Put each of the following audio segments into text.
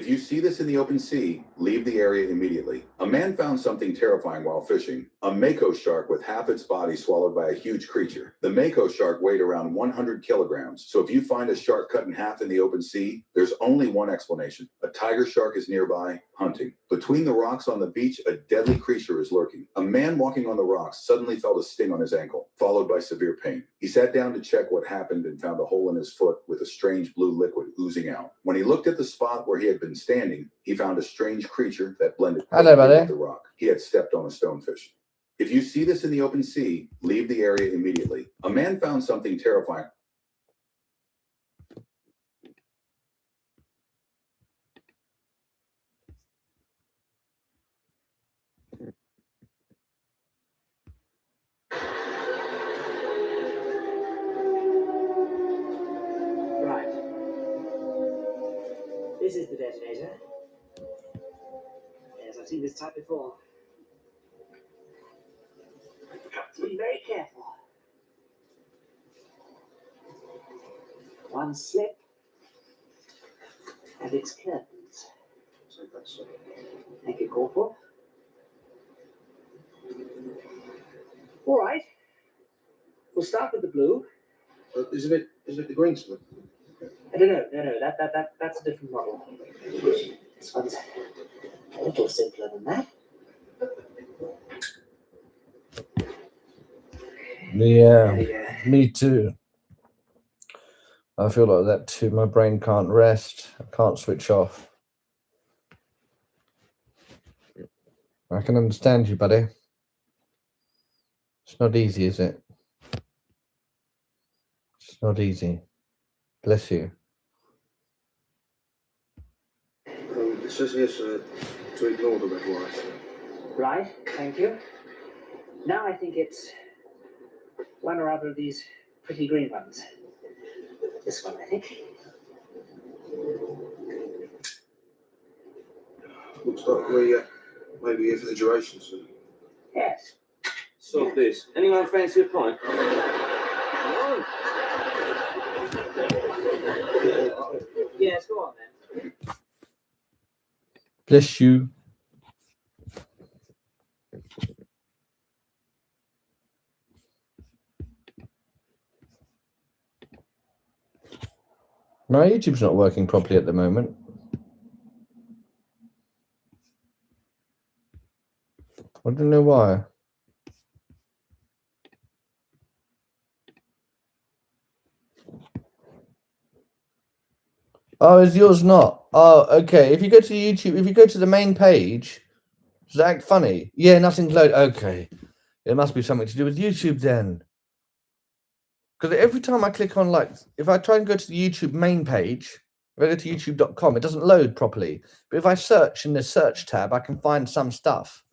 If you see this in the open sea, leave the area immediately. A man found something terrifying while fishing. A mako shark with half its body swallowed by a huge creature. The mako shark weighed around 100 kilograms. So if you find a shark cut in half in the open sea, there's only one explanation. A tiger shark is nearby, hunting. Between the rocks on the beach, a deadly creature is lurking. A man walking on the rocks suddenly felt a sting on his ankle, followed by severe pain. He sat down to check what happened and found a hole in his foot with a strange blue liquid oozing out. When he looked at the spot where he had been standing, he found a strange creature that blended perfectly with the rock. He had stepped on a stonefish. If you see this in the open sea, leave the area immediately. A man found something terrifying. Right. This is the detonator. Yes, I've seen this type before. Got to be very careful. One slip, and it's curtains. Thank you, Corporal. All right. We'll start with the blue. Isn't it the green stuff? I don't know. No. That's a different model. This one's a little simpler than that. Yeah, me too. I feel like that too. My brain can't rest. I can't switch off. I can understand you, buddy. It's not easy, is it? It's not easy. Bless you. It says here, sir, to ignore the red light. Right, thank you. Now I think it's one or other of these pretty green ones. This one, I think. Looks like we maybe here for the duration, sir. Yes. Stop this. Anyone fancy a pint? Yes, go on then. Bless you. My YouTube's not working properly at the moment. I don't know why. Oh, is yours not? Oh, okay. If you go to YouTube, if you go to the main page, does that act funny? Yeah, nothing's loaded. Okay. It must be something to do with YouTube then. Because every time I click on, like, if I try and go to the YouTube main page, if I go to youtube.com, it doesn't load properly. But if I search in the search tab, I can find some stuff.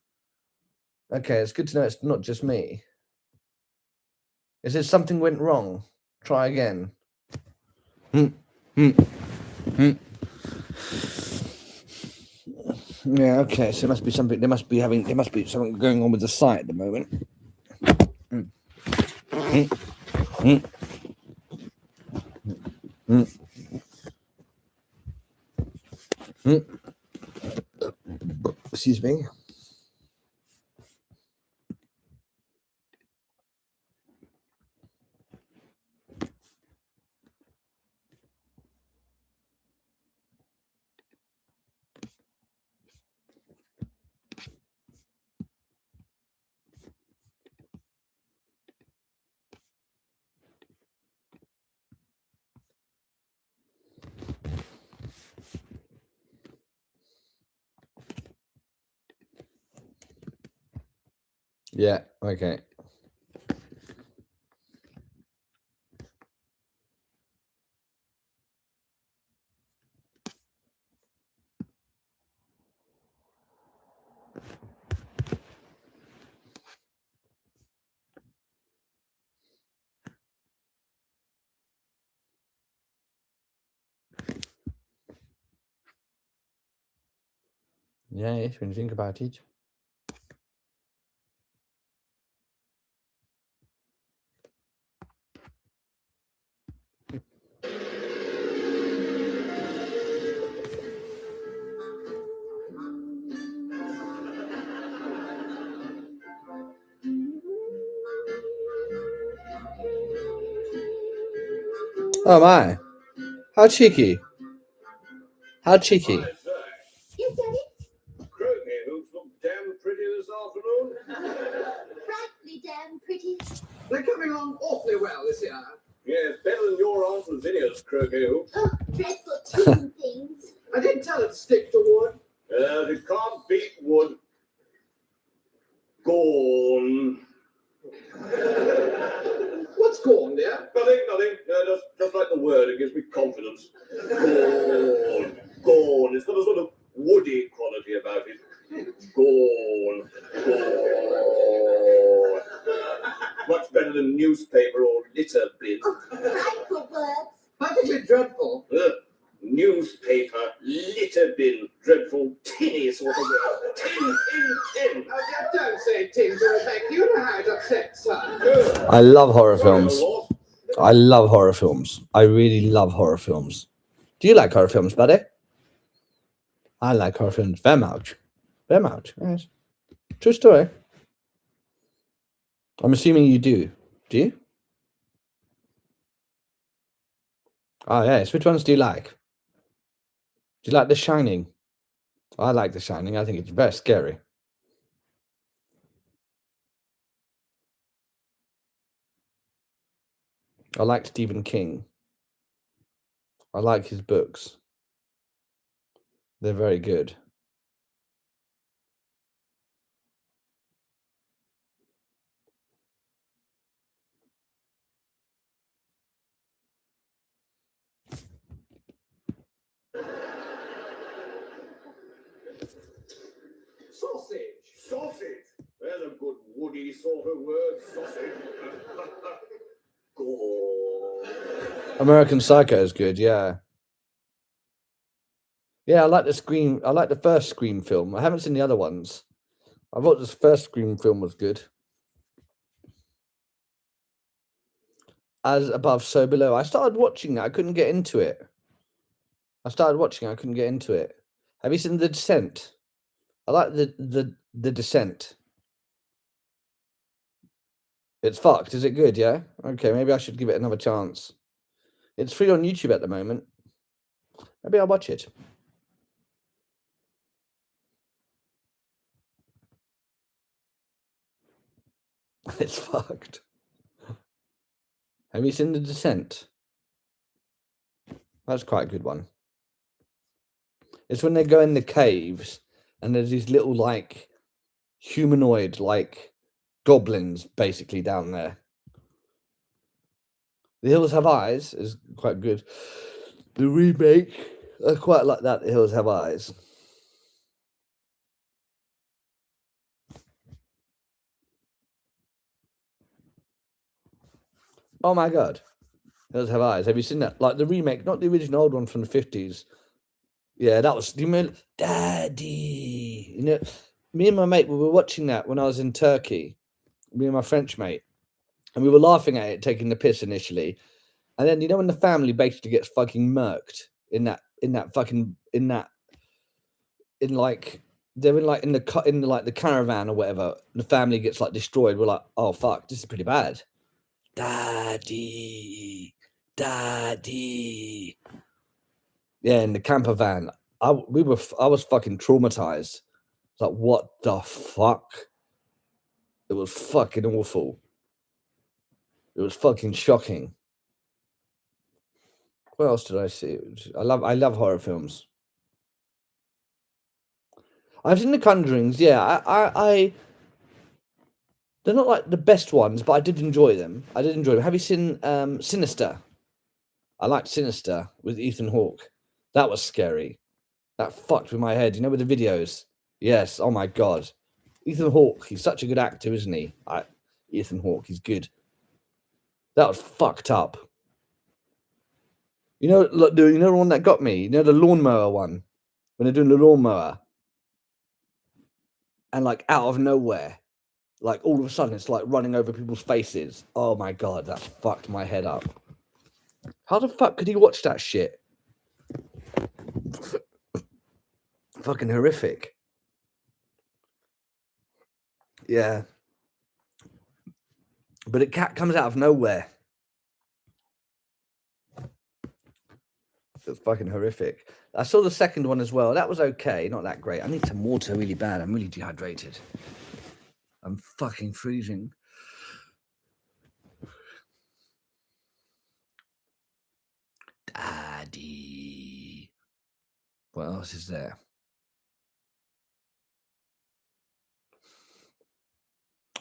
Okay, it's good to know it's not just me. Is there something went wrong? Try again. Yeah, okay, so it must be something, there must be something going on with the site at the moment. Excuse me. Yeah, okay. Yeah, yes, when you think about it. Oh my. How cheeky. How cheeky. I say, Yes, Daddy? croquet hoops look damn pretty this afternoon. Frightfully damn pretty. They're coming along awfully well this year. Yes, better than your Aunt Lavinia's croquet hoops. Oh, dreadful teen things. I did tell her to stick to wood. If you can't beat wood, gone. What's gone, dear? Nothing. Just like the word, it gives me confidence. Gone. Gone. It's got a sort of woody quality about it. Gone. Gone. Much better than newspaper or litter bin. Oh, frightful words. Perfectly dreadful. Newspaper, litter bin, dreadful, tinny sort of word. Tin. Oh, dear, don't say tin to Rebecca. You know how it upsets her. I love horror films. I love horror films. I really love horror films. Do you like horror films, buddy? I like horror films very much. Very much, yes. True story. I'm assuming you do. Do you? Oh, yes. Which ones do you like? Do you like The Shining? I like The Shining. I think it's very scary. I like Stephen King. I like his books. They're very good. Sausage. There's a good woody sort of word, sausage. Gone. American Psycho is good, yeah. Yeah, I like the Scream. I like the first Scream film. I haven't seen the other ones. I thought this first Scream film was good. As above, so below. I started watching it. I couldn't get into it. I couldn't get into it. Have you seen The Descent? I like the Descent. It's fucked. Is it good? Yeah. Okay, maybe I should give it another chance. It's free on YouTube at the moment. Maybe I'll watch it. It's fucked. Have you seen The Descent? That's quite a good one. It's when they go in the caves and there's these little like humanoid like goblins basically down there. The Hills Have Eyes is quite good. The remake, I quite like that. The Hills Have Eyes. Oh my god. Hills Have Eyes. Have you seen that? Like the remake, not the original old one from the 50s. Yeah, that was. Do you remember Daddy? You know, me and my mate, we were watching that when I was in Turkey. Me and my French mate. And we were laughing at it, taking the piss initially. And then you know when the family basically gets fucking murked in like they're in the caravan or whatever. The family gets like destroyed. We're like, oh fuck, this is pretty bad. Daddy. Yeah, in the camper van. I was fucking traumatized. It's like, what the fuck? It was fucking awful. It was fucking shocking. What else did I see? I love horror films. I've seen The Conjurings. Yeah, I they're not like the best ones, but I did enjoy them. Have you seen Sinister? I liked Sinister with Ethan Hawke. That was scary. That fucked with my head. You know, with the videos. Yes. Oh my god. Ethan Hawke. He's such a good actor, isn't he? Ethan Hawke. He's good. That was fucked up. You know, look, you know the one that got me. You know the lawnmower one when they're doing the lawnmower, and like out of nowhere, like all of a sudden, it's like running over people's faces. Oh my god, that fucked my head up. How the fuck could he watch that shit? Fucking horrific. Yeah. But a cat comes out of nowhere. It's fucking horrific. I saw the second one as well. That was okay, not that great. I need some water really bad. I'm really dehydrated. I'm fucking freezing. Daddy. What else is there?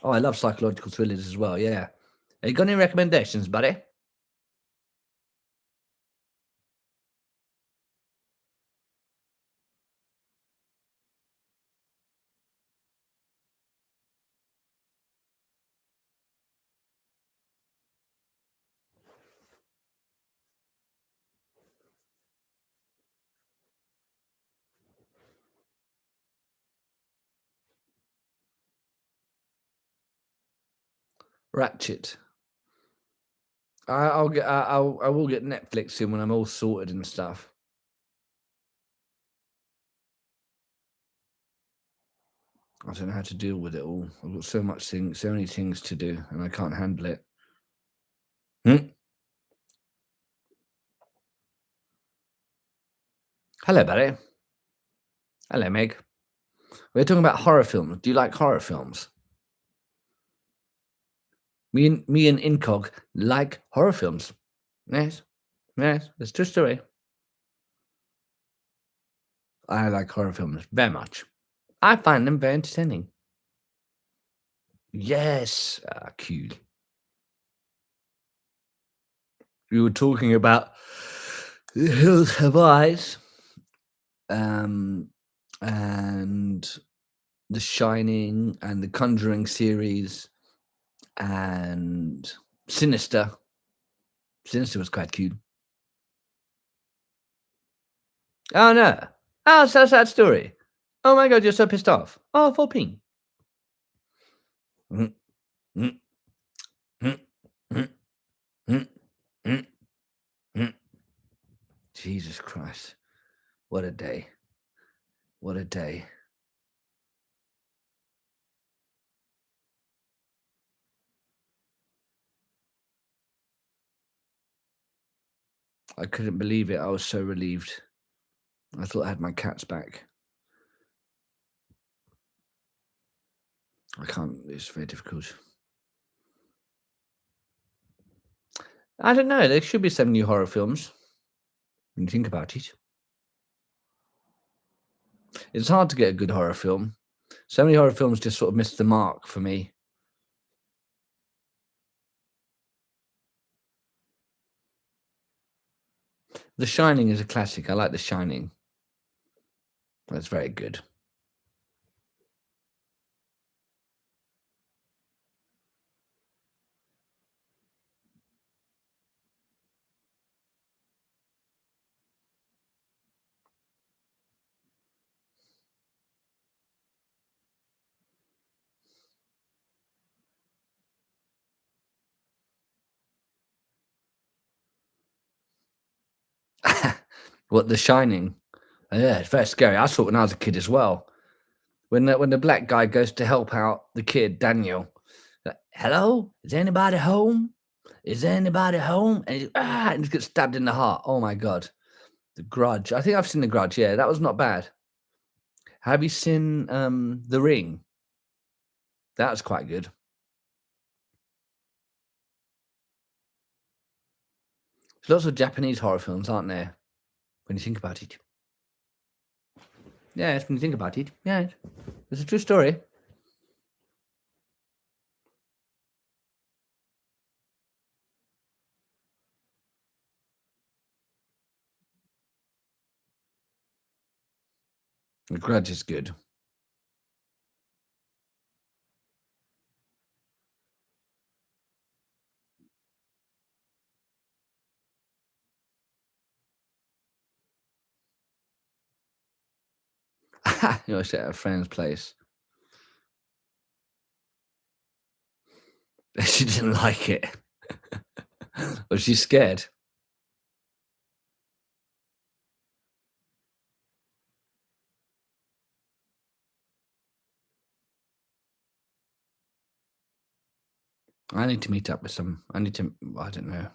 Oh, I love psychological thrillers as well. Yeah. Have you got any recommendations, buddy? Ratchet. I will get Netflix soon when I'm all sorted and stuff. I don't know how to deal with it all. I've got so many things to do, and I can't handle it. Hello, buddy. Hello, Meg. We're talking about horror films. Do you like horror films? Me and Incog like horror films. Yes, it's true story. I like horror films very much. I find them very entertaining. Yes, cute. We were talking about The Hills Have Eyes, and The Shining, and the Conjuring series, and Sinister. Sinister was quite cute. Oh no! Oh, so sad story. Oh my god, you're so pissed off. Oh, 4 ping. Mm, mm, mm, mm, mm, mm, mm. Jesus Christ. What a day. What a day. I couldn't believe it. I was so relieved. I thought I had my cats back. I can't. It's very difficult. I don't know. There should be some new horror films. When you think about it. It's hard to get a good horror film. So many horror films just sort of miss the mark for me. The Shining is a classic. I like The Shining. That's very good. What, The Shining? Yeah, it's very scary. I saw it when I was a kid as well. When the black guy goes to help out the kid, Daniel. Like, hello? Is anybody home? Is anybody home? And he gets stabbed in the heart. Oh my god. The Grudge. I think I've seen The Grudge. Yeah, that was not bad. Have you seen The Ring? That was quite good. There's lots of Japanese horror films, aren't there? When you think about it. Yes, when you think about it. Yes. It's a true story. The Grudge is good. You know, at a friend's place. She didn't like it. Was she scared? I need to meet up with some. I don't know.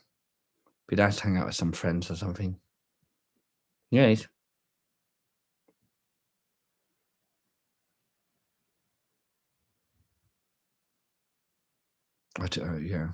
Be nice to hang out with some friends or something. Yes. Yeah.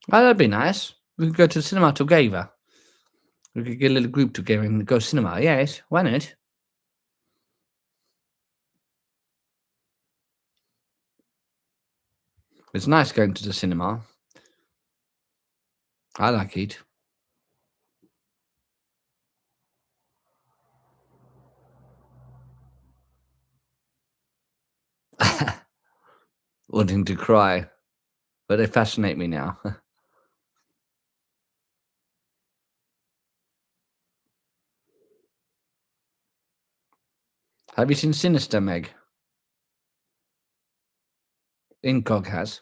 Oh, that'd be nice. We could go to the cinema together. We could get a little group together and go cinema. Yes, why not? It's nice going to the cinema. I like it. Wanting to cry, but they fascinate me now. Have you seen Sinister, Meg? Incog has.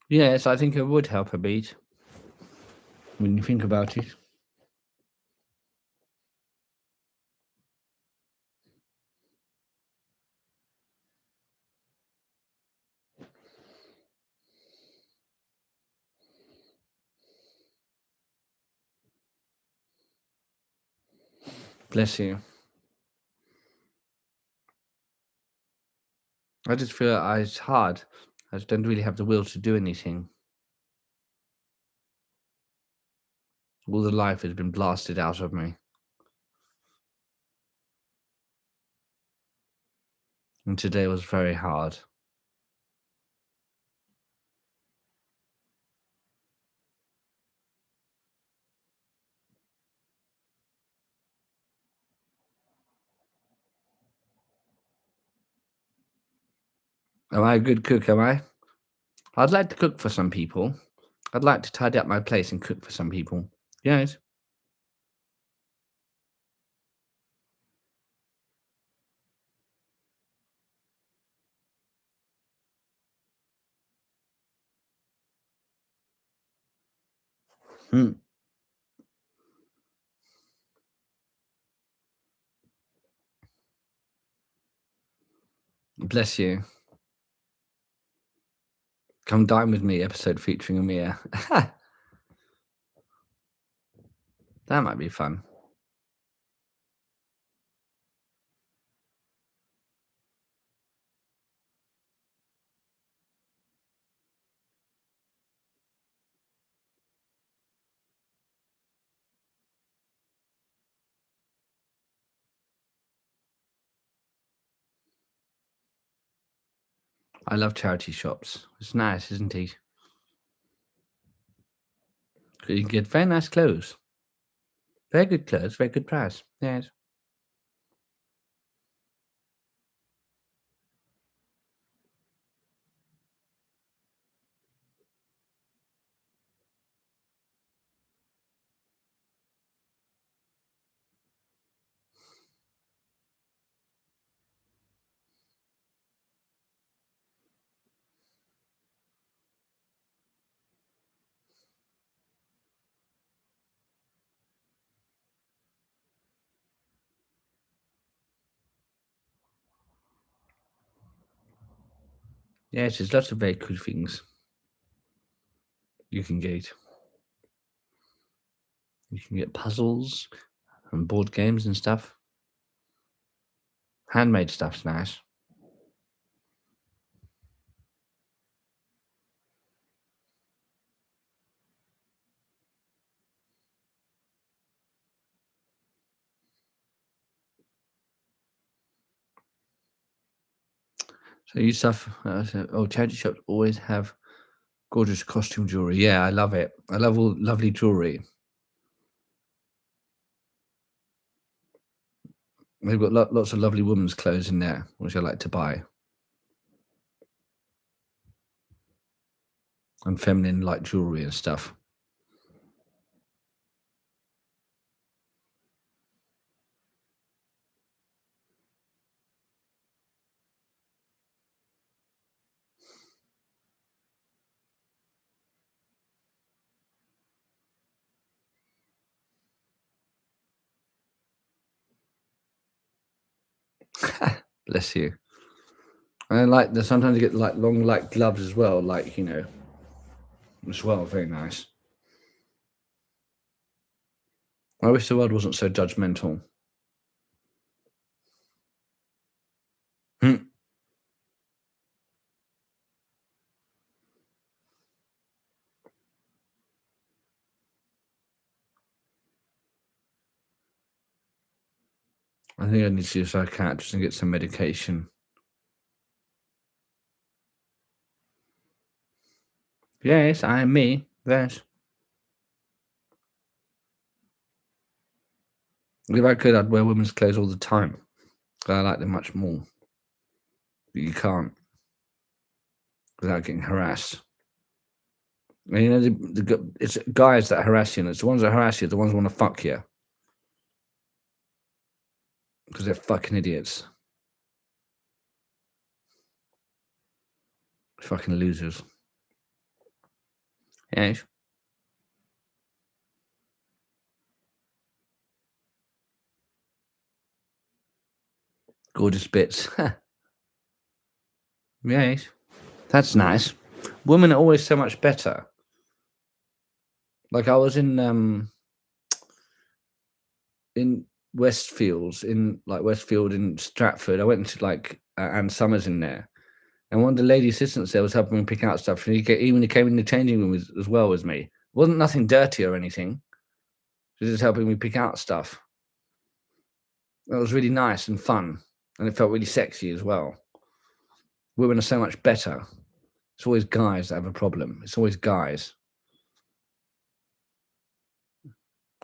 Yes, I think it would help a bit when you think about it. Bless you. I just feel it's hard. I just don't really have the will to do anything. All the life has been blasted out of me. And today was very hard. Am I a good cook, am I? I'd like to cook for some people. I'd like to tidy up my place and cook for some people. Yes. Hmm. Bless you. Come dine with me, episode featuring Amir. That might be fun. I love charity shops. It's nice, isn't it? You can get very nice clothes. Very good clothes, very good price. Yes. Yes, there's lots of very cool things you can get. You can get puzzles and board games and stuff. Handmade stuff's nice. So you stuff. Charity shops always have gorgeous costume jewelry. Yeah, I love it. I love all lovely jewelry. They've got lots of lovely women's clothes in there, which I like to buy. and feminine like jewelry and stuff. Bless you. And like sometimes you get like long like gloves as well, like as well. Very nice. I wish the world wasn't so judgmental. I think I need to see a psychiatrist and get some medication. Yes, I am me. Yes. If I could, I'd wear women's clothes all the time. I like them much more. But you can't without getting harassed. And, it's guys that harass you, and it's the ones that harass you, the ones who want to fuck you. Because they're fucking idiots. Fucking losers. Yes. Gorgeous bits. Yes. That's nice. Women are always so much better. Like I was in Westfields, Westfield in Stratford. I went into Anne Summers in there. And one of the lady assistants there was helping me pick out stuff. And he came in the changing room as well as me. It wasn't nothing dirty or anything. She was just helping me pick out stuff. It was really nice and fun. And it felt really sexy as well. Women are so much better. It's always guys that have a problem. It's always guys.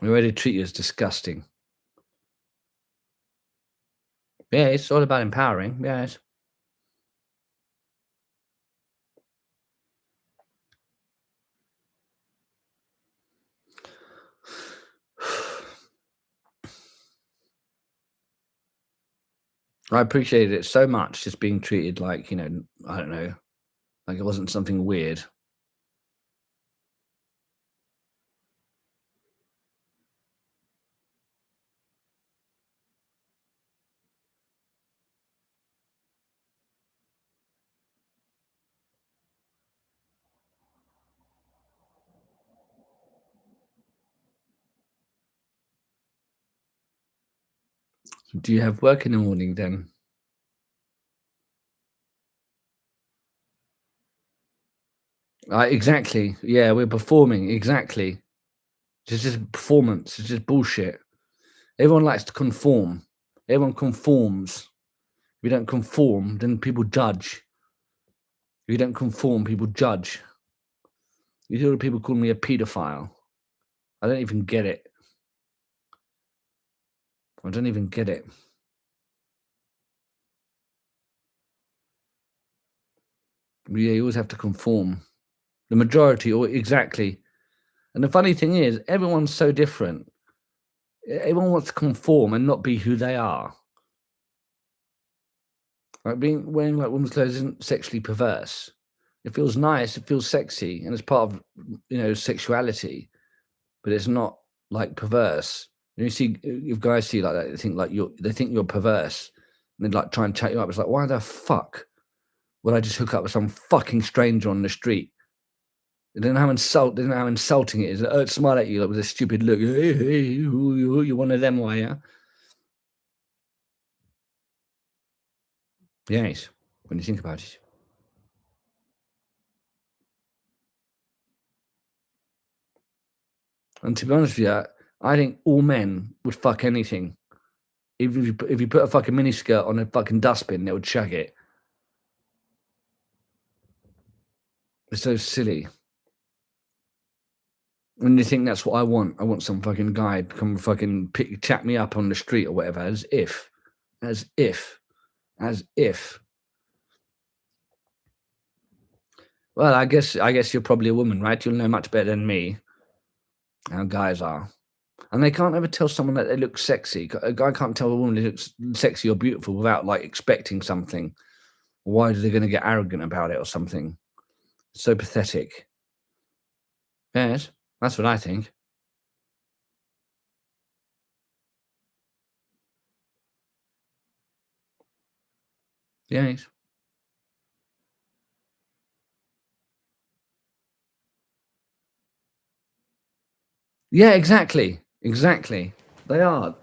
We already treat you as disgusting. Yeah, it's all about empowering. Yes. I appreciated it so much, just being treated like, I don't know, like it wasn't something weird. Do you have work in the morning then? Exactly. Yeah, we're performing. Exactly. It's just performance. It's just bullshit. Everyone likes to conform. Everyone conforms. If you don't conform, then people judge. If you don't conform, people judge. You hear people call me a paedophile. I don't even get it. I don't even get it. Yeah, you always have to conform. The majority, or exactly. And the funny thing is, everyone's so different. Everyone wants to conform and not be who they are. Like wearing like women's clothes isn't sexually perverse. It feels nice, it feels sexy, and it's part of sexuality, but it's not like perverse. And you see, if guys see like that, they think you're perverse, and they like try and chat you up. It's like, why the fuck would I just hook up with some fucking stranger on the street? They don't know how insulting it is. They smile at you like with a stupid look. Hey, you're one of them, why? Yeah. Yes, when you think about it. And to be honest with you, I think all men would fuck anything. If you put a fucking miniskirt on a fucking dustbin, they would chuck it. It's so silly. And you think that's what I want. I want some fucking guy to come fucking chat me up on the street or whatever, as if. Well, I guess you're probably a woman, right? You'll know much better than me how guys are. And they can't ever tell someone that they look sexy. A guy can't tell a woman they looks sexy or beautiful without like expecting something. Why are they going to get arrogant about it or something? So pathetic. Yes, that's what I think. Yes. Yeah, exactly. Exactly. They are.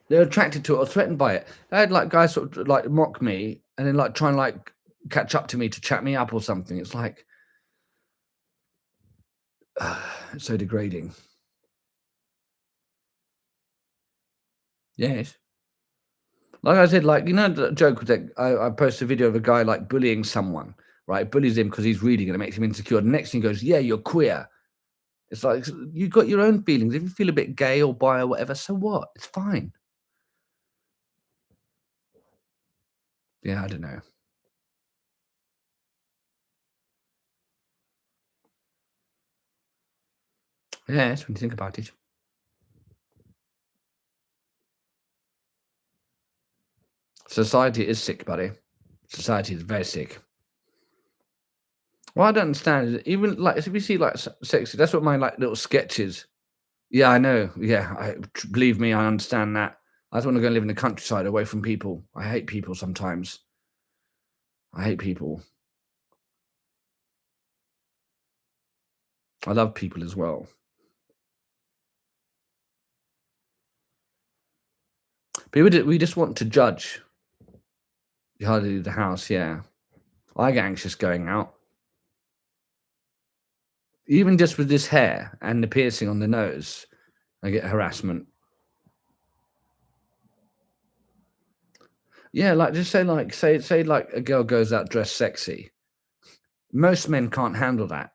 They're attracted to it or threatened by it. I had like guys sort of like mock me and then like try and like catch up to me to chat me up or something. It's like it's so degrading. Yes. Like I said, like, you know, the joke that I posted a video of a guy like bullying someone, right? Bullies him because he's reading and it makes him insecure. The next thing he goes, yeah, you're queer. It's like, you've got your own feelings. If you feel a bit gay or bi or whatever, so what? It's fine. Yeah, I don't know. Yes, when you think about it. Society is sick, buddy. Society is very sick. What I don't understand is even like if you see like sexy, that's what my like little sketches. Yeah, I know. Yeah, believe me, I understand that. I just want to go and live in the countryside away from people. I hate people sometimes. I hate people. I love people as well. We just want to judge. You hardly leave the house, yeah. I get anxious going out. Even just with this hair and the piercing on the nose, I get harassment. Yeah, like just say like a girl goes out dressed sexy. Most men can't handle that.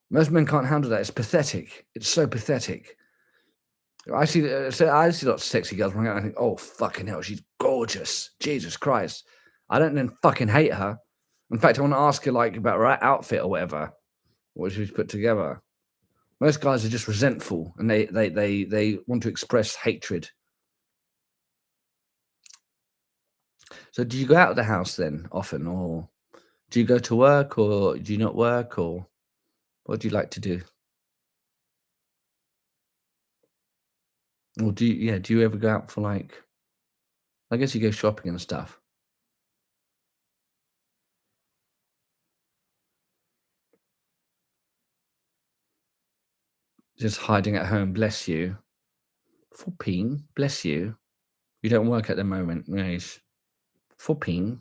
Most men can't handle that. It's pathetic. It's so pathetic. I see lots of sexy girls running out and I think, oh fucking hell, she's gorgeous. Jesus Christ. I don't then fucking hate her. In fact, I want to ask her like about her outfit or whatever, what she's put together. Most guys are just resentful and they want to express hatred. So do you go out of the house then often, or do you go to work, or do you not work, or what do you like to do? Or do you ever go out for like, I guess you go shopping and stuff. Just hiding at home, bless you. 14, bless you. You don't work at the moment, nice. 14,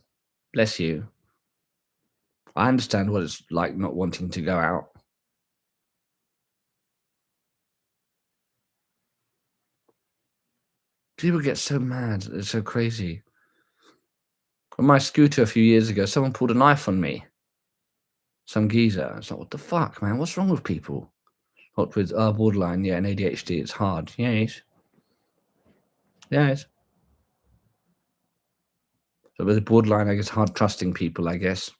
bless you. I understand what it's like not wanting to go out. People get so mad, it's so crazy. On my scooter a few years ago, someone pulled a knife on me. Some geezer. It's like, what the fuck, man? What's wrong with people? What with borderline, yeah, and ADHD, it's hard. Yes. Yes. So with the borderline, I guess hard trusting people, I guess.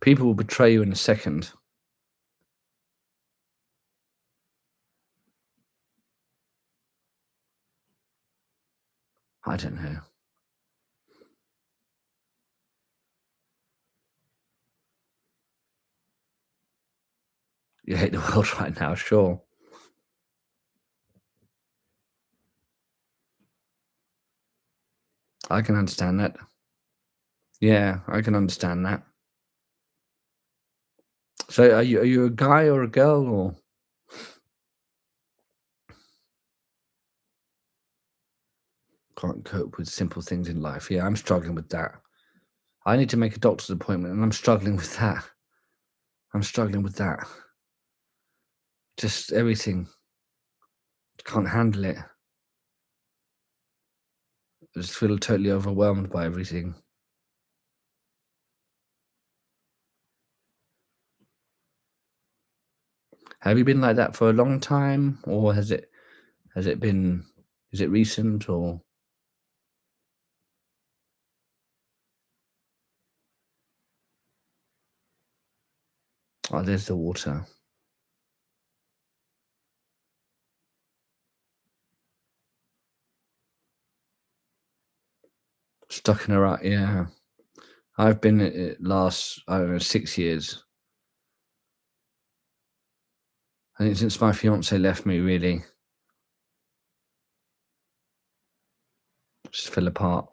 People will betray you in a second. I don't know. You hate the world right now, sure. I can understand that. Yeah, I can understand that. So are you a guy or a girl, or can't cope with simple things in life? Yeah, I'm struggling with that. I need to make a doctor's appointment and I'm struggling with that. I'm struggling with that. Just everything. Can't handle it. I just feel totally overwhelmed by everything. Have you been like that for a long time, or has it been? Is it recent or? Oh, there's the water. Stuck in a rut, yeah. I've been it last, I don't know, 6 years. I think since my fiance left me, really. Just fell apart.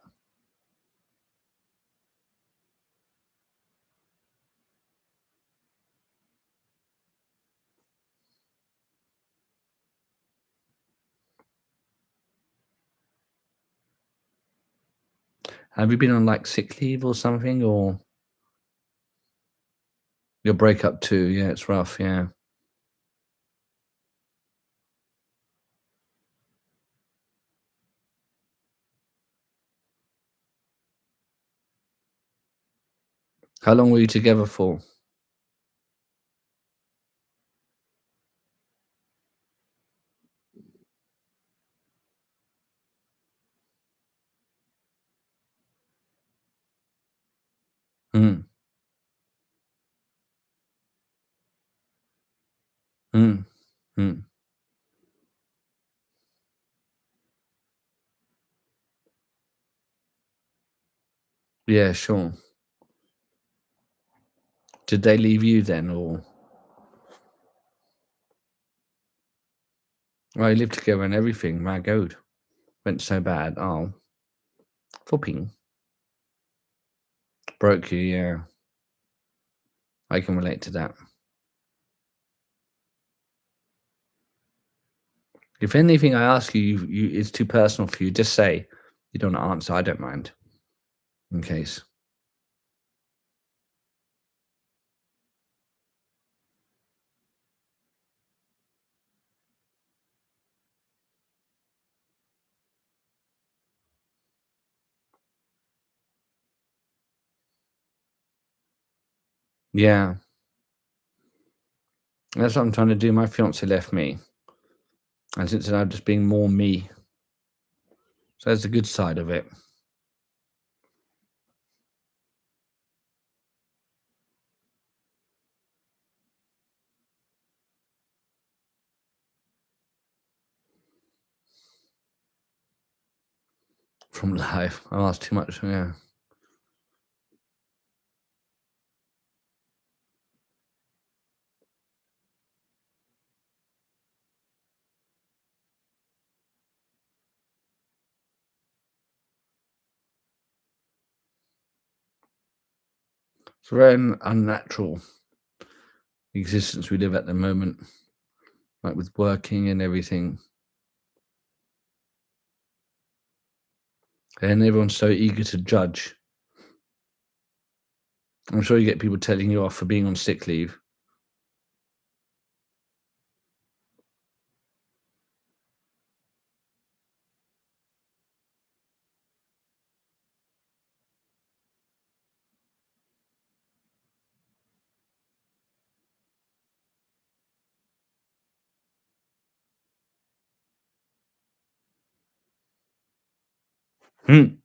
Have you been on like sick leave or something, or your breakup too? Yeah, it's rough. Yeah. How long were you together for? Mm, mm, mm. Yeah, sure. Did they leave you then, or? Well, you lived together and everything. My God, went so bad. Oh, flipping broke you. Yeah, I can relate to that. If anything I ask you, it's too personal for you, just say you don't answer. I don't mind. In case. Yeah, that's what I'm trying to do. My fiance left me, and since then I'm just being more me. So that's the good side of it. From life, I asked too much. Yeah, it's a very unnatural existence we live at the moment, like with working and everything, and everyone's so eager to judge. I'm sure you get people telling you off for being on sick leave. Hmm.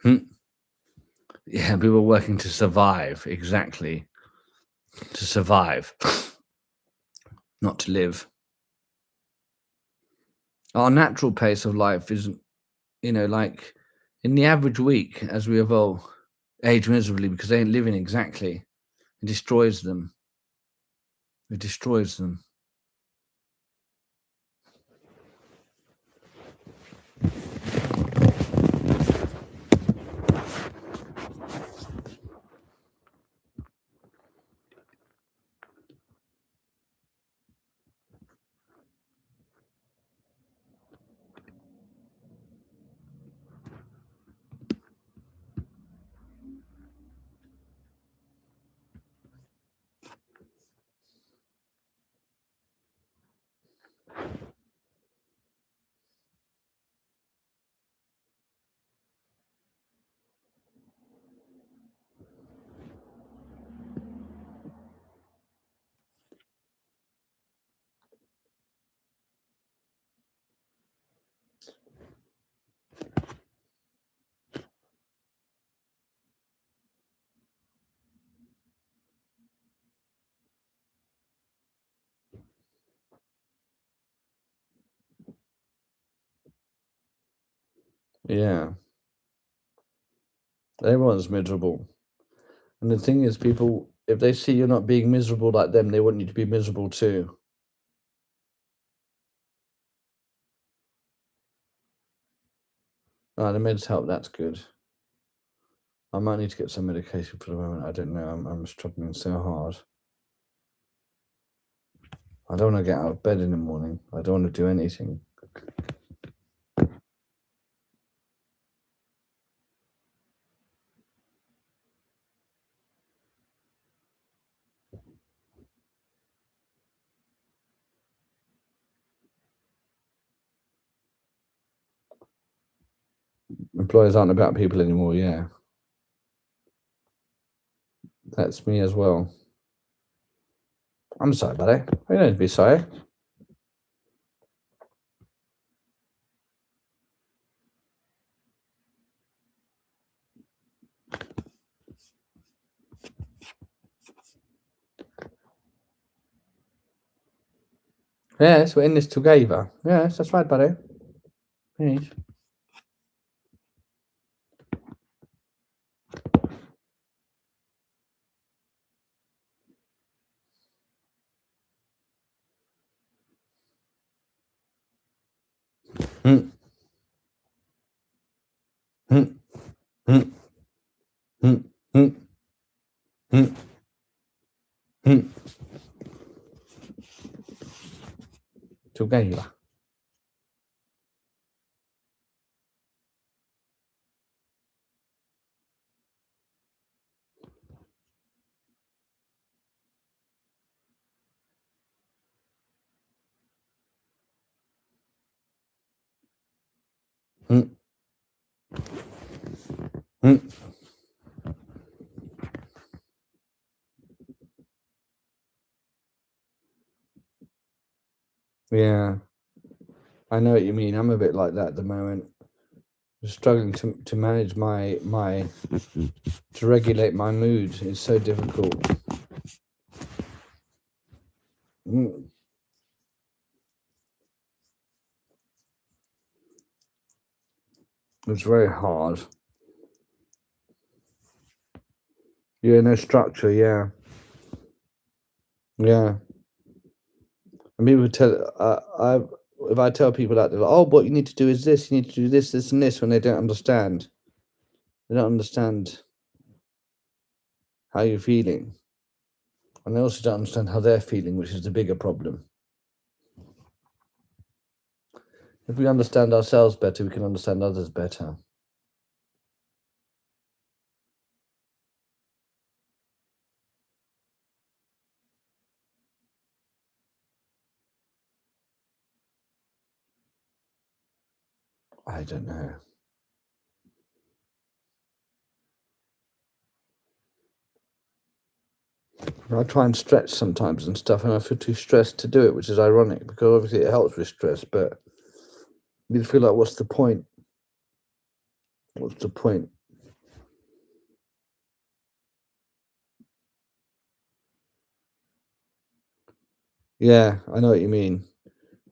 Hmm. Yeah, people working to survive. Exactly, to survive, not to live. Our natural pace of life isn't, like in the average week as we evolve, age miserably because they ain't living exactly. It destroys them. It destroys them. Yeah. Everyone's miserable. And the thing is, people, if they see you're not being miserable like them, they want you to be miserable too. The meds help. That's good. I might need to get some medication for the moment. I don't know. I'm struggling so hard. I don't want to get out of bed in the morning. I don't want to do anything. Employers aren't about people anymore. Yeah. That's me as well. I'm sorry, buddy. I don't need to be sorry. Yes, we're in this together. Yes, that's right, buddy. Yes. Hmm. Hmm. Hmm. Hmm. Hmm. Hmm. Hmm. Together. Hmm. Hmm. Yeah, I know what you mean. I'm a bit like that at the moment. I'm struggling to manage to regulate my mood. It's so difficult. Mm. It's very hard. Yeah, no structure. Yeah, yeah. And people tell if I tell people that, they're like, "Oh, what you need to do is this. You need to do this, this, and this," when they don't understand. They don't understand how you're feeling, and they also don't understand how they're feeling, which is the bigger problem. If we understand ourselves better, we can understand others better. I don't know. I try and stretch sometimes and stuff, and I feel too stressed to do it, which is ironic because obviously it helps with stress. But you feel like, what's the point? What's the point? Yeah, I know what you mean.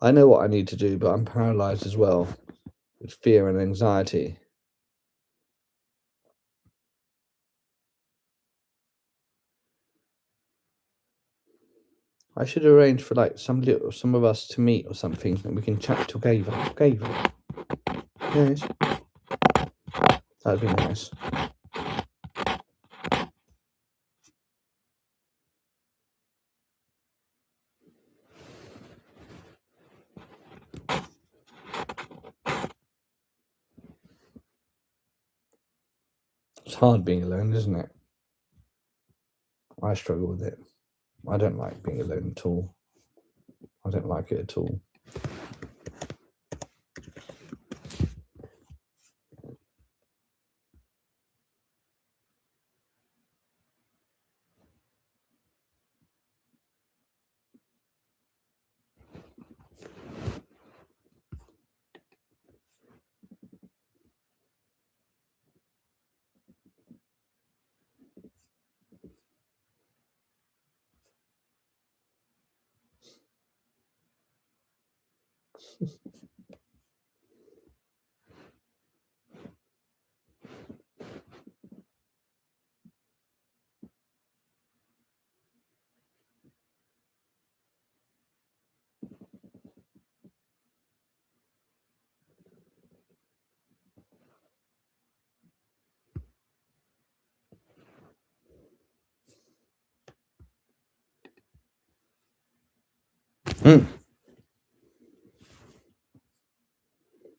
I know what I need to do, but I'm paralyzed as well with fear and anxiety. I should arrange for like some of us to meet or something, and we can chat together. Together. Yes, that'd be nice. It's hard being alone, isn't it? I struggle with it. I don't like being alone at all. I don't like it at all.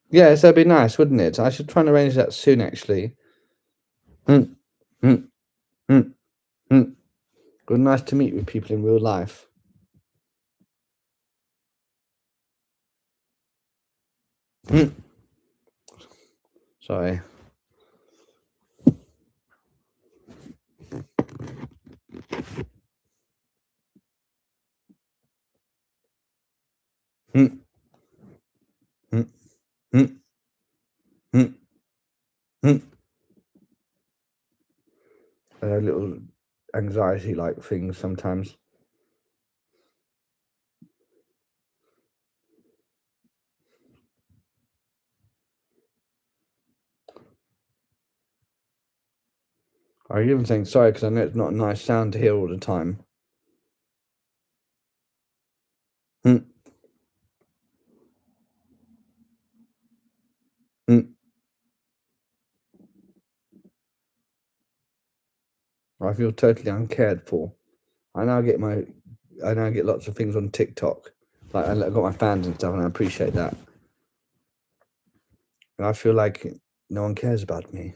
Yes, that'd be nice, wouldn't it? I should try and arrange that soon, actually. Mm, mm, mm, mm. Good, nice to meet with people in real life. Sorry. Mm, mm, mm, mm, mm. Little anxiety-like things sometimes. I'm even saying sorry because I know it's not a nice sound to hear all the time. Mm, mm. I feel totally uncared for. I now get lots of things on TikTok. Like I got my fans and stuff, and I appreciate that. And I feel like no one cares about me.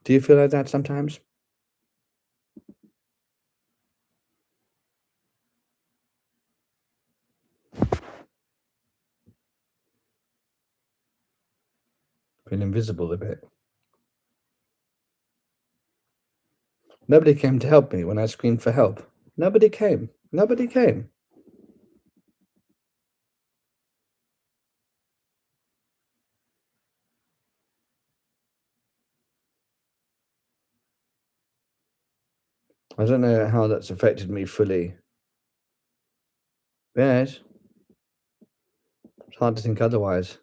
Do you feel like that sometimes? Feel invisible a bit. Nobody came to help me when I screamed for help. Nobody came. Nobody came. I don't know how that's affected me fully. Yes. It's hard to think otherwise.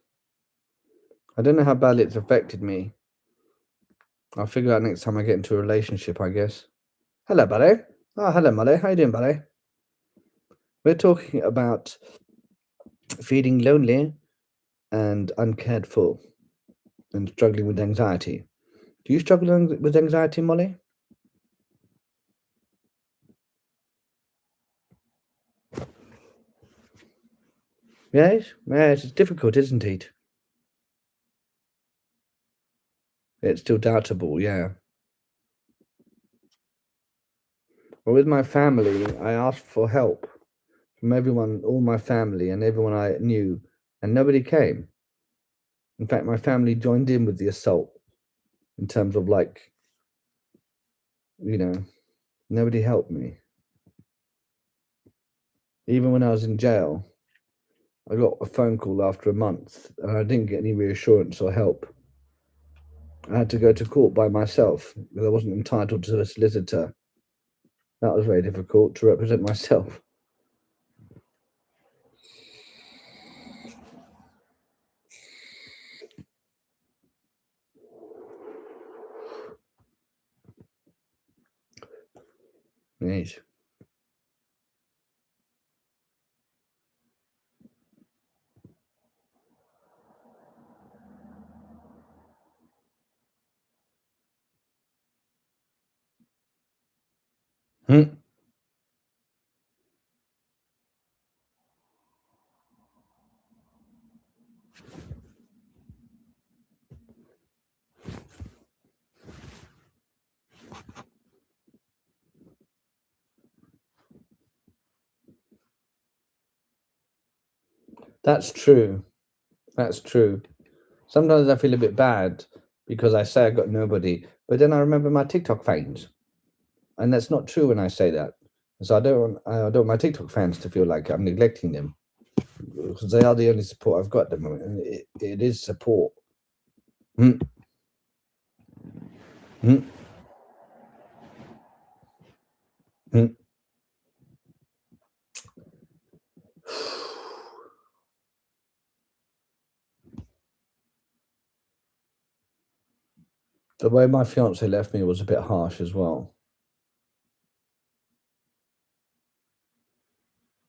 I don't know how badly it's affected me. I'll figure out next time I get into a relationship, I guess. Hello, buddy. Oh, hello, Molly. How you doing, buddy? We're talking about feeling lonely and uncared for and struggling with anxiety. Do you struggle with anxiety, Molly? Yes, yes, it's difficult, isn't it? It's still doubtable, yeah. Well, with my family, I asked for help from everyone, all my family and everyone I knew, and nobody came. In fact, my family joined in with the assault in terms of like, nobody helped me. Even when I was in jail, I got a phone call after a month and I didn't get any reassurance or help. I had to go to court by myself because I wasn't entitled to a solicitor. That was very difficult to represent myself. Yes. Hmm. That's true. That's true. Sometimes I feel a bit bad because I say I got nobody, but then I remember my TikTok fans, and that's not true when I say that. So I don't want my TikTok fans to feel like I'm neglecting them because they are the only support I've got at the moment, and it is support. Mm, mm, mm. The way my fiance left me was a bit harsh as well.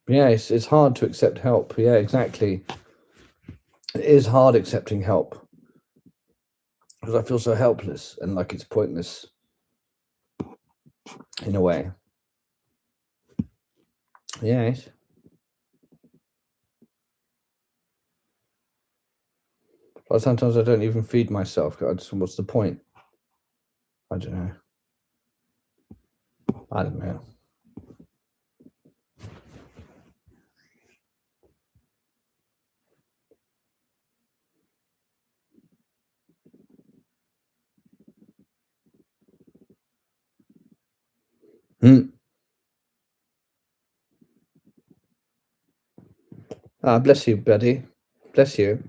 Yeah, it's hard to accept help. Yeah, exactly. It is hard accepting help because I feel so helpless and like it's pointless in a way. Yes. But sometimes I don't even feed myself. I just, what's the point? I don't know. I don't know. Ah, bless you, buddy. Bless you.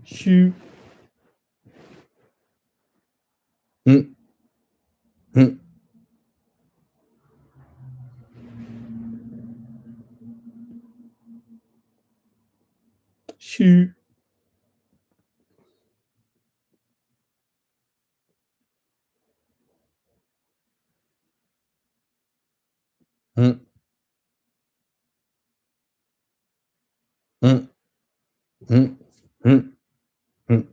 Shoo. Mm. Mm. Shoo. Mm. Mm. Mm. Mm. Mm.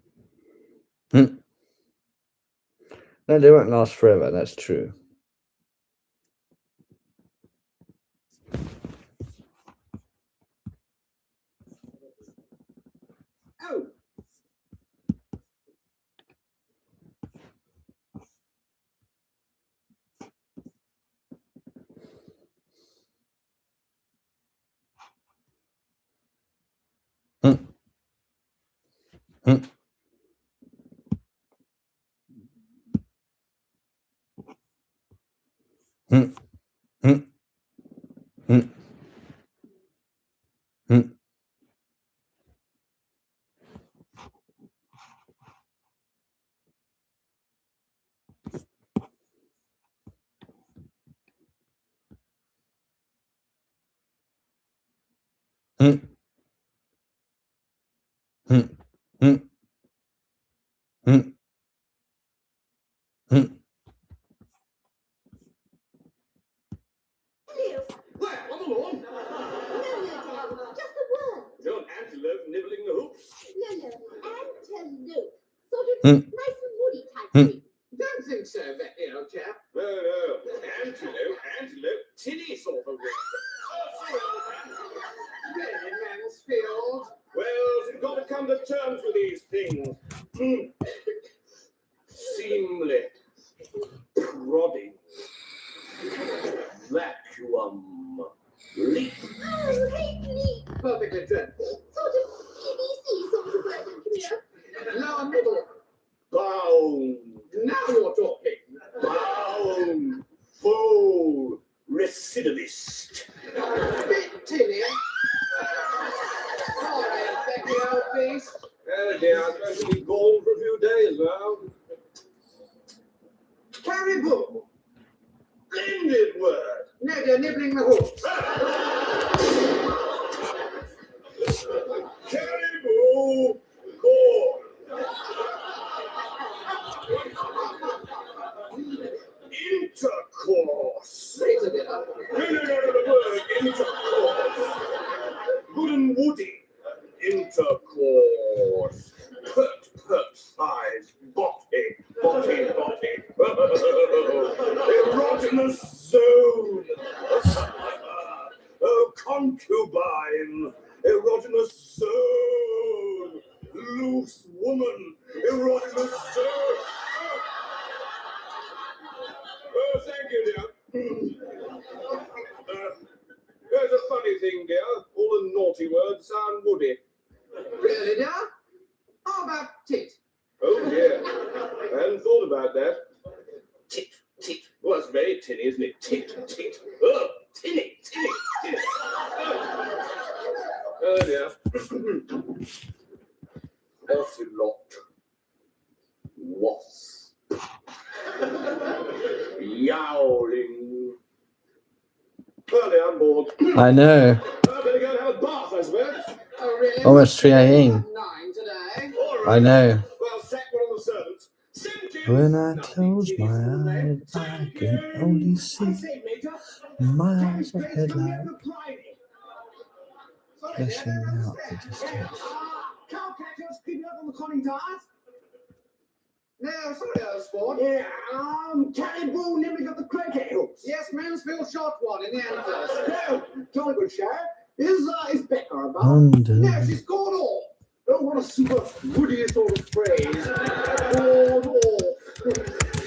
Mm. No, they won't last forever. That's true. Oh, Mm. Mm. Mm. Mm. Mm. Mm. Mm. Mm. Mm. Mm. Mm. Hello. Where? On the lawn? No, Dad. Just a word. You're an antelope nibbling the hoops. No, antelope. Sort of Mm. nice and woody type Mm. thing. don't think so, that old chap. No. Antelope. Tinny sort of word. Really, Mansfield. Well, you've got to come to terms with these things. Seemly. Prodding. Vacuum. Leak. Oh, hate me. Perfectly dreadful. Sort of BBC sort of word. Come here. Lower middle. Bound. Now you're talking. Bound. Full. Recidivist. Bit tinny. Sorry, Becky, old beast. Oh dear, I'm supposed to be gone for a few days now. Caribou. Splendid word. No, you're nibbling the hooks. Caribou. Corn. Intercourse. Raise a bit up. No, the word intercourse. Good and woody. Intercourse. Pert size. Botty. Erogenous zone. Oh, concubine. Erogenous zone. Loose woman. Erogenous zone. Oh, thank you, dear. There's a funny thing, dear. All the naughty words sound woody. Really, dear? How about tit? Oh, dear. I hadn't thought about that. Tit. Well, that's very tinny, isn't it? Tit. Oh, tinny. Oh, dear. Ocelot. Wasp. Yowling. Early on board. I know. I better go and have a bath, I suppose. Oh, really? Almost 3 a.m. 9 today. All right. I know. Well, sack one of the servants. Thank you. When I Nothing close tinny my for the eyes, name. I Thank can you. only I see say, Major. miles of Carry space, come here headlight for Pliny. Sorry, flashing dear, I don't out the understand. distance. Cow catchers creeping up on the conning towers? Now, sorry, Osborne. Yeah, Candiru nibbling at the cricket hooks. Yes, Mansfield shot one in the Antas. No, jolly good share. Is better about. London. Now she's gone off. Oh, what a super woody sort of phrase. Gone off.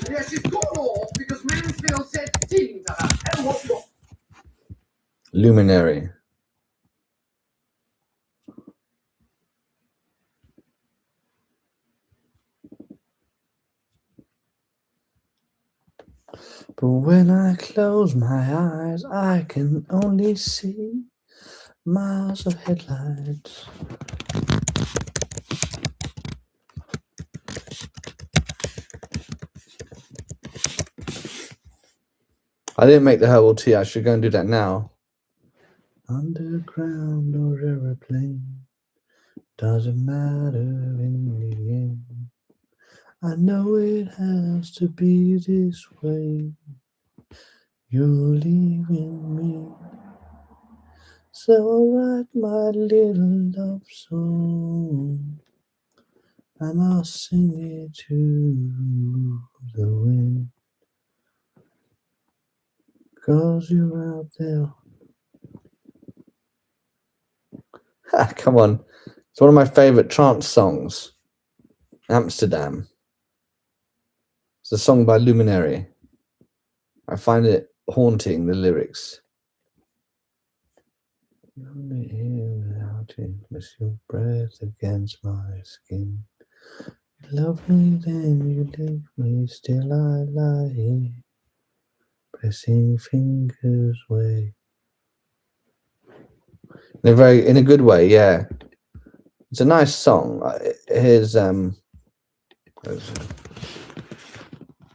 Yes, she's gone off because Mansfield said ting to her. And what's got? Luminary. But when I close my eyes, I can only see miles of headlights. I didn't make the herbal tea. I should go and do that now. Underground or aeroplane, doesn't matter in the end. I know it has to be this way. You're leaving me, so I'll write my little love song, and I'll sing it to the wind. 'Cause you're out there. Come on. It's one of my favorite trance songs. Amsterdam. It's a song by Luminary. I find it haunting, the lyrics. You're only here without it, miss your breath against my skin. You love me, then you leave me, still I lie here, pressing fingers away. In a good way, yeah. It's a nice song.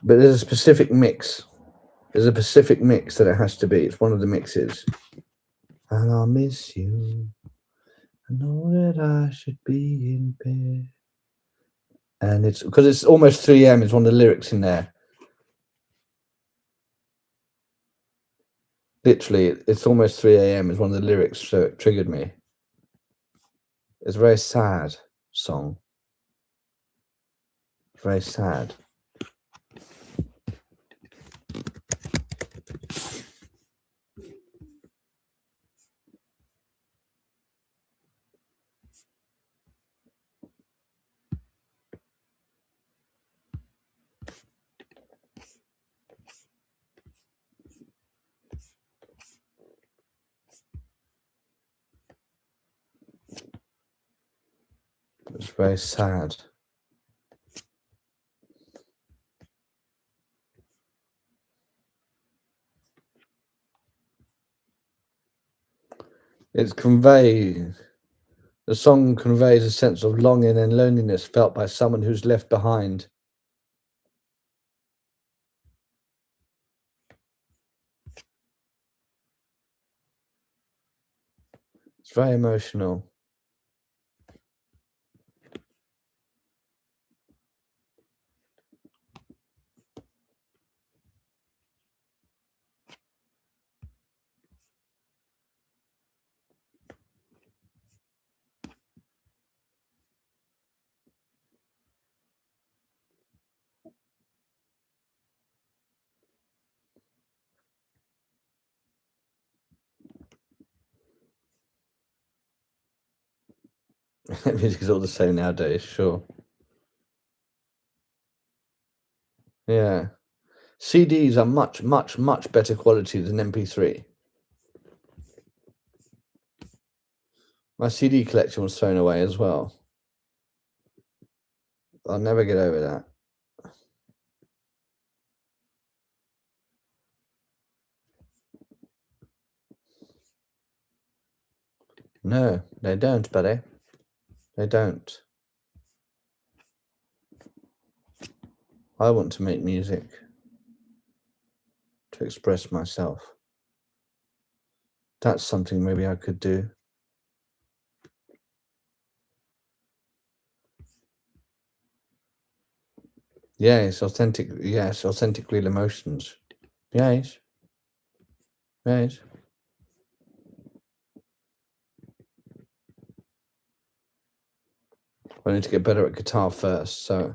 But there's a specific mix. There's a specific mix that it has to be. It's one of the mixes. And I'll miss you. I know that I should be in bed. And it's because it's almost 3 a.m. It's one of the lyrics in there. Literally, it's almost 3 a.m. is one of the lyrics, so it triggered me. It's a very sad song. Very sad. It's very sad. The song conveys a sense of longing and loneliness felt by someone who's left behind. It's very emotional. Music is all the same nowadays, sure. Yeah. CDs are much, much, much better quality than MP3. My CD collection was thrown away as well. I'll never get over that. No, they don't, buddy. They don't. I want to make music to express myself. That's something maybe I could do. Yes, authentic. Yes, authentic real emotions. Yes. Yes. I need to get better at guitar first, so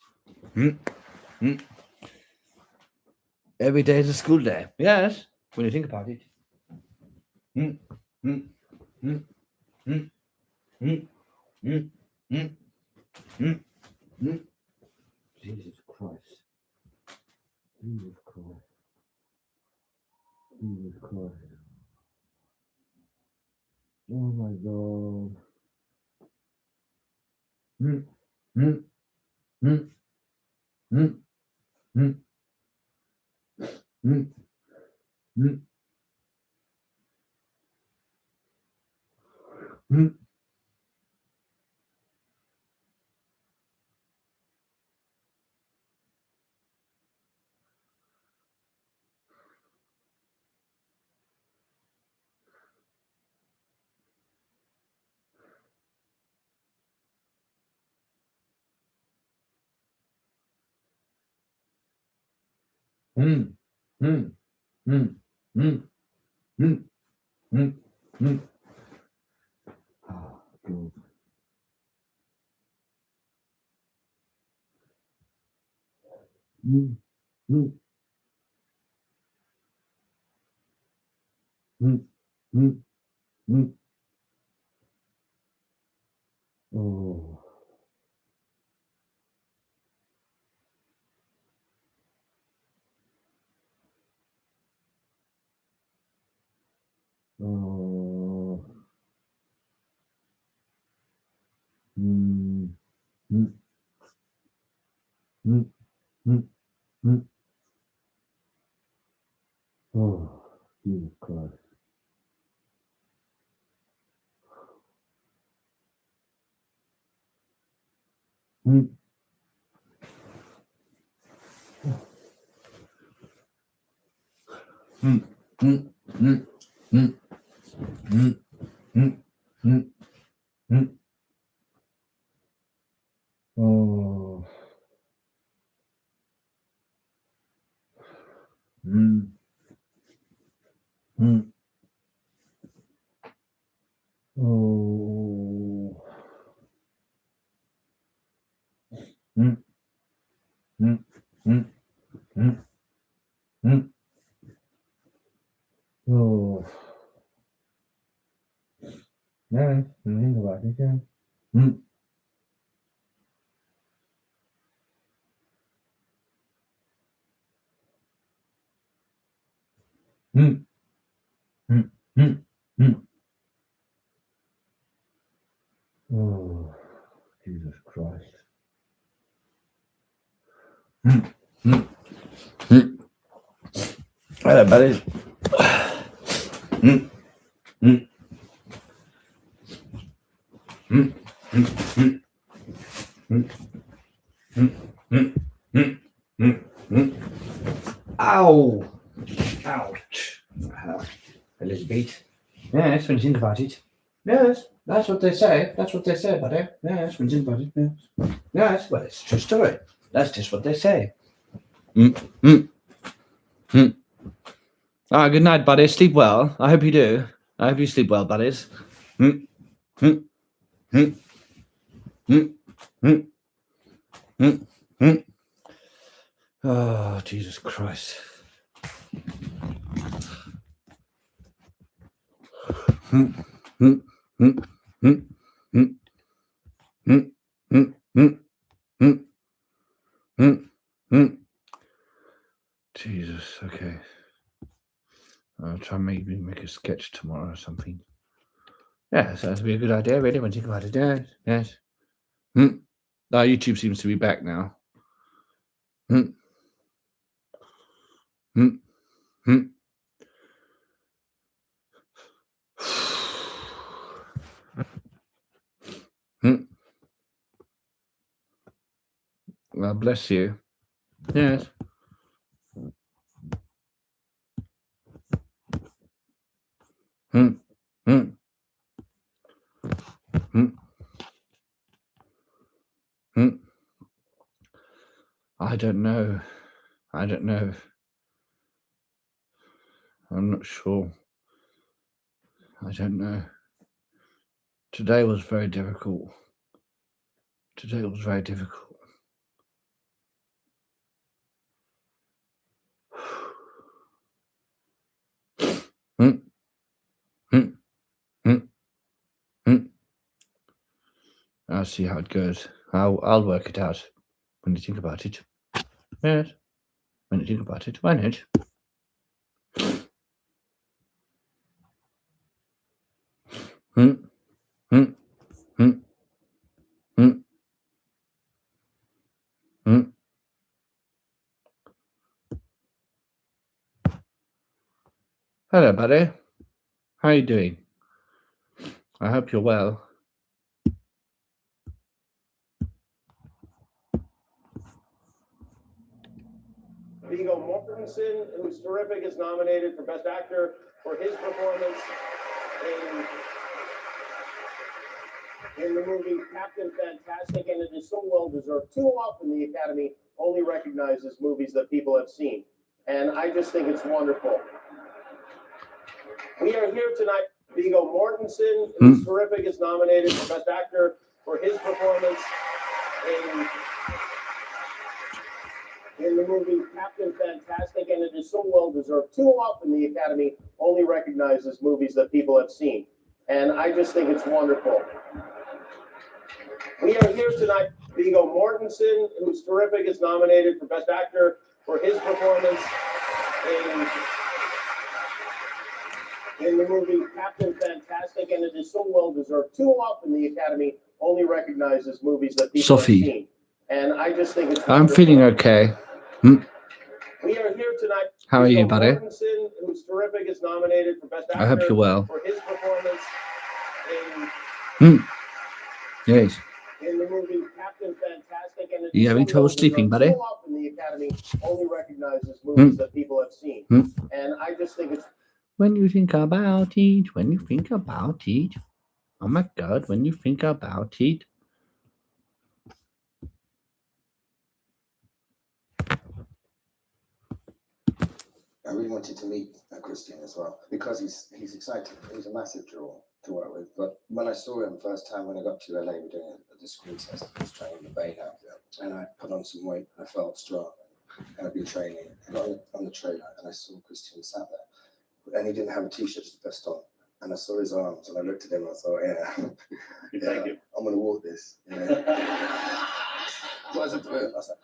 Every day is a school day. Yes, when you think about it. Mm, mm, mm, mm, mm, mm, mm, mm, mm. Jesus Christ. Jesus Christ. Jesus Christ. Oh my God. Mm, mm, mm, mm, mm, mm, mm, mm. Mm, mm, mm, mm, mm, mm, mm. Oh, God. Mm, mm, mm, mm, mm. Oh, oh. Mm, mm, mm, mm, mm. Oh, Jesus Christ. Mm, mm, mm, mm, mm, mm, mm, mm, mm. Oh, mm, mm. Oh, mm, mm, mm, mm, mm. Oh, yeah, think about it, yeah. Mm, mm, mm, mm, mm. Oh, Jesus Christ. Mm, mm, mm. Hello, buddy. Mm, mm, mm, mm, mm, mm, mm, mm, mm, mm, mm. Ow! Ouch. A little bit. Yes, when you think about it. Yes, that's what they say. That's what they say, buddy. Yes, when you think about it. Yes. Yes, well, it's a true story. That's just what they say. Mm, mm, mm. Ah, good night, buddy. Sleep well. I hope you do. I hope you sleep well, buddies. Mm, mm, mm, mm, mm, mm, mm. Oh, Jesus Christ. Mm, mm, mm, mm, mm, mm, mm, mm, mm, mm, mm. Jesus, okay. I'll try and maybe make a sketch tomorrow or something. Yes, that'd be a good idea, really, when you think about it. Yes, yes. Mm. YouTube seems to be back now. Mm. Mm. Mm. Mm. Well, bless you. Yes. Mm. Mm. Mm. Mm. I don't know. I don't know. I'm not sure. I don't know. Today was very difficult. Today was very difficult. I'll see how it goes. I'll work it out when you think about it. Yes. When you think about it, why not? Hello, buddy. How are you doing? I hope you're well. Viggo Mortensen, who's terrific, is nominated for Best Actor for his performance in the movie Captain Fantastic, and it is so well deserved. Too often the Academy only recognizes movies that people have seen, and I just think it's wonderful. We are here tonight. Viggo Mortensen, who's terrific, is nominated for Best Actor for his performance in the movie Captain Fantastic, and it is so well deserved. Too often the Academy only recognizes movies that people have seen, and I just think it's wonderful. We are here tonight. Viggo Mortensen, who's terrific, is nominated for Best Actor for his performance in the movie Captain Fantastic, and it is so well deserved. Too often the Academy only recognizes movies that people have seen, and I just think it's wonderful. I'm feeling okay. We are here tonight. How are you, buddy? Mortensen, who's terrific, is nominated for Best Actor I hope you're well. for his performance Yes. in the movie Captain Fantastic, and You having trouble sleeping, buddy? So often the Academy only recognizes movies that people have seen, and I just think it's. When you think about it, oh my God, when you think about it. I really wanted to meet Christian as well because he's exciting. He's a massive draw to work with. But when I saw him first time when I got to LA, we were doing the squid test. I was training the bay out there, and I put on some weight and I felt strong. And I've been training. I got on the trailer and I saw Christian sat there, and he didn't have a t-shirt, just a vest on. And I saw his arms and I looked at him and I thought, Thank you. I'm gonna walk this. You know? I was like,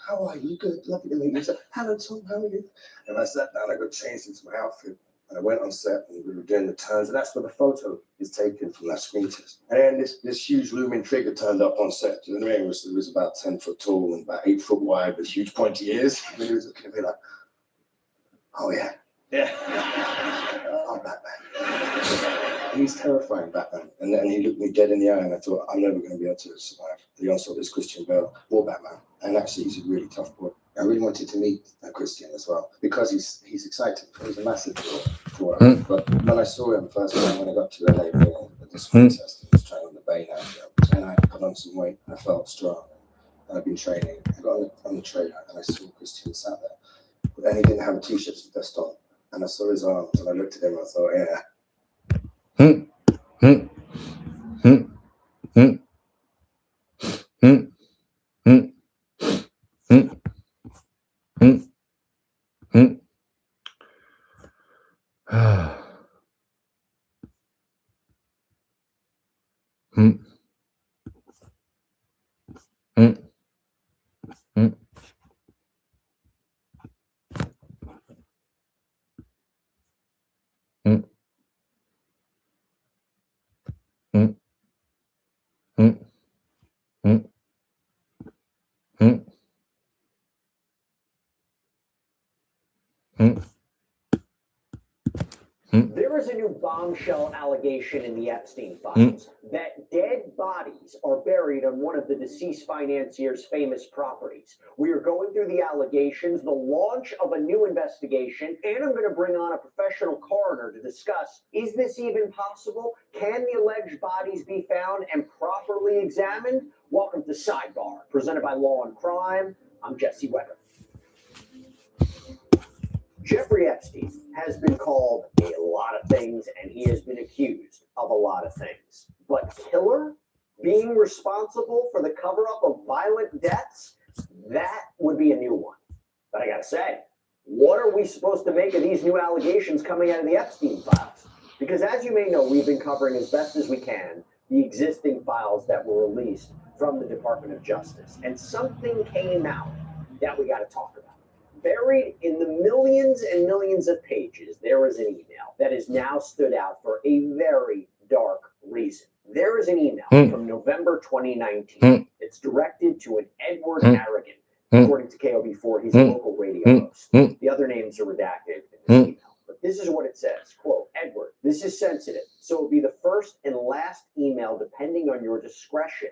how are you? Good, lovely to meet you. He said, hello Tom, how are you? And I sat down, I got changed into my outfit, and I went on set and we were doing the turns, and that's where the photo is taken from that screen test. And then this huge looming figure turned up on set. You know what I mean? It was about 10 foot tall and about 8 foot wide with huge pointy ears. And he was looking at me like, oh yeah. Yeah. I'm Batman. He's terrifying, Batman. And then he looked me dead in the eye and I thought, I'm never going to be able to survive the onslaught of this Christian Bale or Batman. And actually, he's a really tough boy. I really wanted to meet Christian as well because he's exciting. He's a massive draw to work with. But when I saw him first time when I got to LA, we were at this test, I was training the bay out there, and I put on some weight and I felt strong. And I've been training. I got on the trailer and I saw Christian sat there, and he didn't have a t-shirt, just a vest on. And I saw his arms and I looked at him and I thought, yeah. There is a new bombshell allegation in the Epstein files that dead bodies are buried on one of the deceased financier's famous properties. We are going through the allegations, the launch of a new investigation, and I'm going to bring on a professional coroner to discuss, is this even possible? Can the alleged bodies be found and properly examined? Welcome to Sidebar, presented by Law and Crime. I'm Jesse Weber. Jeffrey Epstein has been called a lot of things, and he has been accused of a lot of things. But killer? Being responsible for the cover-up of violent deaths? That would be a new one. But I gotta say, what are we supposed to make of these new allegations coming out of the Epstein files? Because as you may know, we've been covering as best as we can the existing files that were released from the Department of Justice. And something came out that we got to talk about. Buried in the millions and millions of pages, there is an email that has now stood out for a very dark reason. There is an email from November 2019. It's directed to an Edward Harrigan. According to KOB4, he's a local radio host. The other names are redacted in this email. But this is what it says, quote, Edward, this is sensitive, so it will be the first and last email depending on your discretion.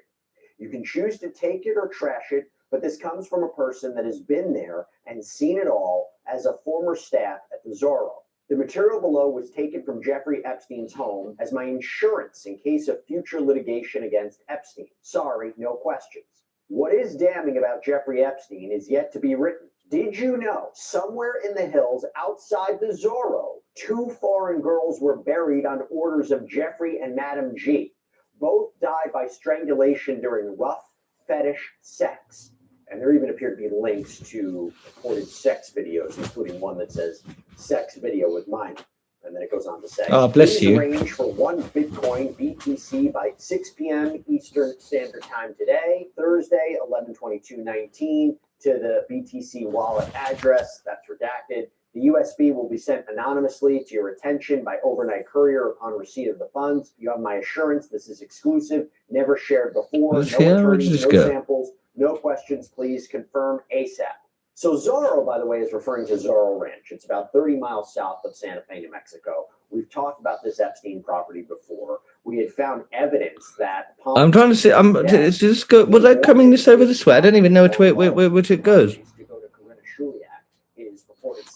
You can choose to take it or trash it, but this comes from a person that has been there and seen it all as a former staff at the Zorro. The material below was taken from Jeffrey Epstein's home as my insurance in case of future litigation against Epstein. Sorry, no questions. What is damning about Jeffrey Epstein is yet to be written. Did you know somewhere in the hills outside the Zorro, 2 foreign girls were buried on orders of Jeffrey and Madam G? Both died by strangulation during rough fetish sex. And there even appear to be links to reported sex videos, including one that says sex video with minor. And then it goes on to say, oh, bless you. Range for 1 Bitcoin BTC by 6 p.m. Eastern Standard Time today, Thursday, 11/22/19, to the BTC wallet address. That's redacted. The USB will be sent anonymously to your attention by overnight courier upon receipt of the funds. You have my assurance. This is exclusive, never shared before. Let's No attorneys, no samples, no questions. Please confirm ASAP. So Zorro, by the way, is referring to Zorro Ranch. It's about 30 miles south of Santa Fe, New Mexico. We've talked about this Epstein property before. We had found evidence that... I'm trying to see. Is this go? Was that coming this over this way? I don't even know which it goes.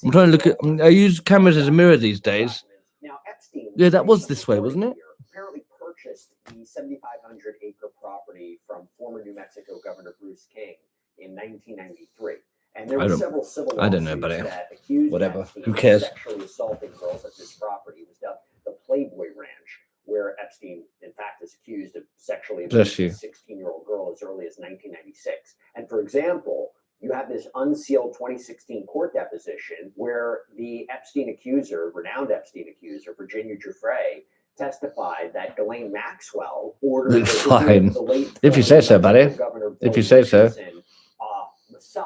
I'm trying to look at. I use cameras as a mirror these days. Now, Epstein, yeah, that was this way, wasn't it? Apparently purchased the 7,500 acre property from former New Mexico Governor Bruce King in 1993. And there were several civil lawsuits that accused Epstein Who cares? Of sexually assaulting girls at this property. It was dubbed the Playboy Ranch, where Epstein, in fact, is accused of sexually abusing a 16-year-old girl as early as 1996. And for example, you have this unsealed 2016 court deposition where the Epstein accuser, renowned Epstein accuser, Virginia Giuffre, testified that Ghislaine Maxwell ordered the late if you say so, buddy. If you say so. Massage.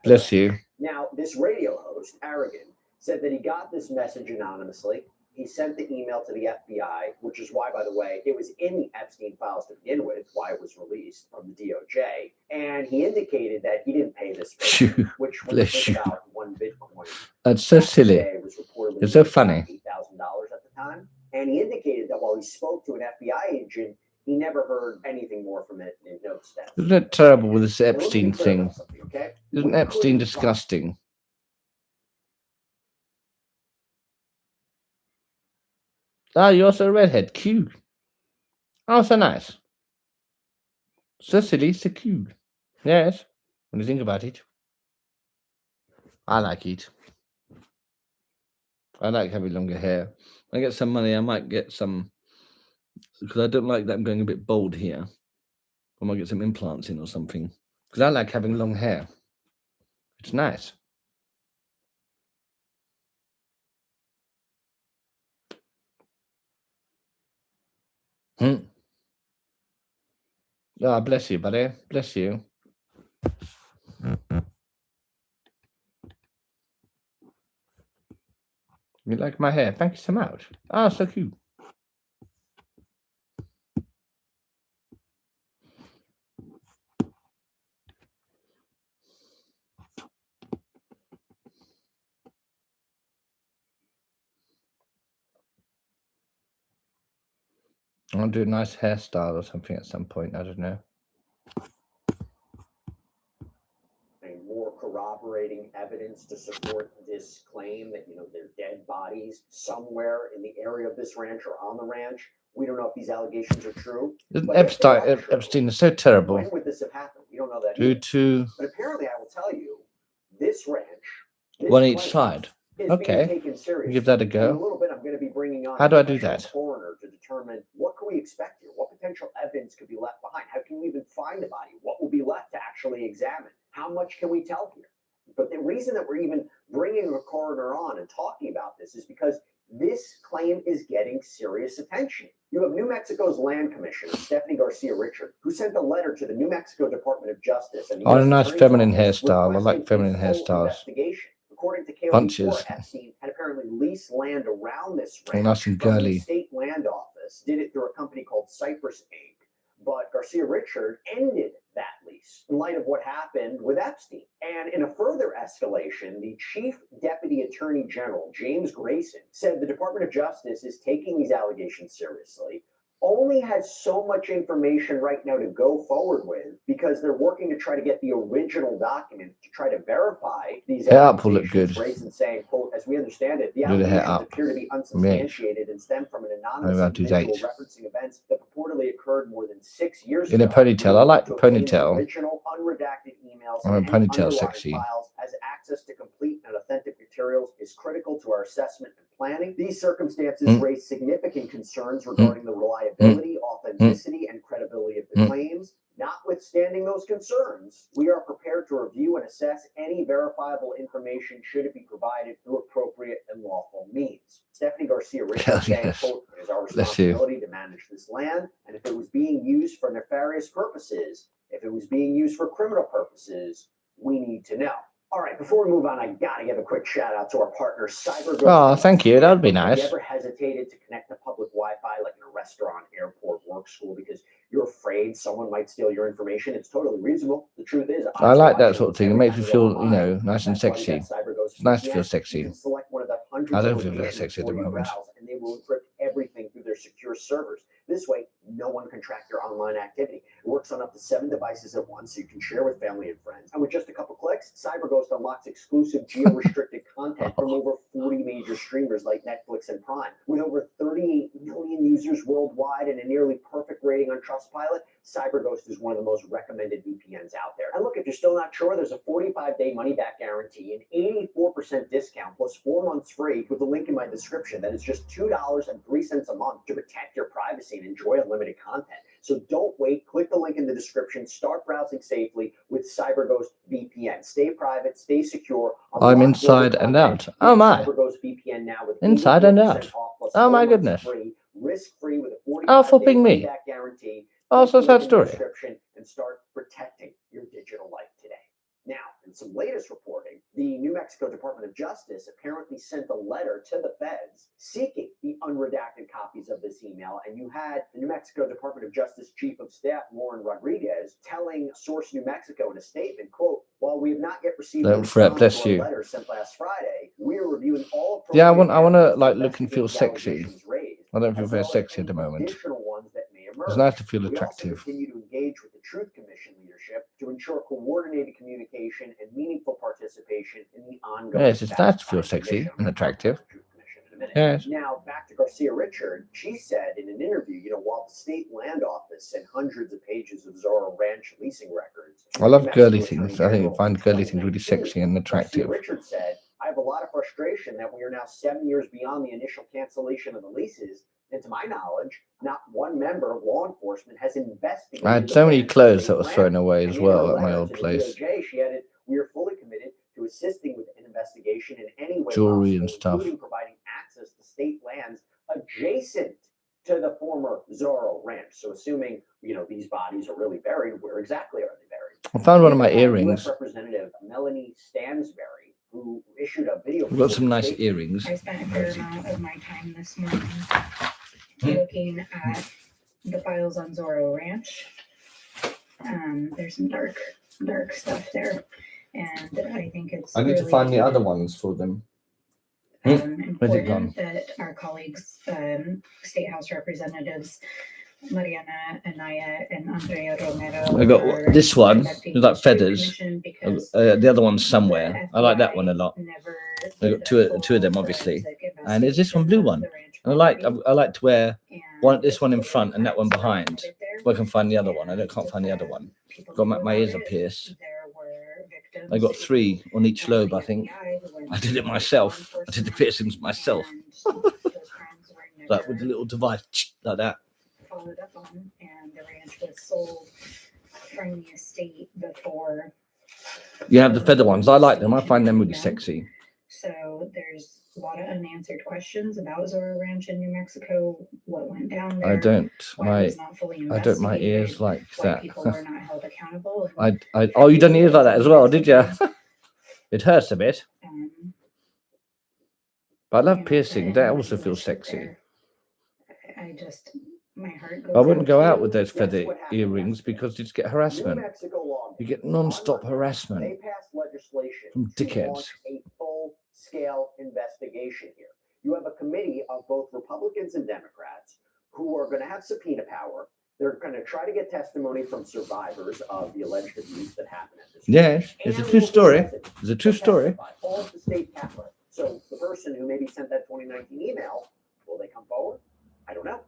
Bless you. Now, this radio host, Harrigan, said that he got this message anonymously. He sent the email to the FBI, which is why, by the way, it was in the Epstein files to begin with, why it was released from the DOJ. And he indicated that he didn't pay this person, which was about 1 Bitcoin. That's so silly. It's so funny. $8,000 at the time. And he indicated that while he spoke to an FBI agent, he never heard anything more from it in no steps. Isn't it terrible with this Epstein thing? Okay? Isn't Epstein disgusting? Ah, you're also a redhead. Cute. Oh, so nice. So silly, so cute. Yes, when you think about it. I like it. I like having longer hair. When I get some money, I might get some, because I don't like that I'm going a bit bald here. I might get some implants in or something. Because I like having long hair. It's nice. Oh, bless you, buddy. Bless you. You like my hair? Thank you so much. Oh, so cute. I'll do a nice hairstyle or something at some point. I don't know. More corroborating evidence to support this claim that, there are dead bodies somewhere in the area of this ranch or on the ranch. We don't know if these allegations are true. Epstein is so terrible. When would this have happened? We don't know that. But apparently, I will tell you, this ranch, one each side. Okay, give that a go. In a little bit, I'm going to be bringing on how do I do that? Coroner to determine what can we expect here, what potential evidence could be left behind, how can we even find the body, what will be left to actually examine, how much can we tell here? But the reason that we're even bringing a coroner on and talking about this is because this this claim is getting serious attention. You have New Mexico's Land Commissioner, Stephanie Garcia Richard, who sent a letter to the New Mexico Department of Justice and the Oh, a US nice Attorney's feminine Office hairstyle. I like requesting feminine a full hairstyles. investigation. According to KOB4, Bunches. Epstein had apparently leased land around this Oh, ranch nice and from the girly. state land office, did it through a company called Cypress Inc. But Garcia Richard ended that lease in light of what happened with Epstein. And in a further escalation, the Chief Deputy Attorney General, James Grayson, said the Department of Justice is taking these allegations seriously, only has so much information right now to go forward with because they're working to try to get the original documents to try to verify these Hair up will look good. Grayson saying, quote, as we understand it, the Do the hair allegations up. appear to be unsubstantiated and stem from an anonymous Maybe I'll do individual that. referencing events that purportedly occurred more than 6 years In a ago. ponytail. I like the To obtain ponytail. Original unredacted emails Oh, and a any ponytail underlying sexy. files as access to complete and authentic materials is critical to our assessment and planning. These circumstances raise significant concerns regarding the reliability, authenticity, and credibility of the claims. Notwithstanding those concerns, we are prepared to review and assess any verifiable information should it be provided through appropriate and lawful means. Stephanie Garcia Richard saying, quote, it is our Bless you. responsibility to manage this land, and if it was being used for nefarious purposes, if it was being used for criminal purposes, we need to know. All right, before we move on, I gotta give a quick shout out to our partner, CyberGhost. Oh, thank you. That would be Have nice. you ever hesitated to connect to public Wi-Fi, like in a restaurant, airport, work, school, because you're afraid someone might steal your information? It's totally reasonable. The truth is, I like that sort of thing. It makes you feel, you know, nice and sexy. It's It's nice to feel sexy. Select one of the hundreds I don't of feel very VPNs sexy at the before you moment. browse, and they will encrypt everything through their secure servers. This way, no one can track your online activity. It works on up to 7 devices at once, so you can share with family and friends. And with just a couple clicks, CyberGhost unlocks exclusive geo-restricted content from over 40 major streamers like Netflix and Prime. With over 38 million users worldwide and a nearly perfect rating on Trustpilot, CyberGhost is one of the most recommended VPNs out there. And look, if you're still not sure, there's a 45-day money-back guarantee, an 84% discount, plus 4 months free with the link in my description. That is just $2.03 a month to protect your privacy and enjoy unlimited content. So don't wait. Click the link in the description. Start browsing safely with CyberGhost VPN. Stay private, stay secure. I'm inside and out. Oh my. CyberGhost VPN now with Inside and out. 84% off plus Oh 4 my months goodness. free, risk-free with a 45-day Oh, flipping me. money-back guarantee. Oh, so Click the sad link in the story. description and start protecting your digital life today. Now, in some latest reporting, the New Mexico Department of Justice apparently sent a letter to the feds seeking the unredacted copies of this email. And you had the New Mexico Department of Justice Chief of Staff, Lauren Rodriguez, telling Source New Mexico in a statement, quote, while we have not yet received a Don't fret, response bless to our you. letter sent last Friday, we are reviewing all Yeah, I appropriate want to avenues like to look and feel investigate the sexy. allegations raised, I don't feel as very well as sexy at any the moment. additional ones that may emerge. It's nice to feel We also attractive. continue to engage with the Truth Commission leadership to ensure coordinated communication and meaningful participation in the ongoing. Yes, it's nice to feel fact-finding sexy mission. and attractive. Truth Commission in a minute. Yes. Now back to Garcia Richard. She said in an interview, while the state land office sent hundreds of pages of Zorro Ranch leasing records. I love New girly Mexico things. Attorney I think I General find in girly things really 2019, sexy and attractive. Garcia Richard said, I have a lot of frustration that we are now 7 years beyond the initial cancellation of the leases. And to my knowledge, not one member of law enforcement has investigated. I had the so many plans clothes they that were ran. thrown away And as in well her at my letter old to the place. DOJ, she added, we are fully committed to assisting with an investigation in any way Jewelry possible, and stuff. including providing access to state lands adjacent to the former Zorro Ranch. So assuming, these bodies are really buried, where exactly are they buried? I found one of my US earrings. Representative Melanie Stansberry, who issued a video. We've got some nice earrings. I spent a fair amount of my time this morning looking at the files on Zorro Ranch. There's some dark stuff there, and I think it's. I need to really, find the other ones for them. Where's it gone? Important that our colleagues, state house representatives, Mariana Anaya and Andrea Romero. I got this one with like feathers. The other one's somewhere. I like that one a lot. I got two of them, obviously. And there's this one blue one. And I like to wear this one in front and that one behind. If I can find the other one. I can't find the other one. Got my ears are pierced. I got 3 on each lobe, I think. I did it myself. I did the piercings myself. Like with the little device, like that. Followed up on, and the ranch was sold from the estate before. You have the feather ones. I like them. I find them really sexy. So there's a lot of unanswered questions about Zorro Ranch in New Mexico. What went down there? I don't. Why it was not fully I don't. My investigated, ears like why that. people were not held accountable. and Oh, you done ears like that as well, did you? everything. It hurts a bit. But I love You know, piercing. and That what also he feels listed sexy. there, I just, my heart goes I wouldn't out go to out you. with those Guess feather what happened earrings yesterday? because you just get New harassment. Mexico lawmakers You get on non-stop Monday, harassment They passed legislation from to dickheads. launch a full-scale investigation here. You have a committee of both Republicans and Democrats who are going to have subpoena power. They're going to try to get testimony from survivors of the alleged abuse that happened at this. Yes, it's a true story. It's a true story. All of the state capitol. So the person who maybe sent that 2019 email, will they come forward? I don't know.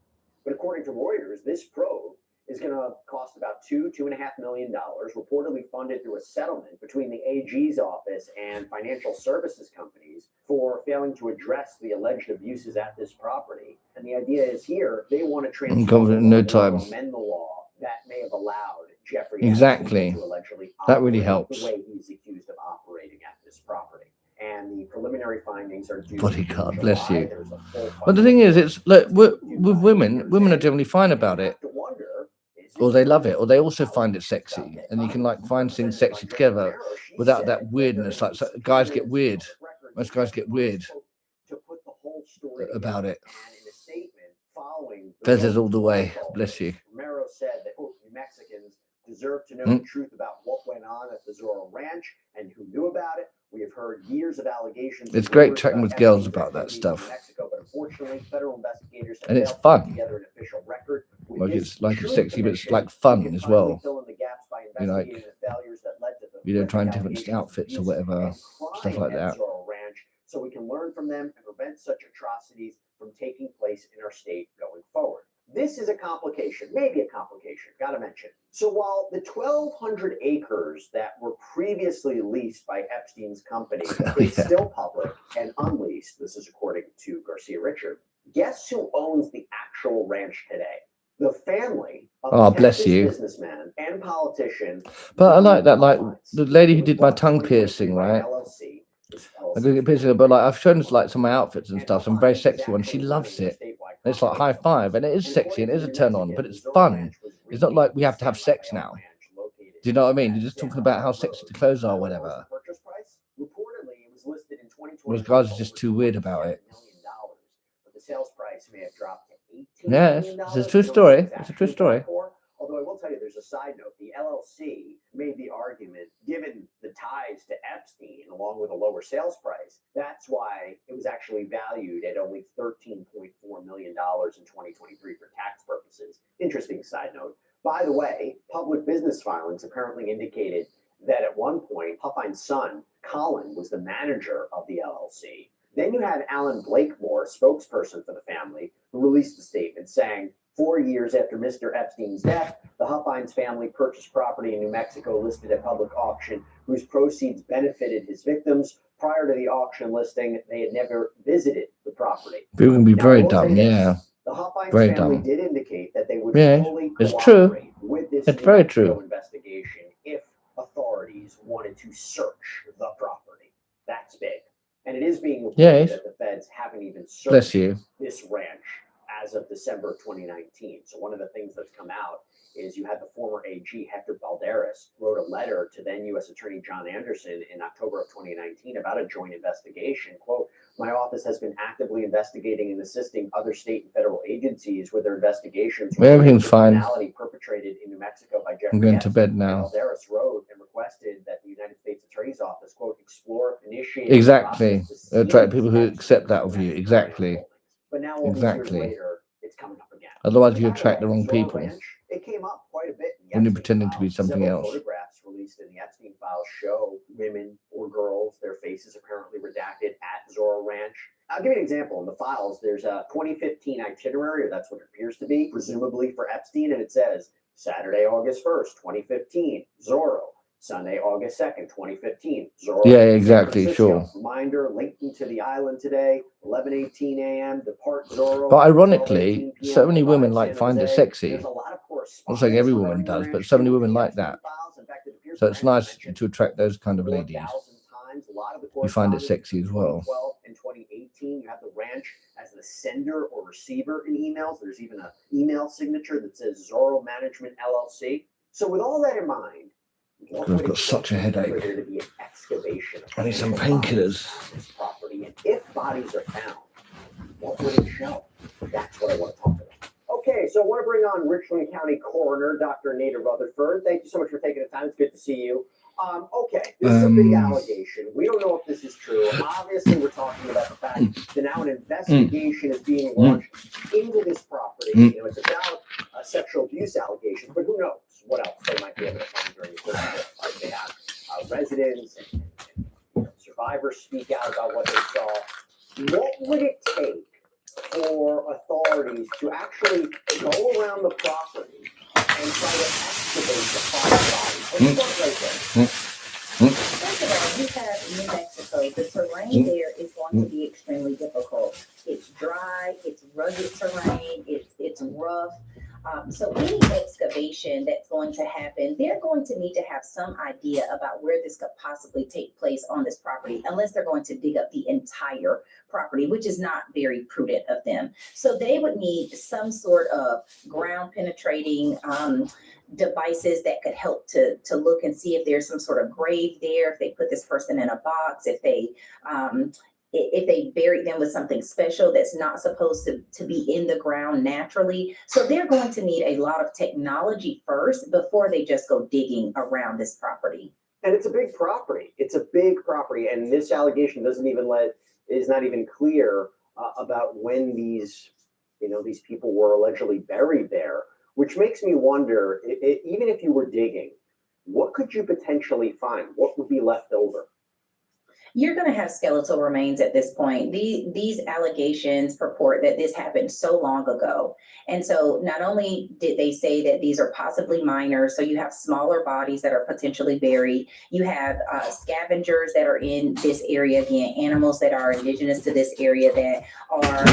But according to Reuters, this probe is going to cost about $2.5 million, reportedly funded through a settlement between the AG's office and financial services companies for failing to address the alleged abuses at this property. And the idea is here, they want to transform confident in no the law, time. amend the law that may have allowed Jeffrey Exactly. Epstein to allegedly That really operate helps. the way he's accused of operating at this property. And the preliminary findings are due Bodyguard, in bless July. you. There's a full But the thing is, it's look with women are generally fine about it, or they love it, or they also find it sexy, and you can like find things sexy together without that weirdness. Like so guys get weird. Most guys get weird about it. Feathers all the way. Bless you. Romero said that New Mexicans deserve to know the truth about what went on at the Zorro Ranch and who knew about it. We have heard years of allegations. It's great chatting with girls about that stuff. Mexico, but unfortunately, federal investigators have And it's failed to put fun. together an official record. Like it's sexy, but it's like fun as well. You like, you know, trying different outfits or whatever, stuff like that. So we can learn from them and prevent such atrocities from taking place in our state going forward. This is a complication, maybe a complication, gotta mention. So while the 1,200 acres that were previously leased by Epstein's company is still public and unleased, this is according to Garcia Richard, guess who owns the actual ranch today? The family of Bless you. businessman and politician. But I like that, like the lady who did my tongue piercing, right? I did it piercing, but like I've shown like some of my outfits and stuff, some very sexy ones. She loves it. And it's like high five, and it is sexy and it is a turn on, but it's fun. It's not like we have to have sex now. Do you know what I mean? You're just talking about how sexy the clothes are, or whatever. Whereas guys are just too weird about it. The sales price may have dropped to $18 Yes, million. it's a true story. It's a true story. Although I will tell you, there's a side note. The LLC made the argument, given the ties to Epstein, along with a lower sales price, that's why it was actually valued at only $13.4 million in 2023 for tax purposes. Interesting side note. By the way, public business filings apparently indicated that at one point, Huffein's son, Colin, was the manager of the LLC. Then you had Alan Blakemore, spokesperson for the family, who released a statement saying, 4 years after Mr. Epstein's death, the Huffines family purchased property in New Mexico listed at public auction, whose proceeds benefited his victims. Prior to the auction listing, they had never visited the property. People can be Now, very I will dumb, say this. yeah. The Huffines Very family dumb. did indicate that they would Yeah, fully it's true. cooperate with this It's New very Mexico true. investigation if authorities wanted to search the property. That's big. And it is being reported Yes. that the feds haven't even Bless searched you. this ranch as of December 2019. So one of the things that's come out is you had the former AG Hector Balderas wrote a letter to then U.S. Attorney John Anderson in October of 2019 about a joint investigation. Quote, my office has been actively investigating and assisting other state and federal agencies with their investigations. Everything's fine. Criminality perpetrated in New Mexico by Jeffrey I'm going to Epstein. bed now. Balderas wrote and requested that the United States Attorney's Office, quote, explore, initiate, Exactly. Attract seize people who accept that of you. Exactly. But now, all these Exactly. years later, it's coming up again. Otherwise, you attract the wrong people It came up quite a bit in the when you're Epstein pretending to be files. something Several else. Photographs released in the Epstein files show women or girls, their faces apparently redacted at Zorro Ranch. I'll give you an example. In the files, there's a 2015 itinerary, or that's what it appears to be, presumably for Epstein, and it says Saturday, August 1st, 2015, Zorro. Sunday, August 2nd, 2015. Zorro. Yeah, exactly, sure. Reminder, linking to the island today, 11:18 a.m. Depart Zorro. But ironically, so many women like find it sexy. There's a lot of I'm not saying every woman does, but so many women like that. So it's nice to attract those kind of ladies. You find it sexy as well. In 2018, ranch as the sender or receiver in emails. There's even an email signature that says Zorro Management LLC. So with all that in mind, what I've would got it such take a headache. for there to be an excavation of I need some potential bodies painkillers. on this property? And if bodies are found, what would it show? That's what I want to talk about. Okay, so I want to bring on Richland County Coroner, Dr. Nader Rutherford. Thank you so much for taking the time. It's good to see you. Okay, this is a big allegation. We don't know if this is true. Obviously, we're talking about the fact that now an investigation is being launched into this property. You know, it's about sexual abuse allegations, but who knows what else they might be able to find during the search. They have residents and survivors speak out about what they saw. What would it take for authorities to actually go around the property and try to excavate the five bodies? Let's start right there. First of all, you have New Mexico. The terrain there is going to be extremely difficult. It's dry, it's rugged terrain, it's rough. So any excavation that's going to happen, they're going to need to have some idea about where this could possibly take place on this property, unless they're going to dig up the entire property, which is not very prudent of them. So they would need some sort of ground penetrating devices that could help to look and see if there's some sort of grave there, if they put this person in a box, if they buried them with something special that's not supposed to be in the ground naturally. So they're going to need a lot of technology first before they just go digging around this property. And it's a big property. It's a big property. And this allegation is not even clear about when these people were allegedly buried there, which makes me wonder, even if you were digging, what could you potentially find? What would be left over? You're going to have skeletal remains at this point. These allegations purport that this happened so long ago. And so not only did they say that these are possibly minors, so you have smaller bodies that are potentially buried. You have scavengers that are in this area, again, animals that are indigenous to this area that are...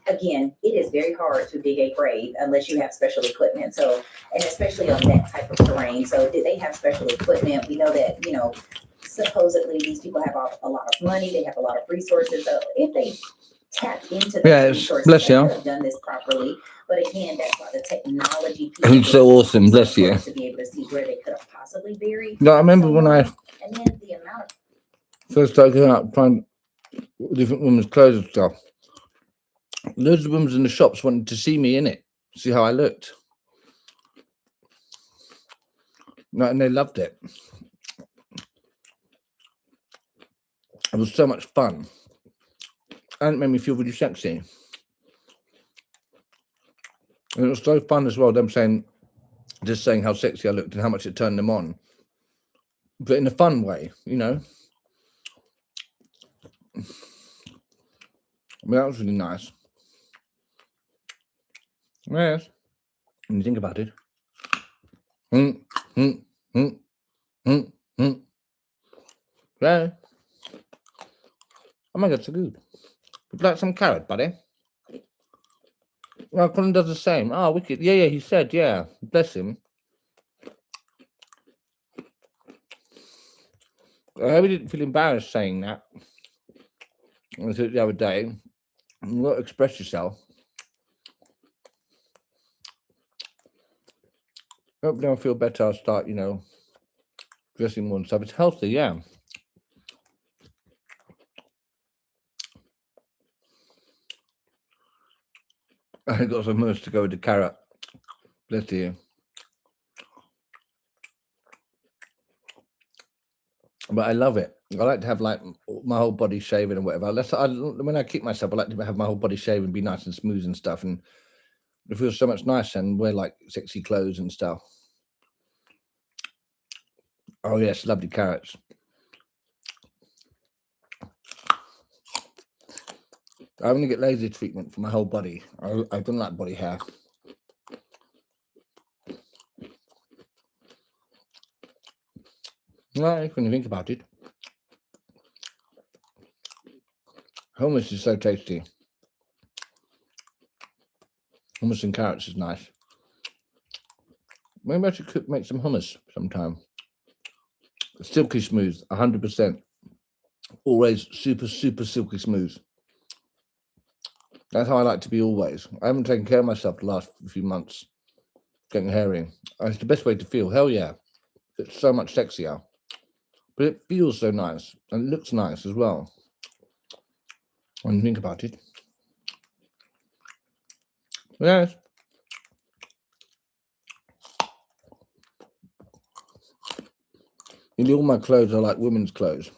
Again, it is very hard to dig a grave unless you have special equipment. So, and especially on that type of terrain. So did they have special equipment? We know that, supposedly these people have a lot of money. They have a lot of resources. So if they tapped into those resources, they could have done this properly. But again, that's why the technology It's so awesome. Bless you. To be able to see where they could have possibly buried. No, I remember when I and then the amount of first started going out trying different women's clothes and stuff. Loads of women in the shops wanted to see me in it, see how I looked. No, and they loved it. It was so much fun. And it made me feel really sexy. And it was so fun as well, them saying how sexy I looked and how much it turned them on. But in a fun way, I mean, that was really nice. Yes, when you think about it. Yeah. Oh my God, so good. Would you like some carrot, buddy? Well, Colin does the same. Oh, wicked. Yeah, he said, yeah. Bless him. I hope he didn't feel embarrassed saying that. I said it the other day. You've got to express yourself. Hopefully I'll feel better. I'll start, dressing more and stuff. It's healthy, yeah. I got some hummus to go with the carrot. Bless you. But I love it. I like to have like my whole body shaven and whatever. When I kick myself, I like to have my whole body shaven, be nice and smooth and stuff. And it feels so much nicer and wear like sexy clothes and stuff. Oh yes, lovely carrots. I'm going to get laser treatment for my whole body. I don't like body hair. Well, when you think about it. Hummus is so tasty. Hummus and carrots is nice. Maybe I should make some hummus sometime. Silky smooth, 100%. Always super, super silky smooth. That's how I like to be always. I haven't taken care of myself the last few months. Getting hairy. It's the best way to feel. Hell yeah. It's so much sexier. But it feels so nice. And it looks nice as well. When you think about it. Yes. Nearly all my clothes are like women's clothes.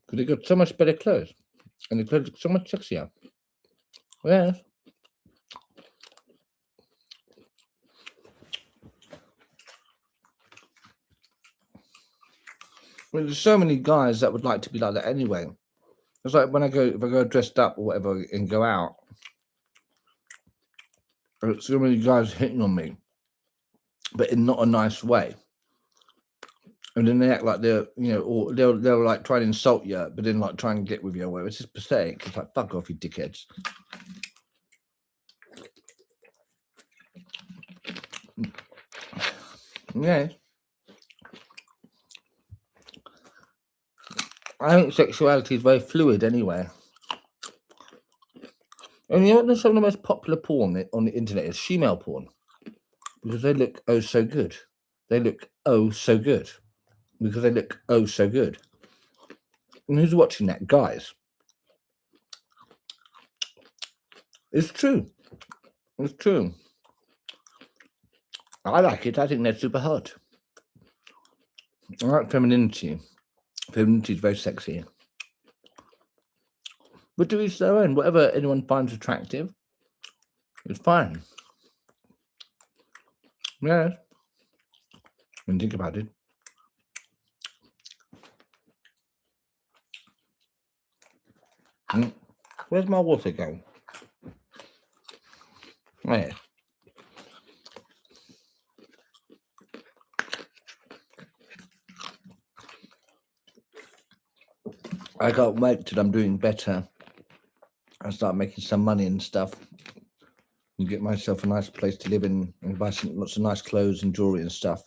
Because they got so much better clothes. And the clothes look so much sexier. Yes. I mean, there's so many guys that would like to be like that anyway. It's like when if I go dressed up or whatever and go out, there's so many guys hitting on me, but in not a nice way. And then they act like they're, or they'll like try and insult you, but then like try and get with you or whatever. It's just pathetic. It's like, fuck off, you dickheads. Yeah. I think sexuality is very fluid anyway. And you know what, some of the most popular porn on the internet is female porn. Because they look oh so good. They look oh so good. Because they look oh so good. And who's watching that? Guys. It's true. It's true. I like it. I think they're super hot. I like femininity. Femininity is very sexy. But to each their own. Whatever anyone finds attractive, it's fine. Yeah. When you think about it. Where's my water going? There. I can't wait till I'm doing better. I start making some money and stuff. And get myself a nice place to live in and buy lots of nice clothes and jewelry and stuff.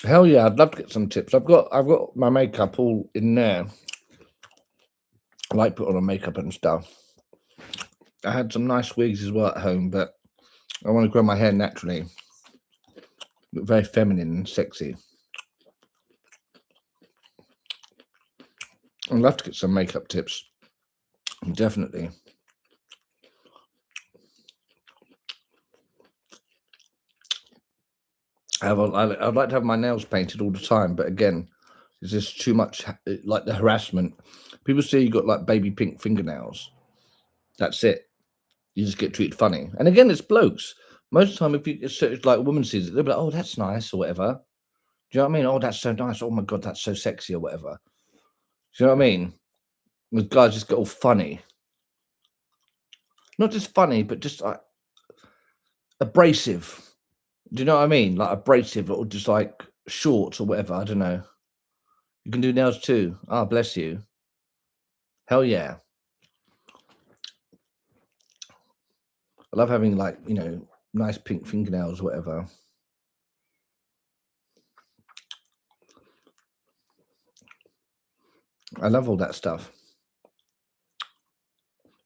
Hell yeah, I'd love to get some tips. I've got my makeup all in there. I like put on makeup and stuff. I had some nice wigs as well at home, but I want to grow my hair naturally. Look very feminine and sexy. I'd love to get some makeup tips. Definitely. I'd like to have my nails painted all the time, but again, it's just too much, like the harassment. People say you got like baby pink fingernails. That's it. You just get treated funny. And again, it's blokes. Most of the time, if it's like a woman sees it, they'll be like, oh, that's nice or whatever. Do you know what I mean? Oh, that's so nice. Oh my God, that's so sexy or whatever. Do you know what I mean? The guys just get all funny. Not just funny, but just like abrasive. Do you know what I mean? Like abrasive or just like short or whatever. I don't know. You can do nails too. Ah, bless you. Hell yeah. I love having like, nice pink fingernails or whatever. I love all that stuff.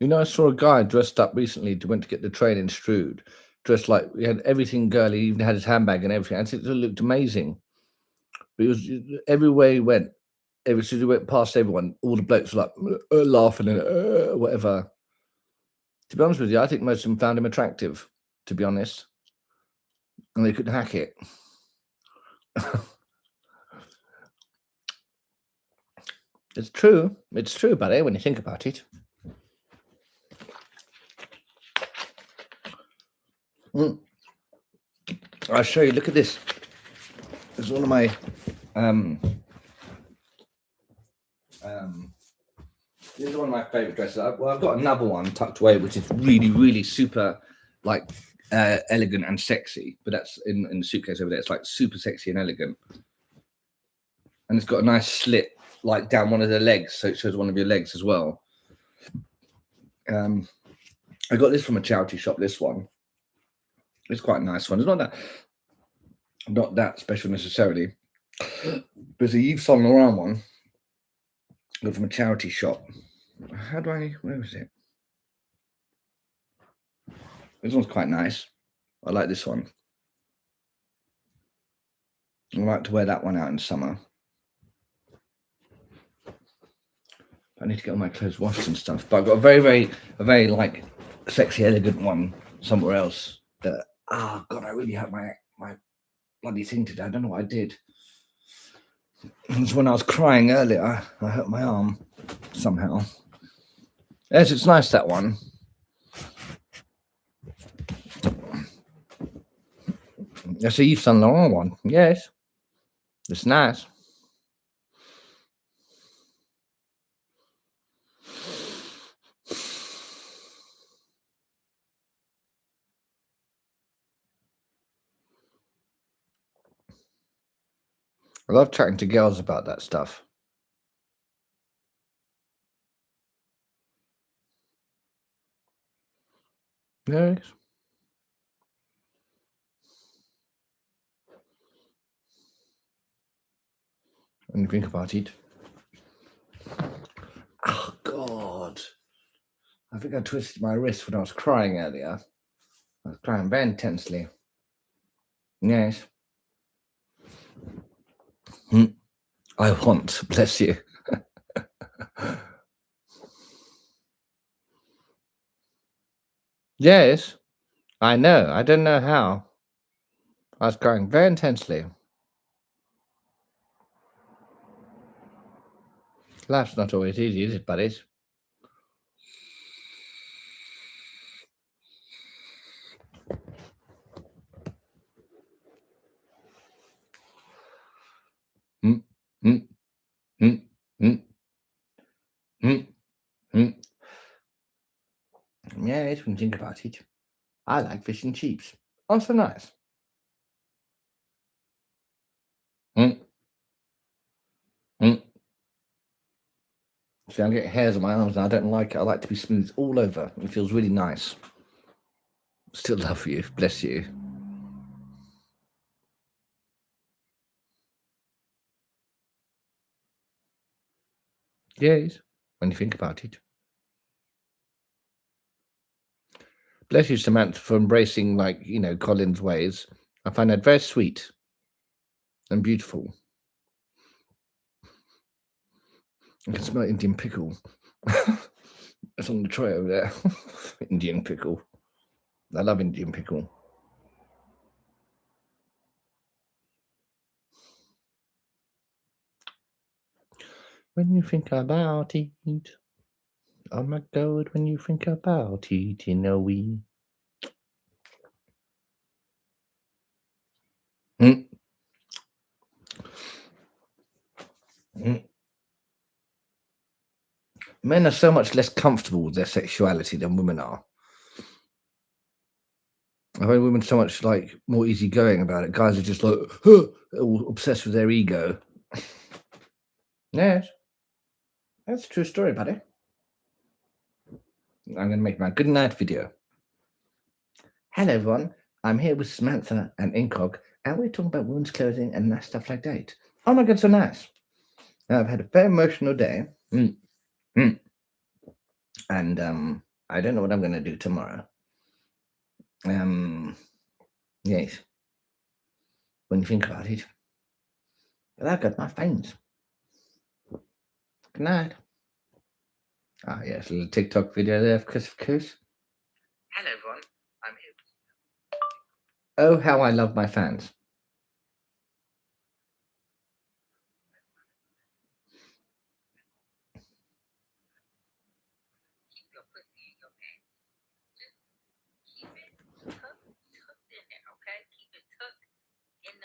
I saw a guy dressed up recently went to get the train in Strood. Dressed like he had everything girly, he even had his handbag and everything. And it looked amazing. But it was everywhere he went, every time he went past everyone, all the blokes were like laughing and whatever. To be honest with you, I think most of them found him attractive, to be honest. And they couldn't hack it. It's true. It's true, buddy, when you think about it. I'll show you. Look at this. It's one of my this is one of my favorite dresses. I've got another one tucked away, which is really, really super, like elegant and sexy. But that's in the suitcase over there. It's like super sexy and elegant, and it's got a nice slit like down one of the legs, so it shows one of your legs as well. I got this from a charity shop. This one, it's quite a nice one. It's not that special necessarily. There's a Yves Saint Laurent one, but from a charity shop. Where was it? This one's quite nice. I like this one. I like to wear that one out in summer. I need to get all my clothes washed and stuff. But I've got a very like sexy, elegant one somewhere else. That God, I really hurt my bloody thing today. I don't know what I did. It was when I was crying earlier. I hurt my arm somehow. Yes, it's nice, that one. That's a Yves Saint Laurent one. Yes, it's nice. I love chatting to girls about that stuff. Yes. When you think about it. Oh, God. I think I twisted my wrist when I was crying earlier. I was crying very intensely. Yes. I want, bless you. Yes, I know. I don't know how. I was crying very intensely. Life's not always easy, is it, buddies? Yes, when you think about it. I like fish and chips. Also nice. See, I'm getting hairs on my arms and I don't like it. I like to be smooth all over. It feels really nice. Still love you. Bless you. Yes, when you think about it. Bless you, Samantha, for embracing, like, Colin's ways. I find that very sweet and beautiful. I can smell Indian pickle. It's on the tray over there. Indian pickle. I love Indian pickle. When you think about it. Oh my God, when you think about it, we. Men are so much less comfortable with their sexuality than women are. I find women so much more easygoing about it. Guys are just like all obsessed with their ego. Yes, that's a true story, buddy. I'm going to make my good night video. Hello, everyone. I'm here with Samantha and Incog, and we're talking about women's clothing and nice stuff like that. Oh my God, so nice. I've had a very emotional day. And I don't know what I'm going to do tomorrow. Yes. When you think about it. But I've got my friends. Good night. Yes, a little TikTok video there, of course. Hello, everyone. I'm here. Oh, how I love my fans.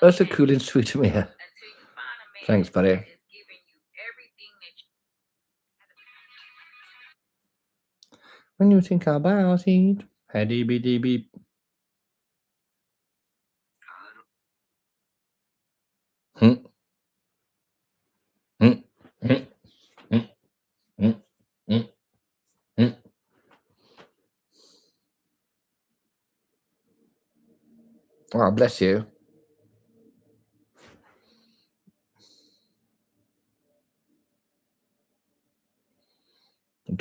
Oh, so cool and sweet of me. Thanks, buddy. When you think about it, heady beady beep. Oh, bless you.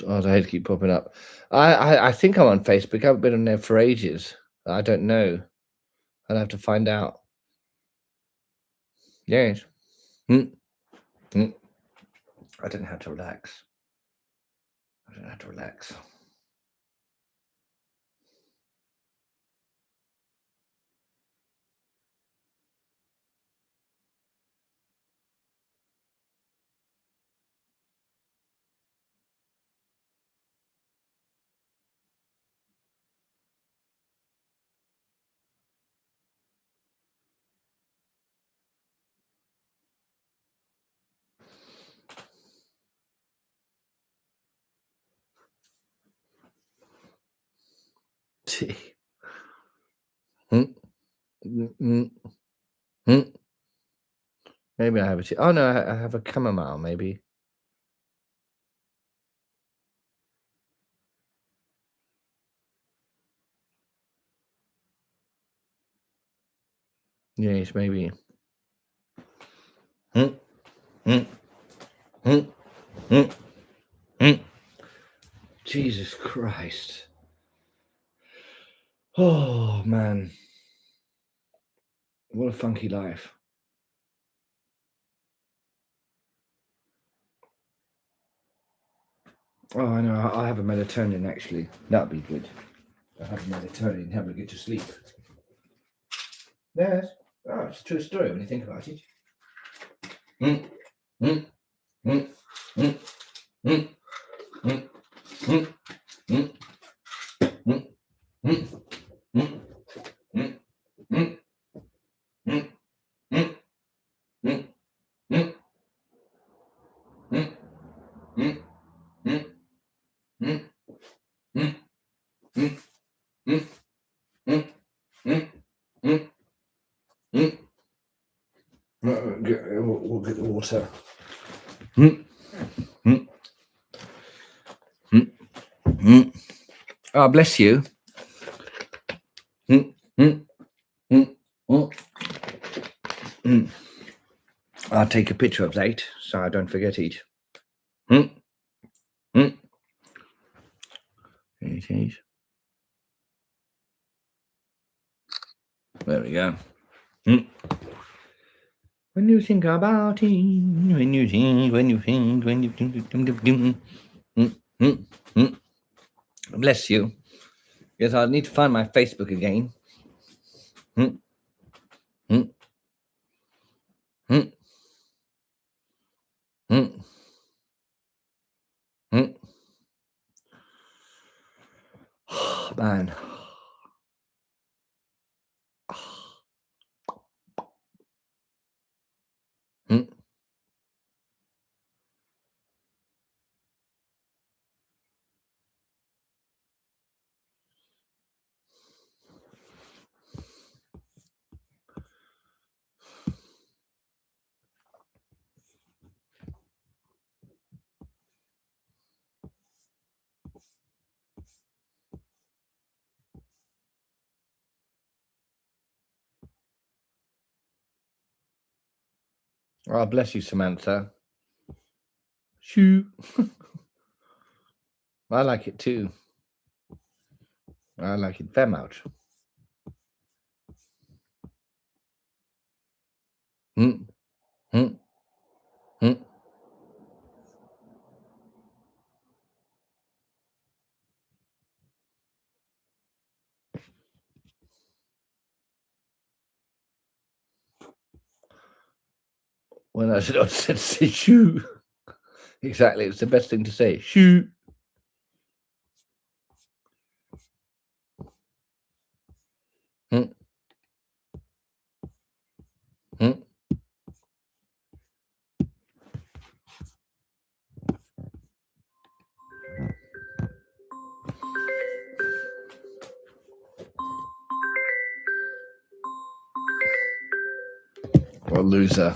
Oh, the head keep popping up. I think I'm on Facebook. I haven't been on there for ages. I don't know. I'll have to find out. Yes. I don't know how to relax. I don't know how to relax. Tea. Maybe I have a tea. Oh no, I have a chamomile. Maybe. Yes, maybe. Jesus Christ. Oh man. What a funky life. Oh, I know. I'll have a melatonin actually. That'd be good. I'll have a melatonin and help me get to sleep. Yes. Oh, it's a true story when you think about it. We'll get the water. Oh, bless you. I'll take a picture of that so I don't forget it. It is. There we go. When you think about it, when you think. Bless you. Yes, I need to find my Facebook again. Man. Oh, bless you, Samantha. Shoo. I like it too. I like it very much. When I said say shoo. Exactly, it's the best thing to say. Shoo. Or loser.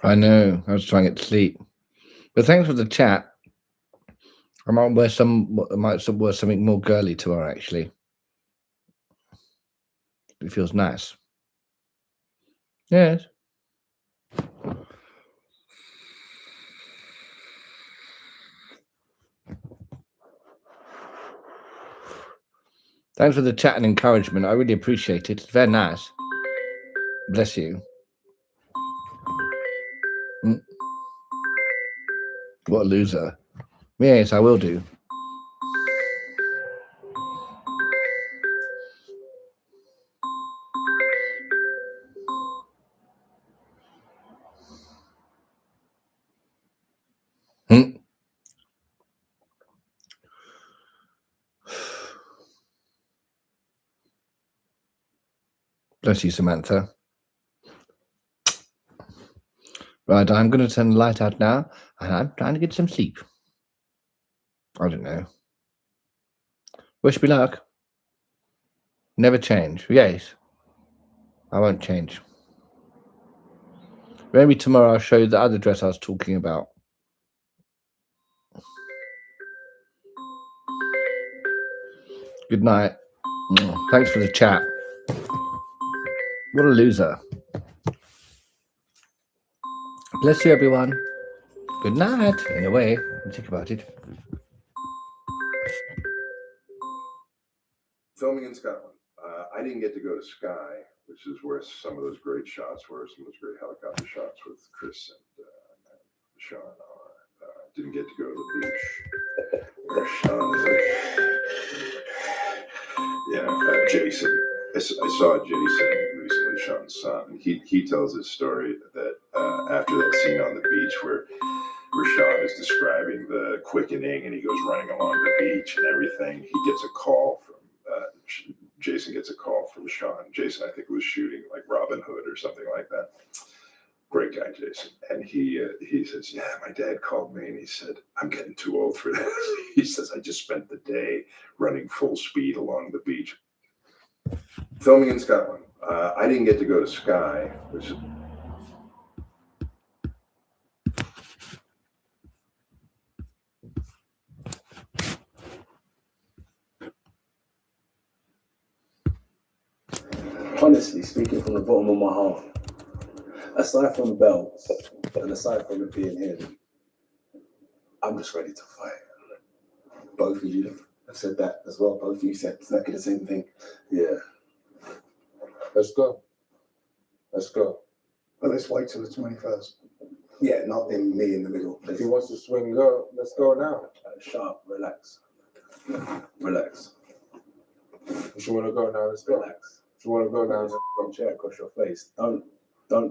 I know. I was trying to get to sleep. But thanks for the chat. I might wear something more girly tomorrow, actually. It feels nice. Yes. Thanks for the chat and encouragement. I really appreciate it. It's very nice. Bless you. What a loser. Yes, I will do. Bless you, Samantha. Right, I'm going to turn the light out now, and I'm trying to get some sleep. I don't know. Wish me luck. Never change. Yes. I won't change. Maybe tomorrow I'll show you the other dress I was talking about. Good night. Thanks for the chat. What a loser. Bless you, everyone. Good night. In a way, think about it. Filming in Scotland. I didn't get to go to Skye, which is where some of those great shots were, some of those great helicopter shots with Chris and Sean are. Didn't get to go to the beach where Sean is. Jason. I saw Jason recently, Sean's son. He tells his story that after that scene on the beach where Sean is describing the quickening and he goes running along the beach and everything, he gets a call from Jason gets a call from Sean. Jason, I think, was shooting like Robin Hood or something like that. Great guy, Jason. And he says, yeah, my dad called me and he said, I'm getting too old for this. He says, I just spent the day running full speed along the beach. Filming in Scotland. I didn't get to go to Skye, which is... Honestly, speaking from the bottom of my heart, aside from belts and aside from it being him, I'm just ready to fight. Both of you have said that as well. Both of you said exactly the same thing. Yeah. Let's go. Let's go. But let's wait till the 21st. Yeah, not in me in the middle. If he wants to swing, go. Let's go now. Sharp, relax. Relax. If you want to go now, let's go. Relax. If you want to go now, let's go. Chair across your face. Don't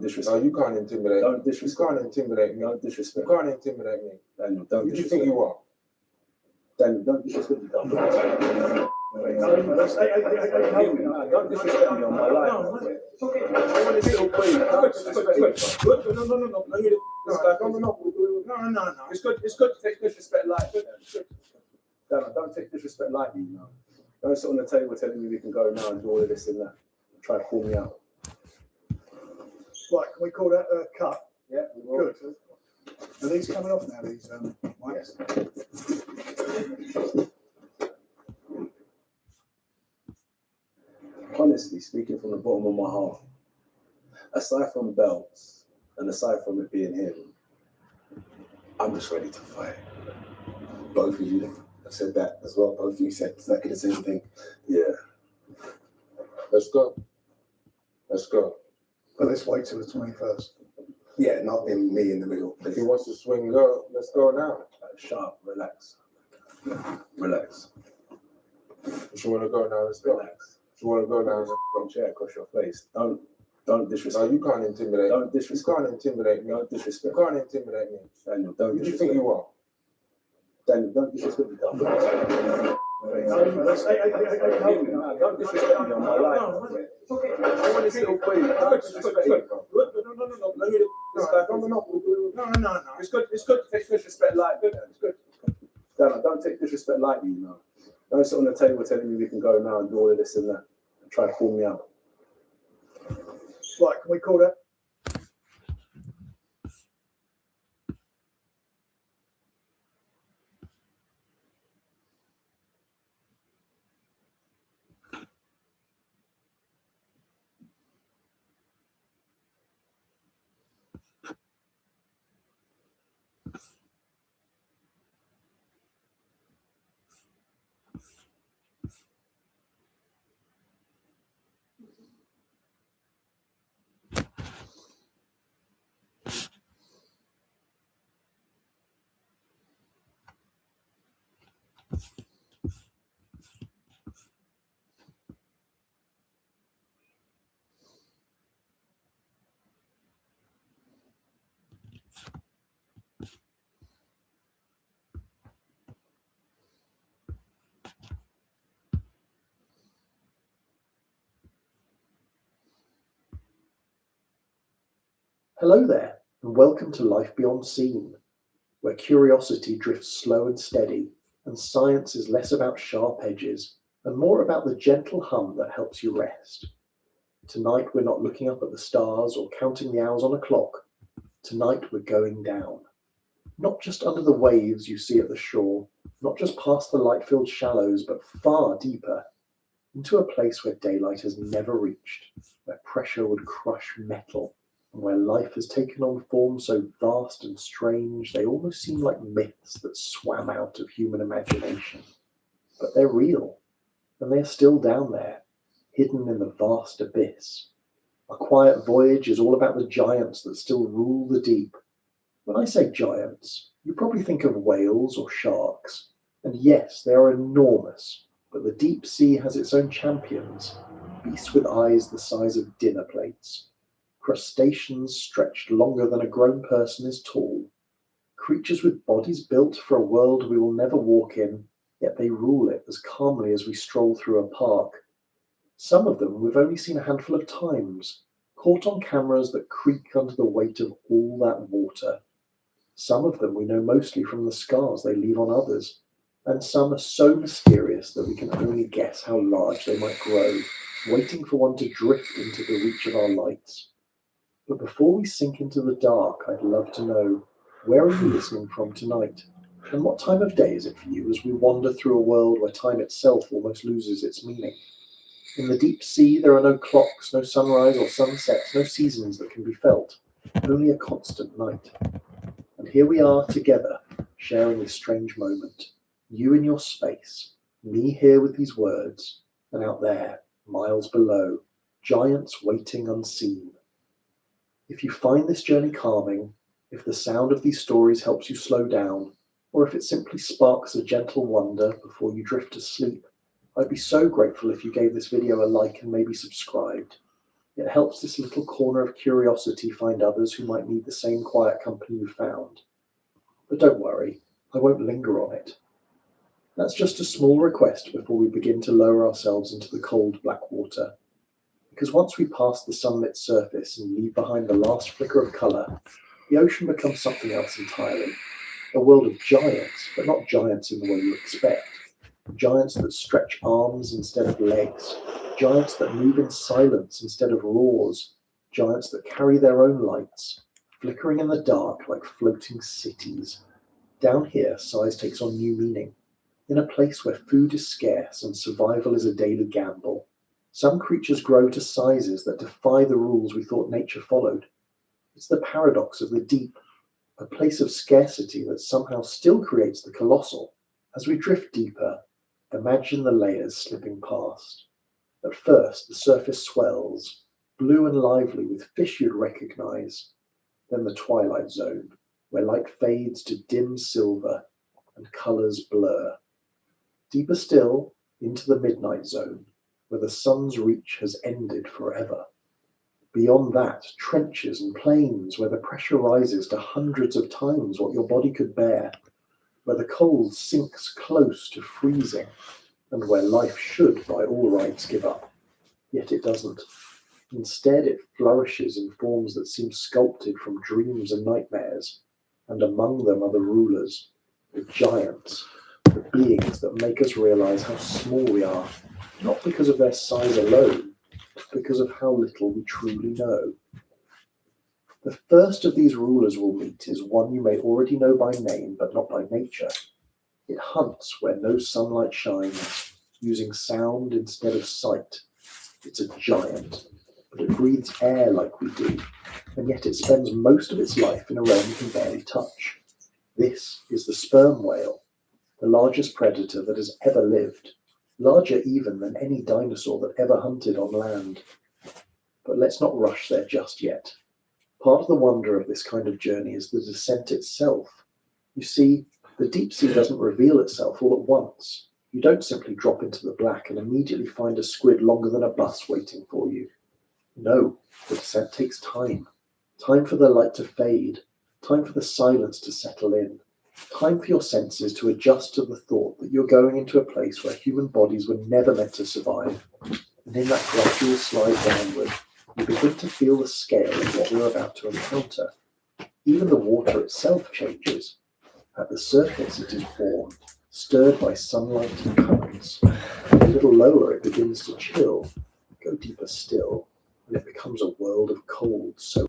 disrespect. No, you can't intimidate. Don't disrespect. You can't intimidate me. Don't disrespect. You can't intimidate me. Daniel, don't Who do you disrespect. think you are? Daniel, don't disrespect me. Don't disrespect me on my life. It's okay. I want to still play. No. It's good to take disrespect lightly. Daniel, don't take disrespect lightly, you know. Don't sit on the table telling me we can go now and do all of this and that. Try to call me out. Right, can we call that a cut? Yeah, we will. Good. Are these coming off now, these mics? Honestly, speaking from the bottom of my heart, aside from belts and aside from it being him, I'm just ready to fight. Both of you have said that as well. Both of you said exactly the same thing. Yeah. Let's go. Let's go. But let's wait till the 21st. Yeah, not in me in the middle. If he wants to swing, go. Let's go now. Sharp, relax. Relax. If you want to go now, let's go. Relax. If you want to go now, let's go. Chair across your face. Don't disrespect. No, you can't intimidate. Don't disrespect. You can't intimidate me. Don't disrespect. You can't intimidate me. Daniel, don't Who do you disrespect. think you are? Daniel, don't disrespect me. Don't disrespect me on my life. It's okay. I want to still play. Don't disrespect. No. It's good to take disrespect lightly. It's good. Daniel, don't take disrespect lightly, you know. Don't sit on the table telling me we can go now and do all of this and that. Try to call me out. Right, can we call that? Hello there, and welcome to Life Beyond Seen, where curiosity drifts slow and steady, and science is less about sharp edges and more about the gentle hum that helps you rest. Tonight we're not looking up at the stars or counting the hours on a clock. Tonight we're going down. Not just under the waves you see at the shore, not just past the light-filled shallows, but far deeper, into a place where daylight has never reached, where pressure would crush metal, and where life has taken on forms so vast and strange they almost seem like myths that swam out of human imagination. But they're real, and they're still down there, hidden in the vast abyss. A Quiet Voyage is all about the giants that still rule the deep. When I say giants, you probably think of whales or sharks, and yes, they are enormous, but the deep sea has its own champions, beasts with eyes the size of dinner plates, crustaceans stretched longer than a grown person is tall, creatures with bodies built for a world we will never walk in, yet they rule it as calmly as we stroll through a park. Some of them we've only seen a handful of times, caught on cameras that creak under the weight of all that water. Some of them we know mostly from the scars they leave on others, and some are so mysterious that we can only guess how large they might grow, waiting for one to drift into the reach of our lights. But before we sink into the dark, I'd love to know, where are you listening from tonight? And what time of day is it for you as we wander through a world where time itself almost loses its meaning? In the deep sea, there are no clocks, no sunrise or sunsets, no seasons that can be felt, only a constant night. And here we are together, sharing this strange moment. You in your space, me here with these words, and out there, miles below, giants waiting unseen. If you find this journey calming, if the sound of these stories helps you slow down, or if it simply sparks a gentle wonder before you drift to sleep, I'd be so grateful if you gave this video a like and maybe subscribed. It helps this little corner of curiosity find others who might need the same quiet company you found. But don't worry, I won't linger on it. That's just a small request before we begin to lower ourselves into the cold black water. Because once we pass the sunlit surface and leave behind the last flicker of colour, the ocean becomes something else entirely. A world of giants, but not giants in the way you expect. Giants that stretch arms instead of legs. Giants that move in silence instead of roars. Giants that carry their own lights, flickering in the dark like floating cities. Down here, size takes on new meaning. In a place where food is scarce and survival is a daily gamble, some creatures grow to sizes that defy the rules we thought nature followed. It's the paradox of the deep, a place of scarcity that somehow still creates the colossal. As we drift deeper, imagine the layers slipping past. At first, the surface swells, blue and lively with fish you'd recognize. Then the twilight zone, where light fades to dim silver and colors blur. Deeper still, into the midnight zone, where the sun's reach has ended forever. Beyond that, trenches and plains where the pressure rises to hundreds of times what your body could bear, where the cold sinks close to freezing, and where life should, by all rights, give up. Yet it doesn't. Instead, it flourishes in forms that seem sculpted from dreams and nightmares, and among them are the rulers, the giants, the beings that make us realize how small we are, not because of their size alone, but because of how little we truly know. The first of these rulers we'll meet is one you may already know by name, but not by nature. It hunts where no sunlight shines, using sound instead of sight. It's a giant, but it breathes air like we do, and yet it spends most of its life in a realm you can barely touch. This is the sperm whale, the largest predator that has ever lived, larger even than any dinosaur that ever hunted on land. But let's not rush there just yet. Part of the wonder of this kind of journey is the descent itself. You see, the deep sea doesn't reveal itself all at once. You don't simply drop into the black and immediately find a squid longer than a bus waiting for you. No, the descent takes time. Time for the light to fade. Time for the silence to settle in. Time for your senses to adjust to the thought that you're going into a place where human bodies were never meant to survive. And in that gradual slide downward, you begin to feel the scale of what we're about to encounter. Even the water itself changes. At the surface, it is warm, stirred by sunlight and currents. A little lower, it begins to chill. Go deeper still, and it becomes a world of cold, so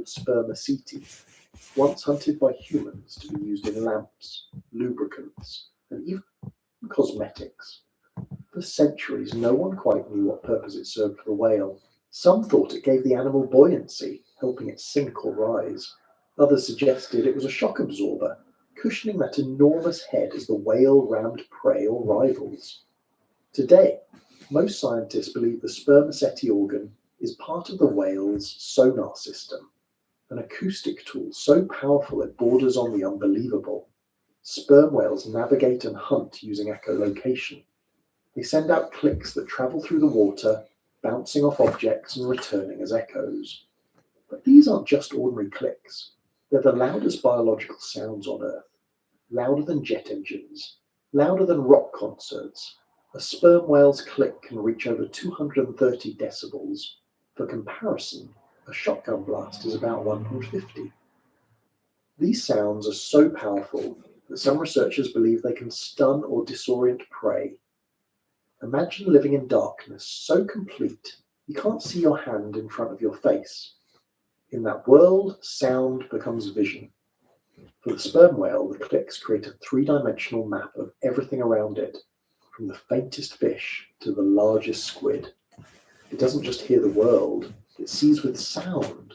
spermaceti, once hunted by humans to be used in lamps, lubricants, and even cosmetics. For centuries, no one quite knew what purpose it served for the whale. Some thought it gave the animal buoyancy, helping it sink or rise. Others suggested it was a shock absorber, cushioning that enormous head as the whale rammed prey or rivals. Today, most scientists believe the spermaceti organ is part of the whale's sonar system, an acoustic tool so powerful it borders on the unbelievable. Sperm whales navigate and hunt using echolocation. They send out clicks that travel through the water, bouncing off objects and returning as echoes. But these aren't just ordinary clicks. They're the loudest biological sounds on Earth. Louder than jet engines, louder than rock concerts. A sperm whale's click can reach over 230 decibels. For comparison, a shotgun blast is about 150. These sounds are so powerful that some researchers believe they can stun or disorient prey. Imagine living in darkness so complete you can't see your hand in front of your face. In that world, sound becomes vision. For the sperm whale, the clicks create a three-dimensional map of everything around it, from the faintest fish to the largest squid. It doesn't just hear the world, it sees with sound.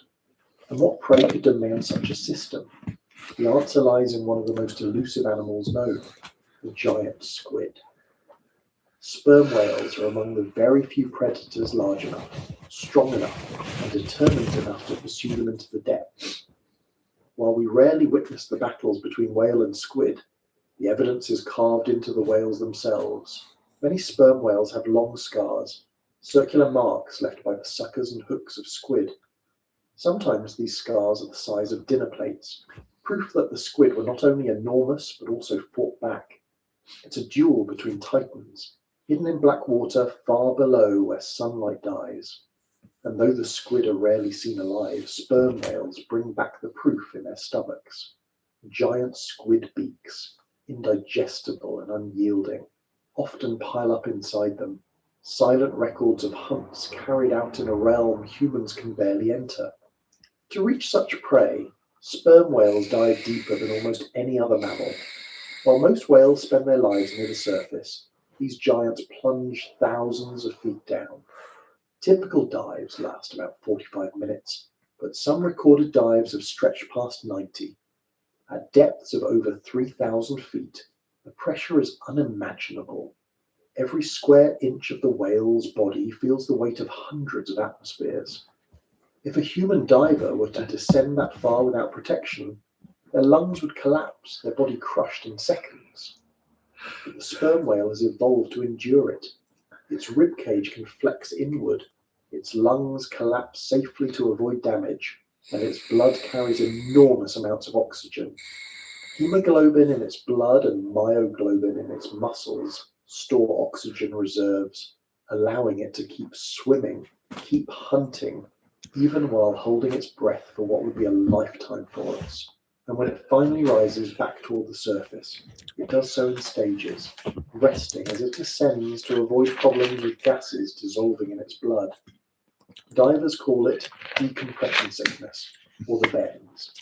And what prey could demand such a system? The answer lies in one of the most elusive animals known, the giant squid. Sperm whales are among the very few predators large enough, strong enough, and determined enough to pursue them into the depths. While we rarely witness the battles between whale and squid, the evidence is carved into the whales themselves. Many sperm whales have long scars, circular marks left by the suckers and hooks of squid. Sometimes these scars are the size of dinner plates, proof that the squid were not only enormous but also fought back. It's a duel between titans, hidden in black water far below where sunlight dies. And though the squid are rarely seen alive, sperm whales bring back the proof in their stomachs. Giant squid beaks, indigestible and unyielding, often pile up inside them, silent records of hunts carried out in a realm humans can barely enter. To reach such prey, sperm whales dive deeper than almost any other mammal. While most whales spend their lives near the surface, these giants plunge thousands of feet down. Typical dives last about 45 minutes, but some recorded dives have stretched past 90. At depths of over 3,000 feet, the pressure is unimaginable. Every square inch of the whale's body feels the weight of hundreds of atmospheres. If a human diver were to descend that far without protection, their lungs would collapse, their body crushed in seconds. But the sperm whale has evolved to endure it. Its rib cage can flex inward, its lungs collapse safely to avoid damage, and its blood carries enormous amounts of oxygen. Hemoglobin in its blood and myoglobin in its muscles store oxygen reserves, allowing it to keep swimming, keep hunting, even while holding its breath for what would be a lifetime for us. And when it finally rises back toward the surface, it does so in stages, resting as it descends to avoid problems with gases dissolving in its blood. Divers call it decompression sickness, or the bends.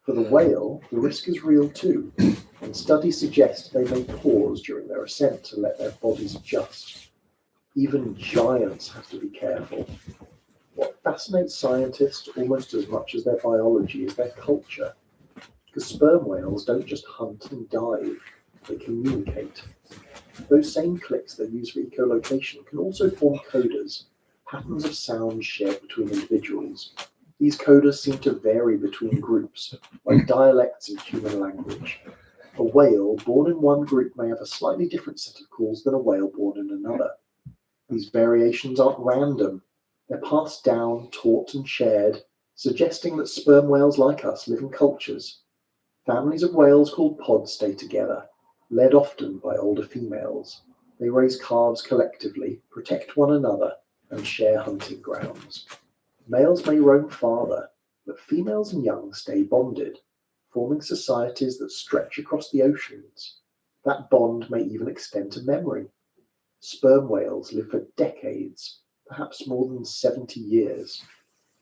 For the whale, the risk is real too, and studies suggest they may pause during their ascent to let their bodies adjust. Even giants have to be careful. What fascinates scientists almost as much as their biology is their culture. Because sperm whales don't just hunt and dive, they communicate. Those same clicks they use for echolocation can also form codas, patterns of sound shared between individuals. These codas seem to vary between groups, like dialects in human language. A whale born in one group may have a slightly different set of calls than a whale born in another. These variations aren't random. They're passed down, taught and shared, suggesting that sperm whales like us live in cultures. Families of whales called pods stay together, led often by older females. They raise calves collectively, protect one another, and share hunting grounds. Males may roam farther, but females and young stay bonded, forming societies that stretch across the oceans. That bond may even extend to memory. Sperm whales live for decades, perhaps more than 70 years.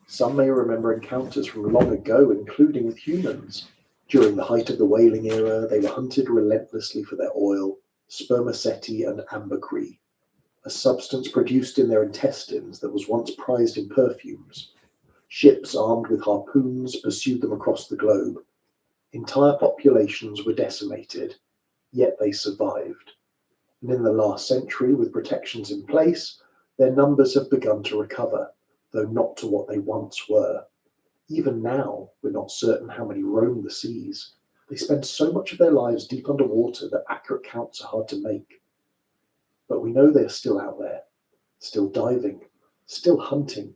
Some may remember encounters from long ago, including with humans. During the height of the whaling era, they were hunted relentlessly for their oil, spermaceti and ambergris, a substance produced in their intestines that was once prized in perfumes. Ships armed with harpoons pursued them across the globe. Entire populations were decimated, yet they survived. And in the last century, with protections in place, their numbers have begun to recover, though not to what they once were. Even now, we're not certain how many roam the seas. They spend so much of their lives deep underwater that accurate counts are hard to make. But we know they're still out there, still diving, still hunting,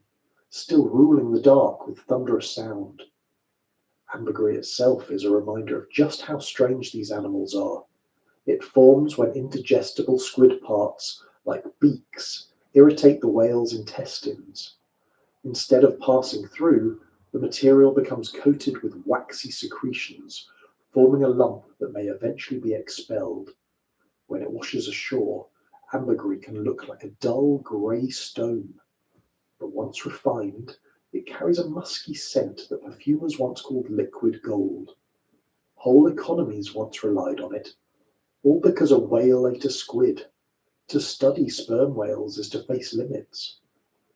still ruling the dark with thunderous sound. Ambergris itself is a reminder of just how strange these animals are. It forms when indigestible squid parts, like beaks, irritate the whale's intestines. Instead of passing through, The material becomes coated with waxy secretions, forming a lump that may eventually be expelled. When it washes ashore, ambergris can look like a dull grey stone. But once refined, it carries a musky scent that perfumers once called liquid gold. Whole economies once relied on it, all because a whale ate a squid. To study sperm whales is to face limits.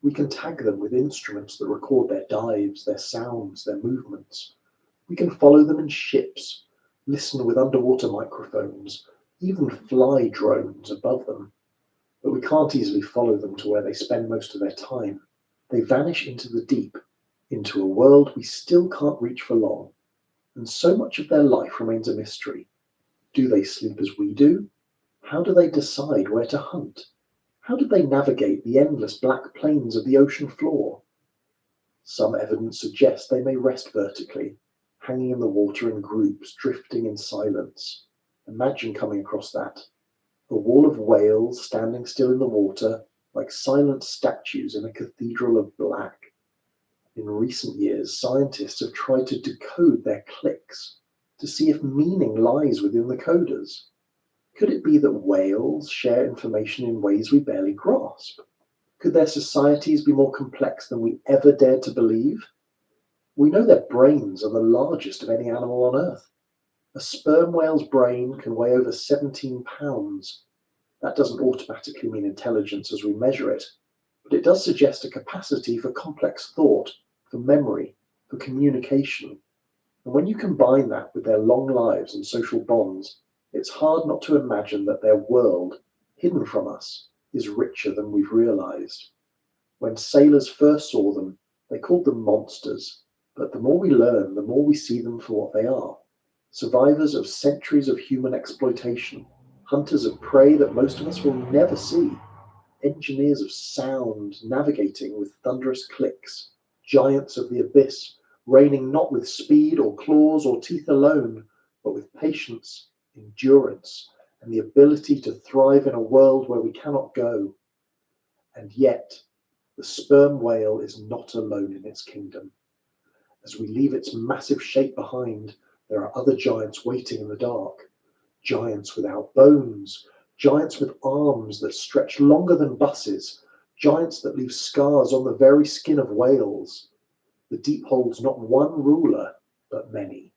We can tag them with instruments that record their dives, their sounds, their movements. We can follow them in ships, listen with underwater microphones, even fly drones above them. But we can't easily follow them to where they spend most of their time. They vanish into the deep, into a world we still can't reach for long. And so much of their life remains a mystery. Do they sleep as we do? How do they decide where to hunt? How did they navigate the endless black plains of the ocean floor? Some evidence suggests they may rest vertically, hanging in the water in groups, drifting in silence. Imagine coming across that. A wall of whales standing still in the water, like silent statues in a cathedral of black. In recent years, scientists have tried to decode their clicks, to see if meaning lies within the coders. Could it be that whales share information in ways we barely grasp? Could their societies be more complex than we ever dared to believe? We know their brains are the largest of any animal on Earth. A sperm whale's brain can weigh over 17 pounds. That doesn't automatically mean intelligence as we measure it, but it does suggest a capacity for complex thought, for memory, for communication. And when you combine that with their long lives and social bonds, it's hard not to imagine that their world, hidden from us, is richer than we've realized. When sailors first saw them, they called them monsters, but the more we learn, the more we see them for what they are. Survivors of centuries of human exploitation, hunters of prey that most of us will never see, engineers of sound navigating with thunderous clicks, giants of the abyss, reigning not with speed or claws or teeth alone, but with patience, endurance, and the ability to thrive in a world where we cannot go. And yet, the sperm whale is not alone in its kingdom. As we leave its massive shape behind, there are other giants waiting in the dark. Giants without bones, giants with arms that stretch longer than buses, giants that leave scars on the very skin of whales. The deep holds not one ruler, but many.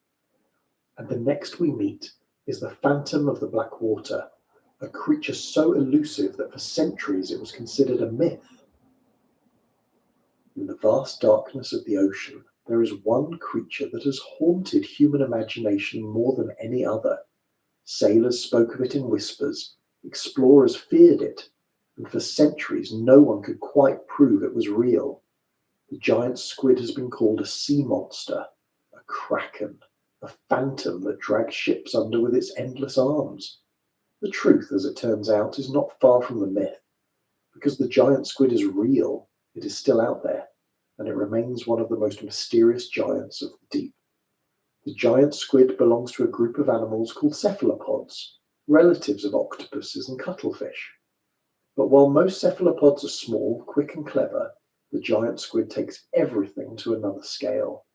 And the next we meet is the phantom of the black water, a creature so elusive that for centuries it was considered a myth. In the vast darkness of the ocean, there is one creature that has haunted human imagination more than any other. Sailors spoke of it in whispers, explorers feared it, and for centuries no one could quite prove it was real. The giant squid has been called a sea monster, a kraken, a phantom that drags ships under with its endless arms. The truth, as it turns out, is not far from the myth. Because the giant squid is real, it is still out there, and it remains one of the most mysterious giants of the deep. The giant squid belongs to a group of animals called cephalopods, relatives of octopuses and cuttlefish. But while most cephalopods are small, quick and clever, the giant squid takes everything to another scale.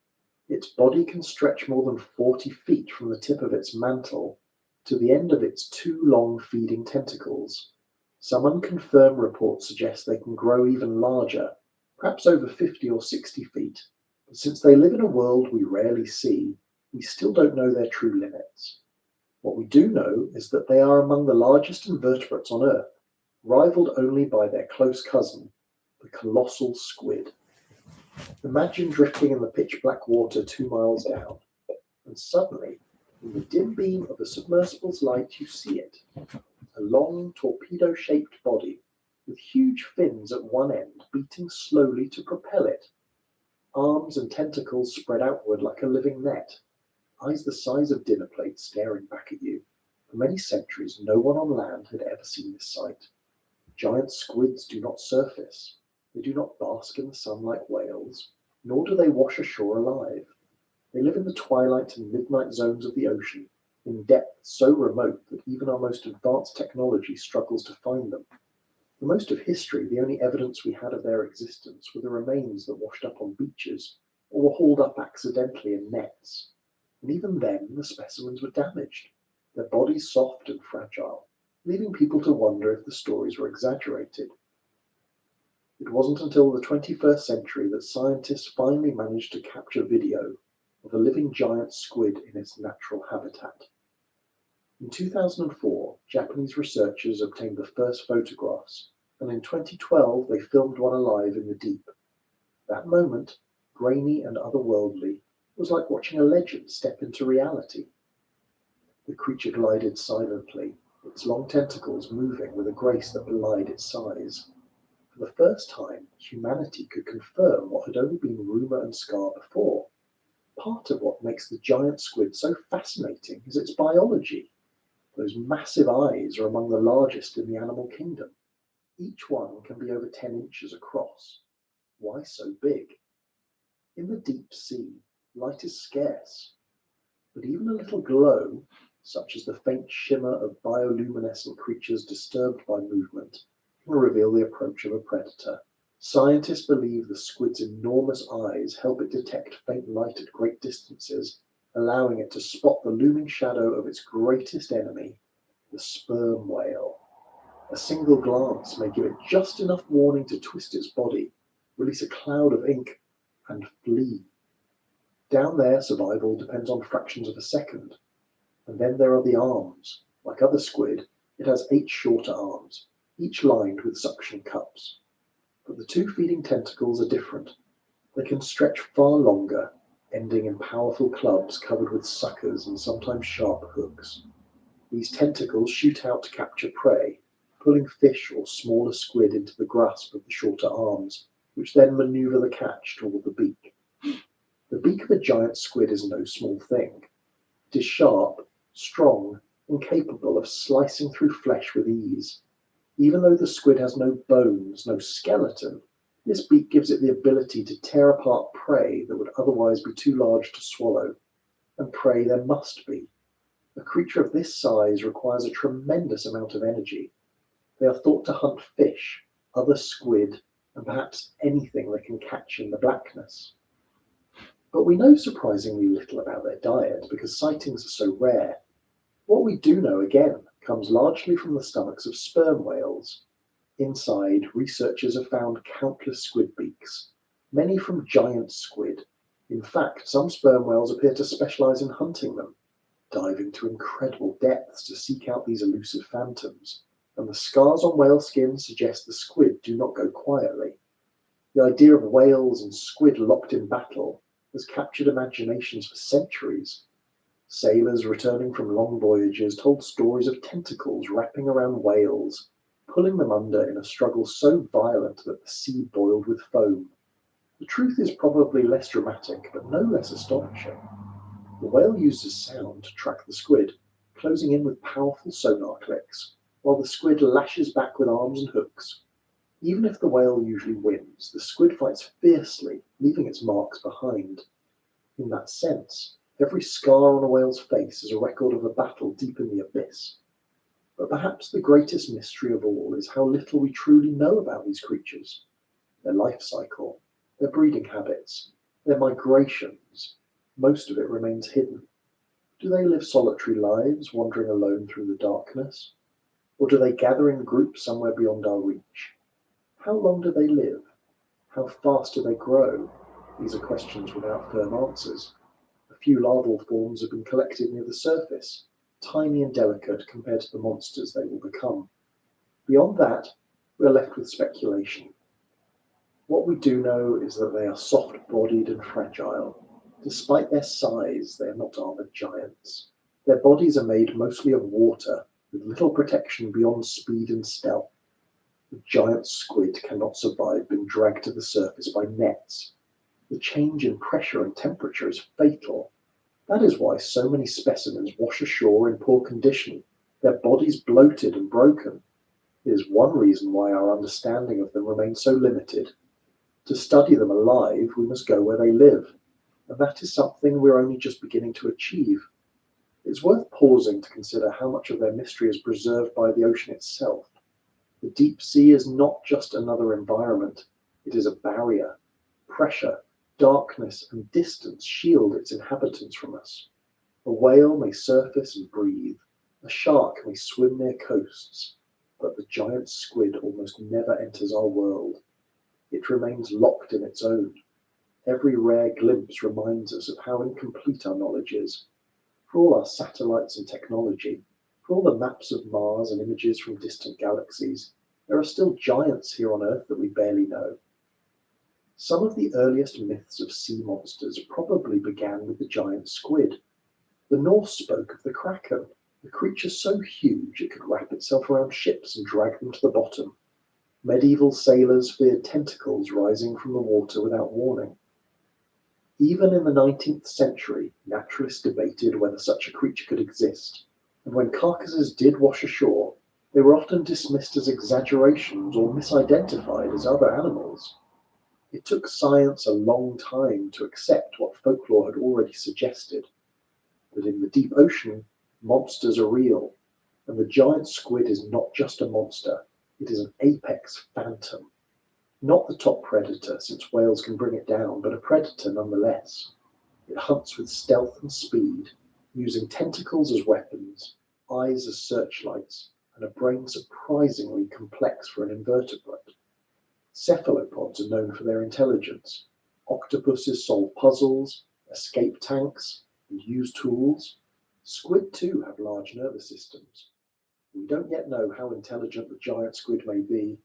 Its body can stretch more than 40 feet from the tip of its mantle to the end of its two long feeding tentacles. Some unconfirmed reports suggest they can grow even larger, perhaps over 50 or 60 feet. But since they live in a world we rarely see, we still don't know their true limits. What we do know is that they are among the largest invertebrates on Earth, rivaled only by their close cousin, the colossal squid. Imagine drifting in the pitch-black water 2 miles down, and suddenly, in the dim beam of a submersible's light, you see it. A long, torpedo-shaped body, with huge fins at one end beating slowly to propel it. Arms and tentacles spread outward like a living net. Eyes the size of dinner plates staring back at you. For many centuries, no one on land had ever seen this sight. Giant squids do not surface. They do not bask in the sun like whales, nor do they wash ashore alive. They live in the twilight and midnight zones of the ocean, in depths so remote that even our most advanced technology struggles to find them. For most of history, the only evidence we had of their existence were the remains that washed up on beaches, or were hauled up accidentally in nets. And even then, the specimens were damaged, their bodies soft and fragile, leaving people to wonder if the stories were exaggerated. It wasn't until the 21st century that scientists finally managed to capture video of a living giant squid in its natural habitat. In 2004, Japanese researchers obtained the first photographs, and in 2012 they filmed one alive in the deep. That moment, grainy and otherworldly, was like watching a legend step into reality. The creature glided silently, its long tentacles moving with a grace that belied its size. For the first time, humanity could confirm what had only been rumour and scar before. Part of what makes the giant squid so fascinating is its biology. Those massive eyes are among the largest in the animal kingdom. Each one can be over 10 inches across. Why so big? In the deep sea, light is scarce, but even a little glow, such as the faint shimmer of bioluminescent creatures disturbed by movement, can reveal the approach of a predator. Scientists believe the squid's enormous eyes help it detect faint light at great distances, allowing it to spot the looming shadow of its greatest enemy, the sperm whale. A single glance may give it just enough warning to twist its body, release a cloud of ink, and flee. Down there, survival depends on fractions of a second. And then there are the arms. Like other squid, it has 8 shorter arms, each lined with suction cups. But the 2 feeding tentacles are different. They can stretch far longer, ending in powerful clubs covered with suckers and sometimes sharp hooks. These tentacles shoot out to capture prey, pulling fish or smaller squid into the grasp of the shorter arms, which then maneuver the catch toward the beak. The beak of a giant squid is no small thing. It is sharp, strong, and capable of slicing through flesh with ease. Even though the squid has no bones, no skeleton, this beak gives it the ability to tear apart prey that would otherwise be too large to swallow, and prey there must be. A creature of this size requires a tremendous amount of energy. They are thought to hunt fish, other squid, and perhaps anything they can catch in the blackness. But we know surprisingly little about their diet because sightings are so rare. What we do know, again, comes largely from the stomachs of sperm whales. Inside, researchers have found countless squid beaks, many from giant squid. In fact, some sperm whales appear to specialize in hunting them, diving to incredible depths to seek out these elusive phantoms, and the scars on whale skin suggest the squid do not go quietly. The idea of whales and squid locked in battle has captured imaginations for centuries. Sailors returning from long voyages told stories of tentacles wrapping around whales, pulling them under in a struggle so violent that the sea boiled with foam. The truth is probably less dramatic, but no less astonishing. The whale uses sound to track the squid, closing in with powerful sonar clicks, while the squid lashes back with arms and hooks. Even if the whale usually wins, the squid fights fiercely, leaving its marks behind. In that sense, every scar on a whale's face is a record of a battle deep in the abyss. But perhaps the greatest mystery of all is how little we truly know about these creatures. Their life cycle, their breeding habits, their migrations. Most of it remains hidden. Do they live solitary lives, wandering alone through the darkness? Or do they gather in groups somewhere beyond our reach? How long do they live? How fast do they grow? These are questions without firm answers. A few larval forms have been collected near the surface, tiny and delicate compared to the monsters they will become. Beyond that, we are left with speculation. What we do know is that they are soft-bodied and fragile. Despite their size, they are not armored giants. Their bodies are made mostly of water, with little protection beyond speed and stealth. The giant squid cannot survive being dragged to the surface by nets. The change in pressure and temperature is fatal. That is why so many specimens wash ashore in poor condition, their bodies bloated and broken. It is one reason why our understanding of them remains so limited. To study them alive, we must go where they live, and that is something we're only just beginning to achieve. It's worth pausing to consider how much of their mystery is preserved by the ocean itself. The deep sea is not just another environment, it is a barrier. Pressure, Darkness and distance shield its inhabitants from us. A whale may surface and breathe, a shark may swim near coasts, but the giant squid almost never enters our world. It remains locked in its own. Every rare glimpse reminds us of how incomplete our knowledge is. For all our satellites and technology, for all the maps of Mars and images from distant galaxies, there are still giants here on Earth that we barely know. Some of the earliest myths of sea monsters probably began with the giant squid. The Norse spoke of the kraken, a creature so huge it could wrap itself around ships and drag them to the bottom. Medieval sailors feared tentacles rising from the water without warning. Even in the 19th century, naturalists debated whether such a creature could exist, and when carcasses did wash ashore, they were often dismissed as exaggerations or misidentified as other animals. It took science a long time to accept what folklore had already suggested, that in the deep ocean, monsters are real, and the giant squid is not just a monster, it is an apex phantom. Not the top predator, since whales can bring it down, but a predator nonetheless. It hunts with stealth and speed, using tentacles as weapons, eyes as searchlights, and a brain surprisingly complex for an invertebrate. Cephalopods are known for their intelligence. Octopuses solve puzzles, escape tanks, and use tools. Squid too have large nervous systems. We don't yet know how intelligent the giant squid may be,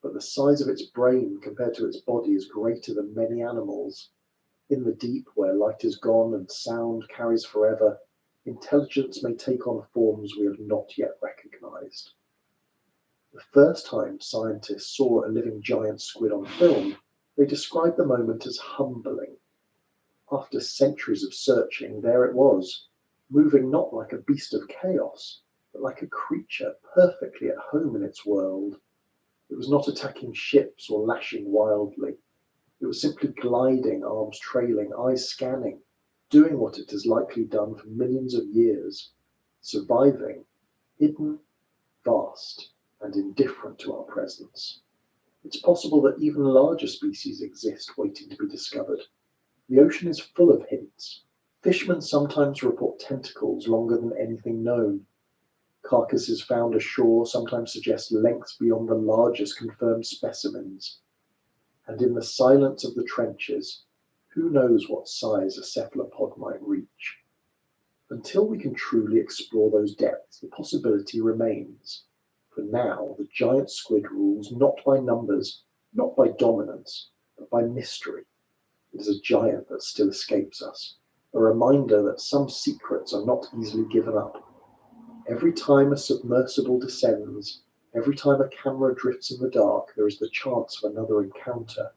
but the size of its brain compared to its body is greater than many animals. In the deep, where light is gone and sound carries forever, intelligence may take on forms we have not yet recognized. The first time scientists saw a living giant squid on film, they described the moment as humbling. After centuries of searching, there it was, moving not like a beast of chaos, but like a creature perfectly at home in its world. It was not attacking ships or lashing wildly. It was simply gliding, arms trailing, eyes scanning, doing what it has likely done for millions of years, surviving, hidden, vast, and indifferent to our presence. It's possible that even larger species exist waiting to be discovered. The ocean is full of hints. Fishermen sometimes report tentacles longer than anything known. Carcasses found ashore sometimes suggest lengths beyond the largest confirmed specimens. And in the silence of the trenches, who knows what size a cephalopod might reach? Until we can truly explore those depths, the possibility remains. For now, the giant squid rules not by numbers, not by dominance, but by mystery. It is a giant that still escapes us, a reminder that some secrets are not easily given up. Every time a submersible descends, every time a camera drifts in the dark, there is the chance of another encounter.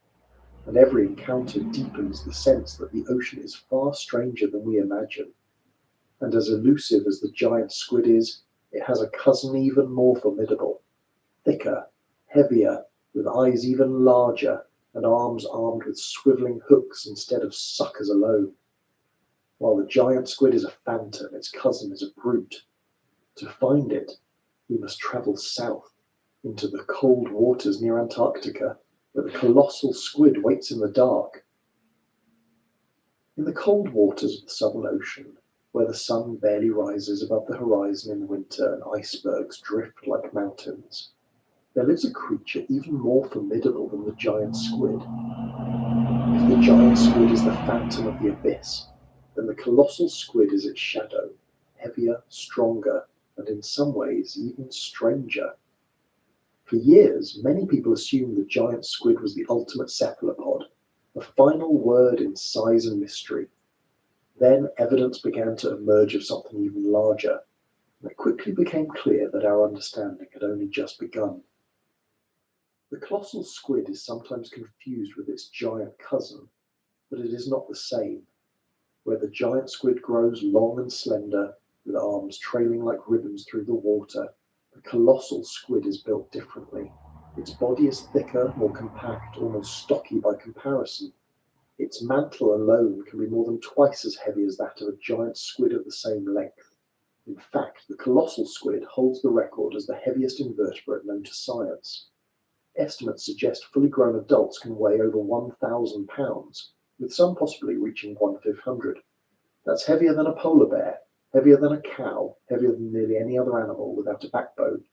And every encounter deepens the sense that the ocean is far stranger than we imagine. And as elusive as the giant squid is, it has a cousin even more formidable. Thicker, heavier, with eyes even larger, and arms armed with swiveling hooks instead of suckers alone. While the giant squid is a phantom, its cousin is a brute. To find it, we must travel south into the cold waters near Antarctica, where the colossal squid waits in the dark. In the cold waters of the Southern Ocean, where the sun barely rises above the horizon in winter and icebergs drift like mountains, there lives a creature even more formidable than the giant squid. If the giant squid is the phantom of the abyss, then the colossal squid is its shadow, heavier, stronger, and in some ways even stranger. For years, many people assumed the giant squid was the ultimate cephalopod, the final word in size and mystery. Then evidence began to emerge of something even larger, and it quickly became clear that our understanding had only just begun. The colossal squid is sometimes confused with its giant cousin, but it is not the same. Where the giant squid grows long and slender, with arms trailing like ribbons through the water, the colossal squid is built differently. Its body is thicker, more compact, almost stocky by comparison. Its mantle alone can be more than twice as heavy as that of a giant squid of the same length. In fact, the colossal squid holds the record as the heaviest invertebrate known to science. Estimates suggest fully grown adults can weigh over 1,000 pounds, with some possibly reaching 1/500. That's heavier than a polar bear, heavier than a cow, heavier than nearly any other animal without a backbone.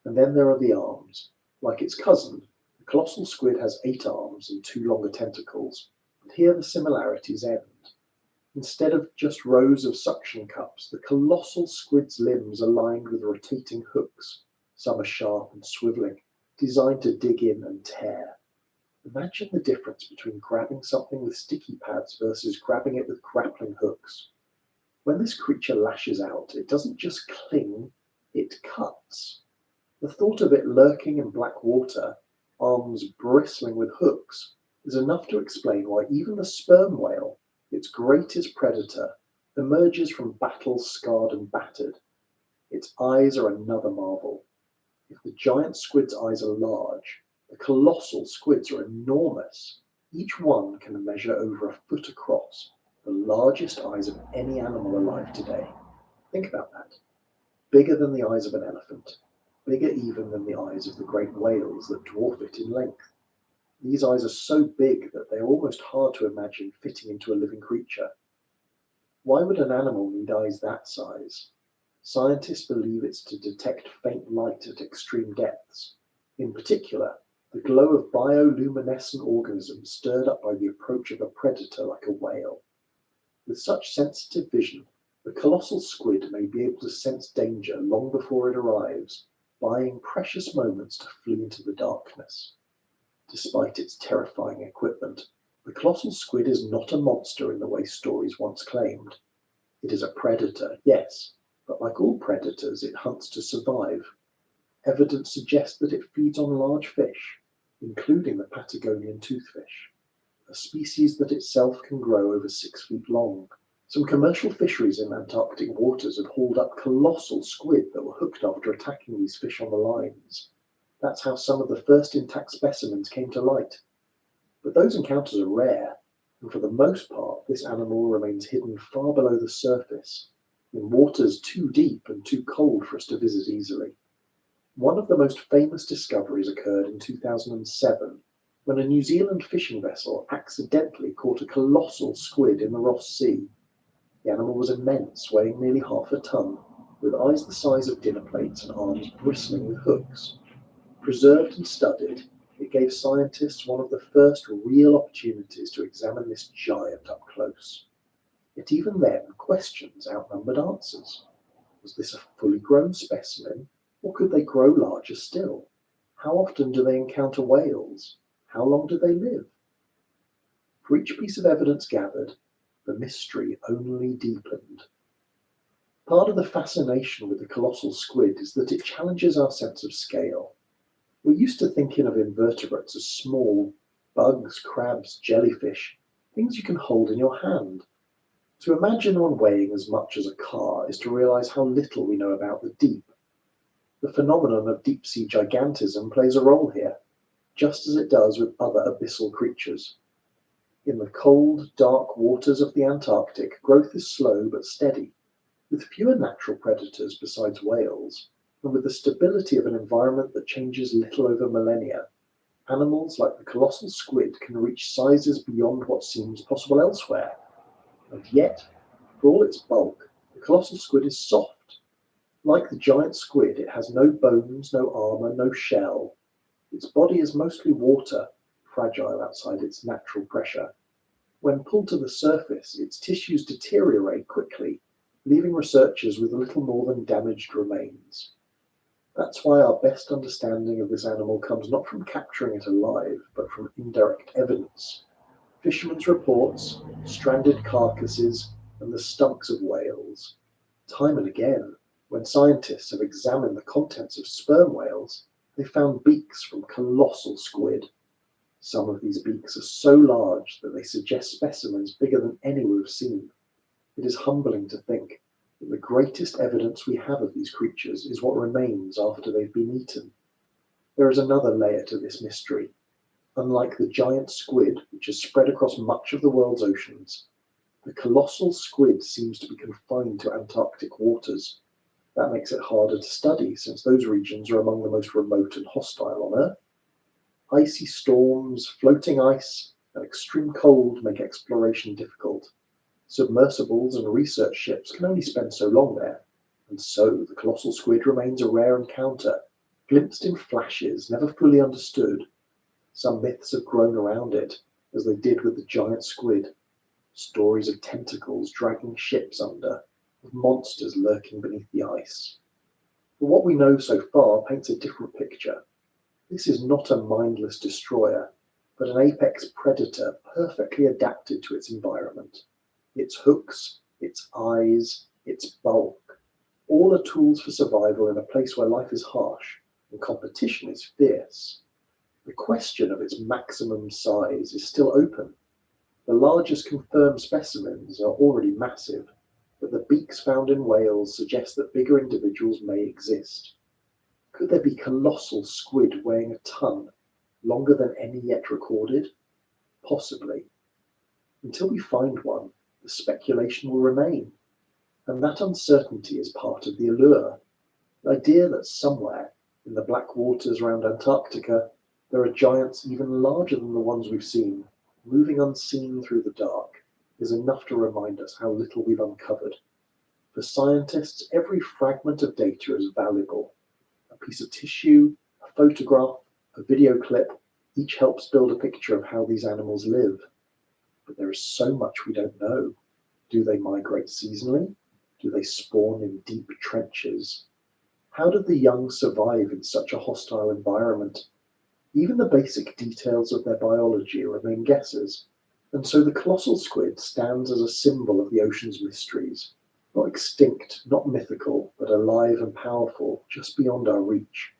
And then there are the arms. Like its cousin, the colossal squid has 8 arms and 2 longer tentacles, but here the similarities end. Instead of just rows of suction cups, the colossal squid's limbs are lined with rotating hooks. Some are sharp and swiveling, designed to dig in and tear. Imagine the difference between grabbing something with sticky pads versus grabbing it with grappling hooks. When this creature lashes out, it doesn't just cling, it cuts. The thought of it lurking in black water, arms bristling with hooks, is enough to explain why even the sperm whale, its greatest predator, emerges from battle scarred and battered. Its eyes are another marvel. If the giant squid's eyes are large, the colossal squids are enormous. Each one can measure over 1 foot across, the largest eyes of any animal alive today. Think about that. Bigger than the eyes of an elephant, bigger even than the eyes of the great whales that dwarf it in length. These eyes are so big that they're almost hard to imagine fitting into a living creature. Why would an animal need eyes that size? Scientists believe it's to detect faint light at extreme depths. In particular, the glow of bioluminescent organisms stirred up by the approach of a predator like a whale. With such sensitive vision, the colossal squid may be able to sense danger long before it arrives, buying precious moments to flee into the darkness. Despite its terrifying equipment, the colossal squid is not a monster in the way stories once claimed. It is a predator, yes, but like all predators, it hunts to survive. Evidence suggests that it feeds on large fish, including the Patagonian toothfish, a species that itself can grow over 6 feet long. Some commercial fisheries in Antarctic waters have hauled up colossal squid that were hooked after attacking these fish on the lines. That's how some of the first intact specimens came to light. But those encounters are rare, and for the most part, this animal remains hidden far below the surface, in waters too deep and too cold for us to visit easily. One of the most famous discoveries occurred in 2007, when a New Zealand fishing vessel accidentally caught a colossal squid in the Ross Sea. The animal was immense, weighing nearly 1/2 ton, with eyes the size of dinner plates and arms bristling with hooks. Preserved and studied, it gave scientists one of the first real opportunities to examine this giant up close. Yet even then, questions outnumbered answers. Was this a fully grown specimen, or could they grow larger still? How often do they encounter whales? How long do they live? For each piece of evidence gathered, the mystery only deepened. Part of the fascination with the colossal squid is that it challenges our sense of scale. We're used to thinking of invertebrates as small bugs, crabs, jellyfish, things you can hold in your hand. To imagine one weighing as much as a car is to realize how little we know about the deep. The phenomenon of deep-sea gigantism plays a role here, just as it does with other abyssal creatures. In the cold, dark waters of the Antarctic, growth is slow but steady, with fewer natural predators besides whales, and with the stability of an environment that changes little over millennia. Animals like the colossal squid can reach sizes beyond what seems possible elsewhere. And yet, for all its bulk, the colossal squid is soft. Like the giant squid, it has no bones, no armor, no shell. Its body is mostly water, fragile outside its natural pressure. When pulled to the surface, its tissues deteriorate quickly, leaving researchers with little more than damaged remains. That's why our best understanding of this animal comes not from capturing it alive, but from indirect evidence. Fishermen's reports, stranded carcasses, and the stumps of whales. Time and again, when scientists have examined the contents of sperm whales, they found beaks from colossal squid. Some of these beaks are so large that they suggest specimens bigger than any we've seen. It is humbling to think that the greatest evidence we have of these creatures is what remains after they've been eaten. There is another layer to this mystery. Unlike the giant squid, which is spread across much of the world's oceans, the colossal squid seems to be confined to Antarctic waters. That makes it harder to study, since those regions are among the most remote and hostile on Earth. Icy storms, floating ice, and extreme cold make exploration difficult. Submersibles and research ships can only spend so long there, and so the colossal squid remains a rare encounter, glimpsed in flashes, never fully understood. Some myths have grown around it, as they did with the giant squid. Stories of tentacles dragging ships under, of monsters lurking beneath the ice. But what we know so far paints a different picture. This is not a mindless destroyer, but an apex predator perfectly adapted to its environment. Its hooks, its eyes, its bulk, all are tools for survival in a place where life is harsh and competition is fierce. The question of its maximum size is still open. The largest confirmed specimens are already massive, but the beaks found in whales suggest that bigger individuals may exist. Could there be colossal squid weighing a ton, longer than any yet recorded? Possibly. Until we find one, the speculation will remain, and that uncertainty is part of the allure. The idea that somewhere in the black waters around Antarctica there are giants even larger than the ones we've seen, moving unseen through the dark, is enough to remind us how little we've uncovered. For scientists, every fragment of data is valuable. A piece of tissue, a photograph, a video clip, each helps build a picture of how these animals live. But there is so much we don't know. Do they migrate seasonally? Do they spawn in deep trenches? How did the young survive in such a hostile environment? Even the basic details of their biology remain guesses, and so the colossal squid stands as a symbol of the ocean's mysteries, not extinct, not mythical, but alive and powerful, just beyond our reach.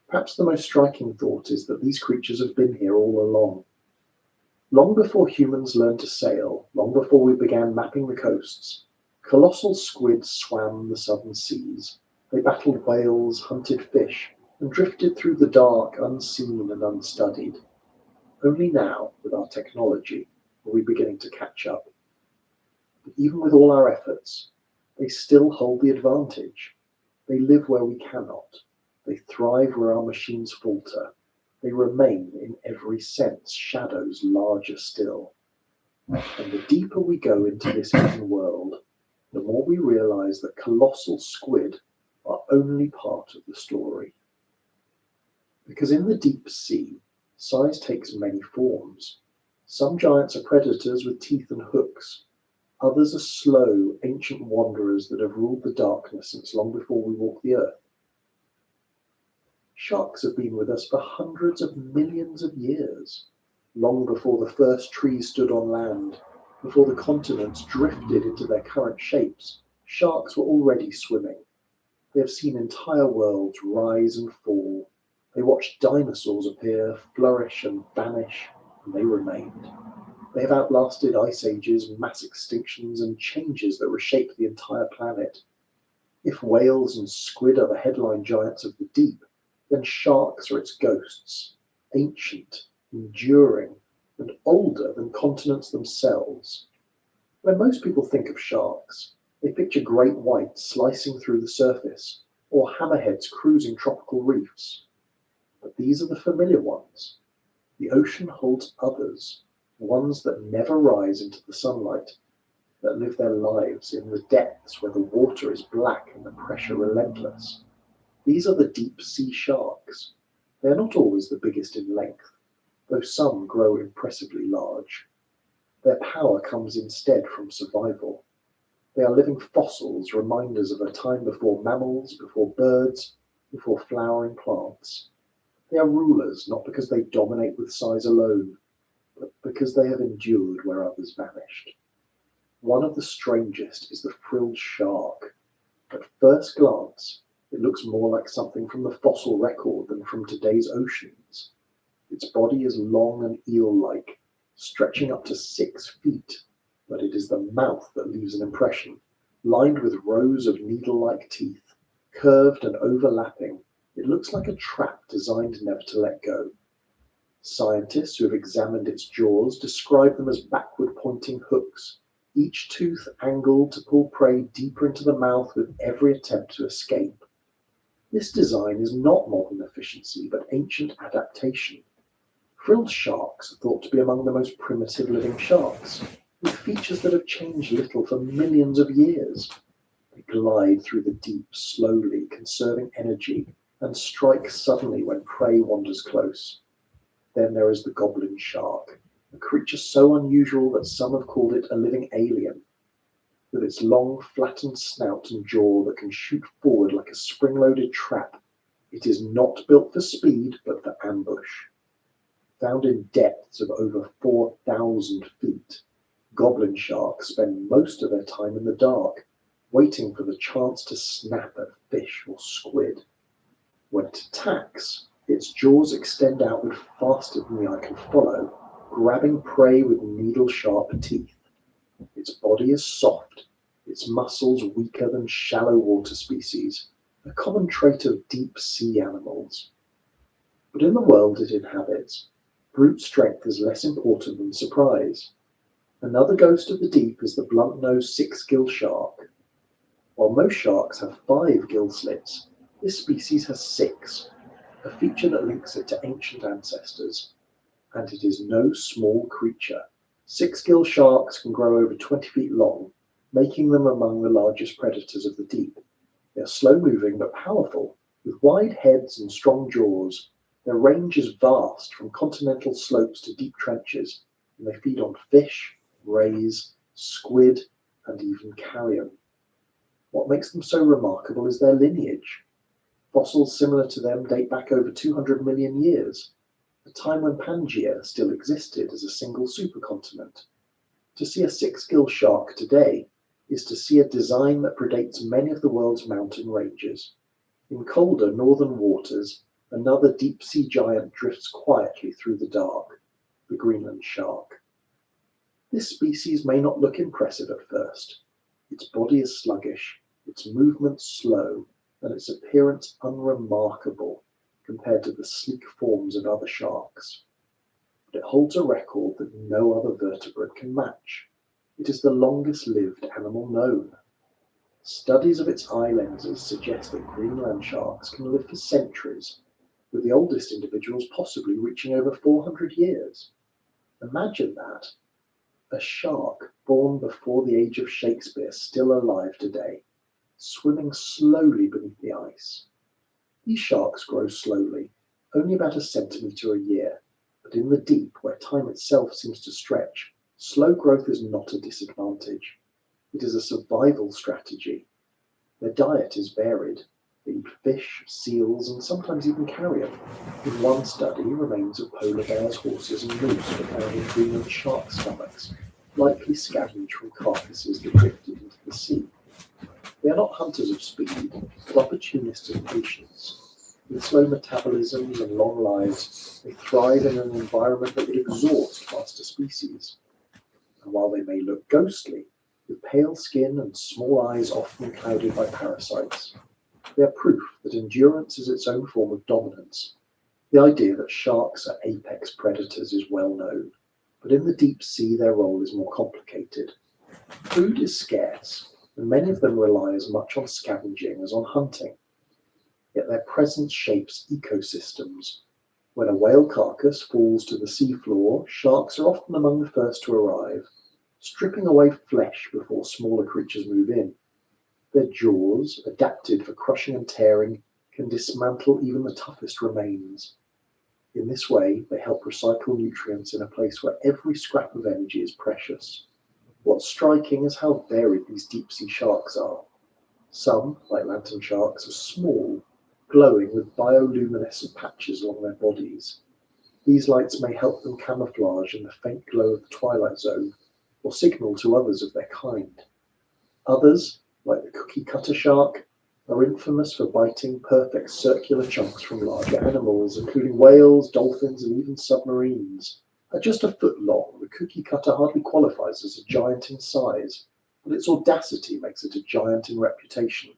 Perhaps the most striking thought is that these creatures have been here all along. Long before humans learned to sail, long before we began mapping the coasts, colossal squids swam the southern seas. They battled whales, hunted fish, and drifted through the dark, unseen and unstudied. Only now, with our technology, are we beginning to catch up. But even with all our efforts, they still hold the advantage. They live where we cannot. They thrive where our machines falter. They remain, in every sense, shadows larger still. And the deeper we go into this hidden world, the more we realize that colossal squid are only part of the story. Because in the deep sea, size takes many forms. Some giants are predators with teeth and hooks. Others are slow, ancient wanderers that have ruled the darkness since long before we walked the earth. Sharks have been with us for hundreds of millions of years, long before the first trees stood on land, before the continents drifted into their current shapes. Sharks were already swimming. They have seen entire worlds rise and fall. They watched dinosaurs appear, flourish and vanish, and they remained. They have outlasted ice ages, mass extinctions, and changes that reshaped the entire planet. If whales and squid are the headline giants of the deep, then sharks are its ghosts, ancient, enduring, and older than continents themselves. When most people think of sharks, they picture great whites slicing through the surface, or hammerheads cruising tropical reefs. But these are the familiar ones. The ocean holds others, ones that never rise into the sunlight, that live their lives in the depths where the water is black and the pressure relentless. These are the deep sea sharks. They are not always the biggest in length, though some grow impressively large. Their power comes instead from survival. They are living fossils, reminders of a time before mammals, before birds, before flowering plants. They are rulers, not because they dominate with size alone, but because they have endured where others vanished. One of the strangest is the frilled shark. At first glance, it looks more like something from the fossil record than from today's oceans. Its body is long and eel-like, stretching up to 6 feet, but it is the mouth that leaves an impression, lined with rows of needle-like teeth, curved and overlapping. It looks like a trap designed never to let go. Scientists who have examined its jaws describe them as backward-pointing hooks, each tooth angled to pull prey deeper into the mouth with every attempt to escape. This design is not modern efficiency, but ancient adaptation. Frilled sharks are thought to be among the most primitive living sharks, with features that have changed little for millions of years. They glide through the deep slowly, conserving energy, and strike suddenly when prey wanders close. Then there is the goblin shark, a creature so unusual that some have called it a living alien. With its long, flattened snout and jaw that can shoot forward like a spring-loaded trap, it is not built for speed, but for ambush. Found in depths of over 4,000 feet, goblin sharks spend most of their time in the dark, waiting for the chance to snap at fish or squid. When it attacks, its jaws extend outward faster than the eye can follow, grabbing prey with needle-sharp teeth. Its body is soft, its muscles weaker than shallow water species, a common trait of deep-sea animals. But in the world it inhabits, brute strength is less important than surprise. Another ghost of the deep is the blunt-nosed six-gill shark. While most sharks have 5 gill slits, this species has 6, a feature that links it to ancient ancestors. And it is no small creature. 6-gill sharks can grow over 20 feet long, making them among the largest predators of the deep. They are slow-moving but powerful, with wide heads and strong jaws. Their range is vast, from continental slopes to deep trenches, and they feed on fish, rays, squid, and even carrion. What makes them so remarkable is their lineage. Fossils similar to them date back over 200 million years, a time when Pangaea still existed as a single supercontinent. To see a 6-gill shark today is to see a design that predates many of the world's mountain ranges. In colder northern waters, another deep-sea giant drifts quietly through the dark, the Greenland shark. This species may not look impressive at first. Its body is sluggish, its movements slow, and its appearance unremarkable compared to the sleek forms of other sharks. But it holds a record that no other vertebrate can match. It is the longest-lived animal known. Studies of its eye lenses suggest that Greenland sharks can live for centuries, with the oldest individuals possibly reaching over 400 years. Imagine that. A shark born before the age of Shakespeare still alive today, swimming slowly beneath the ice. These sharks grow slowly, only about a centimetre a year, but in the deep, where time itself seems to stretch, slow growth is not a disadvantage. It is a survival strategy. Their diet is varied. They eat fish, seals, and sometimes even carrion. In one study, remains of polar bears, horses, and moose were found in Greenland shark stomachs, likely scavenged from carcasses that drifted into the sea. They are not hunters of speed, but opportunists of patience. With slow metabolisms and long lives, they thrive in an environment that would exhaust faster species. And while they may look ghostly, with pale skin and small eyes often clouded by parasites, they are proof that endurance is its own form of dominance. The idea that sharks are apex predators is well known, but in the deep sea their role is more complicated. Food is scarce, and many of them rely as much on scavenging as on hunting. Yet their presence shapes ecosystems. When a whale carcass falls to the seafloor, sharks are often among the first to arrive, stripping away flesh before smaller creatures move in. Their jaws, adapted for crushing and tearing, can dismantle even the toughest remains. In this way, they help recycle nutrients in a place where every scrap of energy is precious. What's striking is how varied these deep-sea sharks are. Some, like lantern sharks, are small, glowing with bioluminescent patches along their bodies. These lights may help them camouflage in the faint glow of the twilight zone, or signal to others of their kind. Others, like the cookie-cutter shark, are infamous for biting perfect circular chunks from larger animals, including whales, dolphins, and even submarines. At just a foot long, the cookie-cutter hardly qualifies as a giant in size, but its audacity makes it a giant in reputation.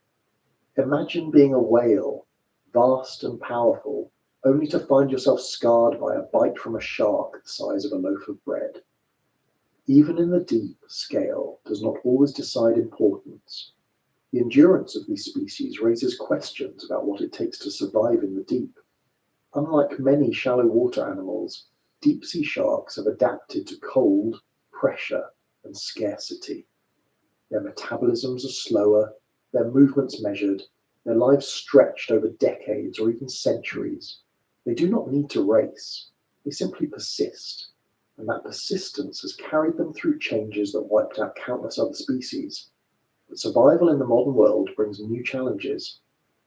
Imagine being a whale, vast and powerful, only to find yourself scarred by a bite from a shark the size of a loaf of bread. Even in the deep, scale does not always decide importance. The endurance of these species raises questions about what it takes to survive in the deep. Unlike many shallow water animals, deep sea sharks have adapted to cold, pressure, and scarcity. Their metabolisms are slower, their movements measured, their lives stretched over decades or even centuries. They do not need to race, they simply persist, and that persistence has carried them through changes that wiped out countless other species. But survival in the modern world brings new challenges.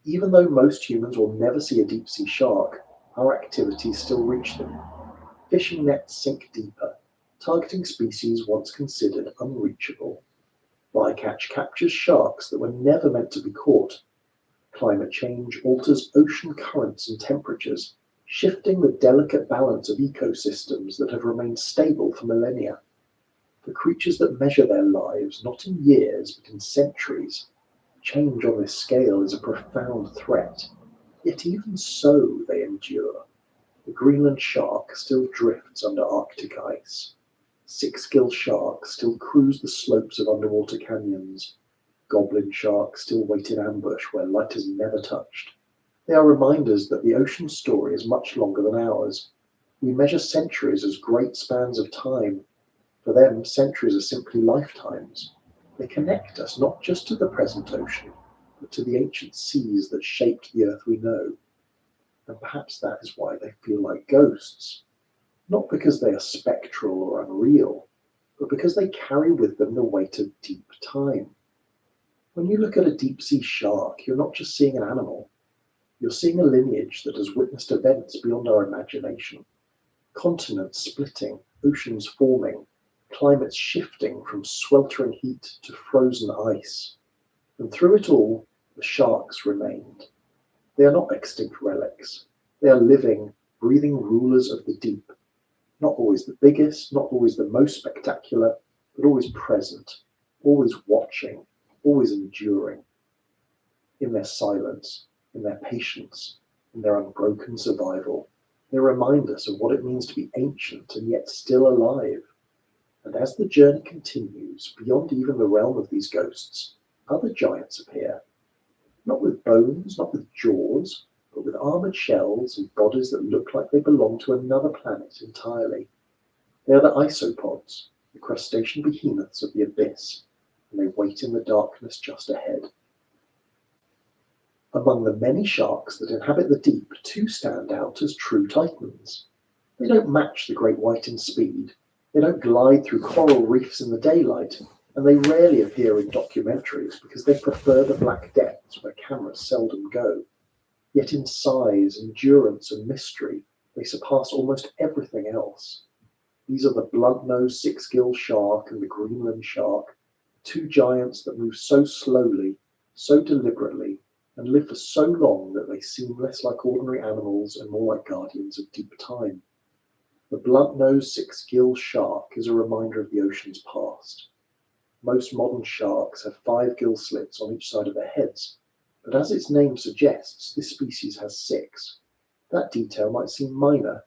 Even though most humans will never see a deep sea shark, our activities still reach them. Fishing nets sink deeper, targeting species once considered unreachable. Bycatch captures sharks that were never meant to be caught. Climate change alters ocean currents and temperatures, shifting the delicate balance of ecosystems that have remained stable for millennia. For creatures that measure their lives not in years but in centuries, change on this scale is a profound threat. Yet even so, they endure. The Greenland shark still drifts under Arctic ice. Six-gill sharks still cruise the slopes of underwater canyons. Goblin sharks still wait in ambush where light has never touched. They are reminders that the ocean story is much longer than ours. We measure centuries as great spans of time. For them, centuries are simply lifetimes. They connect us not just to the present ocean, but to the ancient seas that shaped the earth we know. And perhaps that is why they feel like ghosts. Not because they are spectral or unreal, but because they carry with them the weight of deep time. When you look at a deep sea shark, you're not just seeing an animal. You're seeing a lineage that has witnessed events beyond our imagination. Continents splitting, oceans forming, climates shifting from sweltering heat to frozen ice. And through it all, the sharks remained. They are not extinct relics. They are living, breathing rulers of the deep. Not always the biggest, not always the most spectacular, but always present, always watching, always enduring. In their silence, in their patience, in their unbroken survival, they remind us of what it means to be ancient and yet still alive. And as the journey continues, beyond even the realm of these ghosts, other giants appear. Not with bones, not with jaws, but with armored shells and bodies that look like they belong to another planet entirely. They are the isopods, the crustacean behemoths of the abyss, and they wait in the darkness just ahead. Among the many sharks that inhabit the deep, two stand out as true titans. They don't match the great white in speed, they don't glide through coral reefs in the daylight, and they rarely appear in documentaries because they prefer the black depths where cameras seldom go. Yet in size, endurance, and mystery, they surpass almost everything else. These are the blunt-nosed six-gill shark and the Greenland shark, two giants that move so slowly, so deliberately, and live for so long that they seem less like ordinary animals and more like guardians of deep time. The blunt-nosed six-gill shark is a reminder of the ocean's past. Most modern sharks have 5 gill slits on each side of their heads, but as its name suggests, this species has 6. That detail might seem minor,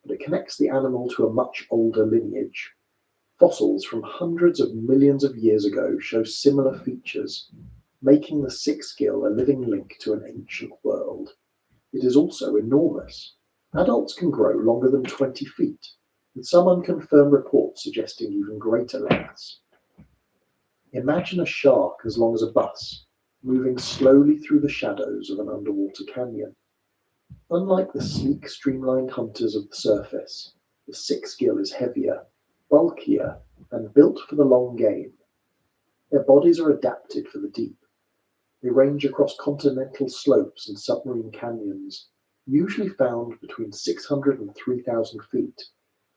but it connects the animal to a much older lineage. Fossils from hundreds of millions of years ago show similar features, making the six-gill a living link to an ancient world. It is also enormous. Adults can grow longer than 20 feet, with some unconfirmed reports suggesting even greater lengths. Imagine a shark as long as a bus, moving slowly through the shadows of an underwater canyon. Unlike the sleek, streamlined hunters of the surface, the six-gill is heavier, bulkier, and built for the long game. Their bodies are adapted for the deep. They range across continental slopes and submarine canyons, usually found between 600 and 3,000 feet,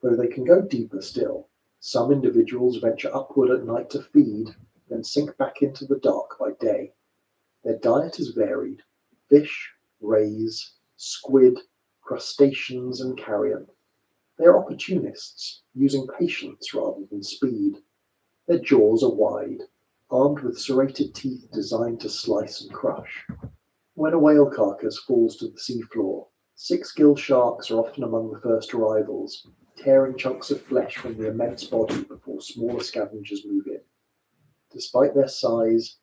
though they can go deeper still. Some individuals venture upward at night to feed, then sink back into the dark by day. Their diet is varied: fish, rays, squid, crustaceans, and carrion. They are opportunists, using patience rather than speed. Their jaws are wide, armed with serrated teeth designed to slice and crush. When a whale carcass falls to the seafloor, six-gill sharks are often among the first arrivals, tearing chunks of flesh from the immense body before smaller scavengers move in. Despite their size,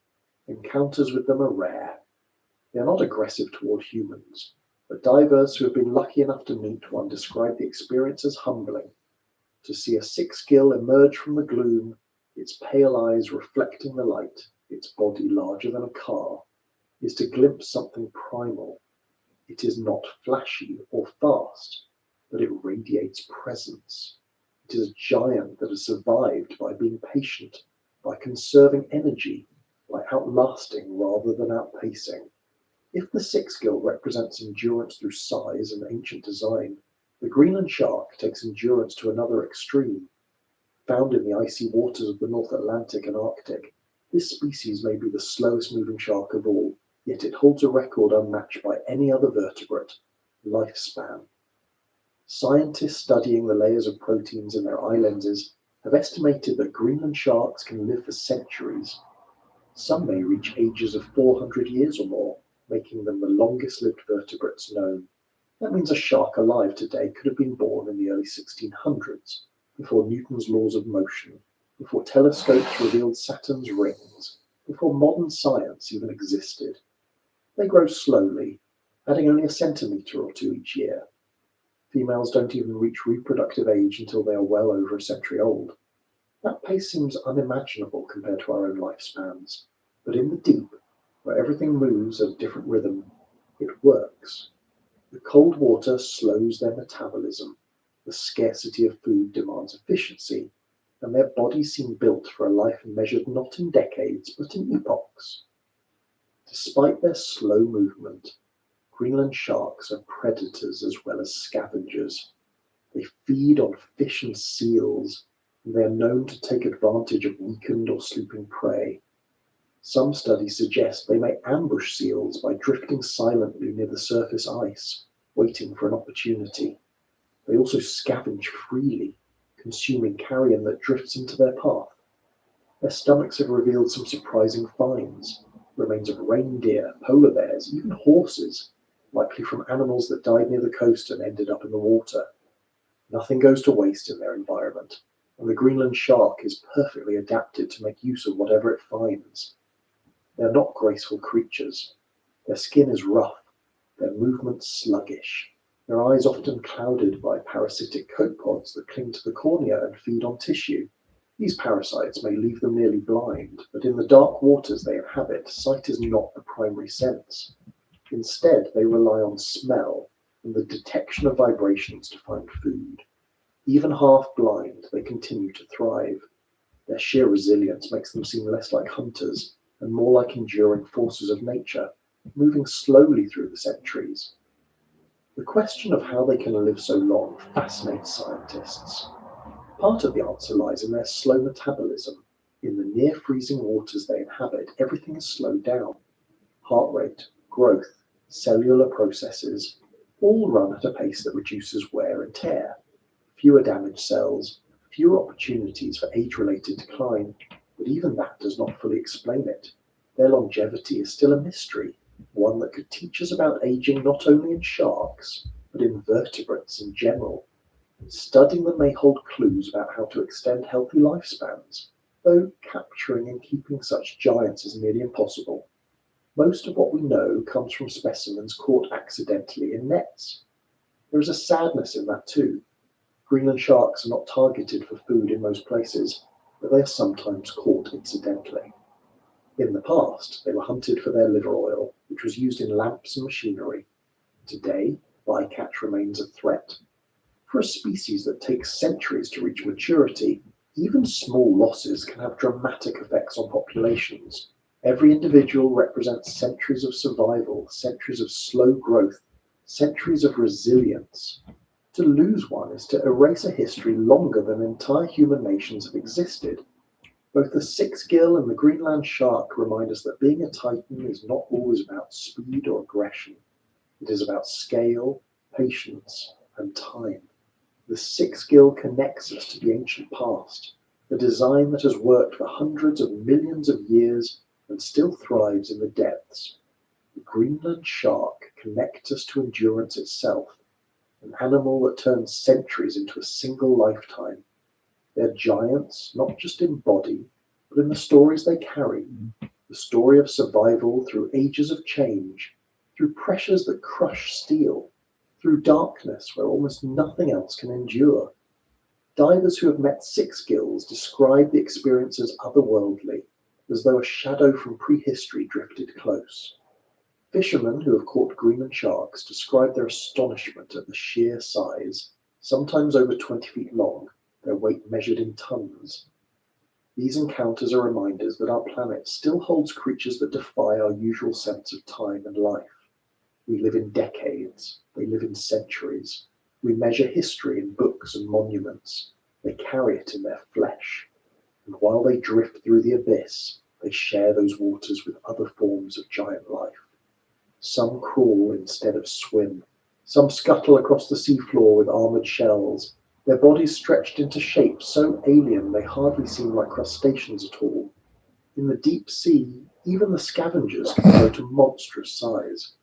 encounters with them are rare. They are not aggressive toward humans. but divers who have been lucky enough to meet one describe the experience as humbling. To see a six-gill emerge from the gloom, its pale eyes reflecting the light, its body larger than a car, is to glimpse something primal. It is not flashy or fast, but it radiates presence. It is a giant that has survived by being patient, by conserving energy, by outlasting rather than outpacing. If the six-gill represents endurance through size and ancient design, the Greenland shark takes endurance to another extreme. Found in the icy waters of the North Atlantic and Arctic, this species may be the slowest moving shark of all, yet it holds a record unmatched by any other vertebrate: lifespan. Scientists studying the layers of proteins in their eye lenses have estimated that Greenland sharks can live for centuries. Some may reach ages of 400 years or more, making them the longest lived vertebrates known. That means a shark alive today could have been born in the early 1600s, before Newton's laws of motion, before telescopes revealed Saturn's rings, before modern science even existed. They grow slowly, adding only a centimetre or two each year. Females don't even reach reproductive age until they are well over a century old. That pace seems unimaginable compared to our own lifespans, but in the deep, where everything moves at a different rhythm, it works. The cold water slows their metabolism, the scarcity of food demands efficiency, and their bodies seem built for a life measured not in decades, but in epochs. Despite their slow movement, Greenland sharks are predators as well as scavengers. They feed on fish and seals, and they are known to take advantage of weakened or sleeping prey. Some studies suggest they may ambush seals by drifting silently near the surface ice, waiting for an opportunity. They also scavenge freely, consuming carrion that drifts into their path. Their stomachs have revealed some surprising finds: remains of reindeer, polar bears, even horses, likely from animals that died near the coast and ended up in the water. Nothing goes to waste in their environment, and the Greenland shark is perfectly adapted to make use of whatever it finds. They're not graceful creatures. Their skin is rough, their movements sluggish, their eyes often clouded by parasitic copepods that cling to the cornea and feed on tissue. These parasites may leave them nearly blind, but in the dark waters they inhabit, sight is not the primary sense. Instead, they rely on smell and the detection of vibrations to find food. Even half blind, they continue to thrive. Their sheer resilience makes them seem less like hunters and more like enduring forces of nature, moving slowly through the centuries. The question of how they can live so long fascinates scientists. Part of the answer lies in their slow metabolism. In the near-freezing waters they inhabit, everything is slowed down. Heart rate, growth, cellular processes all run at a pace that reduces wear and tear. Fewer damaged cells, fewer opportunities for age-related decline, but even that does not fully explain it. Their longevity is still a mystery, one that could teach us about aging not only in sharks, but in vertebrates in general. Studying them may hold clues about how to extend healthy lifespans, though capturing and keeping such giants is nearly impossible. Most of what we know comes from specimens caught accidentally in nets. There is a sadness in that too. Greenland sharks are not targeted for food in most places, but they are sometimes caught incidentally. In the past, they were hunted for their liver oil, which was used in lamps and machinery. Today, bycatch remains a threat. For a species that takes centuries to reach maturity, even small losses can have dramatic effects on populations. Every individual represents centuries of survival, centuries of slow growth, centuries of resilience. To lose one is to erase a history longer than entire human nations have existed. Both the six-gill and the Greenland shark remind us that being a titan is not always about speed or aggression. It is about scale, patience, and time. The six-gill connects us to the ancient past, a design that has worked for hundreds of millions of years and still thrives in the depths. The Greenland shark connects us to endurance itself, an animal that turns centuries into a single lifetime. They're giants, not just in body, but in the stories they carry, the story of survival through ages of change, through pressures that crush steel, through darkness where almost nothing else can endure. Divers who have met six gills describe the experience as otherworldly, as though a shadow from prehistory drifted close. Fishermen who have caught Greenland sharks describe their astonishment at the sheer size, sometimes over 20 feet long, their weight measured in tons. These encounters are reminders that our planet still holds creatures that defy our usual sense of time and life. We live in decades, they live in centuries. We measure history in books and monuments. They carry it in their flesh. And while they drift through the abyss, they share those waters with other forms of giant life. Some crawl instead of swim. Some scuttle across the seafloor with armored shells, their bodies stretched into shapes so alien they hardly seem like crustaceans at all. In the deep sea, even the scavengers can grow to monstrous size.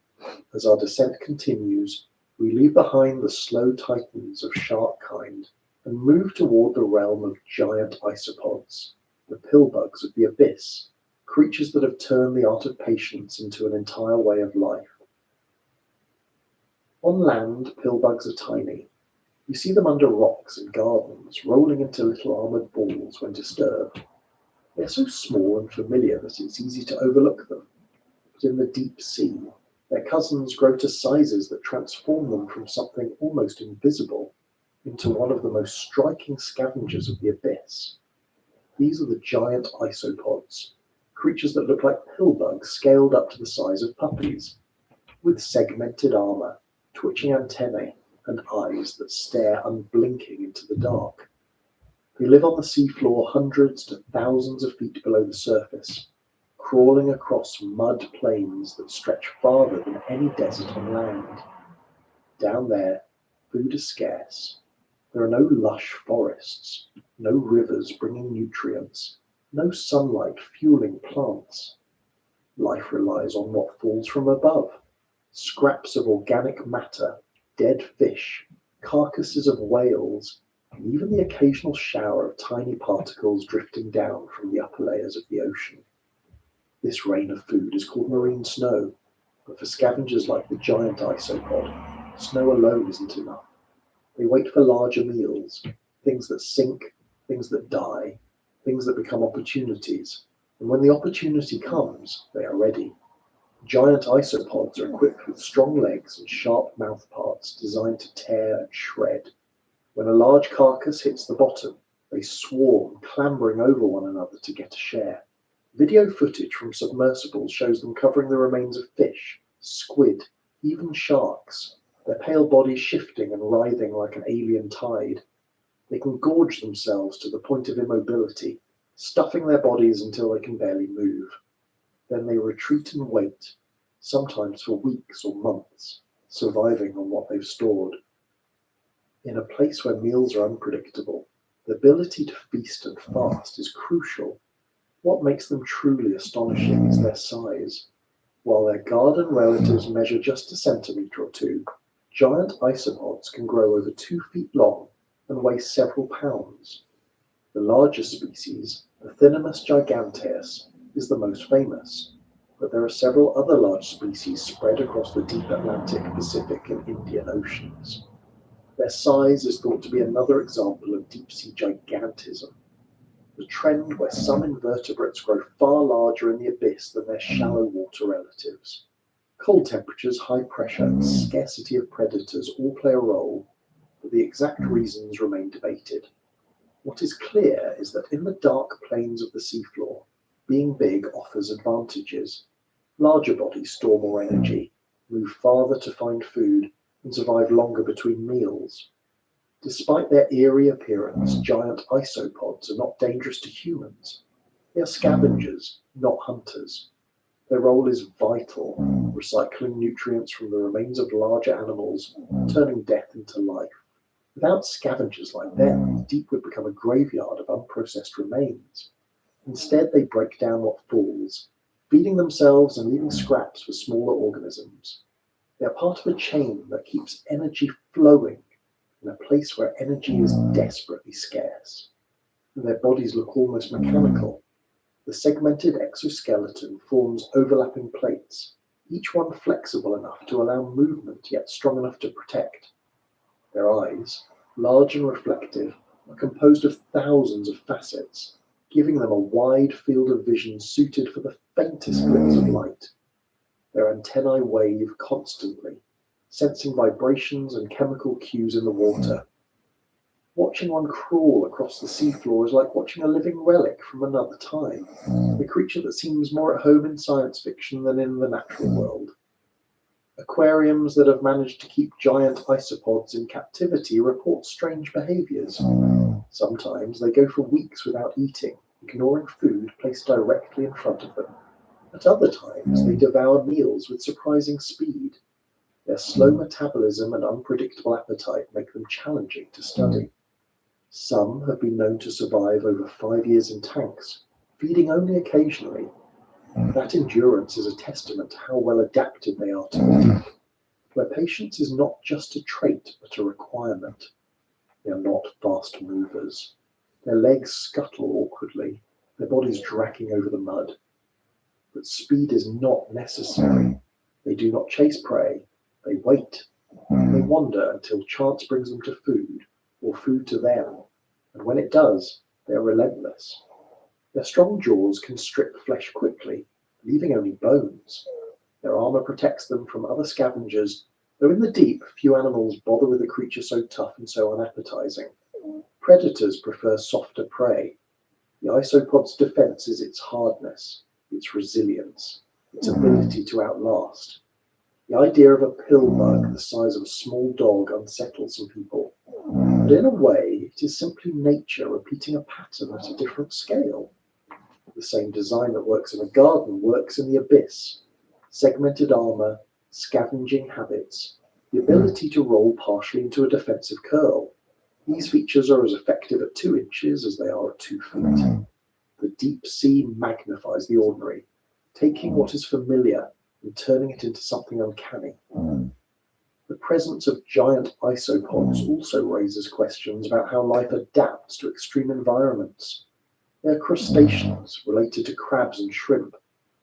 As our descent continues, we leave behind the slow titans of shark kind and move toward the realm of giant isopods, the pillbugs of the abyss, creatures that have turned the art of patience into an entire way of life. On land, pillbugs are tiny. You see them under rocks in gardens, rolling into little armored balls when disturbed. They're so small and familiar that it's easy to overlook them. But in the deep sea, their cousins grow to sizes that transform them from something almost invisible into one of the most striking scavengers of the abyss. These are the giant isopods, creatures that look like pillbugs scaled up to the size of puppies, with segmented armor, twitching antennae, and eyes that stare unblinking into the dark. They live on the seafloor hundreds to thousands of feet below the surface, crawling across mud plains that stretch farther than any desert on land. Down there, food is scarce. There are no lush forests, no rivers bringing nutrients, no sunlight fueling plants. Life relies on what falls from above, scraps of organic matter, dead fish, carcasses of whales, and even the occasional shower of tiny particles drifting down from the upper layers of the ocean. This rain of food is called marine snow, but for scavengers like the giant isopod, snow alone isn't enough. They wait for larger meals, things that sink, things that die, things that become opportunities, and when the opportunity comes, they are ready. Giant isopods are equipped with strong legs and sharp mouth parts designed to tear and shred. When a large carcass hits the bottom, they swarm, clambering over one another to get a share. Video footage from submersibles shows them covering the remains of fish, squid, even sharks, their pale bodies shifting and writhing like an alien tide. They can gorge themselves to the point of immobility, stuffing their bodies until they can barely move. Then they retreat and wait, sometimes for weeks or months, surviving on what they've stored. In a place where meals are unpredictable, the ability to feast and fast is crucial. What makes them truly astonishing is their size. While their garden relatives measure just a centimetre or two, giant isopods can grow over 2 feet long and weigh several pounds. The largest species, the Gelatinous giganteus, is the most famous, but there are several other large species spread across the deep Atlantic, Pacific, and Indian Oceans. Their size is thought to be another example of deep-sea gigantism, the trend where some invertebrates grow far larger in the abyss than their shallow water relatives. Cold temperatures, high pressure, and scarcity of predators all play a role, but the exact reasons remain debated. What is clear is that in the dark plains of the seafloor, being big offers advantages. Larger bodies store more energy, move farther to find food, and survive longer between meals. Despite their eerie appearance, giant isopods are not dangerous to humans. They are scavengers, not hunters. Their role is vital, recycling nutrients from the remains of larger animals, turning death into life. Without scavengers like them, the deep would become a graveyard of unprocessed remains. Instead, they break down what falls, feeding themselves and leaving scraps for smaller organisms. They are part of a chain that keeps energy flowing in a place where energy is desperately scarce. And their bodies look almost mechanical. The segmented exoskeleton forms overlapping plates, each one flexible enough to allow movement yet strong enough to protect. Their eyes, large and reflective, are composed of thousands of facets, giving them a wide field of vision suited for the faintest glimpse of light. Their antennae wave constantly, sensing vibrations and chemical cues in the water. Watching one crawl across the seafloor is like watching a living relic from another time, a creature that seems more at home in science fiction than in the natural world. Aquariums that have managed to keep giant isopods in captivity report strange behaviors. Sometimes they go for weeks without eating, ignoring food placed directly in front of them. At other times, they devour meals with surprising speed. Their slow metabolism and unpredictable appetite make them challenging to study. Some have been known to survive over 5 years in tanks, feeding only occasionally. That endurance is a testament to how well adapted they are to the deep, where patience is not just a trait but a requirement. They are not fast movers. Their legs scuttle awkwardly, their bodies dragging over the mud. But speed is not necessary. They do not chase prey. They wait. They wander until chance brings them to food, or food to them. And when it does, they are relentless. Their strong jaws can strip flesh quickly, leaving only bones. Their armor protects them from other scavengers, though in the deep, few animals bother with a creature so tough and so unappetizing. Predators prefer softer prey. The isopod's defense is its hardness, its resilience, its ability to outlast. The idea of a pill bug the size of a small dog unsettles some people. But in a way, it is simply nature repeating a pattern at a different scale. The same design that works in a garden works in the abyss. Segmented armor, scavenging habits, the ability to roll partially into a defensive curl. These features are as effective at 2 inches as they are at 2 feet. The deep sea magnifies the ordinary, taking what is familiar and turning it into something uncanny. The presence of giant isopods also raises questions about how life adapts to extreme environments. They are crustaceans related to crabs and shrimp,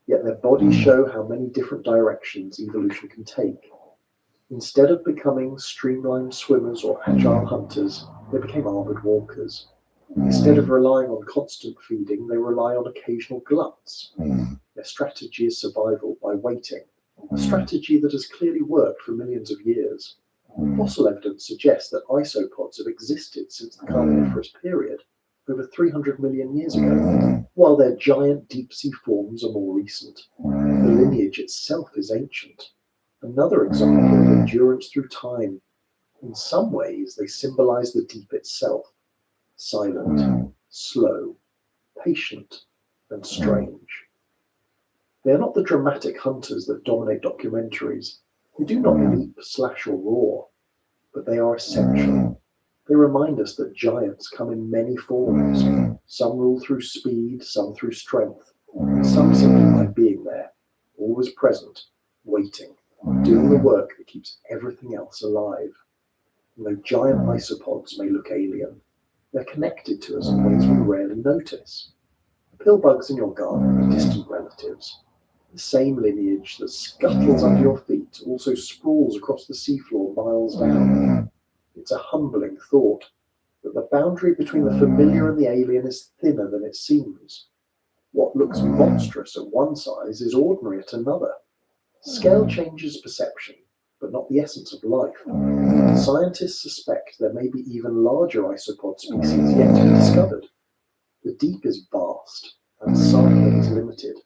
yet their bodies show how many different directions evolution can take. Instead of becoming streamlined swimmers or agile hunters, they became armored walkers. Instead of relying on constant feeding, they rely on occasional gluts. Their strategy is survival by waiting, a strategy that has clearly worked for millions of years. Fossil evidence suggests that isopods have existed since the Carboniferous period, over 300 million years ago, while their giant deep-sea forms are more recent. The lineage itself is ancient. Another example of endurance through time. In some ways, they symbolize the deep itself. Silent, slow, patient, and strange. They are not the dramatic hunters that dominate documentaries. They do not leap, slash, or roar, but they are essential. They remind us that giants come in many forms. Some rule through speed, some through strength, and some simply by being there, always present, waiting, doing the work that keeps everything else alive. And though giant isopods may look alien, they're connected to us in ways we rarely notice. The pillbugs in your garden are distant relatives. The same lineage that scuttles under your feet also sprawls across the seafloor miles down. It's a humbling thought that the boundary between the familiar and the alien is thinner than it seems. What looks monstrous at one size is ordinary at another. Scale changes perception, but not the essence of life. Scientists suspect there may be even larger isopod species yet to be discovered. The deep is vast, and sampling is limited.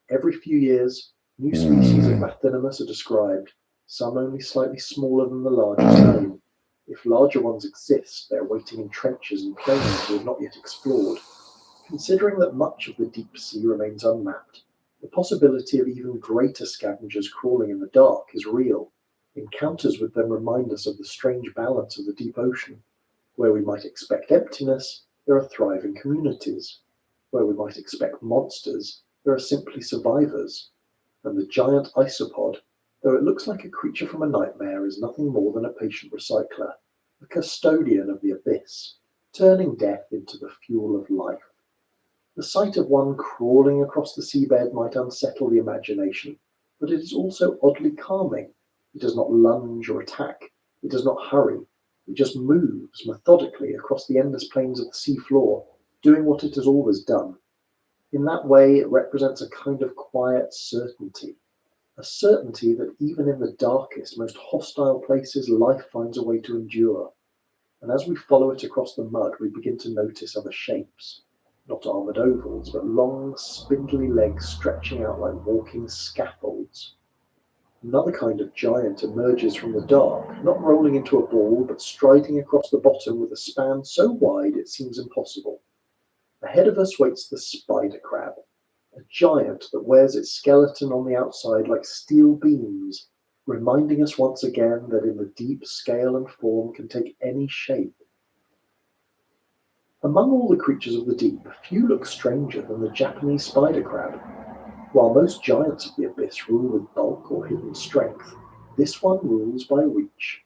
Every few years, new species of Gelatinous are described, some only slightly smaller than the largest known. If larger ones exist, they are waiting in trenches and plains we have not yet explored. Considering that much of the deep sea remains unmapped, the possibility of even greater scavengers crawling in the dark is real. Encounters with them remind us of the strange balance of the deep ocean. Where we might expect emptiness, there are thriving communities. Where we might expect monsters, there are simply survivors. And the giant isopod, though it looks like a creature from a nightmare, is nothing more than a patient recycler, a custodian of the abyss, turning death into the fuel of life. The sight of one crawling across the seabed might unsettle the imagination, but it is also oddly calming. It does not lunge or attack. It does not hurry. It just moves methodically across the endless plains of the sea floor, doing what it has always done. In that way, it represents a kind of quiet certainty, a certainty that even in the darkest, most hostile places, life finds a way to endure. And as we follow it across the mud, we begin to notice other shapes. Not armoured ovals, but long, spindly legs stretching out like walking scaffolds. Another kind of giant emerges from the dark, not rolling into a ball, but striding across the bottom with a span so wide it seems impossible. Ahead of us waits the spider crab, a giant that wears its skeleton on the outside like steel beams, reminding us once again that in the deep, scale and form can take any shape. Among all the creatures of the deep, few look stranger than the Japanese spider crab. While most giants of the abyss rule with bulk or hidden strength, this one rules by reach.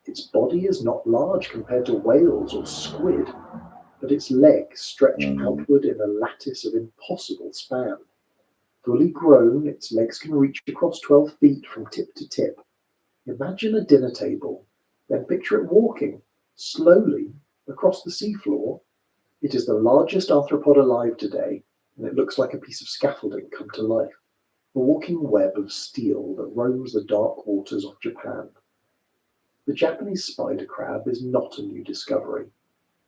Its body is not large compared to whales or squid, but its legs stretch outward in a lattice of impossible span. Fully grown, its legs can reach across 12 feet from tip to tip. Imagine a dinner table, then picture it walking, slowly, across the seafloor. It is the largest arthropod alive today, and it looks like a piece of scaffolding come to life, a walking web of steel that roams the dark waters of Japan. The Japanese spider crab is not a new discovery.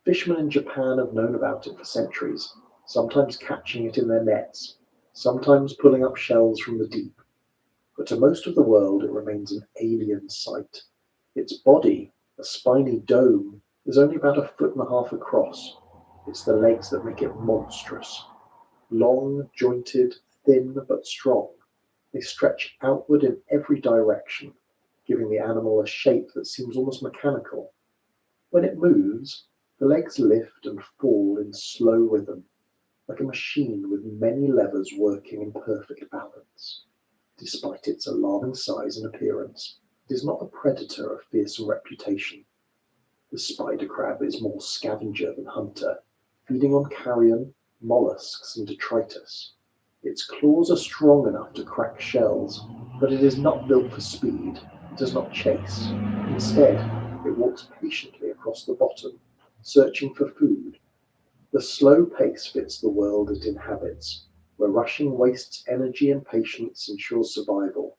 Fishermen in Japan have known about it for centuries, sometimes catching it in their nets, sometimes pulling up shells from the deep. But to most of the world it remains an alien sight. Its body, a spiny dome, is only about 1.5 feet across. It's the legs that make it monstrous. Long, jointed, thin but strong, they stretch outward in every direction, giving the animal a shape that seems almost mechanical. When it moves, the legs lift and fall in slow rhythm, like a machine with many levers working in perfect balance. Despite its alarming size and appearance, it is not a predator of fearsome reputation. The spider crab is more scavenger than hunter, feeding on carrion, mollusks, and detritus. Its claws are strong enough to crack shells, but it is not built for speed. It does not chase. Instead, it walks patiently across the bottom, searching for food. The slow pace fits the world it inhabits, where rushing wastes energy and patience ensures survival.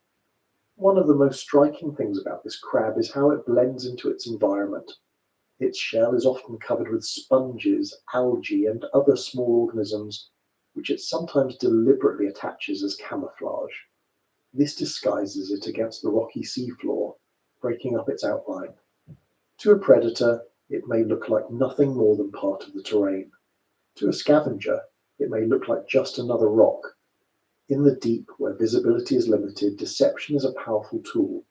One of the most striking things about this crab is how it blends into its environment. Its shell is often covered with sponges, algae, and other small organisms, which it sometimes deliberately attaches as camouflage. This disguises it against the rocky seafloor, breaking up its outline. To a predator, it may look like nothing more than part of the terrain. To a scavenger, it may look like just another rock. In the deep, where visibility is limited, deception is a powerful tool.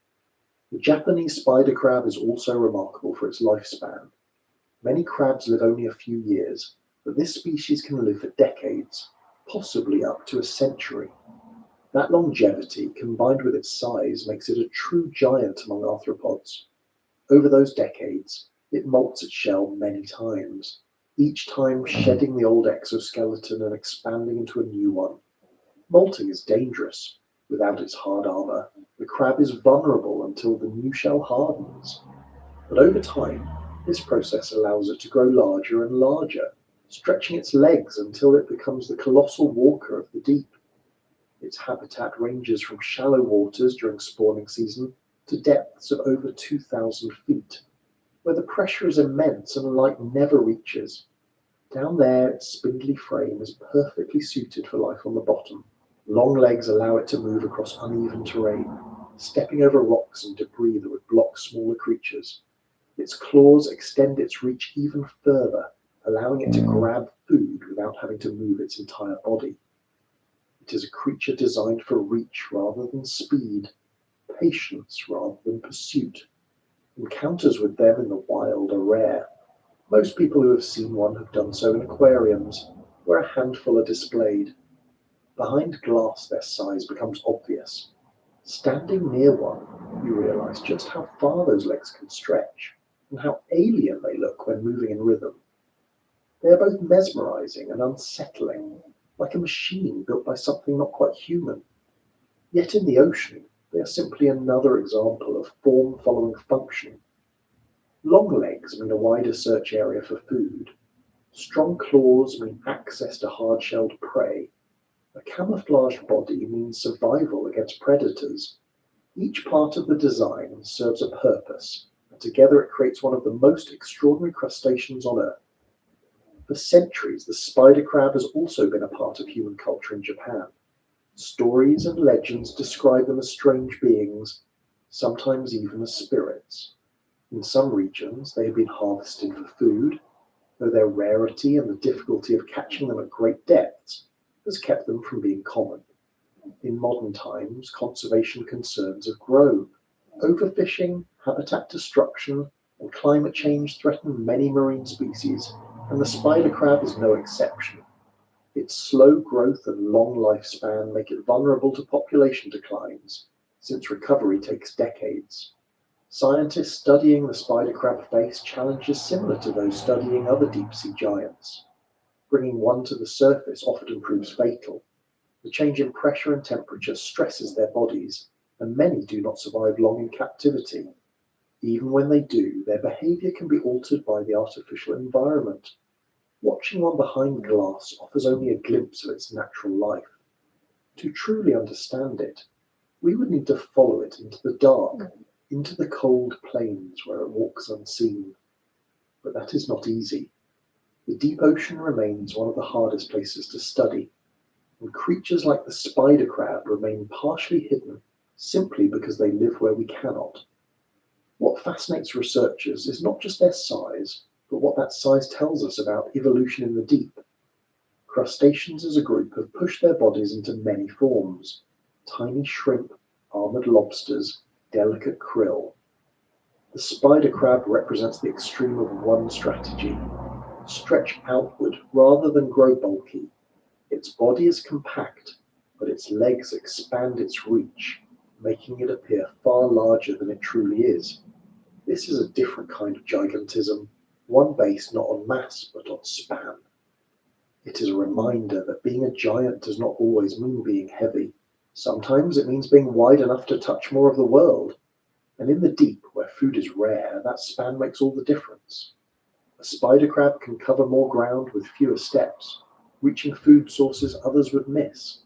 The Japanese spider crab is also remarkable for its lifespan. Many crabs live only a few years, but this species can live for decades, possibly up to a century. That longevity, combined with its size, makes it a true giant among arthropods. Over those decades, it molts its shell many times, each time shedding the old exoskeleton and expanding into a new one. Molting is dangerous. Without its hard armor, the crab is vulnerable until the new shell hardens. But over time, this process allows it to grow larger and larger, stretching its legs until it becomes the colossal walker of the deep. Its habitat ranges from shallow waters during spawning season to depths of over 2,000 feet, where the pressure is immense and light never reaches. Down there, its spindly frame is perfectly suited for life on the bottom. Long legs allow it to move across uneven terrain, stepping over rocks and debris that would block smaller creatures. Its claws extend its reach even further, allowing it to grab food without having to move its entire body. It is a creature designed for reach rather than speed, patience rather than pursuit. Encounters with them in the wild are rare. Most people who have seen one have done so in aquariums, where a handful are displayed. Behind glass, their size becomes obvious. Standing near one, you realize just how far those legs can stretch, and how alien they look when moving in rhythm. They are both mesmerizing and unsettling, like a machine built by something not quite human. Yet in the ocean, they are simply another example of form following function. Long legs mean a wider search area for food. Strong claws mean access to hard-shelled prey. A camouflaged body means survival against predators. Each part of the design serves a purpose, and together it creates one of the most extraordinary crustaceans on Earth. For centuries, the spider crab has also been a part of human culture in Japan. Stories and legends describe them as strange beings, sometimes even as spirits. In some regions, they have been harvested for food, though their rarity and the difficulty of catching them at great depths has kept them from being common. In modern times, conservation concerns have grown. Overfishing, habitat destruction, and climate change threaten many marine species, and the spider crab is no exception. Its slow growth and long lifespan make it vulnerable to population declines, since recovery takes decades. Scientists studying the spider crab face challenges similar to those studying other deep-sea giants. Bringing one to the surface often proves fatal. The change in pressure and temperature stresses their bodies, and many do not survive long in captivity. Even when they do, their behavior can be altered by the artificial environment. Watching one behind glass offers only a glimpse of its natural life. To truly understand it, we would need to follow it into the dark, into the cold plains where it walks unseen. But that is not easy. The deep ocean remains one of the hardest places to study, and creatures like the spider crab remain partially hidden simply because they live where we cannot. What fascinates researchers is not just their size, but what that size tells us about evolution in the deep. Crustaceans as a group have pushed their bodies into many forms: tiny shrimp, armored lobsters, delicate krill. The spider crab represents the extreme of one strategy: stretch outward rather than grow bulky. Its body is compact, but its legs expand its reach, making it appear far larger than it truly is. This is a different kind of gigantism, one based not on mass but on span. It is a reminder that being a giant does not always mean being heavy. Sometimes it means being wide enough to touch more of the world. And in the deep, where food is rare, that span makes all the difference. A spider crab can cover more ground with fewer steps, reaching food sources others would miss.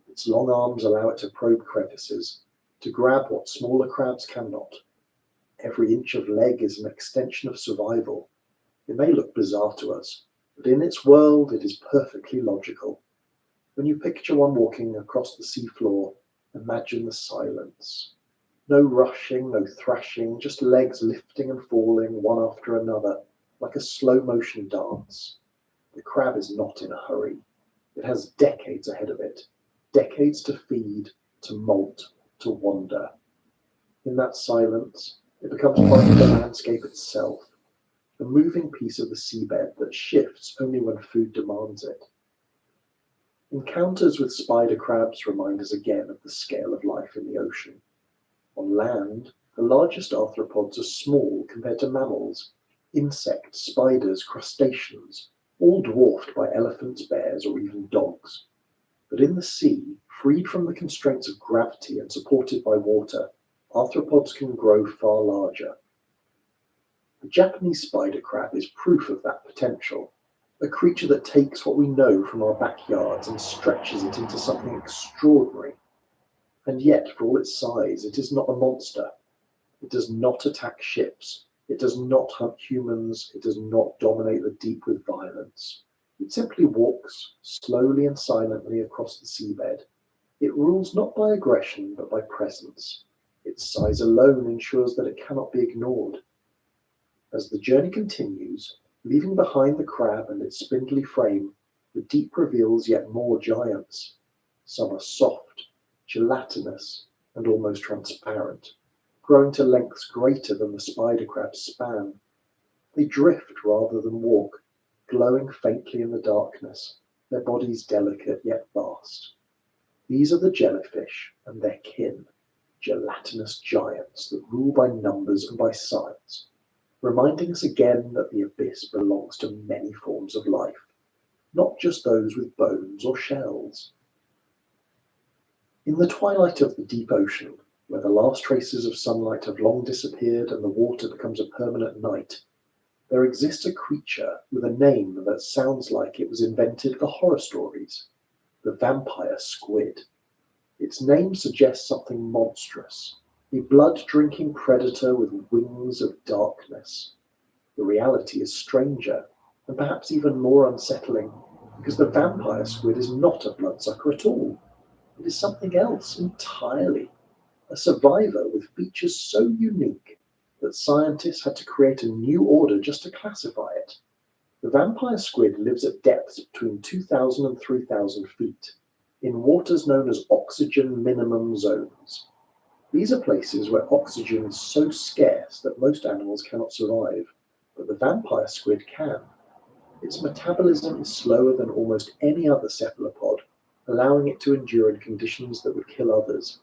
Its long arms allow it to probe crevices, to grab what smaller crabs cannot. Every inch of leg is an extension of survival. It may look bizarre to us, but in its world it is perfectly logical. When you picture one walking across the seafloor, imagine the silence. No rushing, no thrashing, just legs lifting and falling one after another, like a slow motion dance. The crab is not in a hurry. It has decades ahead of it, decades to feed, to molt, to wander. In that silence, it becomes part of the landscape itself, a moving piece of the seabed that shifts only when food demands it. Encounters with spider crabs remind us again of the scale of life in the ocean. On land, the largest arthropods are small compared to mammals, insects, spiders, crustaceans, all dwarfed by elephants, bears, or even dogs. But in the sea, freed from the constraints of gravity and supported by water, arthropods can grow far larger. The Japanese spider crab is proof of that potential, a creature that takes what we know from our backyards and stretches it into something extraordinary. And yet, for all its size, it is not a monster. It does not attack ships. It does not hunt humans. It does not dominate the deep with violence. It simply walks slowly and silently across the seabed. It rules not by aggression, but by presence. Its size alone ensures that it cannot be ignored. As the journey continues, leaving behind the crab and its spindly frame, the deep reveals yet more giants. Some are soft, gelatinous, and almost transparent, growing to lengths greater than the spider crab's span. They drift rather than walk, glowing faintly in the darkness, their bodies delicate yet vast. These are the jellyfish and their kin, gelatinous giants that rule by numbers and by size, reminding us again that the abyss belongs to many forms of life, not just those with bones or shells. In the twilight of the deep ocean, where the last traces of sunlight have long disappeared and the water becomes a permanent night, there exists a creature with a name that sounds like it was invented for horror stories: the vampire squid. Its name suggests something monstrous, a blood-drinking predator with wings of darkness. The reality is stranger, and perhaps even more unsettling, because the vampire squid is not a bloodsucker at all. It is something else entirely, a survivor with features so unique that scientists had to create a new order just to classify it. The vampire squid lives at depths between 2,000 and 3,000 feet, in waters known as oxygen minimum zones. These are places where oxygen is so scarce that most animals cannot survive, but the vampire squid can. Its metabolism is slower than almost any other cephalopod, allowing it to endure in conditions that would kill others.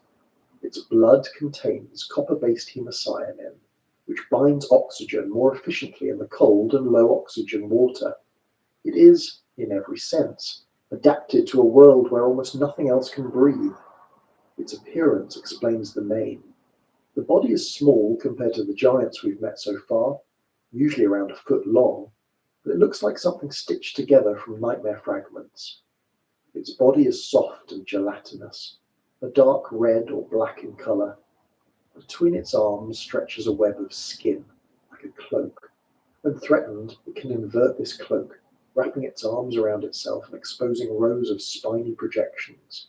Its blood contains copper-based hemocyanin, which binds oxygen more efficiently in the cold and low oxygen water. It is, in every sense, adapted to a world where almost nothing else can breathe. Its appearance explains the name. The body is small compared to the giants we've met so far, usually around a foot long, but it looks like something stitched together from nightmare fragments. Its body is soft and gelatinous, a dark red or black in color. Between its arms stretches a web of skin, like a cloak. When threatened, it can invert this cloak, wrapping its arms around itself and exposing rows of spiny projections.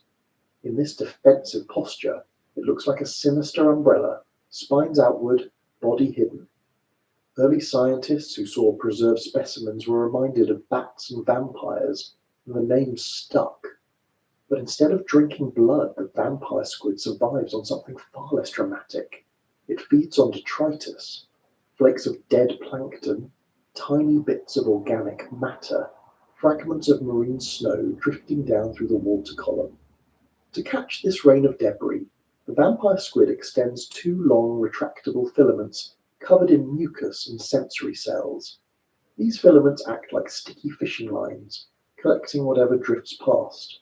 In this defensive posture, it looks like a sinister umbrella, spines outward, body hidden. Early scientists who saw preserved specimens were reminded of bats and vampires, and the name stuck. But instead of drinking blood, the vampire squid survives on something far less dramatic. It feeds on detritus, flakes of dead plankton, tiny bits of organic matter, fragments of marine snow drifting down through the water column. To catch this rain of debris, the vampire squid extends two long retractable filaments covered in mucus and sensory cells. These filaments act like sticky fishing lines, collecting whatever drifts past.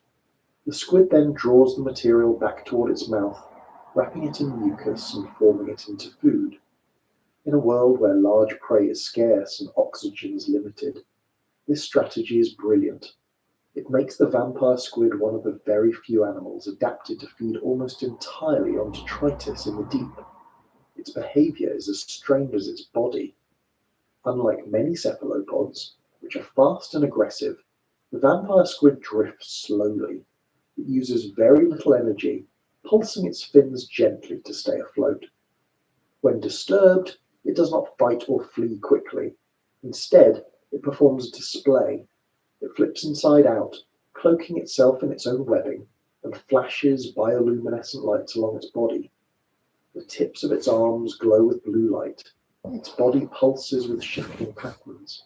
The squid then draws the material back toward its mouth, wrapping it in mucus and forming it into food. In a world where large prey is scarce and oxygen is limited, this strategy is brilliant. It makes the vampire squid one of the very few animals adapted to feed almost entirely on detritus in the deep. Its behavior is as strange as its body. Unlike many cephalopods, which are fast and aggressive, the vampire squid drifts slowly. It uses very little energy, pulsing its fins gently to stay afloat. When disturbed, it does not fight or flee quickly. Instead, it performs a display. It flips inside out, cloaking itself in its own webbing, and flashes bioluminescent lights along its body. The tips of its arms glow with blue light. Its body pulses with shifting patterns.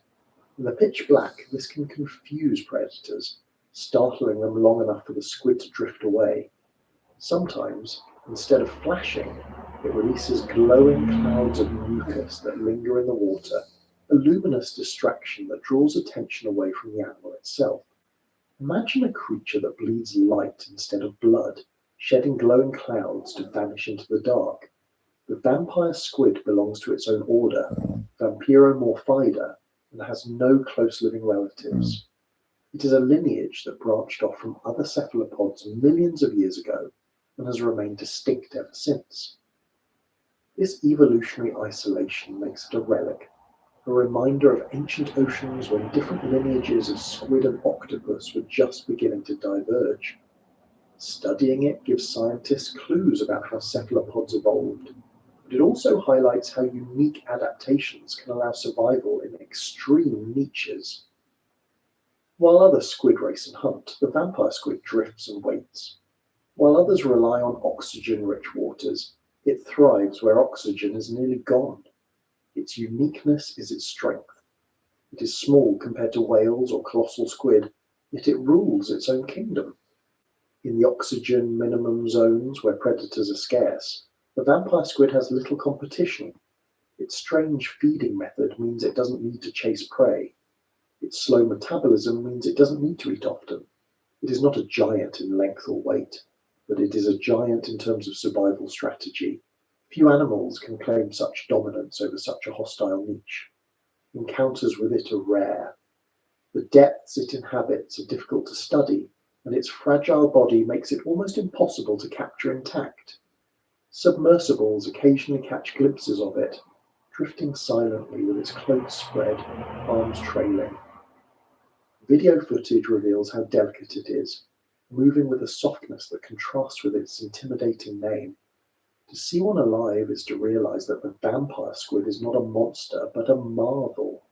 In the pitch black, this can confuse predators, startling them long enough for the squid to drift away. Sometimes, instead of flashing, it releases glowing clouds of mucus that linger in the water, a luminous distraction that draws attention away from the animal itself. Imagine a creature that bleeds light instead of blood, shedding glowing clouds to vanish into the dark. The vampire squid belongs to its own order, Vampiromorphida, and has no close living relatives. It is a lineage that branched off from other cephalopods millions of years ago and has remained distinct ever since. This evolutionary isolation makes it a relic, a reminder of ancient oceans when different lineages of squid and octopus were just beginning to diverge. Studying it gives scientists clues about how cephalopods evolved, but it also highlights how unique adaptations can allow survival in extreme niches. While others squid race and hunt, the vampire squid drifts and waits. While others rely on oxygen-rich waters, it thrives where oxygen is nearly gone. Its uniqueness is its strength. It is small compared to whales or colossal squid, yet it rules its own kingdom. In the oxygen minimum zones where predators are scarce, the vampire squid has little competition. Its strange feeding method means it doesn't need to chase prey. Its slow metabolism means it doesn't need to eat often. It is not a giant in length or weight. but it is a giant in terms of survival strategy. Few animals can claim such dominance over such a hostile niche. Encounters with it are rare. The depths it inhabits are difficult to study, and its fragile body makes it almost impossible to capture intact. Submersibles occasionally catch glimpses of it, drifting silently with its clothes spread, arms trailing. Video footage reveals how delicate it is, moving with a softness that contrasts with its intimidating name. To see one alive is to realize that the vampire squid is not a monster, but a marvel.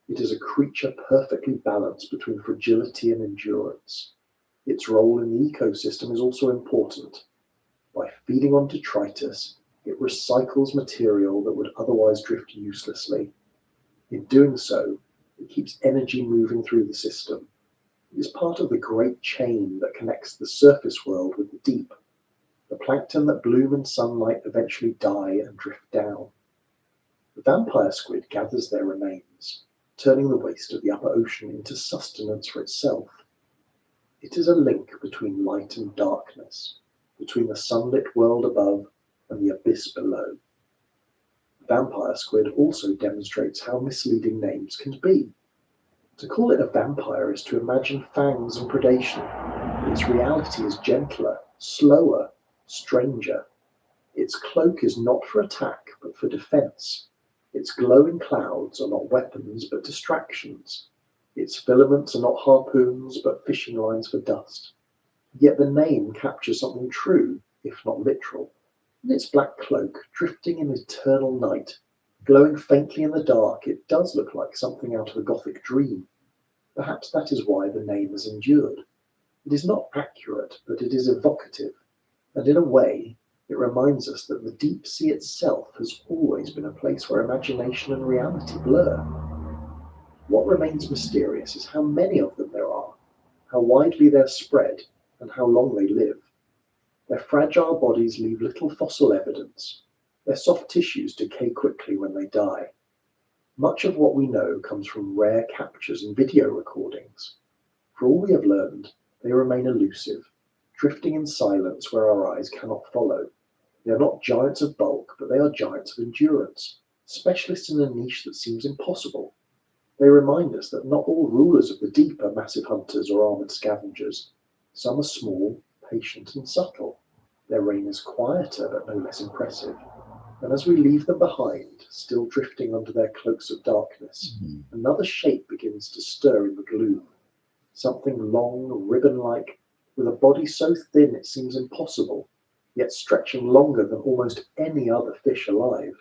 It is a creature perfectly balanced between fragility and endurance. Its role in the ecosystem is also important. By feeding on detritus, it recycles material that would otherwise drift uselessly. In doing so, it keeps energy moving through the system. It is part of the great chain that connects the surface world with the deep. The plankton that bloom in sunlight eventually die and drift down. The vampire squid gathers their remains, turning the waste of the upper ocean into sustenance for itself. It is a link between light and darkness, between the sunlit world above and the abyss below. Vampire squid also demonstrates how misleading names can be. To call it a vampire is to imagine fangs and predation, but its reality is gentler, slower, stranger. Its cloak is not for attack, but for defense. Its glowing clouds are not weapons, but distractions. Its filaments are not harpoons, but fishing lines for dust. Yet the name captures something true, if not literal. In its black cloak, drifting in eternal night, glowing faintly in the dark, it does look like something out of a Gothic dream. Perhaps that is why the name has endured. It is not accurate, but it is evocative, and in a way, it reminds us that the deep sea itself has always been a place where imagination and reality blur. What remains mysterious is how many of them there are, how widely they're spread, and how long they live. Their fragile bodies leave little fossil evidence. Their soft tissues decay quickly when they die. Much of what we know comes from rare captures and video recordings. For all we have learned, they remain elusive, drifting in silence where our eyes cannot follow. They are not giants of bulk, but they are giants of endurance, specialists in a niche that seems impossible. They remind us that not all rulers of the deep are massive hunters or armored scavengers. Some are small, patient, and subtle. Their reign is quieter, but no less impressive. And as we leave them behind, still drifting under their cloaks of darkness, another shape begins to stir in the gloom. Something long, ribbon-like, with a body so thin it seems impossible, yet stretching longer than almost any other fish alive.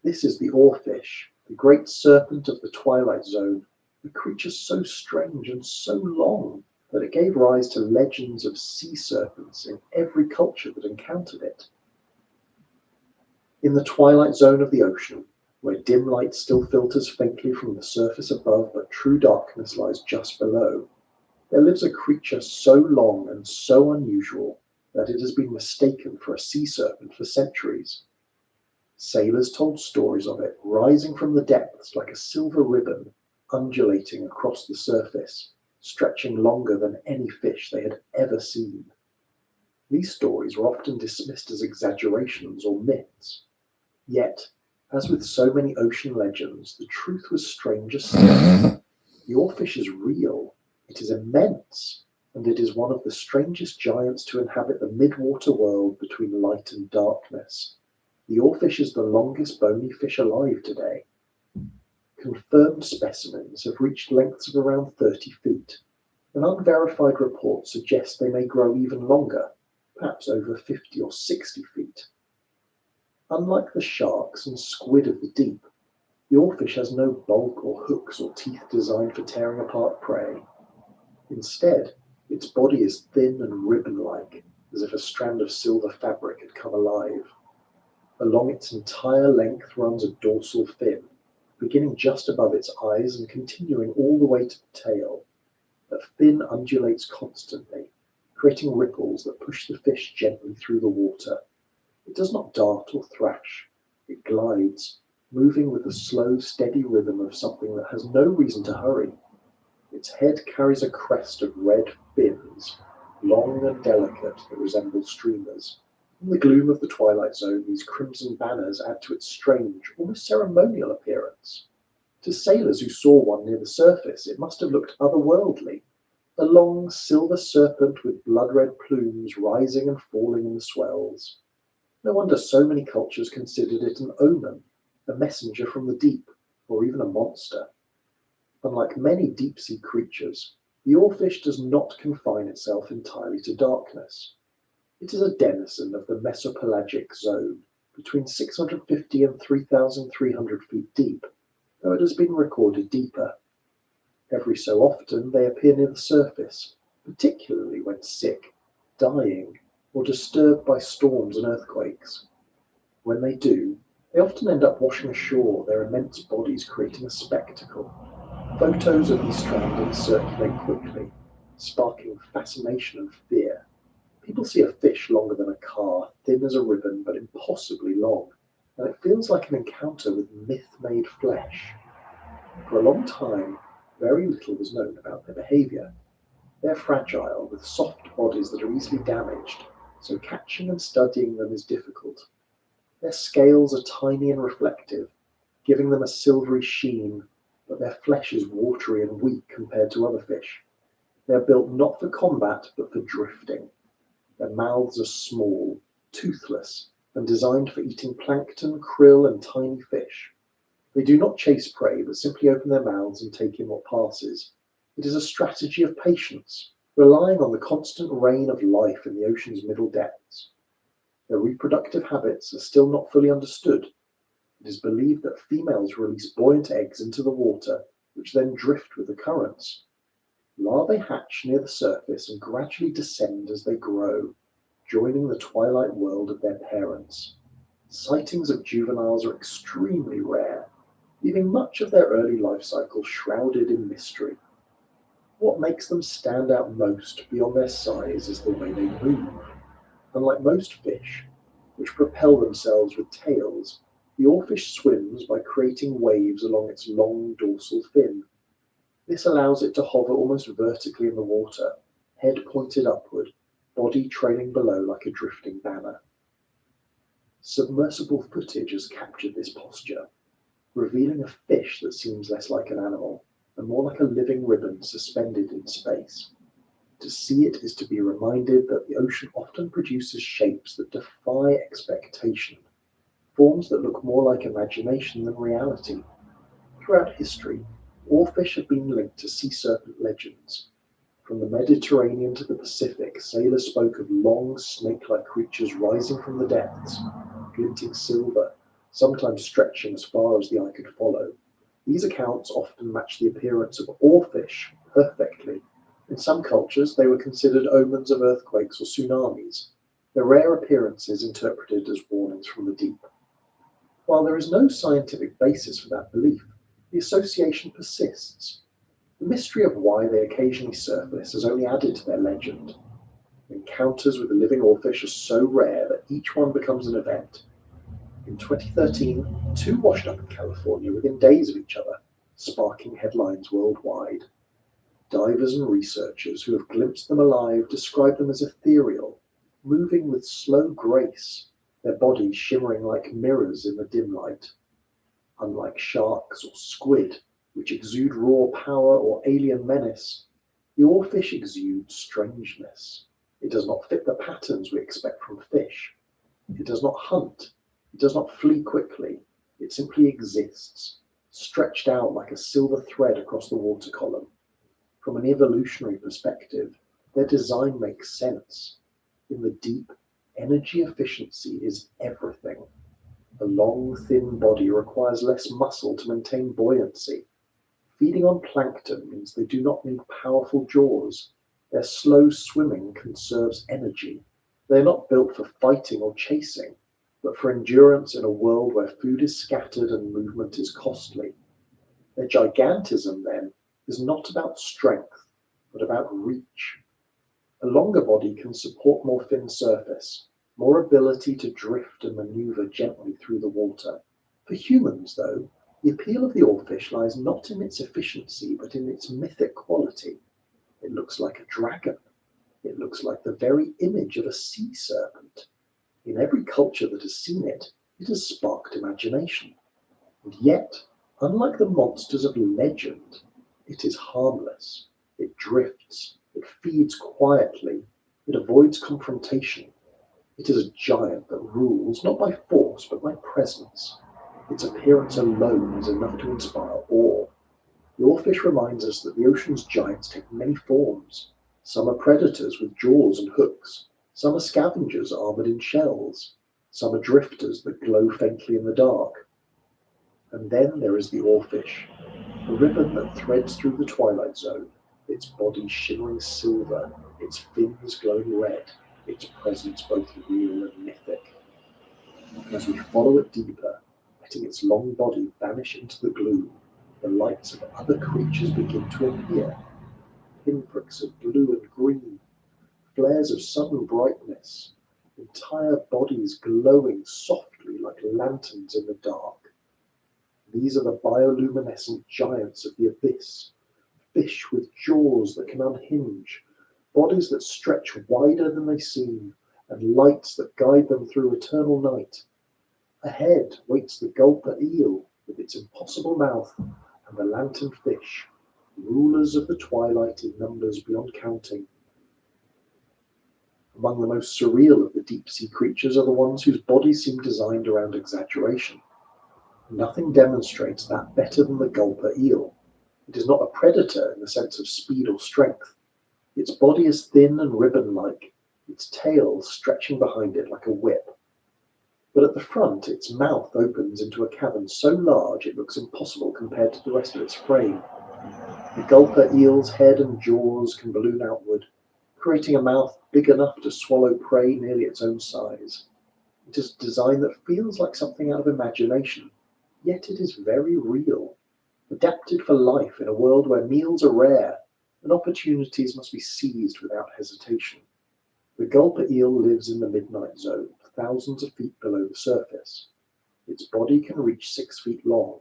This is the Orfish, the great serpent of the twilight zone, a creature so strange and so long that it gave rise to legends of sea serpents in every culture that encountered it. In the twilight zone of the ocean, where dim light still filters faintly from the surface above but true darkness lies just below, there lives a creature so long and so unusual that it has been mistaken for a sea serpent for centuries. Sailors told stories of it rising from the depths like a silver ribbon, undulating across the surface, stretching longer than any fish they had ever seen. These stories were often dismissed as exaggerations or myths. Yet, as with so many ocean legends, the truth was stranger still. The Orfish is real, it is immense, and it is one of the strangest giants to inhabit the mid-water world between light and darkness. The Orfish is the longest bony fish alive today. Confirmed specimens have reached lengths of around 30 feet. An unverified report suggests they may grow even longer, perhaps over 50 or 60 feet. Unlike the sharks and squid of the deep, the Orfish has no bulk or hooks or teeth designed for tearing apart prey. Instead, its body is thin and ribbon-like, as if a strand of silver fabric had come alive. Along its entire length runs a dorsal fin, beginning just above its eyes and continuing all the way to the tail. The fin undulates constantly, creating ripples that push the fish gently through the water. It does not dart or thrash. It glides, moving with the slow, steady rhythm of something that has no reason to hurry. Its head carries a crest of red fins, long and delicate that resemble streamers. In the gloom of the twilight zone, these crimson banners add to its strange, almost ceremonial appearance. To sailors who saw one near the surface, it must have looked otherworldly. A long silver serpent with blood-red plumes rising and falling in the swells. No wonder so many cultures considered it an omen, a messenger from the deep, or even a monster. Unlike many deep-sea creatures, the Orfish does not confine itself entirely to darkness. It is a denizen of the mesopelagic zone, between 650 and 3,300 feet deep, though it has been recorded deeper. Every so often they appear near the surface, particularly when sick, dying, or disturbed by storms and earthquakes. When they do, they often end up washing ashore, their immense bodies creating a spectacle. Photos of these strandings circulate quickly, sparking fascination and fear. People see a fish longer than a car, thin as a ribbon but impossibly long, and it feels like an encounter with myth-made flesh. For a long time, very little was known about their behavior. They're fragile, with soft bodies that are easily damaged, so catching and studying them is difficult. Their scales are tiny and reflective, giving them a silvery sheen, but their flesh is watery and weak compared to other fish. They are built not for combat, but for drifting. Their mouths are small, toothless, and designed for eating plankton, krill, and tiny fish. They do not chase prey, but simply open their mouths and take in what passes. It is a strategy of patience, relying on the constant rain of life in the ocean's middle depths. Their reproductive habits are still not fully understood. It is believed that females release buoyant eggs into the water, which then drift with the currents. Larvae hatch near the surface and gradually descend as they grow, joining the twilight world of their parents. Sightings of juveniles are extremely rare, leaving much of their early life cycle shrouded in mystery. What makes them stand out most beyond their size is the way they move. Unlike most fish, which propel themselves with tails, the Orfish swims by creating waves along its long dorsal fin. This allows it to hover almost vertically in the water, head pointed upward, body trailing below like a drifting banner. Submersible footage has captured this posture, revealing a fish that seems less like an animal and more like a living ribbon suspended in space. To see it is to be reminded that the ocean often produces shapes that defy expectation, forms that look more like imagination than reality. Throughout history, Orfish have been linked to sea serpent legends. From the Mediterranean to the Pacific, sailors spoke of long, snake-like creatures rising from the depths, glinting silver, sometimes stretching as far as the eye could follow. These accounts often match the appearance of Orfish perfectly. In some cultures, they were considered omens of earthquakes or tsunamis, their rare appearances interpreted as warnings from the deep. While there is no scientific basis for that belief, the association persists. The mystery of why they occasionally surface has only added to their legend. Encounters with the living Orfish are so rare that each one becomes an event. In 2013, two washed up in California within days of each other, sparking headlines worldwide. Divers and researchers who have glimpsed them alive describe them as ethereal, moving with slow grace, their bodies shimmering like mirrors in the dim light. Unlike sharks or squid, which exude raw power or alien menace, the Orfish exudes strangeness. It does not fit the patterns we expect from fish. It does not hunt. It does not flee quickly. It simply exists, stretched out like a silver thread across the water column. From an evolutionary perspective, their design makes sense. In the deep, energy efficiency is everything. A long, thin body requires less muscle to maintain buoyancy. Feeding on plankton means they do not need powerful jaws. Their slow swimming conserves energy. They are not built for fighting or chasing, but for endurance in a world where food is scattered and movement is costly. Their gigantism, then, is not about strength, but about reach. A longer body can support more thin surface, more ability to drift and maneuver gently through the water. For humans, though, the appeal of the Orfish lies not in its efficiency, but in its mythic quality. It looks like a dragon. It looks like the very image of a sea serpent. In every culture that has seen it, it has sparked imagination. And yet, unlike the monsters of legend, it is harmless. It drifts. It feeds quietly. It avoids confrontation. It is a giant that rules not by force but by presence. Its appearance alone is enough to inspire awe. The Orfish reminds us that the ocean's giants take many forms. Some are predators with jaws and hooks. Some are scavengers armored in shells. Some are drifters that glow faintly in the dark. And then there is the Orfish, a ribbon that threads through the twilight zone, its body shimmering silver, its fins glowing red, its presence both real and mythic. As we follow it deeper, letting its long body vanish into the gloom, the lights of other creatures begin to appear. Pinpricks of blue and green, flares of sudden brightness, entire bodies glowing softly like lanterns in the dark. These are the bioluminescent giants of the abyss, fish with jaws that can unhinge, bodies that stretch wider than they seem, and lights that guide them through eternal night. Ahead waits the Gulper eel with its impossible mouth, and the lanternfish, rulers of the twilight in numbers beyond counting. Among the most surreal of the deep-sea creatures are the ones whose bodies seem designed around exaggeration. Nothing demonstrates that better than the Gulper eel. It is not a predator in the sense of speed or strength. Its body is thin and ribbon-like, its tail stretching behind it like a whip. But at the front, its mouth opens into a cavern so large it looks impossible compared to the rest of its frame. The Gulper eel's head and jaws can balloon outward, creating a mouth big enough to swallow prey nearly its own size. It is a design that feels like something out of imagination, yet it is very real, adapted for life in a world where meals are rare and opportunities must be seized without hesitation. The Gulper eel lives in the midnight zone, thousands of feet below the surface. Its body can reach 6 feet long,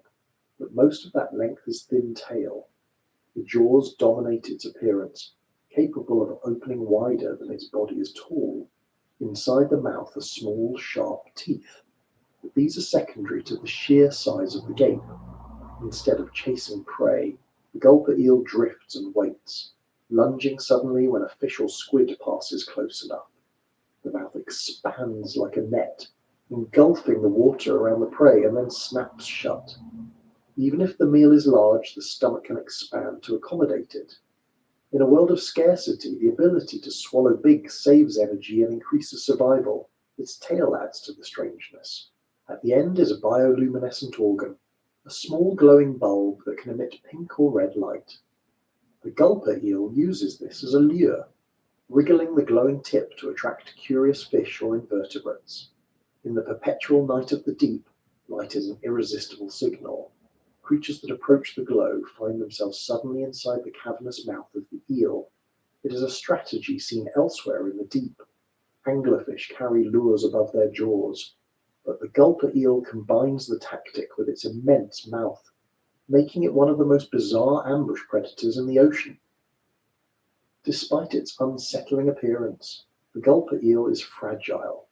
but most of that length is thin tail. The jaws dominate its appearance, capable of opening wider than its body is tall. Inside the mouth are small, sharp teeth, but these are secondary to the sheer size of the gape. Instead of chasing prey, the Gulper eel drifts and waits, lunging suddenly when a fish or squid passes close enough. The mouth expands like a net, engulfing the water around the prey, and then snaps shut. Even if the meal is large, the stomach can expand to accommodate it. In a world of scarcity, the ability to swallow big saves energy and increases survival. Its tail adds to the strangeness. At the end is a bioluminescent organ, a small glowing bulb that can emit pink or red light. The Gulper eel uses this as a lure, wriggling the glowing tip to attract curious fish or invertebrates. In the perpetual night of the deep, light is an irresistible signal. Creatures that approach the glow find themselves suddenly inside the cavernous mouth of the eel. It is a strategy seen elsewhere in the deep. Anglerfish carry lures above their jaws, but the Gulper eel combines the tactic with its immense mouth, making it one of the most bizarre ambush predators in the ocean. Despite its unsettling appearance, the Gulper eel is fragile.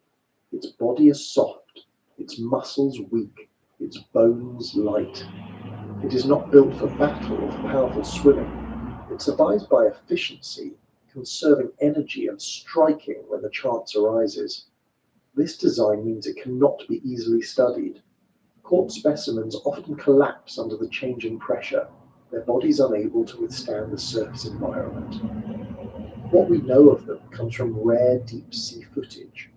Its body is soft, its muscles weak, its bones light. It is not built for battle or for powerful swimming. It survives by efficiency, conserving energy and striking when the chance arises. This design means it cannot be easily studied. Caught specimens often collapse under the changing pressure, their bodies unable to withstand the surface environment. What we know of them comes from rare deep-sea footage,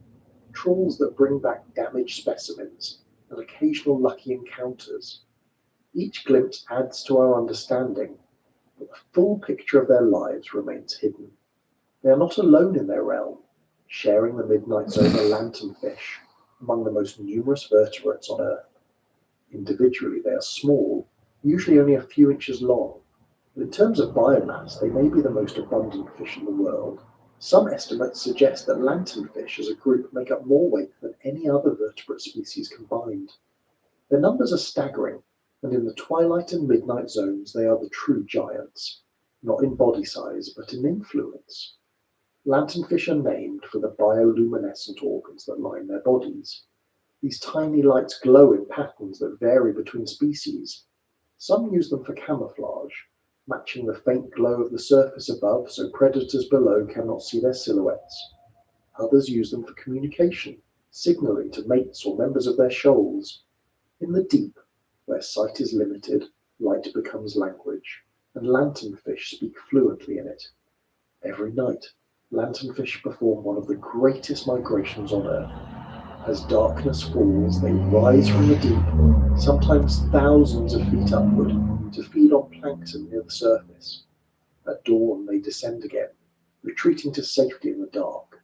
trawls that bring back damaged specimens, and occasional lucky encounters. Each glimpse adds to our understanding, but the full picture of their lives remains hidden. They are not alone in their realm, sharing the midnight zone are lanternfish, among the most numerous vertebrates on Earth. Individually, they are small, usually only a few inches long, but in terms of biomass, they may be the most abundant fish in the world. Some estimates suggest that lanternfish as a group make up more weight than any other vertebrate species combined. Their numbers are staggering, and in the twilight and midnight zones, they are the true giants, not in body size, but in influence. Lanternfish are named for the bioluminescent organs that line their bodies. These tiny lights glow in patterns that vary between species. Some use them for camouflage, matching the faint glow of the surface above so predators below cannot see their silhouettes. Others use them for communication, signaling to mates or members of their shoals. In the deep, where sight is limited, light becomes language, and lanternfish speak fluently in it. Every night, lanternfish perform one of the greatest migrations on Earth. As darkness falls, they rise from the deep, sometimes thousands of feet upward, to feed on plankton near the surface. At dawn, they descend again, retreating to safety in the dark.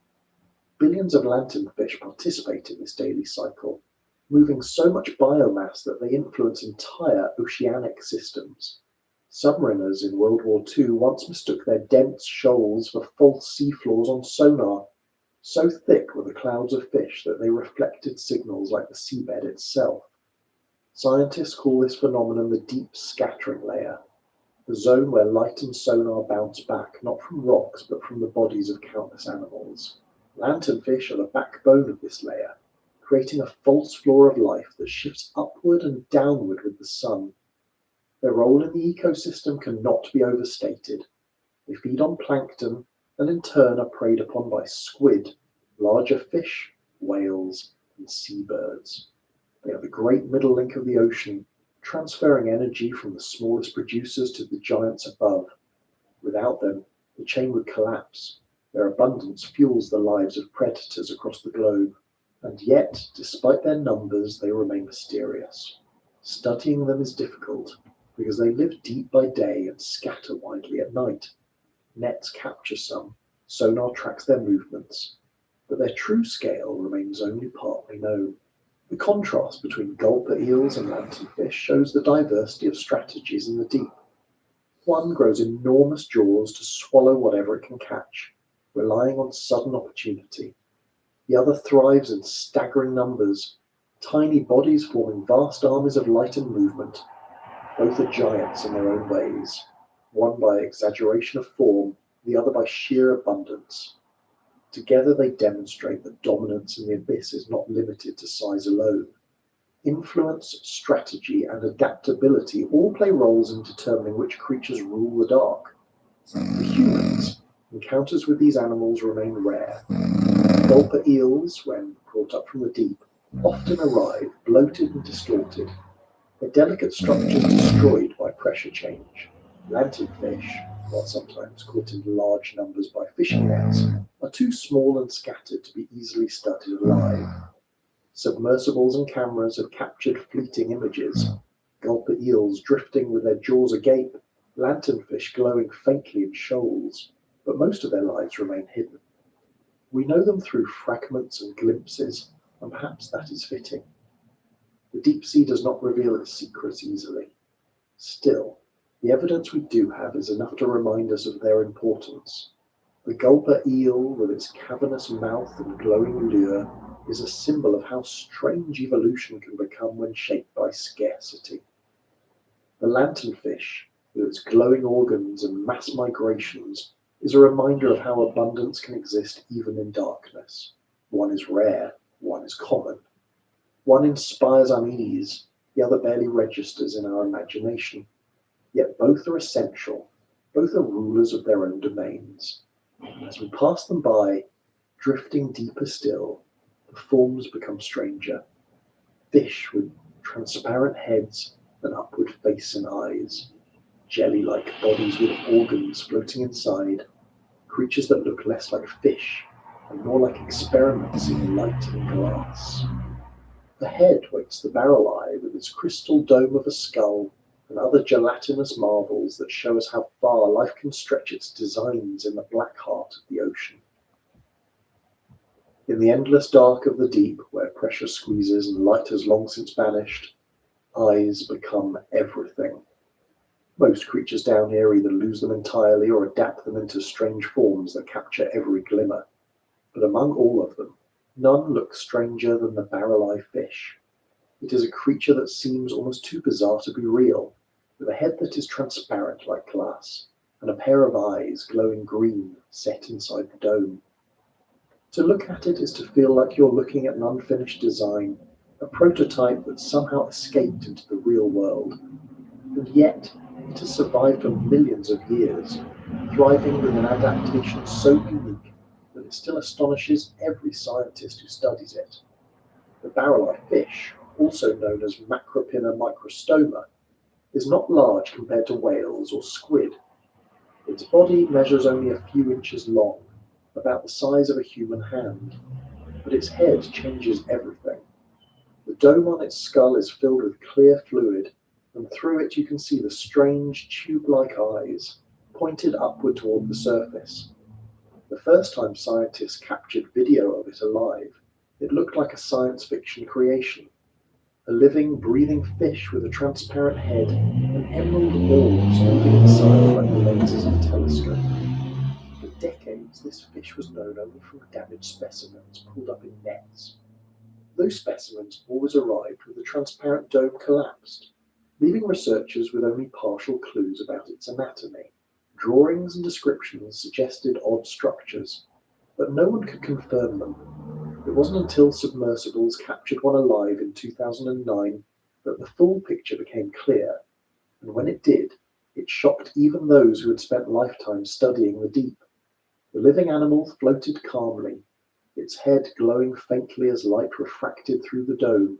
Billions of lanternfish participate in this daily cycle, moving so much biomass that they influence entire oceanic systems. Submariners in World War II once mistook their dense shoals for false seafloors on sonar. So thick were the clouds of fish that they reflected signals like the seabed itself. Scientists call this phenomenon the deep scattering layer, the zone where light and sonar bounce back, not from rocks, but from the bodies of countless animals. Lanternfish are the backbone of this layer, creating a false floor of life that shifts upward and downward with the sun. Their role in the ecosystem cannot be overstated. They feed on plankton and in turn are preyed upon by squid, larger fish, whales, and seabirds. They are the great middle link of the ocean, transferring energy from the smallest producers to the giants above. Without them, the chain would collapse. Their abundance fuels the lives of predators across the globe. And yet, despite their numbers, they remain mysterious. Studying them is difficult because they live deep by day and scatter widely at night. Nets capture some, sonar tracks their movements, but their true scale remains only partly known. The contrast between gulper eels and lanternfish shows the diversity of strategies in the deep. One grows enormous jaws to swallow whatever it can catch, relying on sudden opportunity. The other thrives in staggering numbers, tiny bodies forming vast armies of light and movement. Both are giants in their own ways, one by exaggeration of form, the other by sheer abundance. Together they demonstrate that dominance in the abyss is not limited to size alone. Influence, strategy, and adaptability all play roles in determining which creatures rule the dark. For humans, encounters with these animals remain rare. Gulper eels, when brought up from the deep, often arrive bloated and distorted, their delicate structures destroyed by pressure change. Lanternfish, while sometimes caught in large numbers by fishing nets, are too small and scattered to be easily studied alive. Submersibles and cameras have captured fleeting images, gulper eels drifting with their jaws agape, lanternfish glowing faintly in shoals, but most of their lives remain hidden. We know them through fragments and glimpses, and perhaps that is fitting. The deep sea does not reveal its secrets easily. Still, the evidence we do have is enough to remind us of their importance. The gulper eel, with its cavernous mouth and glowing lure, is a symbol of how strange evolution can become when shaped by scarcity. The lanternfish, with its glowing organs and mass migrations, is a reminder of how abundance can exist even in darkness. One is rare, one is common. One inspires unease, the other barely registers in our imagination. Yet both are essential, both are rulers of their own domains. As we pass them by, drifting deeper still, the forms become stranger. Fish with transparent heads and upward face and eyes, jelly-like bodies with organs floating inside, creatures that look less like fish and more like experiments in light and glass. Ahead waits the barrel eye with its crystal dome of a skull and other gelatinous marvels that show us how far life can stretch its designs in the black heart of the ocean. In the endless dark of the deep, where pressure squeezes and light has long since vanished, eyes become everything. Most creatures down here either lose them entirely or adapt them into strange forms that capture every glimmer. But among all of them, none looks stranger than the barrel-eye fish. It is a creature that seems almost too bizarre to be real, with a head that is transparent like glass, and a pair of eyes glowing green set inside the dome. To look at it is to feel like you're looking at an unfinished design, a prototype that somehow escaped into the real world. And yet, it has survived for millions of years, thriving with an adaptation so unique that it still astonishes every scientist who studies it. The barrel-eye fish, also known as Macropina microstoma, is not large compared to whales or squid. Its body measures only a few inches long, about the size of a human hand, but its head changes everything. The dome on its skull is filled with clear fluid, and through it you can see the strange tube-like eyes pointed upward toward the surface. The first time scientists captured video of it alive, it looked like a science fiction creation. A living, breathing fish with a transparent head and emerald orbs moving inside like the lenses of a telescope. For decades, this fish was known only from damaged specimens pulled up in nets. Those specimens always arrived with the transparent dome collapsed, leaving researchers with only partial clues about its anatomy. Drawings and descriptions suggested odd structures, but no one could confirm them. It wasn't until submersibles captured one alive in 2009 that the full picture became clear, and when it did, it shocked even those who had spent lifetimes studying the deep. The living animal floated calmly, its head glowing faintly as light refracted through the dome,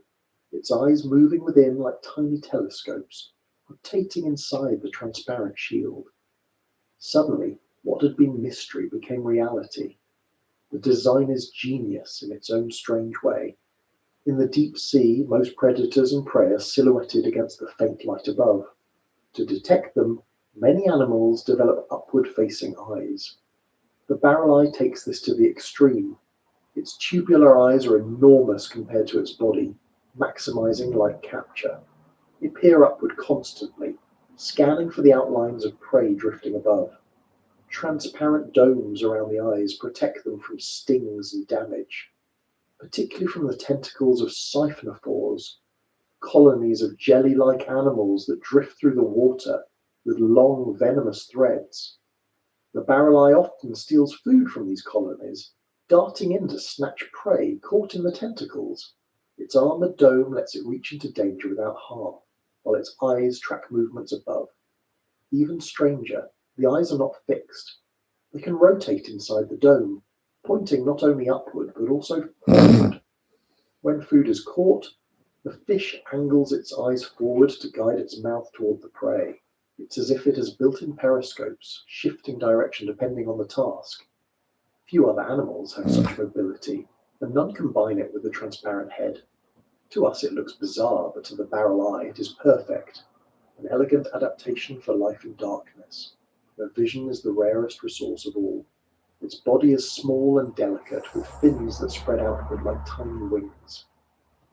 its eyes moving within like tiny telescopes, rotating inside the transparent shield. Suddenly, what had been mystery became reality. The designer's genius in its own strange way. In the deep sea, most predators and prey are silhouetted against the faint light above. To detect them, many animals develop upward-facing eyes. The barrel-eye takes this to the extreme. Its tubular eyes are enormous compared to its body, maximizing light capture. They peer upward constantly, scanning for the outlines of prey drifting above. Transparent domes around the eyes protect them from stings and damage, particularly from the tentacles of siphonophores, colonies of jelly-like animals that drift through the water with long venomous threads. The barrel-eye often steals food from these colonies, darting in to snatch prey caught in the tentacles. Its armored dome lets it reach into danger without harm, while its eyes track movements above. Even stranger, the eyes are not fixed. They can rotate inside the dome, pointing not only upward but also forward. When food is caught, the fish angles its eyes forward to guide its mouth toward the prey. It's as if it has built-in periscopes, shifting direction depending on the task. Few other animals have such mobility, and none combine it with the transparent head. To us it looks bizarre, but to the barrel-eye it is perfect, an elegant adaptation for life in darkness, where vision is the rarest resource of all. Its body is small and delicate, with fins that spread outward like tiny wings.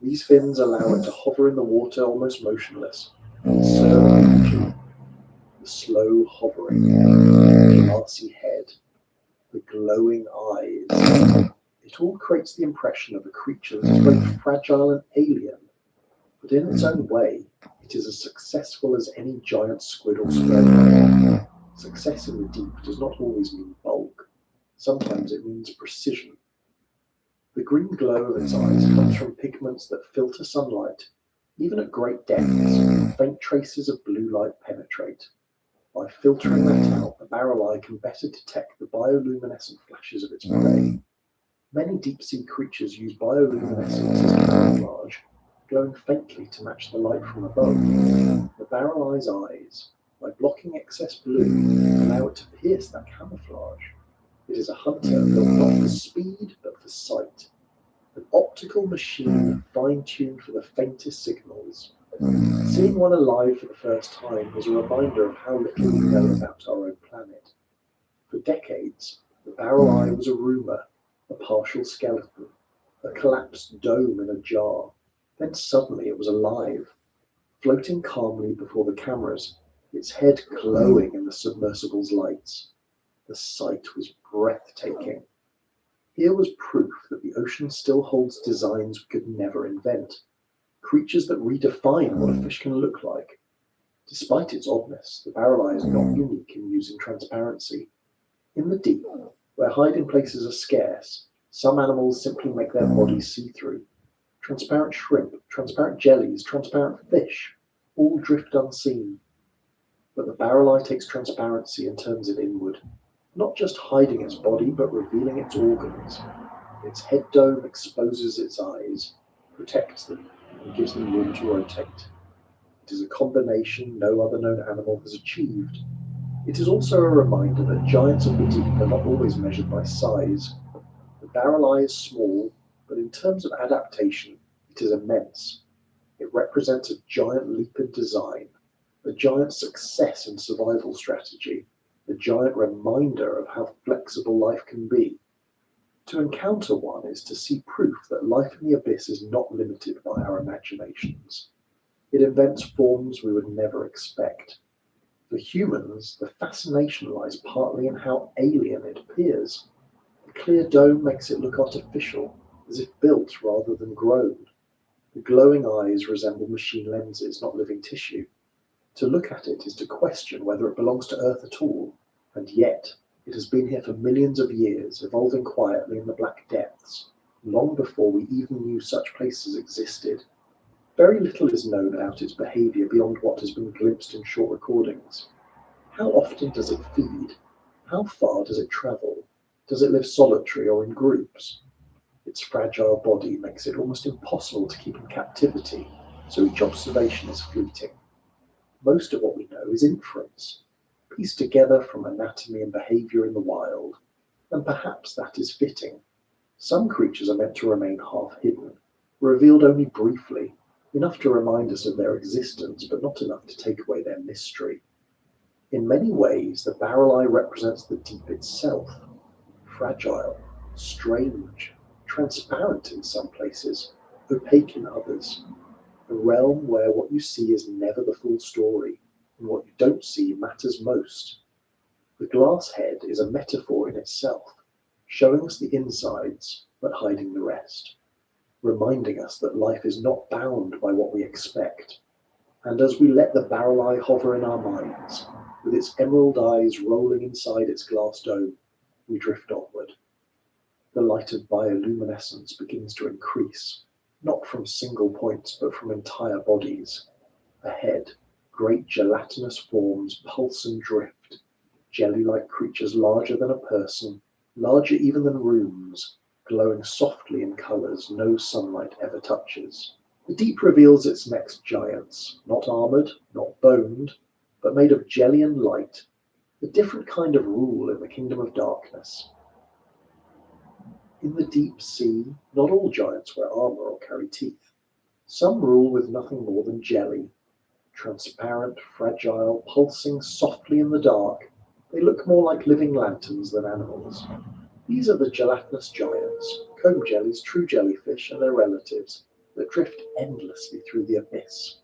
These fins allow it to hover in the water almost motionless, and serve as energy. The slow hovering, the glassy head, the glowing eyes. It all creates the impression of a creature that is both fragile and alien, but in its own way, it is as successful as any giant squid or sperm. Success in the deep does not always mean bulk. Sometimes it means precision. The green glow of its eyes comes from pigments that filter sunlight. Even at great depths, faint traces of blue light penetrate. By filtering that out, the barrel eye can better detect the bioluminescent flashes of its prey. Many deep-sea creatures use bioluminescence as camouflage, glowing faintly to match the light from above. The barrel eye's eyes, by blocking excess blue, allow it to pierce that camouflage. It is a hunter built not for speed, but for sight. An optical machine fine-tuned for the faintest signals. Seeing one alive for the first time was a reminder of how little we know about our own planet. For decades, the barrel eye was a rumor, a partial skeleton, a collapsed dome in a jar. Then suddenly it was alive, floating calmly before the cameras, its head glowing in the submersible's lights. The sight was breathtaking. Here was proof that the ocean still holds designs we could never invent, creatures that redefine what a fish can look like. Despite its oddness, the barrel eye is not unique in using transparency. In the deep, where hiding places are scarce, some animals simply make their bodies see-through. Transparent shrimp, transparent jellies, transparent fish, all drift unseen. But the barrel eye takes transparency and turns it inward, not just hiding its body, but revealing its organs. Its head dome exposes its eyes, protects them, and gives them room to rotate. It is a combination no other known animal has achieved. It is also a reminder that giants of the deep are not always measured by size. The barrel eye is small, but in terms of adaptation, it is immense. It represents a giant leap in design, a giant success in survival strategy, a giant reminder of how flexible life can be. To encounter one is to see proof that life in the abyss is not limited by our imaginations. It invents forms we would never expect. For humans, the fascination lies partly in how alien it appears. The clear dome makes it look artificial, as if built rather than grown. The glowing eyes resemble machine lenses, not living tissue. To look at it is to question whether it belongs to Earth at all, and yet it has been here for millions of years, evolving quietly in the black depths, long before we even knew such places existed. Very little is known about its behavior beyond what has been glimpsed in short recordings. How often does it feed? How far does it travel? Does it live solitary or in groups? Its fragile body makes it almost impossible to keep in captivity, so each observation is fleeting. Most of what we know is inference, pieced together from anatomy and behavior in the wild, and perhaps that is fitting. Some creatures are meant to remain half hidden, revealed only briefly, enough to remind us of their existence, but not enough to take away their mystery. In many ways, the barrel eye represents the deep itself, fragile, strange, transparent in some places, opaque in others, a realm where what you see is never the full story, and what you don't see matters most. The glass head is a metaphor in itself, showing us the insides, but hiding the rest, reminding us that life is not bound by what we expect. And as we let the barrel eye hover in our minds, with its emerald eyes rolling inside its glass dome, we drift onward. The light of bioluminescence begins to increase, not from single points, but from entire bodies. Ahead, great gelatinous forms pulse and drift, jelly-like creatures larger than a person, larger even than rooms, glowing softly in colours no sunlight ever touches. The deep reveals its next giants, not armoured, not boned, but made of jelly and light, a different kind of rule in the kingdom of darkness. In the deep sea, not all giants wear armour or carry teeth. Some rule with nothing more than jelly. Transparent, fragile, pulsing softly in the dark, they look more like living lanterns than animals. These are the gelatinous giants, comb jellies, true jellyfish, and their relatives, that drift endlessly through the abyss.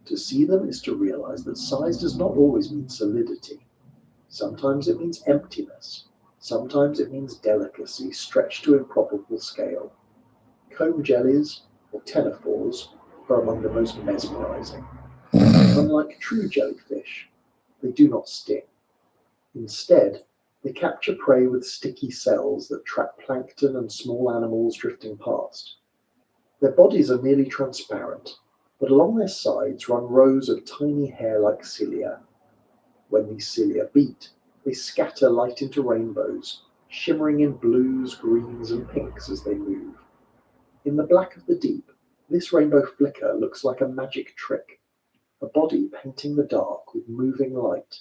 To see them is to realize that size does not always mean solidity. Sometimes it means emptiness. Sometimes it means delicacy stretched to improbable scale. Comb jellies, or ctenophores, are among the most mesmerizing. Unlike true jellyfish, they do not sting. Instead, they capture prey with sticky cells that trap plankton and small animals drifting past. Their bodies are nearly transparent, but along their sides run rows of tiny hair-like cilia. When these cilia beat, they scatter light into rainbows, shimmering in blues, greens, and pinks as they move. In the black of the deep, this rainbow flicker looks like a magic trick, a body painting the dark with moving light.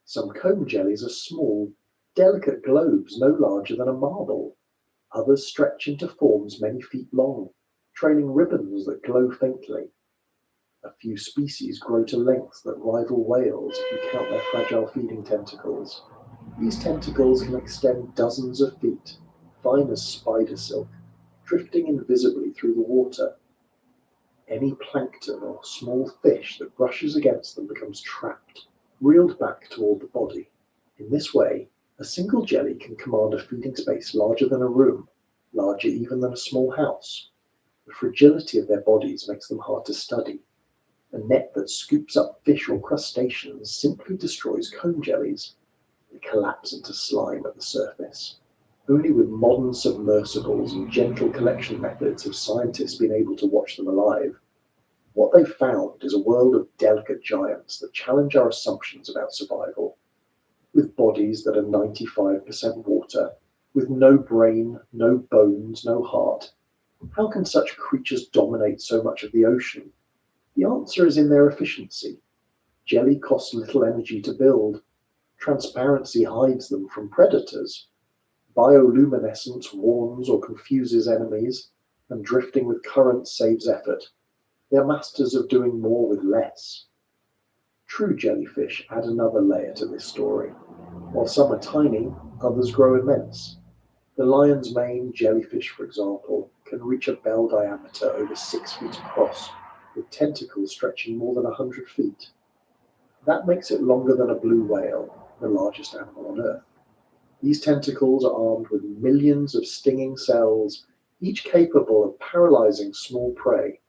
Some comb jellies are small, delicate globes no larger than a marble. Others stretch into forms many feet long, trailing ribbons that glow faintly. A few species grow to lengths that rival whales if you count their fragile feeding tentacles. These tentacles can extend dozens of feet, fine as spider silk, drifting invisibly through the water. Any plankton or small fish that brushes against them becomes trapped, reeled back toward the body. In this way, a single jelly can command a feeding space larger than a room, larger even than a small house. The fragility of their bodies makes them hard to study. A net that scoops up fish or crustaceans simply destroys comb jellies. They collapse into slime at the surface. Only with modern submersibles and gentle collection methods have scientists been able to watch them alive. What they've found is a world of delicate giants that challenge our assumptions about survival. With bodies that are 95% water, with no brain, no bones, no heart, how can such creatures dominate so much of the ocean? The answer is in their efficiency. Jelly costs little energy to build. Transparency hides them from predators. Bioluminescence warns or confuses enemies, and drifting with currents saves effort. They're masters of doing more with less. True jellyfish add another layer to this story. While some are tiny, others grow immense. The lion's mane jellyfish, for example, can reach a bell diameter over 6 feet across, with tentacles stretching more than 100 feet. That makes it longer than a blue whale, the largest animal on Earth. These tentacles are armed with millions of stinging cells, each capable of paralyzing small prey.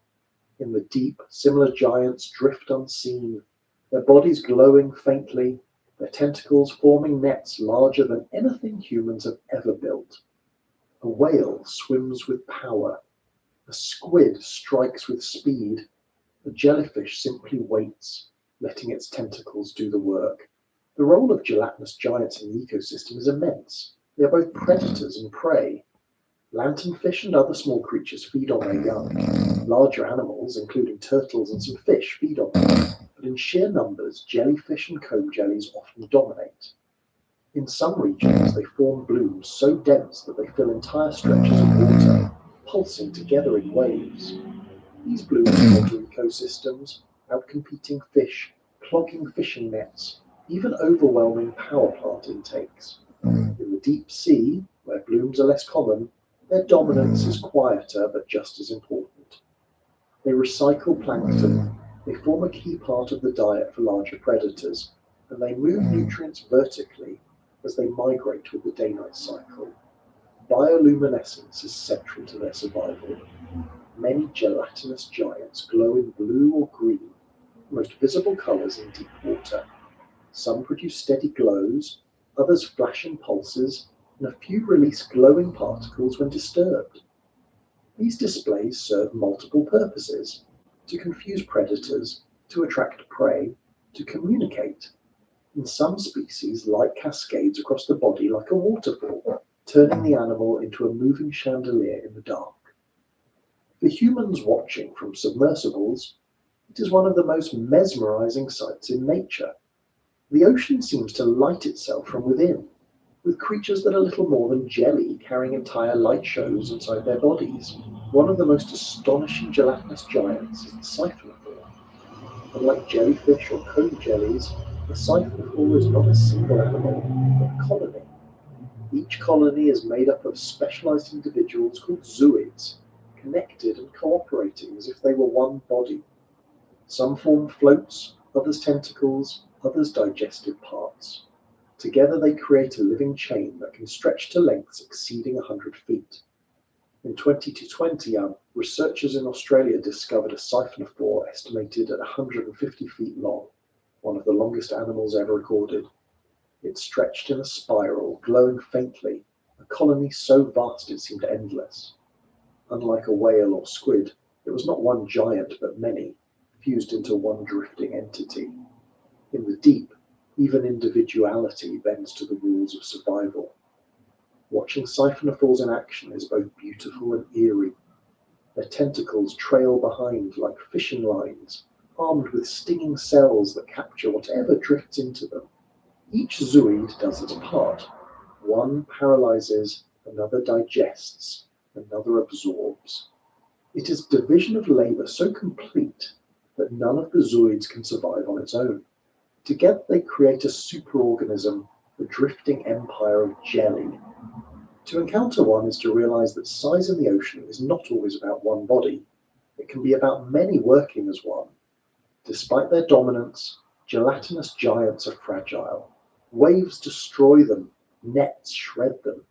In the deep, similar giants drift unseen, their bodies glowing faintly, their tentacles forming nets larger than anything humans have ever built. A whale swims with power. A squid strikes with speed. A jellyfish simply waits, letting its tentacles do the work. The role of gelatinous giants in the ecosystem is immense. They are both predators and prey. Lanternfish and other small creatures feed on their young. Larger animals, including turtles and some fish, feed on them. But in sheer numbers, jellyfish and comb jellies often dominate. In some regions, they form blooms so dense that they fill entire stretches of water, pulsing together in waves. These blooms alter ecosystems, outcompeting fish, clogging fishing nets, even overwhelming power plant intakes. In the deep sea, where blooms are less common, their dominance is quieter but just as important. They recycle plankton, they form a key part of the diet for larger predators, and they move nutrients vertically as they migrate with the day-night cycle. Bioluminescence is central to their survival. Many gelatinous giants glow in blue or green, the most visible colors in deep water. Some produce steady glows, others flash in pulses, and a few release glowing particles when disturbed. These displays serve multiple purposes: to confuse predators, to attract prey, to communicate. In some species, light cascades across the body like a waterfall, turning the animal into a moving chandelier in the dark. For humans watching from submersibles, it is one of the most mesmerizing sights in nature. The ocean seems to light itself from within, with creatures that are little more than jelly carrying entire light shows inside their bodies. One of the most astonishing gelatinous giants is the siphonophore. Unlike jellyfish or comb jellies, the siphonophore is not a single animal, but a colony. Each colony is made up of specialized individuals called zooids, connected and cooperating as if they were one body. Some form floats, others tentacles, others digestive parts. Together they create a living chain that can stretch to lengths exceeding 100 feet. In 2020, researchers in Australia discovered a siphonophore estimated at 150 feet long, one of the longest animals ever recorded. It stretched in a spiral, glowing faintly, a colony so vast it seemed endless. Unlike a whale or squid, it was not one giant but many, fused into one drifting entity. In the deep, even individuality bends to the rules of survival. Watching siphonophores in action is both beautiful and eerie. Their tentacles trail behind like fishing lines, armed with stinging cells that capture whatever drifts into them. Each zooid does its part. One paralyzes, another digests, another absorbs. It is division of labor so complete that none of the zooids can survive on its own. Together they create a superorganism, a drifting empire of jelly. To encounter one is to realize that size in the ocean is not always about one body. It can be about many working as one. Despite their dominance, gelatinous giants are fragile. Waves destroy them, nets shred them.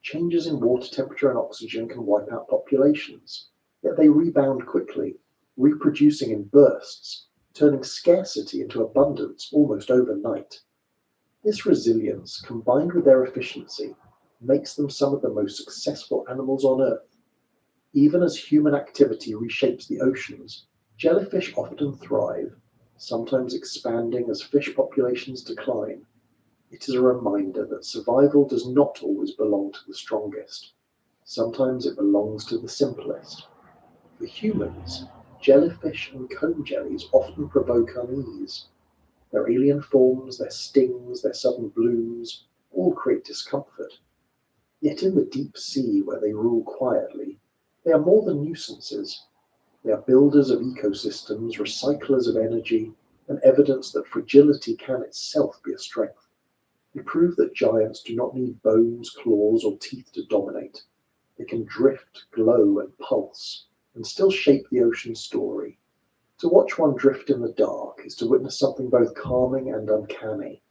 Changes in water temperature and oxygen can wipe out populations. Yet they rebound quickly, reproducing in bursts, turning scarcity into abundance almost overnight. This resilience, combined with their efficiency, makes them some of the most successful animals on Earth. Even as human activity reshapes the oceans, jellyfish often thrive, sometimes expanding as fish populations decline. It is a reminder that survival does not always belong to the strongest. Sometimes it belongs to the simplest. For humans, jellyfish and comb jellies often provoke unease. Their alien forms, their stings, their sudden blooms, all create discomfort. Yet in the deep sea where they rule quietly, they are more than nuisances. They are builders of ecosystems, recyclers of energy, and evidence that fragility can itself be a strength. They prove that giants do not need bones, claws, or teeth to dominate. They can drift, glow, and pulse, and still shape the ocean's story. To watch one drift in the dark is to witness something both calming and uncanny.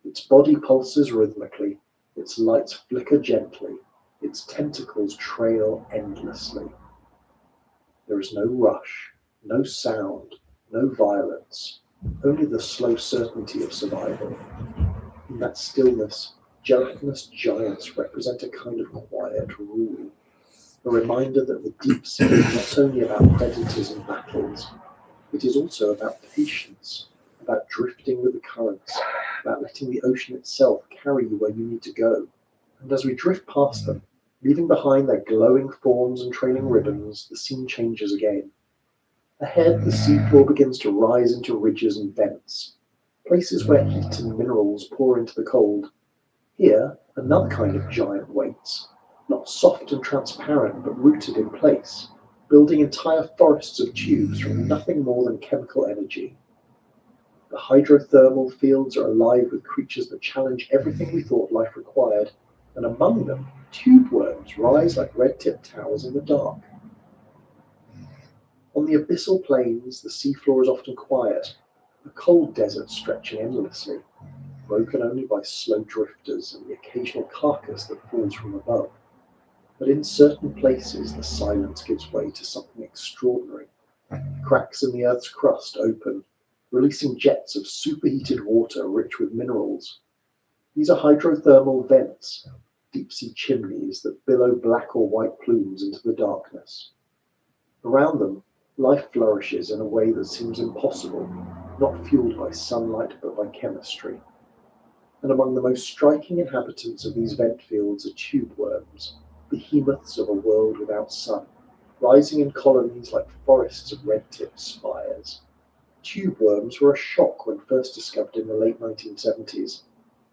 Its body pulses rhythmically, its lights flicker gently, its tentacles trail endlessly. There is no rush, no sound, no violence, only the slow certainty of survival. In that stillness, gelatinous giants represent a kind of quiet rule, a reminder that the deep sea is not only about predators and battles, it is also about patience, about drifting with the currents, about letting the ocean itself carry you where you need to go. And as we drift past them, leaving behind their glowing forms and trailing ribbons, the scene changes again. Ahead, the seafloor begins to rise into ridges and vents, places where heat and minerals pour into the cold. Here, another kind of giant waits, not soft and transparent, but rooted in place, building entire forests of tubes from nothing more than chemical energy. The hydrothermal fields are alive with creatures that challenge everything we thought life required, and among them, tube worms rise like red-tipped towers in the dark. On the abyssal plains, the seafloor is often quiet, a cold desert stretching endlessly, broken only by slow drifters and the occasional carcass that falls from above. But in certain places, the silence gives way to something extraordinary. Cracks in the Earth's crust open, releasing jets of superheated water rich with minerals. These are hydrothermal vents, deep-sea chimneys that billow black or white plumes into the darkness. Around them, life flourishes in a way that seems impossible, not fueled by sunlight but by chemistry. And among the most striking inhabitants of these vent fields are tube worms, behemoths of a world without sun, rising in colonies like forests of red-tipped spires. Tube worms were a shock when first discovered in the late 1970s.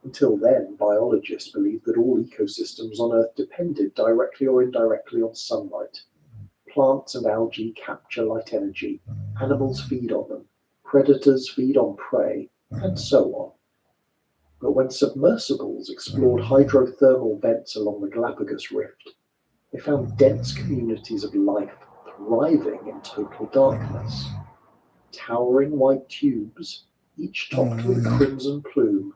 Until then, biologists believed that all ecosystems on Earth depended directly or indirectly on sunlight. Plants and algae capture light energy, animals feed on them, predators feed on prey, and so on. But when submersibles explored hydrothermal vents along the Galapagos Rift, they found dense communities of life thriving in total darkness. Towering white tubes, each topped with a crimson plume,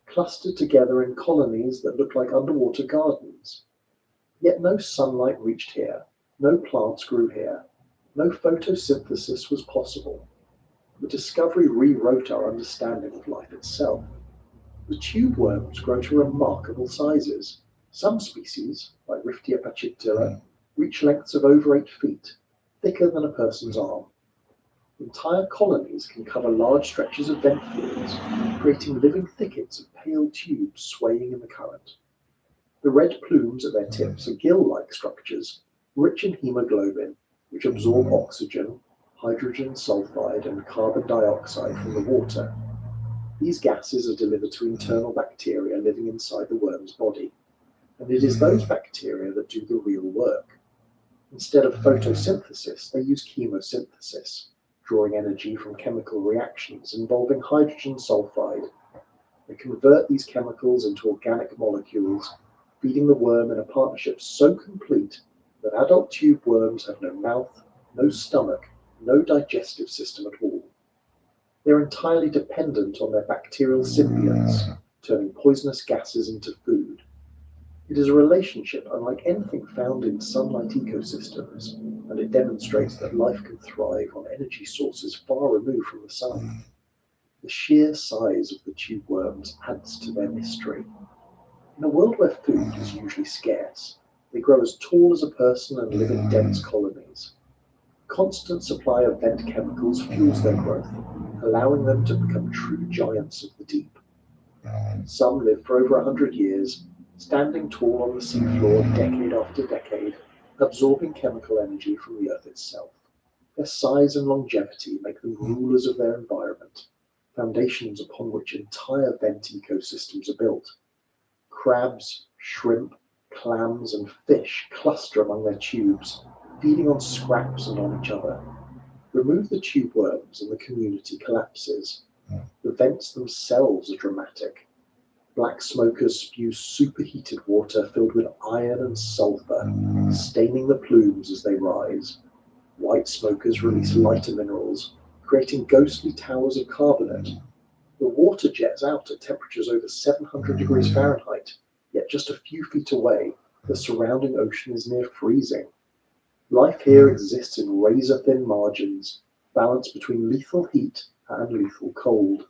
clustered together in colonies that looked like underwater gardens. Yet no sunlight reached here, no plants grew here, no photosynthesis was possible. The discovery rewrote our understanding of life itself. The tube worms grow to remarkable sizes. Some species, like Riftia pachyptilla, reach lengths of over 8 feet, thicker than a person's arm. Entire colonies can cover large stretches of vent fields, creating living thickets of pale tubes swaying in the current. The red plumes at their tips are gill-like structures, rich in hemoglobin, which absorb oxygen, hydrogen sulfide, and carbon dioxide from the water. These gases are delivered to internal bacteria living inside the worm's body, and it is those bacteria that do the real work. Instead of photosynthesis, they use chemosynthesis, drawing energy from chemical reactions involving hydrogen sulfide. They convert these chemicals into organic molecules, feeding the worm in a partnership so complete that adult tube worms have no mouth, no stomach, no digestive system at all. They're entirely dependent on their bacterial symbionts, turning poisonous gases into food. It is a relationship unlike anything found in sunlight ecosystems, and it demonstrates that life can thrive on energy sources far removed from the sun. The sheer size of the tube worms adds to their mystery. In a world where food is usually scarce, they grow as tall as a person and live in dense colonies. Constant supply of vent chemicals fuels their growth, allowing them to become true giants of the deep. Some live for over 100 years, standing tall on the seafloor decade after decade, absorbing chemical energy from the Earth itself. Their size and longevity make them rulers of their environment, foundations upon which entire vent ecosystems are built. Crabs, shrimp, clams, and fish cluster among their tubes, feeding on scraps and on each other. Remove the tube worms and the community collapses. The vents themselves are dramatic. Black smokers spew superheated water filled with iron and sulfur, staining the plumes as they rise. White smokers release lighter minerals, creating ghostly towers of carbonate. The water jets out at temperatures over 700 degrees Fahrenheit, yet just a few feet away, the surrounding ocean is near freezing. Life here exists in razor-thin margins, balanced between lethal heat and lethal cold.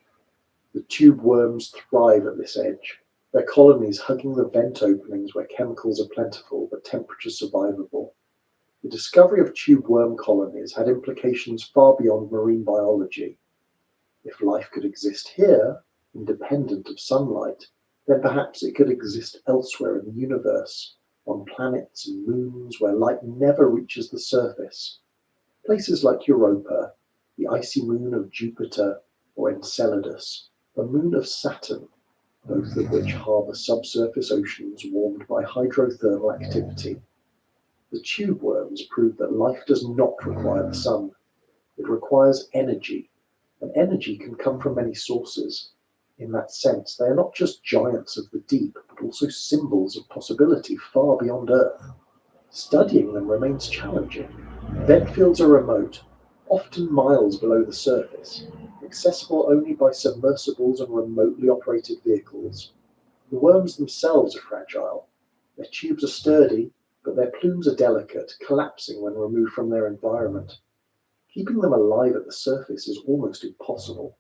The tube worms thrive at this edge, their colonies hugging the vent openings where chemicals are plentiful but temperatures survivable. The discovery of tube worm colonies had implications far beyond marine biology. If life could exist here, independent of sunlight, then perhaps it could exist elsewhere in the universe, on planets and moons where light never reaches the surface. Places like Europa, the icy moon of Jupiter, or Enceladus, the moon of Saturn, both of which harbour subsurface oceans warmed by hydrothermal activity. The tube worms prove that life does not require the sun. It requires energy, and energy can come from many sources. In that sense, they are not just giants of the deep, but also symbols of possibility far beyond Earth. Studying them remains challenging. Vent fields are remote, often miles below the surface, accessible only by submersibles and remotely operated vehicles. The worms themselves are fragile. Their tubes are sturdy, but their plumes are delicate, collapsing when removed from their environment. Keeping them alive at the surface is almost impossible.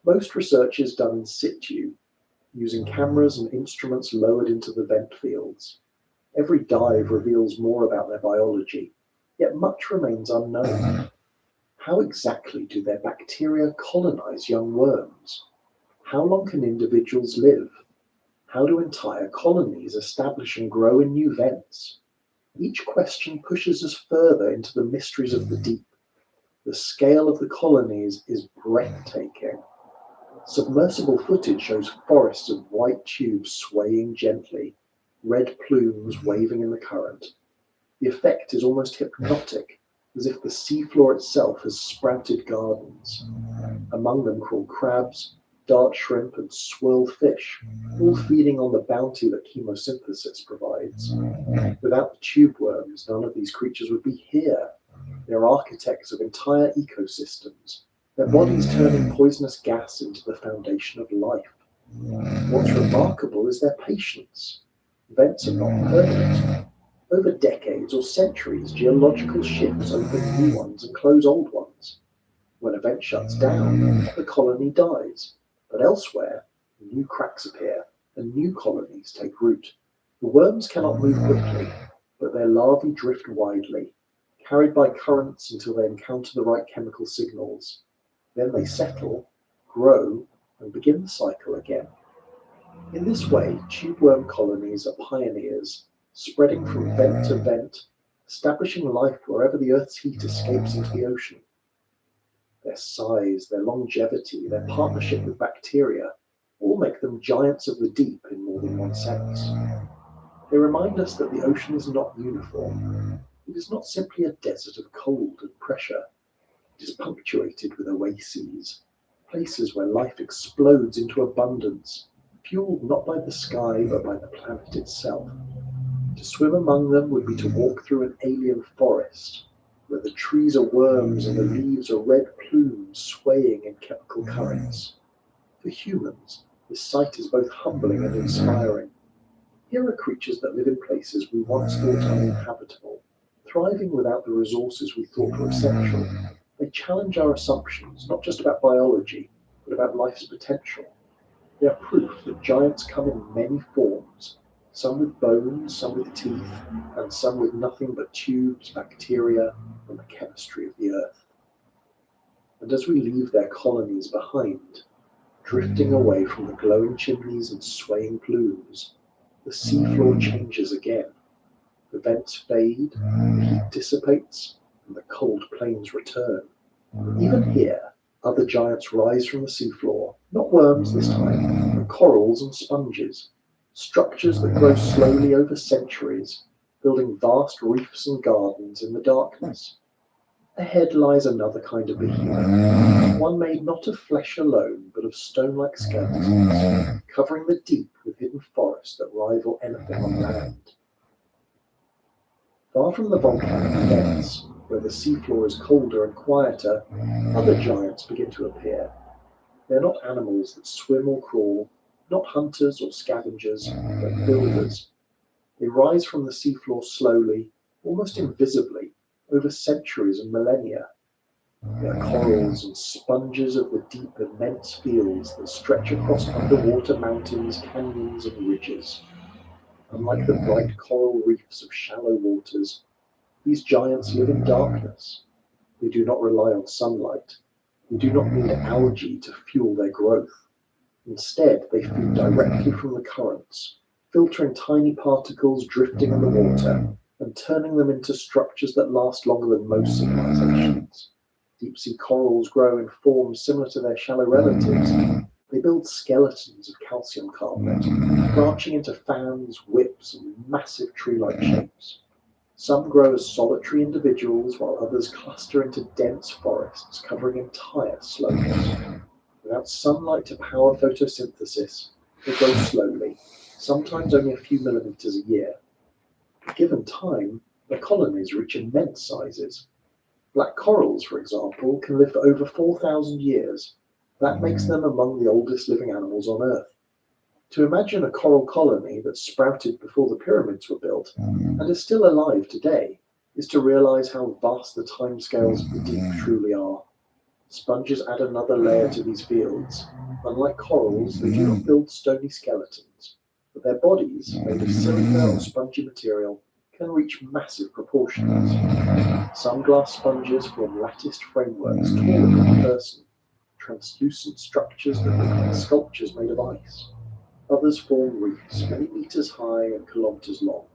Most research is done in situ, using cameras and instruments lowered into the vent fields. Every dive reveals more about their biology, yet much remains unknown. How exactly do their bacteria colonize young worms? How long can individuals live? How do entire colonies establish and grow in new vents? Each question pushes us further into the mysteries of the deep. The scale of the colonies is breathtaking. Submersible footage shows forests of white tubes swaying gently, red plumes waving in the current. The effect is almost hypnotic, as if the seafloor itself has sprouted gardens. Among them crawl crabs, dart shrimp, and swirl fish, all feeding on the bounty that chemosynthesis provides. Without the tube worms, none of these creatures would be here. They're architects of entire ecosystems, their bodies turning poisonous gas into the foundation of life. What's remarkable is their patience. Vents are not permanent. Over decades or centuries, geological shifts open new ones and close old ones. When a vent shuts down, the colony dies. But elsewhere, new cracks appear and new colonies take root. The worms cannot move quickly, but their larvae drift widely, carried by currents until they encounter the right chemical signals. Then they settle, grow, and begin the cycle again. In this way, tube worm colonies are pioneers, spreading from vent to vent, establishing life wherever the Earth's heat escapes into the ocean. Their size, their longevity, their partnership with bacteria all make them giants of the deep in more than one sense. They remind us that the ocean is not uniform. It is not simply a desert of cold and pressure. It is punctuated with oases, places where life explodes into abundance, fueled not by the sky but by the planet itself. To swim among them would be to walk through an alien forest, where the trees are worms and the leaves are red plumes swaying in chemical currents. For humans, this sight is both humbling and inspiring. Here are creatures that live in places we once thought uninhabitable, thriving without the resources we thought were essential. They challenge our assumptions, not just about biology, but about life's potential. They are proof that giants come in many forms, some with bones, some with teeth, and some with nothing but tubes, bacteria, and the chemistry of the earth. And as we leave their colonies behind, drifting away from the glowing chimneys and swaying plumes, the seafloor changes again. The vents fade, the heat dissipates, and the cold plains return. Even here, other giants rise from the seafloor, not worms this time, but corals and sponges, structures that grow slowly over centuries, building vast reefs and gardens in the darkness. Ahead lies another kind of behemoth, one made not of flesh alone, but of stone-like skeletons, covering the deep with hidden forests that rival anything on land. Far from the volcanic vents, where the seafloor is colder and quieter, other giants begin to appear. They are not animals that swim or crawl, not hunters or scavengers, but builders. They rise from the seafloor slowly, almost invisibly, over centuries and millennia. They are corals and sponges of the deep, immense fields that stretch across underwater mountains, canyons, and ridges. Unlike the bright coral reefs of shallow waters, these giants live in darkness. They do not rely on sunlight. They do not need algae to fuel their growth. Instead, they feed directly from the currents, filtering tiny particles drifting in the water and turning them into structures that last longer than most civilizations. Deep-sea corals grow in forms similar to their shallow relatives. They build skeletons of calcium carbonate, branching into fans, whips, and massive tree-like shapes. Some grow as solitary individuals, while others cluster into dense forests covering entire slopes. Without sunlight to power photosynthesis, they grow slowly, sometimes only a few millimeters a year. Given time, the colonies reach immense sizes. Black corals, for example, can live for over 4,000 years. That makes them among the oldest living animals on Earth. To imagine a coral colony that sprouted before the pyramids were built and is still alive today is to realize how vast the timescales of the deep truly are. Sponges add another layer to these fields. Unlike corals, they do not build stony skeletons, but their bodies, made of silica or spongy material, can reach massive proportions. Some glass sponges form latticed frameworks taller than a person, translucent structures that look like sculptures made of ice. Others form reefs many meters high and kilometers long.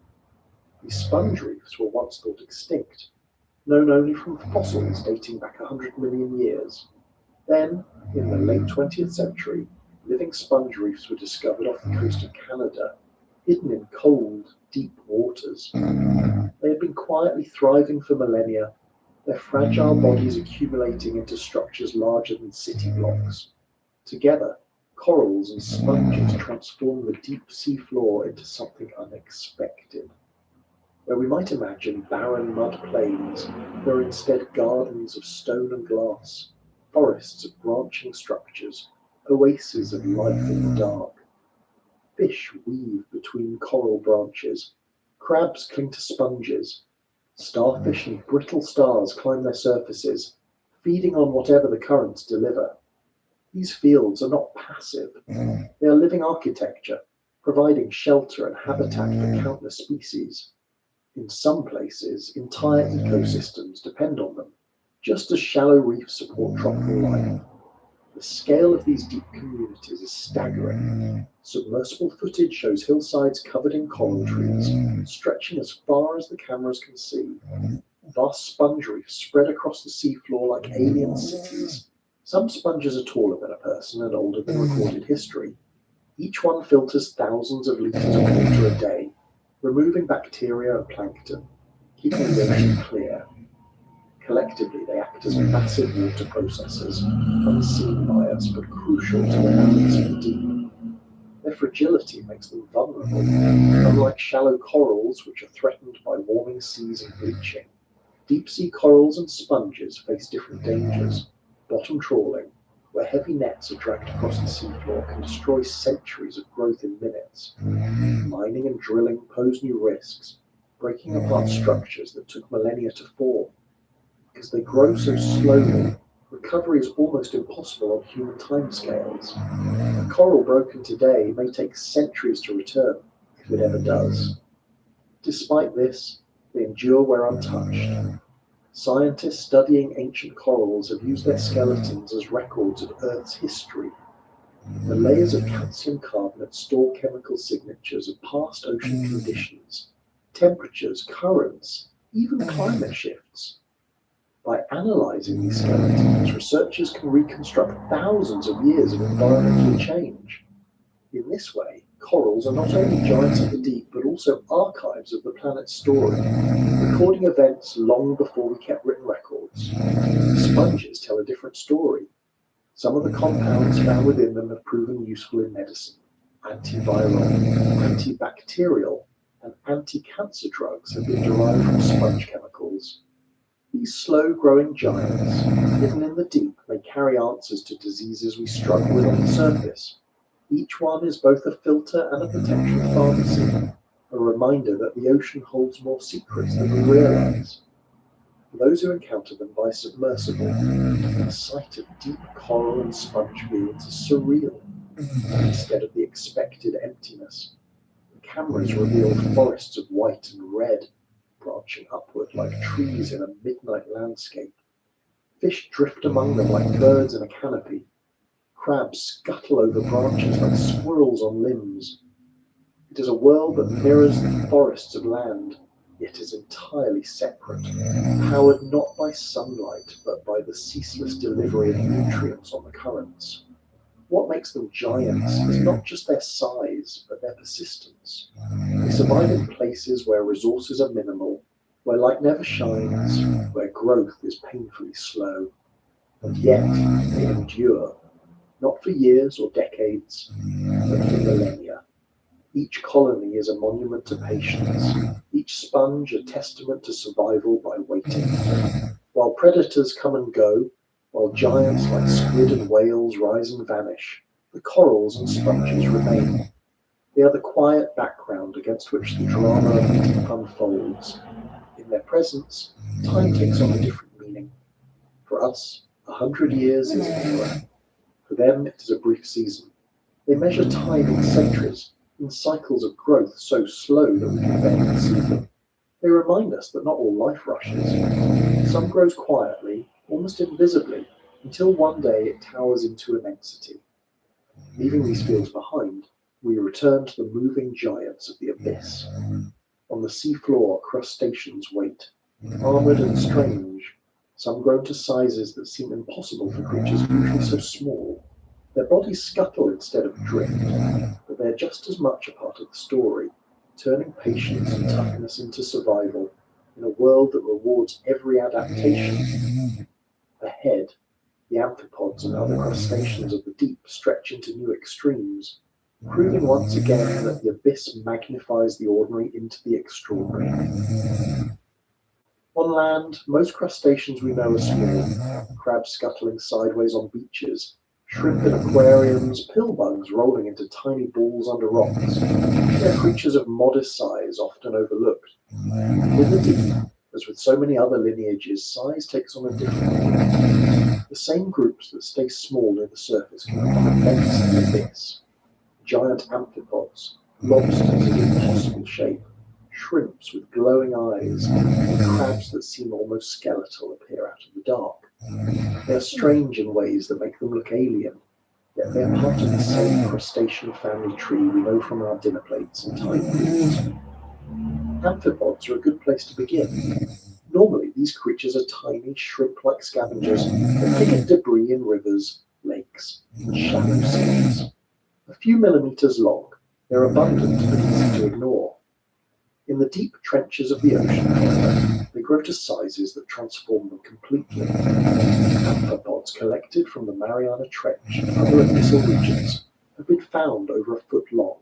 These sponge reefs were once thought extinct, known only from fossils dating back 100 million years. Then, in the late 20th century, living sponge reefs were discovered off the coast of Canada, hidden in cold, deep waters. They had been quietly thriving for millennia, their fragile bodies accumulating into structures larger than city blocks. Together, corals and sponges transform the deep sea floor into something unexpected. Where we might imagine barren mud plains, there are instead gardens of stone and glass, forests of branching structures, oases of life in the dark. Fish weave between coral branches, crabs cling to sponges, starfish and brittle stars climb their surfaces, feeding on whatever the currents deliver. These fields are not passive. They are living architecture, providing shelter and habitat for countless species. In some places, entire ecosystems depend on them, just as shallow reefs support tropical life. The scale of these deep communities is staggering. Submersible footage shows hillsides covered in coral trees, stretching as far as the cameras can see. Vast sponge reefs spread across the seafloor like alien cities. Some sponges are taller than a person and older than recorded history. Each one filters thousands of liters of water a day, removing bacteria and plankton, keeping the ocean clear. Collectively, they act as massive water processors, unseen by us but crucial to the balance of the deep. Their fragility makes them vulnerable, unlike shallow corals, which are threatened by warming seas and bleaching. Deep-sea corals and sponges face different dangers: bottom trawling, where heavy nets are dragged across the seafloor, can destroy centuries of growth in minutes. Mining and drilling pose new risks, breaking apart structures that took millennia to form. Because they grow so slowly, recovery is almost impossible on human timescales. A coral broken today may take centuries to return, if it ever does. Despite this, they endure where untouched. Scientists studying ancient corals have used their skeletons as records of Earth's history. The layers of calcium carbonate store chemical signatures of past ocean conditions, temperatures, currents, even climate shifts. By analysing these skeletons, researchers can reconstruct thousands of years of environmental change. In this way, corals are not only giants of the deep, but also archives of the planet's story, recording events long before we kept written records. Sponges tell a different story. Some of the compounds found within them have proven useful in medicine. Antiviral, antibacterial, and anti-cancer drugs have been derived from sponge chemicals. These slow-growing giants, hidden in the deep, may carry answers to diseases we struggle with on the surface. Each one is both a filter and a potential pharmacy, a reminder that the ocean holds more secrets than we realize. For those who encounter them by submersible, the sight of deep coral and sponge fields is surreal. Instead of the expected emptiness, the cameras reveal forests of white and red, branching upward like trees in a midnight landscape. Fish drift among them like birds in a canopy. Crabs scuttle over branches like squirrels on limbs. It is a world that mirrors the forests of land, yet is entirely separate, powered not by sunlight, but by the ceaseless delivery of nutrients on the currents. What makes them giants is not just their size, but their persistence. They survive in places where resources are minimal, where light never shines, where growth is painfully slow. And yet they endure, not for years or decades, but for millennia. Each colony is a monument to patience, each sponge a testament to survival by waiting. While predators come and go, while giants like squid and whales rise and vanish, the corals and sponges remain. They are the quiet background against which the drama of the deep unfolds. In their presence, time takes on a different meaning. For us, 100 years is an era. For them, it is a brief season. They measure time in centuries, in cycles of growth so slow that we can barely see them. They remind us that not all life rushes. Some grows quietly, almost invisibly, until one day it towers into immensity. Leaving these fields behind, we return to the moving giants of the abyss. On the seafloor, crustaceans wait, armored and strange, some grown to sizes that seem impossible for creatures usually so small. Their bodies scuttle instead of drift, but they're just as much a part of the story, turning patience and toughness into survival in a world that rewards every adaptation. Ahead, the amphipods and other crustaceans of the deep stretch into new extremes, proving once again that the abyss magnifies the ordinary into the extraordinary. On land, most crustaceans we know are small, crabs scuttling sideways on beaches, shrimp in aquariums, pillbugs rolling into tiny balls under rocks. They're creatures of modest size, often overlooked. In the deep, as with so many other lineages, size takes on a different meaning. The same groups that stay small near the surface can become immense in the abyss. Giant amphipods, lobsters of impossible shape, shrimps with glowing eyes, and crabs that seem almost skeletal appear out of the dark. They are strange in ways that make them look alien, yet they are part of the same crustacean family tree we know from our dinner plates and tide pools. Amphipods are a good place to begin. Normally, these creatures are tiny, shrimp-like scavengers that pick at debris in rivers, lakes, and shallow seas. A few millimeters long, they're abundant but easy to ignore. In the deep trenches of the ocean, however, they grow to sizes that transform them completely. Amphipods collected from the Mariana Trench and other abyssal regions have been found over a foot long.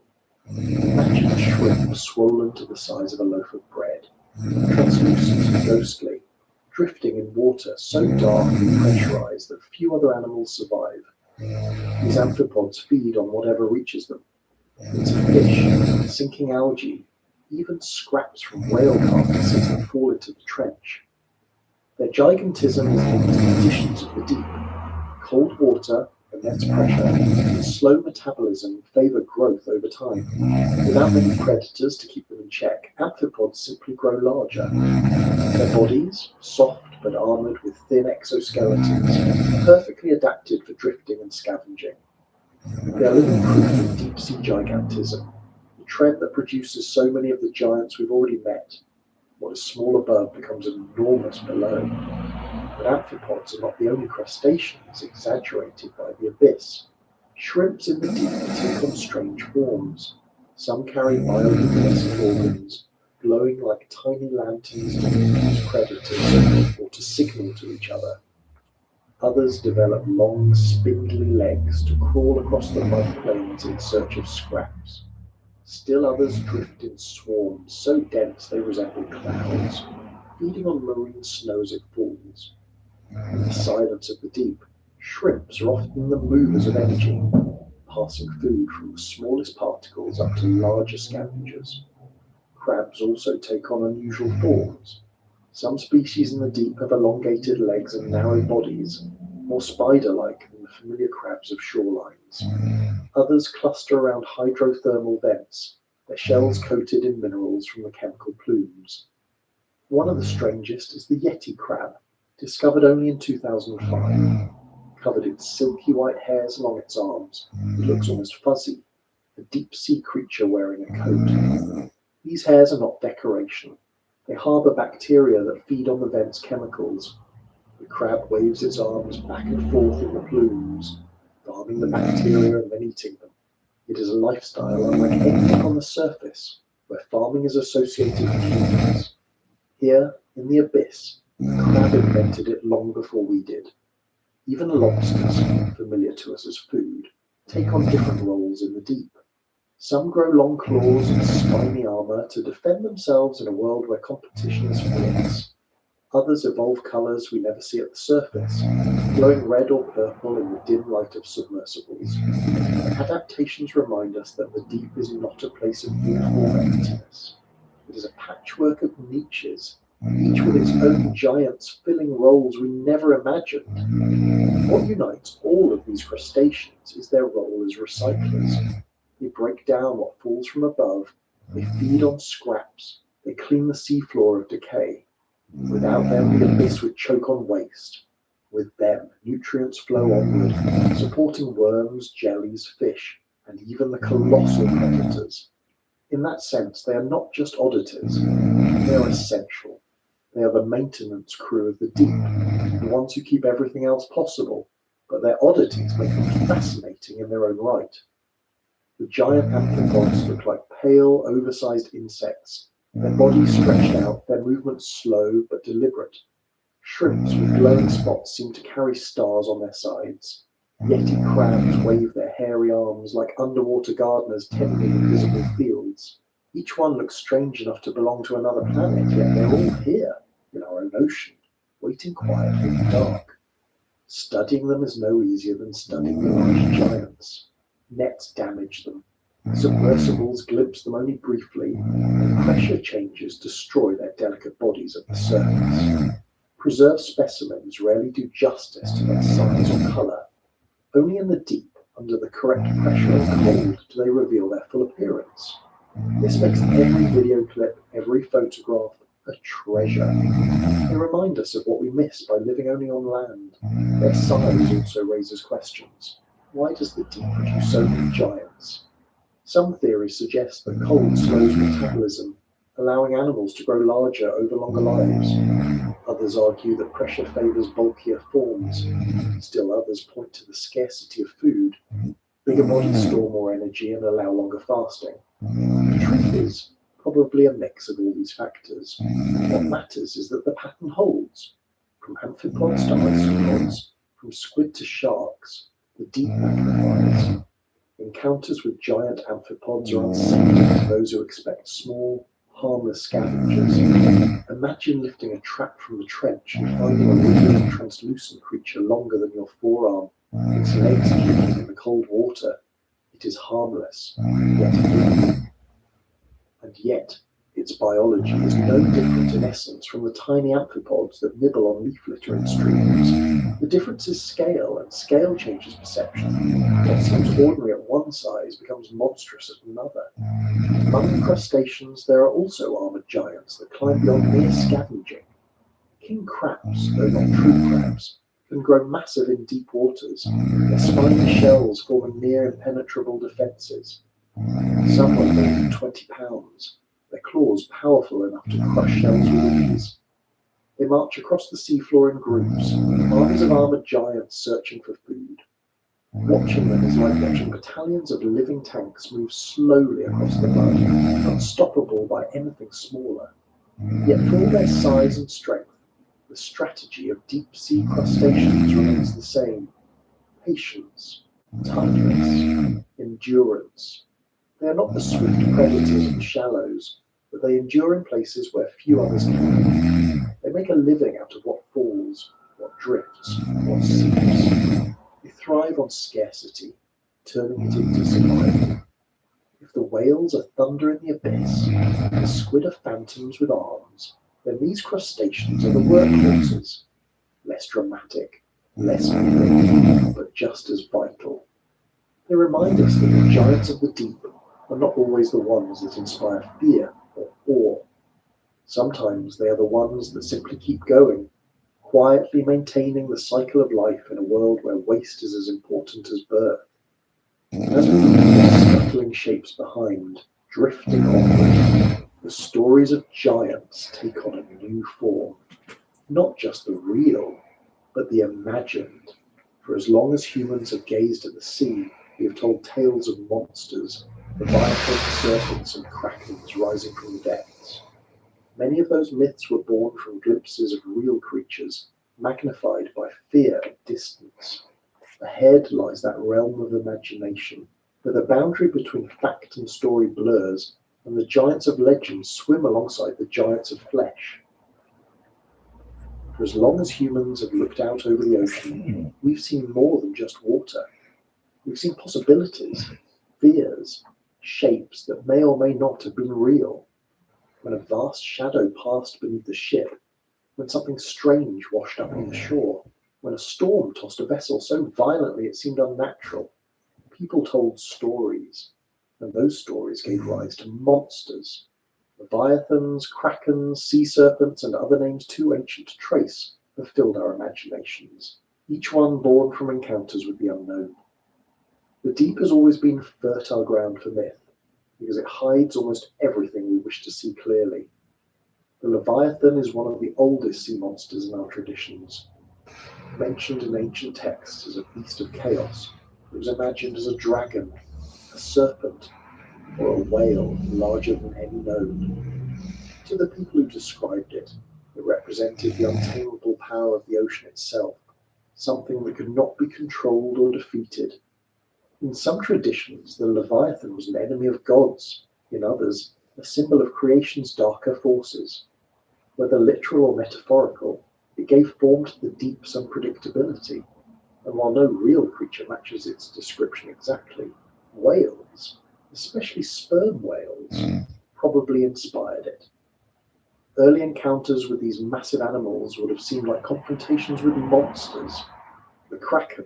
Imagine a shrimp swollen to the size of a loaf of bread, translucent and ghostly, drifting in water so dark and pressurized that few other animals survive. These amphipods feed on whatever reaches them. It's fish, sinking algae, even scraps from whale carcasses that fall into the trench. Their gigantism is linked to the conditions of the deep. Cold water, immense pressure, and slow metabolism favour growth over time. Without many predators to keep them in check, amphipods simply grow larger. Their bodies, soft but armoured with thin exoskeletons, are perfectly adapted for drifting and scavenging. They are living proof of deep-sea gigantism, the trend that produces so many of the giants we've already met. What is small above becomes enormous below. But amphipods are not the only crustaceans exaggerated by the abyss. Shrimps in the deep take on strange forms. Some carry bioluminescent organs, glowing like tiny lanterns to confuse predators or to signal to each other. Others develop long, spindly legs to crawl across the mud plains in search of scraps. Still others drift in swarms so dense they resemble clouds, feeding on marine snow as it falls. In the silence of the deep, shrimps are often the movers of energy, passing food from the smallest particles up to larger scavengers. Crabs also take on unusual forms. Some species in the deep have elongated legs and narrow bodies, more spider-like than the familiar crabs of shorelines. Others cluster around hydrothermal vents, their shells coated in minerals from the chemical plumes. One of the strangest is the yeti crab, discovered only in 2005. Covered in silky white hairs along its arms, it looks almost fuzzy, a deep-sea creature wearing a coat. These hairs are not decoration. They harbour bacteria that feed on the vent's chemicals. The crab waves its arms back and forth in the plumes, farming the bacteria and then eating them. It is a lifestyle unlike anything on the surface, where farming is associated with humans. Here, in the abyss, the crab invented it long before we did. Even lobsters, familiar to us as food, take on different roles in the deep. Some grow long claws and spiny armour to defend themselves in a world where competition is fierce. Others evolve colours we never see at the surface, glowing red or purple in the dim light of submersibles. Adaptations remind us that the deep is not a place of uniform emptiness. It is a patchwork of niches, each with its own giants filling roles we never imagined. What unites all of these crustaceans is their role as recyclers. They break down what falls from above, they feed on scraps, they clean the seafloor of decay. Without them, the abyss would choke on waste. With them, nutrients flow onward, supporting worms, jellies, fish, and even the colossal predators. In that sense, they are not just oddities, they are essential. They are the maintenance crew of the deep, the ones who keep everything else possible, but their oddities make them fascinating in their own right. The giant amphipods look like pale, oversized insects, their bodies stretched out, their movements slow but deliberate. Shrimps with glowing spots seem to carry stars on their sides. Yeti crabs wave their hairy arms like underwater gardeners tending invisible fields. Each one looks strange enough to belong to another planet, yet they're all here, in our own ocean, waiting quietly in the dark. Studying them is no easier than studying the large giants. Nets damage them. Submersibles glimpse them only briefly, and pressure changes destroy their delicate bodies at the surface. Preserved specimens rarely do justice to their size or colour. Only in the deep, under the correct pressure and cold, do they reveal their full appearance. This makes every video clip, every photograph, a treasure. They remind us of what we miss by living only on land. Their size also raises questions. Why does the deep produce so many giants? Some theories suggest that cold slows metabolism, allowing animals to grow larger over longer lives. Others argue that pressure favours bulkier forms. Still others point to the scarcity of food. Bigger bodies store more energy and allow longer fasting. The truth is, probably a mix of all these factors. What matters is that the pattern holds. From amphipods to isopods, from squid to sharks, the deep magnifies. Encounters with giant amphipods are unsettling to those who expect small, harmless scavengers. Imagine lifting a trap from the trench and finding a wiggling, translucent creature longer than your forearm, Its legs dripping in the cold water, it is harmless, yet alive. And yet, its biology is no different in essence from the tiny amphipods that nibble on leaf litter in streams. The difference is scale, and scale changes perception. What seems ordinary at one size becomes monstrous at another. Among crustaceans, there are also armored giants that climb beyond mere scavenging. King crabs, though not true crabs, can grow massive in deep waters, their spiny shells forming near impenetrable defences. Some weigh more than 20 pounds, their claws powerful enough to crush shells with ease. They march across the seafloor in groups, armies of armoured giants searching for food. Watching them is like watching battalions of living tanks move slowly across the mud, unstoppable by anything smaller. Yet for all their size and strength, the strategy of deep-sea crustaceans remains the same. Patience, toughness, endurance. They are not the swift predators of the shallows, but they endure in places where few others can. They make a living out of what falls, what drifts, what seeps. They thrive on scarcity, turning it into survival. If the whales are thunder in the abyss, the squid are phantoms with arms, then these crustaceans are the workhorses. Less dramatic, less moving, but just as vital. They remind us that the giants of the deep are not always the ones that inspire fear or awe. Sometimes they are the ones that simply keep going, quietly maintaining the cycle of life in a world where waste is as important as birth. As we leave their scuttling shapes behind, drifting onward, the stories of giants take on a new form. Not just the real, but the imagined. For as long as humans have gazed at the sea, we have told tales of monsters, leviathan serpents and krakens rising from the depths. Many of those myths were born from glimpses of real creatures, magnified by fear and distance. Ahead lies that realm of imagination, where the boundary between fact and story blurs, and the giants of legend swim alongside the giants of flesh. For as long as humans have looked out over the ocean, we've seen more than just water. We've seen possibilities, fears, shapes that may or may not have been real. When a vast shadow passed beneath the ship, when something strange washed up on the shore, when a storm tossed a vessel so violently it seemed unnatural, people told stories, and those stories gave rise to monsters. Leviathans, krakens, sea serpents, and other names too ancient to trace have filled our imaginations, each one born from encounters with the unknown. The deep has always been fertile ground for myth, because it hides almost everything we wish to see clearly. The Leviathan is one of the oldest sea monsters in our traditions. Mentioned in ancient texts as a beast of chaos, it was imagined as a dragon, a serpent, or a whale larger than any known. To the people who described it, it represented the untamable power of the ocean itself, something that could not be controlled or defeated. In some traditions, the Leviathan was an enemy of gods, in others, a symbol of creation's darker forces. Whether literal or metaphorical, it gave form to the deep's unpredictability, and while no real creature matches its description exactly, whales, especially sperm whales, probably inspired it. Early encounters with these massive animals would have seemed like confrontations with monsters. The kraken,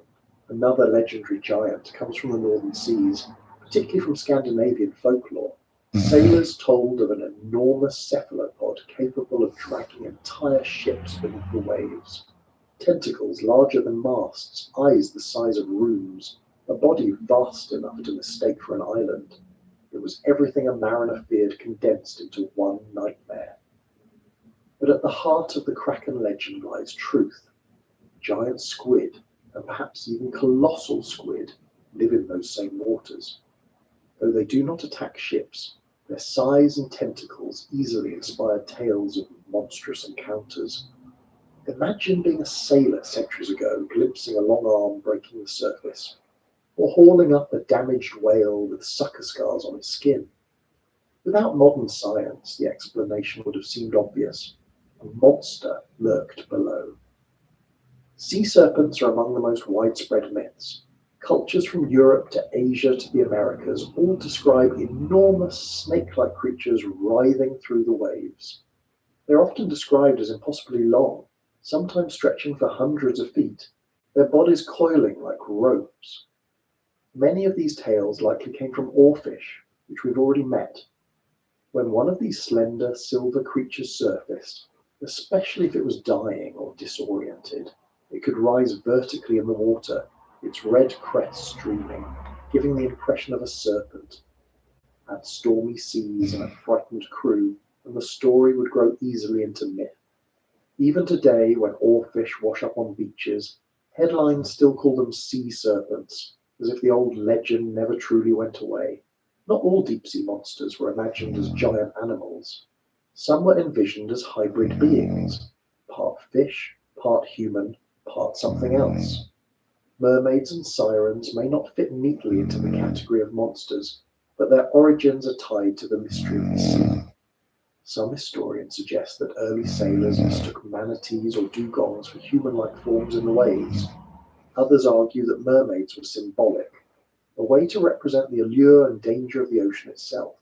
another legendary giant, comes from the northern seas, particularly from Scandinavian folklore. Sailors told of an enormous cephalopod capable of dragging entire ships beneath the waves. Tentacles larger than masts, eyes the size of rooms, a body vast enough to mistake for an island. It was everything a mariner feared condensed into one nightmare. But at the heart of the kraken legend lies truth. Giant squid, and perhaps even colossal squid, live in those same waters. Though they do not attack ships, their size and tentacles easily inspire tales of monstrous encounters. Imagine being a sailor centuries ago, glimpsing a long arm breaking the surface, or hauling up a damaged whale with sucker scars on its skin. Without modern science, the explanation would have seemed obvious. A monster lurked below. Sea serpents are among the most widespread myths. Cultures from Europe to Asia to the Americas all describe enormous snake-like creatures writhing through the waves. They're often described as impossibly long, sometimes stretching for hundreds of feet, their bodies coiling like ropes. Many of these tales likely came from Orfish, which we've already met. When one of these slender silver creatures surfaced, especially if it was dying or disoriented, it could rise vertically in the water, its red crest streaming, giving the impression of a serpent. Add stormy seas and a frightened crew, and the story would grow easily into myth. Even today, when oarfish wash up on beaches, headlines still call them sea serpents, as if the old legend never truly went away. Not all deep-sea monsters were imagined as giant animals. Some were envisioned as hybrid beings, part fish, part human, part something else. Mermaids and sirens may not fit neatly into the category of monsters, but their origins are tied to the mystery of the sea. Some historians suggest that early sailors mistook manatees or dugongs for human-like forms in the waves. Others argue that mermaids were symbolic, a way to represent the allure and danger of the ocean itself.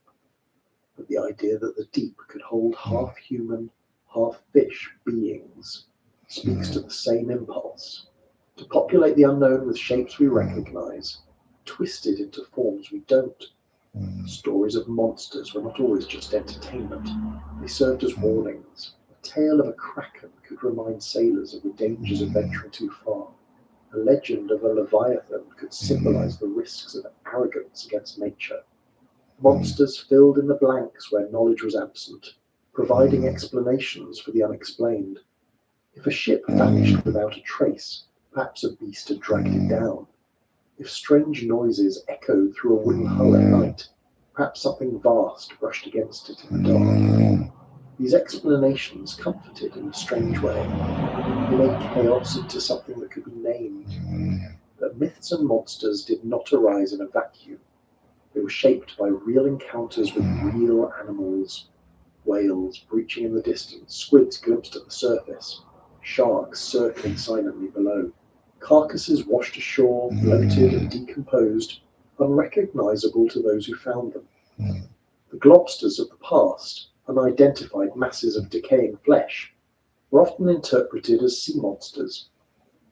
But the idea that the deep could hold half-human, half-fish beings speaks to the same impulse, to populate the unknown with shapes we recognize, twisted into forms we don't. Stories of monsters were not always just entertainment. They served as warnings. A tale of a kraken could remind sailors of the dangers of venturing too far. A legend of a leviathan could symbolize the risks of arrogance against nature. Monsters filled in the blanks where knowledge was absent, providing explanations for the unexplained. If a ship vanished without a trace, perhaps a beast had dragged it down. If strange noises echoed through a wooden hull at night, perhaps something vast brushed against it in the dark. These explanations comforted in a strange way. They made chaos into something that could be named. But myths and monsters did not arise in a vacuum. They were shaped by real encounters with real animals. Whales breaching in the distance, squids glimpsed at the surface, sharks circling silently below. Carcasses washed ashore, bloated and decomposed, unrecognizable to those who found them. The globsters of the past, unidentified masses of decaying flesh, were often interpreted as sea monsters.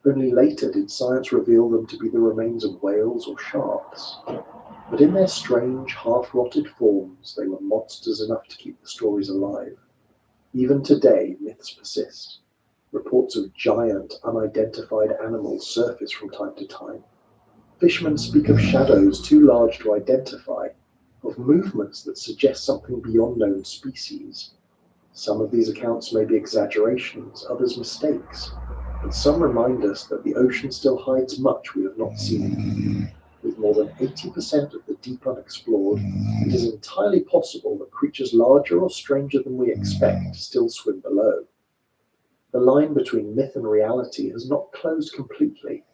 Only later did science reveal them to be the remains of whales or sharks. But in their strange, half-rotted forms, they were monsters enough to keep the stories alive. Even today, myths persist. Reports of giant, unidentified animals surface from time to time. Fishermen speak of shadows too large to identify, of movements that suggest something beyond known species. Some of these accounts may be exaggerations, others mistakes, but some remind us that the ocean still hides much we have not seen. With more than 80% of the deep unexplored, it is entirely possible that creatures larger or stranger than we expect still swim below. The line between myth and reality has not closed completely.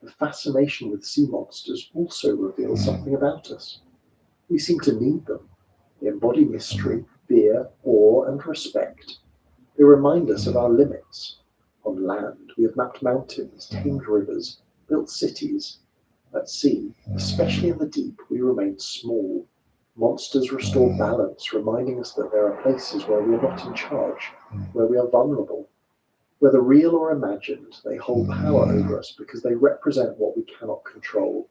The fascination with sea monsters also reveals something about us. We seem to need them. They embody mystery, fear, awe, and respect. They remind us of our limits. On land, we have mapped mountains, tamed rivers, built cities. At sea, especially in the deep, we remain small. Monsters restore balance, reminding us that there are places where we are not in charge, where we are vulnerable. Whether real or imagined, they hold power over us because they represent what we cannot control.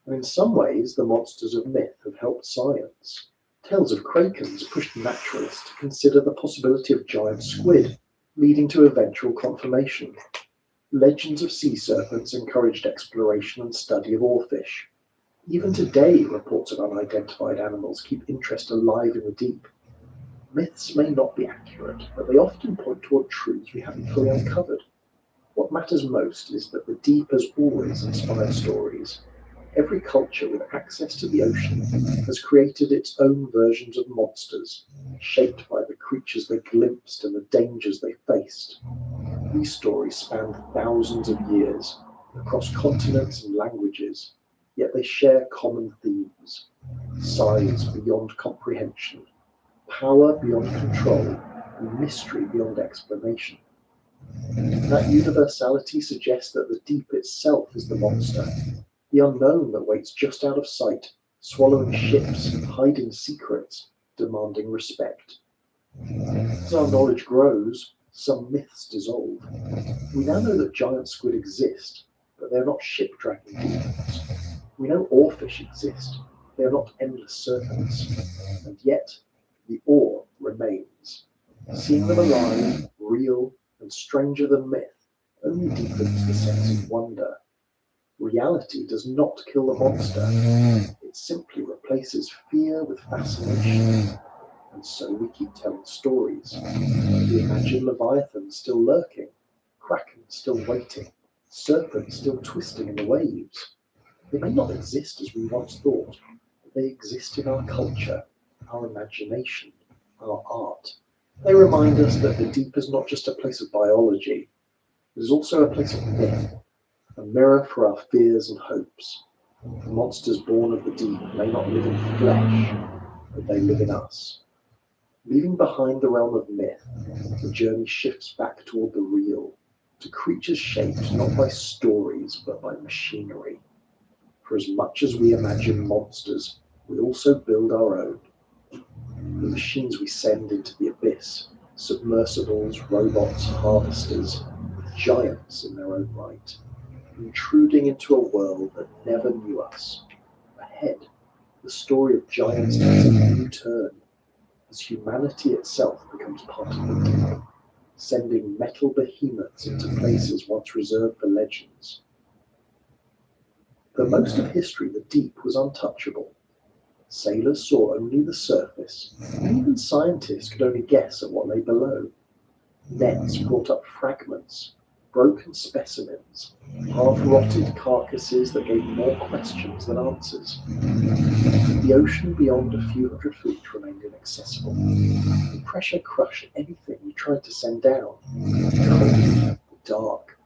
And in some ways, the monsters of myth have helped science. Tales of krakens pushed naturalists to consider the possibility of giant squid, leading to eventual confirmation. Legends of sea serpents encouraged exploration and study of oarfish. Even today, reports of unidentified animals keep interest alive in the deep. Myths may not be accurate, but they often point toward truths we haven't fully uncovered. What matters most is that the deep has always inspired stories. Every culture with access to the ocean has created its own versions of monsters, shaped by the creatures they glimpsed and the dangers they faced. These stories span thousands of years, across continents and languages, yet they share common themes: size beyond comprehension, power beyond control, and mystery beyond explanation. That universality suggests that the deep itself is the monster, the unknown that waits just out of sight, swallowing ships, hiding secrets, demanding respect. As our knowledge grows, some myths dissolve. We now know that giant squid exist, but they're not ship-dragging demons. We know Orfish exist. They are not endless serpents. And yet, the awe remains. Seeing them alive, real, and stranger than myth only deepens the sense of wonder. Reality does not kill the monster. It simply replaces fear with fascination. And so we keep telling stories. We imagine Leviathan still lurking, Kraken still waiting, serpents still twisting in the waves. They may not exist as we once thought, but they exist in our culture, our imagination, our art. They remind us that the deep is not just a place of biology, it is also a place of myth, a mirror for our fears and hopes. The monsters born of the deep may not live in flesh, but they live in us. Leaving behind the realm of myth, the journey shifts back toward the real, to creatures shaped not by stories but by machinery. For as much as we imagine monsters, we also build our own. The machines we send into the abyss, submersibles, robots, harvesters, giants in their own right, intruding into a world that never knew us. Ahead, the story of giants takes a new turn, as humanity itself becomes part of the deep, sending metal behemoths into places once reserved for legends. For most of history, the deep was untouchable. Sailors saw only the surface, and even scientists could only guess at what lay below. Nets brought up fragments, broken specimens, half-rotted carcasses that gave more questions than answers. The ocean beyond a few hundred feet remained inaccessible. The pressure crushed anything we tried to send down. The cold, the dark,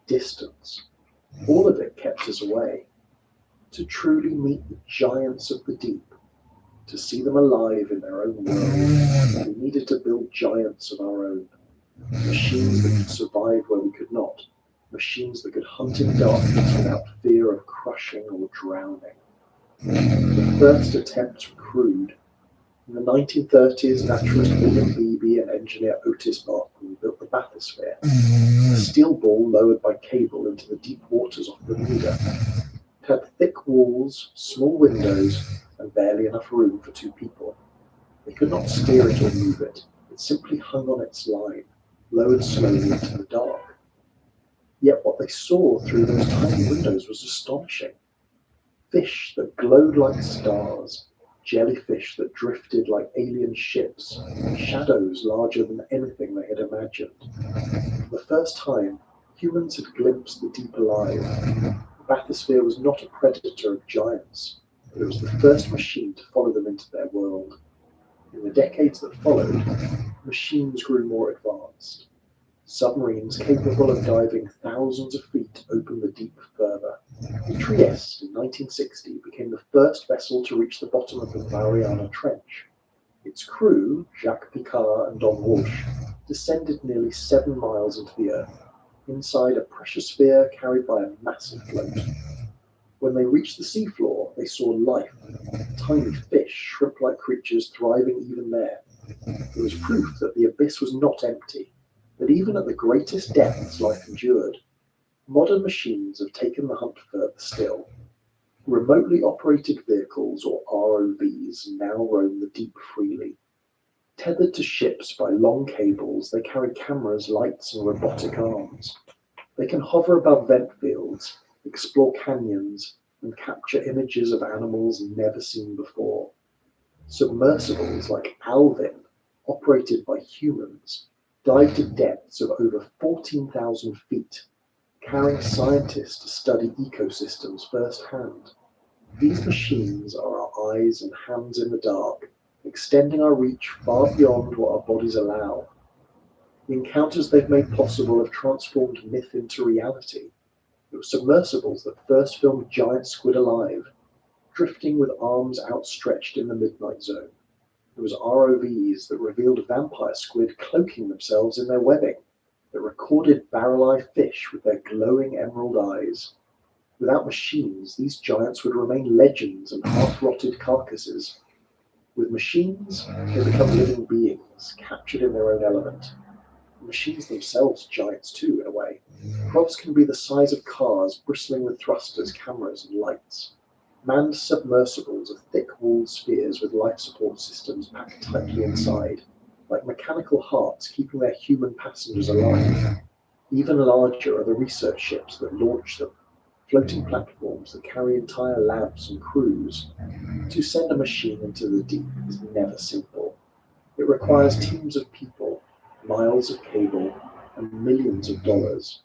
the distance, all of it kept us away. To truly meet the giants of the deep, to see them alive in their own world, we needed to build giants of our own. Machines that could survive where we could not. Machines that could hunt in darkness without fear of crushing or drowning. The first attempts were crude. In the 1930s, naturalist William Beebe and engineer Otis Barton built the bathysphere, a steel ball lowered by cable into the deep waters off Bermuda. It had thick walls, small windows, and barely enough room for two people. They could not steer it or move it. It simply hung on its line, lowered slowly into the dark. Yet what they saw through those tiny windows was astonishing. Fish that glowed like stars, jellyfish that drifted like alien ships, shadows larger than anything they had imagined. For the first time, humans had glimpsed the deep alive. The bathysphere was not a predator of giants, but it was the first machine to follow them into their world. In the decades that followed, machines grew more advanced. Submarines capable of diving thousands of feet opened the deep further. The Trieste in 1960 became the first vessel to reach the bottom of the Mariana Trench. Its crew, Jacques Picard and Don Walsh, descended nearly 7 miles into the Earth, inside a pressure sphere carried by a massive float. When they reached the seafloor, they saw life, tiny fish, shrimp-like creatures thriving even there. It was proof that the abyss was not empty, that even at the greatest depths life endured. Modern machines have taken the hunt further still. Remotely operated vehicles, or ROVs, now roam the deep freely. Tethered to ships by long cables, they carry cameras, lights, and robotic arms. They can hover above vent fields, explore canyons, and capture images of animals never seen before. Submersibles like Alvin, operated by humans, dive to depths of over 14,000 feet, carrying scientists to study ecosystems firsthand. These machines are our eyes and hands in the dark, extending our reach far beyond what our bodies allow. The encounters they've made possible have transformed myth into reality. It was submersibles that first filmed giant squid alive, drifting with arms outstretched in the midnight zone. It was ROVs that revealed vampire squid cloaking themselves in their webbing. that recorded barrel-eye fish with their glowing emerald eyes. Without machines, these giants would remain legends and half-rotted carcasses. With machines, they become living beings, captured in their own element. Machines themselves giants too, in a way. Props can be the size of cars, bristling with thrusters, cameras, and lights. Manned submersibles are thick-walled spheres with life support systems packed tightly inside, like mechanical hearts keeping their human passengers alive. Even larger are the research ships that launch them, floating platforms that carry entire labs and crews. To send a machine into the deep is never simple. It requires teams of people, miles of cable, and millions of dollars.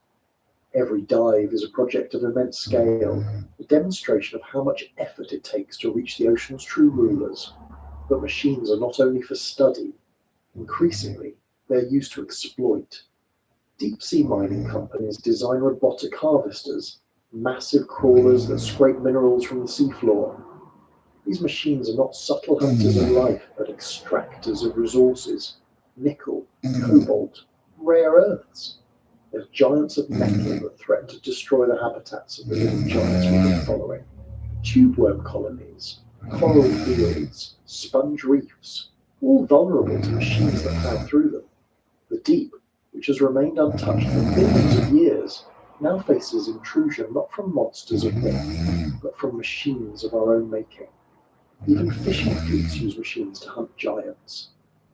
Every dive is a project of immense scale, a demonstration of how much effort it takes to reach the ocean's true rulers. But machines are not only for study. Increasingly, they're used to exploit. Deep-sea mining companies design robotic harvesters, massive crawlers that scrape minerals from the seafloor. These machines are not subtle hunters of life, but extractors of resources, nickel, cobalt, rare earths. They're giants of metal that threaten to destroy the habitats of the living giants we've been following. Tube worm colonies, coral fields, sponge reefs, all vulnerable to machines that plow through them. The deep, which has remained untouched for billions of years, now faces intrusion not from monsters of myth, but from machines of our own making. Even fishing fleets use machines to hunt giants.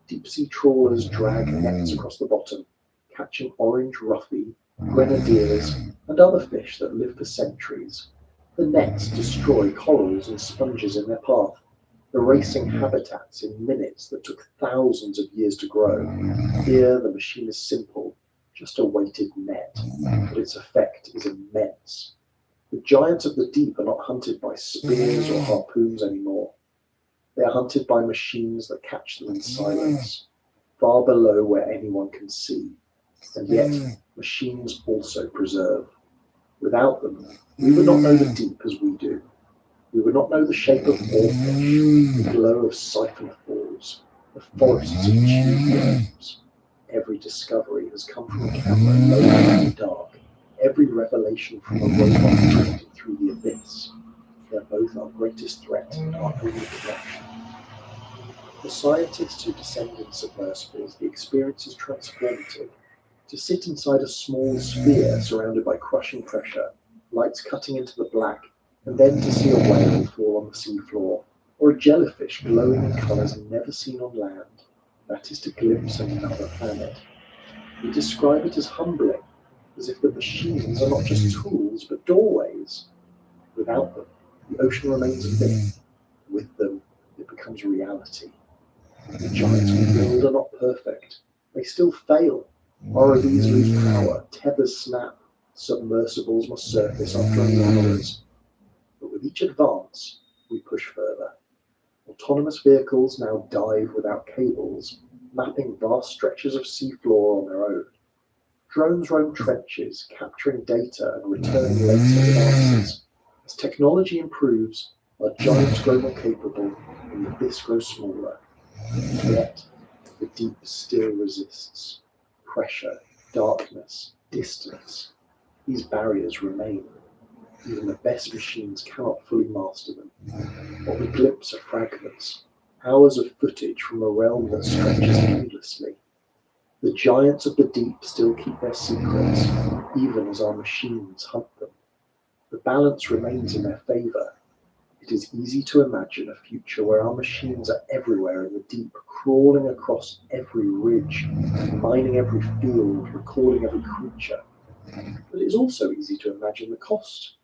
Deep-sea trawlers drag nets across the bottom, catching orange ruffy, grenadiers, and other fish that live for centuries. The nets destroy corals and sponges in their path, erasing habitats in minutes that took thousands of years to grow. Here, the machine is simple, just a weighted net, but its effect is immense. The giants of the deep are not hunted by spears or harpoons anymore. They are hunted by machines that catch them in silence, far below where anyone can see. And yet, machines also preserve. Without them, we would not know the deep as we do. We would not know the shape of Orfish, the glow of siphon falls, the forests of tube worms. Every discovery has come from a camera low in the dark, every revelation from a robot drifting through the abyss. They're both our greatest threat and our only connection. For scientists who descend in submersibles, the experience is transformative. To sit inside a small sphere surrounded by crushing pressure, lights cutting into the black, and then to see a whale fall on the seafloor, or a jellyfish glowing in colours never seen on land, that is to glimpse another planet. We describe it as humbling, as if the machines are not just tools but doorways. Without them, the ocean remains a myth. With them, it becomes reality. The giants we build are not perfect. They still fail. ROVs lose power, tethers snap, submersibles must surface after only hours. But with each advance, we push further. Autonomous vehicles now dive without cables, mapping vast stretches of seafloor on their own. Drones roam trenches, capturing data and returning later with answers. As technology improves, our giants grow more capable and the abyss grows smaller. Yet, the deep still resists. Pressure, darkness, distance. These barriers remain. Even the best machines cannot fully master them. What we glimpse are fragments, hours of footage from a realm that stretches endlessly. The giants of the deep still keep their secrets, even as our machines hunt them. The balance remains in their favor. It is easy to imagine a future where our machines are everywhere in the deep, crawling across every ridge, mining every field, recording every creature. But it is also easy to imagine the cost.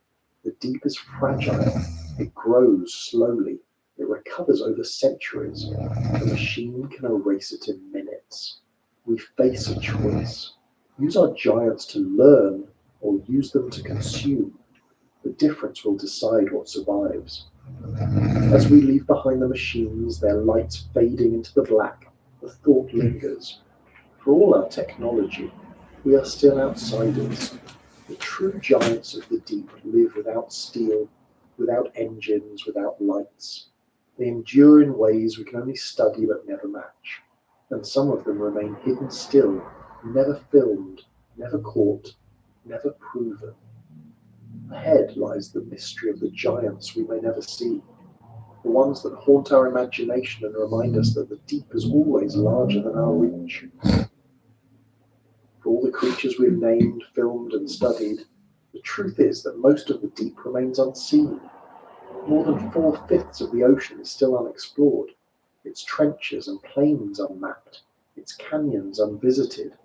The deep is fragile. It grows slowly. It recovers over centuries. The machine can erase it in minutes. We face a choice. Use our giants to learn or use them to consume. The difference will decide what survives. As we leave behind the machines, their lights fading into the black, the thought lingers. For all our technology, we are still outsiders. The true giants of the deep live without steel, without engines, without lights. They endure in ways we can only study but never match. And some of them remain hidden still, never filmed, never caught, never proven. Ahead lies the mystery of the giants we may never see, the ones that haunt our imagination and remind us that the deep is always larger than our reach. For all the creatures we've named, filmed, and studied, the truth is that most of the deep remains unseen. More than 4/5 of the ocean is still unexplored, its trenches and plains unmapped, its canyons unvisited.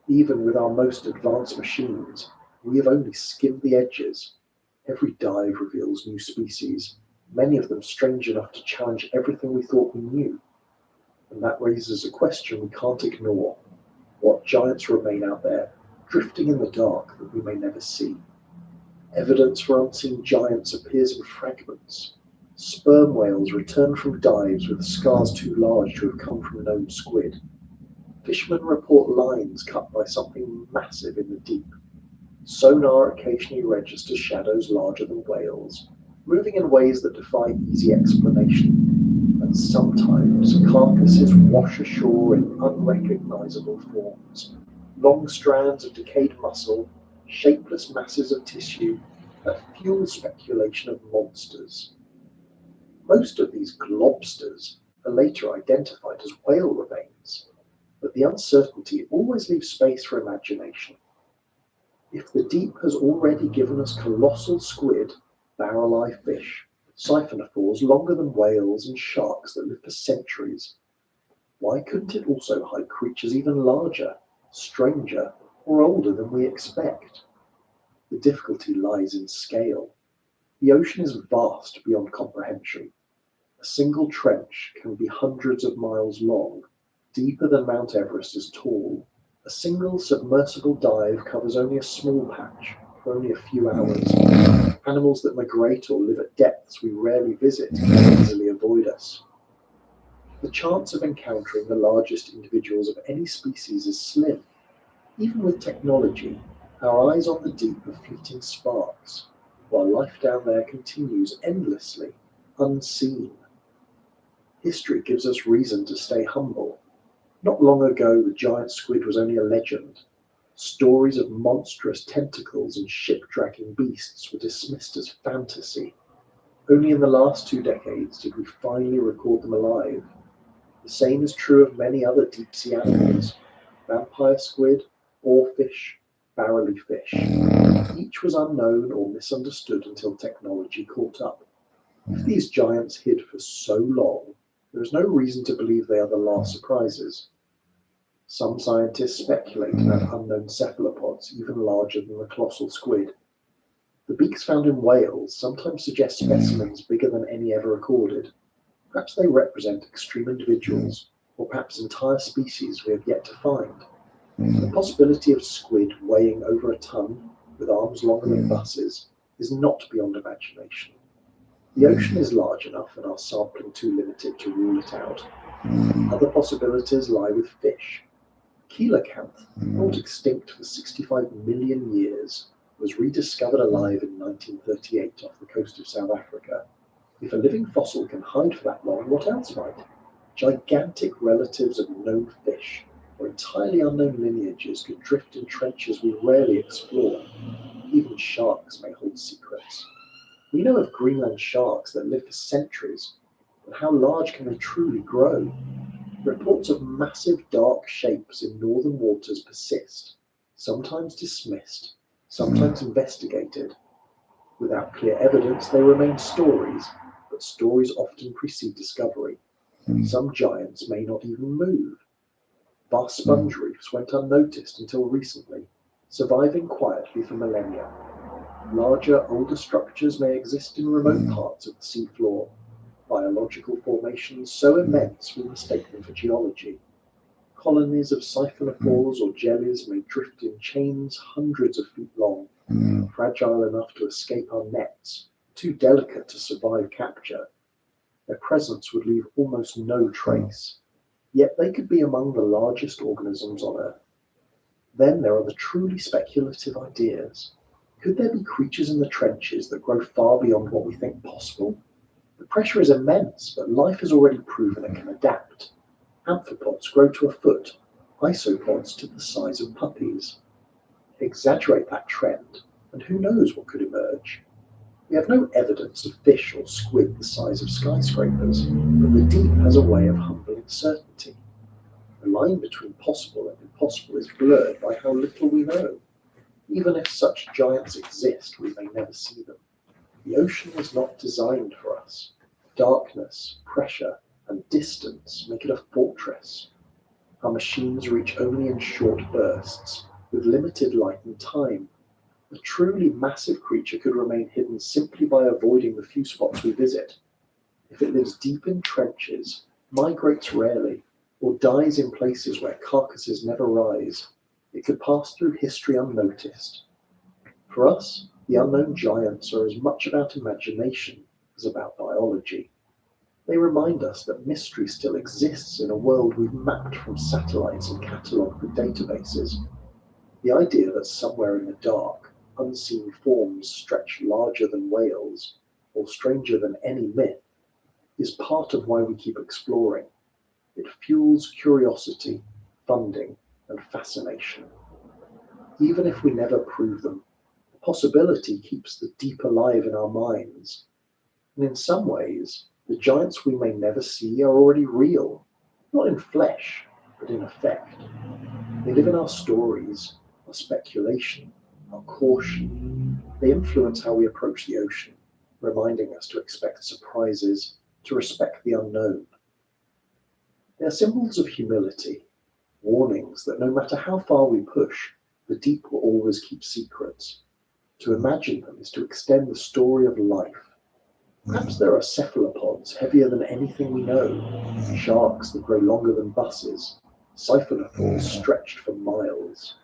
Even with our most advanced machines, we have only skimmed the edges. Every dive reveals new species, many of them strange enough to challenge everything we thought we knew. And that raises a question we can't ignore. What giants remain out there, drifting in the dark that we may never see? Evidence for unseen giants appears in fragments. Sperm whales return from dives with scars too large to have come from known squid. Fishermen report lines cut by something massive in the deep. Sonar occasionally registers shadows larger than whales, moving in ways that defy easy explanation. And sometimes carcasses wash ashore in unrecognizable forms. Long strands of decayed muscle, shapeless masses of tissue that fuel speculation of monsters. Most of these globsters are later identified as whale remains, but the uncertainty always leaves space for imagination. If the deep has already given us colossal squid, barrel-eye fish, siphonophores longer than whales, and sharks that live for centuries, why couldn't it also hide creatures even larger, stranger, or older than we expect? The difficulty lies in scale. The ocean is vast beyond comprehension. A single trench can be hundreds of miles long, deeper than Mount Everest is tall. A single submersible dive covers only a small patch for only a few hours. Animals that migrate or live at depths we rarely visit can easily avoid us. The chance of encountering the largest individuals of any species is slim. Even with technology, our eyes on the deep are fleeting sparks, while life down there continues endlessly, unseen. History gives us reason to stay humble. Not long ago, the giant squid was only a legend. Stories of monstrous tentacles and ship-dragging beasts were dismissed as fantasy. Only in the last 2 decades did we finally record them alive. The same is true of many other deep-sea animals: vampire squid, orfish, barrel-eye fish. Each was unknown or misunderstood until technology caught up. If these giants hid for so long, there is no reason to believe they are the last surprises. Some scientists speculate about unknown cephalopods even larger than the colossal squid. The beaks found in whales sometimes suggest specimens bigger than any ever recorded. Perhaps they represent extreme individuals, or perhaps entire species we have yet to find. The possibility of squid weighing over a ton, with arms longer than buses, is not beyond imagination. The ocean is large enough and our sampling too limited to rule it out. Other possibilities lie with fish. Coelacanth, thought extinct for 65 million years, was rediscovered alive in 1938 off the coast of South Africa. If a living fossil can hide for that long, what else might? Gigantic relatives of known fish or entirely unknown lineages could drift in trenches we rarely explore. Even sharks may hold secrets. We know of Greenland sharks that live for centuries, but how large can they truly grow? Reports of massive dark shapes in northern waters persist, sometimes dismissed, sometimes investigated. Without clear evidence, they remain stories, but stories often precede discovery. Some giants may not even move. Vast sponge reefs went unnoticed until recently, surviving quietly for millennia. Larger, older structures may exist in remote parts of the seafloor. Biological formations so immense we mistake them for geology. Colonies of siphonophores or jellies may drift in chains hundreds of feet long, fragile enough to escape our nets, too delicate to survive capture. Their presence would leave almost no trace, yet they could be among the largest organisms on Earth. Then there are the truly speculative ideas. Could there be creatures in the trenches that grow far beyond what we think possible? The pressure is immense, but life has already proven it can adapt. Amphipods grow to a foot, isopods to the size of puppies. Exaggerate that trend, and who knows what could emerge. We have no evidence of fish or squid the size of skyscrapers, but the deep has a way of humbling certainty. The line between possible and impossible is blurred by how little we know. Even if such giants exist, we may never see them. The ocean is not designed for us. Darkness, pressure, and distance make it a fortress. Our machines reach only in short bursts, with limited light and time. A truly massive creature could remain hidden simply by avoiding the few spots we visit. If it lives deep in trenches, migrates rarely, or dies in places where carcasses never rise, it could pass through history unnoticed. For us, the unknown giants are as much about imagination as about biology. They remind us that mystery still exists in a world we've mapped from satellites and catalogued with databases. The idea that somewhere in the dark, unseen forms stretch larger than whales, or stranger than any myth, is part of why we keep exploring. It fuels curiosity, funding, and fascination. Even if we never prove them, the possibility keeps the deep alive in our minds. And in some ways, the giants we may never see are already real, not in flesh, but in effect. They live in our stories, our speculation, our caution. They influence how we approach the ocean, reminding us to expect surprises, to respect the unknown. They are symbols of humility, warnings that no matter how far we push, the deep will always keep secrets. To imagine them is to extend the story of life. Perhaps there are cephalopods heavier than anything we know, sharks that grow longer than buses, siphonophores stretched for miles.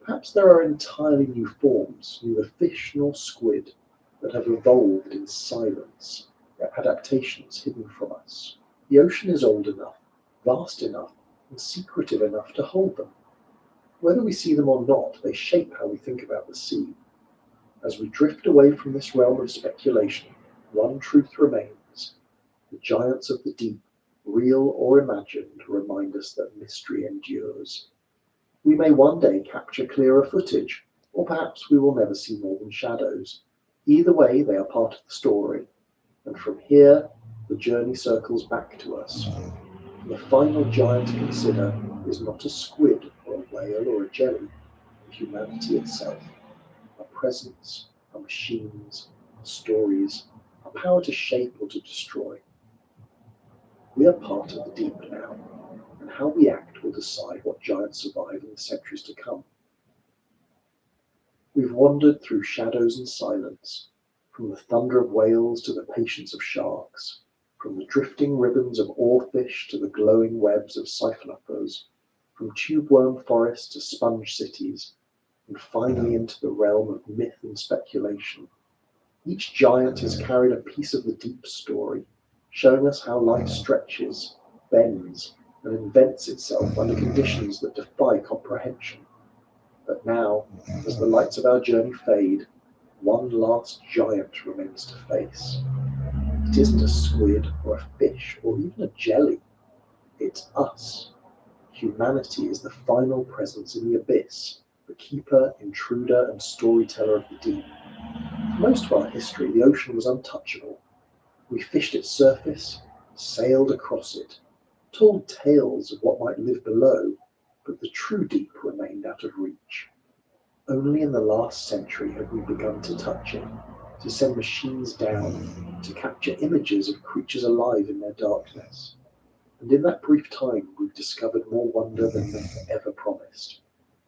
Perhaps there are entirely new forms, neither fish nor squid, that have evolved in silence, their adaptations hidden from us. The ocean is old enough, vast enough, and secretive enough to hold them. Whether we see them or not, they shape how we think about the sea. As we drift away from this realm of speculation, one truth remains. The giants of the deep, real or imagined, remind us that mystery endures. We may one day capture clearer footage, or perhaps we will never see more than shadows. Either way, they are part of the story, and from here, the journey circles back to us. The final giant to consider is not a squid or a whale or a jelly, but humanity itself. Our presence, our machines, our stories, our power to shape or to destroy. We are part of the deep now, and how we act will decide what giants survive in the centuries to come. We've wandered through shadows and silence, from the thunder of whales to the patience of sharks, from the drifting ribbons of Orfish to the glowing webs of siphonophores, from tubeworm forests to sponge cities, and finally into the realm of myth and speculation. Each giant has carried a piece of the deep story, showing us how life stretches, bends, and invents itself under conditions that defy comprehension. But now, as the lights of our journey fade, one last giant remains to face. It isn't a squid or a fish or even a jelly. It's us. Humanity is the final presence in the abyss, the keeper, intruder, and storyteller of the deep. For most of our history, the ocean was untouchable. We fished its surface, sailed across it, told tales of what might live below, but the true deep remained out of reach. Only in the last century have we begun to touch it, to send machines down, to capture images of creatures alive in their darkness. And in that brief time, we've discovered more wonder than myth ever promised.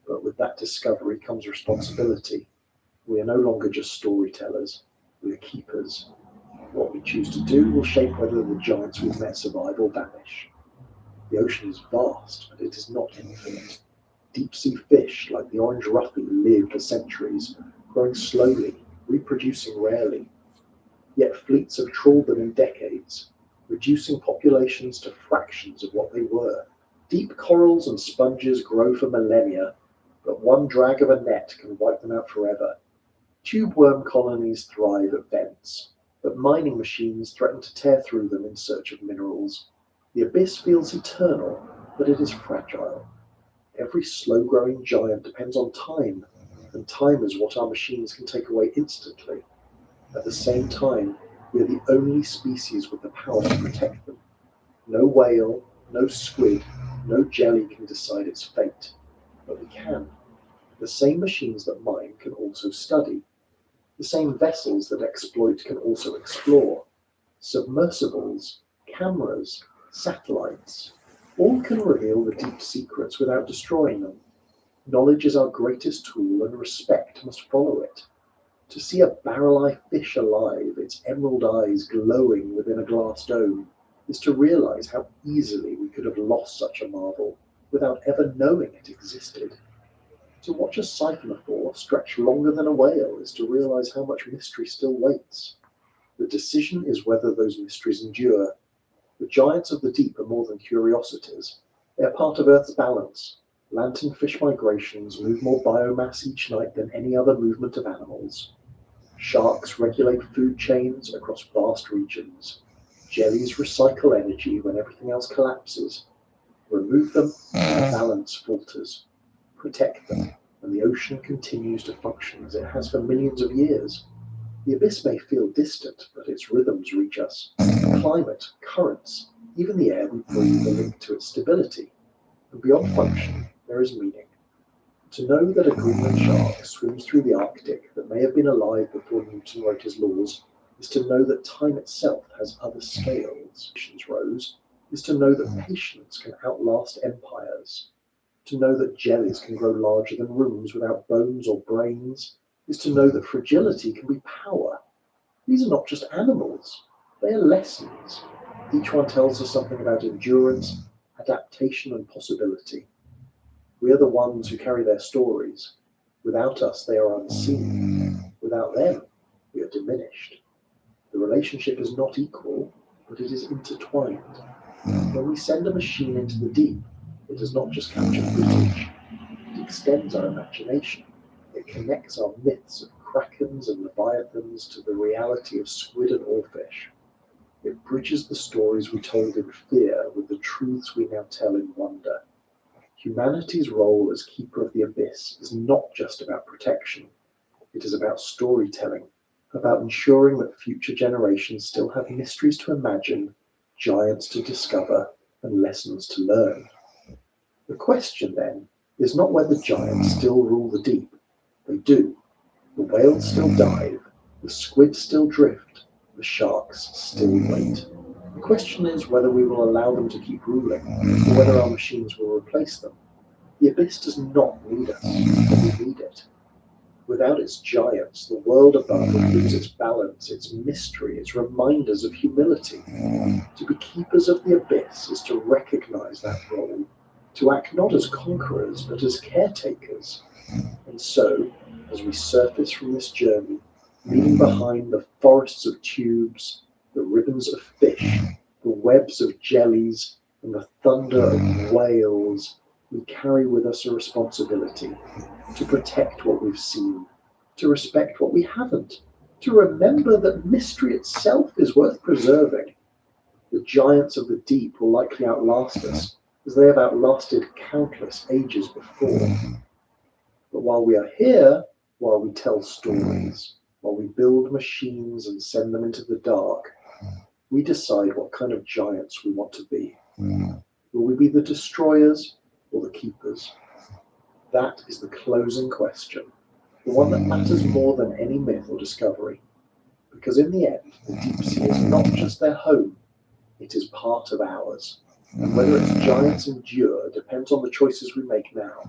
But with that discovery comes responsibility. We are no longer just storytellers, we are keepers. What we choose to do will shape whether the giants we've met survive or vanish. The ocean is vast, but it is not infinite. Deep-sea fish, like the orange ruffy, live for centuries, growing slowly, reproducing rarely. Yet fleets have trawled them in decades, reducing populations to fractions of what they were. Deep corals and sponges grow for millennia, but one drag of a net can wipe them out forever. Tubeworm colonies thrive at vents, but mining machines threaten to tear through them in search of minerals. The abyss feels eternal, but it is fragile. Every slow-growing giant depends on time, and time is what our machines can take away instantly. At the same time, we are the only species with the power to protect them. No whale, no squid, no jelly can decide its fate, but we can. The same machines that mine can also study. The same vessels that exploit can also explore. Submersibles, cameras, satellites, all can reveal the deep secrets without destroying them. Knowledge is our greatest tool, and respect must follow it. To see a barrel-eye fish alive, its emerald eyes glowing within a glass dome, is to realize how easily we could have lost such a marvel without ever knowing it existed. To watch a siphonophore stretch longer than a whale is to realize how much mystery still waits. The decision is whether those mysteries endure. The giants of the deep are more than curiosities. They are part of Earth's balance. Lanternfish migrations move more biomass each night than any other movement of animals. Sharks regulate food chains across vast regions. Jellies recycle energy when everything else collapses. Remove them, and balance falters. Protect them, and the ocean continues to function as it has for millions of years. The abyss may feel distant, but its rhythms reach us. Climate, currents, even the air we breathe are linked to its stability. And beyond function, there is meaning. To know that a Greenland shark swims through the Arctic that may have been alive before Newton wrote his laws is to know that time itself has other scales. Rose is to know that patience can outlast empires. To know that jellies can grow larger than rooms without bones or brains is to know that fragility can be power. These are not just animals, they are lessons. Each one tells us something about endurance, adaptation, and possibility. We are the ones who carry their stories. Without us, they are unseen. Without them, we are diminished. The relationship is not equal, but it is intertwined. When we send a machine into the deep, it does not just capture footage. It extends our imagination. It connects our myths of krakens and leviathans to the reality of squid and orfish. It bridges the stories we told in fear with the truths we now tell in wonder. Humanity's role as keeper of the abyss is not just about protection. It is about storytelling, about ensuring that future generations still have mysteries to imagine, giants to discover, and lessons to learn. The question, then, is not whether giants still rule the deep. They do. The whales still dive, the squids still drift, the sharks still wait. The question is whether we will allow them to keep ruling, or whether our machines will replace them. The abyss does not need us, but we need it. Without its giants, the world above would lose its balance, its mystery, its reminders of humility. To be keepers of the abyss is to recognize that role, to act not as conquerors, but as caretakers. And so, as we surface from this journey, leaving behind the forests of tubes, the ribbons of fish, the webs of jellies, and the thunder of whales, we carry with us a responsibility to protect what we've seen, to respect what we haven't, to remember that mystery itself is worth preserving. The giants of the deep will likely outlast us, as they have outlasted countless ages before. But while we are here, while we tell stories, while we build machines and send them into the dark, we decide what kind of giants we want to be. Will we be the destroyers or the keepers? That is the closing question, the one that matters more than any myth or discovery. Because in the end, the deep sea is not just their home, it is part of ours. And whether its giants endure depends on the choices we make now.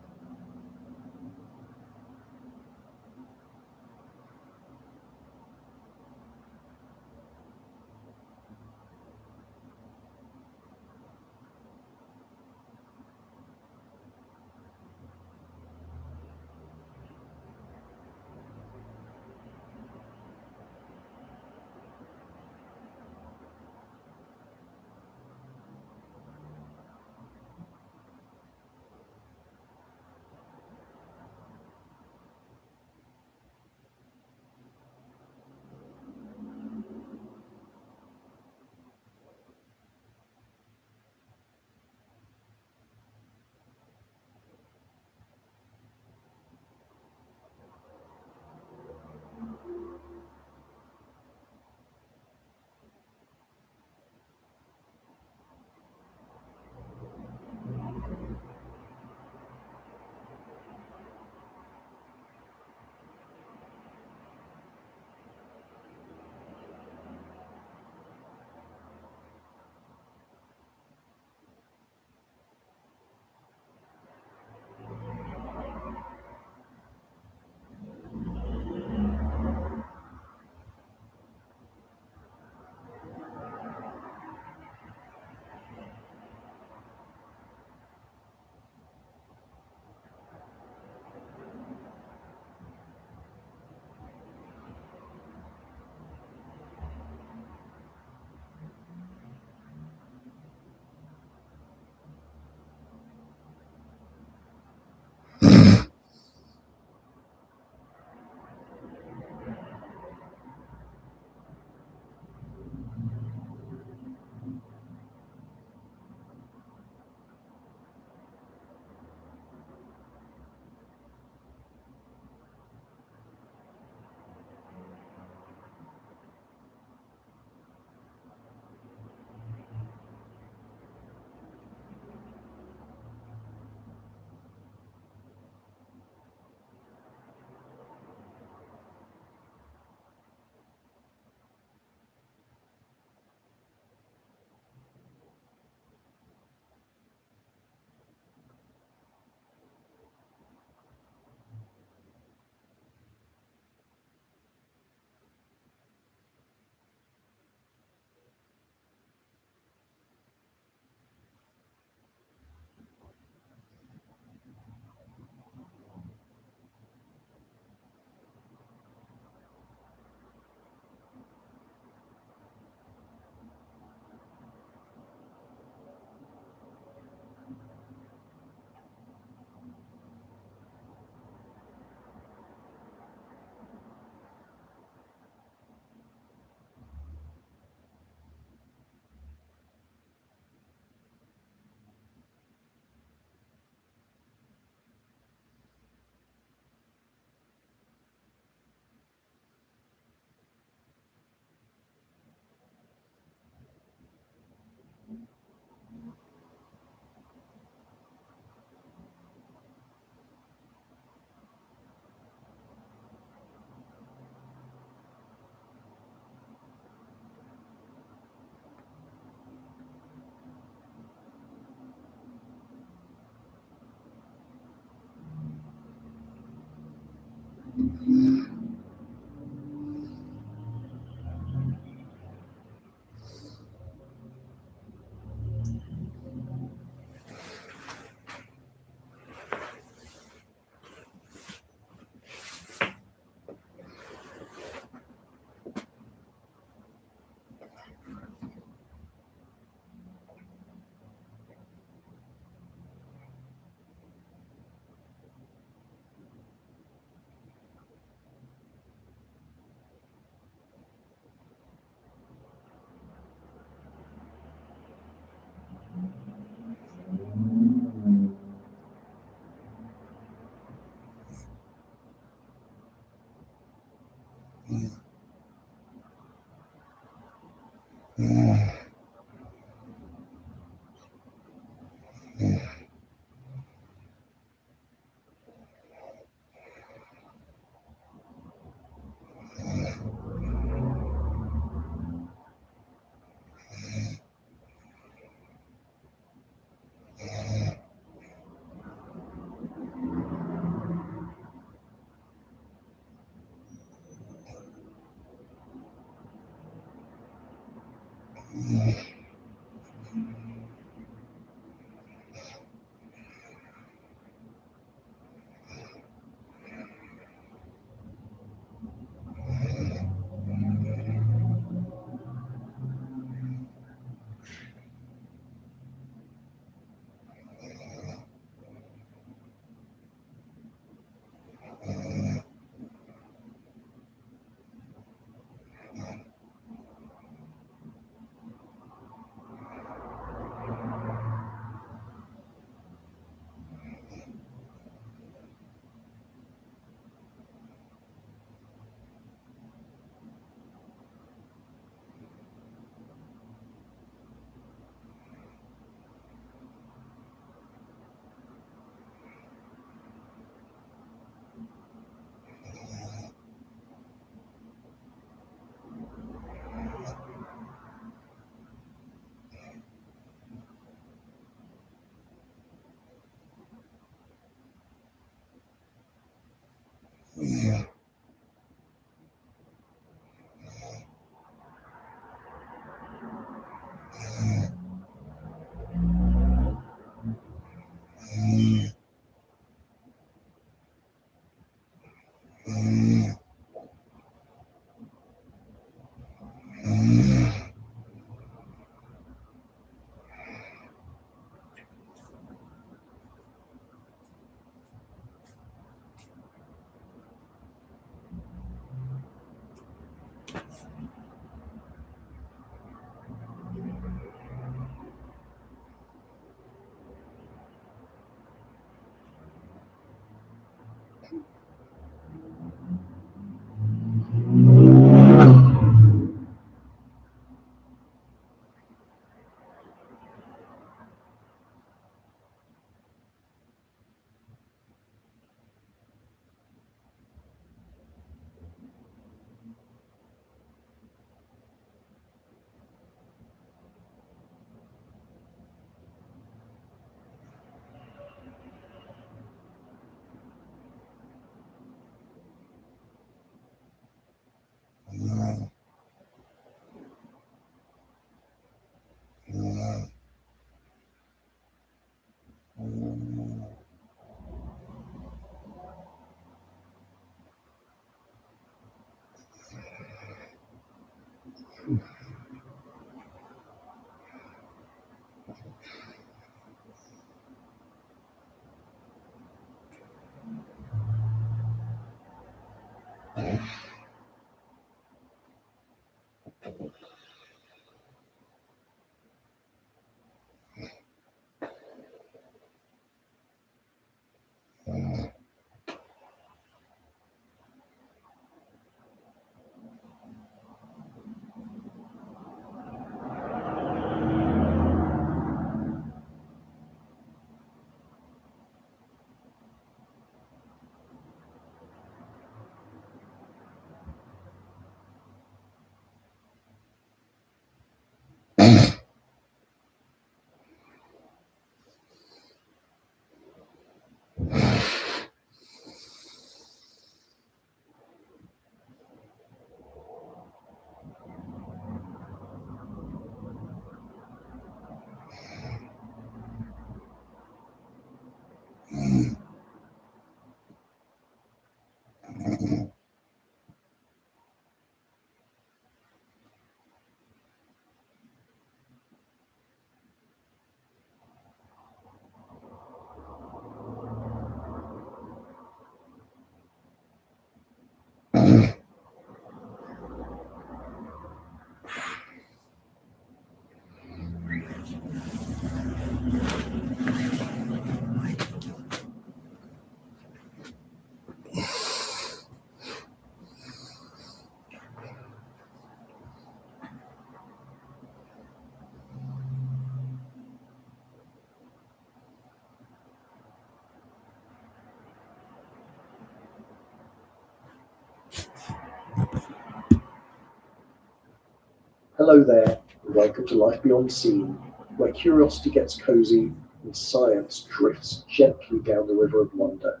Hello there, and welcome to Life Beyond Seen, where curiosity gets cozy and science drifts gently down the river of wonder.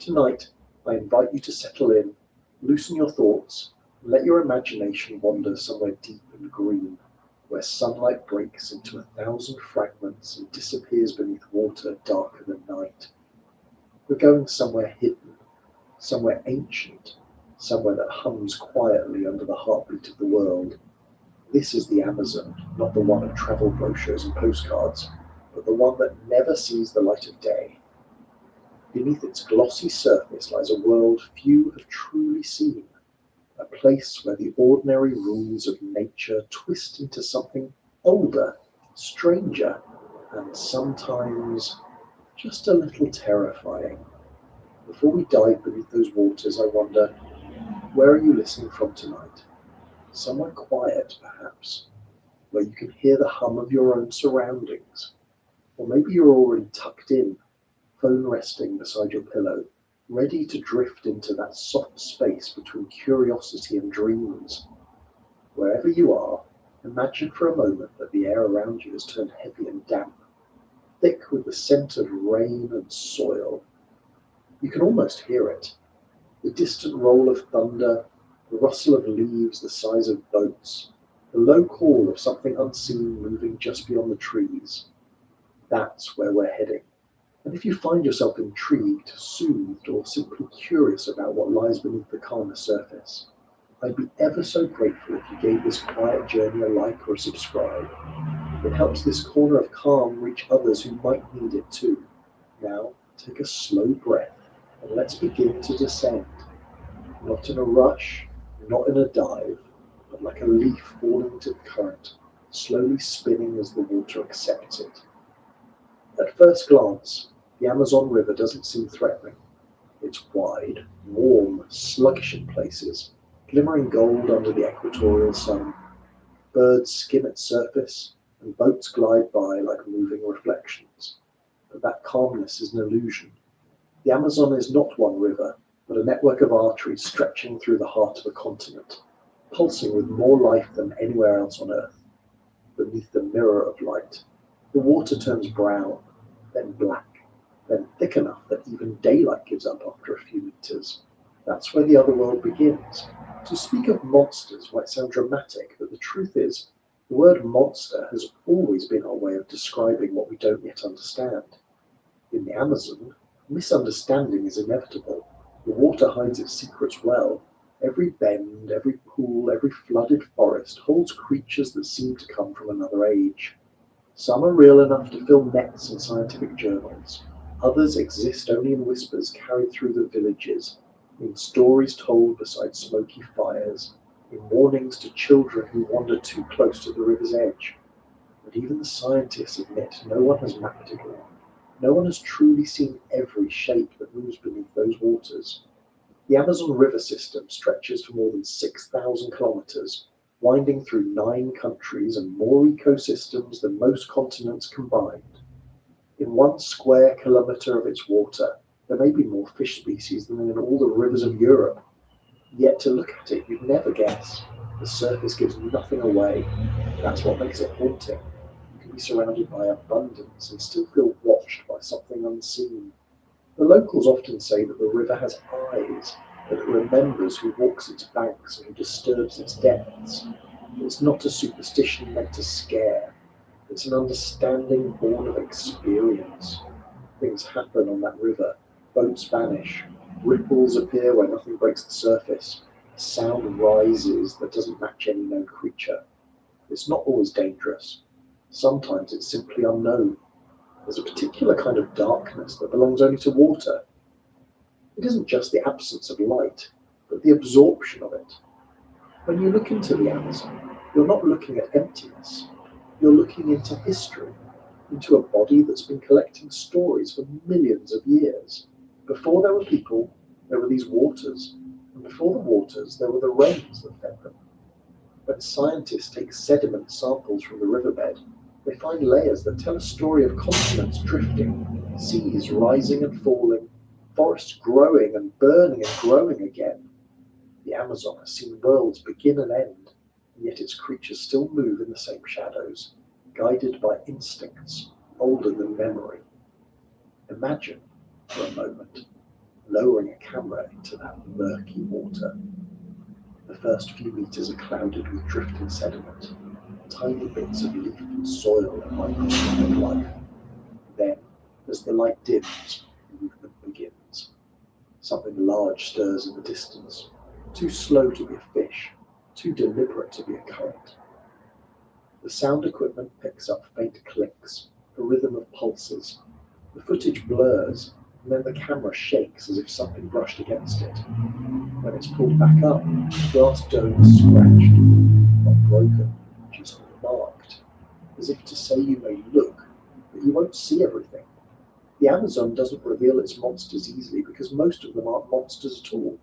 Tonight, I invite you to settle in, loosen your thoughts, and let your imagination wander somewhere deep and green, where sunlight breaks into 1,000 fragments and disappears beneath water darker than night. We're going somewhere hidden, somewhere ancient, somewhere that hums quietly under the heartbeat of the world. This is the Amazon, not the one of travel brochures and postcards, but the one that never sees the light of day. Beneath its glossy surface lies a world few have truly seen, a place where the ordinary rules of nature twist into something older, stranger, and sometimes just a little terrifying. Before we dive beneath those waters, I wonder, where are you listening from tonight? Somewhere quiet, perhaps, where you can hear the hum of your own surroundings. Or maybe you're already tucked in, phone resting beside your pillow, ready to drift into that soft space between curiosity and dreams. Wherever you are, imagine for a moment that the air around you has turned heavy and damp, thick with the scent of rain and soil. You can almost hear it. The distant roll of thunder, the rustle of leaves the size of boats, the low call of something unseen moving just beyond the trees. That's where we're heading. And if you find yourself intrigued, soothed, or simply curious about what lies beneath the calmer surface, I'd be ever so grateful if you gave this quiet journey a like or a subscribe. It helps this corner of calm reach others who might need it too. Now, take a slow breath and let's begin to descend. Not in a rush, not in a dive, but like a leaf falling into the current, slowly spinning as the water accepts it. At first glance, the Amazon River doesn't seem threatening. It's wide, warm, sluggish in places, glimmering gold under the equatorial sun. Birds skim its surface, and boats glide by like moving reflections. But that calmness is an illusion. The Amazon is not one river, but a network of arteries stretching through the heart of a continent, pulsing with more life than anywhere else on Earth. Beneath the mirror of light, the water turns brown, then black, then thick enough that even daylight gives up after a few meters. That's where the other world begins. To speak of monsters might sound dramatic, but the truth is, the word monster has always been our way of describing what we don't yet understand. In the Amazon, misunderstanding is inevitable. The water hides its secrets well. Every bend, every pool, every flooded forest holds creatures that seem to come from another age. Some are real enough to fill nets in scientific journals. Others exist only in whispers carried through the villages, in stories told beside smoky fires, in warnings to children who wander too close to the river's edge. But even the scientists admit no one has mapped it all. No one has truly seen every shape that moves beneath those waters. The Amazon River system stretches for more than 6,000 kilometers, winding through 9 countries and more ecosystems than most continents combined. In 1 square kilometer of its water, there may be more fish species than in all the rivers of Europe. Yet to look at it, you'd never guess. The surface gives nothing away. That's what makes it haunting. You can be surrounded by abundance and still feel watched by something unseen. The locals often say that the river has eyes, that it remembers who walks its banks and who disturbs its depths. It's not a superstition meant to scare. It's an understanding born of experience. Things happen on that river. Boats vanish. Ripples appear where nothing breaks the surface. A sound rises that doesn't match any known creature. It's not always dangerous. Sometimes it's simply unknown. There's a particular kind of darkness that belongs only to water. It isn't just the absence of light, but the absorption of it. When you look into the Amazon, you're not looking at emptiness. You're looking into history, into a body that's been collecting stories for millions of years. Before there were people, there were these waters, and before the waters, there were the rains that fed them. When scientists take sediment samples from the riverbed, they find layers that tell a story of continents drifting, seas rising and falling, forests growing and burning and growing again. The Amazon has seen worlds begin and end, and yet its creatures still move in the same shadows, guided by instincts older than memory. Imagine, for a moment, lowering a camera into that murky water. The first few meters are clouded with drifting sediment, tiny bits of leaf and soil and microscopic life. Then, as the light dims, movement begins. Something large stirs in the distance, too slow to be a fish, too deliberate to be a current. The sound equipment picks up faint clicks, a rhythm of pulses. The footage blurs, and then the camera shakes as if something brushed against it. When it's pulled back up, the glass dome is scratched, not broken, just marked, as if to say you may look, but you won't see everything. The Amazon doesn't reveal its monsters easily because most of them aren't monsters at all.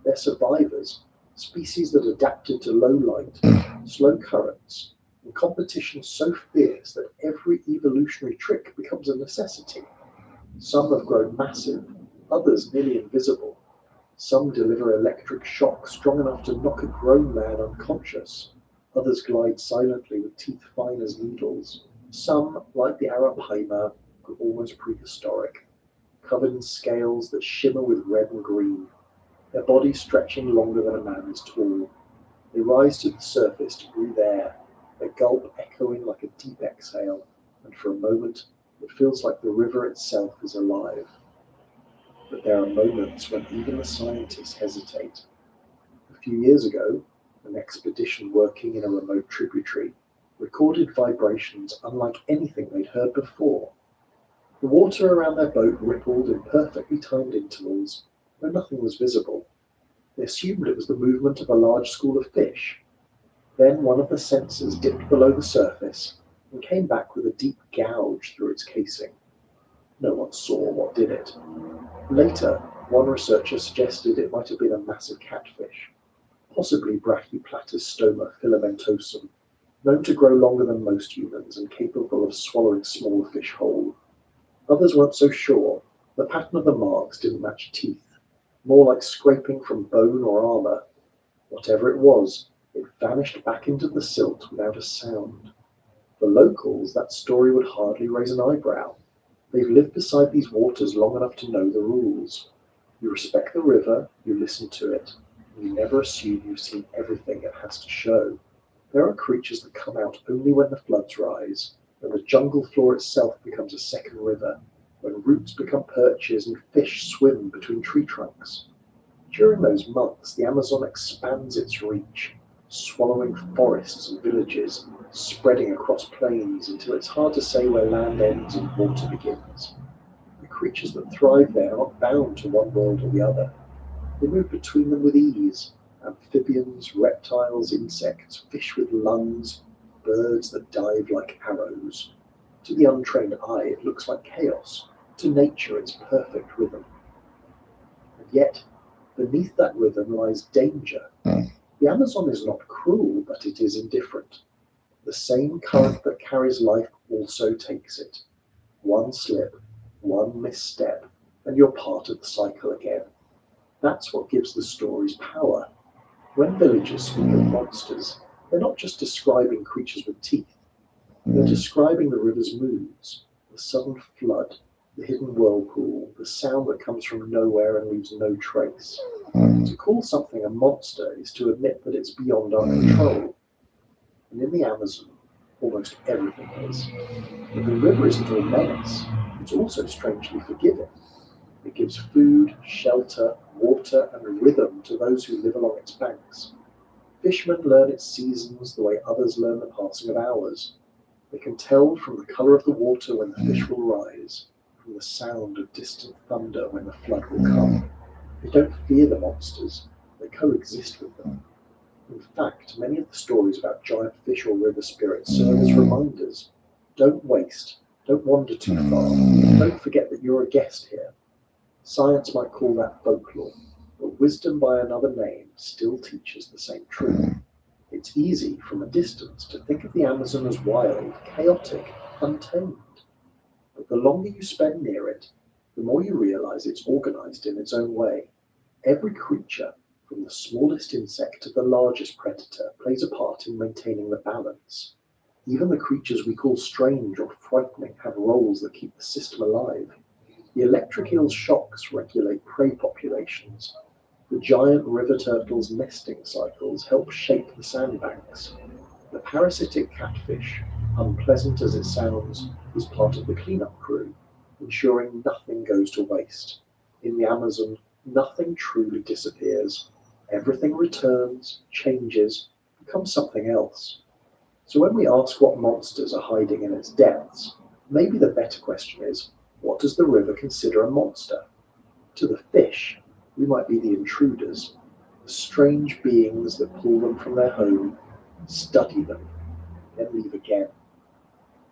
They're survivors, species that adapted to low light, slow currents, and competition so fierce that every evolutionary trick becomes a necessity. Some have grown massive, others nearly invisible. Some deliver electric shocks strong enough to knock a grown man unconscious. Others glide silently with teeth fine as needles. Some, like the arapaima, are almost prehistoric, covered in scales that shimmer with red and green, their bodies stretching longer than a man is tall. They rise to the surface to breathe air, their gulp echoing like a deep exhale, and for a moment it feels like the river itself is alive. But there are moments when even the scientists hesitate. A few years ago, an expedition working in a remote tributary recorded vibrations unlike anything they'd heard before. The water around their boat rippled in perfectly timed intervals, though nothing was visible. They assumed it was the movement of a large school of fish. Then one of the sensors dipped below the surface and came back with a deep gouge through its casing. No one saw what did it. Later, one researcher suggested it might have been a massive catfish, possibly Brachyplatystoma filamentosum, known to grow longer than most humans and capable of swallowing smaller fish whole. Others weren't so sure. The pattern of the marks didn't match teeth, more like scraping from bone or armor. Whatever it was, it vanished back into the silt without a sound. For locals, that story would hardly raise an eyebrow. They've lived beside these waters long enough to know the rules. You respect the river, you listen to it, and you never assume you've seen everything it has to show. There are creatures that come out only when the floods rise, when the jungle floor itself becomes a second river, when roots become perches and fish swim between tree trunks. During those months, the Amazon expands its reach, swallowing forests and villages, spreading across plains until it's hard to say where land ends and water begins. The creatures that thrive there aren't bound to one world or the other. They move between them with ease. Amphibians, reptiles, insects, fish with lungs, birds that dive like arrows. To the untrained eye, it looks like chaos. To nature, it's perfect rhythm. And yet, beneath that rhythm lies danger. The Amazon is not cruel, but it is indifferent. The same current that carries life also takes it. One slip, one misstep, and you're part of the cycle again. That's what gives the stories power. When villagers speak of monsters, they're not just describing creatures with teeth. They're describing the river's moods, the sudden flood, the hidden whirlpool, the sound that comes from nowhere and leaves no trace. To call something a monster is to admit that it's beyond our control. And in the Amazon, almost everything is. But the river isn't all menace, it's also strangely forgiving. It gives food, shelter, water, and rhythm to those who live along its banks. Fishermen learn its seasons the way others learn the passing of hours. They can tell from the colour of the water when the fish will rise, from the sound of distant thunder when the flood will come. They don't fear the monsters, they coexist with them. In fact, many of the stories about giant fish or river spirits serve as reminders. Don't waste, don't wander too far, don't forget that you're a guest here. Science might call that folklore, but wisdom by another name still teaches the same truth. It's easy from a distance to think of the Amazon as wild, chaotic, untamed. But the longer you spend near it, the more you realize it's organized in its own way. Every creature, from the smallest insect to the largest predator, plays a part in maintaining the balance. Even the creatures we call strange or frightening have roles that keep the system alive. The electric eel's shocks regulate prey populations. The giant river turtle's nesting cycles help shape the sandbanks. The parasitic catfish, unpleasant as it sounds, is part of the cleanup crew, ensuring nothing goes to waste. In the Amazon, nothing truly disappears. Everything returns, changes, becomes something else. So when we ask what monsters are hiding in its depths, maybe the better question is, what does the river consider a monster? To the fish, we might be the intruders, the strange beings that pull them from their home, study them, then leave again.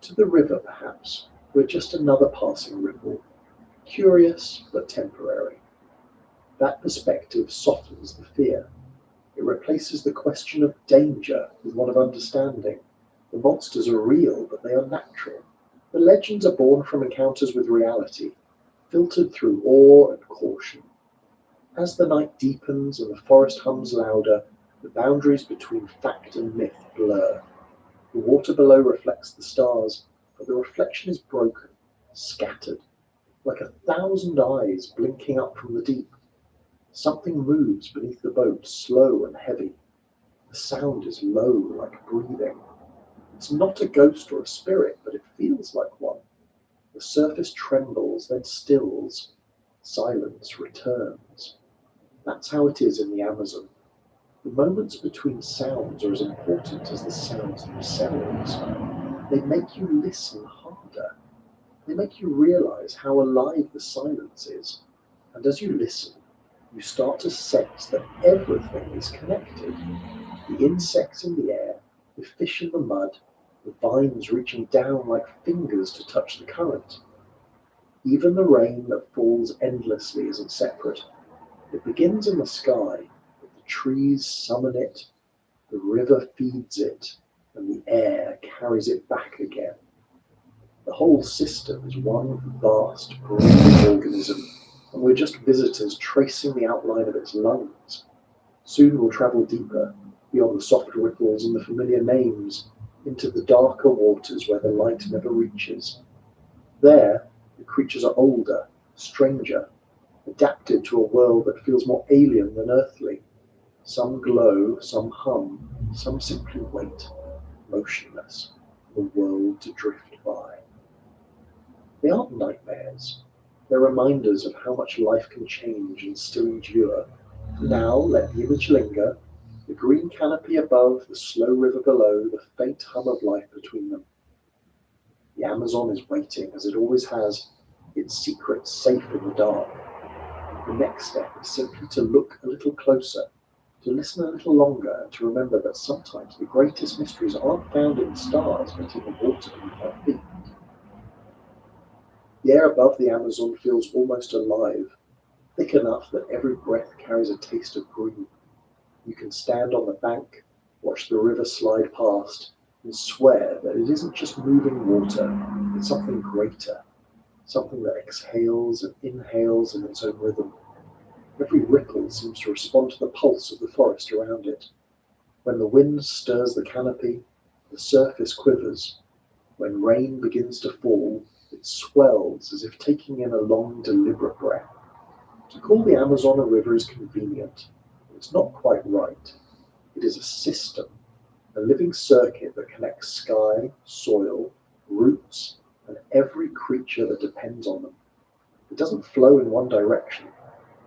To the river, perhaps, we're just another passing ripple, curious but temporary. That perspective softens the fear. It replaces the question of danger with one of understanding. The monsters are real, but they are natural. The legends are born from encounters with reality, filtered through awe and caution. As the night deepens and the forest hums louder, the boundaries between fact and myth blur. The water below reflects the stars, but the reflection is broken, scattered, like 1,000 eyes blinking up from the deep. Something moves beneath the boat, slow and heavy. The sound is low, like breathing. It's not a ghost or a spirit, but it feels like one. The surface trembles, then stills. Silence returns. That's how it is in the Amazon. The moments between sounds are as important as the sounds themselves. They make you listen harder. They make you realize how alive the silence is. And as you listen, you start to sense that everything is connected. The insects in the air, the fish in the mud, the vines reaching down like fingers to touch the current. Even the rain that falls endlessly isn't separate. It begins in the sky, but the trees summon it, the river feeds it, and the air carries it back again. The whole system is one vast, breathing organism, and we're just visitors tracing the outline of its lungs. Soon we'll travel deeper, beyond the soft ripples and the familiar names, into the darker waters where the light never reaches. There, the creatures are older, stranger, adapted to a world that feels more alien than earthly. Some glow, some hum, some simply wait, motionless, the world to drift by. They aren't nightmares. They're reminders of how much life can change and still endure. For now, let the image linger, the green canopy above, the slow river below, the faint hum of life between them. The Amazon is waiting, as it always has, its secrets safe in the dark. The next step is simply to look a little closer, to listen a little longer, and to remember that sometimes the greatest mysteries aren't found in the stars, but in the water beneath our feet. The air above the Amazon feels almost alive, thick enough that every breath carries a taste of green. You can stand on the bank, watch the river slide past, and swear that it isn't just moving water, it's something greater, something that exhales and inhales in its own rhythm. Every ripple seems to respond to the pulse of the forest around it. When the wind stirs the canopy, the surface quivers. When rain begins to fall, it swells as if taking in a long, deliberate breath. To call the Amazon a river is convenient. It's not quite right. It is a system, a living circuit that connects sky, soil, roots, and every creature that depends on them. It doesn't flow in one direction.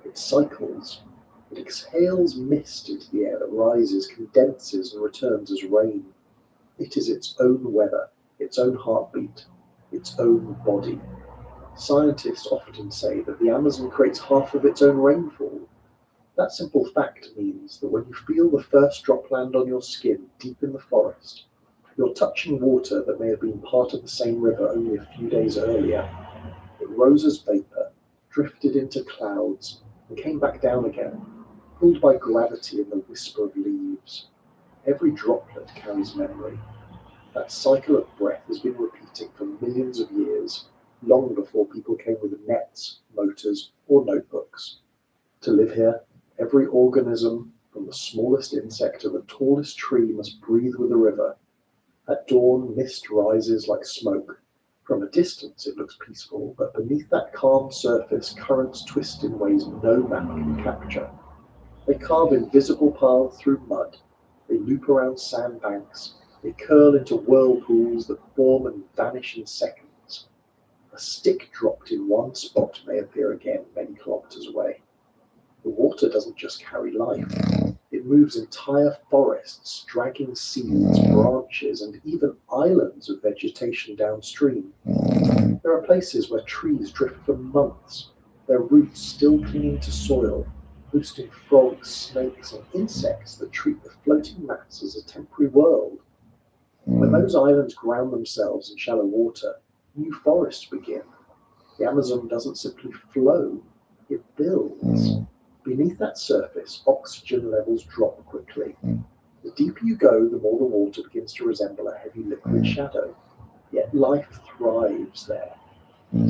It cycles. It exhales mist into the air that rises, condenses, and returns as rain. It is its own weather, its own heartbeat, its own body. Scientists often say that the Amazon creates half of its own rainfall. That simple fact means that when you feel the first drop land on your skin deep in the forest, you're touching water that may have been part of the same river only a few days earlier. It rose as vapor, drifted into clouds, and came back down again, pulled by gravity and the whisper of leaves. Every droplet carries memory. That cycle of breath has been repeating for millions of years, long before people came with nets, motors, or notebooks. To live here, Every organism, from the smallest insect to the tallest tree, must breathe with the river. At dawn, mist rises like smoke. From a distance, it looks peaceful, but beneath that calm surface, currents twist in ways no map can capture. They carve invisible paths through mud. They loop around sandbanks. They curl into whirlpools that form and vanish in seconds. A stick dropped in one spot may appear again many kilometers away. The water doesn't just carry life. It moves entire forests, dragging seeds, branches, and even islands of vegetation downstream. There are places where trees drift for months, their roots still clinging to soil, boosting frogs, snakes, and insects that treat the floating mass as a temporary world. When those islands ground themselves in shallow water, new forests begin. The Amazon doesn't simply flow, it builds. Beneath that surface, oxygen levels drop quickly. The deeper you go, the more the water begins to resemble a heavy liquid shadow. Yet life thrives there.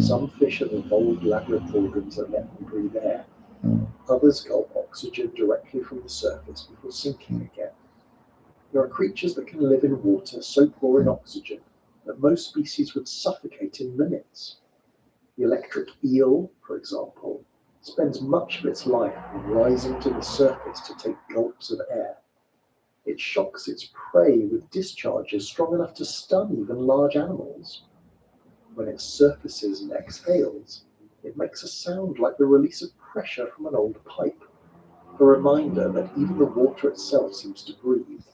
Some fish have evolved labyrinth organs that let them breathe air. Others gulp oxygen directly from the surface before sinking again. There are creatures that can live in water so poor in oxygen that most species would suffocate in minutes. The electric eel, for example, spends much of its life rising to the surface to take gulps of air. It shocks its prey with discharges strong enough to stun even large animals. When it surfaces and exhales, it makes a sound like the release of pressure from an old pipe, a reminder that even the water itself seems to breathe.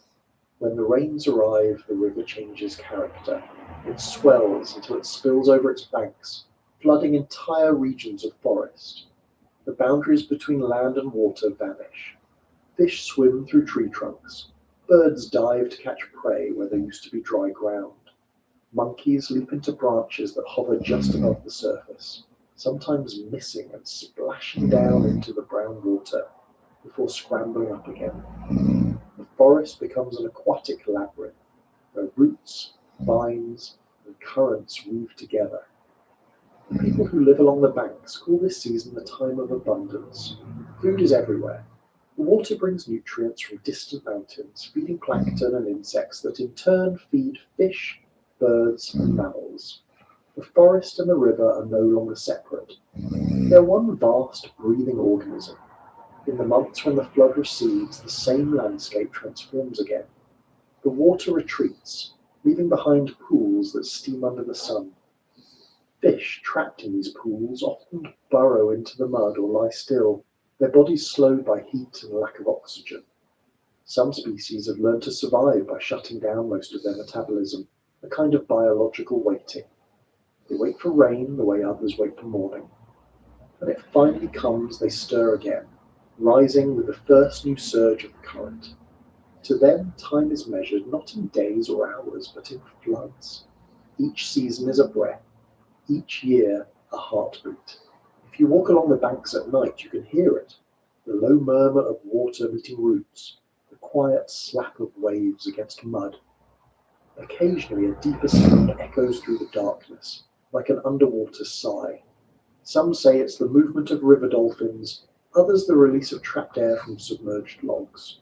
When the rains arrive, the river changes character. It swells until it spills over its banks, flooding entire regions of forest. The boundaries between land and water vanish. Fish swim through tree trunks. Birds dive to catch prey where there used to be dry ground. Monkeys leap into branches that hover just above the surface, sometimes missing and splashing down into the brown water before scrambling up again. The forest becomes an aquatic labyrinth where roots, vines, and currents weave together. The people who live along the banks call this season the time of abundance. Food is everywhere. The water brings nutrients from distant mountains, feeding plankton and insects that in turn feed fish, birds, and mammals. The forest and the river are no longer separate. They're one vast breathing organism. In the months when the flood recedes, the same landscape transforms again. The water retreats, leaving behind pools that steam under the sun. Fish trapped in these pools often burrow into the mud or lie still, their bodies slowed by heat and lack of oxygen. Some species have learned to survive by shutting down most of their metabolism, a kind of biological waiting. They wait for rain the way others wait for morning. When it finally comes, they stir again, rising with the first new surge of the current. To them, time is measured not in days or hours, but in floods. Each season is a breath, each year a heartbeat. If you walk along the banks at night, you can hear it, the low murmur of water meeting roots, the quiet slap of waves against mud. Occasionally, a deeper sound echoes through the darkness, like an underwater sigh. Some say it's the movement of river dolphins, others the release of trapped air from submerged logs.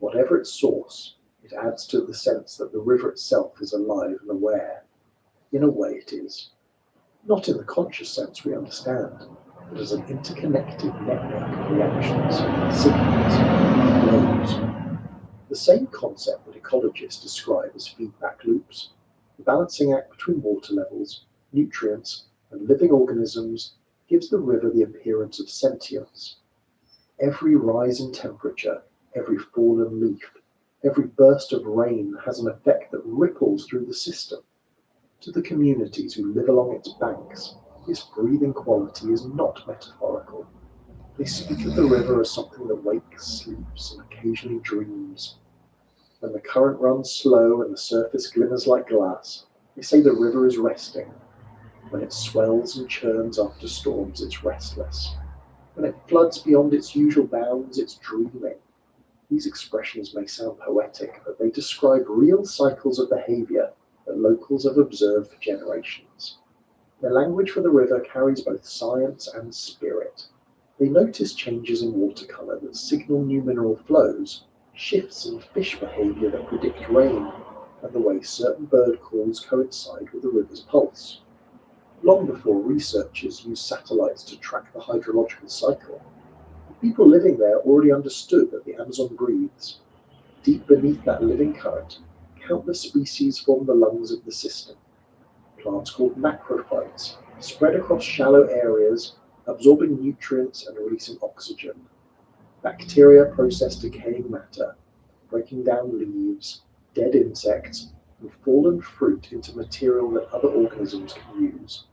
Whatever its source, it adds to the sense that the river itself is alive and aware. In a way it is. Not in the conscious sense we understand, but as an interconnected network of reactions, signals, and flows. The same concept that ecologists describe as feedback loops, the balancing act between water levels, nutrients, and living organisms gives the river the appearance of sentience. Every rise in temperature, every fallen leaf, every burst of rain has an effect that ripples through the system. To the communities who live along its banks, this breathing quality is not metaphorical. They speak of the river as something that wakes, sleeps, and occasionally dreams. When the current runs slow and the surface glimmers like glass, they say the river is resting. When it swells and churns after storms, it's restless. When it floods beyond its usual bounds, it's dreaming. These expressions may sound poetic, but they describe real cycles of behavior that locals have observed for generations. Their language for the river carries both science and spirit. They notice changes in watercolor that signal new mineral flows, shifts in fish behavior that predict rain, and the way certain bird calls coincide with the river's pulse. Long before researchers used satellites to track the hydrological cycle, people living there already understood that the Amazon breathes. Deep beneath that living current, countless species form the lungs of the system. Plants called macrophytes spread across shallow areas, absorbing nutrients and releasing oxygen. Bacteria process decaying matter, breaking down leaves, dead insects, and fallen fruit into material that other organisms can use.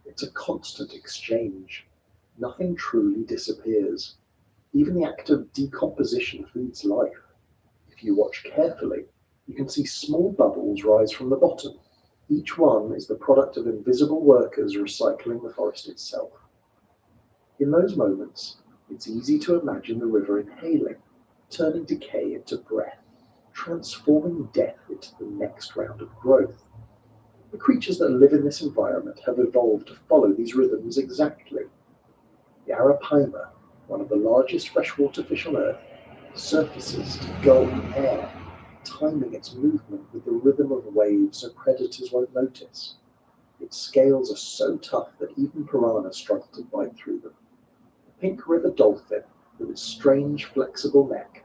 It's a constant exchange. Nothing truly disappears. Even the act of decomposition feeds life. If you watch carefully, you can see small bubbles rise from the bottom. Each one is the product of invisible workers recycling the forest itself. In those moments, it's easy to imagine the river inhaling, turning decay into breath, transforming death into the next round of growth. The creatures that live in this environment have evolved to follow these rhythms exactly. The arapaima, one of the largest freshwater fish on Earth, surfaces to gulp air, timing its movement with the rhythm of waves so predators won't notice. Its scales are so tough that even piranhas struggle to bite through them. The pink river dolphin, with its strange, flexible neck,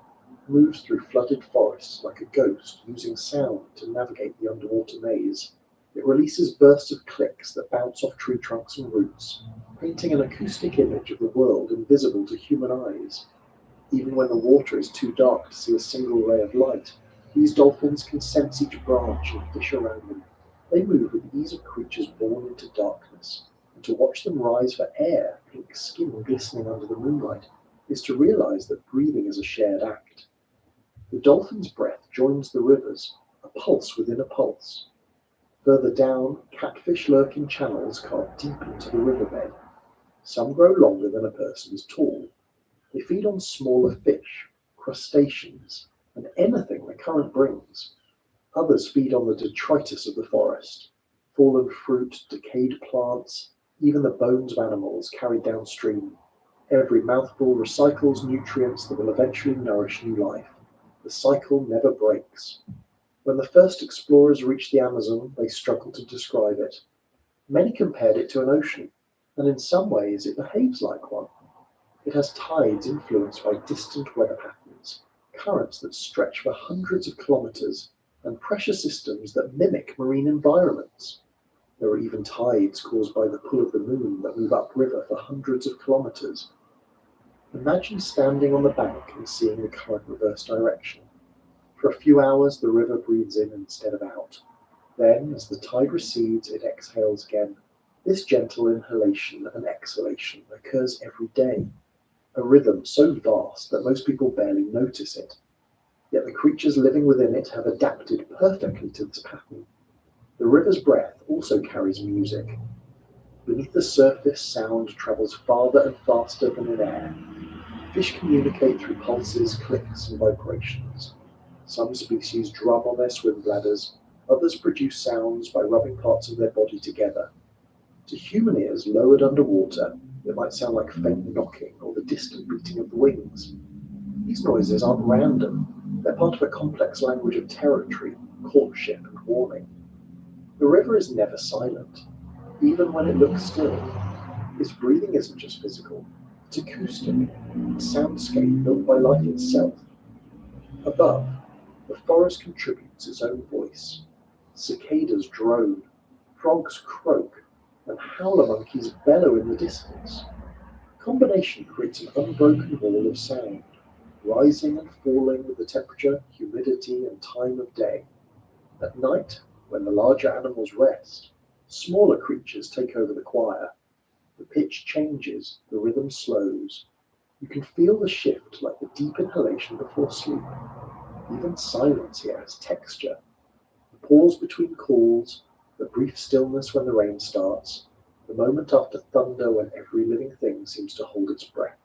moves through flooded forests like a ghost, using sound to navigate the underwater maze. It releases bursts of clicks that bounce off tree trunks and roots, painting an acoustic image of the world invisible to human eyes. Even when the water is too dark to see a single ray of light, these dolphins can sense each branch and fish around them. They move with the ease of creatures born into darkness, and to watch them rise for air, pink skin glistening under the moonlight, is to realize that breathing is a shared act. The dolphin's breath joins the river's, a pulse within a pulse. Further down, catfish lurk in channels carved deep into the riverbed. Some grow longer than a person is tall. They feed on smaller fish, crustaceans, and anything the current brings. Others feed on the detritus of the forest, fallen fruit, decayed plants, even the bones of animals carried downstream. Every mouthful recycles nutrients that will eventually nourish new life. The cycle never breaks. When the first explorers reached the Amazon, they struggled to describe it. Many compared it to an ocean, and in some ways it behaves like one. It has tides influenced by distant weather patterns, currents that stretch for hundreds of kilometers, and pressure systems that mimic marine environments. There are even tides caused by the pull of the moon that move upriver for hundreds of kilometers. Imagine standing on the bank and seeing the current reverse direction. For a few hours, the river breathes in instead of out. Then, as the tide recedes, it exhales again. This gentle inhalation and exhalation occurs every day, a rhythm so vast that most people barely notice it. Yet the creatures living within it have adapted perfectly to this pattern. The river's breath also carries music. Beneath the surface, sound travels farther and faster than in air. Fish communicate through pulses, clicks, and vibrations. Some species drum on their swim bladders, others produce sounds by rubbing parts of their body together. To human ears lowered underwater, it might sound like faint knocking or the distant beating of the wings. These noises aren't random. They're part of a complex language of territory, courtship, and warning. The river is never silent, even when it looks still. Its breathing isn't just physical, it's acoustic, a soundscape built by life itself. Above, the forest contributes its own voice. Cicadas drone, frogs croak, and howler monkeys bellow in the distance. The combination creates an unbroken wall of sound, rising and falling with the temperature, humidity, and time of day. At night, when the larger animals rest, smaller creatures take over the choir. The pitch changes, the rhythm slows. You can feel the shift like the deep inhalation before sleep. Even silence here has texture. The pause between calls, the brief stillness when the rain starts, the moment after thunder when every living thing seems to hold its breath.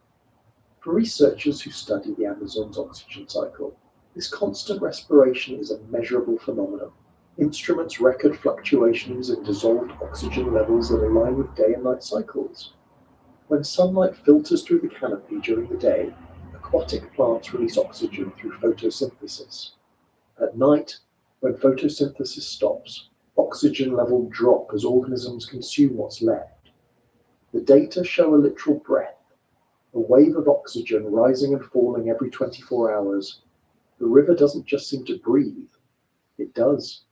For researchers who study the Amazon's oxygen cycle, this constant respiration is a measurable phenomenon. Instruments record fluctuations in dissolved oxygen levels that align with day and night cycles. When sunlight filters through the canopy during the day, aquatic plants release oxygen through photosynthesis. At night, when photosynthesis stops, oxygen levels drop as organisms consume what's left. The data show a literal breath, a wave of oxygen rising and falling every 24 hours. The river doesn't just seem to breathe, it does.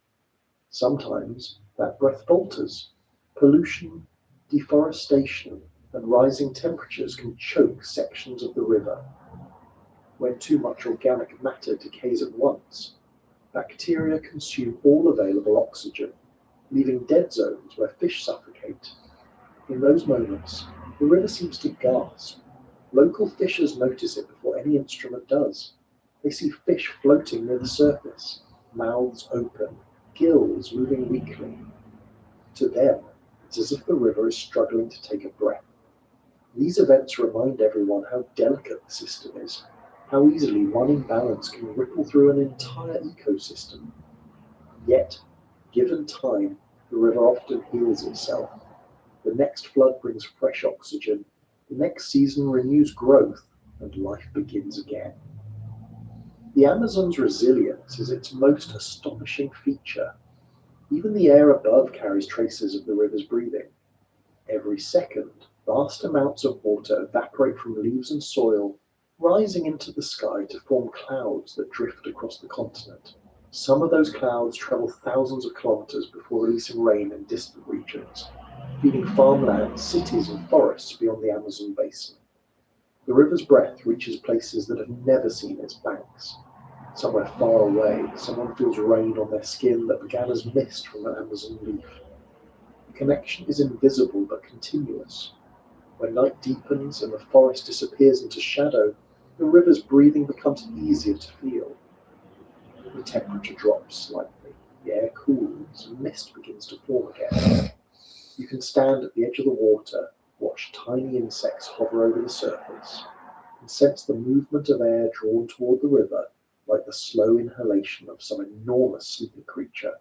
Sometimes that breath falters. Pollution, deforestation, and rising temperatures can choke sections of the river. When too much organic matter decays at once, bacteria consume all available oxygen, leaving dead zones where fish suffocate. In those moments, the river seems to gasp. Local fishers notice it before any instrument does. They see fish floating near the surface, mouths open, gills moving weakly. To them, it's as if the river is struggling to take a breath. These events remind everyone how delicate the system is, how easily one imbalance can ripple through an entire ecosystem. Yet, given time, the river often heals itself. The next flood brings fresh oxygen, the next season renews growth, and life begins again. The Amazon's resilience is its most astonishing feature. Even the air above carries traces of the river's breathing. Every second, vast amounts of water evaporate from leaves and soil, rising into the sky to form clouds that drift across the continent. Some of those clouds travel thousands of kilometers before releasing rain in distant regions, feeding farmland, cities, and forests beyond the Amazon basin. The river's breath reaches places that have never seen its banks. Somewhere far away, someone feels rain on their skin that began as mist from an Amazon leaf. The connection is invisible but continuous. When night deepens and the forest disappears into shadow, the river's breathing becomes easier to feel. The temperature drops slightly, the air cools, and mist begins to form again. You can stand at the edge of the water, watch tiny insects hover over the surface, and sense the movement of air drawn toward the river like the slow inhalation of some enormous sleeping creature.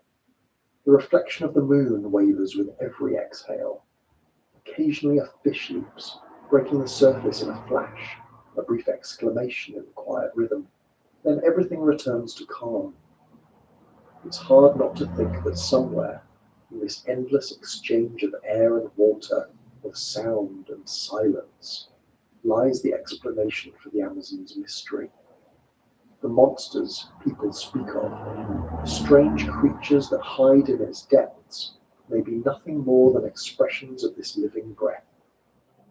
The reflection of the moon wavers with every exhale. Occasionally a fish leaps, breaking the surface in a flash, a brief exclamation in the quiet rhythm. Then everything returns to calm. It's hard not to think that somewhere, in this endless exchange of air and water, of sound and silence, lies the explanation for the Amazon's mystery. The monsters people speak of, the strange creatures that hide in its depths, may be nothing more than expressions of this living breath.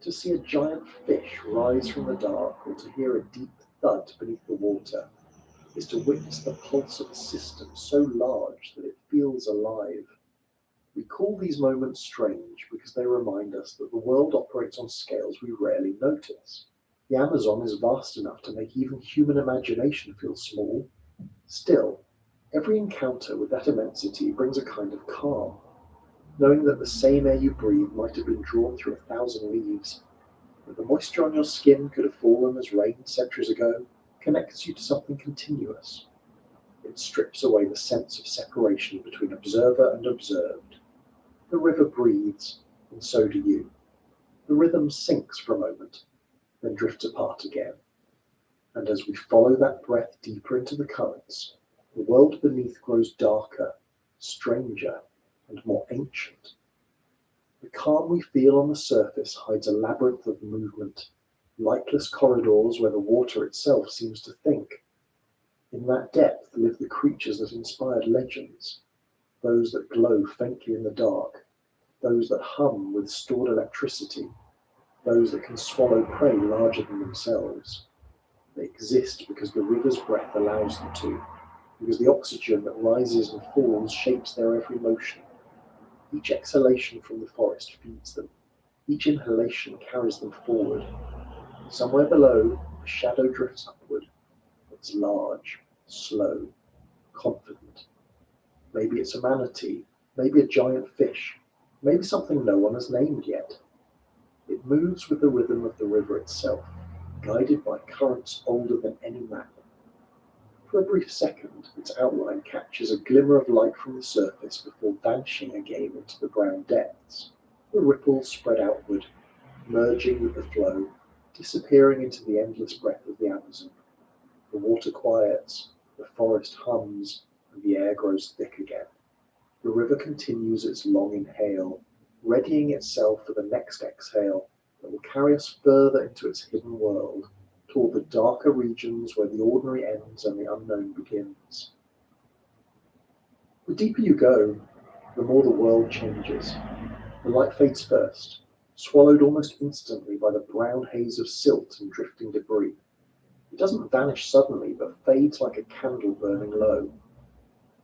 To see a giant fish rise from the dark or to hear a deep thud beneath the water is to witness the pulse of a system so large that it feels alive. We call these moments strange because they remind us that the world operates on scales we rarely notice. The Amazon is vast enough to make even human imagination feel small. Still, every encounter with that immensity brings a kind of calm, knowing that the same air you breathe might have been drawn through 1,000 leaves, that the moisture on your skin could have fallen as rain centuries ago, connects you to something continuous. It strips away the sense of separation between observer and observed. The river breathes, and so do you. The rhythm sinks for a moment, then drifts apart again. And as we follow that breath deeper into the currents, the world beneath grows darker, stranger, and more ancient. The calm we feel on the surface hides a labyrinth of movement, lightless corridors where the water itself seems to think. In that depth live the creatures that inspired legends, those that glow faintly in the dark, those that hum with stored electricity, those that can swallow prey larger than themselves. They exist because the river's breath allows them to, because the oxygen that rises and falls shapes their every motion. Each exhalation from the forest feeds them. Each inhalation carries them forward. Somewhere below, a shadow drifts upward. It's large, slow, confident. Maybe it's a manatee, maybe a giant fish, maybe something no one has named yet. It moves with the rhythm of the river itself, guided by currents older than any map. For a brief second, its outline catches a glimmer of light from the surface before vanishing again into the brown depths. The ripples spread outward, merging with the flow, disappearing into the endless breath of the Amazon. The water quiets, the forest hums, and the air grows thick again. The river continues its long inhale, readying itself for the next exhale that will carry us further into its hidden world, toward the darker regions where the ordinary ends and the unknown begins. The deeper you go, the more the world changes. The light fades first, swallowed almost instantly by the brown haze of silt and drifting debris. It doesn't vanish suddenly, but fades like a candle burning low.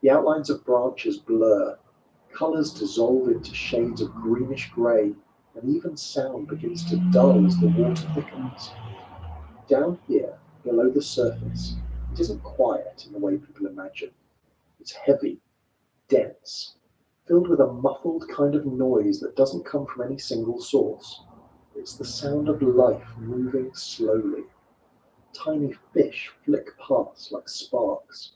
The outlines of branches blur, colours dissolve into shades of greenish grey, and even sound begins to dull as the water thickens. Down here, below the surface, it isn't quiet in the way people imagine. It's heavy, dense, filled with a muffled kind of noise that doesn't come from any single source. It's the sound of life moving slowly. Tiny fish flick past like sparks.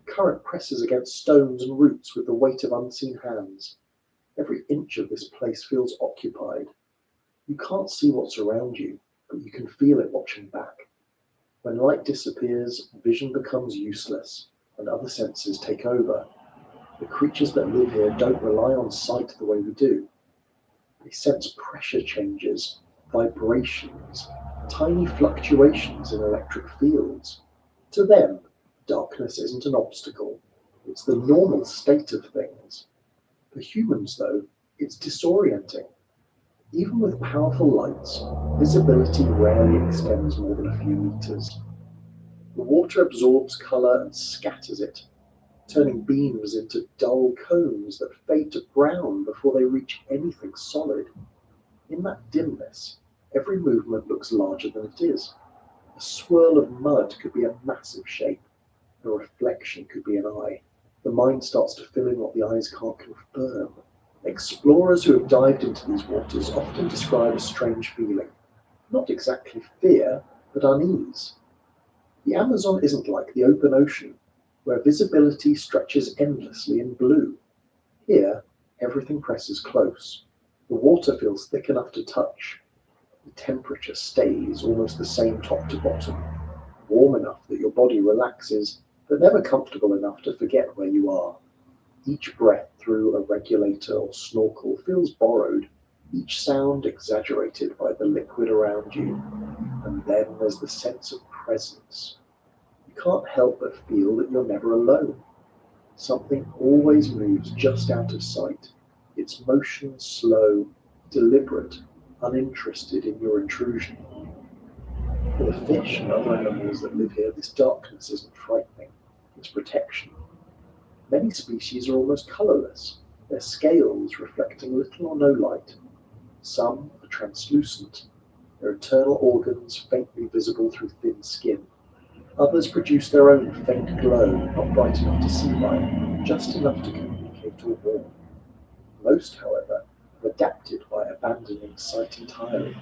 Current presses against stones and roots with the weight of unseen hands. Every inch of this place feels occupied. You can't see what's around you, but you can feel it watching back. When light disappears, vision becomes useless, and other senses take over. The creatures that live here don't rely on sight the way we do. They sense pressure changes, vibrations, tiny fluctuations in electric fields. To them, darkness isn't an obstacle. It's the normal state of things. For humans, though, it's disorienting. Even with powerful lights, visibility rarely extends more than a few meters. The water absorbs color and scatters it, turning beams into dull cones that fade to brown before they reach anything solid. In that dimness, every movement looks larger than it is. A swirl of mud could be a massive shape. A reflection could be an eye. The mind starts to fill in what the eyes can't confirm. Explorers who have dived into these waters often describe a strange feeling. Not exactly fear, but unease. The Amazon isn't like the open ocean, where visibility stretches endlessly in blue. Here, everything presses close. The water feels thick enough to touch. The temperature stays almost the same top to bottom, warm enough that your body relaxes, but never comfortable enough to forget where you are. Each breath through a regulator or snorkel feels borrowed, each sound exaggerated by the liquid around you. And then there's the sense of presence. You can't help but feel that you're never alone. Something always moves just out of sight, its motion slow, deliberate, uninterested in your intrusion. For the fish and other animals that live here, this darkness isn't frightening, it's protection. Many species are almost colourless, their scales reflecting little or no light. Some are translucent, their internal organs faintly visible through thin skin. Others produce their own faint glow, not bright enough to see by, just enough to communicate or warn. Most, however, have adapted by abandoning sight entirely.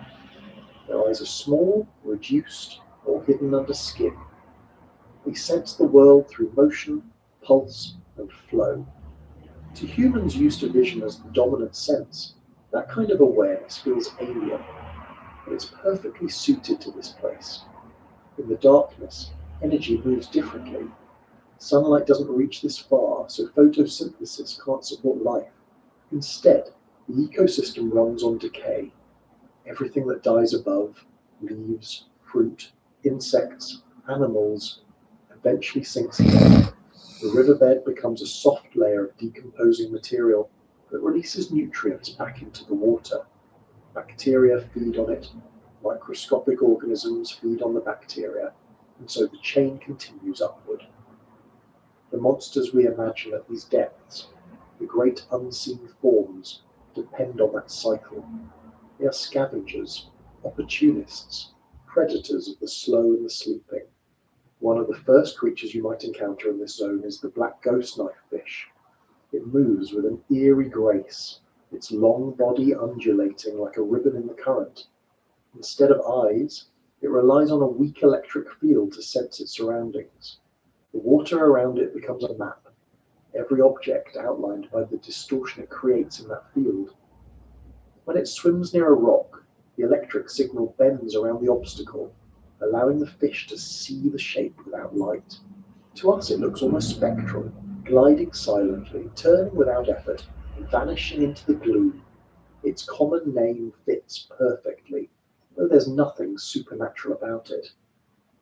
Their eyes are small, reduced, or hidden under skin. They sense the world through motion, pulse, and flow. To humans used to vision as the dominant sense, that kind of awareness feels alien, but it's perfectly suited to this place. In the darkness, energy moves differently. Sunlight doesn't reach this far, so photosynthesis can't support life. Instead, the ecosystem runs on decay. Everything that dies above, leaves, fruit, insects, animals, eventually sinks again. The riverbed becomes a soft layer of decomposing material that releases nutrients back into the water. Bacteria feed on it, microscopic organisms feed on the bacteria, and so the chain continues upward. The monsters we imagine at these depths, the great unseen forms, depend on that cycle. They are scavengers, opportunists, predators of the slow and the sleeping. One of the first creatures you might encounter in this zone is the black ghost knife fish. It moves with an eerie grace, its long body undulating like a ribbon in the current. Instead of eyes, it relies on a weak electric field to sense its surroundings. The water around it becomes a map, every object outlined by the distortion it creates in that field. When it swims near a rock, The electric signal bends around the obstacle, allowing the fish to see the shape without light. To us, it looks almost spectral, gliding silently, turning without effort, and vanishing into the gloom. Its common name fits perfectly, though there's nothing supernatural about it.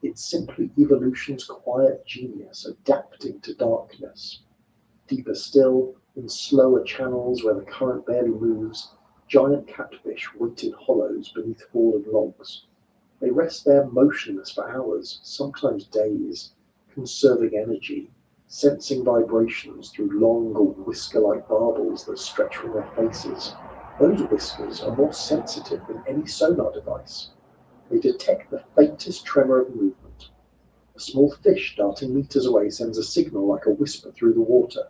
It's simply evolution's quiet genius adapting to darkness. Deeper still, in slower channels where the current barely moves, giant catfish wait in hollows beneath fallen logs. They rest there motionless for hours, sometimes days, conserving energy, sensing vibrations through long or whisker-like barbels that stretch from their faces. Those whiskers are more sensitive than any sonar device. They detect the faintest tremor of movement. A small fish darting meters away sends a signal like a whisper through the water.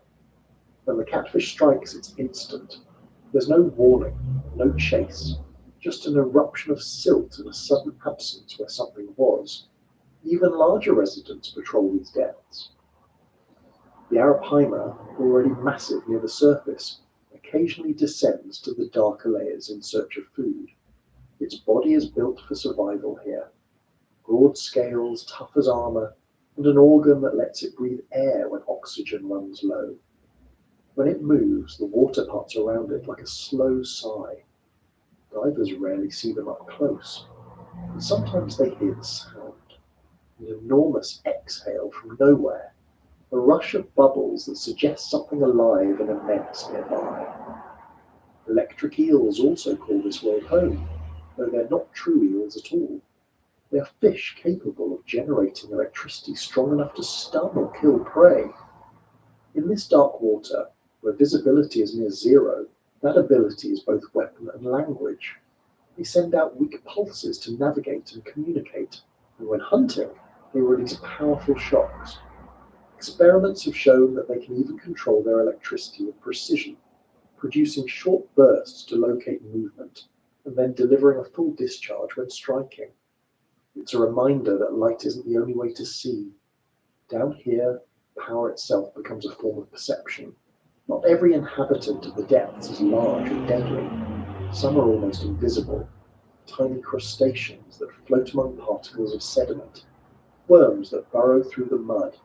When the catfish strikes, it's instant. There's no warning, no chase, just an eruption of silt and a sudden absence where something was. Even larger residents patrol these depths. The arapaima, already massive near the surface, occasionally descends to the darker layers in search of food. Its body is built for survival here. Broad scales, tough as armor, and an organ that lets it breathe air when oxygen runs low. When it moves, the water parts around it like a slow sigh. Divers rarely see them up close, but sometimes they hear the sound. An enormous exhale from nowhere, a rush of bubbles that suggests something alive and immense nearby. Electric eels also call this world home, though they're not true eels at all. They are fish capable of generating electricity strong enough to stun or kill prey. In this dark water, where visibility is near zero, that ability is both weapon and language. They send out weak pulses to navigate and communicate, and when hunting, they release powerful shocks. Experiments have shown that they can even control their electricity with precision, producing short bursts to locate movement, and then delivering a full discharge when striking. It's a reminder that light isn't the only way to see. Down here, power itself becomes a form of perception. Not every inhabitant of the depths is large or deadly. Some are almost invisible, tiny crustaceans that float among particles of sediment, worms that burrow through the mud,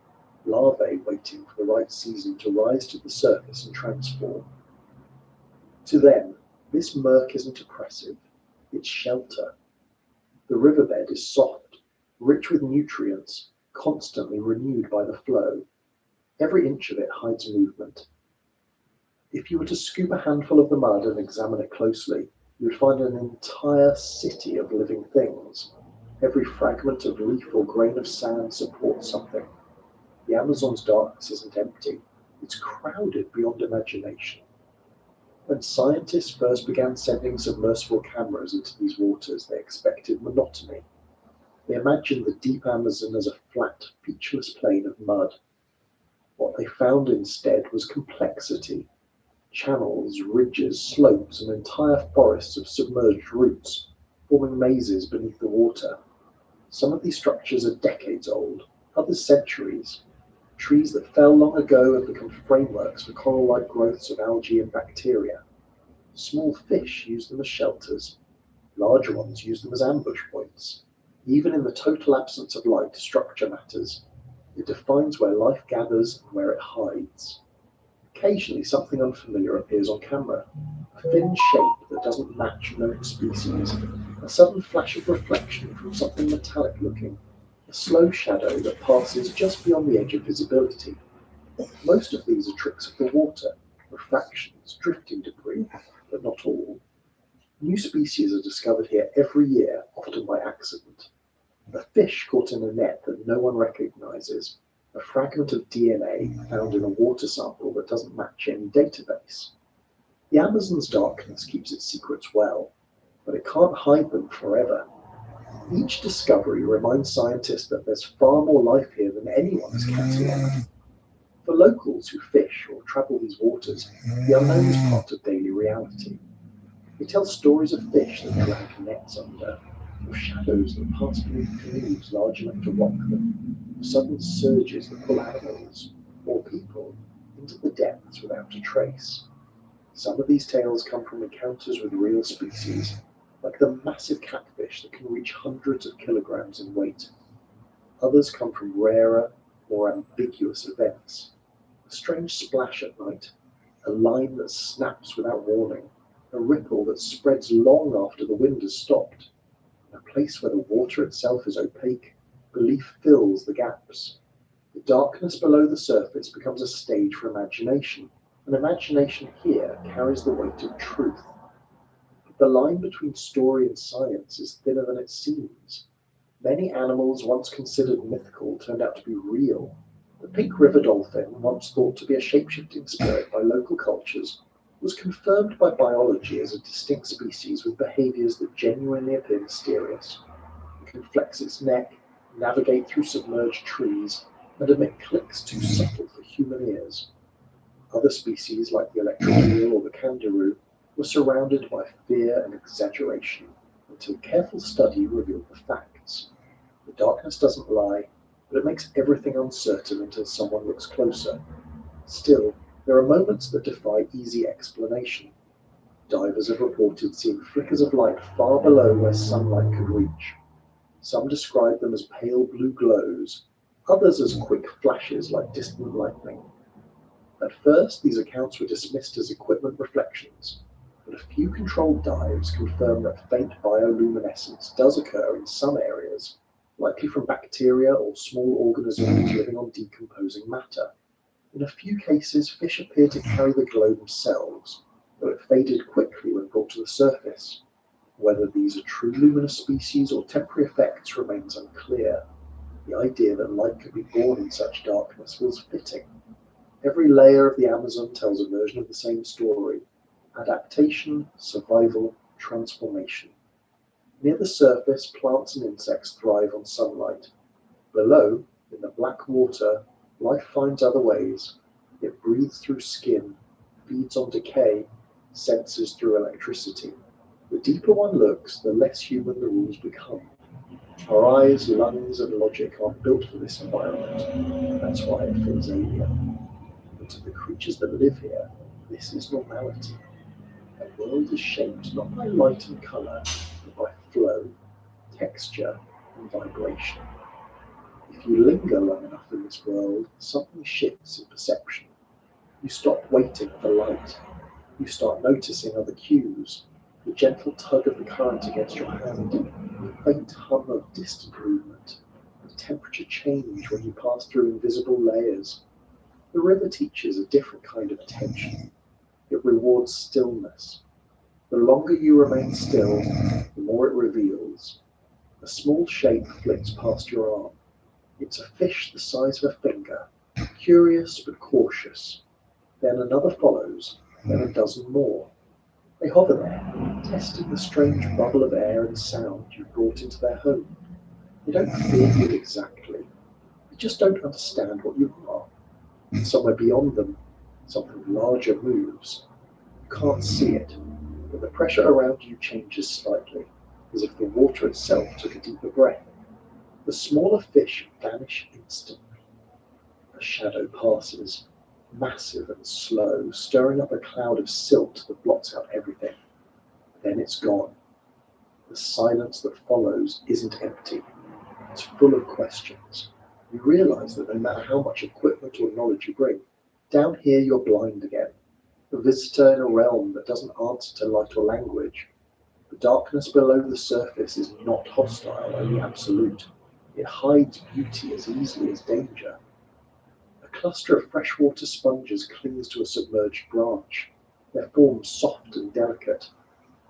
larvae waiting for the right season to rise to the surface and transform. To them, this murk isn't oppressive, it's shelter. The riverbed is soft, rich with nutrients, constantly renewed by the flow. Every inch of it hides movement. If you were to scoop a handful of the mud and examine it closely, you would find an entire city of living things. Every fragment of leaf or grain of sand supports something. The Amazon's darkness isn't empty, it's crowded beyond imagination. When scientists first began sending submersible cameras into these waters, they expected monotony. They imagined the deep Amazon as a flat, featureless plain of mud. What they found instead was complexity. Channels, ridges, slopes, and entire forests of submerged roots, forming mazes beneath the water. Some of these structures are decades old, others centuries. Trees that fell long ago have become frameworks for coral-like growths of algae and bacteria. Small fish use them as shelters. Larger ones use them as ambush points. Even in the total absence of light, structure matters. It defines where life gathers and where it hides. Occasionally, something unfamiliar appears on camera. A thin shape that doesn't match known species. A sudden flash of reflection from something metallic looking. A slow shadow that passes just beyond the edge of visibility. Most of these are tricks of the water, refractions, drifting debris, but not all. New species are discovered here every year, often by accident. A fish caught in a net that no one recognizes. A fragment of DNA found in a water sample that doesn't match any database. The Amazon's darkness keeps its secrets well, but it can't hide them forever. Each discovery reminds scientists that there's far more life here than anyone has catalogued. For locals who fish or travel these waters, the unknown is part of daily reality. They tell stories of fish that drag nets under, of shadows that pass beneath canoes large enough to rock them, of sudden surges that pull animals, or people, into the depths without a trace. Some of these tales come from encounters with real species, like the massive catfish that can reach hundreds of kilograms in weight. Others come from rarer, more ambiguous events. A strange splash at night, a line that snaps without warning, a ripple that spreads long after the wind has stopped. In a place where the water itself is opaque, belief fills the gaps. The darkness below the surface becomes a stage for imagination, and imagination here carries the weight of truth. But the line between story and science is thinner than it seems. Many animals once considered mythical turned out to be real. The pink river dolphin, once thought to be a shape-shifting spirit by local cultures, was confirmed by biology as a distinct species with behaviors that genuinely appear mysterious. It can flex its neck, navigate through submerged trees, and emit clicks too subtle for human ears. Other species, like the electric eel or the candiru, were surrounded by fear and exaggeration until careful study revealed the facts. The darkness doesn't lie, but it makes everything uncertain until someone looks closer. Still, there are moments that defy easy explanation. Divers have reported seeing flickers of light far below where sunlight could reach. Some describe them as pale blue glows, others as quick flashes like distant lightning. At first, these accounts were dismissed as equipment reflections, but a few controlled dives confirm that faint bioluminescence does occur in some areas, likely from bacteria or small organisms living on decomposing matter. In a few cases, fish appear to carry the glow themselves, though it faded quickly when brought to the surface. Whether these are true luminous species or temporary effects remains unclear. The idea that light could be born in such darkness feels fitting. Every layer of the Amazon tells a version of the same story: adaptation, survival, transformation. Near the surface, plants and insects thrive on sunlight. Below, in the black water, life finds other ways. It breathes through skin, feeds on decay, senses through electricity. The deeper one looks, the less human the rules become. Our eyes, lungs, and logic aren't built for this environment. That's why it feels alien. But to the creatures that live here, this is normality. The world is shaped not by light and colour, but by flow, texture, and vibration. If you linger long enough in this world, something shifts in perception. You stop waiting for light. You start noticing other cues. The gentle tug of the current against your hand, the faint hum of distant movement, the temperature change when you pass through invisible layers. The river teaches a different kind of attention. It rewards stillness. The longer you remain still, the more it reveals. A small shape flits past your arm. It's a fish the size of a finger, curious but cautious. Then another follows, then a dozen more. They hover there, testing the strange bubble of air and sound you've brought into their home. They don't fear you exactly. They just don't understand what you are. And somewhere beyond them, something larger moves. You can't see it, but the pressure around you changes slightly, as if the water itself took a deeper breath. The smaller fish vanish instantly. A shadow passes, massive and slow, stirring up a cloud of silt that blots out everything. Then it's gone. The silence that follows isn't empty. It's full of questions. You realize that no matter how much equipment or knowledge you bring, down here you're blind again. A visitor in a realm that doesn't answer to light or language. The darkness below the surface is not hostile, only absolute. It hides beauty as easily as danger. A cluster of freshwater sponges clings to a submerged branch, their form soft and delicate.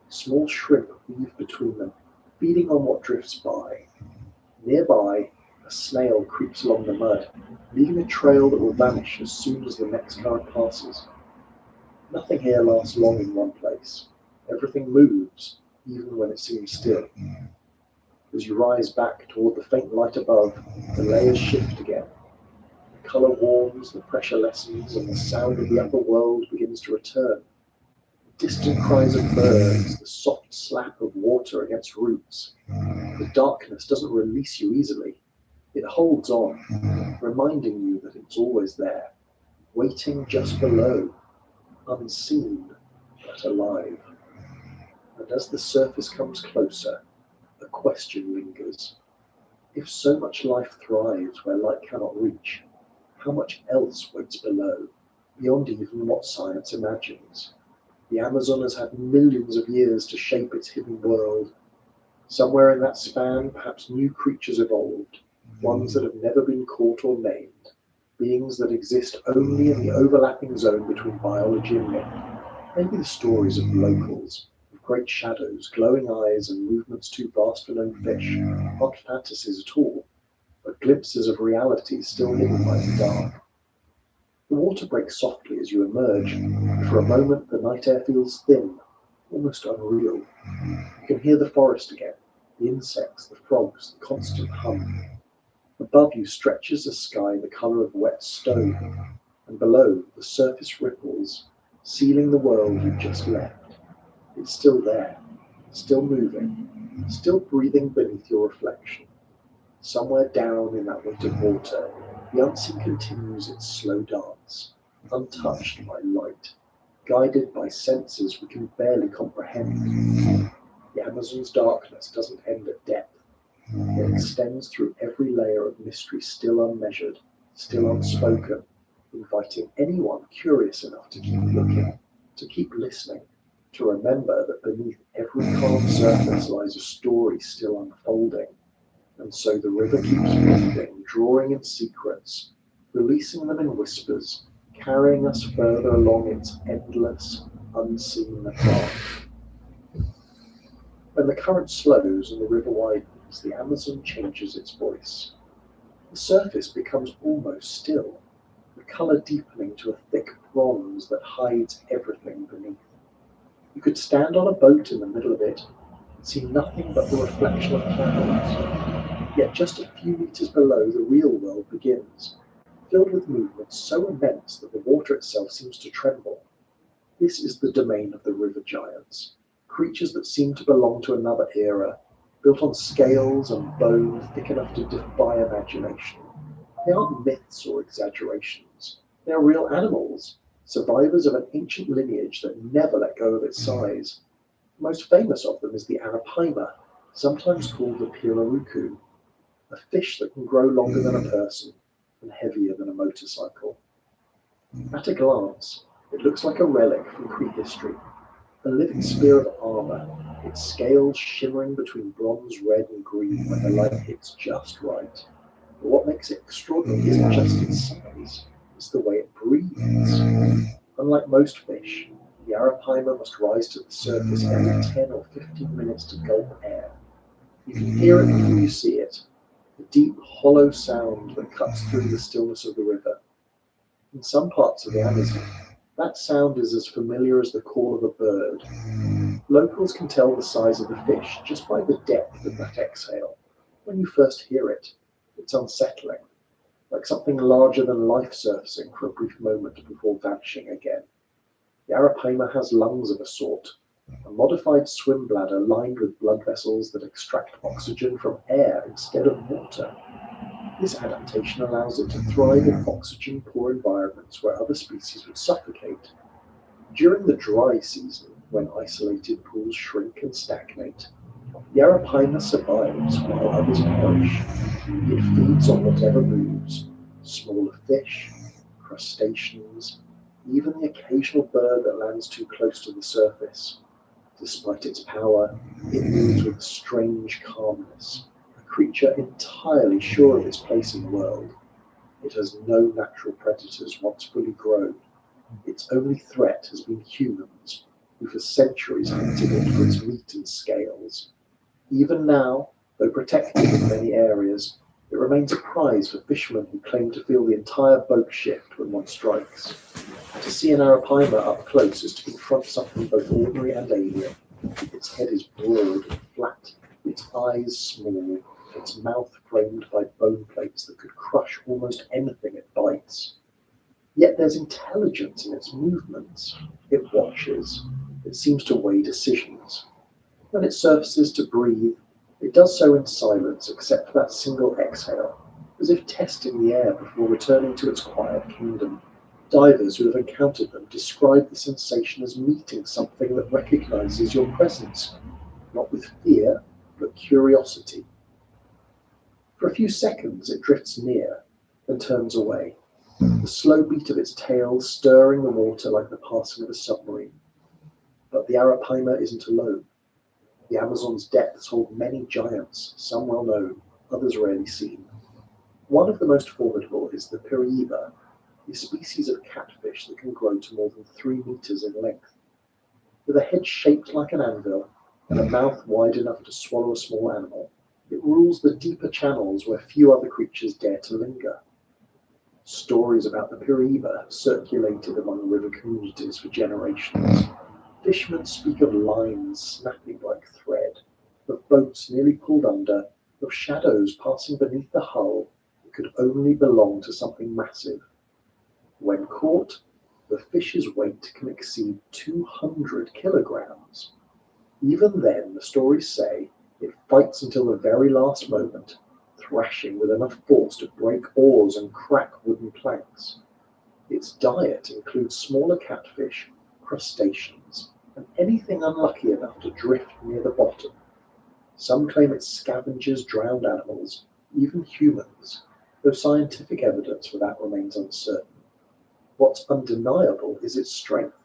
Small shrimp weave between them, feeding on what drifts by. Nearby, a snail creeps along the mud, leaving a trail that will vanish as soon as the next current passes. Nothing here lasts long in one place. Everything moves, even when it seems still. As you rise back toward the faint light above, the layers shift again. The colour warms, the pressure lessens, and the sound of the upper world begins to return. Distant cries of birds, the soft slap of water against roots. The darkness doesn't release you easily. It holds on, reminding you that it's always there, waiting just below, unseen but alive. And as the surface comes closer, a question lingers. If so much life thrives where light cannot reach, how much else waits below, beyond even what science imagines? The Amazon has had millions of years to shape its hidden world. Somewhere in that span, perhaps new creatures evolved, ones that have never been caught or named, beings that exist only in the overlapping zone between biology and myth. Maybe the stories of locals, of great shadows, glowing eyes, and movements too vast for known fish, aren't fantasies at all, but glimpses of reality still hidden by the dark. The water breaks softly as you emerge, and for a moment the night air feels thin, almost unreal. You can hear the forest again, the insects, the frogs, the constant hum. Above you stretches a sky the colour of wet stone, and below the surface ripples, sealing the world you've just left. It's still there, still moving, still breathing beneath your reflection. Somewhere down in that weight of water, the unseen continues its slow dance, untouched by light, guided by senses we can barely comprehend. The Amazon's darkness doesn't end at depth. It extends through every layer of mystery still unmeasured, still unspoken, inviting anyone curious enough to keep looking, to keep listening, to remember that beneath every calm surface lies a story still unfolding. And so the river keeps breathing, drawing in secrets, releasing them in whispers, carrying us further along its endless, unseen path. When the current slows and the river widens, the Amazon changes its voice. The surface becomes almost still, the colour deepening to a thick bronze that hides everything beneath. You could stand on a boat in the middle of it and see nothing but the reflection of clouds. Yet just a few meters below, the real world begins, filled with movements so immense that the water itself seems to tremble. This is the domain of the river giants, creatures that seem to belong to another era, built on scales and bone thick enough to defy imagination. They aren't myths or exaggerations. They are real animals, survivors of an ancient lineage that never let go of its size. The most famous of them is the arapaima, sometimes called the pirarucu, a fish that can grow longer than a person and heavier than a motorcycle. At a glance, it looks like a relic from prehistory, a living sphere of armour, its scales shimmering between bronze, red and green when the light hits just right. But what makes it extraordinary isn't just its size, it's the way it breathes. Unlike most fish, the arapaima must rise to the surface every 10 or 15 minutes to gulp air. You can hear it before you see it, the deep, hollow sound that cuts through the stillness of the river. In some parts of the Amazon, that sound is as familiar as the call of a bird. Locals can tell the size of the fish just by the depth of that exhale. When you first hear it, it's unsettling, like something larger than life surfacing for a brief moment before vanishing again. The arapaima has lungs of a sort, a modified swim bladder lined with blood vessels that extract oxygen from air instead of water. This adaptation allows it to thrive in oxygen-poor environments where other species would suffocate. During the dry season, when isolated pools shrink and stagnate, the arapaima survives while others perish. It feeds on whatever moves, smaller fish, crustaceans, even the occasional bird that lands too close to the surface. Despite its power, it moves with a strange calmness, a creature entirely sure of its place in the world. It has no natural predators once fully grown. Its only threat has been humans, who for centuries hunted it for its meat and scales. Even now, though protected in many areas, it remains a prize for fishermen who claim to feel the entire boat shift when one strikes. To see an arapaima up close is to confront something both ordinary and alien. Its head is broad and flat, its eyes small, its mouth framed by bone plates that could crush almost anything it bites. Yet there's intelligence in its movements. It watches. It seems to weigh decisions. When it surfaces to breathe, it does so in silence except for that single exhale, as if testing the air before returning to its quiet kingdom, Divers who have encountered them describe the sensation as meeting something that recognizes your presence, not with fear, but curiosity. For a few seconds it drifts near, then turns away, the slow beat of its tail stirring the water like the passing of a submarine. But the arapaima isn't alone. The Amazon's depths hold many giants, some well known, others rarely seen. One of the most formidable is the piraeba, a species of catfish that can grow to more than 3 meters in length. With a head shaped like an anvil and a mouth wide enough to swallow a small animal, it rules the deeper channels where few other creatures dare to linger. Stories about the piraeba have circulated among river communities for generations. Fishermen speak of lines snapping like thread, of boats nearly pulled under, of shadows passing beneath the hull that could only belong to something massive. When caught, the fish's weight can exceed 200 kilograms. Even then, the stories say, it fights until the very last moment, thrashing with enough force to break oars and crack wooden planks. Its diet includes smaller catfish, crustaceans, and anything unlucky enough to drift near the bottom. Some claim it scavenges drowned animals, even humans, though scientific evidence for that remains uncertain. What's undeniable is its strength.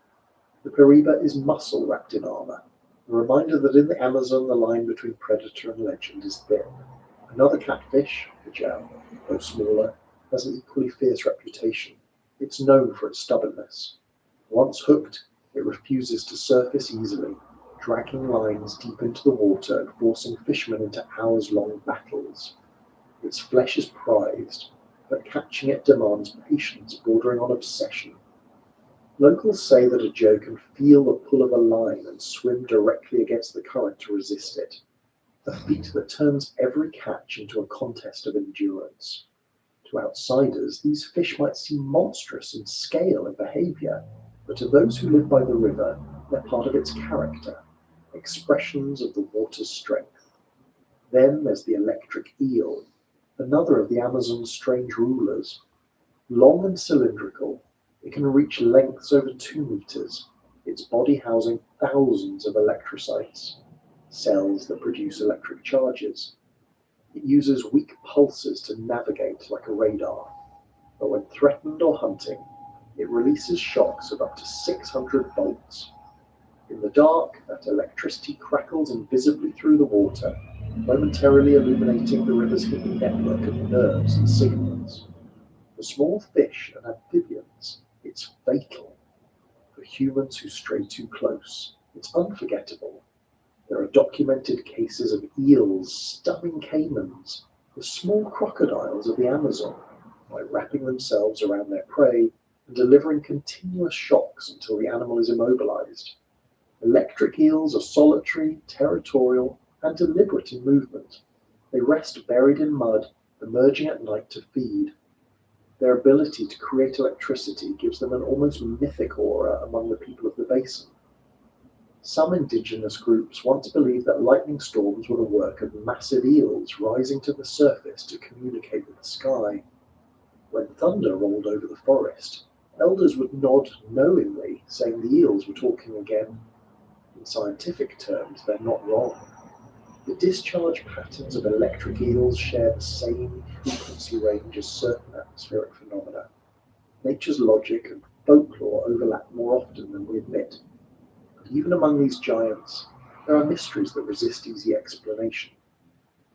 The piraeba is muscle wrapped in armor, a reminder that in the Amazon the line between predator and legend is thin. Another catfish, the jam, though smaller, has an equally fierce reputation. It's known for its stubbornness. Once hooked, it refuses to surface easily, dragging lines deep into the water and forcing fishermen into hours-long battles. Its flesh is prized, but catching it demands patience bordering on obsession. Locals say that a Joe can feel the pull of a line and swim directly against the current to resist it, a feat that turns every catch into a contest of endurance. To outsiders, these fish might seem monstrous in scale and behavior, but to those who live by the river, they're part of its character, expressions of the water's strength. Then there's the electric eel, another of the Amazon's strange rulers. Long and cylindrical, it can reach lengths over 2 meters, its body housing thousands of electrocytes, cells that produce electric charges. It uses weak pulses to navigate like a radar, but when threatened or hunting, it releases shocks of up to 600 volts. In the dark, that electricity crackles invisibly through the water, momentarily illuminating the river's hidden network of nerves and signals. For small fish and amphibians, it's fatal. For humans who stray too close, it's unforgettable. There are documented cases of eels stunning caimans, the small crocodiles of the Amazon, by wrapping themselves around their prey and delivering continuous shocks until the animal is immobilized. Electric eels are solitary, territorial, and deliberate in movement. They rest buried in mud, emerging at night to feed. Their ability to create electricity gives them an almost mythic aura among the people of the basin. Some indigenous groups once believed that lightning storms were the work of massive eels rising to the surface to communicate with the sky. When thunder rolled over the forest, elders would nod knowingly, saying the eels were talking again. In scientific terms, they're not wrong. The discharge patterns of electric eels share the same frequency range as certain atmospheric phenomena. Nature's logic and folklore overlap more often than we admit. But even among these giants, there are mysteries that resist easy explanation.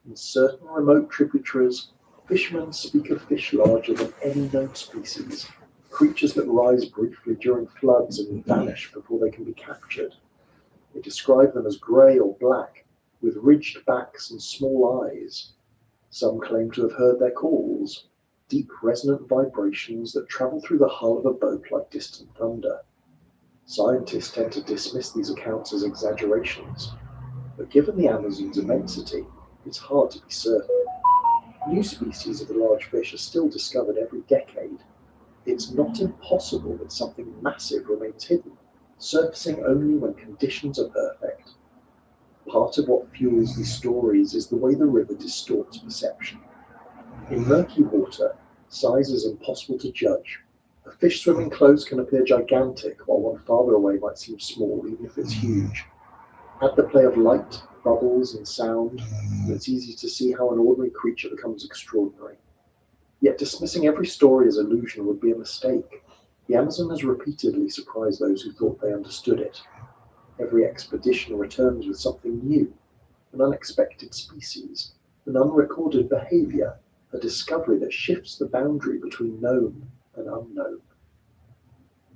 In certain remote tributaries, fishermen speak of fish larger than any known species, creatures that rise briefly during floods and vanish before they can be captured. They describe them as grey or black, with ridged backs and small eyes. Some claim to have heard their calls, deep resonant vibrations that travel through the hull of a boat like distant thunder. Scientists tend to dismiss these accounts as exaggerations, but given the Amazon's immensity, it's hard to be certain. New species of the large fish are still discovered every decade. It's not impossible that something massive remains hidden, surfacing only when conditions are perfect. Part of what fuels these stories is the way the river distorts perception. In murky water, size is impossible to judge. A fish swimming close can appear gigantic, while one farther away might seem small, even if it's huge. Add the play of light, bubbles, and sound, and it's easy to see how an ordinary creature becomes extraordinary. Yet dismissing every story as illusion would be a mistake. The Amazon has repeatedly surprised those who thought they understood it. Every expedition returns with something new, an unexpected species, an unrecorded behavior, a discovery that shifts the boundary between known and unknown.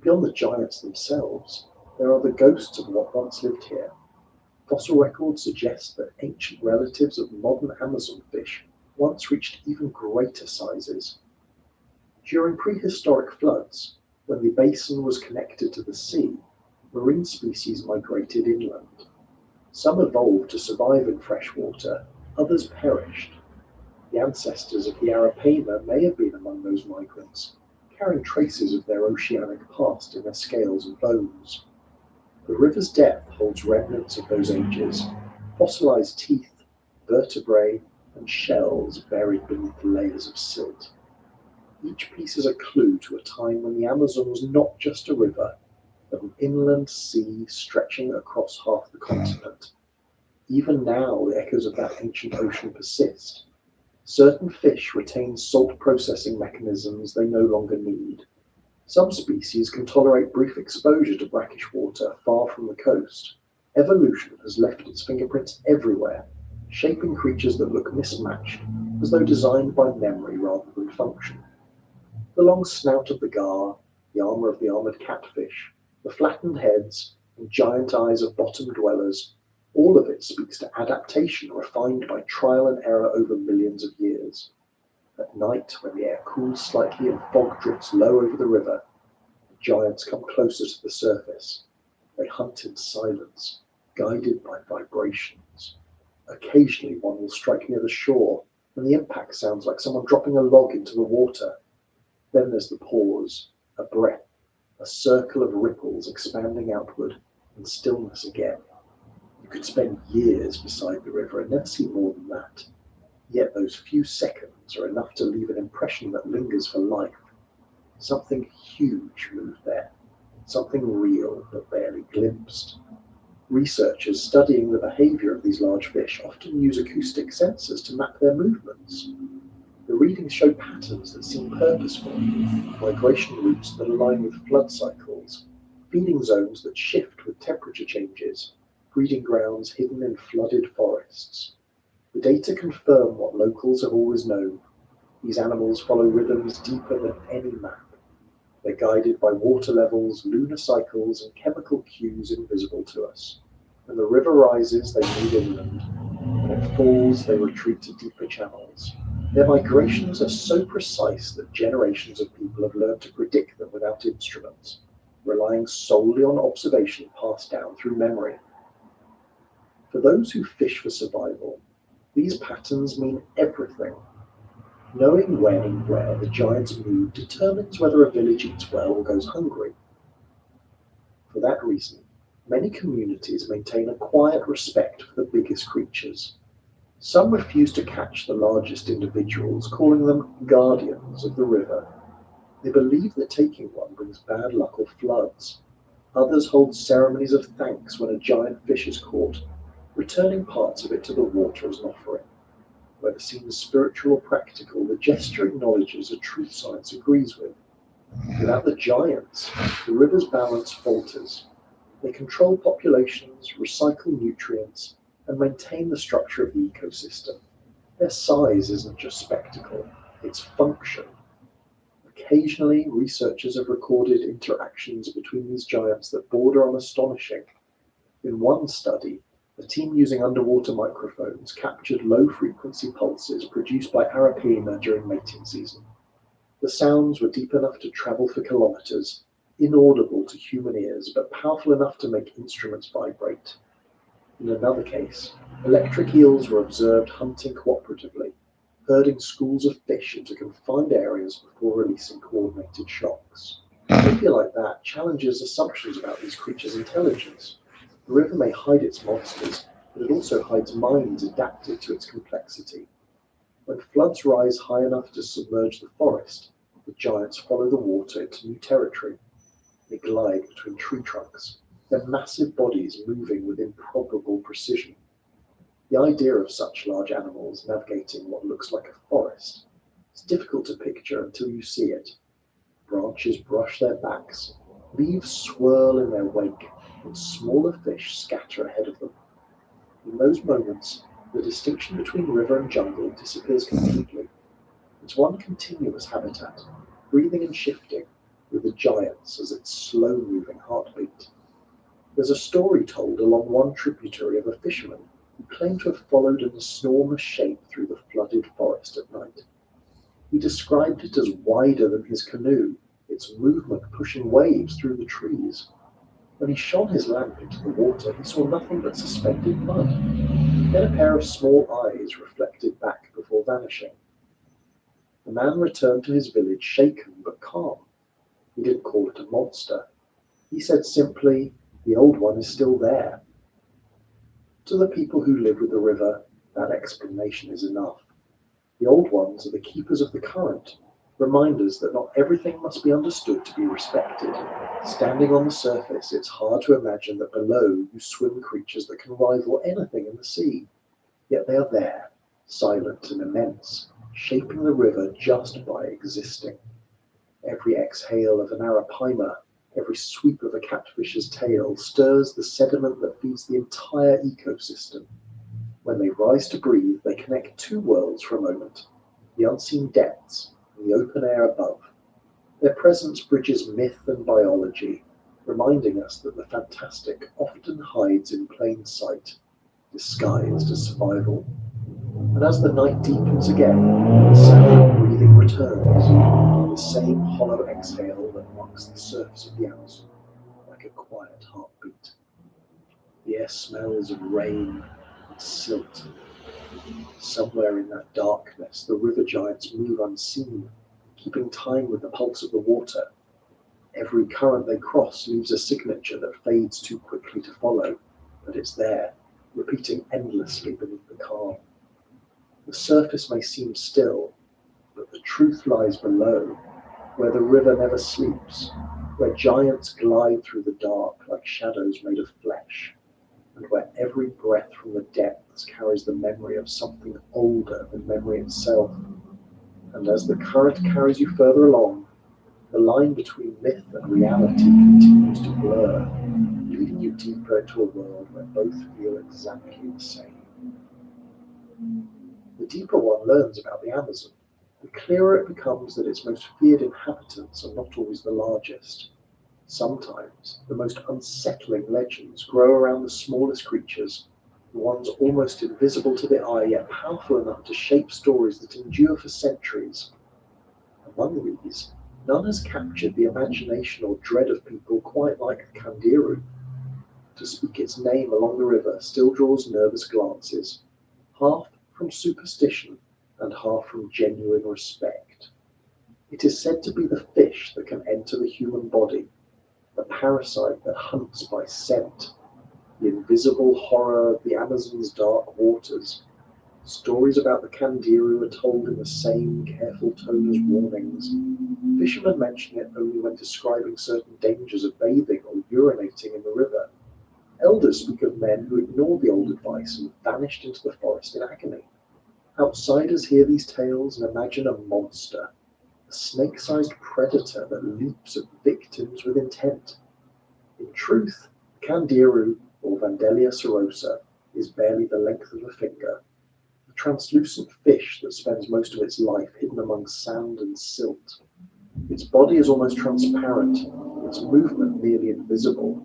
Beyond the giants themselves, there are the ghosts of what once lived here. Fossil records suggest that ancient relatives of modern Amazon fish once reached even greater sizes. During prehistoric floods, when the basin was connected to the sea, marine species migrated inland. Some evolved to survive in fresh water, others perished. The ancestors of the Arapaima may have been among those migrants, carrying traces of their oceanic past in their scales and bones. The river's depth holds remnants of those ages, fossilized teeth, vertebrae, and shells buried beneath layers of silt. Each piece is a clue to a time when the Amazon was not just a river, but an inland sea stretching across half the continent. Even now, the echoes of that ancient ocean persist. Certain fish retain salt processing mechanisms they no longer need. Some species can tolerate brief exposure to brackish water far from the coast. Evolution has left its fingerprints everywhere, shaping creatures that look mismatched, as though designed by memory rather than function. The long snout of the gar, the armor of the armored catfish, the flattened heads, and giant eyes of bottom dwellers, all of it speaks to adaptation refined by trial and error over millions of years. At night, when the air cools slightly and fog drifts low over the river, the giants come closer to the surface. They hunt in silence, guided by vibrations. Occasionally, one will strike near the shore, and the impact sounds like someone dropping a log into the water. Then there's the pause, a breath, a circle of ripples expanding outward, and stillness again. You could spend years beside the river and never see more than that. Yet those few seconds are enough to leave an impression that lingers for life. Something huge moved there, something real but barely glimpsed. Researchers studying the behavior of these large fish often use acoustic sensors to map their movements. The readings show patterns that seem purposeful, migration routes that align with flood cycles, feeding zones that shift with temperature changes, breeding grounds hidden in flooded forests. The data confirm what locals have always known. These animals follow rhythms deeper than any map. They're guided by water levels, lunar cycles, and chemical cues invisible to us. When the river rises, they move inland. When it falls, they retreat to deeper channels. Their migrations are so precise that generations of people have learned to predict them without instruments, relying solely on observation passed down through memory. For those who fish for survival, these patterns mean everything. Knowing when and where the giants move determines whether a village eats well or goes hungry. For that reason, many communities maintain a quiet respect for the biggest creatures. Some refuse to catch the largest individuals, calling them guardians of the river. They believe that taking one brings bad luck or floods. Others hold ceremonies of thanks when a giant fish is caught, returning parts of it to the water as an offering. Whether seen as spiritual or practical, the gesture acknowledges a truth science agrees with. Without the giants, the river's balance falters. They control populations, recycle nutrients, and maintain the structure of the ecosystem. Their size isn't just spectacle, it's function. Occasionally, researchers have recorded interactions between these giants that border on astonishing. In one study, a team using underwater microphones captured low-frequency pulses produced by Arapaima during mating season. The sounds were deep enough to travel for kilometers, inaudible to human ears, but powerful enough to make instruments vibrate. In another case, electric eels were observed hunting cooperatively, herding schools of fish into confined areas before releasing coordinated shocks. Behavior like that challenges assumptions about these creatures' intelligence. The river may hide its monsters, but it also hides minds adapted to its complexity. When floods rise high enough to submerge the forest, The giants follow the water into new territory. They glide between tree trunks, their massive bodies moving with improbable precision. The idea of such large animals navigating what looks like a forest is difficult to picture until you see it. Branches brush their backs, leaves swirl in their wake, and smaller fish scatter ahead of them. In those moments, the distinction between river and jungle disappears completely. It's one continuous habitat, breathing and shifting, with the giants as its slow-moving heartbeat. There's a story told along one tributary of a fisherman who claimed to have followed an enormous shape through the flooded forest at night. He described it as wider than his canoe, its movement pushing waves through the trees. When he shone his lamp into the water, he saw nothing but suspended mud, then a pair of small eyes reflected back before vanishing. The man returned to his village shaken but calm. He didn't call it a monster. He said simply, "The old one is still there." To the people who live with the river, that explanation is enough. The old ones are the keepers of the current, reminders that not everything must be understood to be respected. Standing on the surface, it's hard to imagine that below you swim creatures that can rival anything in the sea. Yet they are there, silent and immense, shaping the river just by existing. Every exhale of an arapaima, every sweep of a catfish's tail stirs the sediment that feeds the entire ecosystem. When they rise to breathe, they connect two worlds for a moment, the unseen depths and the open air above. Their presence bridges myth and biology, reminding us that the fantastic often hides in plain sight, disguised as survival. And as the night deepens again, the sound of breathing returns, the same hollow exhale that marks the surface of the Amazon, like a quiet heartbeat. The air smells of rain and silt. Somewhere in that darkness, the river giants move unseen, keeping time with the pulse of the water. Every current they cross leaves a signature that fades too quickly to follow, but it's there, repeating endlessly beneath the calm. The surface may seem still, but the truth lies below, where the river never sleeps, where giants glide through the dark like shadows made of flesh, and where every breath from the depths carries the memory of something older than memory itself. And as the current carries you further along, the line between myth and reality continues to blur, leading you deeper into a world where both feel exactly the same. The deeper one learns about the Amazon, the clearer it becomes that its most feared inhabitants are not always the largest. Sometimes the most unsettling legends grow around the smallest creatures, the ones almost invisible to the eye yet powerful enough to shape stories that endure for centuries. Among these, none has captured the imagination or dread of people quite like the candiru. To speak its name along the river still draws nervous glances, half from superstition and half from genuine respect. It is said to be the fish that can enter the human body, the parasite that hunts by scent, the invisible horror of the Amazon's dark waters. Stories about the candiru are told in the same careful tone as warnings. Fishermen mention it only when describing certain dangers of bathing or urinating in the river. Elders speak of men who ignored the old advice and vanished into the forest in agony. Outsiders hear these tales and imagine a monster, a snake-sized predator that leaps at victims with intent. In truth, candiru, or Vandellia serosa, is barely the length of a finger, a translucent fish that spends most of its life hidden among sand and silt. Its body is almost transparent, its movement nearly invisible,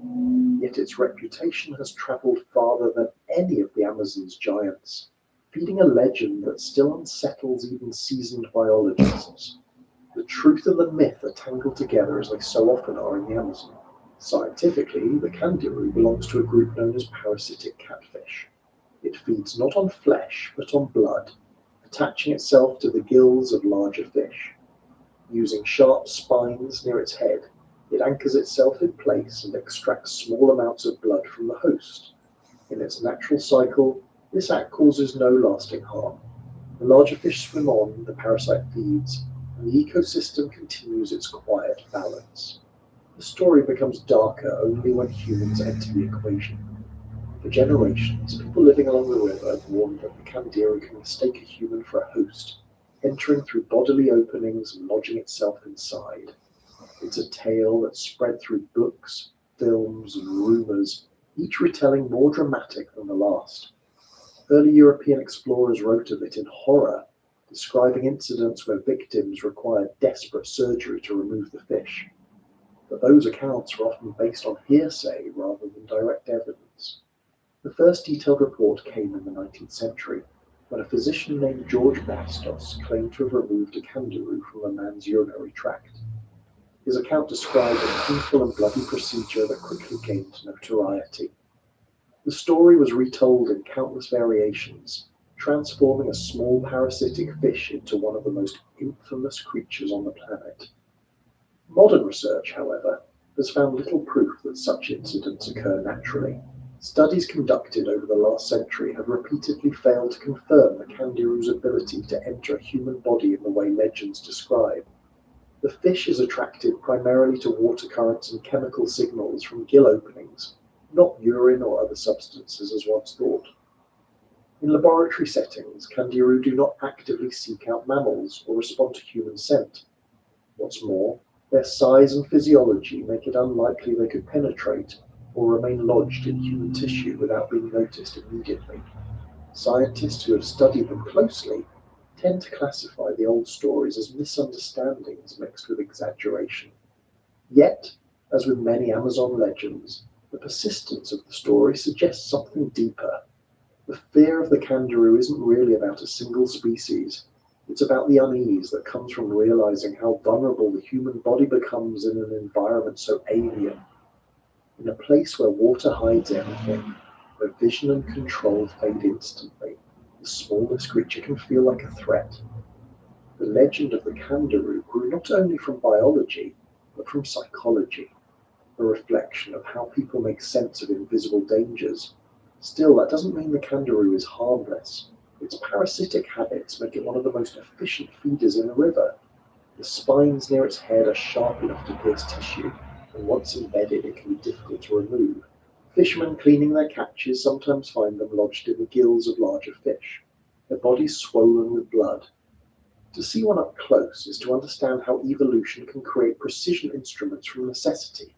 yet its reputation has travelled farther than any of the Amazon's giants, feeding a legend that still unsettles even seasoned biologists. The truth and the myth are tangled together as they so often are in the Amazon. Scientifically, the candiru belongs to a group known as parasitic catfish. It feeds not on flesh, but on blood, attaching itself to the gills of larger fish. Using sharp spines near its head, it anchors itself in place and extracts small amounts of blood from the host. In its natural cycle, this act causes no lasting harm. The larger fish swim on, the parasite feeds, and and the ecosystem continues its quiet balance. The story becomes darker only when humans enter the equation. For generations, people living along the river have warned that the candiru can mistake a human for a host, entering through bodily openings and lodging itself inside. It's a tale that's spread through books, films, and rumours, each retelling more dramatic than the last. Early European explorers wrote of it in horror, describing incidents where victims required desperate surgery to remove the fish. But those accounts were often based on hearsay rather than direct evidence. The first detailed report came in the 19th century, when a physician named George Bastos claimed to have removed a candiru from a man's urinary tract. His account described a painful and bloody procedure that quickly gained notoriety. The story was retold in countless variations, transforming a small parasitic fish into one of the most infamous creatures on the planet. Modern research, however, has found little proof that such incidents occur naturally. Studies conducted over the last century have repeatedly failed to confirm the candiru's ability to enter a human body in the way legends describe. The fish is attracted primarily to water currents and chemical signals from gill openings, not urine or other substances as once thought. In laboratory settings, candiru do not actively seek out mammals or respond to human scent. What's more, their size and physiology make it unlikely they could penetrate or remain lodged in human tissue without being noticed immediately. Scientists who have studied them closely tend to classify the old stories as misunderstandings mixed with exaggeration. Yet, as with many Amazon legends, the persistence of the story suggests something deeper. The fear of the candiru isn't really about a single species. It's about the unease that comes from realizing how vulnerable the human body becomes in an environment so alien. In a place where water hides everything, where vision and control fade instantly, the smallest creature can feel like a threat. The legend of the candiru grew not only from biology, but from psychology, a reflection of how people make sense of invisible dangers. Still, that doesn't mean the candiru is harmless. Its parasitic habits make it one of the most efficient feeders in the river. The spines near its head are sharp enough to pierce tissue, and once embedded, it can be difficult to remove. Fishermen cleaning their catches sometimes find them lodged in the gills of larger fish, their bodies swollen with blood. To see one up close is to understand how evolution can create precision instruments from necessity.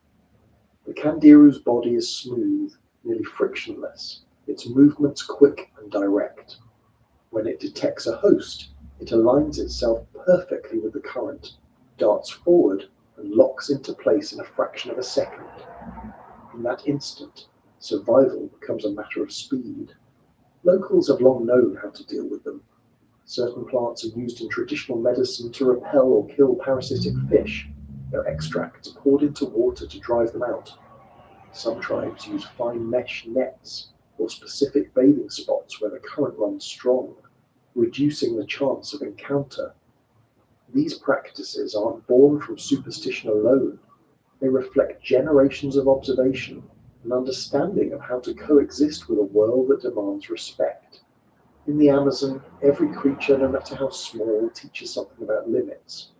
The candiru's body is smooth, nearly frictionless, its movements quick and direct. When it detects a host, it aligns itself perfectly with the current, darts forward, and locks into place in a fraction of a second. In that instant, survival becomes a matter of speed. Locals have long known how to deal with them. Certain plants are used in traditional medicine to repel or kill parasitic fish. Their extracts are poured into water to drive them out. Some tribes use fine mesh nets or specific bathing spots where the current runs strong, reducing the chance of encounter. These practices aren't born from superstition alone. They reflect generations of observation and understanding of how to coexist with a world that demands respect. In the Amazon, every creature, no matter how small, teaches something about limits.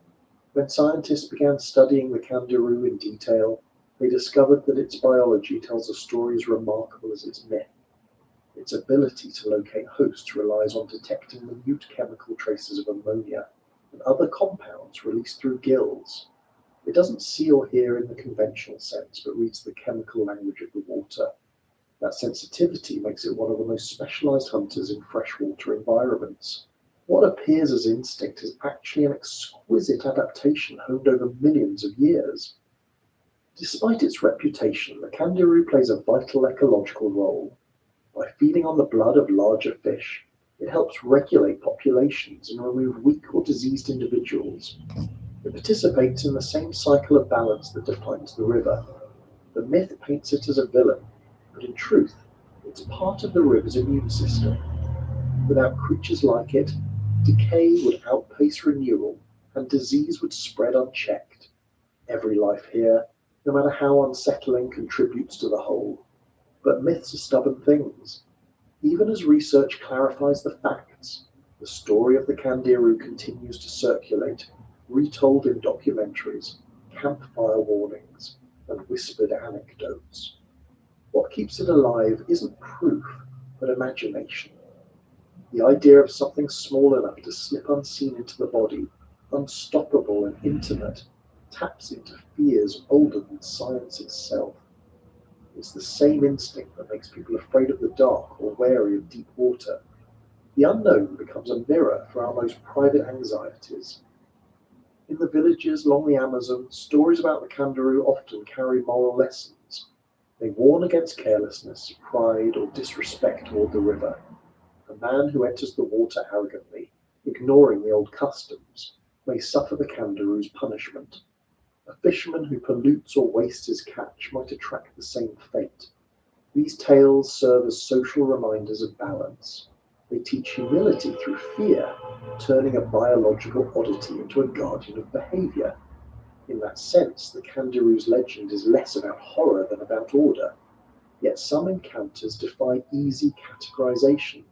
When scientists began studying the candiru in detail, they discovered that its biology tells a story as remarkable as its myth. Its ability to locate hosts relies on detecting minute chemical traces of ammonia and other compounds released through gills. It doesn't see or hear in the conventional sense, but reads the chemical language of the water. That sensitivity makes it one of the most specialized hunters in freshwater environments. What appears as instinct is actually an exquisite adaptation honed over millions of years. Despite its reputation, the candiru plays a vital ecological role. By feeding on the blood of larger fish, it helps regulate populations and remove weak or diseased individuals. It participates in the same cycle of balance that defines the river. The myth paints it as a villain, but in truth, it's part of the river's immune system. Without creatures like it, decay would outpace renewal and disease would spread unchecked. Every life here, no matter how unsettling, contributes to the whole. But myths are stubborn things. Even as research clarifies the facts, the story of the candiru continues to circulate, retold in documentaries, campfire warnings, and whispered anecdotes. What keeps it alive isn't proof, but imagination. The idea of something small enough to slip unseen into the body, unstoppable and intimate, taps into fears older than science itself. It's the same instinct that makes people afraid of the dark or wary of deep water. The unknown becomes a mirror for our most private anxieties. In the villages along the Amazon, stories about the candiru often carry moral lessons. They warn against carelessness, pride, or disrespect toward the river. A man who enters the water arrogantly, ignoring the old customs, may suffer the candiru's punishment. A fisherman who pollutes or wastes his catch might attract the same fate. These tales serve as social reminders of balance. They teach humility through fear, turning a biological oddity into a guardian of behavior. In that sense, the candiru's legend is less about horror than about order. Yet some encounters defy easy categorization.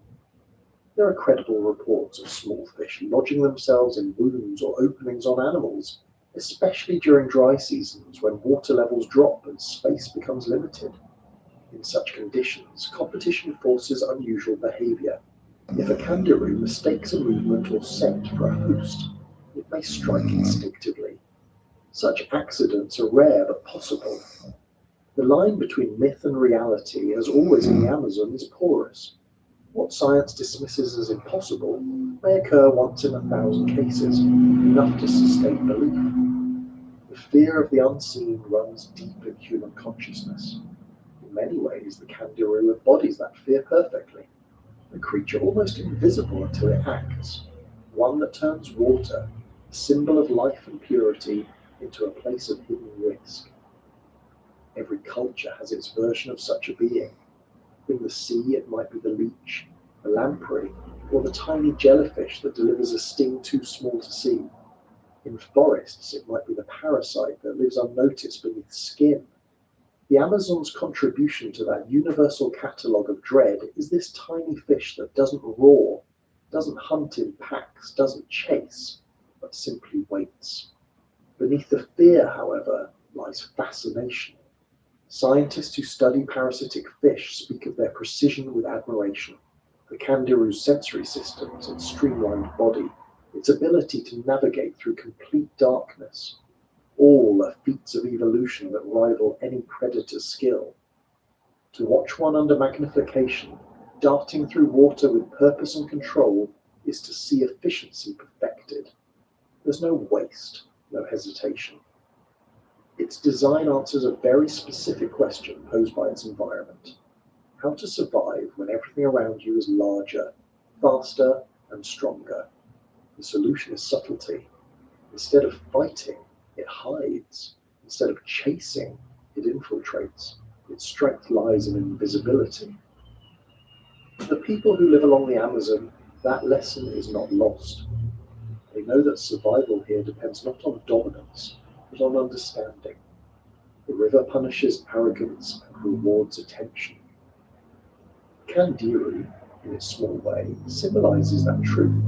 There are credible reports of small fish lodging themselves in wounds or openings on animals, especially during dry seasons when water levels drop and space becomes limited. In such conditions, competition forces unusual behavior. If a candiru mistakes a movement or scent for a host, it may strike instinctively. Such accidents are rare but possible. The line between myth and reality, as always in the Amazon, is porous. What science dismisses as impossible may occur once in 1,000 cases, enough to sustain belief. The fear of the unseen runs deep in human consciousness. In many ways, the candiru embodies that fear perfectly. A creature almost invisible until it acts, one that turns water, a symbol of life and purity, into a place of hidden risk. Every culture has its version of such a being. In the sea, it might be the leech, the lamprey, or the tiny jellyfish that delivers a sting too small to see. In forests, it might be the parasite that lives unnoticed beneath skin. The Amazon's contribution to that universal catalogue of dread is this tiny fish that doesn't roar, doesn't hunt in packs, doesn't chase, but simply waits. Beneath the fear, however, lies fascination. Scientists who study parasitic fish speak of their precision with admiration. The candiru's sensory systems, its streamlined body, its ability to navigate through complete darkness, all are feats of evolution that rival any predator's skill. To watch one under magnification, darting through water with purpose and control, is to see efficiency perfected. There's no waste, no hesitation. Its design answers a very specific question posed by its environment: how to survive when everything around you is larger, faster, and stronger. The solution is subtlety. Instead of fighting, it hides. Instead of chasing, it infiltrates. Its strength lies in invisibility. For the people who live along the Amazon, that lesson is not lost. They know that survival here depends not on dominance, but on understanding. The river punishes arrogance and rewards attention. Candiru, in its small way, symbolizes that truth.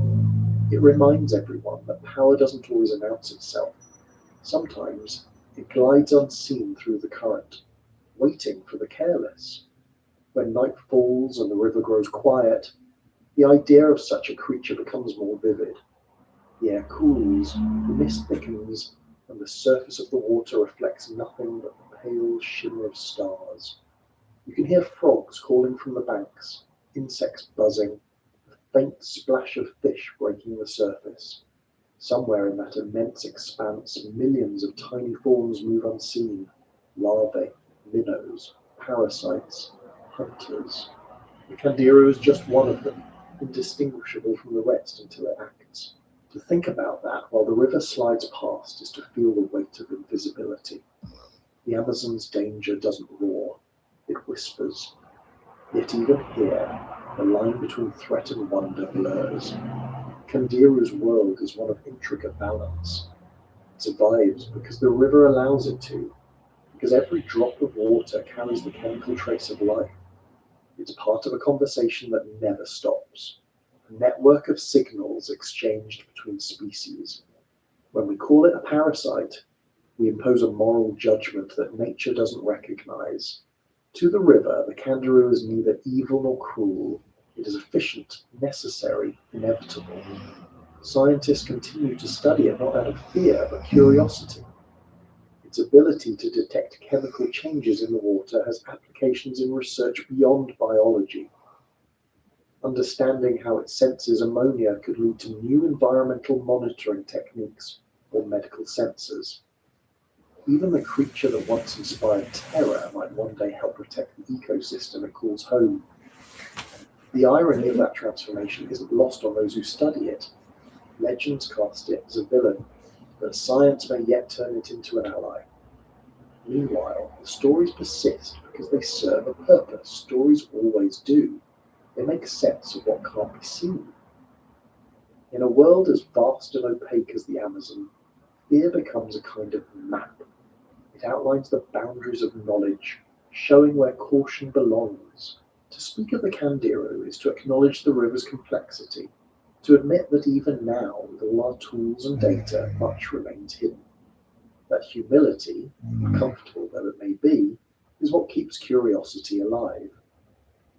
It reminds everyone that power doesn't always announce itself. Sometimes it glides unseen through the current, waiting for the careless. When night falls and the river grows quiet, the idea of such a creature becomes more vivid. The air cools, the mist thickens, and the surface of the water reflects nothing but the pale shimmer of stars. You can hear frogs calling from the banks, insects buzzing, a faint splash of fish breaking the surface. Somewhere in that immense expanse, millions of tiny forms move unseen: larvae, minnows, parasites, hunters. The candiru is just one of them, indistinguishable from the rest until it acts. To think about that while the river slides past is to feel the weight of invisibility. The Amazon's danger doesn't roar, it whispers. Yet even here, the line between threat and wonder blurs. Candiru's world is one of intricate balance. It survives because the river allows it to, because every drop of water carries the chemical trace of life. It's part of a conversation that never stops, a network of signals exchanged between species. When we call it a parasite, we impose a moral judgment that nature doesn't recognize. To the river, the candiru is neither evil nor cruel. It is efficient, necessary, inevitable. Scientists continue to study it not out of fear, but curiosity. Its ability to detect chemical changes in the water has applications in research beyond biology. Understanding how it senses ammonia could lead to new environmental monitoring techniques or medical sensors. Even the creature that once inspired terror might one day help protect the ecosystem it calls home. The irony of that transformation isn't lost on those who study it. Legends cast it as a villain, but science may yet turn it into an ally. Meanwhile, the stories persist because they serve a purpose. Stories always do. They make sense of what can't be seen. In a world as vast and opaque as the Amazon, fear becomes a kind of map. It outlines the boundaries of knowledge, showing where caution belongs. To speak of the candiru is to acknowledge the river's complexity, to admit that even now, with all our tools and data, much remains hidden. That humility, uncomfortable though it may be, is what keeps curiosity alive.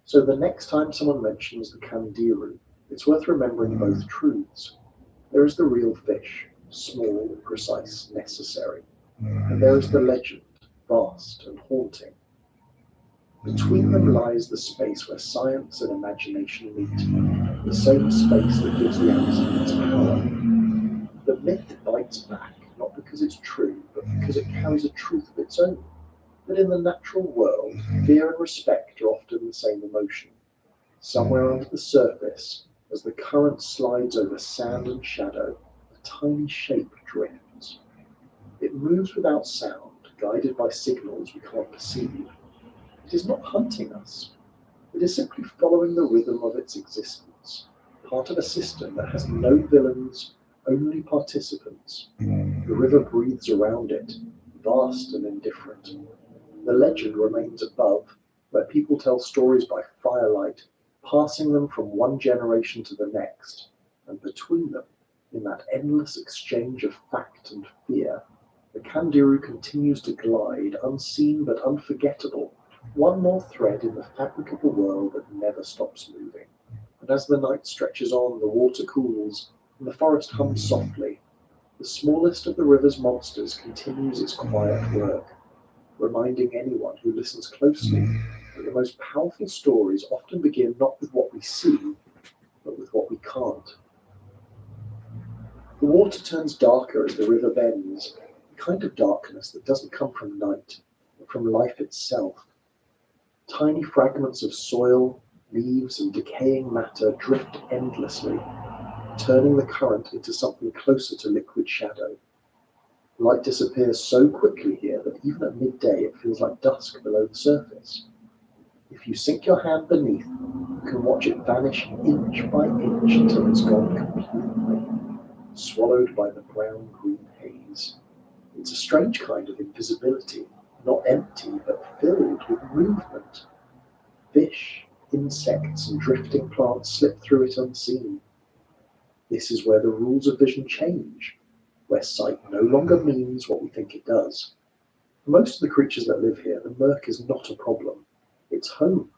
So the next time someone mentions the candiru, it's worth remembering both truths. There is the real fish, small, precise, necessary. And there is the legend, vast and haunting. Between them lies the space where science and imagination meet, the same space that gives the Amazon its power. The myth bites back, not because it's true, but because it carries a truth of its own. That in the natural world, fear and respect are often the same emotion. Somewhere under the surface, as the current slides over sand and shadow, a tiny shape drifts. It moves without sound, guided by signals we can't perceive. It is not hunting us. It is simply following the rhythm of its existence, part of a system that has no villains, only participants. The river breathes around it, vast and indifferent. The legend remains above, where people tell stories by firelight, passing them from one generation to the next, and between them, in that endless exchange of fact and fear, the candiru continues to glide, unseen but unforgettable, one more thread in the fabric of a world that never stops moving. And as the night stretches on, the water cools, and the forest hums softly, the smallest of the river's monsters continues its quiet work, reminding anyone who listens closely that the most powerful stories often begin not with what we see, but with what we can't. The water turns darker as the river bends, a kind of darkness that doesn't come from night, but from life itself. Tiny fragments of soil, leaves, and decaying matter drift endlessly, turning the current into something closer to liquid shadow. Light disappears so quickly here that even at midday it feels like dusk below the surface. If you sink your hand beneath, you can watch it vanish inch by inch until it's gone completely, swallowed by the brown-green haze. It's a strange kind of invisibility, not empty, but filled with movement. Fish, insects, and drifting plants slip through it unseen. This is where the rules of vision change, where sight no longer means what we think it does. For most of the creatures that live here, the murk is not a problem. It's home.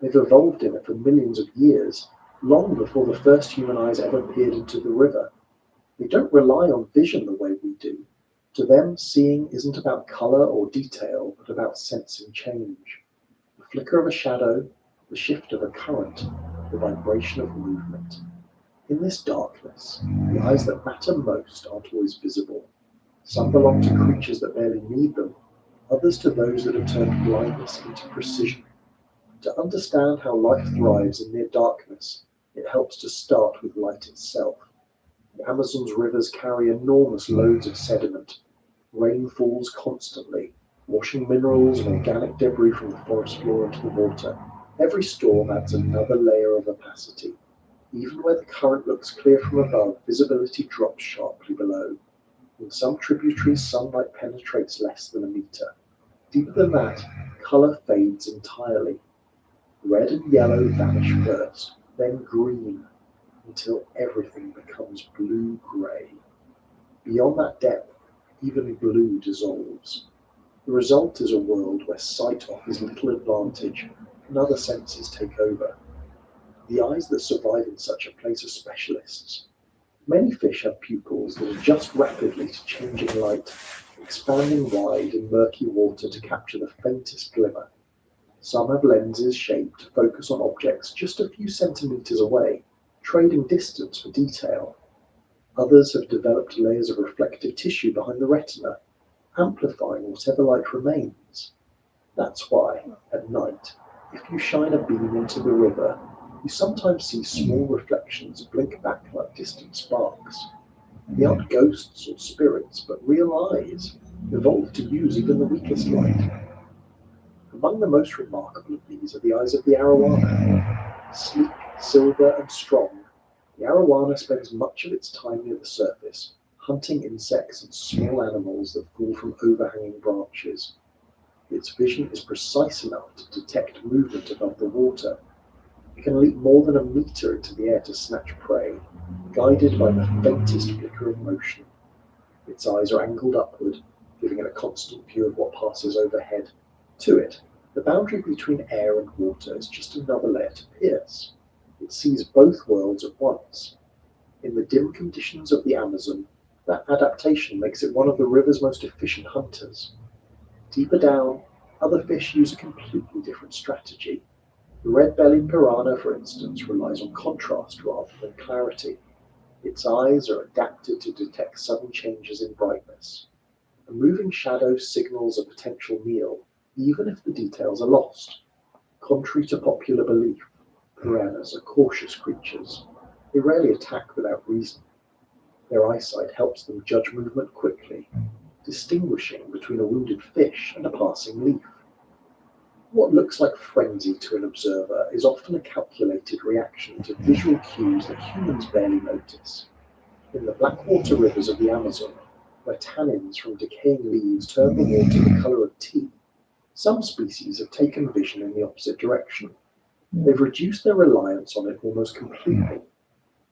They've evolved in it for millions of years, long before the first human eyes ever peered into the river. They don't rely on vision the way we do. To them, seeing isn't about color or detail, but about sensing change. The flicker of a shadow, the shift of a current, the vibration of movement. In this darkness, the eyes that matter most aren't always visible. Some belong to creatures that barely need them, others to those that have turned blindness into precision. To understand how life thrives in near darkness, it helps to start with light itself. The Amazon's rivers carry enormous loads of sediment. Rain falls constantly, washing minerals and organic debris from the forest floor into the water. Every storm adds another layer of opacity. Even where the current looks clear from above, visibility drops sharply below. In some tributaries, sunlight penetrates less than a meter. Deeper than that, color fades entirely. Red and yellow vanish first, then green, until everything becomes blue-gray. Beyond that depth, even blue dissolves. The result is a world where sight offers little advantage and other senses take over. The eyes that survive in such a place are specialists. Many fish have pupils that adjust rapidly to changing light, expanding wide in murky water to capture the faintest glimmer. Some have lenses shaped to focus on objects just a few centimeters away, trading distance for detail. Others have developed layers of reflective tissue behind the retina, amplifying whatever light remains. That's why, at night, if you shine a beam into the river, you sometimes see small reflections blink back like distant sparks. They aren't ghosts or spirits, but real eyes, evolved to use even the weakest light. Among the most remarkable of these are the eyes of the arowana. Sleek, silver, and strong, the arowana spends much of its time near the surface, hunting insects and small animals that fall from overhanging branches. Its vision is precise enough to detect movement above the water. It can leap more than a meter into the air to snatch prey, guided by the faintest flicker of motion. Its eyes are angled upward, giving it a constant view of what passes overhead. To it, the boundary between air and water is just another layer to pierce. It sees both worlds at once. In the dim conditions of the Amazon, that adaptation makes it one of the river's most efficient hunters. Deeper down, other fish use a completely different strategy. The red-bellied piranha, for instance, relies on contrast rather than clarity. Its eyes are adapted to detect sudden changes in brightness. A moving shadow signals a potential meal, even if the details are lost. Contrary to popular belief, piranhas are cautious creatures. They rarely attack without reason. Their eyesight helps them judge movement quickly, distinguishing between a wounded fish and a passing leaf. What looks like frenzy to an observer is often a calculated reaction to visual cues that humans barely notice. In the blackwater rivers of the Amazon, where tannins from decaying leaves turn the water the color of tea, some species have taken vision in the opposite direction. They've reduced their reliance on it almost completely.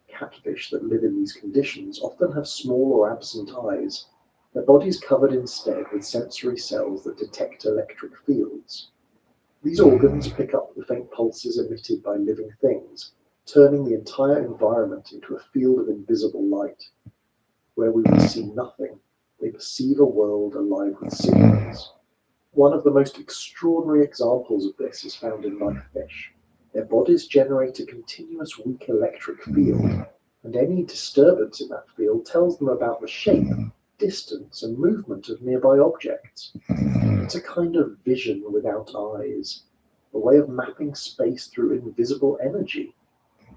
Catfish that live in these conditions often have small or absent eyes, their bodies covered instead with sensory cells that detect electric fields. These organs pick up the faint pulses emitted by living things, turning the entire environment into a field of invisible light. Where we would see nothing, they perceive a world alive with signals. One of the most extraordinary examples of this is found in knifefish. Their bodies generate a continuous weak electric field, and any disturbance in that field tells them about the shape, distance, and movement of nearby objects. It's a kind of vision without eyes, a way of mapping space through invisible energy.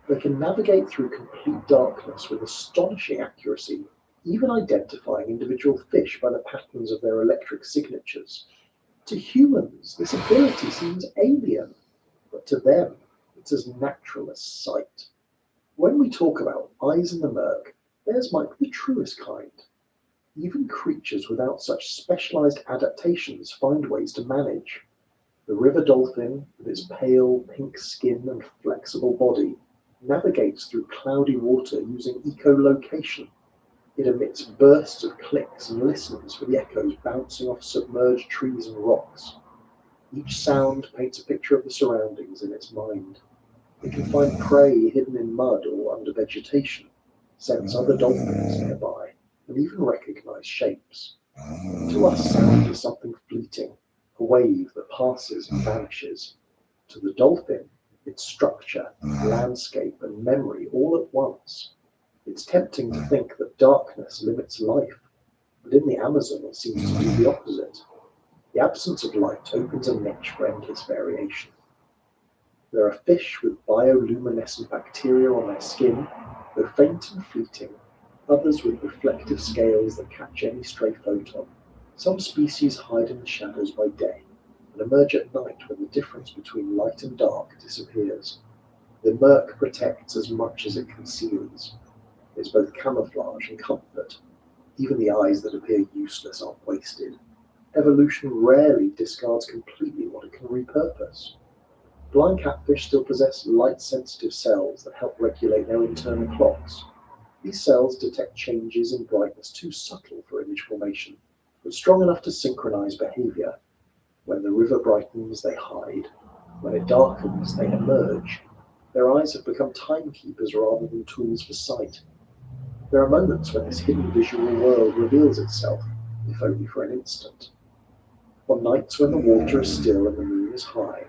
They can navigate through complete darkness with astonishing accuracy, even identifying individual fish by the patterns of their electric signatures. To humans, this ability seems alien, but to them, it's as natural as sight. When we talk about eyes in the murk, theirs might be the truest kind. Even creatures without such specialized adaptations find ways to manage. The river dolphin, with its pale pink skin and flexible body, navigates through cloudy water using echolocation. It emits bursts of clicks and listens for the echoes bouncing off submerged trees and rocks. Each sound paints a picture of the surroundings in its mind. It can find prey hidden in mud or under vegetation, sense other dolphins nearby, and even recognize shapes. To us, sound is something fleeting, a wave that passes and vanishes. To the dolphin, it's structure, landscape, and memory all at once. It's tempting to think that darkness limits life, but in the Amazon it seems to do the opposite. The absence of light opens a niche for endless variation. There are fish with bioluminescent bacteria on their skin, though faint and fleeting, others with reflective scales that catch any stray photon. Some species hide in the shadows by day and emerge at night when the difference between light and dark disappears. The murk protects as much as it conceals. It's both camouflage and comfort. Even the eyes that appear useless aren't wasted. Evolution rarely discards completely what it can repurpose. Blind catfish still possess light-sensitive cells that help regulate their internal clocks. These cells detect changes in brightness too subtle for image formation, but strong enough to synchronize behavior. When the river brightens, they hide. When it darkens, they emerge. Their eyes have become timekeepers rather than tools for sight. There are moments when this hidden visual world reveals itself, if only for an instant. On nights when the water is still and the moon is high,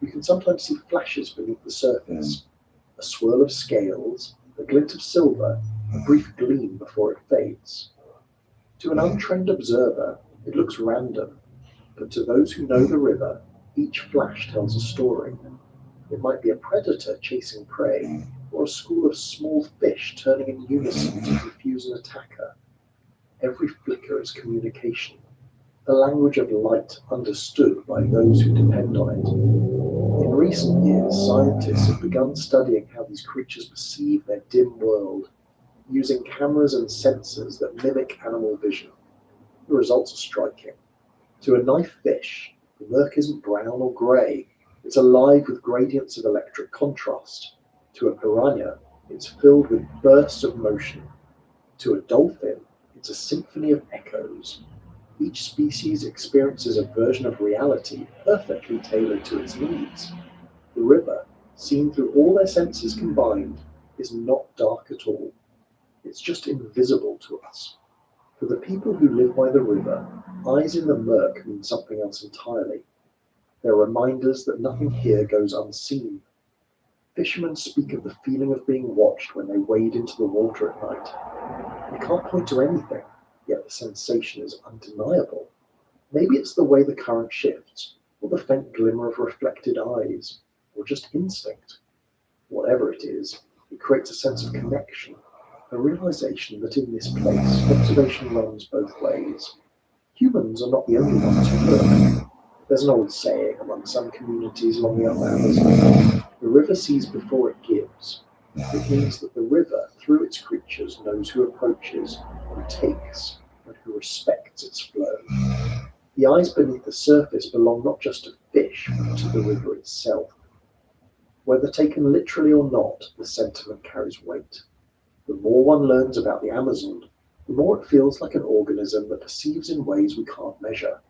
you can sometimes see flashes beneath the surface. A swirl of scales, a glint of silver, a brief gleam before it fades. To an untrained observer, it looks random, but to those who know the river, each flash tells a story. It might be a predator chasing prey, or a school of small fish turning in unison to confuse an attacker. Every flicker is communication, the language of light understood by those who depend on it. In recent years, scientists have begun studying how these creatures perceive their dim world, using cameras and sensors that mimic animal vision. The results are striking. To a knife fish, the murk isn't brown or grey, it's alive with gradients of electric contrast. To a piranha, it's filled with bursts of motion. To a dolphin, it's a symphony of echoes. Each species experiences a version of reality perfectly tailored to its needs. The river, seen through all their senses combined, is not dark at all. It's just invisible to us. For the people who live by the river, eyes in the murk mean something else entirely. They're reminders that nothing here goes unseen. Fishermen speak of the feeling of being watched when they wade into the water at night. They can't point to anything, yet the sensation is undeniable. Maybe it's the way the current shifts, or the faint glimmer of reflected eyes, or just instinct. Whatever it is, it creates a sense of connection, a realization that in this place, observation runs both ways. Humans are not the only ones who look. There's an old saying among some communities along the upper Amazon: the river sees before it gives. It means that the river, through its creatures, knows who approaches, who takes, and who respects its flow. The eyes beneath the surface belong not just to fish, but to the river itself. Whether taken literally or not, the sentiment carries weight. The more one learns about the Amazon, the more it feels like an organism that perceives in ways we can't measure.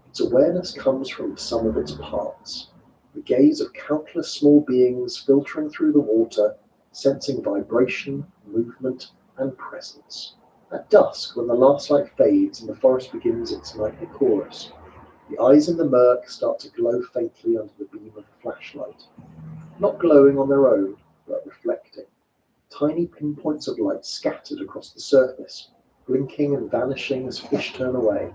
Its awareness comes from the sum of its parts, the gaze of countless small beings filtering through the water, sensing vibration, movement, and presence. At dusk, when the last light fades and the forest begins its nightly chorus, the eyes in the murk start to glow faintly under the beam of the flashlight. Not glowing on their own, but reflecting. Tiny pinpoints of light scattered across the surface, blinking and vanishing as fish turn away.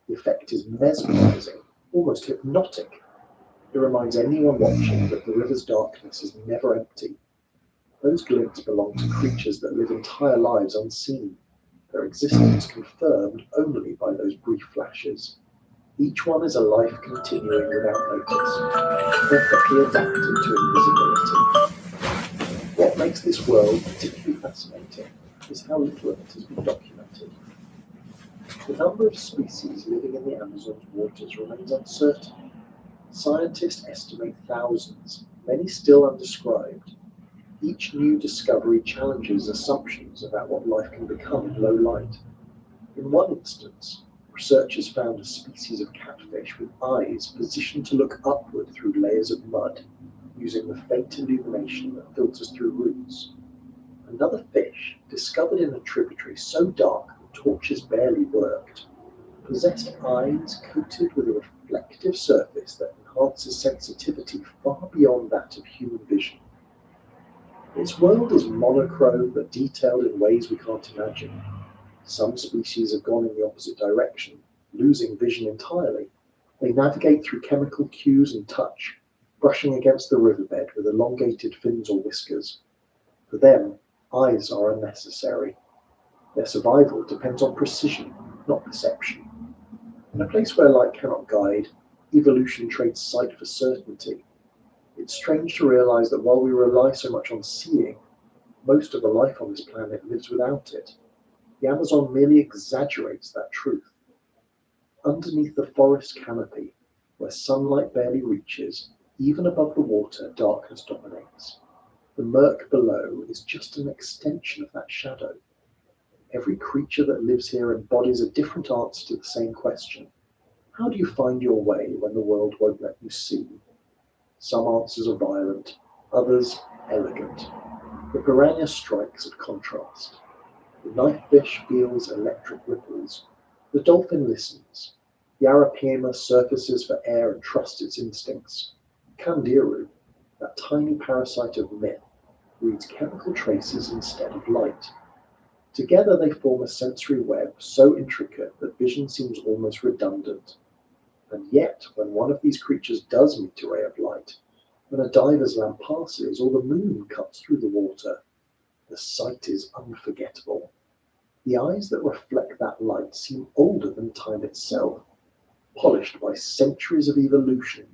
The effect is mesmerizing, almost hypnotic. It reminds anyone watching that the river's darkness is never empty. Those glints belong to creatures that live entire lives unseen, their existence confirmed only by those brief flashes. Each one is a life continuing without notice, perfectly adapted to invisibility. What makes this world particularly fascinating is how little of it has been documented. The number of species living in the Amazon's waters remains uncertain. Scientists estimate thousands, many still undescribed. Each new discovery challenges assumptions about what life can become in low light. In one instance, researchers found a species of catfish with eyes positioned to look upward through layers of mud, using the faint illumination that filters through roots. Another fish, discovered in a tributary so dark torches barely worked, possessed eyes coated with a reflective surface that enhances sensitivity far beyond that of human vision. Its world is monochrome but detailed in ways we can't imagine. Some species have gone in the opposite direction, losing vision entirely. They navigate through chemical cues and touch, brushing against the riverbed with elongated fins or whiskers. For them, eyes are unnecessary. Their survival depends on precision, not perception. In a place where light cannot guide, evolution trades sight for certainty. It's strange to realize that while we rely so much on seeing, most of the life on this planet lives without it. The Amazon merely exaggerates that truth. Underneath the forest canopy, where sunlight barely reaches, even above the water, darkness dominates. The murk below is just an extension of that shadow. Every creature that lives here embodies a different answer to the same question. How do you find your way when the world won't let you see? Some answers are violent, others elegant. The piranha strikes at contrast. The knifefish feels electric ripples. The dolphin listens. The arapaima surfaces for air and trusts its instincts. Candiru, that tiny parasite of myth, reads chemical traces instead of light. Together they form a sensory web so intricate that vision seems almost redundant. And yet, when one of these creatures does meet a ray of light, when a diver's lamp passes or the moon cuts through the water, the sight is unforgettable. The eyes that reflect that light seem older than time itself, polished by centuries of evolution.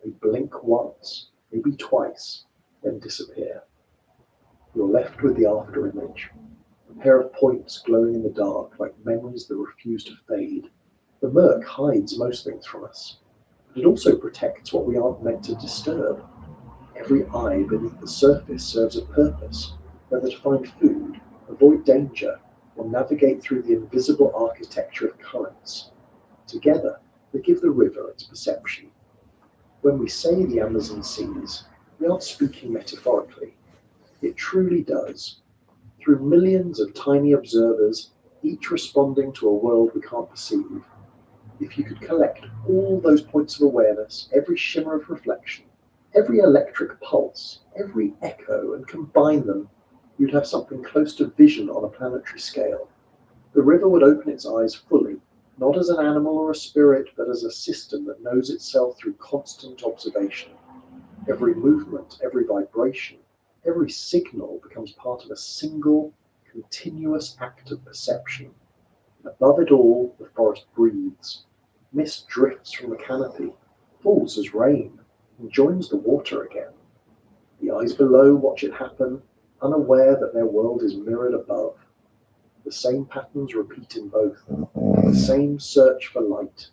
They blink once, maybe twice, then disappear. You're left with the after image, a pair of points glowing in the dark like memories that refuse to fade. The murk hides most things from us, but it also protects what we aren't meant to disturb. Every eye beneath the surface serves a purpose, whether to find food, avoid danger, or navigate through the invisible architecture of currents. Together, they give the river its perception. When we say the Amazon sees, we aren't speaking metaphorically. It truly does. Through millions of tiny observers, each responding to a world we can't perceive. If you could collect all those points of awareness, every shimmer of reflection, every electric pulse, every echo, and combine them, you'd have something close to vision on a planetary scale. The river would open its eyes fully, not as an animal or a spirit, but as a system that knows itself through constant observation. Every movement, every vibration, every signal becomes part of a single, continuous act of perception. Above it all, the forest breathes. Mist drifts from the canopy, falls as rain, and joins the water again. The eyes below watch it happen, unaware that their world is mirrored above. The same patterns repeat in both, the same search for light,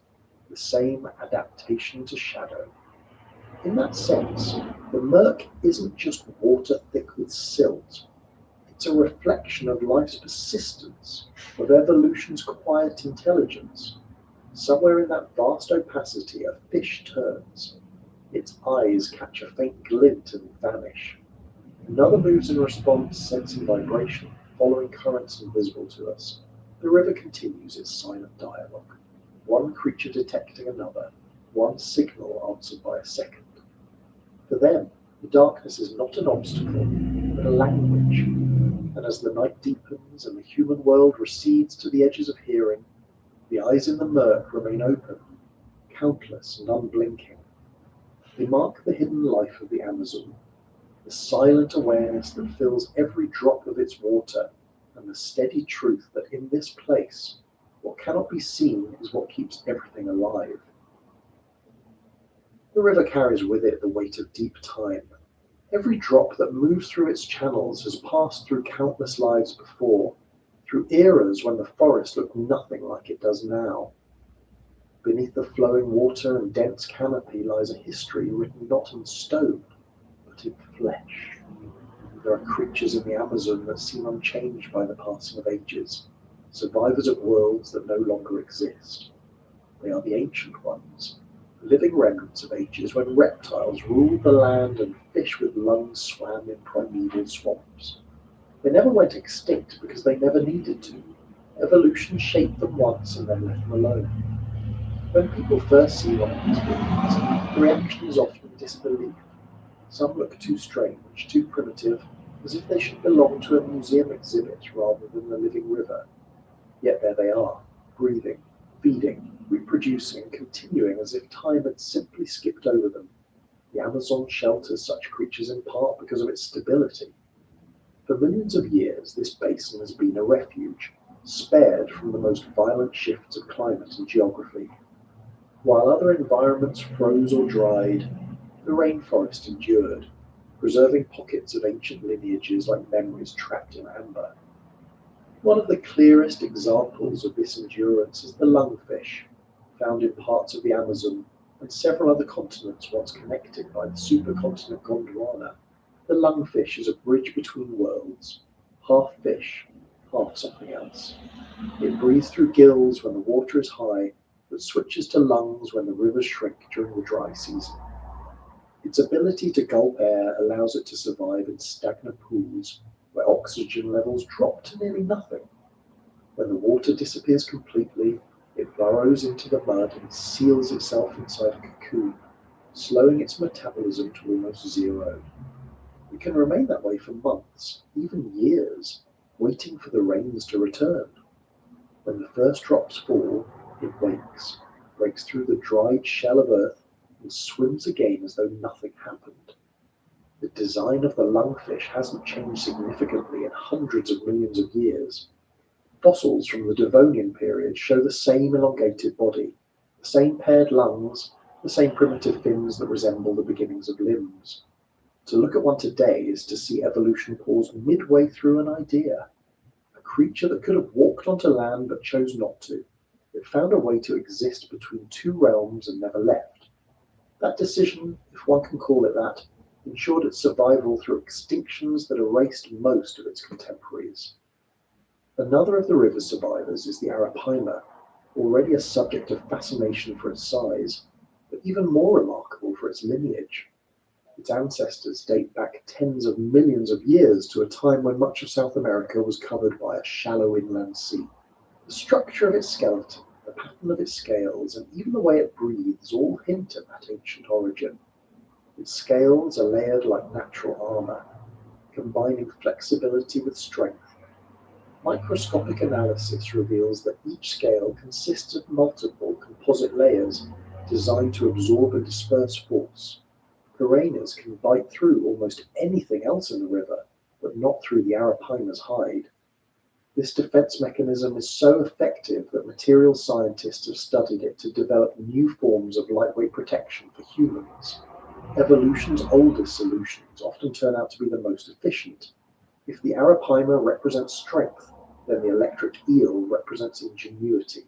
the same adaptation to shadow. In that sense, the murk isn't just water thick with silt. It's a reflection of life's persistence, of evolution's quiet intelligence. Somewhere in that vast opacity, a fish turns. Its eyes catch a faint glint and vanish. Another moves in response, sensing vibration, following currents invisible to us. The river continues its silent dialogue, one creature detecting another, one signal answered by a second. For them, the darkness is not an obstacle, but a language. And as the night deepens and the human world recedes to the edges of hearing, the eyes in the murk remain open, countless and unblinking. They mark the hidden life of the Amazon, the silent awareness that fills every drop of its water, and the steady truth that in this place, what cannot be seen is what keeps everything alive. The river carries with it the weight of deep time. Every drop that moves through its channels has passed through countless lives before, through eras when the forest looked nothing like it does now. Beneath the flowing water and dense canopy lies a history written not in stone, but in flesh. There are creatures in the Amazon that seem unchanged by the passing of ages, survivors of worlds that no longer exist. They are the ancient ones, living remnants of ages when reptiles ruled the land and fish with lungs swam in primeval swamps. They never went extinct because they never needed to. Evolution shaped them once and then left them alone. When people first see one of these beings, the reaction is often disbelief. Some look too strange, too primitive, as if they should belong to a museum exhibit rather than the living river. Yet there they are, breathing, feeding, reproducing, continuing as if time had simply skipped over them. The Amazon shelters such creatures in part because of its stability. For millions of years, this basin has been a refuge, spared from the most violent shifts of climate and geography. While other environments froze or dried, the rainforest endured, preserving pockets of ancient lineages like memories trapped in amber. One of the clearest examples of this endurance is the lungfish, found in parts of the Amazon and several other continents once connected by the supercontinent Gondwana. The lungfish is a bridge between worlds, half fish, half something else. It breathes through gills when the water is high, but switches to lungs when the rivers shrink during the dry season. Its ability to gulp air allows it to survive in stagnant pools where oxygen levels drop to nearly nothing. When the water disappears completely, it burrows into the mud and seals itself inside a cocoon, slowing its metabolism to almost zero. It can remain that way for months, even years, waiting for the rains to return. When the first drops fall, it wakes, breaks through the dried shell of earth, and swims again as though nothing happened. The design of the lungfish hasn't changed significantly in hundreds of millions of years. Fossils from the Devonian period show the same elongated body, the same paired lungs, the same primitive fins that resemble the beginnings of limbs. To look at one today is to see evolution pause midway through an idea. A creature that could have walked onto land but chose not to. It found a way to exist between two realms and never left. That decision, if one can call it that, ensured its survival through extinctions that erased most of its contemporaries. Another of the river survivors is the arapaima, already a subject of fascination for its size, but even more remarkable for its lineage. Its ancestors date back tens of millions of years to a time when much of South America was covered by a shallow inland sea. The structure of its skeleton, the pattern of its scales, and even the way it breathes all hint at that ancient origin. Its scales are layered like natural armor, combining flexibility with strength. Microscopic analysis reveals that each scale consists of multiple composite layers designed to absorb and disperse force. Piranhas can bite through almost anything else in the river, but not through the arapaima's hide. This defense mechanism is so effective that material scientists have studied it to develop new forms of lightweight protection for humans. Evolution's oldest solutions often turn out to be the most efficient. If the arapaima represents strength, then the electric eel represents ingenuity.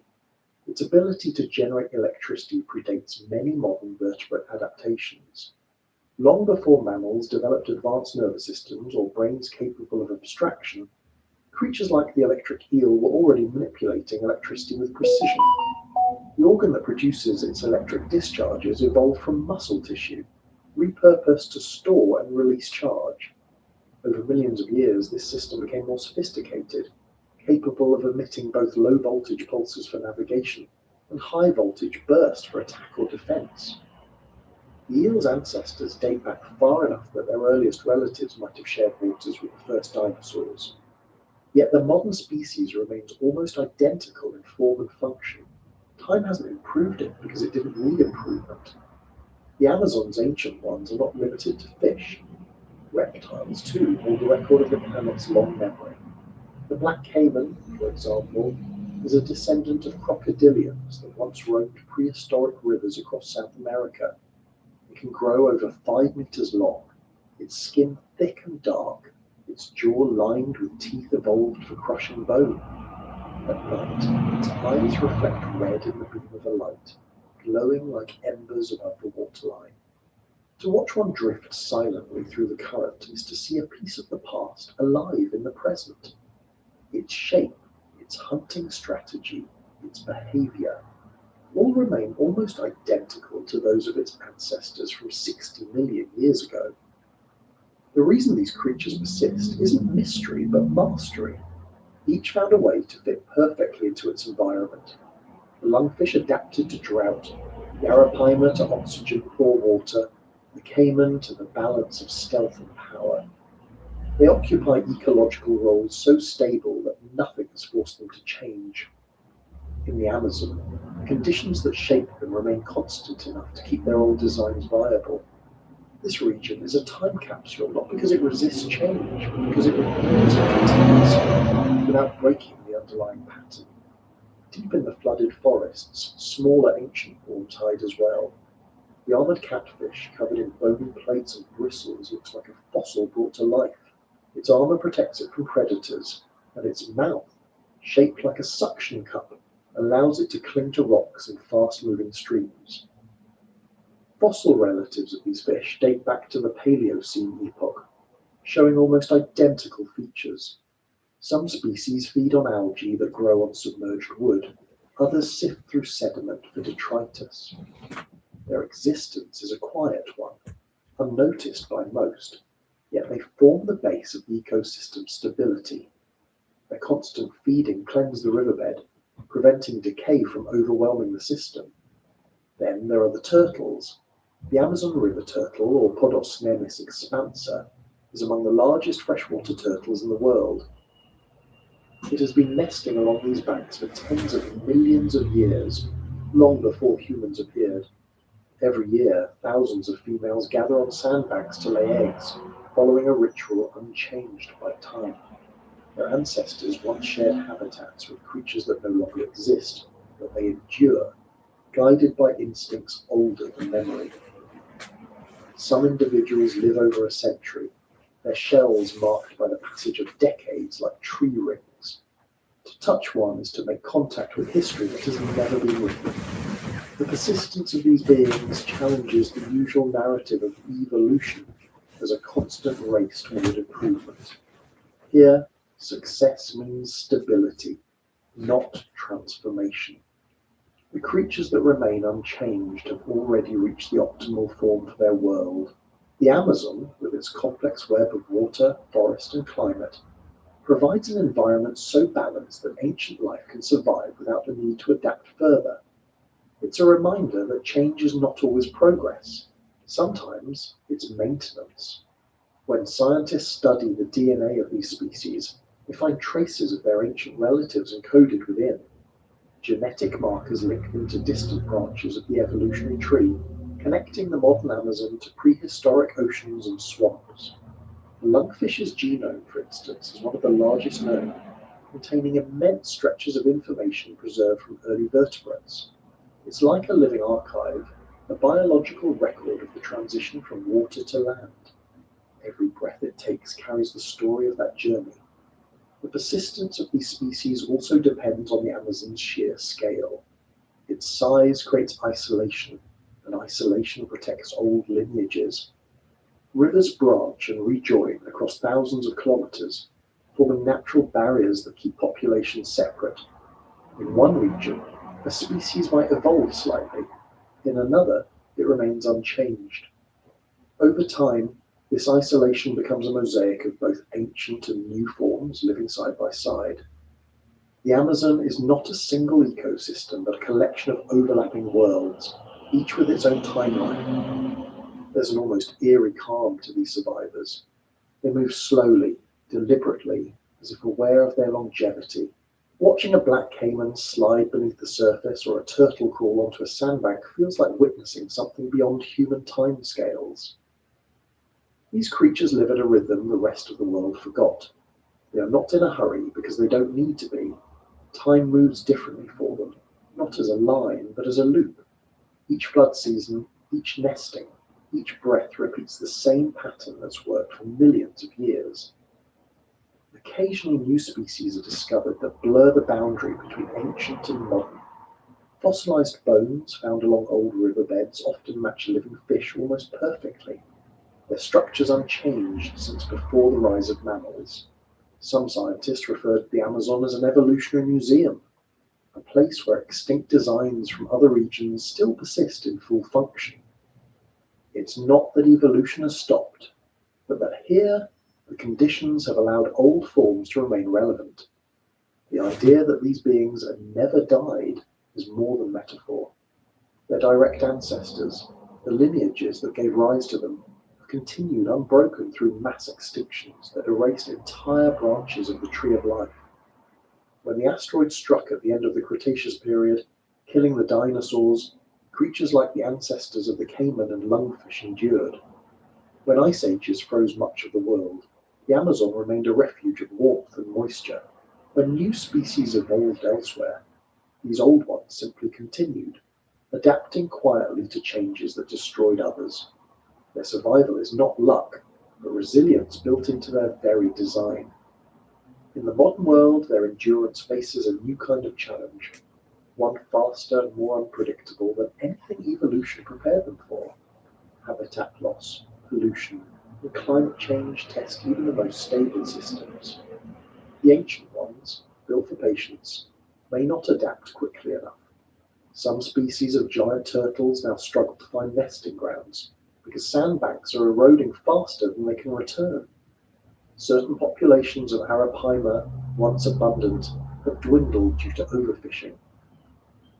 Its ability to generate electricity predates many modern vertebrate adaptations. Long before mammals developed advanced nervous systems or brains capable of abstraction, creatures like the electric eel were already manipulating electricity with precision. The organ that produces its electric discharges evolved from muscle tissue, repurposed to store and release charge. Over millions of years, this system became more sophisticated, capable of emitting both low voltage pulses for navigation and high voltage bursts for attack or defense. The eel's ancestors date back far enough that their earliest relatives might have shared waters with the first dinosaurs. Yet the modern species remains almost identical in form and function. Time hasn't improved it because it didn't need improvement. The Amazon's ancient ones are not limited to fish. Reptiles, too, hold the record of the planet's long memory. The black caiman, for example, is a descendant of crocodilians that once roamed prehistoric rivers across South America. It can grow over 5 meters long, its skin thick and dark, its jaw lined with teeth evolved for crushing bone. At night, its eyes reflect red in the beam of the light, glowing like embers above the waterline. To watch one drift silently through the current is to see a piece of the past alive in the present. Its shape, its hunting strategy, its behavior, all remain almost identical to those of its ancestors from 60 million years ago. The reason these creatures persist isn't mystery, but mastery. Each found a way to fit perfectly into its environment. The lungfish adapted to drought, the arapaima to oxygen-poor water, the caiman to the balance of stealth and power. They occupy ecological roles so stable that nothing has forced them to change. In the Amazon, the conditions that shape them remain constant enough to keep their old designs viable. This region is a time capsule, not because it resists change, but because it repeats and continues without breaking the underlying pattern. Deep in the flooded forests, smaller ancient forms hide as well. The armored catfish, covered in bony plates and bristles, looks like a fossil brought to life. Its armor protects it from predators, and its mouth, shaped like a suction cup, allows it to cling to rocks in fast-moving streams. Fossil relatives of these fish date back to the Paleocene epoch, showing almost identical features. Some species feed on algae that grow on submerged wood. Others sift through sediment for detritus. Their existence is a quiet one, unnoticed by most, yet they form the base of ecosystem stability. Their constant feeding cleans the riverbed, preventing decay from overwhelming the system. Then there are the turtles. The Amazon river turtle, or Podosnemis expansa, is among the largest freshwater turtles in the world. It has been nesting along these banks for tens of millions of years, long before humans appeared. Every year, thousands of females gather on sandbanks to lay eggs, following a ritual unchanged by time. Their ancestors once shared habitats with creatures that no longer exist, but they endure, guided by instincts older than memory. Some individuals live over a century, their shells marked by the passage of decades like tree rings. To touch one is to make contact with history that has never been written. The persistence of these beings challenges the usual narrative of evolution as a constant race toward improvement. Here, success means stability, not transformation. The creatures that remain unchanged have already reached the optimal form for their world. The Amazon, with its complex web of water, forest, and climate, provides an environment so balanced that ancient life can survive without the need to adapt further. It's a reminder that change is not always progress. Sometimes it's maintenance. When scientists study the DNA of these species, they find traces of their ancient relatives encoded within. Genetic markers link them to distant branches of the evolutionary tree, connecting the modern Amazon to prehistoric oceans and swamps. The lungfish's genome, for instance, is one of the largest known, containing immense stretches of information preserved from early vertebrates. It's like a living archive, a biological record of the transition from water to land. Every breath it takes carries the story of that journey. The persistence of these species also depends on the Amazon's sheer scale. Its size creates isolation, and isolation protects old lineages. Rivers branch and rejoin across thousands of kilometers, forming natural barriers that keep populations separate. In one region, a species might evolve slightly. In another, it remains unchanged. Over time, this isolation becomes a mosaic of both ancient and new forms living side by side. The Amazon is not a single ecosystem, but a collection of overlapping worlds, each with its own timeline. There's an almost eerie calm to these survivors. They move slowly, deliberately, as if aware of their longevity. Watching a black caiman slide beneath the surface or a turtle crawl onto a sandbank feels like witnessing something beyond human timescales. These creatures live at a rhythm the rest of the world forgot. They are not in a hurry because they don't need to be. Time moves differently for them, not as a line, but as a loop. Each flood season, each nesting, each breath repeats the same pattern that's worked for millions of years. Occasionally new species are discovered that blur the boundary between ancient and modern. Fossilized bones found along old riverbeds often match living fish almost perfectly. Their structures unchanged since before the rise of mammals. Some scientists refer to the Amazon as an evolutionary museum, a place where extinct designs from other regions still persist in full function. It's not that evolution has stopped, but that here the conditions have allowed old forms to remain relevant. The idea that these beings had never died is more than metaphor. Their direct ancestors, the lineages that gave rise to them, have continued unbroken through mass extinctions that erased entire branches of the tree of life. When the asteroid struck at the end of the Cretaceous period, killing the dinosaurs, creatures like the ancestors of the caiman and lungfish endured. When ice ages froze much of the world, the Amazon remained a refuge of warmth and moisture. When new species evolved elsewhere, these old ones simply continued, adapting quietly to changes that destroyed others. Their survival is not luck, but resilience built into their very design. In the modern world, their endurance faces a new kind of challenge, one faster and more unpredictable than anything evolution prepared them for. Habitat loss, pollution, and climate change test even the most stable systems. The ancient ones, built for patience, may not adapt quickly enough. Some species of giant turtles now struggle to find nesting grounds because sandbanks are eroding faster than they can return. Certain populations of Arapaima, once abundant, have dwindled due to overfishing.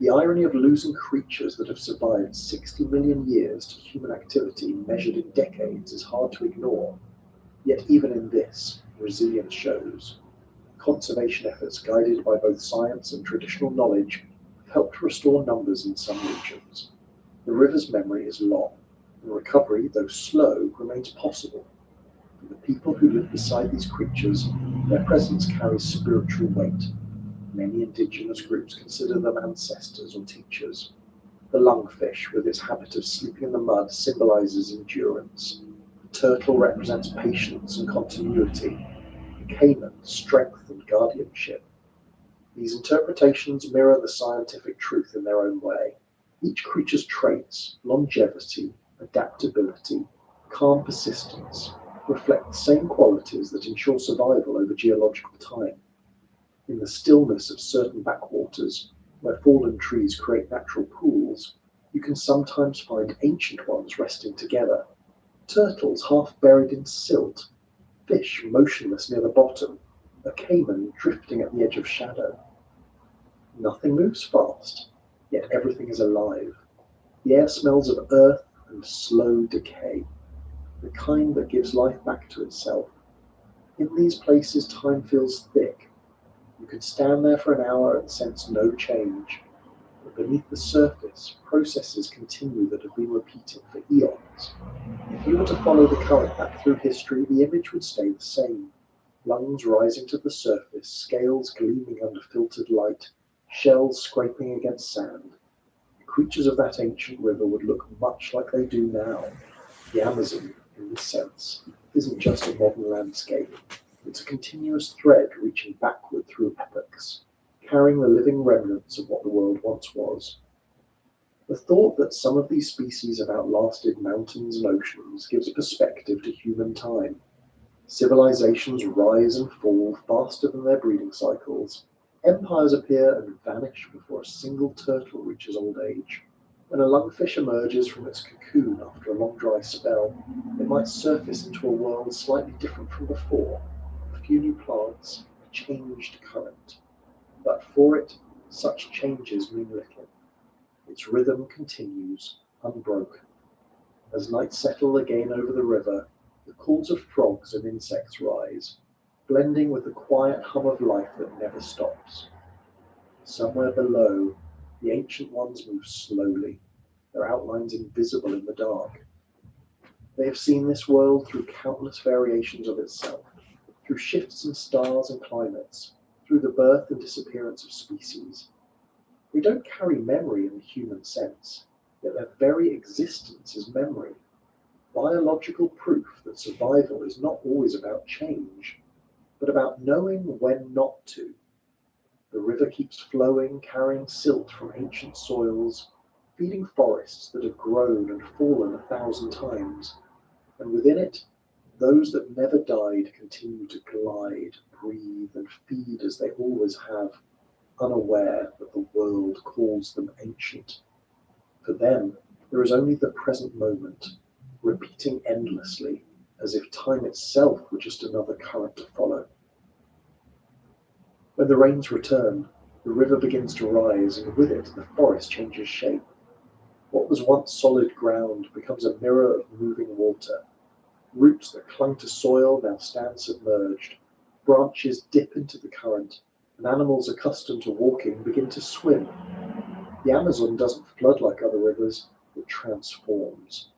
The irony of losing creatures that have survived 60 million years to human activity measured in decades is hard to ignore. Yet even in this, resilience shows. Conservation efforts guided by both science and traditional knowledge have helped restore numbers in some regions. The river's memory is long, and recovery, though slow, remains possible. For the people who live beside these creatures, their presence carries spiritual weight. Many indigenous groups consider them ancestors or teachers. The lungfish, with its habit of sleeping in the mud, symbolizes endurance. The turtle represents patience and continuity. The caiman, strength and guardianship. These interpretations mirror the scientific truth in their own way. Each creature's traits, longevity, adaptability, calm persistence, reflect the same qualities that ensure survival over geological time. In the stillness of certain backwaters, where fallen trees create natural pools, you can sometimes find ancient ones resting together. Turtles half buried in silt, fish motionless near the bottom, a caiman drifting at the edge of shadow. Nothing moves fast, yet everything is alive. The air smells of earth and slow decay, the kind that gives life back to itself. In these places, time feels thick. You could stand there for an hour and sense no change. But beneath the surface, processes continue that have been repeating for eons. If you were to follow the current back through history, the image would stay the same. Lungs rising to the surface, scales gleaming under filtered light, shells scraping against sand. The creatures of that ancient river would look much like they do now. The Amazon, in this sense, isn't just a modern landscape. It's a continuous thread reaching backward through epochs, carrying the living remnants of what the world once was. The thought that some of these species have outlasted mountains and oceans gives perspective to human time. Civilizations rise and fall faster than their breeding cycles. Empires appear and vanish before a single turtle reaches old age. When a lungfish emerges from its cocoon after a long dry spell, it might surface into a world slightly different from before. A few new plants, a changed current. But for it, such changes mean little. Its rhythm continues, unbroken. As nights settle again over the river, the calls of frogs and insects rise, blending with the quiet hum of life that never stops. Somewhere below, the ancient ones move slowly, their outlines invisible in the dark. They have seen this world through countless variations of itself, through shifts in stars and climates, through the birth and disappearance of species. They don't carry memory in the human sense, yet their very existence is memory. Biological proof that survival is not always about change, but about knowing when not to. The river keeps flowing, carrying silt from ancient soils, feeding forests that have grown and fallen 1,000 times, and within it, those that never died continue to glide, breathe, and feed as they always have, unaware that the world calls them ancient. For them, there is only the present moment, repeating endlessly, as if time itself were just another current to follow. When the rains return, the river begins to rise, and with it the forest changes shape. What was once solid ground becomes a mirror of moving water. Roots that clung to soil now stand submerged. Branches dip into the current, and animals accustomed to walking begin to swim. The Amazon doesn't flood like other rivers, it transforms.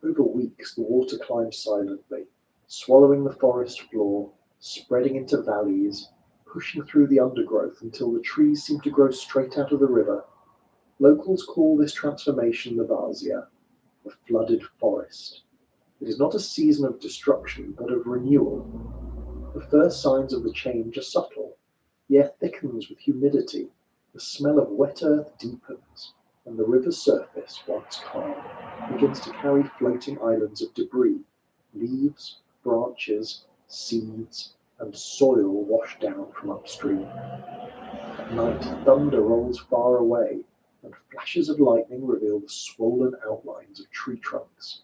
Over weeks, the water climbs silently, swallowing the forest floor, spreading into valleys, pushing through the undergrowth until the trees seem to grow straight out of the river. Locals call this transformation the Vasia, the flooded forest. It is not a season of destruction, but of renewal. The first signs of the change are subtle. The air thickens with humidity, the smell of wet earth deepens, and the river's surface, once calm, begins to carry floating islands of debris, Leaves, branches, seeds, and soil wash down from upstream. At night, thunder rolls far away, and flashes of lightning reveal the swollen outlines of tree trunks.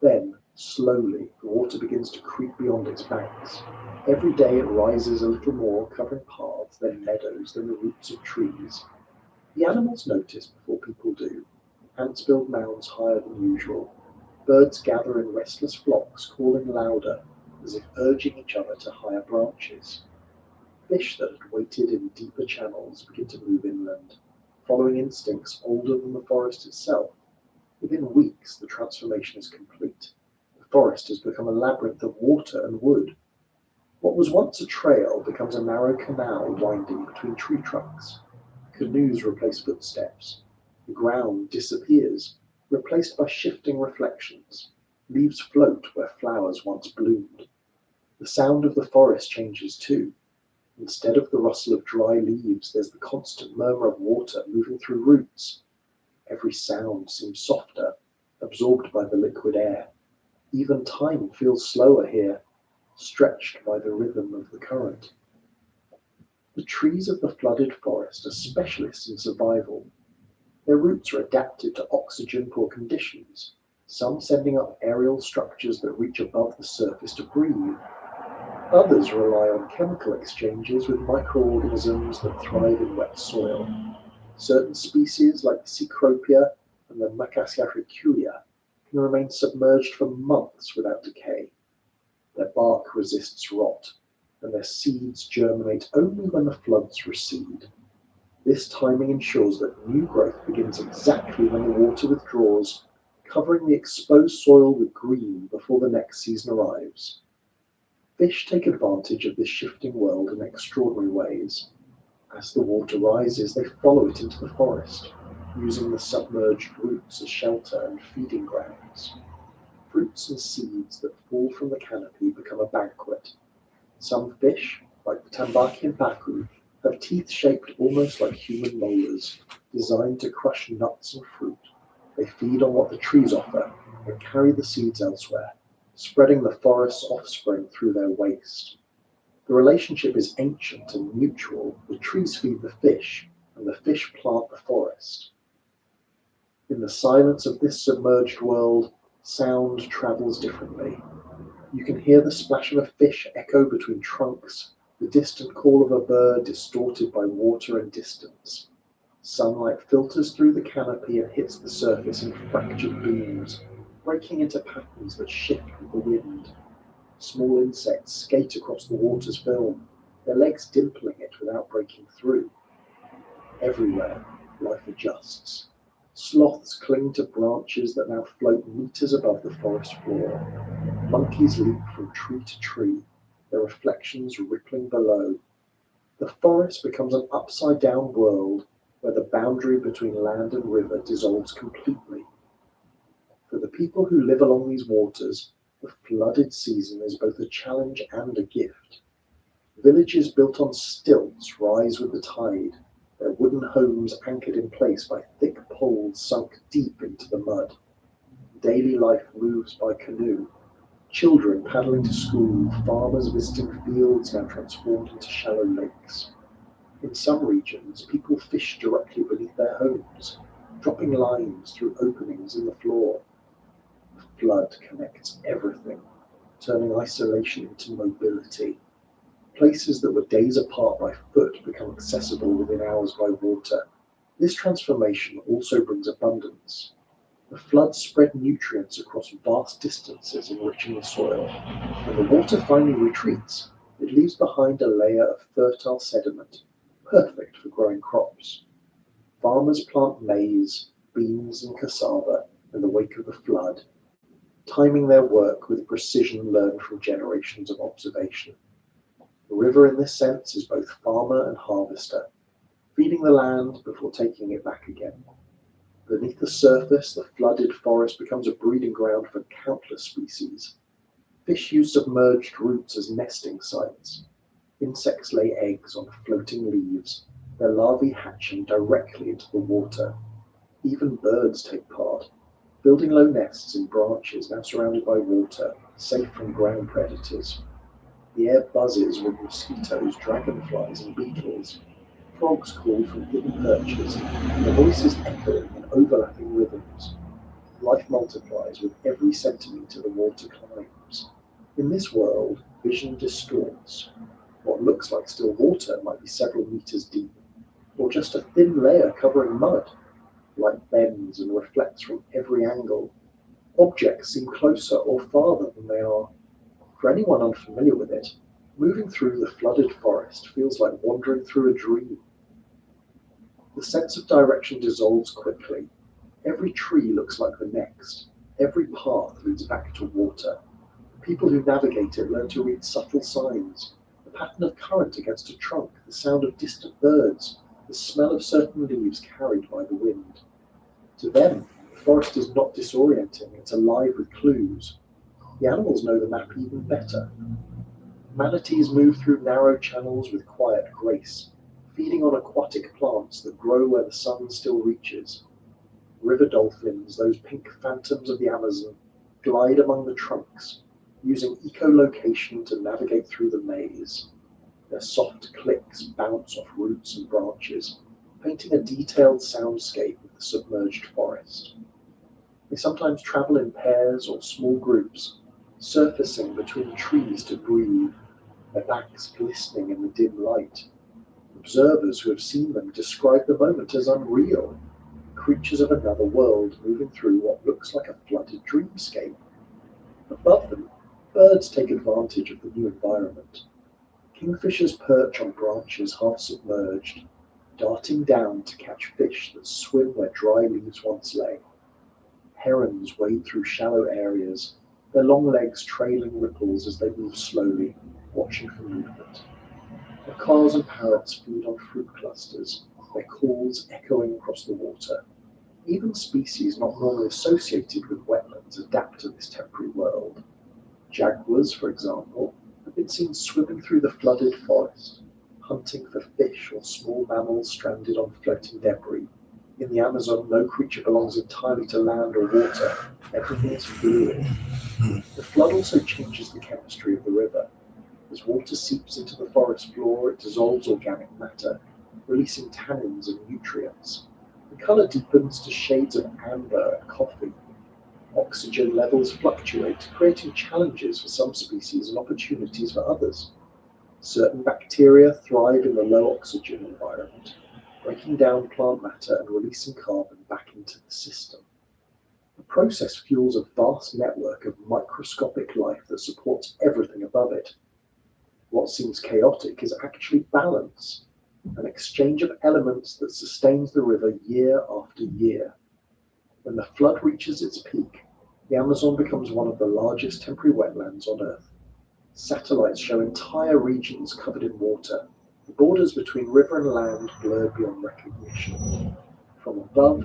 Then, slowly, the water begins to creep beyond its banks. Every day it rises a little more, covering paths, then meadows, then the roots of trees. The animals notice before people do. Ants build mounds higher than usual. Birds gather in restless flocks, calling louder, as if urging each other to higher branches. Fish that had waited in deeper channels begin to move inland, following instincts older than the forest itself. Within weeks, the transformation is complete. The forest has become a labyrinth of water and wood. What was once a trail becomes a narrow canal winding between tree trunks. Canoes replace footsteps. The ground disappears, replaced by shifting reflections. Leaves float where flowers once bloomed. The sound of the forest changes too. Instead of the rustle of dry leaves, there's the constant murmur of water moving through roots. Every sound seems softer, absorbed by the liquid air. Even time feels slower here, stretched by the rhythm of the current. The trees of the flooded forest are specialists in survival. Their roots are adapted to oxygen-poor conditions, some sending up aerial structures that reach above the surface to breathe. Others rely on chemical exchanges with microorganisms that thrive in wet soil. Certain species, like the Cecropia and the Macassariculia, can remain submerged for months without decay. Their bark resists rot, and their seeds germinate only when the floods recede. This timing ensures that new growth begins exactly when the water withdraws, covering the exposed soil with green before the next season arrives. Fish take advantage of this shifting world in extraordinary ways. As the water rises, they follow it into the forest, using the submerged roots as shelter and feeding grounds. Fruits and seeds that fall from the canopy become a banquet. Some fish, like the tambaki and pacu, have teeth shaped almost like human molars, designed to crush nuts and fruit. They feed on what the trees offer and carry the seeds elsewhere, spreading the forest's offspring through their waste. The relationship is ancient and mutual. The trees feed the fish, and the fish plant the forest. In the silence of this submerged world, sound travels differently. You can hear the splash of a fish echo between trunks, the distant call of a bird distorted by water and distance. Sunlight filters through the canopy and hits the surface in fractured beams, breaking into patterns that shift with the wind. Small insects skate across the water's film, their legs dimpling it without breaking through. Everywhere, life adjusts. Sloths cling to branches that now float meters above the forest floor. Monkeys leap from tree to tree, their reflections rippling below. The forest becomes an upside-down world where the boundary between land and river dissolves completely. For the people who live along these waters, the flooded season is both a challenge and a gift. Villages built on stilts rise with the tide, their wooden homes anchored in place by thick poles sunk deep into the mud. Daily life moves by canoe. Children paddling to school, farmers visiting fields now transformed into shallow lakes. In some regions, people fish directly beneath their homes, dropping lines through openings in the floor. The flood connects everything, turning isolation into mobility. Places that were days apart by foot become accessible within hours by water. This transformation also brings abundance. The floods spread nutrients across vast distances, enriching the soil. When the water finally retreats, it leaves behind a layer of fertile sediment, perfect for growing crops. Farmers plant maize, beans, and cassava in the wake of the flood, timing their work with precision learned from generations of observation. The river in this sense is both farmer and harvester, feeding the land before taking it back again. Beneath the surface, the flooded forest becomes a breeding ground for countless species. Fish use submerged roots as nesting sites. Insects lay eggs on floating leaves, their larvae hatching directly into the water. Even birds take part, building low nests in branches now surrounded by water, safe from ground predators. The air buzzes with mosquitoes, dragonflies, and beetles. Frogs call from hidden perches, and their voices echoing in overlapping rhythms. Life multiplies with every centimetre the water climbs. In this world, vision distorts. What looks like still water might be several metres deep, or just a thin layer covering mud. Light bends and reflects from every angle. Objects seem closer or farther than they are. For anyone unfamiliar with it, moving through the flooded forest feels like wandering through a dream. The sense of direction dissolves quickly. Every tree looks like the next. Every path leads back to water. People who navigate it learn to read subtle signs. The pattern of current against a trunk, the sound of distant birds, the smell of certain leaves carried by the wind. To them, the forest is not disorienting, it's alive with clues. The animals know the map even better. Manatees move through narrow channels with quiet grace, feeding on aquatic plants that grow where the sun still reaches. River dolphins, those pink phantoms of the Amazon, glide among the trunks, using echolocation to navigate through the maze. Their soft clicks bounce off roots and branches, painting a detailed soundscape of the submerged forest. They sometimes travel in pairs or small groups, surfacing between trees to breathe, their backs glistening in the dim light. Observers who have seen them describe the moment as unreal, creatures of another world moving through what looks like a flooded dreamscape. Above them, birds take advantage of the new environment. Kingfishers perch on branches half submerged, darting down to catch fish that swim where dry leaves once lay. Herons wade through shallow areas, their long legs trailing ripples as they move slowly, watching for movement. Macaws and parrots feed on fruit clusters, their calls echoing across the water. Even species not normally associated with wetlands adapt to this temporary world. Jaguars, for example, have been seen swimming through the flooded forest, hunting for fish or small mammals stranded on floating debris. In the Amazon, no creature belongs entirely to land or water. Everything is fluid. The flood also changes the chemistry of the river. As water seeps into the forest floor, it dissolves organic matter, releasing tannins and nutrients. The colour deepens to shades of amber and coffee. Oxygen levels fluctuate, creating challenges for some species and opportunities for others. Certain bacteria thrive in the low oxygen environment, breaking down plant matter and releasing carbon back into the system. The process fuels a vast network of microscopic life that supports everything above it. What seems chaotic is actually balance, an exchange of elements that sustains the river year after year. When the flood reaches its peak, the Amazon becomes one of the largest temporary wetlands on Earth. Satellites show entire regions covered in water, the borders between river and land blurred beyond recognition. From above,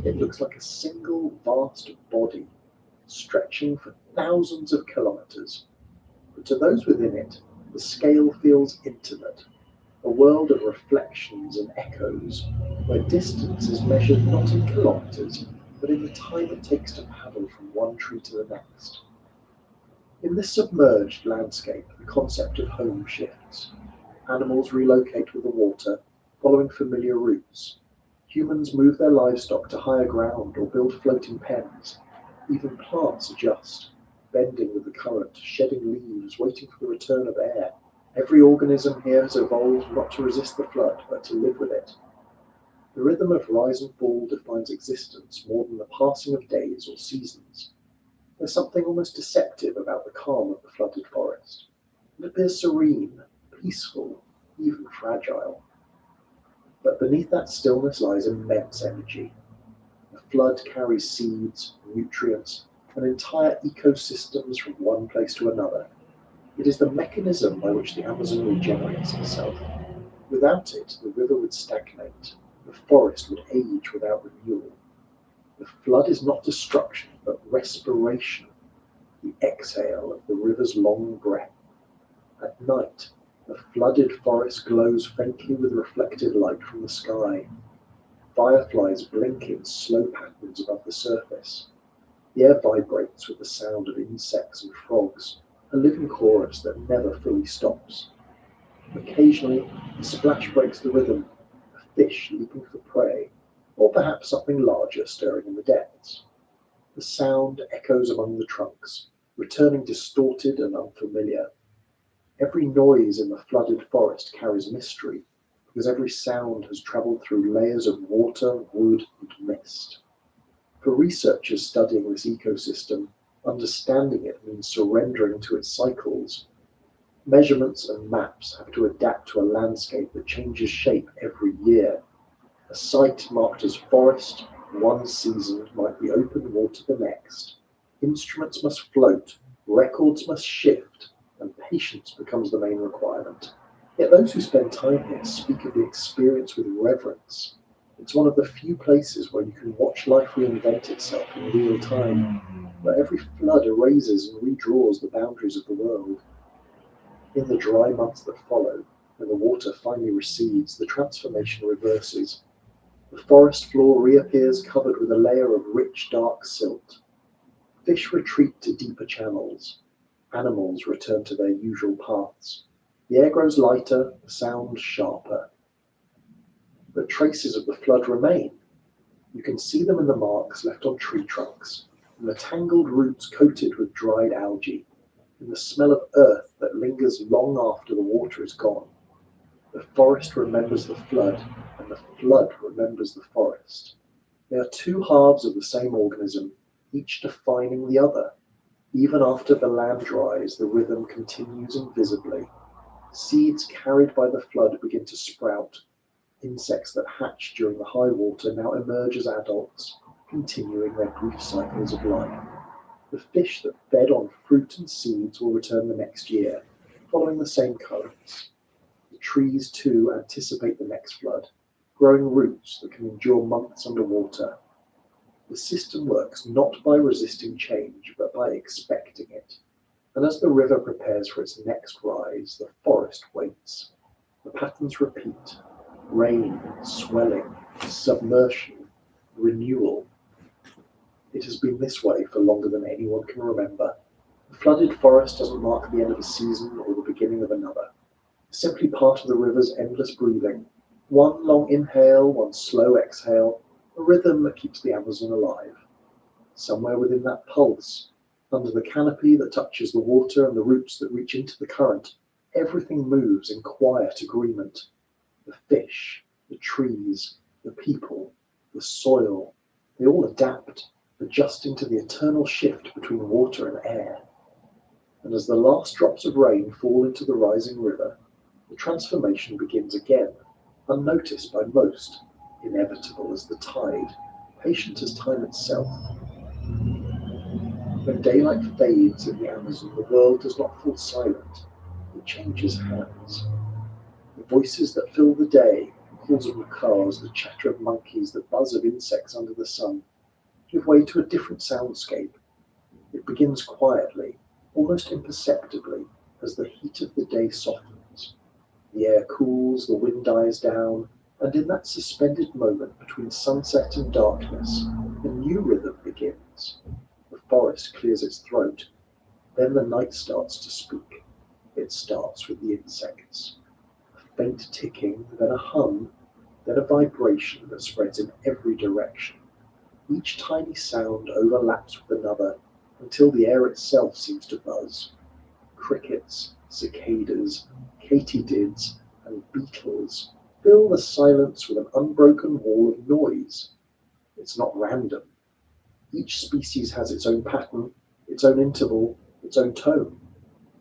it looks like a single vast body, stretching for thousands of kilometers. But to those within it, the scale feels intimate, a world of reflections and echoes, where distance is measured not in kilometers, but in the time it takes to paddle from one tree to the next. In this submerged landscape, the concept of home shifts. Animals relocate with the water, following familiar routes. Humans move their livestock to higher ground or build floating pens. Even plants adjust, bending with the current, shedding leaves, waiting for the return of air. Every organism here has evolved not to resist the flood, but to live with it. The rhythm of rise and fall defines existence more than the passing of days or seasons. There's something almost deceptive about the calm of the flooded forest. It appears serene, peaceful, even fragile. But beneath that stillness lies immense energy. The flood carries seeds, nutrients, and entire ecosystems from one place to another. It is the mechanism by which the Amazon regenerates itself. Without it, the river would stagnate, the forest would age without renewal. The flood is not destruction, but respiration, the exhale of the river's long breath. At night, the flooded forest glows faintly with reflected light from the sky. Fireflies blink in slow patterns above the surface. The air vibrates with the sound of insects and frogs, a living chorus that never fully stops. Occasionally, a splash breaks the rhythm, a fish leaping for prey, or perhaps something larger stirring in the depths. The sound echoes among the trunks, returning distorted and unfamiliar. Every noise in the flooded forest carries mystery, because every sound has travelled through layers of water, wood, and mist. For researchers studying this ecosystem, understanding it means surrendering to its cycles. Measurements and maps have to adapt to a landscape that changes shape every year. A site marked as forest one season might be open water the next. Instruments must float, records must shift, and patience becomes the main requirement. Yet those who spend time here speak of the experience with reverence. It's one of the few places where you can watch life reinvent itself in real time, where every flood erases and redraws the boundaries of the world. In the dry months that follow, when the water finally recedes, the transformation reverses. The forest floor reappears covered with a layer of rich, dark silt. Fish retreat to deeper channels. Animals return to their usual paths. The air grows lighter, the sound sharper. But traces of the flood remain. You can see them in the marks left on tree trunks, in the tangled roots coated with dried algae, in the smell of earth that lingers long after the water is gone. The forest remembers the flood, and the flood remembers the forest. They are two halves of the same organism, each defining the other. Even after the land dries, the rhythm continues invisibly. Seeds carried by the flood begin to sprout. Insects that hatch during the high water now emerge as adults, continuing their brief cycles of life. The fish that fed on fruit and seeds will return the next year, following the same currents. The trees, too, anticipate the next flood, growing roots that can endure months underwater. The system works not by resisting change, but by expecting it. And as the river prepares for its next rise, the forest waits. The patterns repeat. Rain, swelling, submersion, renewal. It has been this way for longer than anyone can remember. The flooded forest doesn't mark the end of a season or the beginning of another. It's simply part of the river's endless breathing. One long inhale, one slow exhale, a rhythm that keeps the Amazon alive. Somewhere within that pulse, under the canopy that touches the water and the roots that reach into the current, everything moves in quiet agreement. The fish, the trees, the people, the soil, they all adapt, adjusting to the eternal shift between water and air. And as the last drops of rain fall into the rising river, the transformation begins again, unnoticed by most, inevitable as the tide, patient as time itself. When daylight fades in the Amazon, the world does not fall silent, it changes hands. The voices that fill the day, the calls of macaws, the chatter of monkeys, the buzz of insects under the sun, give way to a different soundscape. It begins quietly, almost imperceptibly, as the heat of the day softens. The air cools, the wind dies down, and in that suspended moment between sunset and darkness, a new rhythm begins. The forest clears its throat. Then the night starts to speak. It starts with the insects. A faint ticking, then a hum, then a vibration that spreads in every direction. Each tiny sound overlaps with another until the air itself seems to buzz. Crickets, cicadas, katydids, and beetles fill the silence with an unbroken wall of noise. It's not random. Each species has its own pattern, its own interval, its own tone.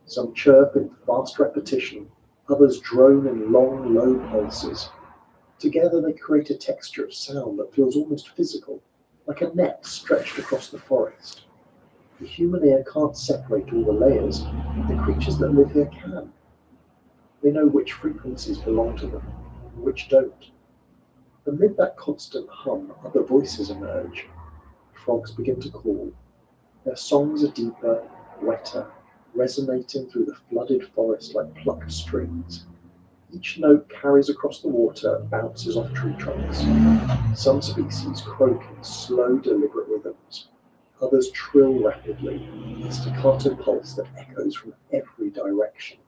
Some chirp in fast repetition, others drone in long, low pulses. Together they create a texture of sound that feels almost physical, like a net stretched across the forest. The human ear can't separate all the layers, but the creatures that live here can. They know which frequencies belong to them, and which don't. Amid that constant hum, other voices emerge. Frogs begin to call. Their songs are deeper, wetter, resonating through the flooded forest like plucked strings. Each note carries across the water and bounces off tree trunks. Some species croak in slow, deliberate rhythms. Others trill rapidly, a staccato pulse that echoes from every direction.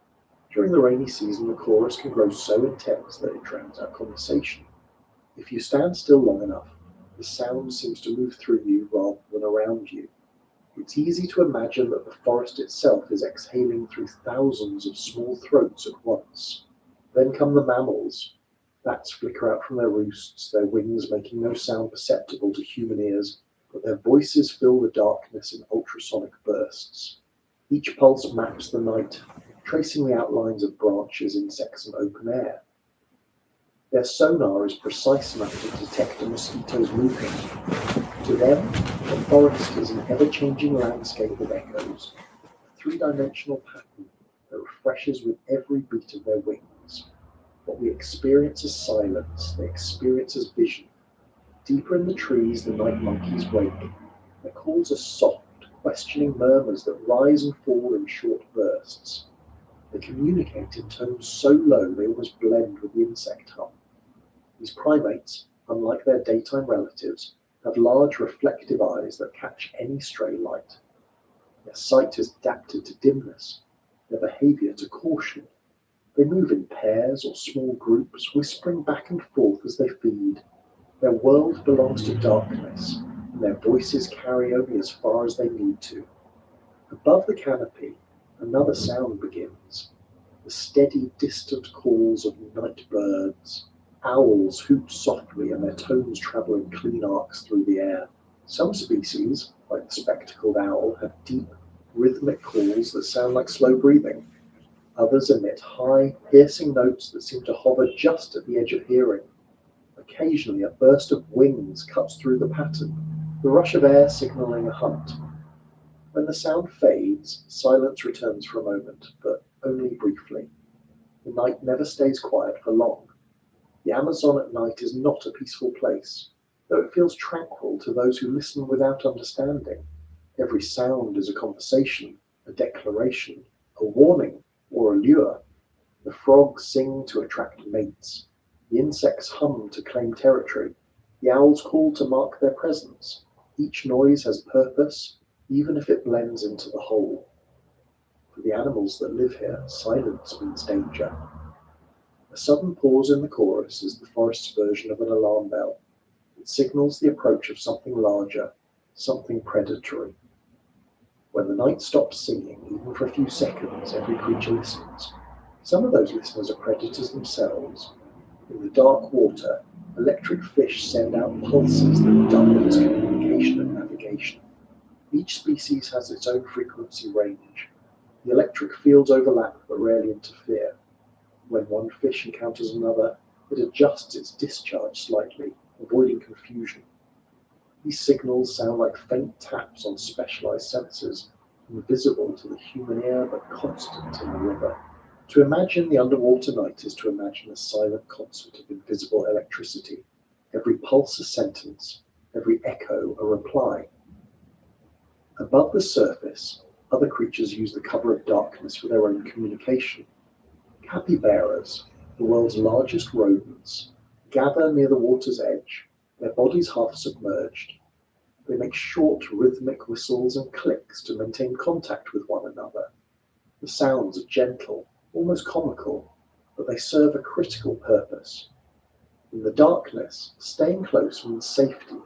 During the rainy season, the chorus can grow so intense that it drowns out conversation. If you stand still long enough, the sound seems to move through you rather than around you. It's easy to imagine that the forest itself is exhaling through thousands of small throats at once. Then come the mammals. Bats flicker out from their roosts, their wings making no sound perceptible to human ears, but their voices fill the darkness in ultrasonic bursts. Each pulse maps the night, tracing the outlines of branches, insects, and open air. Their sonar is precise enough to detect a mosquito's movement. To them, the forest is an ever-changing landscape of echoes, a three-dimensional pattern that refreshes with every beat of their wings. What we experience as silence, they experience as vision. Deeper in the trees, the night monkeys wake. Their calls are soft, questioning murmurs that rise and fall in short bursts. They communicate in tones so low they almost blend with the insect hum. These primates, unlike their daytime relatives, have large reflective eyes that catch any stray light. Their sight is adapted to dimness, their behavior to caution. They move in pairs or small groups, whispering back and forth as they feed. Their world belongs to darkness, and their voices carry only as far as they need to. Above the canopy, another sound begins. The steady, distant calls of night birds. Owls hoot softly, and their tones travel in clean arcs through the air. Some species, like the spectacled owl, have deep, rhythmic calls that sound like slow breathing. Others emit high, piercing notes that seem to hover just at the edge of hearing. Occasionally, a burst of wings cuts through the pattern, the rush of air signaling a hunt. When the sound fades, silence returns for a moment, but only briefly. The night never stays quiet for long. The Amazon at night is not a peaceful place, though it feels tranquil to those who listen without understanding. Every sound is a conversation, a declaration, a warning, or a lure. The frogs sing to attract mates. The insects hum to claim territory. The owls call to mark their presence. Each noise has purpose, even if it blends into the whole. For the animals that live here, silence means danger. A sudden pause in the chorus is the forest's version of an alarm bell. It signals the approach of something larger, something predatory. When the night stops singing, even for a few seconds, every creature listens. Some of those listeners are predators themselves. In the dark water, electric fish send out pulses that double as communication and navigation. Each species has its own frequency range. The electric fields overlap but rarely interfere. When one fish encounters another, it adjusts its discharge slightly, avoiding confusion. These signals sound like faint taps on specialized sensors, invisible to the human ear but constant in the river. To imagine the underwater night is to imagine a silent concert of invisible electricity. Every pulse a sentence, every echo a reply. Above the surface, other creatures use the cover of darkness for their own communication. Capybaras, the world's largest rodents, gather near the water's edge, their bodies half submerged. They make short rhythmic whistles and clicks to maintain contact with one another. The sounds are gentle, almost comical, but they serve a critical purpose. In the darkness, staying close means safety.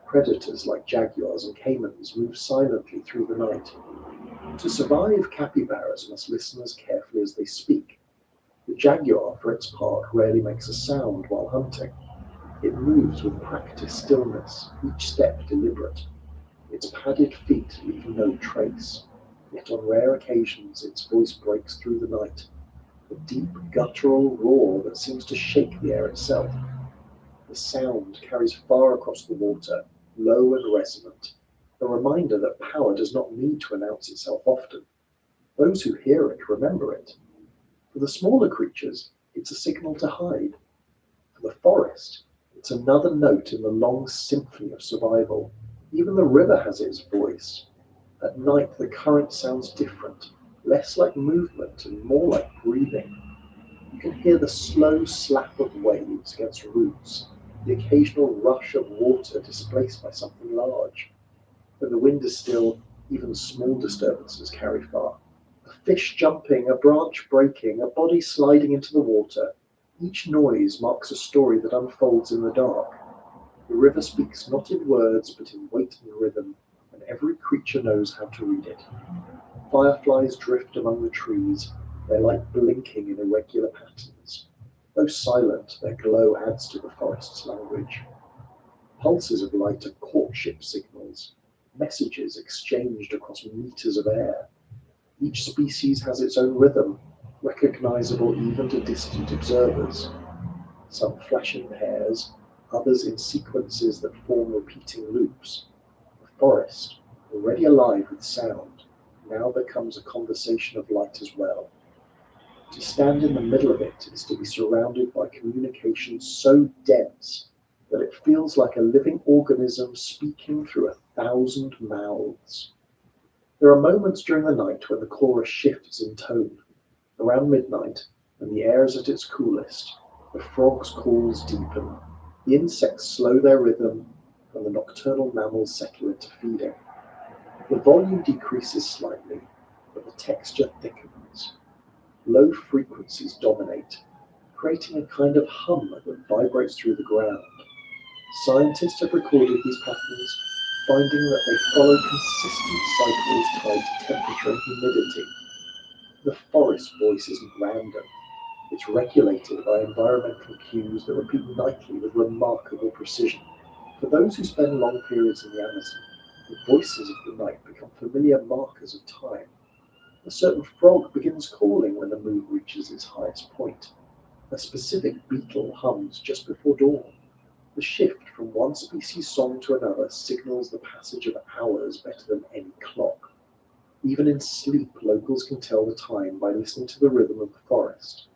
Predators like jaguars and caimans move silently through the night. To survive, capybaras must listen as carefully as they speak. The jaguar, for its part, rarely makes a sound while hunting. It moves with practiced stillness, each step deliberate. Its padded feet leave no trace, yet on rare occasions its voice breaks through the night, a deep guttural roar that seems to shake the air itself. The sound carries far across the water, low and resonant, a reminder that power does not need to announce itself often. Those who hear it remember it. For the smaller creatures, it's a signal to hide. For the forest, it's another note in the long symphony of survival. Even the river has its voice. At night, the current sounds different, less like movement and more like breathing. You can hear the slow slap of waves against roots, the occasional rush of water displaced by something large. When the wind is still, even small disturbances carry far. A fish jumping, a branch breaking, a body sliding into the water. Each noise marks a story that unfolds in the dark. The river speaks not in words, but in weight and rhythm, and every creature knows how to read it. Fireflies drift among the trees, their light blinking in irregular patterns. Though silent, their glow adds to the forest's language. Pulses of light are courtship signals, messages exchanged across meters of air. Each species has its own rhythm, recognizable even to distant observers. Some flash in pairs, others in sequences that form repeating loops. The forest, already alive with sound, now becomes a conversation of light as well. To stand in the middle of it is to be surrounded by communication so dense that it feels like a living organism speaking through 1,000 mouths. There are moments during the night when the chorus shifts in tone. Around midnight, when the air is at its coolest, the frogs' calls deepen, the insects slow their rhythm, and the nocturnal mammals settle into feeding. The volume decreases slightly, but the texture thickens. Low frequencies dominate, creating a kind of hum that vibrates through the ground. Scientists have recorded these patterns, finding that they follow consistent cycles tied to temperature and humidity. The forest voice isn't random. It's regulated by environmental cues that repeat nightly with remarkable precision. For those who spend long periods in the Amazon, the voices of the night become familiar markers of time. A certain frog begins calling when the moon reaches its highest point. A specific beetle hums just before dawn. The shift from one species' song to another signals the passage of hours better than any clock. Even in sleep, locals can tell the time by listening to the rhythm of the forest.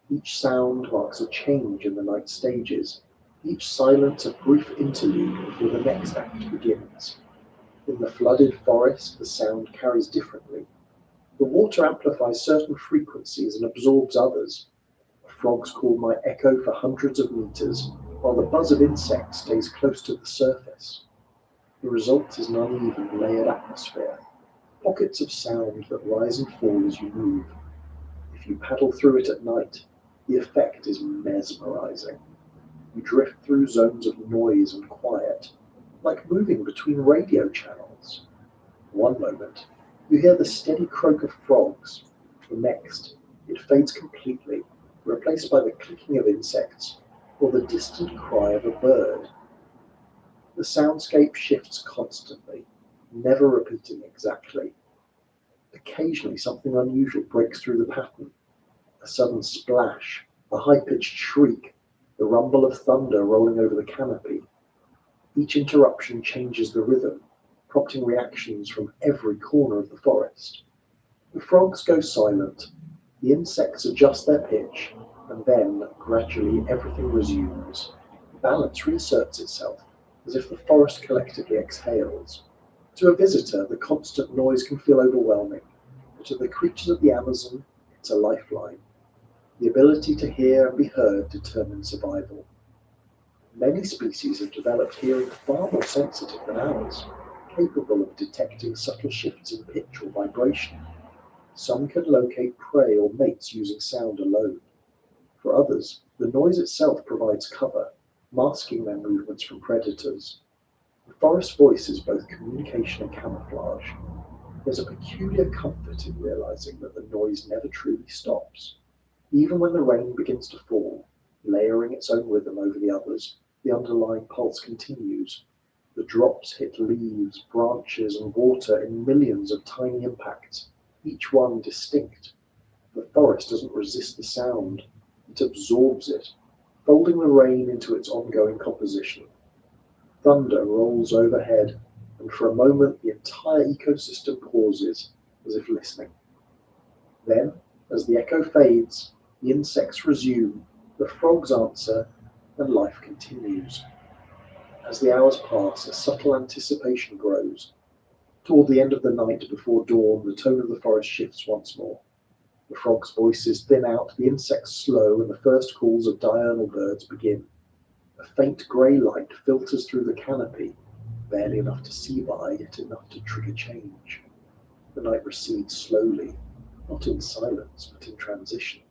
Each sound marks a change in the night stages, each silence a brief interlude before the next act begins. In the flooded forest, the sound carries differently. The water amplifies certain frequencies and absorbs others. A frog's call might echo for hundreds of meters, while the buzz of insects stays close to the surface. The result is an uneven, layered atmosphere, pockets of sound that rise and fall as you move. If you paddle through it at night, the effect is mesmerizing. You drift through zones of noise and quiet, like moving between radio channels. One moment, you hear the steady croak of frogs. The next, it fades completely, replaced by the clicking of insects or the distant cry of a bird. The soundscape shifts constantly, never repeating exactly. Occasionally, something unusual breaks through the pattern. A sudden splash, a high-pitched shriek, the rumble of thunder rolling over the canopy. Each interruption changes the rhythm, prompting reactions from every corner of the forest. The frogs go silent, the insects adjust their pitch, and then, gradually, everything resumes. Balance reasserts itself, as if the forest collectively exhales. To a visitor, the constant noise can feel overwhelming, but to the creatures of the Amazon, it's a lifeline. The ability to hear and be heard determines survival. Many species have developed hearing far more sensitive than ours, capable of detecting subtle shifts in pitch or vibration. Some can locate prey or mates using sound alone. For others, the noise itself provides cover, masking their movements from predators. The forest voice is both communication and camouflage. There's a peculiar comfort in realizing that the noise never truly stops. Even when the rain begins to fall, layering its own rhythm over the others, the underlying pulse continues. The drops hit leaves, branches, and water in millions of tiny impacts, each one distinct. The forest doesn't resist the sound. It absorbs it, folding the rain into its ongoing composition. Thunder rolls overhead, and for a moment the entire ecosystem pauses, as if listening. Then, as the echo fades, the insects resume, the frogs answer, and life continues. As the hours pass, a subtle anticipation grows. Toward the end of the night before dawn, the tone of the forest shifts once more. The frogs' voices thin out, the insects slow, and the first calls of diurnal birds begin. A faint grey light filters through the canopy. barely enough to see by, yet enough to trigger change. The night recedes slowly, not in silence, but in transition.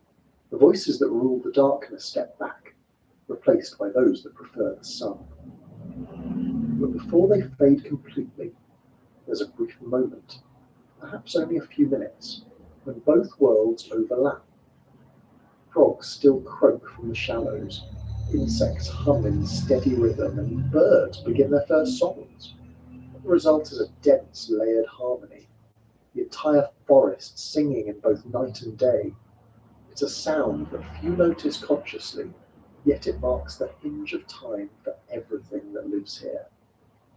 The voices that rule the darkness step back, replaced by those that prefer the sun. But before they fade completely, there's a brief moment, perhaps only a few minutes, when both worlds overlap. Frogs still croak from the shallows, insects hum in steady rhythm, and birds begin their first songs. The result is a dense, layered harmony, the entire forest singing in both night and day. It's a sound that few notice consciously, yet it marks the hinge of time for everything that lives here.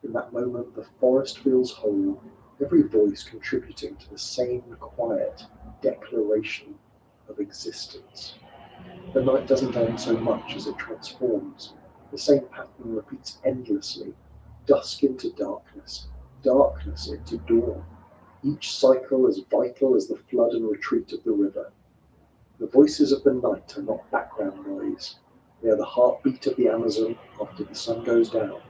In that moment, the forest feels whole, every voice contributing to the same quiet declaration of existence. The night doesn't end so much as it transforms. The same pattern repeats endlessly, dusk into darkness, darkness into dawn, each cycle as vital as the flood and retreat of the river. The voices of the night are not background noise. They are the heartbeat of the Amazon after the sun goes down.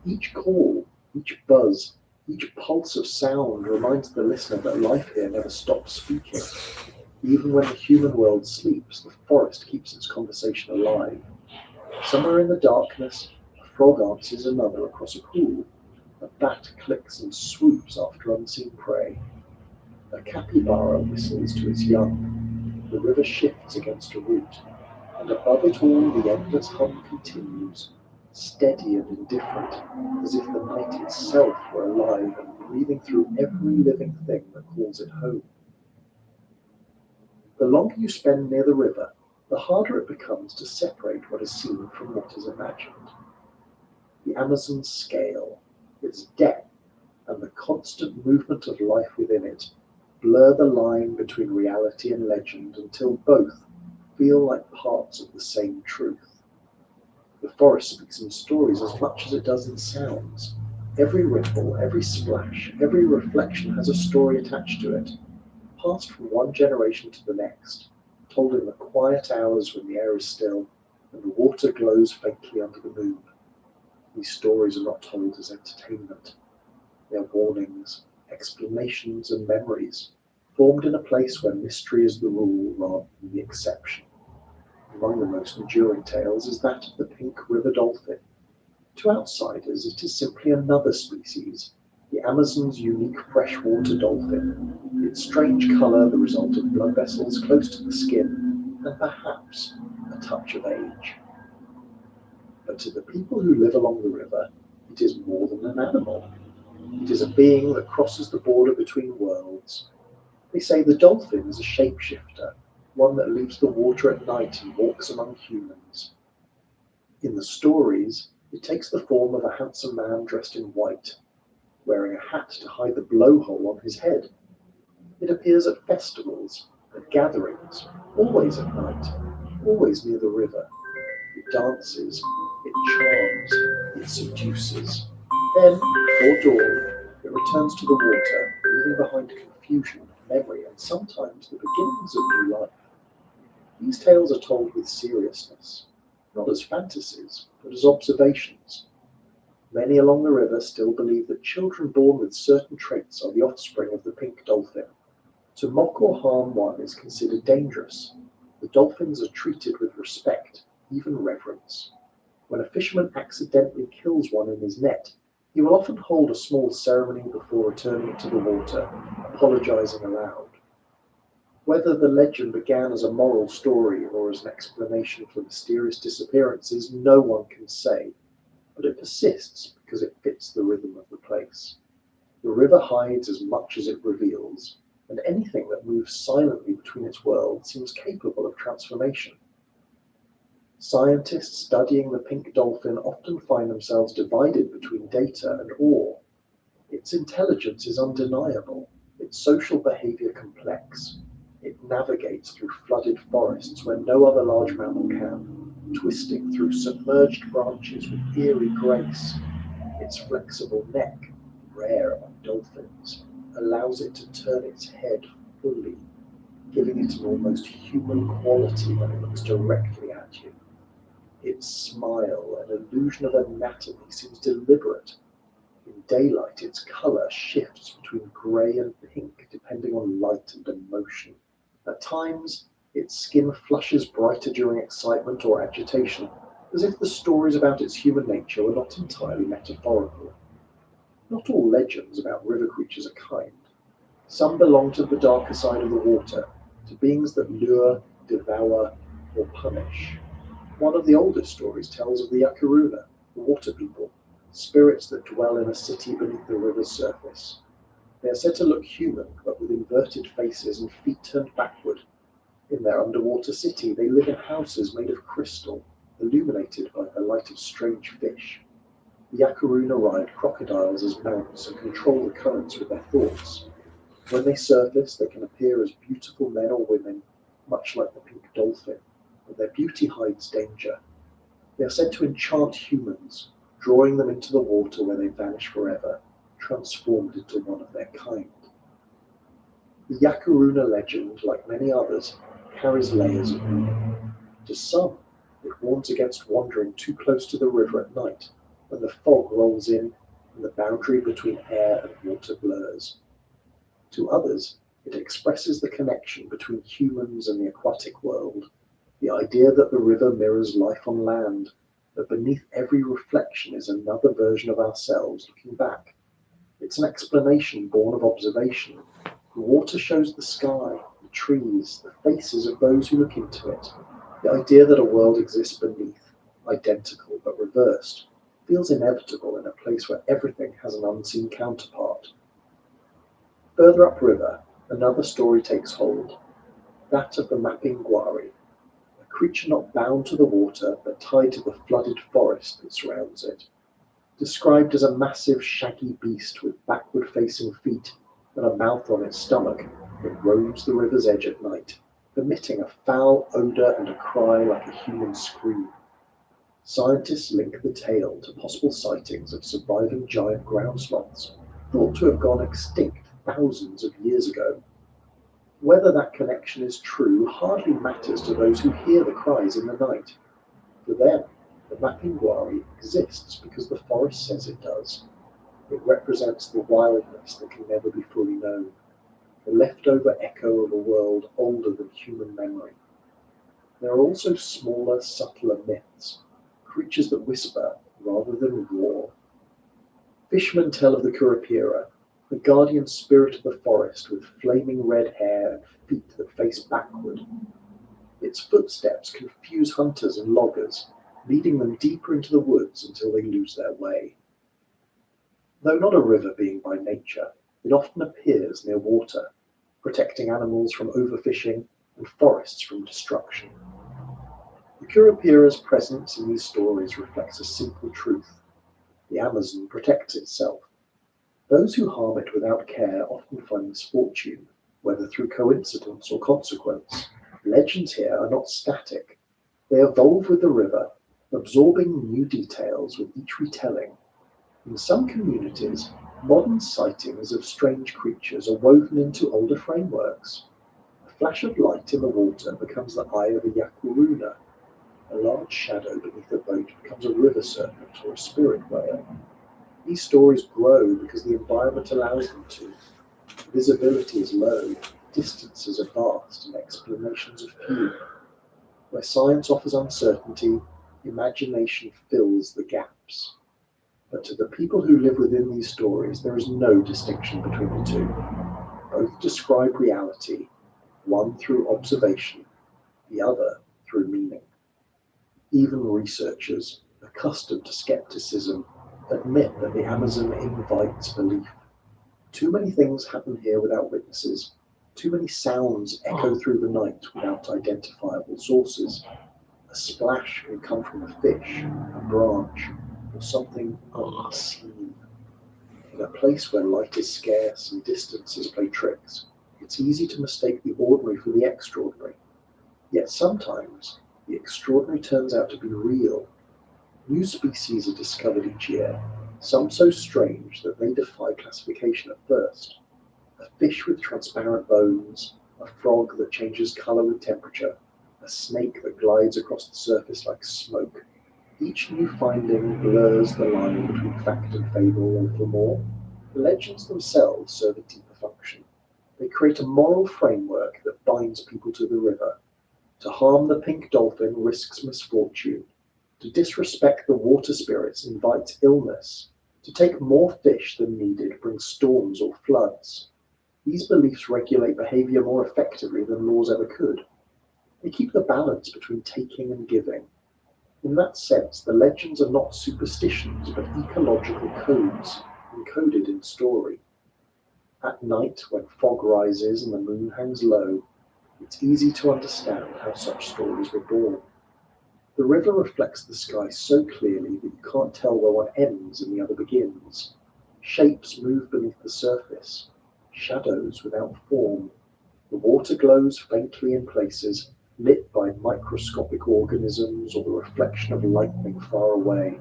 Each call, each buzz, each pulse of sound reminds the listener that life here never stops speaking. Even when the human world sleeps, the forest keeps its conversation alive. Somewhere in the darkness, a frog answers another across a pool. A bat clicks and swoops after unseen prey. A capybara whistles to its young. The river shifts against a root, and above it all the endless hum continues, steady and indifferent, as if the night itself were alive and breathing through every living thing that calls it home. The longer you spend near the river, the harder it becomes to separate what is seen from what is imagined. The Amazon's scale, its depth, and the constant movement of life within it blur the line between reality and legend until both feel like parts of the same truth. The forest speaks in stories as much as it does in sounds. Every ripple, every splash, every reflection has a story attached to it, passed from one generation to the next, told in the quiet hours when the air is still and the water glows faintly under the moon. These stories are not told as entertainment. They are warnings, explanations, and memories, formed in a place where mystery is the rule rather than the exception. Among the most enduring tales is that of the pink river dolphin. To outsiders, it is simply another species, the Amazon's unique freshwater dolphin, its strange colour the result of blood vessels close to the skin, and perhaps a touch of age. But to the people who live along the river, it is more than an animal. It is a being that crosses the border between worlds. They say the dolphin is a shapeshifter, one that leaves the water at night and walks among humans. In the stories, it takes the form of a handsome man dressed in white, wearing a hat to hide the blowhole on his head. It appears at festivals, at gatherings, always at night, always near the river. It dances, it charms, it seduces. Then, before dawn, it returns to the water, leaving behind confusion, memory, and sometimes the beginnings of new life. These tales are told with seriousness, not as fantasies, but as observations. Many along the river still believe that children born with certain traits are the offspring of the pink dolphin. To mock or harm one is considered dangerous. The dolphins are treated with respect, even reverence. When a fisherman accidentally kills one in his net, he will often hold a small ceremony before returning it to the water, apologizing aloud. Whether the legend began as a moral story or as an explanation for mysterious disappearances, no one can say, but it persists because it fits the rhythm of the place. The river hides as much as it reveals, and anything that moves silently between its worlds seems capable of transformation. Scientists studying the pink dolphin often find themselves divided between data and awe. Its intelligence is undeniable, its social behavior complex. It navigates through flooded forests where no other large mammal can, twisting through submerged branches with eerie grace. Its flexible neck, rare among dolphins, allows it to turn its head fully, giving it an almost human quality when it looks directly at you. Its smile, an illusion of anatomy, seems deliberate. In daylight, its colour shifts between grey and pink depending on light and emotion. At times, its skin flushes brighter during excitement or agitation, as if the stories about its human nature were not entirely metaphorical. Not all legends about river creatures are kind. Some belong to the darker side of the water, to beings that lure, devour, or punish. One of the oldest stories tells of the Yakaruna, the water people, spirits that dwell in a city beneath the river's surface. They are said to look human, but with inverted faces and feet turned backward. In their underwater city, they live in houses made of crystal, illuminated by the light of strange fish. The Yakaruna ride crocodiles as mounts and control the currents with their thoughts. When they surface, they can appear as beautiful men or women, much like the pink dolphin, but their beauty hides danger. They are said to enchant humans, drawing them into the water where they vanish forever, transformed into one of their kind. The Yakaruna legend, like many others, carries layers of meaning. To some, it warns against wandering too close to the river at night, when the fog rolls in and the boundary between air and water blurs. To others, it expresses the connection between humans and the aquatic world, the idea that the river mirrors life on land, that beneath every reflection is another version of ourselves looking back. It's an explanation born of observation. The water shows the sky, the trees, the faces of those who look into it. The idea that a world exists beneath, identical but reversed, feels inevitable in a place where everything has an unseen counterpart. Further upriver, another story takes hold, that of the mapinguari, a creature not bound to the water but tied to the flooded forest that surrounds it. Described as a massive shaggy beast with backward-facing feet and a mouth on its stomach, it roams the river's edge at night, emitting a foul odour and a cry like a human scream. Scientists link the tale to possible sightings of surviving giant ground sloths, thought to have gone extinct thousands of years ago. Whether that connection is true hardly matters to those who hear the cries in the night. For them, the mapinguari exists because the forest says it does. It represents the wildness that can never be fully known, the leftover echo of a world older than human memory. There are also smaller, subtler myths, creatures that whisper rather than roar. Fishermen tell of the Curupira, the guardian spirit of the forest with flaming red hair and feet that face backward. Its footsteps confuse hunters and loggers, leading them deeper into the woods until they lose their way. Though not a river being by nature, it often appears near water, protecting animals from overfishing and forests from destruction. The Curupira's presence in these stories reflects a simple truth. The Amazon protects itself. Those who harm it without care often find misfortune, whether through coincidence or consequence. Legends here are not static. They evolve with the river, absorbing new details with each retelling. In some communities, modern sightings of strange creatures are woven into older frameworks. A flash of light in the water becomes the eye of a yakuruna. A large shadow beneath a boat becomes a river serpent or a spirit whale. These stories grow because the environment allows them to. Visibility is low, distances are vast, and explanations are few. Where science offers uncertainty, imagination fills the gaps. But to the people who live within these stories, there is no distinction between the two. Both describe reality, one through observation, the other through meaning. Even researchers, accustomed to skepticism, admit that the Amazon invites belief. Too many things happen here without witnesses. Too many sounds echo through the night without identifiable sources. A splash can come from a fish, a branch, or something unseen. In a place where light is scarce and distances play tricks, it's easy to mistake the ordinary for the extraordinary. Yet sometimes, the extraordinary turns out to be real. New species are discovered each year, some so strange that they defy classification at first. A fish with transparent bones, a frog that changes colour with temperature, a snake that glides across the surface like smoke. Each new finding blurs the line between fact and fable a little more. The legends themselves serve a deeper function. They create a moral framework that binds people to the river. To harm the pink dolphin risks misfortune. To disrespect the water spirits invites illness. To take more fish than needed brings storms or floods. These beliefs regulate behavior more effectively than laws ever could. They keep the balance between taking and giving. In that sense, the legends are not superstitions, but ecological codes, encoded in story. At night, when fog rises and the moon hangs low, it's easy to understand how such stories were born. The river reflects the sky so clearly that you can't tell where one ends and the other begins. Shapes move beneath the surface, shadows without form. The water glows faintly in places, lit by microscopic organisms or the reflection of lightning far away.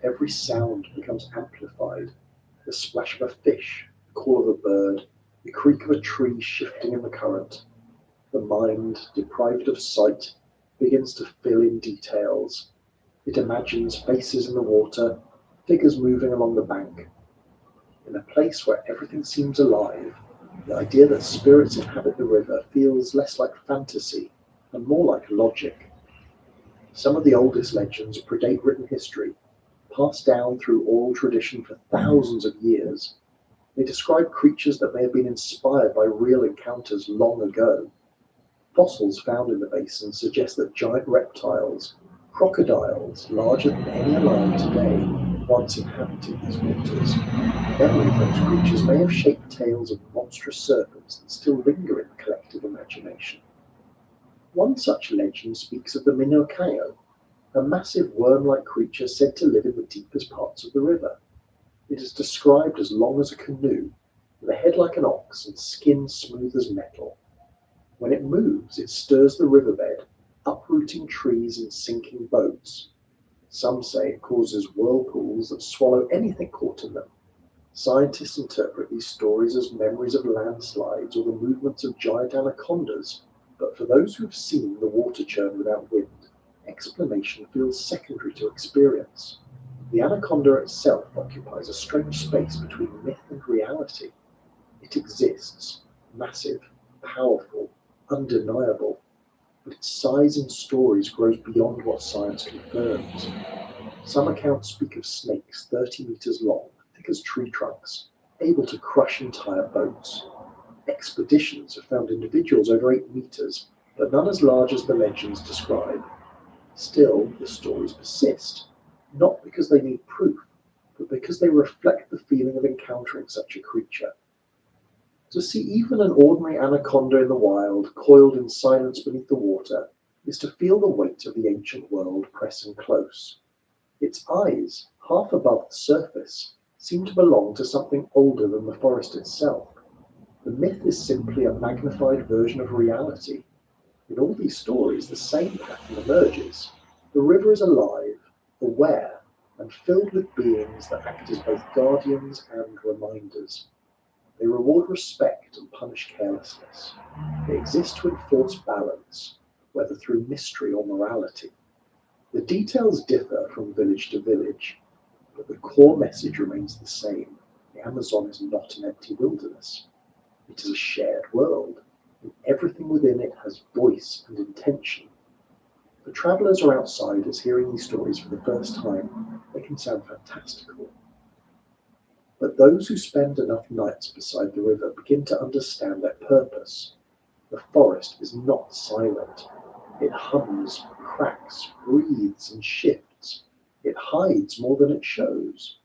Every sound becomes amplified. The splash of a fish, the call of a bird, the creak of a tree shifting in the current. The mind, deprived of sight, begins to fill in details. It imagines faces in the water, figures moving along the bank. In a place where everything seems alive, the idea that spirits inhabit the river feels less like fantasy and more like logic. Some of the oldest legends predate written history, passed down through oral tradition for thousands of years. They describe creatures that may have been inspired by real encounters long ago. Fossils found in the basin suggest that giant reptiles, crocodiles larger than any alive today, once inhabited these waters. Memory of those creatures may have shaped tales of monstrous serpents that still linger in the collective imagination. One such legend speaks of the Minnocayo, a massive worm-like creature said to live in the deepest parts of the river. It is described as long as a canoe, with a head like an ox and skin smooth as metal. When it moves, it stirs the riverbed, uprooting trees and sinking boats. Some say it causes whirlpools that swallow anything caught in them. Scientists interpret these stories as memories of landslides or the movements of giant anacondas, but for those who have seen the water churn without wind, explanation feels secondary to experience. The anaconda itself occupies a strange space between myth and reality. It exists, massive, powerful, undeniable, but its size in stories grows beyond what science confirms. Some accounts speak of snakes 30 meters long, thick as tree trunks, able to crush entire boats. Expeditions have found individuals over 8 meters, but none as large as the legends describe. Still, the stories persist, not because they need proof, but because they reflect the feeling of encountering such a creature. To see even an ordinary anaconda in the wild, coiled in silence beneath the water, is to feel the weight of the ancient world pressing close. Its eyes, half above the surface, seem to belong to something older than the forest itself. The myth is simply a magnified version of reality. In all these stories, the same pattern emerges. The river is alive, aware, and filled with beings that act as both guardians and reminders. They reward respect and punish carelessness. They exist to enforce balance, whether through mystery or morality. The details differ from village to village, but the core message remains the same. The Amazon is not an empty wilderness. It is a shared world, and everything within it has voice and intention. For travellers or outsiders hearing these stories for the first time, they can sound fantastical. But those who spend enough nights beside the river begin to understand their purpose. The forest is not silent. It hums, cracks, breathes, and shifts. It hides more than it shows.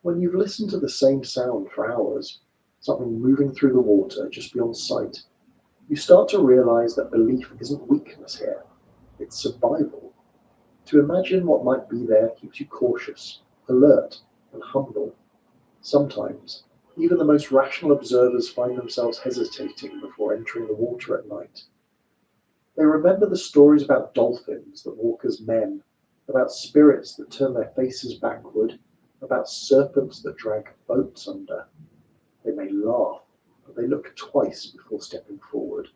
When you've listened to the same sound for hours, something moving through the water just beyond sight, you start to realize that belief isn't weakness here, it's survival. To imagine what might be there keeps you cautious, alert, and humble. Sometimes, even the most rational observers find themselves hesitating before entering the water at night. They remember the stories about dolphins that walk as men, about spirits that turn their faces backward, about serpents that drag boats under. They may laugh, but they look twice before stepping forward.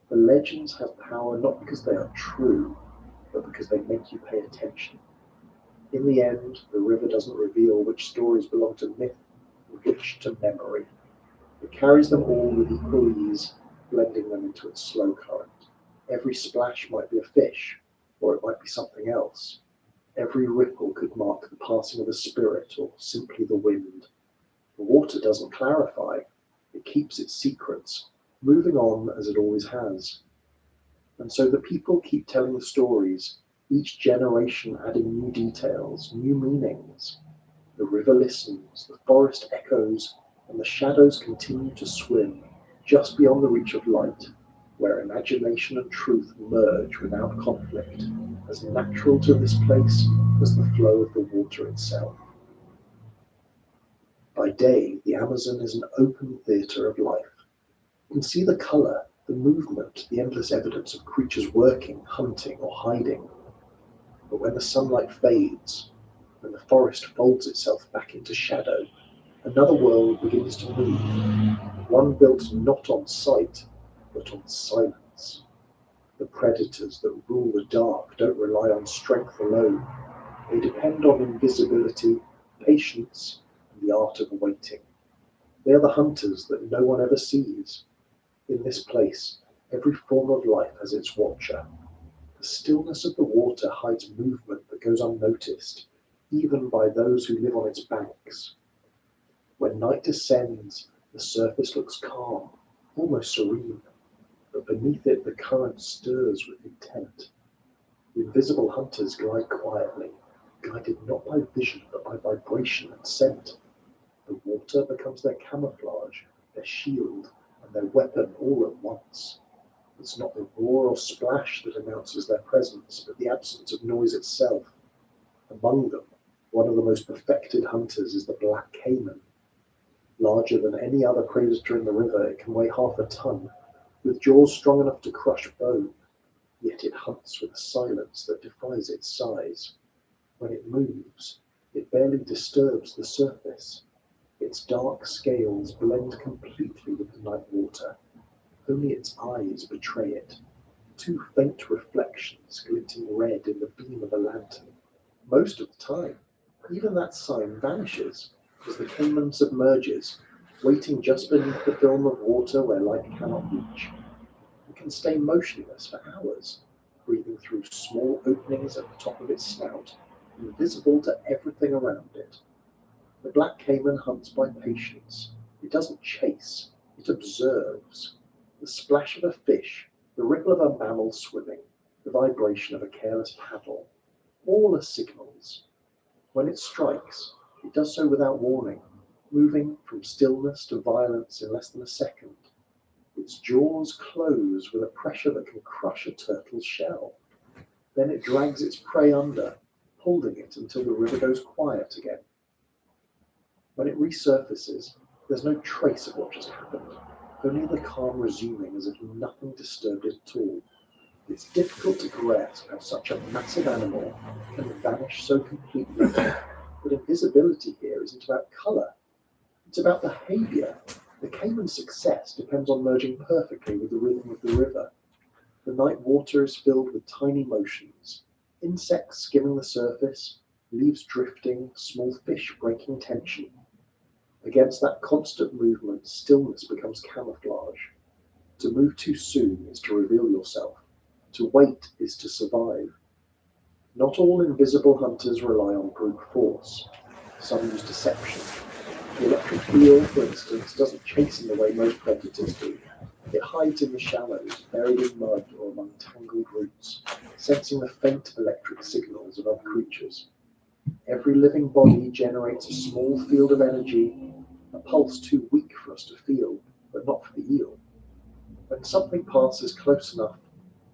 The legends have power not because they are true, but but because they make you pay attention. In the end, the river doesn't reveal which stories belong to myth and which to memory. It carries them all with equal ease, blending them into its slow current. Every splash might be a fish, or it might be something else. Every ripple could mark the passing of a spirit, or simply the wind. The water doesn't clarify, it keeps its secrets, moving on as it always has. And so the people keep telling the stories, each generation adding new details, new meanings. The river listens, the forest echoes, and the shadows continue to swim just beyond the reach of light, where imagination and truth merge without conflict, as natural to this place as the flow of the water itself. By day, the Amazon is an open theatre of life. You can see the colour, the movement, the endless evidence of creatures working, hunting, or hiding. But when the sunlight fades, when the forest folds itself back into shadow, another world begins to move, one built not on sight, but on silence. The predators that rule the dark don't rely on strength alone. They depend on invisibility, patience, and the art of waiting. They are the hunters that no one ever sees. In this place, every form of life has its watcher. The stillness of the water hides movement that goes unnoticed, even by those who live on its banks. When night descends, the surface looks calm, almost serene, but beneath it the current stirs with intent. The invisible hunters glide quietly, guided not by vision but by vibration and scent. The water becomes their camouflage, their shield, and their weapon all at once. It's not the roar or splash that announces their presence, but the absence of noise itself. Among them, one of the most perfected hunters is the black caiman. Larger than any other predator in the river, it can weigh half a ton, with jaws strong enough to crush bone. Yet it hunts with a silence that defies its size. When it moves, it barely disturbs the surface. Its dark scales blend completely with the night water. Only its eyes betray it, two faint reflections glinting red in the beam of a lantern. Most of the time, even that sign vanishes as the caiman submerges, waiting just beneath the film of water where light cannot reach. It can stay motionless for hours, breathing through small openings at the top of its snout, invisible to everything around it. The black caiman hunts by patience. It doesn't chase, it observes. The splash of a fish, the ripple of a mammal swimming, the vibration of a careless paddle, all are signals. When it strikes, it does so without warning, moving from stillness to violence in less than a second. Its jaws close with a pressure that can crush a turtle's shell. Then it drags its prey under, holding it until the river goes quiet again. When it resurfaces, there's no trace of what just happened, only the calm resuming as if nothing disturbed it at all. It's difficult to grasp how such a massive animal can vanish so completely. But invisibility here isn't about colour, it's about behaviour. The caiman's success depends on merging perfectly with the rhythm of the river. The night water is filled with tiny motions, insects skimming the surface, leaves drifting, small fish breaking tension. Against that constant movement, stillness becomes camouflage. To move too soon is to reveal yourself. To wait is to survive. Not all invisible hunters rely on brute force. Some use deception. The electric eel, for instance, doesn't chase in the way most predators do. It hides in the shallows, buried in mud or among tangled roots, sensing the faint electric signals of other creatures. Every living body generates a small field of energy, a pulse too weak for us to feel, but not for the eel. When something passes close enough,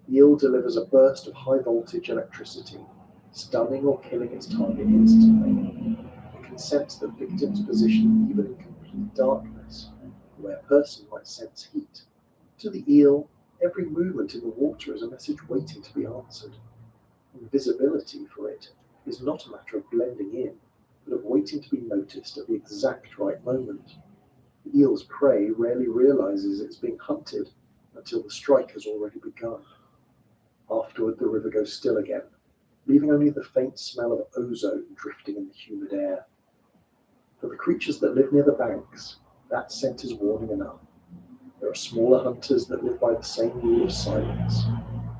the eel delivers a burst of high-voltage electricity, stunning or killing its target instantly. It can sense the victim's position even in complete darkness, where a person might sense heat. To the eel, every movement in the water is a message waiting to be answered. Invisibility for it is not a matter of blending in, but of waiting to be noticed at the exact right moment. The eel's prey rarely realizes it's being hunted until the strike has already begun. Afterwards, moment the river goes still again, leaving only the faint smell of ozone drifting in the humid air. For the creatures that live near the banks, that scent is warning enough. There are smaller hunters that live by the same rule of silence.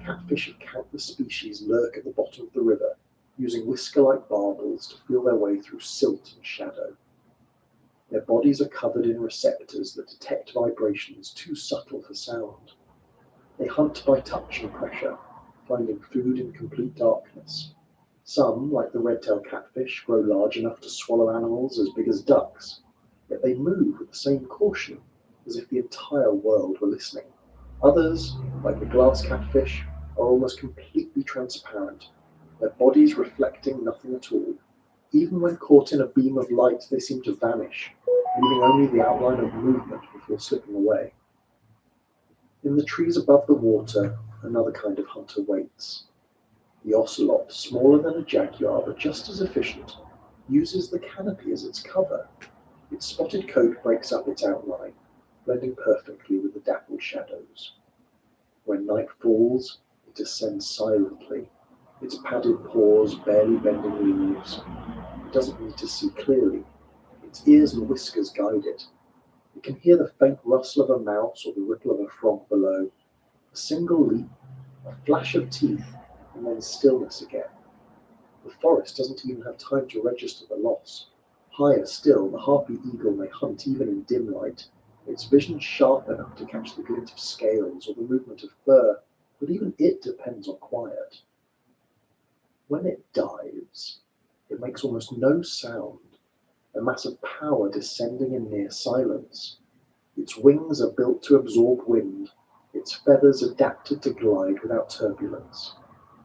Catfish of countless species lurk at the bottom of the river, using whisker-like barbels to feel their way through silt and shadow. Their bodies are covered in receptors that detect vibrations too subtle for sound. They hunt by touch and pressure, finding food in complete darkness. Some, like the red-tailed catfish, grow large enough to swallow animals as big as ducks, yet they move with the same caution, as if the entire world were listening. Others, like the glass catfish, are almost completely transparent, their bodies reflecting nothing at all. Even when caught in a beam of light, they seem to vanish, leaving only the outline of movement before slipping away. In the trees above the water, another kind of hunter waits. The ocelot, smaller than a jaguar but just as efficient, uses the canopy as its cover. Its spotted coat breaks up its outline, blending perfectly with the dappled shadows. When night falls, it ascends silently, its padded paws barely bending leaves. It doesn't need to see clearly. Its ears and whiskers guide it. It can hear the faint rustle of a mouse or the ripple of a frog below. A single leap, a flash of teeth, and then stillness again. The forest doesn't even have time to register the loss. Higher still, the harpy eagle may hunt even in dim light, its vision sharp enough to catch the glint of scales or the movement of fur, but even it depends on quiet. When it dives, it makes almost no sound, a mass of power descending in near silence. Its wings are built to absorb wind, its feathers adapted to glide without turbulence.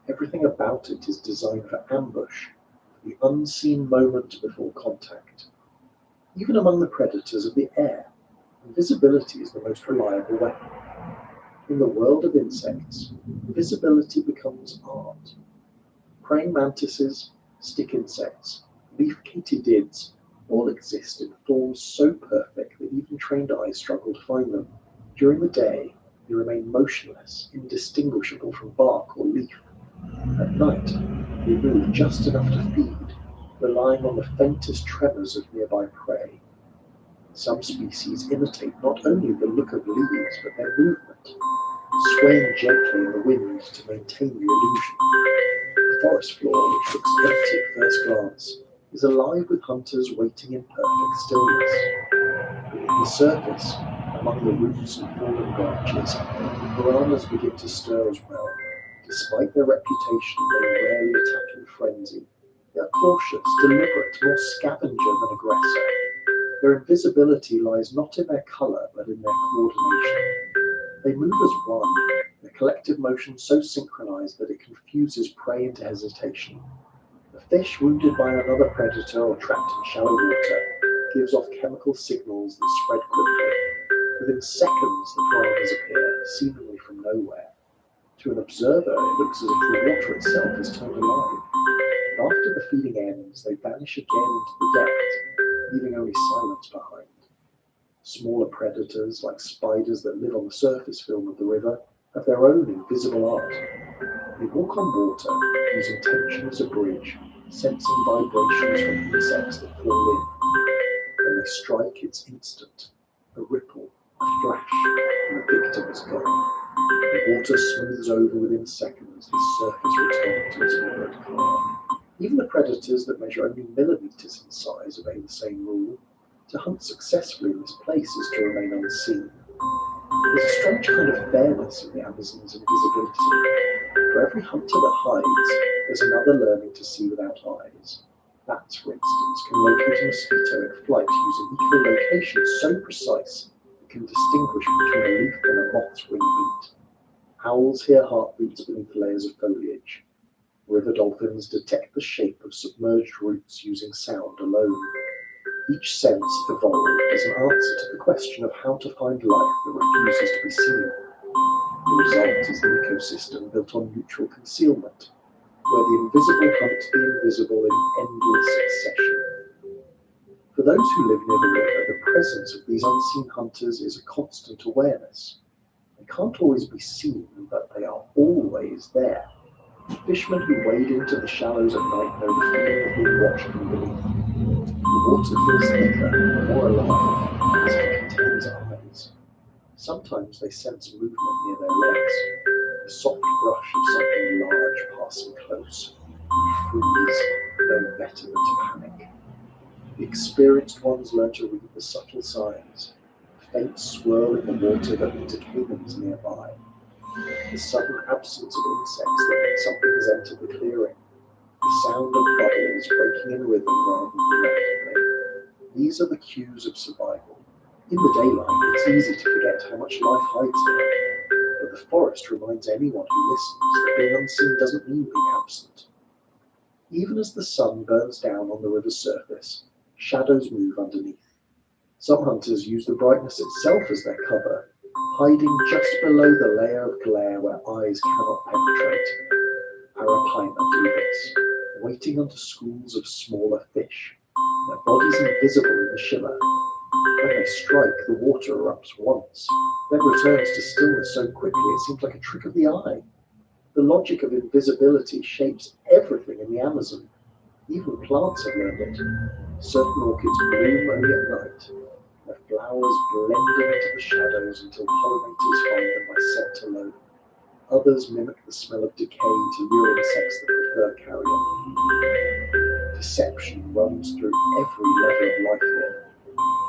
Everything about it is designed for ambush, the unseen moment before contact. Even among the predators of the air, invisibility is the most reliable weapon. In the world of insects, visibility becomes art. Praying mantises, stick insects, leaf katydids all exist in forms so perfect that even trained eyes struggle to find them. During the day, they remain motionless, indistinguishable from bark or leaf. At night, they move just enough to feed, relying on the faintest tremors of nearby prey. Some species imitate not only the look of leaves, but their movement, swaying gently in the wind to maintain the illusion. The forest floor, which looks empty at first glance, is alive with hunters waiting in perfect stillness. Beneath the surface, among the roots and fallen branches, piranhas begin to stir as well. Despite their reputation, they rarely attack in frenzy. They are cautious, deliberate, more scavenger than aggressor. Their invisibility lies not in their colour, but in their coordination. They move as one, their collective motion so synchronized that it confuses prey into hesitation. A fish wounded by another predator or trapped in shallow water gives off chemical signals that spread quickly. Within seconds, the piranhas appear, seemingly from nowhere. To an observer, it looks as if the water itself is turned alive. And after the feeding ends, they vanish again into the depths, leaving only silence behind. Smaller predators, like spiders that live on the surface film of the river, have their own invisible art. They walk on water, using tension as a bridge, sensing vibrations from insects that fall in. When they strike, it's instant. A ripple, a flash, and the victim is gone. The water smooths over within seconds, the surface returning to its mirrored calm. Even the predators that measure only millimeters in size obey the same rule. To hunt successfully in this place is to remain unseen. There's a strange kind of fairness in the Amazon's invisibility. For every hunter that hides, there's another learning to see without eyes. Bats, for instance, can locate a mosquito in flight using echolocation so precise it can distinguish between a leaf and a moth's wing beat. Owls hear heartbeats beneath layers of foliage. River dolphins detect the shape of submerged roots using sound alone. Each sense evolved as an answer to the question of how to find life that refuses to be seen. The result is an ecosystem built on mutual concealment, where the invisible hunt the invisible in endless succession. For those who live near the river, the presence of these unseen hunters is a constant awareness. They can't always be seen, but they are always there. Fishermen who wade into the shallows at night know the feeling of being watched from beneath. The water feels thicker and more alive as if it contains eyes. Sometimes they sense movement near their legs, the soft brush of something large passing close. Freeze, knowing better than to panic. The experienced ones learn to read the subtle signs, a faint swirl in the water that means a caiman's nearby, the sudden absence of insects that means something has entered the clearing, the sound of bubbles breaking in rhythm rather than randomly. These are the cues of survival. In the daylight, it's easy to forget how much life hides here, but the forest reminds anyone who listens that being unseen doesn't mean being absent. Even as the sun burns down on the river's surface, shadows move underneath. Some hunters use the brightness itself as their cover, hiding just below the layer of glare where eyes cannot penetrate. Arapaima do this, waiting under schools of smaller fish, their bodies invisible in the shimmer. When they strike, the water erupts once, then returns to stillness so quickly it seems like a trick of the eye. The logic of invisibility shapes everything in the Amazon. Even plants have learned it. Certain orchids bloom only at night, their flowers blending into the shadows until pollinators find them by scent alone. Others mimic the smell of decay to lure insects that prefer carrion. Deception runs through every level of life here.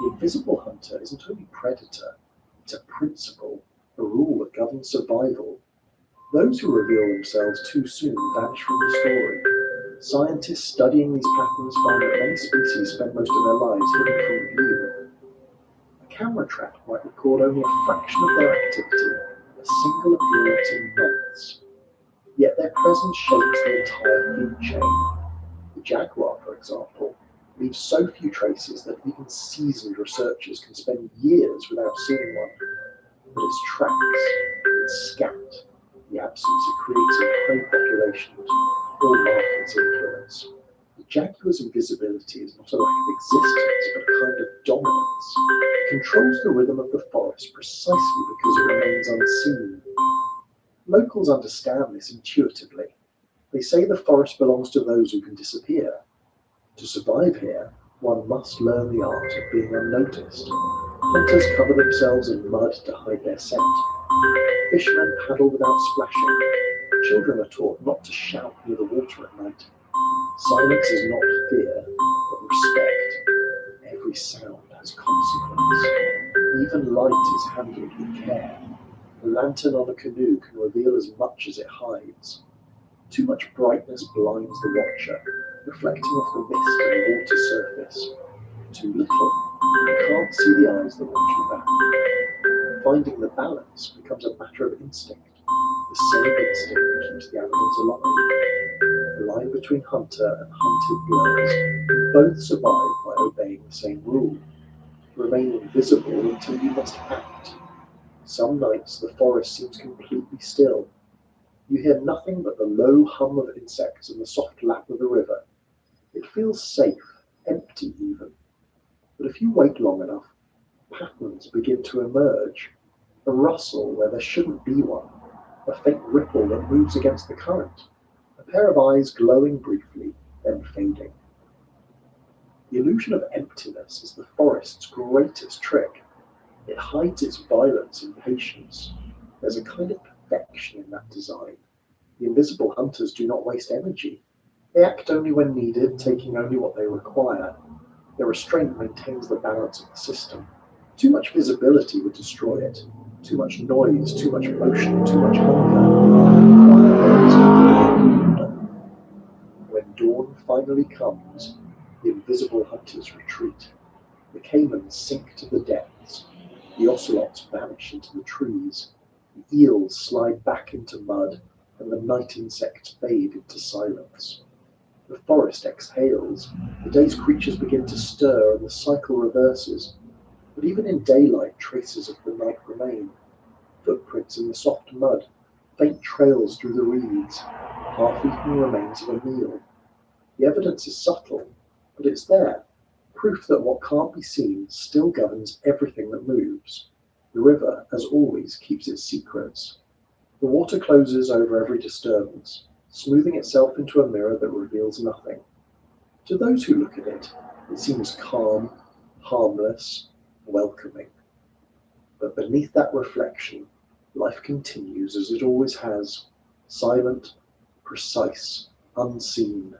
The invisible hunter isn't only predator, it's a principle, a rule that governs survival. Those who reveal themselves too soon vanish from the story. Scientists studying these patterns find that many species spend most of their lives hidden from view. A camera trap might record only a fraction of their activity, a single appearance in months. Yet their presence shapes the entire food chain. The jaguar, for example, leaves so few traces that even seasoned researchers can spend years without seeing one. But its tracks, its scat, the absence it creates in prey populations, all mark its influence. The jaguar's invisibility is not a lack of existence, but a kind of dominance. It controls the rhythm of the forest precisely because it remains unseen. Locals understand this intuitively. They say the forest belongs to those who can disappear. To survive here, one must learn the art of being unnoticed. Hunters cover themselves in mud to hide their scent. Fishermen paddle without splashing. Children are taught not to shout near the water at night. Silence is not fear, but respect. Every sound has consequence. Even light is handled with care. A lantern on a canoe can reveal as much as it hides. Too much brightness blinds the watcher, reflecting off the mist and the water surface. Too little, you can't see the eyes that watch you back. Finding the balance becomes a matter of instinct, the same instinct that keeps the animals alive. The line between hunter and hunted blurs, and both survive by obeying the same rule. Remain invisible until you must act. Some nights the forest seems completely still. You hear nothing but the low hum of insects and the soft lap of the river. It feels safe, empty even. But if you wait long enough, patterns begin to emerge. A rustle where there shouldn't be one, a faint ripple that moves against the current, a pair of eyes glowing briefly, then fading. The illusion of emptiness is the forest's greatest trick. It hides its violence in patience. There's a kind of perfection in that design. The invisible hunters do not waste energy. They act only when needed, taking only what they require. Their restraint maintains the balance of the system. Too much visibility would destroy it. Too much noise, too much motion, too much hunger. When dawn finally comes, the invisible hunters retreat. The caimans sink to the depths. The ocelots vanish into the trees. The eels slide back into mud, and the night insects fade into silence. The forest exhales. The day's creatures begin to stir, and the cycle reverses. But even in daylight, traces of the night remain. Footprints in the soft mud, faint trails through the reeds, half-eaten remains of a meal. The evidence is subtle, but it's there. Proof that what can't be seen still governs everything that moves. The river, as always, keeps its secrets. The water closes over every disturbance. smoothing itself into a mirror that reveals nothing. To those who look at it, it seems calm, harmless, welcoming. But beneath that reflection, life continues as it always has, silent, precise, unseen.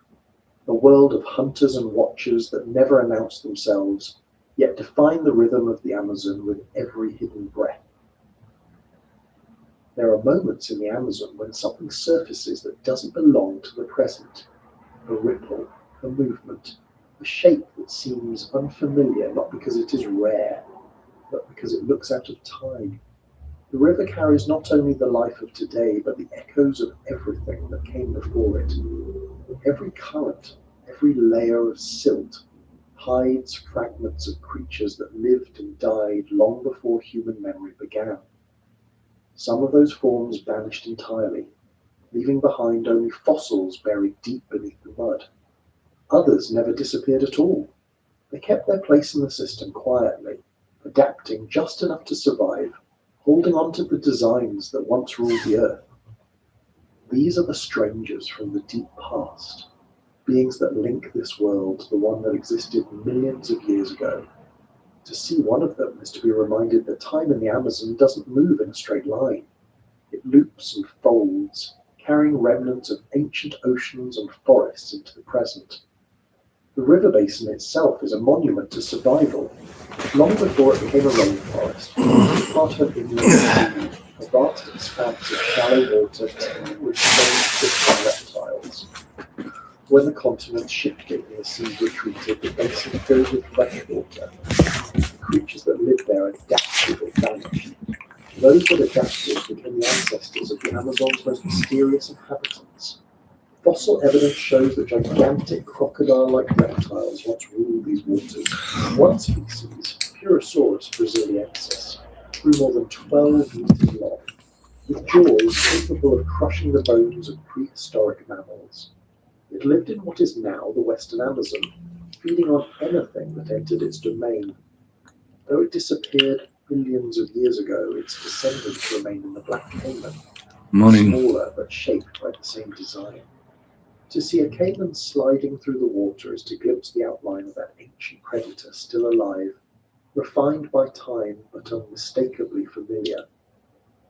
A world of hunters and watchers that never announce themselves, yet define the rhythm of the Amazon with every hidden breath. There are moments in the Amazon when something surfaces that doesn't belong to the present. A ripple, a movement, a shape that seems unfamiliar, not because it is rare, but because it looks out of time. The river carries not only the life of today, but the echoes of everything that came before it. Every current, every layer of silt, hides fragments of creatures that lived and died long before human memory began. Some of those forms vanished entirely, leaving behind only fossils buried deep beneath the mud. Others never disappeared at all. They kept their place in the system quietly, adapting just enough to survive, holding on to the designs that once ruled the earth. These are the strangers from the deep past, beings that link this world to the one that existed millions of years ago. To see one of them is to be reminded that time in the Amazon doesn't move in a straight line. It loops and folds, carrying remnants of ancient oceans and forests into the present. The river basin itself is a monument to survival. Long before it became a rainforest, it was part of an inland sea, a vast expanse of shallow water teeming with strange fish and reptiles. When the continent shifted and the seas retreated, the basin filled with fresh water. The creatures that lived there adapted or vanished. Those that adapted became the ancestors of the Amazon's most mysterious inhabitants. Fossil evidence shows that gigantic crocodile-like reptiles once ruled these waters. One species, Purosaurus brasiliensis, grew more than 12 meters long, with jaws capable of crushing the bones of prehistoric mammals. It lived in what is now the Western Amazon, feeding on anything that entered its domain. Though it disappeared billions of years ago, its descendants remain in the Black Caiman, smaller but shaped by the same design. To see a caiman sliding through the water is to glimpse the outline of that ancient predator still alive, refined by time but unmistakably familiar.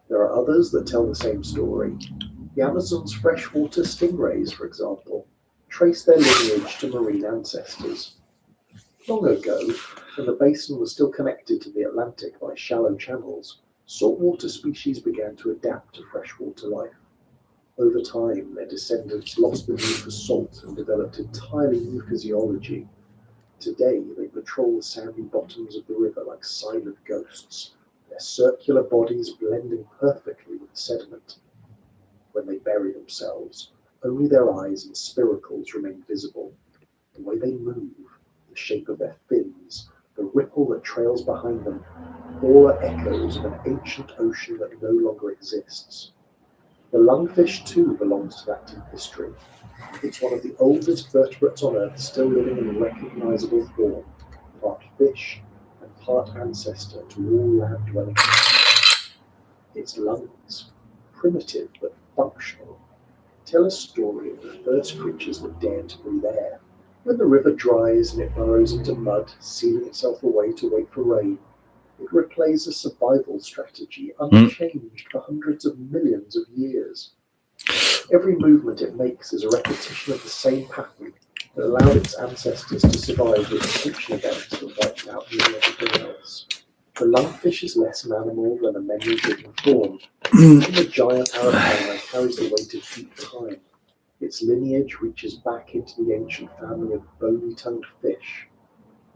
There are others that tell the same story. The Amazon's freshwater stingrays, for example, trace their lineage to marine ancestors. Long ago, when the basin was still connected to the Atlantic by shallow channels, saltwater species began to adapt to freshwater life. Over time, their descendants lost the need for salt and developed entirely new physiology. Today, they patrol the sandy bottoms of the river like silent ghosts, their circular bodies blending perfectly with the sediment. When they bury themselves, only their eyes and spiracles remain visible. The way they move, the shape of their fins, the ripple that trails behind them, all are echoes of an ancient ocean that no longer exists. The lungfish too belongs to that deep history. It's one of the oldest vertebrates on Earth still living in recognizable form, part fish and part ancestor to all land-dwelling creatures. Its lungs, primitive but functional, tell a story of the first creatures that dared to breathe air. When the river dries and it burrows into mud, sealing itself away to wait for rain, it replays a survival strategy unchanged for hundreds of millions of years. Every movement it makes is a repetition of the same pattern that allowed its ancestors to survive the extinction events that wiped out nearly everything else. The lungfish is less an animal than a memory-driven form. Even the giant arapaima carries the weight of deep time. Its lineage reaches back into the ancient family of bony-tongued fish,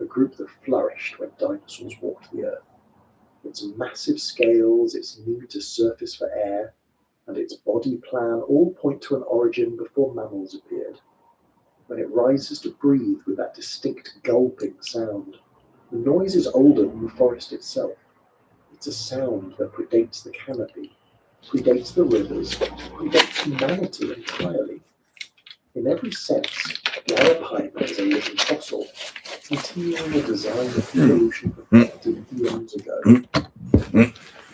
a group that flourished when dinosaurs walked the earth. Its massive scales, its need to surface for air, and its body plan all point to an origin before mammals appeared. When it rises to breathe with that distinct gulping sound, the noise is older than the forest itself. It's a sound that predates the canopy, predates the rivers, predates humanity entirely. In every sense, the arapaima is a living fossil, continuing the design of evolution perfected eons ago. The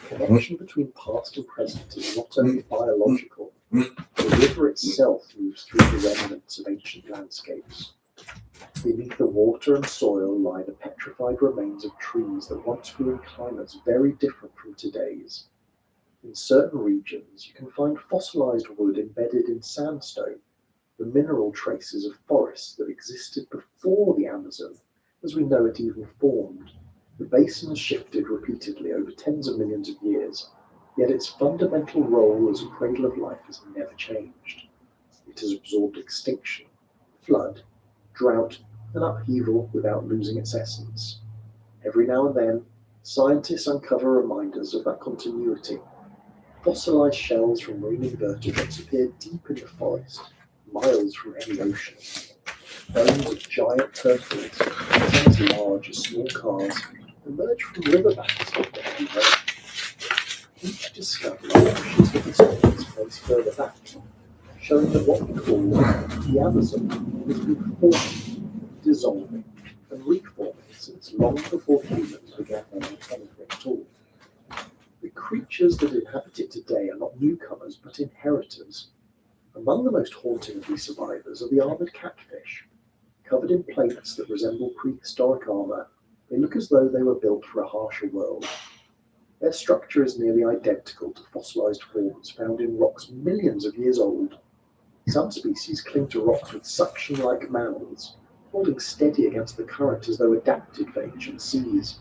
connection between past and present is not only biological, the river itself itself moves through the remnants of ancient landscapes. Beneath the water and soil lie the petrified remains of trees that once grew in climates very different from today's. In certain regions, you can find fossilized wood embedded in sandstone, the mineral traces of forests that existed before the Amazon, as we know it, even formed. The basin has shifted repeatedly over tens of millions of years, yet its fundamental role as a cradle of life has never changed. It has absorbed extinction, flood, drought, and upheaval without losing its essence. Every now and then, scientists uncover reminders of that continuity. Fossilized shells from marine invertebrates appear deep in the forest, miles from any ocean. Bones of giant turtles, as large as small cars, emerge from riverbanks of the heavy rain. Each discovery pushes the historian's place further back, showing that what we call the Amazon has been forming, dissolving, and reforming since long before humans began knowing anything at all. The creatures that inhabit it today are not newcomers, but inheritors. Among the most haunting of these survivors are the armored catfish. Covered in plates that resemble prehistoric armor, they look as though they were built for a harsher world. Their structure is nearly identical to fossilized forms found in rocks millions of years old. Some species cling to rocks with suction-like mouths, holding steady against the current as though adapted for ancient seas.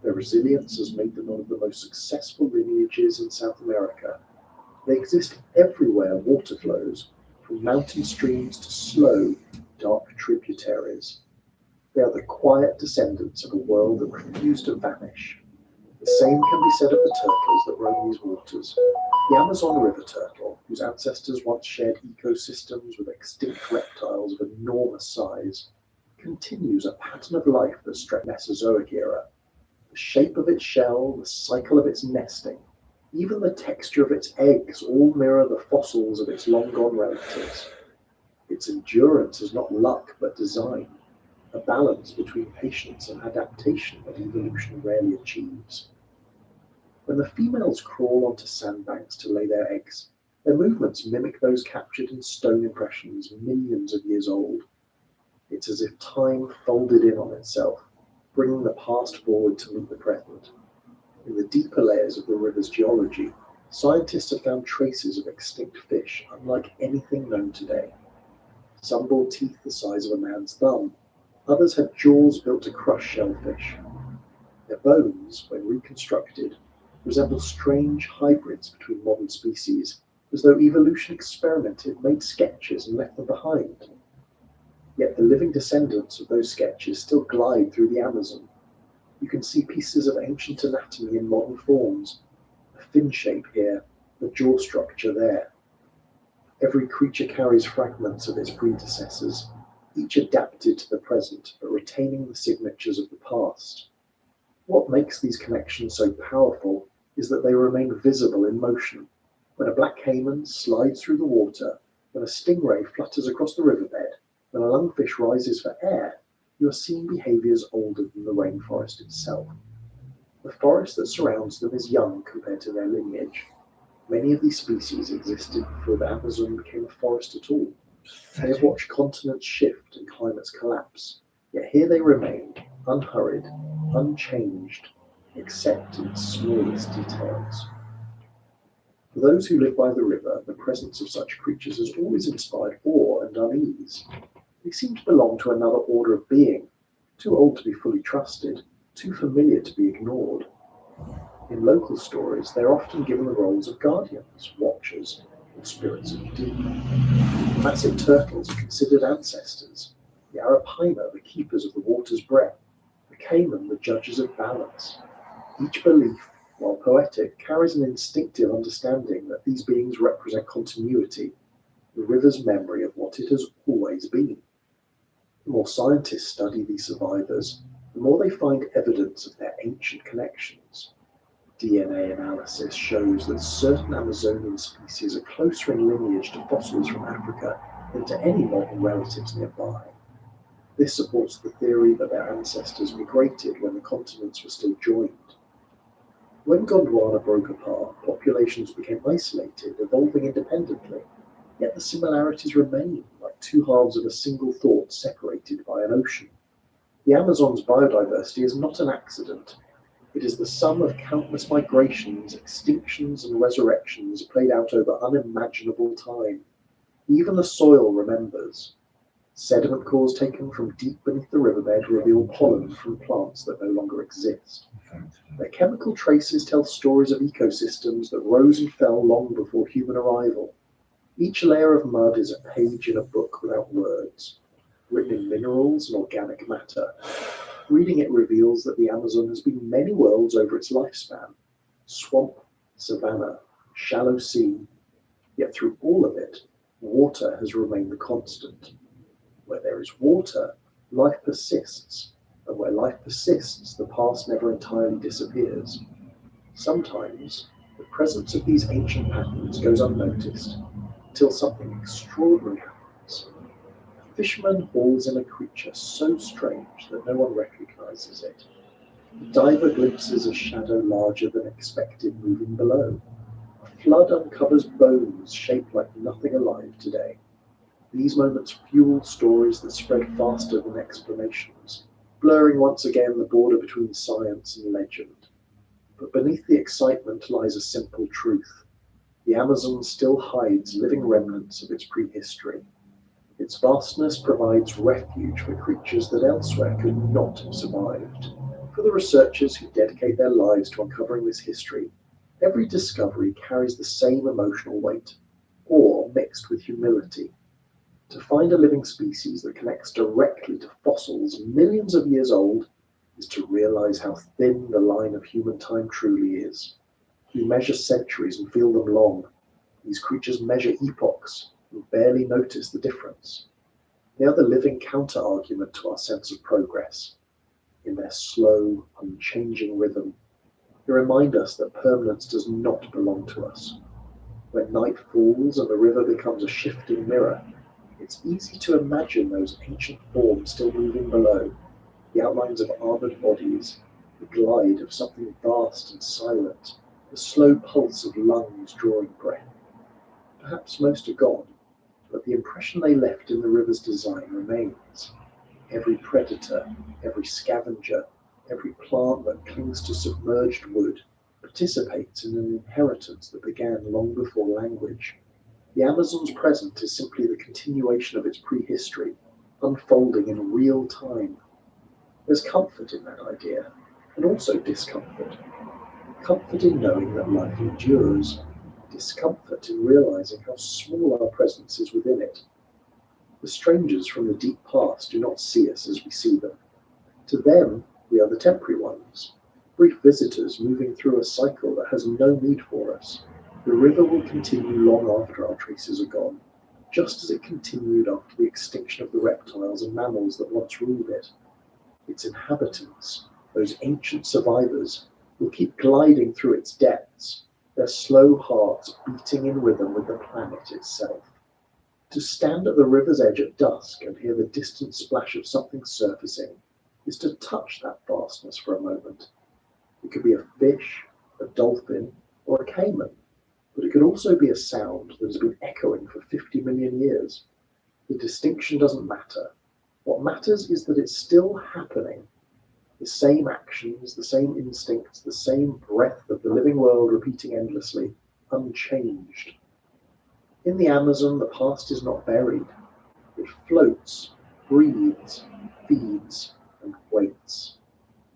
Their resilience has made them one of the most successful lineages in South America. They exist everywhere water flows, from mountain streams to slow, dark tributaries. They are the quiet descendants of a world that refused to vanish. The same can be said of the turtles that roam these waters. The Amazon river turtle, whose ancestors once shared ecosystems with extinct reptiles of enormous size, continues a pattern of life that stretched the Mesozoic era. The shape of its shell, the cycle of its nesting, even the texture of its eggs all mirror the fossils of its long-gone relatives. Its endurance is not luck but design, a balance between patience and adaptation that evolution rarely achieves. When the females crawl onto sandbanks to lay their eggs, their movements mimic those captured in stone impressions millions of years old. It's as if time folded in on itself, bringing the past forward to meet the present. In the deeper layers of the river's geology, scientists have found traces of extinct fish unlike anything known today. Some bore teeth the size of a man's thumb, others had jaws built to crush shellfish. Their bones, when reconstructed, resemble strange hybrids between modern species, as though evolution experimented, made sketches, and left them behind. Yet the living descendants of those sketches still glide through the Amazon. You can see pieces of ancient anatomy in modern forms, a fin shape here, the jaw structure there. Every creature carries fragments of its predecessors, each adapted to the present, but retaining the signatures of the past. What makes these connections so powerful is that they remain visible in motion. When a black caiman slides through the water, when a stingray flutters across the riverbed, when a lungfish rises for air, you are seeing behaviors older than the rainforest itself. The forest that surrounds them is young compared to their lineage. Many of these species existed before the Amazon became a forest at all. They have watched continents shift and climates collapse, yet here they remain, unhurried, unchanged, except in the smallest details. For those who live by the river, the presence of such creatures has always inspired awe and unease. They seem to belong to another order of being, too old to be fully trusted, too familiar to be ignored. In local stories, they are often given the roles of guardians, watchers, or spirits of the deep. Massive turtles are considered ancestors, the arapaima the keepers of the water's breath, the caiman the judges of balance. Each belief, while poetic, carries an instinctive understanding that these beings represent continuity, the river's memory of what it has always been. The more scientists study these survivors, the more they find evidence of their ancient connections. DNA analysis shows that certain Amazonian species are closer in lineage to fossils from Africa than to any modern relatives nearby. This supports the theory that their ancestors migrated when the continents were still joined. When Gondwana broke apart, populations became isolated, evolving independently. Yet the similarities remain, like two halves of a single thought separated by an ocean. The Amazon's biodiversity is not an accident. It is the sum of countless migrations, extinctions, and resurrections played out over unimaginable time. Even the soil remembers. Sediment cores taken from deep beneath the riverbed reveal pollen from plants that no longer exist. Their chemical traces tell stories of ecosystems that rose and fell long before human arrival. Each layer of mud is a page in a book without words, written in minerals and organic matter. Reading it reveals that the Amazon has been many worlds over its lifespan: swamp, savanna, shallow sea. Yet through all of it, water has remained the constant. Where there is water, life persists, and where life persists, the past never entirely disappears. Sometimes, the presence of these ancient patterns goes unnoticed, until something extraordinary happens. A fisherman hauls in a creature so strange that no one recognizes it. The diver glimpses a shadow larger than expected moving below. A flood uncovers bones shaped like nothing alive today. These moments fuel stories that spread faster than explanations, blurring once again the border between science and legend. But beneath the excitement lies a simple truth. The Amazon still hides living remnants of its prehistory. Its vastness provides refuge for creatures that elsewhere could not have survived. For the researchers who dedicate their lives to uncovering this history, every discovery carries the same emotional weight, awe mixed with humility. To find a living species that connects directly to fossils millions of years old is to realize how thin the line of human time truly is. We measure centuries and feel them long. These creatures measure epochs and barely notice the difference. They are the living counter-argument to our sense of progress. In their slow, unchanging rhythm, they remind us that permanence does not belong to us. When night falls and the river becomes a shifting mirror, it's easy to imagine those ancient forms still moving below, the outlines of armored bodies, the glide of something vast and silent, the slow pulse of lungs drawing breath. Perhaps most are gone, but the impression they left in the river's design remains. Every predator, every scavenger, every plant that clings to submerged wood participates in an inheritance that began long before language. The Amazon's present is simply the continuation of its prehistory, unfolding in real time. There's comfort in that idea, and also discomfort. Comfort in knowing that life endures, discomfort in realizing how small our presence is within it. The strangers from the deep past do not see us as we see them. To them, we are the temporary ones, brief visitors moving through a cycle that has no need for us. The river will continue long after our traces are gone, just as it continued after the extinction of the reptiles and mammals that once ruled it. Its inhabitants, those ancient survivors, will keep gliding through its depths, their slow hearts beating in rhythm with the planet itself. To stand at the river's edge at dusk and hear the distant splash of something surfacing is to touch that vastness for a moment. It could be a fish, a dolphin, or a caiman, but it could also be a sound that has been echoing for 50 million years. The distinction doesn't matter. What matters is that it's still happening. The same actions, the same instincts, the same breath of the living world repeating endlessly, unchanged. In the Amazon, the past is not buried. It floats, breathes, feeds, and waits.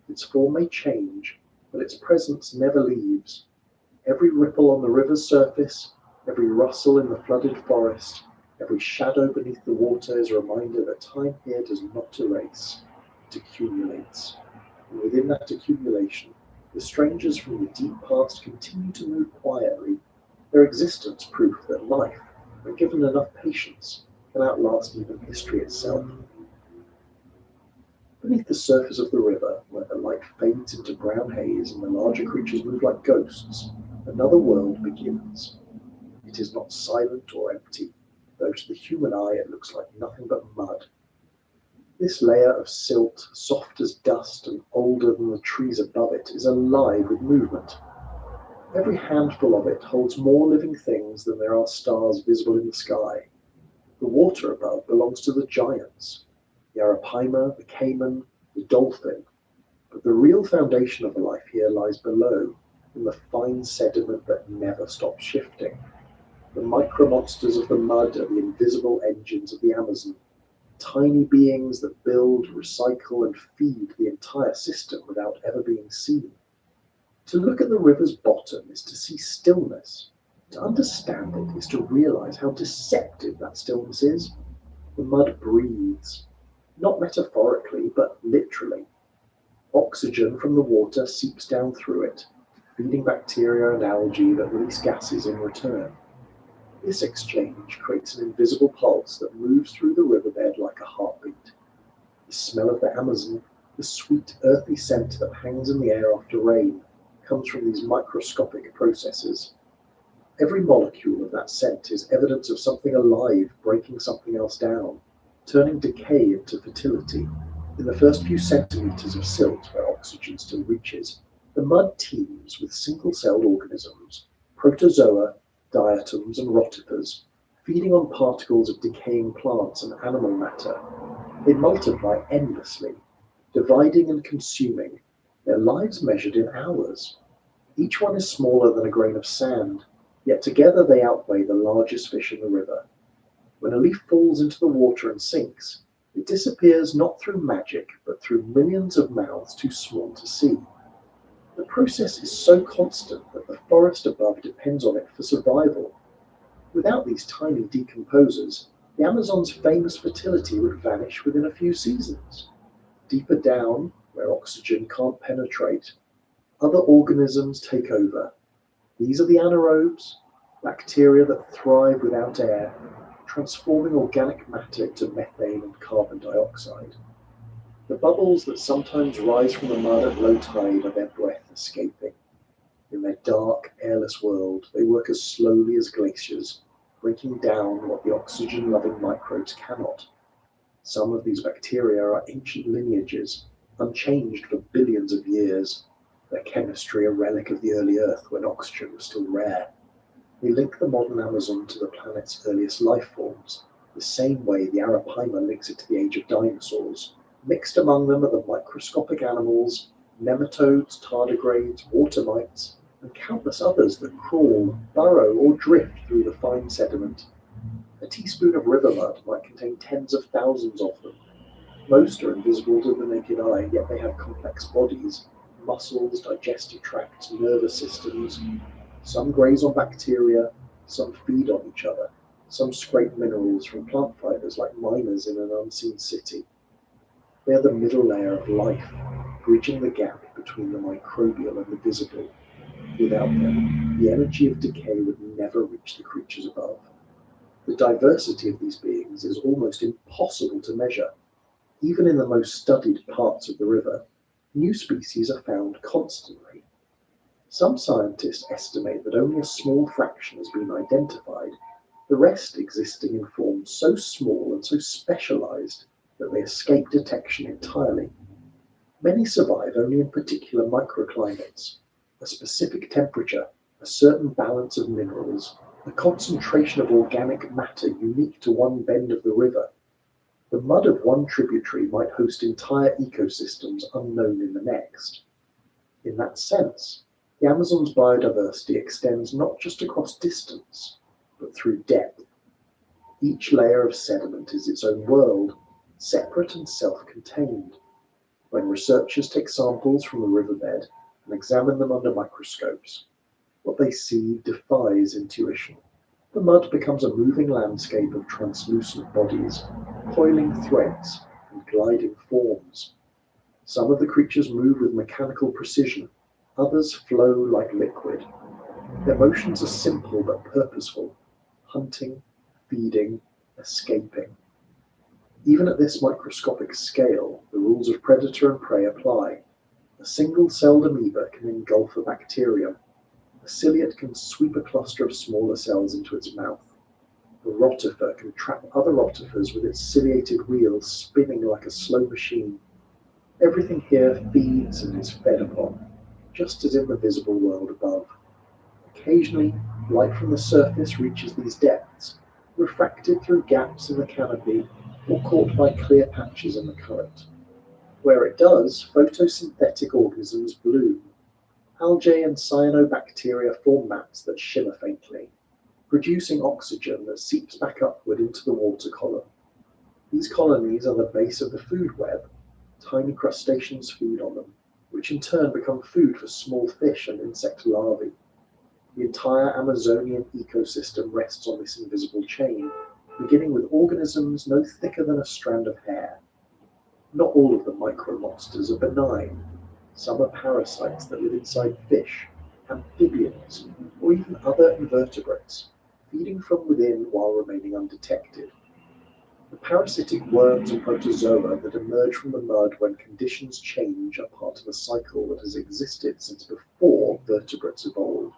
Its form may change, but its presence never leaves. Every ripple on the river's surface, every rustle in the flooded forest, every shadow beneath the water is a reminder that time here does not erase, it accumulates. And within that accumulation, the strangers from the deep past continue to move quietly, their existence proof that life, when given enough patience, can outlast even history itself. Beneath the surface of the river, where the light fades into brown haze and the larger creatures move like ghosts, another world begins. It is not silent or empty, though to the human eye it looks like nothing but mud. This layer of silt, soft as dust and older than the trees above it, is alive with movement. Every handful of it holds more living things than there are stars visible in the sky. The water above belongs to the giants, the arapaima, the caiman, the dolphin, but the real foundation of life here lies below, in the fine sediment that never stops shifting. The micro-monsters of the mud are the invisible engines of the Amazon, tiny beings that build, recycle, and feed the entire system without ever being seen. To look at the river's bottom is to see stillness. To understand it is to realize how deceptive that stillness is. The mud breathes, not metaphorically, but literally. Oxygen from the water seeps down through it, feeding bacteria and algae that release gases in return. This exchange creates an invisible pulse that moves through the riverbed like a heartbeat. The smell of the Amazon, the sweet, earthy scent that hangs in the air after rain, comes from these microscopic processes. Every molecule of that scent is evidence of something alive breaking something else down, turning decay into fertility. In the first few centimeters of silt where oxygen still reaches, the mud teems with single-celled organisms, protozoa, diatoms, and rotifers, feeding on particles of decaying plants and animal matter. They multiply endlessly, dividing and consuming, their lives measured in hours. Each one is smaller than a grain of sand, yet together they outweigh the largest fish in the river. When a leaf falls into the water and sinks, it disappears not through magic, but through millions of mouths too small to see. The process is so constant that the forest above depends on it for survival. Without these tiny decomposers, the Amazon's famous fertility would vanish within a few seasons. Deeper down, where oxygen can't penetrate, other organisms take over. These are the anaerobes, bacteria that thrive without air, transforming organic matter into methane and carbon dioxide. The bubbles that sometimes rise from the mud at low tide are their breath escaping. In their dark, airless world, they work as slowly as glaciers, breaking down what the oxygen-loving microbes cannot. Some of these bacteria are ancient lineages, unchanged for billions of years, their chemistry a relic of the early Earth when oxygen was still rare. They link the modern Amazon to the planet's earliest life forms, the same way the arapaima links it to the age of dinosaurs. Mixed among them are the microscopic animals, nematodes, tardigrades, water mites, and countless others that crawl, burrow, or drift through the fine sediment. A teaspoon of river mud might contain tens of thousands of them. Most are invisible to the naked eye, yet they have complex bodies, muscles, digestive tracts, nervous systems. Some graze on bacteria, some feed on each other, some scrape minerals from plant fibers like miners in an unseen city. They are the middle layer of life, bridging the gap between the microbial and the visible. Without them, the energy of decay would never reach the creatures above. The diversity of these beings is almost impossible to measure. Even in the most studied parts of the river, new species are found constantly. Some scientists estimate that only a small fraction has been identified, the rest existing in forms so small and so specialized that they escape detection entirely. Many survive only in particular microclimates, a specific temperature, a certain balance of minerals, a concentration of organic matter unique to one bend of the river. The mud of one tributary might host entire ecosystems unknown in the next. In that sense, the Amazon's biodiversity extends not just across distance, but through depth. Each layer of sediment is its own world, separate and self-contained. When researchers take samples from the riverbed and examine them under microscopes, what they see defies intuition. The mud becomes a moving landscape of translucent bodies, coiling threads and gliding forms. Some of the creatures move with mechanical precision, others flow like liquid. Their motions are simple but purposeful, hunting, feeding, escaping. Even at this microscopic scale, the rules of predator and prey apply. A single-celled amoeba can engulf a bacterium. A ciliate can sweep a cluster of smaller cells into its mouth. A rotifer can trap other rotifers with its ciliated wheels spinning like a slow machine. Everything here feeds and is fed upon, just as in the visible world above. Occasionally, light from the surface reaches these depths, refracted through gaps in the canopy or caught by clear patches in the current. Where it does, photosynthetic organisms bloom. Algae and cyanobacteria form mats that shimmer faintly, producing oxygen that seeps back upward into the water column. These colonies are the base of the food web. Tiny crustaceans feed on them, which in turn become food for small fish and insect larvae. The entire Amazonian ecosystem rests on this invisible chain, beginning with organisms no thicker than a strand of hair. Not all of the micro-monsters are benign. Some are parasites that live inside fish, amphibians, or even other invertebrates, feeding from within while remaining undetected. The parasitic worms and protozoa that emerge from the mud when conditions change are part of a cycle that has existed since before vertebrates evolved.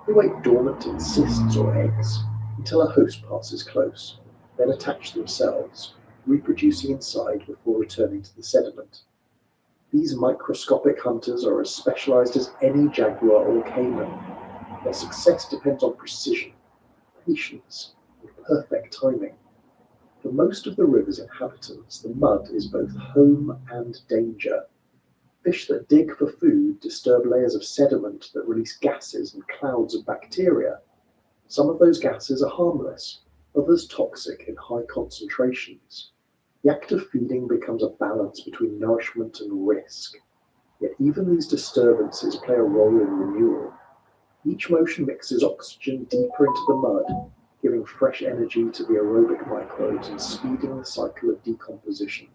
They wait dormant in cysts or eggs until a host passes close, then attach themselves, reproducing inside before returning to the sediment. These microscopic hunters are as specialized as any jaguar or caiman. Their success depends on precision, patience, and perfect timing. For most of the river's inhabitants, the mud is both home and danger. Fish that dig for food disturb layers of sediment that release gases and clouds of bacteria. Some of those gases are harmless, others toxic in high concentrations. The act of feeding becomes a balance between nourishment and risk. Yet even these disturbances play a role in renewal. Each motion mixes oxygen deeper into the mud, giving fresh energy to the aerobic microbes and speeding the cycle of decomposition.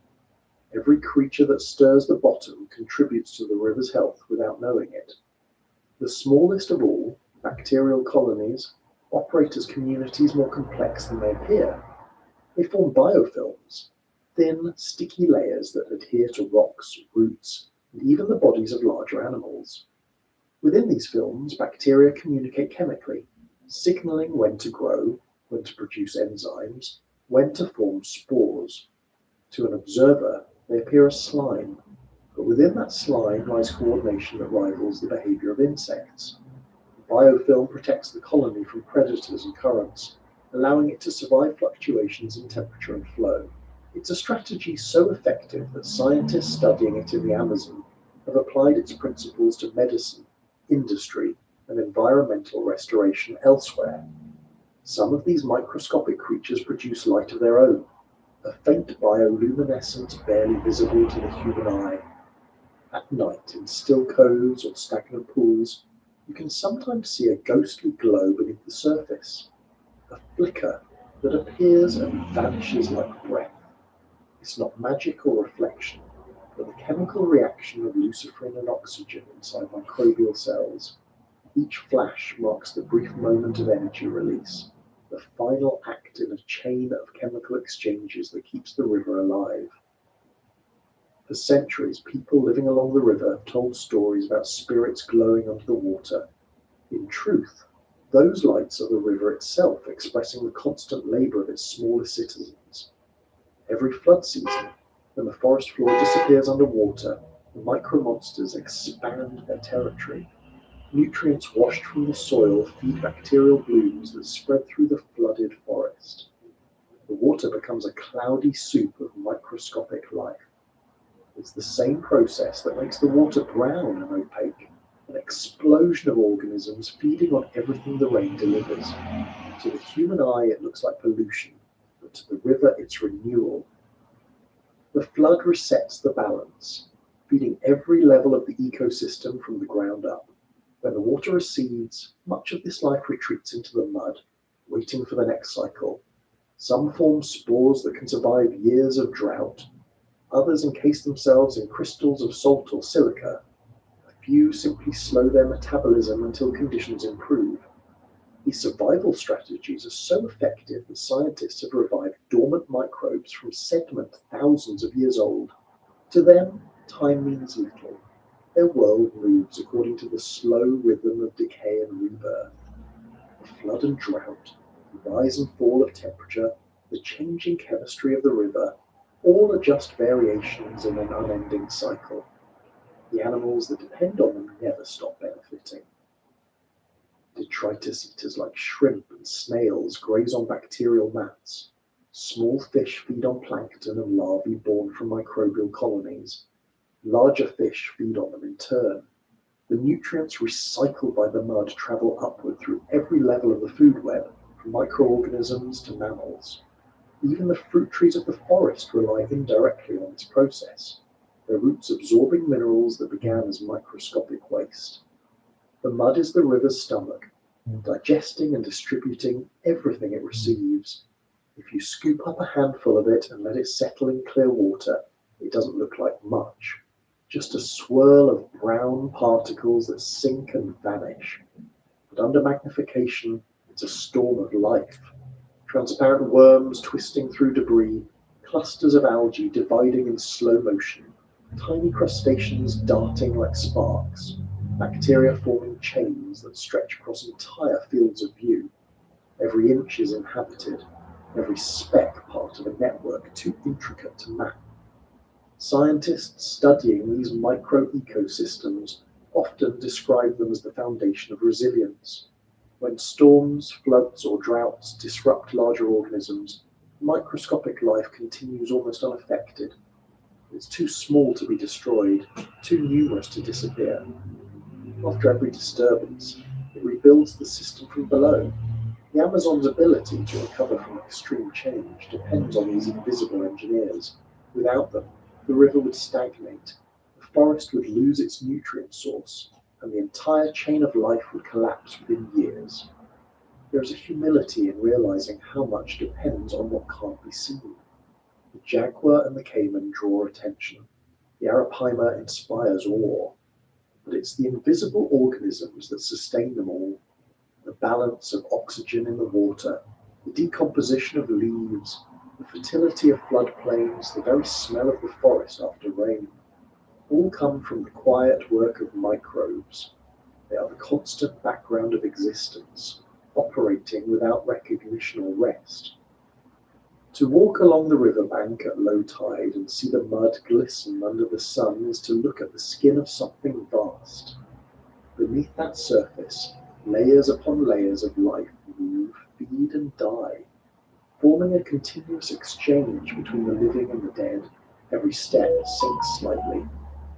Every creature that stirs the bottom contributes to the river's health without knowing it. The smallest of all, bacterial colonies, operate as communities more complex than they appear. They form biofilms, thin, sticky layers that adhere to rocks, roots, and even the bodies of larger animals. Within these films, bacteria communicate chemically, signaling when to grow, when to produce enzymes, when to form spores. To an observer, they appear as slime, but within that slime lies coordination that rivals the behavior of insects. The biofilm protects the colony from predators and currents, allowing it to survive fluctuations in temperature and flow. It's a strategy so effective that scientists studying it in the Amazon have applied its principles to medicine, industry, and environmental restoration elsewhere. Some of these microscopic creatures produce light of their own, a faint bioluminescence barely visible to the human eye. At night, in still coves or stagnant pools, you can sometimes see a ghostly glow beneath the surface, a flicker that appears and vanishes like breath. It's not magic or reflection, but the chemical reaction of luciferin and oxygen inside microbial cells. Each flash marks the brief moment of energy release, the final act in a chain of chemical exchanges that keeps the river alive. For centuries, people living along the river have told stories about spirits glowing under the water. In truth, those lights are the river itself expressing the constant labor of its smallest citizens. Every flood season, when the forest floor disappears underwater, the micro-monsters expand their territory. Nutrients washed from the soil feed bacterial blooms that spread through the flooded forest. The water becomes a cloudy soup of microscopic life. It's the same process that makes the water brown and opaque, an explosion of organisms feeding on everything the rain delivers. To the human eye, it looks like pollution, but to the river, it's renewal. The flood resets the balance, feeding every level of the ecosystem from the ground up. When the water recedes, much of this life retreats into the mud, waiting for the next cycle. Some form spores that can survive years of drought. Others encase themselves in crystals of salt or silica. A few simply slow their metabolism until conditions improve. These survival strategies are so effective that scientists have revived dormant microbes from sediment thousands of years old. To them, time means little. Their world moves according to the slow rhythm of decay and rebirth. The flood and drought, the rise and fall of temperature, the changing chemistry of the river, all are just variations in an unending cycle. The animals that depend on them never stop benefiting. Detritus eaters like shrimp and snails graze on bacterial mats. Small fish feed on plankton and larvae born from microbial colonies. Larger fish feed on them in turn. The nutrients recycled by the mud travel upward through every level of the food web, from microorganisms to mammals. Even the fruit trees of the forest rely indirectly on this process, their roots absorbing minerals that began as microscopic waste. The mud is the river's stomach, digesting and distributing everything it receives. If you scoop up a handful of it and let it settle in clear water, it doesn't look like much. Just a swirl of brown particles that sink and vanish. But under magnification, it's a storm of life. Transparent worms twisting through debris, clusters of algae dividing in slow motion, tiny crustaceans darting like sparks, bacteria forming chains that stretch across entire fields of view. Every inch is inhabited, every speck part of a network too intricate to map. Scientists studying these micro-ecosystems often describe them as the foundation of resilience. When storms, floods, or droughts disrupt larger organisms, microscopic life continues almost unaffected. It's too small to be destroyed, too numerous to disappear. After every disturbance, it rebuilds the system from below. The Amazon's ability to recover from extreme change depends on these invisible engineers. Without them, the river would stagnate, the forest would lose its nutrient source, and the entire chain of life would collapse within years. There is a humility in realizing how much depends on what can't be seen. The jaguar and the caiman draw attention. The arapaima inspires awe. But it's the invisible organisms that sustain them all. The balance of oxygen in the water, the decomposition of leaves, the fertility of floodplains, the very smell of the forest after rain, all come from the quiet work of microbes. They are the constant background of existence, operating without recognition or rest. To walk along the riverbank at low tide and see the mud glisten under the sun is to look at the skin of something vast. Beneath that surface, layers upon layers of life move, feed, and die, forming a continuous exchange between the living and the dead. Every step sinks slightly,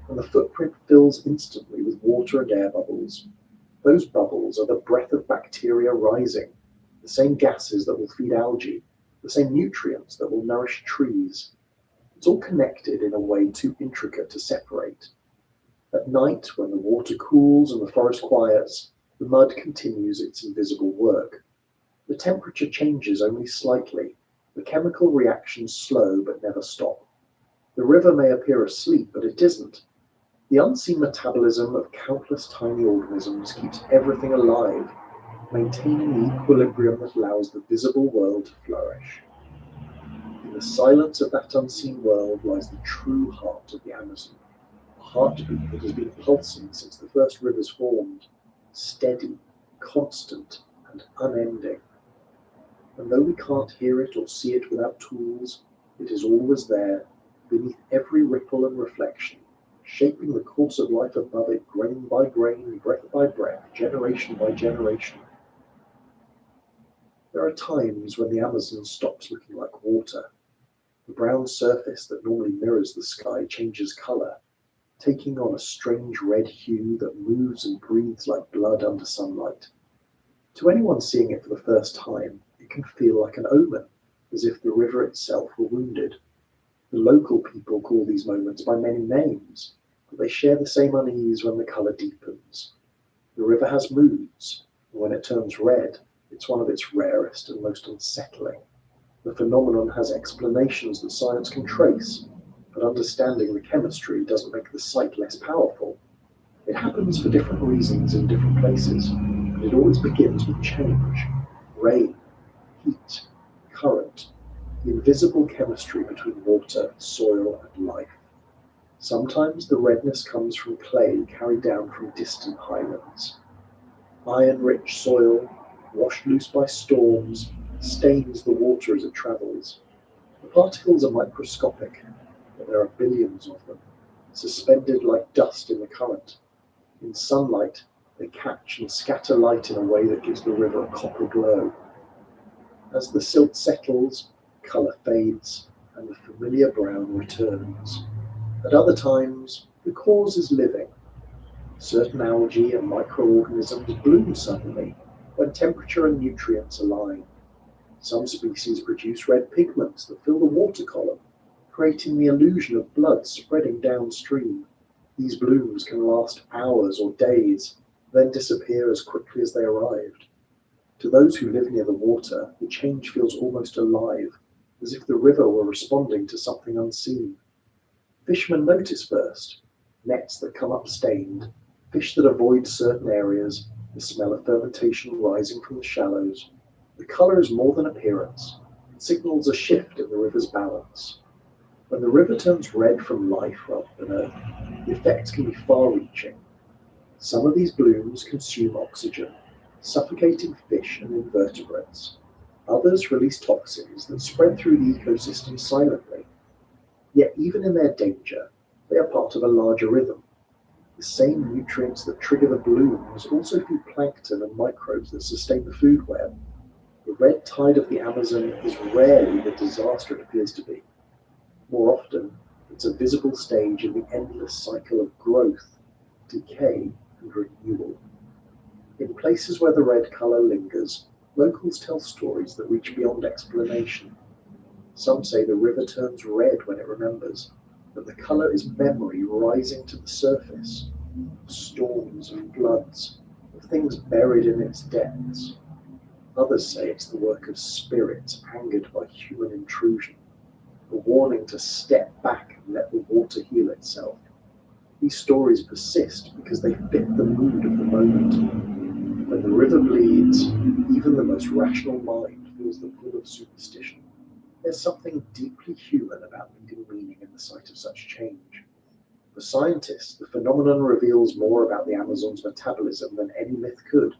and the footprint fills instantly with water and air bubbles. Those bubbles are the breath of bacteria rising, the same gases that will feed algae, the same nutrients that will nourish trees. It's all connected in a way too intricate to separate. At night, when the water cools and the forest quiets, the mud continues its invisible work. The temperature changes only slightly. The chemical reactions slow but never stop. The river may appear asleep, but it isn't. The unseen metabolism of countless tiny organisms keeps everything alive, maintaining the equilibrium that allows the visible world to flourish. In the silence of that unseen world lies the true heart of the Amazon, a heartbeat that has been pulsing since the first rivers formed, steady, constant, and unending. And though we can't hear it or see it without tools, it is always there, beneath every ripple and reflection, shaping the course of life above it, grain by grain, breath by breath, generation by generation. There are times when the Amazon stops looking like water. The brown surface that normally mirrors the sky changes color, taking on a strange red hue that moves and breathes like blood under sunlight. To anyone seeing it for the first time, it can feel like an omen, as if the river itself were wounded. The local people call these moments by many names, but they share the same unease when the color deepens. The river has moods, and when it turns red, it's one of its rarest and most unsettling. The phenomenon has explanations that science can trace, but understanding the chemistry doesn't make the sight less powerful. It happens for different reasons in different places, and it always begins with change. Rain, heat, current, the invisible chemistry between water, soil, and life. Sometimes the redness comes from clay carried down from distant highlands. Iron-rich soil, washed loose by storms, stains the water as it travels. The particles are microscopic, but there are billions of them, suspended like dust in the current. In sunlight, They catch and scatter light in a way that gives the river a copper glow. As the silt settles, colour fades, and the familiar brown returns. At other times, the cause is living. Certain algae and microorganisms bloom suddenly when temperature and nutrients align. Some species produce red pigments that fill the water column, creating the illusion of blood spreading downstream. These blooms can last hours or days, then disappear as quickly as they arrived. To those who live near the water, the change feels almost alive, as if the river were responding to something unseen. Fishermen notice first: nets that come up stained, fish that avoid certain areas, the smell of fermentation rising from the shallows. The colour is more than appearance. It signals a shift in the river's balance. When the river turns red from life rather than earth, the effects can be far-reaching. Some of these blooms consume oxygen, suffocating fish and invertebrates. Others release toxins that spread through the ecosystem silently. Yet even in their danger, they are part of a larger rhythm. The same nutrients that trigger the blooms also feed plankton and microbes that sustain the food web. The red tide of the Amazon is rarely the disaster it appears to be. More often, it's a visible stage in the endless cycle of growth, decay, and renewal. In places where the red colour lingers, locals tell stories that reach beyond explanation. Some say the river turns red when it remembers, that the colour is memory rising to the surface, of storms, of floods, of things buried in its depths. Others say it's the work of spirits angered by human intrusion, a warning to step back and let the water heal itself. These stories persist because they fit the mood of the moment. When the river bleeds, even the most rational mind feels the pull of superstition. There's something deeply human about needing meaning in the sight of such change. For scientists, the phenomenon reveals more about the Amazon's metabolism than any myth could.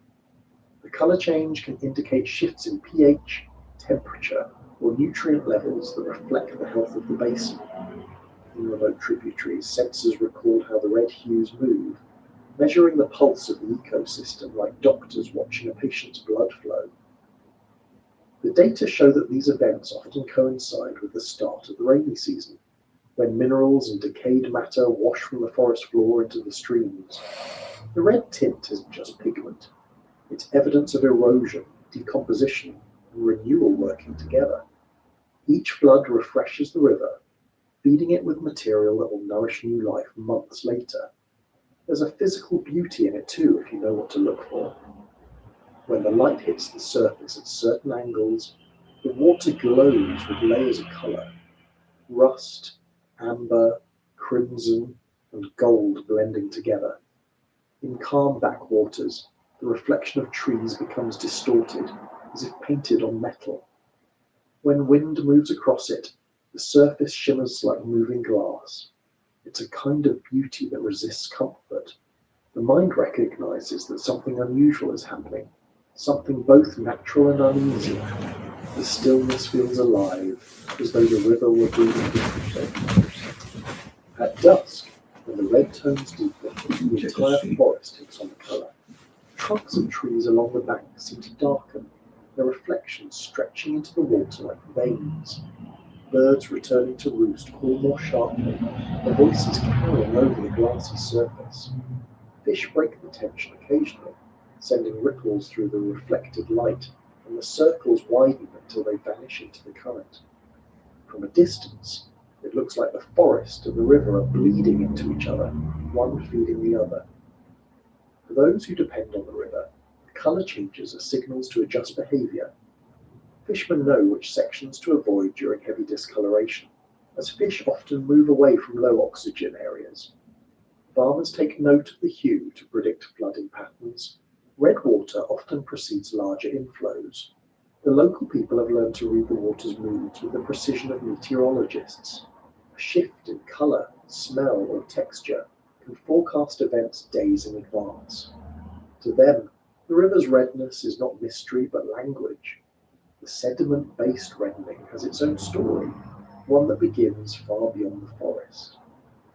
The colour change can indicate shifts in pH, temperature, or nutrient levels that reflect the health of the basin. In remote tributaries, sensors record how the red hues move, measuring the pulse of the ecosystem like doctors watching a patient's blood flow. The data show that these events often coincide with the start of the rainy season, when minerals and decayed matter wash from the forest floor into the streams. The red tint isn't just pigment. It's evidence of erosion, decomposition, and renewal working together. Each flood refreshes the river, feeding it with material that will nourish new life months later. There's a physical beauty in it too, if you know what to look for. When the light hits the surface at certain angles, the water glows with layers of colour: rust, amber, crimson, and gold blending together. In calm backwaters, the reflection of trees becomes distorted, as if painted on metal. When wind moves across it, the surface shimmers like moving glass. It's a kind of beauty that resists comfort. The mind recognizes that something unusual is happening, something both natural and uneasy. The stillness feels alive, as though the river were breathing differently. At dusk, when the red tones deepen, the entire forest takes on the colour. Trunks of trees along the bank seem to darken, their reflections stretching into the water like veins. Birds returning to roost call more sharply, their voices carrying over the glassy surface. Fish break the tension occasionally, sending ripples through the reflected light, and the circles widen until they vanish into the current. From a distance, it looks like the forest and the river are bleeding into each other, one feeding the other. For those who depend on the river, the colour changes are signals to adjust behaviour. Fishermen know which sections to avoid during heavy discoloration, as fish often move away from low oxygen areas. Farmers take note of the hue to predict flooding patterns. Red water often precedes larger inflows. The local people have learned to read the water's moods with the precision of meteorologists. A shift in colour, smell, or texture can forecast events days in advance. To them, the river's redness is not mystery but language. The sediment-based reddening has its own story, one that begins far beyond the forest.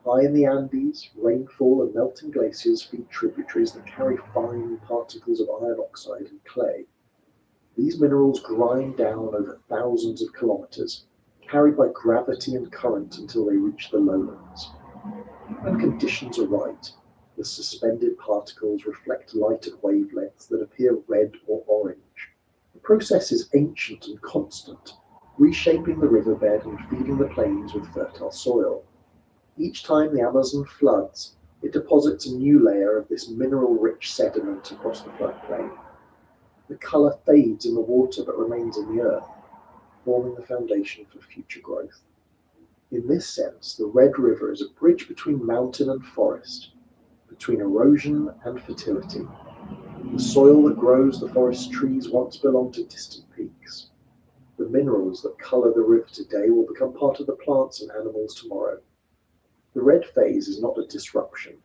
High in the Andes, rainfall and melting glaciers feed tributaries that carry fine particles of iron oxide and clay. These minerals grind down over thousands of kilometers, carried by gravity and current until they reach the lowlands. When conditions are right, the suspended particles reflect light at wavelengths that appear red or orange. The process is ancient and constant, reshaping the riverbed and feeding the plains with fertile soil. Each time the Amazon floods, it deposits a new layer of this mineral-rich sediment across the floodplain. The color fades in the water but remains in the earth, forming the foundation for future growth. In this sense, the Red River is a bridge between mountain and forest, between erosion and fertility. The soil that grows the forest trees once belonged to distant peaks. The minerals that color the river today will become part of the plants and animals tomorrow. The red phase is not a disruption,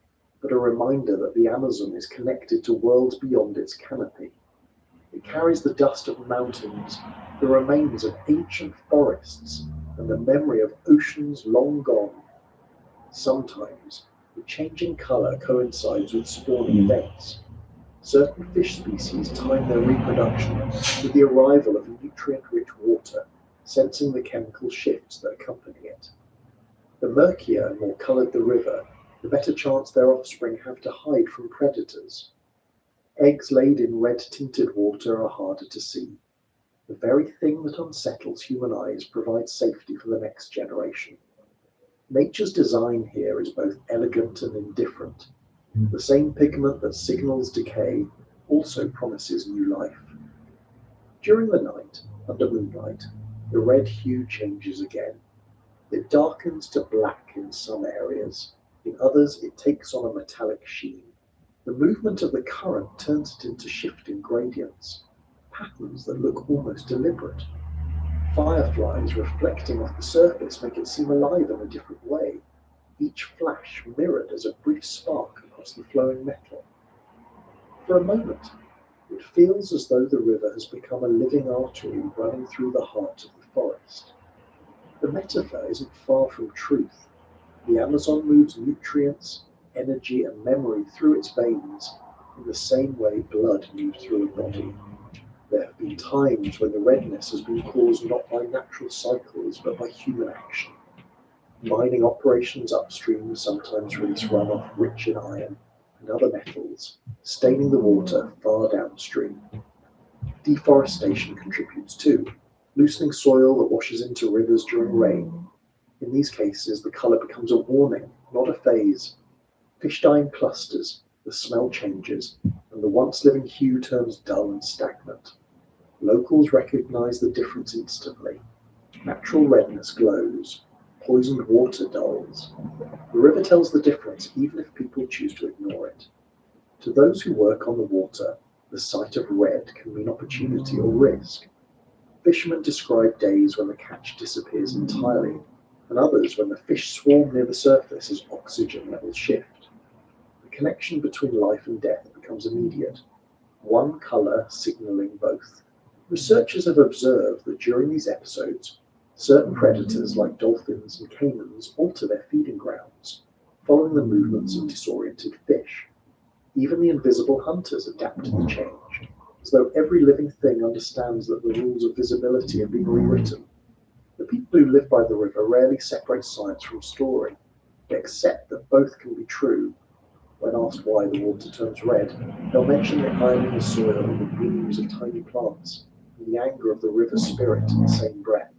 but a reminder that the Amazon is connected to worlds beyond its canopy. It carries the dust of mountains, the remains of ancient forests, and the memory of oceans long gone. Sometimes, the changing color coincides with spawning events. Certain fish species time their reproduction with the arrival of nutrient-rich water, sensing the chemical shifts that accompany it. The murkier and more colored the river, the better chance their offspring have to hide from predators. Eggs laid in red-tinted water are harder to see. The very thing that unsettles human eyes provides safety for the next generation. Nature's design here is both elegant and indifferent. The same pigment that signals decay also promises new life. During the night, under moonlight, the red hue changes again. It darkens to black in some areas. In others, it takes on a metallic sheen. The movement of the current turns it into shifting gradients, patterns that look almost deliberate. Fireflies reflecting off the surface make it seem alive in a different way, each flash mirrored as a brief spark across the flowing metal. For a moment, it feels as though the river has become a living artery running through the heart of the forest. The metaphor isn't far from truth. The Amazon moves nutrients, energy, and memory through its veins in the same way blood moves through a body. There have been times when the redness has been caused not by natural cycles but by human action. Mining operations upstream sometimes release runoff rich in iron and other metals, staining the water far downstream. Deforestation contributes too, loosening soil that washes into rivers during rain. In these cases, the color becomes a warning, not a phase. Fish die in clusters, the smell changes, and the once living hue turns dull and stagnant. Locals recognize the difference instantly. Natural redness glows. Poisoned water dulls. The river tells the difference even if people choose to ignore it. To those who work on the water, the sight of red can mean opportunity or risk. Fishermen describe days when the catch disappears entirely, and others when the fish swarm near the surface as oxygen levels shift. The connection between life and death becomes immediate, one color signaling both. Researchers have observed that during these episodes, certain predators like dolphins and caimans alter their feeding grounds, following the movements of disoriented fish. Even the invisible hunters adapt to the change, as though every living thing understands that the rules of visibility have been rewritten. The people who live by the river rarely separate science from story. They accept that both can be true. When asked why the water turns red, they'll mention the iron in the soil and the blooms of tiny plants, and the anger of the river spirit in the same breath.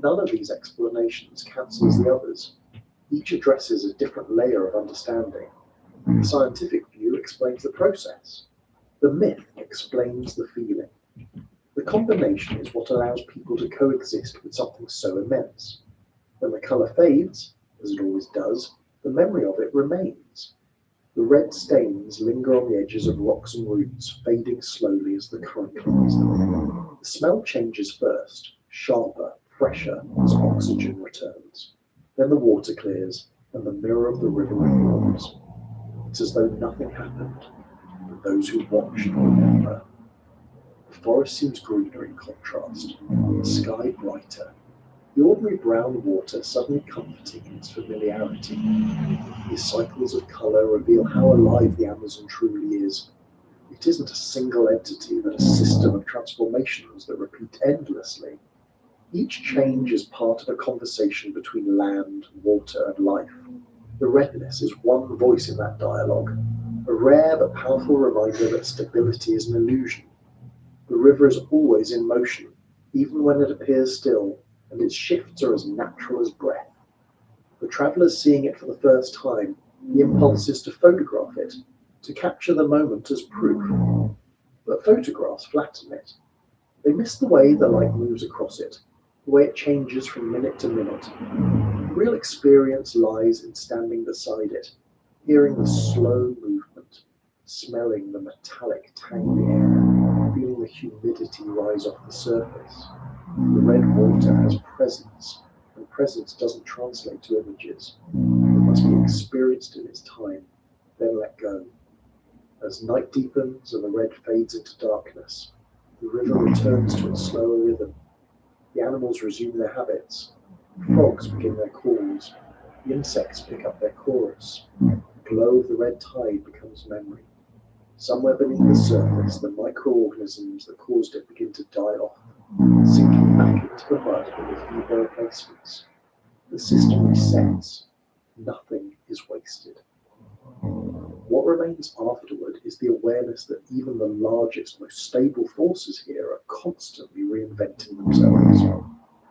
None of these explanations cancels the others. Each addresses a different layer of understanding. The scientific view explains the process. The myth explains the feeling. The combination is what allows people to coexist with something so immense. When the color fades, as it always does, the memory of it remains. The red stains linger on the edges of rocks and roots, fading slowly as the current cleans them. The smell changes first, sharper, fresher, as oxygen returns. Then the water clears, and the mirror of the river reforms. It's as though nothing happened, but those who watched remember. The forest seems greener in contrast, the sky brighter. the ordinary brown water suddenly comforting in its familiarity. These cycles of colour reveal how alive the Amazon truly is. It isn't a single entity, but a system of transformations that repeat endlessly. Each change is part of a conversation between land, water, and life. The redness is one voice in that dialogue, a rare but powerful reminder that stability is an illusion. The river is always in motion, even when it appears still, and its shifts are as natural as breath. For travellers seeing it for the first time, the impulse is to photograph it, to capture the moment as proof. But photographs flatten it. They miss the way the light moves across it, the way it changes from minute to minute. The real experience lies in standing beside it, hearing the slow movement, smelling the metallic tang in the air, feeling the humidity rise off the surface. The red water has presence, and presence doesn't translate to images. It must be experienced in its time, then let go. As night deepens and the red fades into darkness, the river returns to its slower rhythm. The animals resume their habits. The frogs begin their calls. The insects pick up their chorus. The glow of the red tide becomes memory. Somewhere beneath the surface, the microorganisms that caused it begin to die off, sinking back into the mud with a few more replacements. The system resets. Nothing is wasted. What remains afterward is the awareness that even the largest, most stable forces here are constantly reinventing themselves.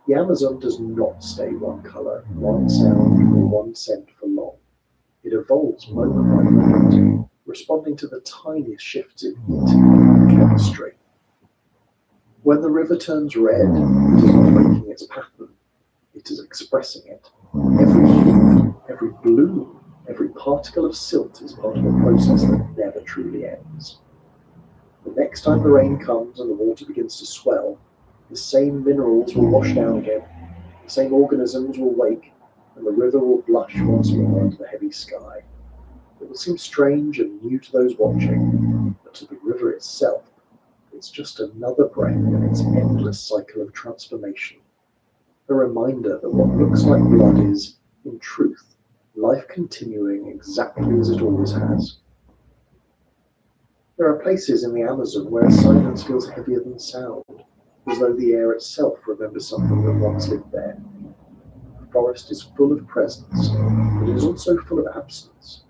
The Amazon does not stay one colour, one sound, or one scent for long. It evolves moment by moment, responding to the tiniest shifts in heat and chemistry. When the river turns red, it is not breaking its pattern, it is expressing it. Every hue, every bloom, every particle of silt is part of a process that never truly ends. The next time the rain comes and the water begins to swell, the same minerals will wash down again, the same organisms will wake, and the river will blush once more under the heavy sky. It will seem strange and new to those watching, but to the river itself, it's just another breath in its endless cycle of transformation. A reminder that what looks like blood is, in truth, life continuing exactly as it always has. There are places in the Amazon where silence feels heavier than sound, as though the air itself remembers something that once lived there. The forest is full of presence, but it is also full of absence.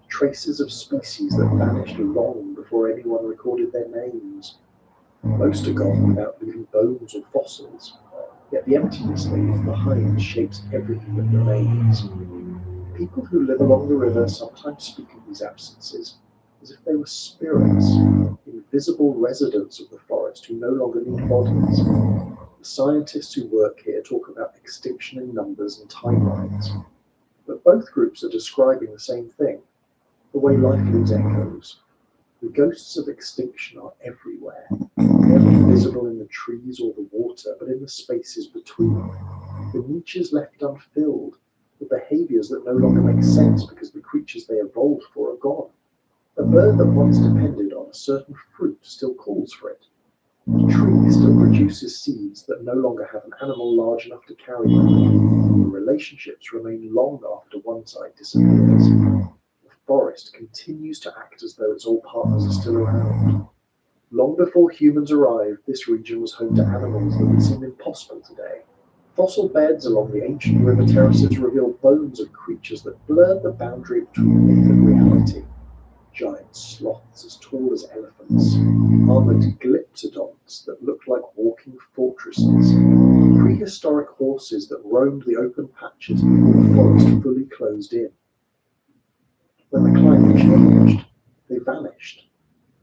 Traces of species that vanished long before anyone recorded their names. Most are gone without leaving bones or fossils, yet the emptiness they leave behind shapes everything that remains. People who live along the river sometimes speak of these absences as if they were spirits, invisible residents of the forest who no longer need bodies. The scientists who work here talk about extinction in numbers and timelines, but both groups are describing the same thing, the way life leaves echoes. The ghosts of extinction are everywhere, never visible in the trees or the water, but in the spaces between. The niches left unfilled, the behaviours that no longer make sense because the creatures they evolved for are gone. A bird that once depended on a certain fruit still calls for it. A tree still produces seeds that no longer have an animal large enough to carry them. The relationships remain long after one side disappears. The forest continues to act as though its old partners are still around. Long before humans arrived, this region was home to animals that would seem impossible today. Fossil beds along the ancient river terraces reveal bones of creatures that blurred the boundary between myth and reality. Giant sloths as tall as elephants, armored glyptodonts that looked like walking fortresses, prehistoric horses that roamed the open patches before the forest fully closed in. When the climate changed, they vanished.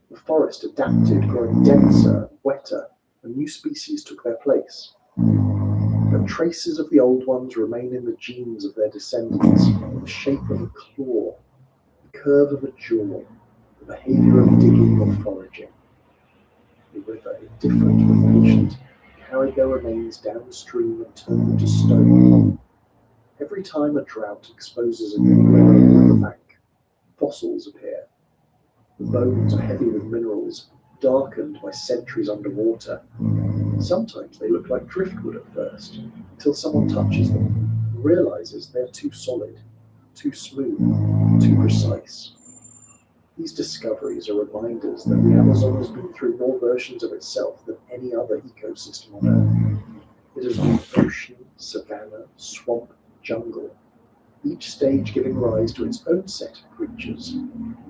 The forest adapted, growing denser and wetter, and new species took their place. But traces of the old ones remain in the genes of their descendants, the shape of a claw, the curve of a jaw, the behaviour of digging or foraging. The river, indifferent but patient, carried their remains downstream and turned them to stone. Every time a drought exposes a new layer of riverbank, fossils appear. The bones are heavy with minerals, darkened by centuries underwater. Sometimes they look like driftwood at first, until someone touches them and realizes they're too solid, too smooth, too precise. These discoveries are reminders that the Amazon has been through more versions of itself than any other ecosystem on Earth. It has been ocean, savanna, swamp, jungle, each stage giving rise to its own set of creatures.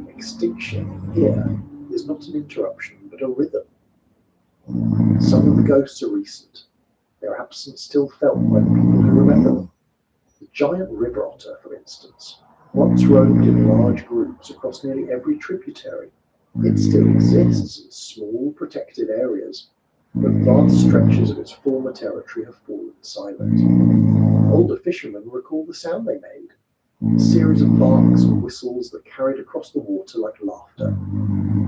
Extinction here is not an interruption, but a rhythm. Some of the ghosts are recent, their absence still felt by the people who remember them. The giant river otter, for instance, once roamed in large groups across nearly every tributary. It still exists in small, protected areas, but vast stretches of its former territory have fallen silent. Older fishermen recall the sound they made, a series of barks and whistles that carried across the water like laughter.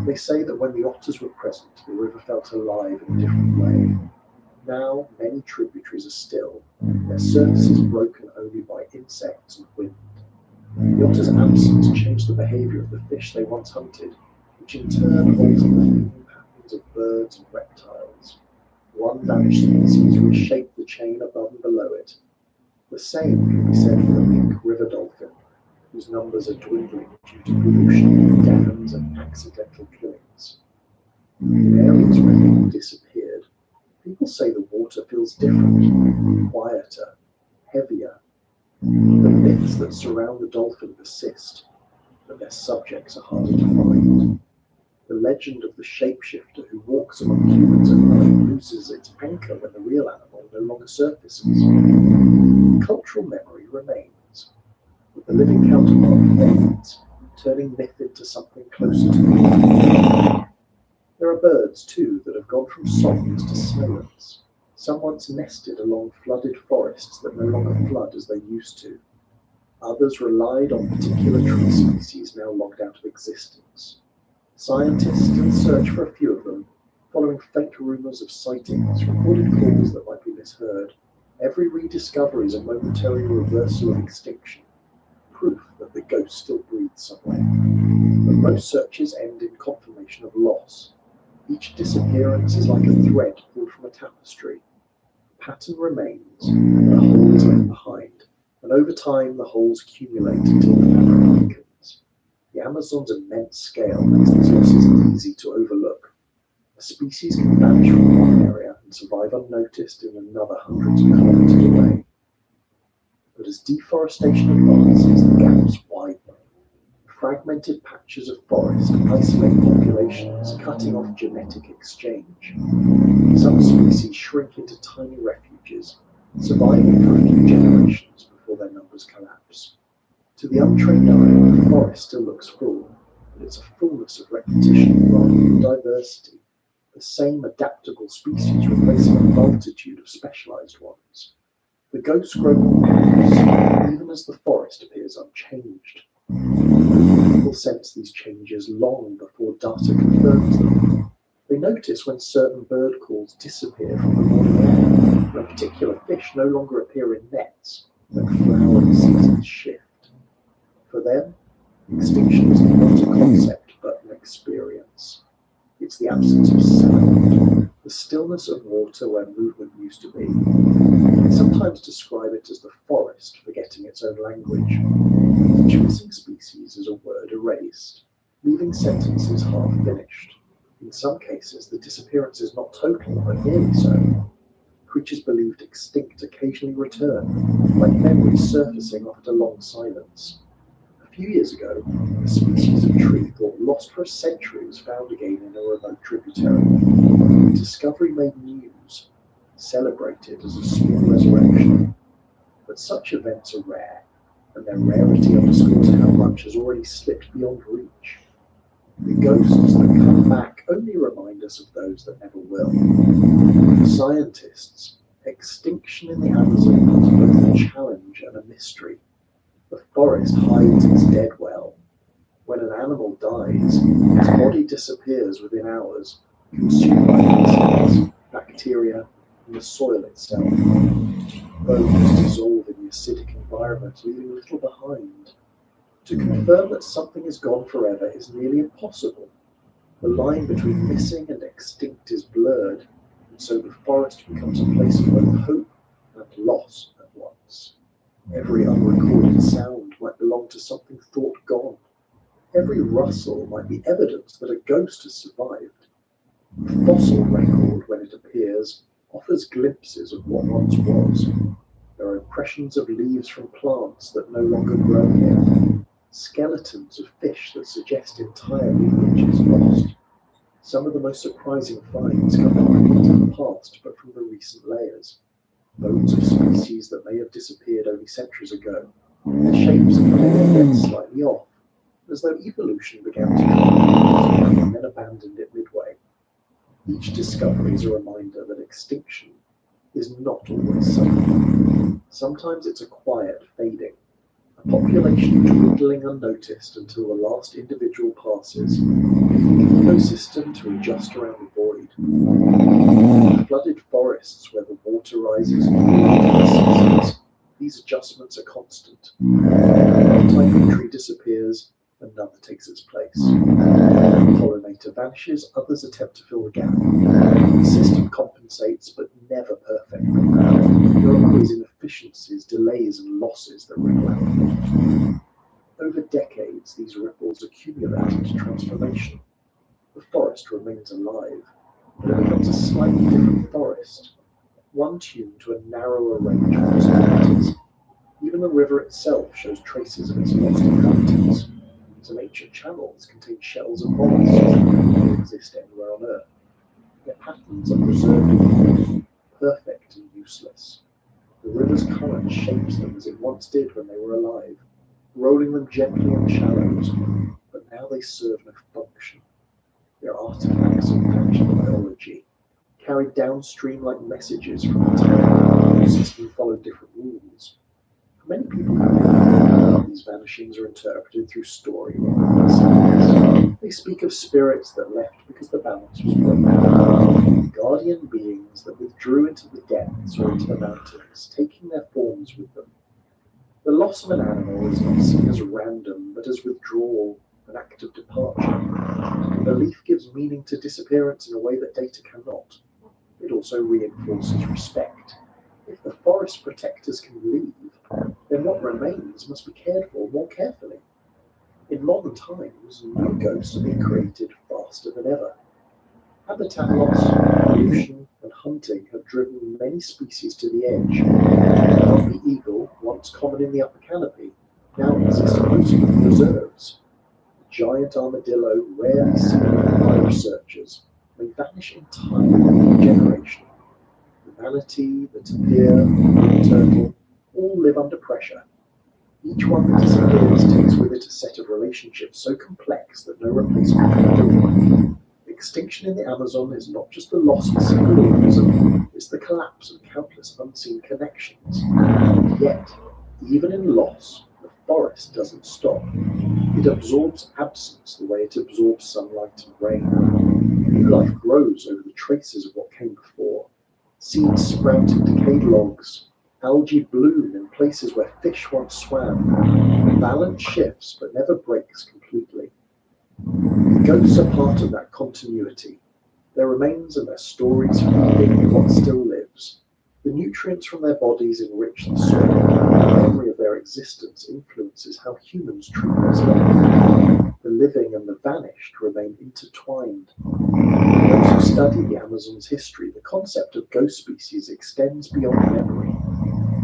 They say that when the otters were present, the river felt alive in a different way. Now, many tributaries are still, their surfaces broken only by insects and wind. The otter's absence changed the behavior of the fish they once hunted, which in turn altered the feeding patterns of birds and reptiles. One vanished species reshaped the chain above and below it. The same can be said for the pink river dolphin, whose numbers are dwindling due to pollution, dams, and accidental killings. In areas where people disappeared, people say the water feels different, quieter, heavier. The myths that surround the dolphin persist, but their subjects are harder to find. The legend of the shapeshifter who walks among humans at night loses its anchor when the real animal no longer surfaces. Cultural memory remains, but the living counterpart fades, turning myth into something closer to reality. There are birds, too, that have gone from songs to silence. Some once nested along flooded forests that no longer flood as they used to. Others relied on particular tree species now logged out of existence. Scientists still search for a few of them, following faint rumors of sightings, recorded calls that might be misheard. Every rediscovery is a momentary reversal of extinction, proof that the ghost still breathes somewhere. But most searches end in confirmation of loss. Each disappearance is like a thread pulled from a tapestry. The pattern remains, but a hole is left behind, and over time the holes accumulate until the fabric weakens. The Amazon's immense scale makes these losses easy to overlook. A species can vanish from one area and survive unnoticed in another hundreds of kilometers away. But as deforestation advances, the gaps widen. Fragmented patches of forest isolate populations, cutting off genetic exchange. Some species shrink into tiny refuges, surviving for a few generations before their numbers collapse. To the untrained eye, the forest still looks full, but it's a fullness of repetition rather than diversity. The same adaptable species replacing a multitude of specialized ones. The ghosts grow more numerous, even as the forest appears unchanged. People sense these changes long before data confirms them. They notice when certain bird calls disappear from the morning air, when particular fish no longer appear in nets, when flowering seasons shift. For them, extinction is not a concept but an experience. It's the absence of sound, the stillness of water where movement used to be. They sometimes describe it as the forest forgetting its own language. Each missing species is a word erased, leaving sentences half finished. In some cases, the disappearance is not total, but nearly so. Creatures believed extinct occasionally return, like memories surfacing after long silence. A few years ago, a species of tree thought lost for a century was found again in a remote tributary. The discovery made news, celebrated as a small resurrection. But such events are rare, and their rarity underscores how much has already slipped beyond reach. The ghosts that come back only remind us of those that never will. For scientists, extinction in the Amazon is both a challenge and a mystery. The forest hides its dead well. When an animal dies, its body disappears within hours, consumed by insects, bacteria, and the soil itself. Bones dissolve in the acidic environment, leaving little behind. To confirm that something is gone forever is nearly impossible. The line between missing and extinct is blurred, and And so the forest becomes a place of both hope and loss at once. Every unrecorded sound might belong to something thought gone. Every rustle might be evidence that a ghost has survived. The fossil record, when it appears, offers glimpses of what once was. There are impressions of leaves from plants that no longer grow here, skeletons of fish that suggest entire lineages lost. Some of the most surprising finds come not from the past, but from the recent layers. Bones of species that may have disappeared only centuries ago. Their shapes and get slightly off, as though evolution began to come and then abandoned it midway. Each discovery is a reminder that extinction is not always sudden. Sometimes it's a quiet fading, a population dwindling unnoticed until the last individual passes, leaving the ecosystem to adjust around the void. In flooded forests where the water rises in seasons, these adjustments are constant. One type of tree disappears, another takes its place. One pollinator vanishes, others attempt to fill the gap. The system compensates, but never perfect. There are always inefficiencies, delays, and losses that ripple out. Over decades, these ripples accumulate into transformation. The forest remains alive, but it becomes a slightly different forest, one tuned to a narrower range of possibilities. Even the river itself shows traces of its lost inhabitants. Some ancient channels contain shells of mollusks that don't exist anywhere on Earth. Their patterns are preserved in perfect and useless. The river's current shapes them as it once did when they were alive, rolling them gently in shallows, but now they serve no function. They're artifacts of ancient biology, carried downstream like messages from the time the system followed different rules. For many people, these vanishings are interpreted through story rather than science. They speak of spirits that left because the balance was broken, guardian beings that withdrew into the depths or into the mountains, taking their forms with them. The loss of an animal is not seen as random, but as withdrawal, an act of departure. Belief gives meaning to disappearance in a way that data cannot. It also reinforces respect. If the forest protectors can leave, then what remains must be cared for more carefully. In modern times, new ghosts are being created faster than ever. Habitat loss, pollution, and hunting have driven many species to the edge. The eagle, once common in the upper canopy, now exists mostly in reserves. The giant armadillo, rarely seen by researchers, may vanish entirely in a generation. The manatee, the tapir, the turtle, all live under pressure. Each one that disappears takes with it a set of relationships so complex that no replacement can do. Extinction in the Amazon is not just the loss of a single organism, it's the collapse of countless unseen connections. Yet, even in loss, the forest doesn't stop. It absorbs absence the way it absorbs sunlight and rain. New life grows over the traces of what came before. Seeds sprout in decayed logs, algae bloom in places where fish once swam. The balance shifts but never breaks completely. The ghosts are part of that continuity. Their remains and their stories feeding what still lives. The nutrients from their bodies enrich the soil. The memory of their existence influences how humans treat what's left. The living and the vanished remain intertwined. For those who study the Amazon's history, the concept of ghost species extends beyond memory.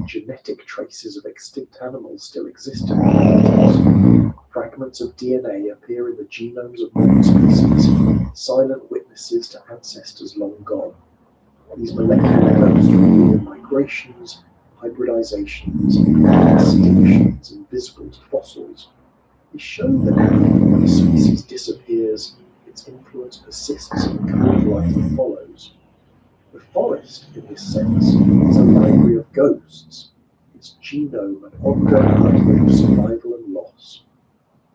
Genetic traces of extinct animals still exist in the mountains. Fragments of DNA appear in the genomes of modern species, silent witnesses to ancestors long gone. These molecular ghosts reveal migrations, hybridizations, and extinctions invisible to fossils. They show that when a species disappears, its influence persists in the kind of life that follows. The forest, in this sense, is a library of ghosts, its genome an ongoing library of survival and loss.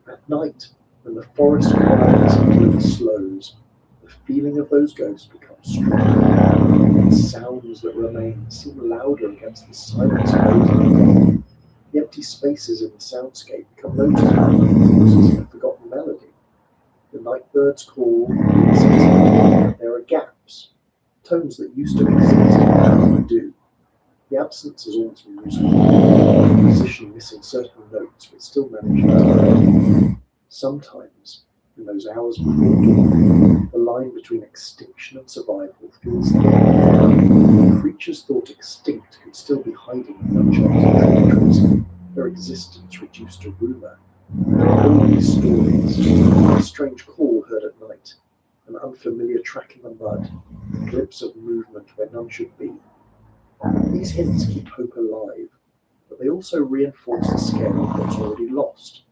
At night, when the forest quiets and the river slows, the feeling of those ghosts becomes stronger. The sounds that remain seem louder against the silence of those that are gone. The empty spaces in the soundscape become noticeable as a forgotten melody. The night birds call, there are gaps, tones that used to exist no longer do. The absence has almost been musical. The musician missing certain notes but still managing to. Sometimes, in those hours before dawn, the line between extinction and survival feels thin. Creatures thought extinct could still be hiding in uncharted territories, their existence reduced to rumour. There are only stories, a strange call heard at night, an unfamiliar track in the mud, a glimpse of movement where none should be. These hints keep hope alive, but they also reinforce the scale of what's already lost.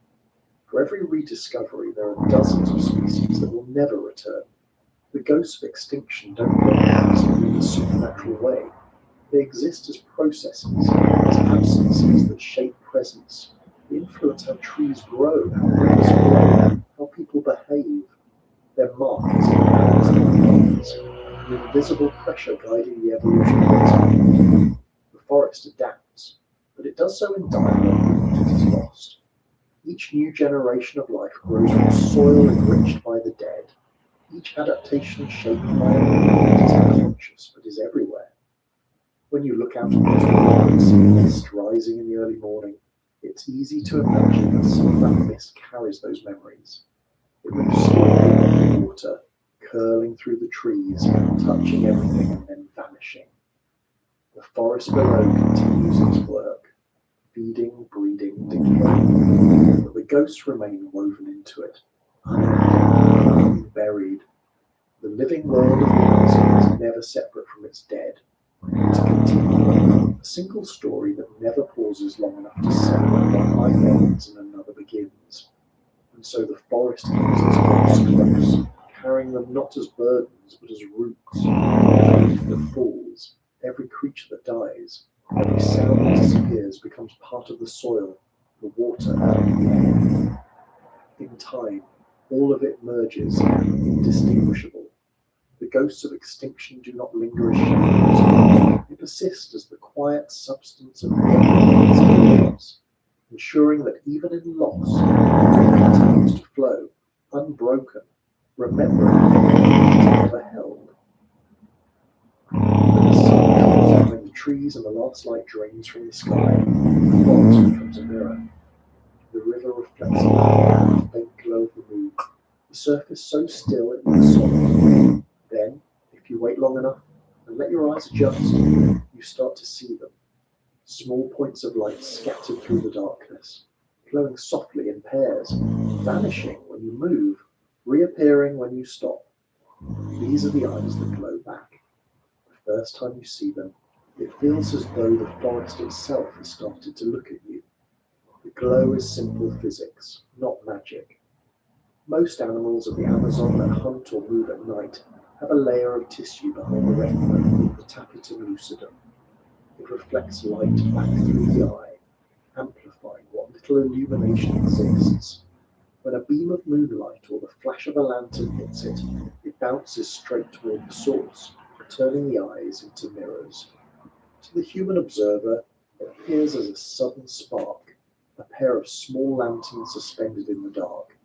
For every rediscovery, there are dozens of species that will never return. The ghosts of extinction don't exist in a supernatural way. They exist as processes, as absences that shape presence. They influence how trees grow, how rivers flow, how people behave. Their mark is in patterns, an invisible pressure guiding the evolution of its. The forest adapts, but it does so in dialogue with what it is lost. Each new generation of life grows from soil enriched by the dead. Each adaptation shaped by a movement is unconscious but is everywhere. When you look out across the world and see mist rising in the early morning, it's easy to imagine that some of that mist carries those memories. It moves slowly above the water, curling through the trees, touching everything and then vanishing. The forest below continues its work, feeding, breeding, decaying, but the ghosts remain woven into it, unburied. The living world of the Amazon is never separate from its dead. To continue, a single story that never pauses long enough to say when one life ends and another begins. And so the forest keeps its ghosts close, carrying them not as burdens but as roots. Every leaf that falls, every creature that dies, every sound that disappears becomes part of the soil, the water, and the air. In time, all of it merges, indistinguishable. The ghosts of extinction do not linger as shadows. They persist as the quiet substance of the ensuring that even in loss, it continues to flow, unbroken, remembering what it never held. When the sun comes behind the trees and the last light drains from the sky, the forest becomes a mirror. The river reflects the faint glow of the moon, the surface so still it looks solid. Then, if you wait long enough and let your eyes adjust, you start to see them. Small points of light scattered through the darkness, glowing softly in pairs, vanishing when you move, reappearing when you stop. These are the eyes that glow back. The first time you see them, it feels as though the forest itself has started to look at you. The glow is simple physics, not magic. Most animals of the Amazon that hunt or move at night have a layer of tissue behind the retina, the tapetum lucidum. It reflects light back through the eye, amplifying what little illumination exists. When a beam of moonlight or the flash of a lantern hits it, it bounces straight toward the source, turning the eyes into mirrors. To the human observer, it appears as a sudden spark, a pair of small lanterns suspended in the dark.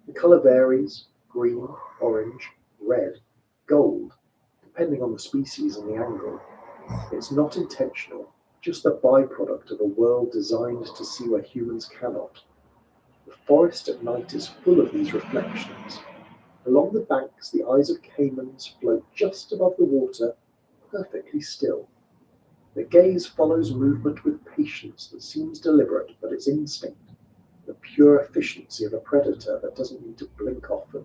The colour varies: green, orange, red, gold, depending on the species and the angle. It's not intentional, just the byproduct of a world designed to see where humans cannot. The forest at night is full of these reflections. Along the banks, the eyes of caimans float just above the water, perfectly still. Their gaze follows movement with patience that seems deliberate, but it's instinct. The pure efficiency of a predator that doesn't need to blink often.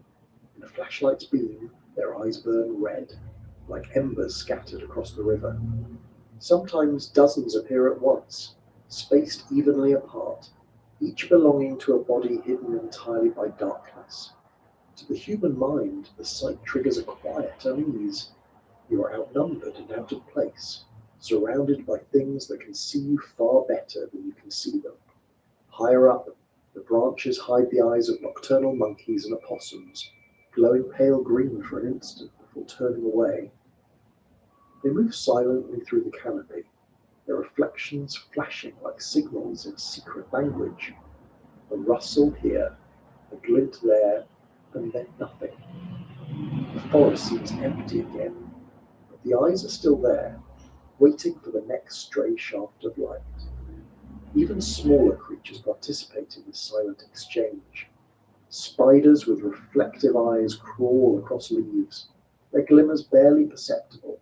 In a flashlight's beam, their eyes burn red, like embers scattered across the river. Sometimes dozens appear at once, spaced evenly apart, each belonging to a body hidden entirely by darkness. To the human mind, the sight triggers a quiet unease. You are outnumbered and out of place, surrounded by things that can see you far better than you can see them. Higher up, the branches hide the eyes of nocturnal monkeys and opossums, glowing pale green for an instant before turning away. They move silently through the canopy, their reflections flashing like signals in secret language. A rustle here, a glint there, and then nothing. The forest seems empty again, but The eyes are still there, waiting for the next stray shaft of light. Even smaller creatures participate in this silent exchange. Spiders with reflective eyes crawl across leaves, their glimmers barely perceptible.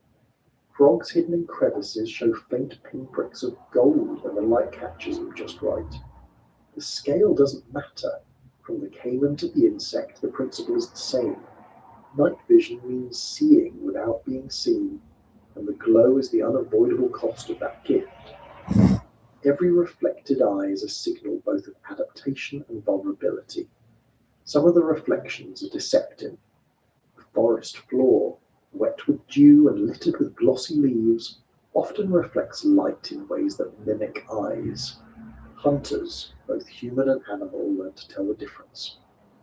Frogs hidden in crevices show faint pinpricks of gold when the light catches them just right. The scale doesn't matter. From the caiman to the insect, the principle is the same. Night vision means seeing without being seen, and the glow is the unavoidable cost of that gift. Every reflected eye is a signal both of adaptation and vulnerability. Some of the reflections are deceptive. The forest floor, wet with dew and littered with glossy leaves, often reflects light in ways that mimic eyes. Hunters, both human and animal, learn to tell the difference.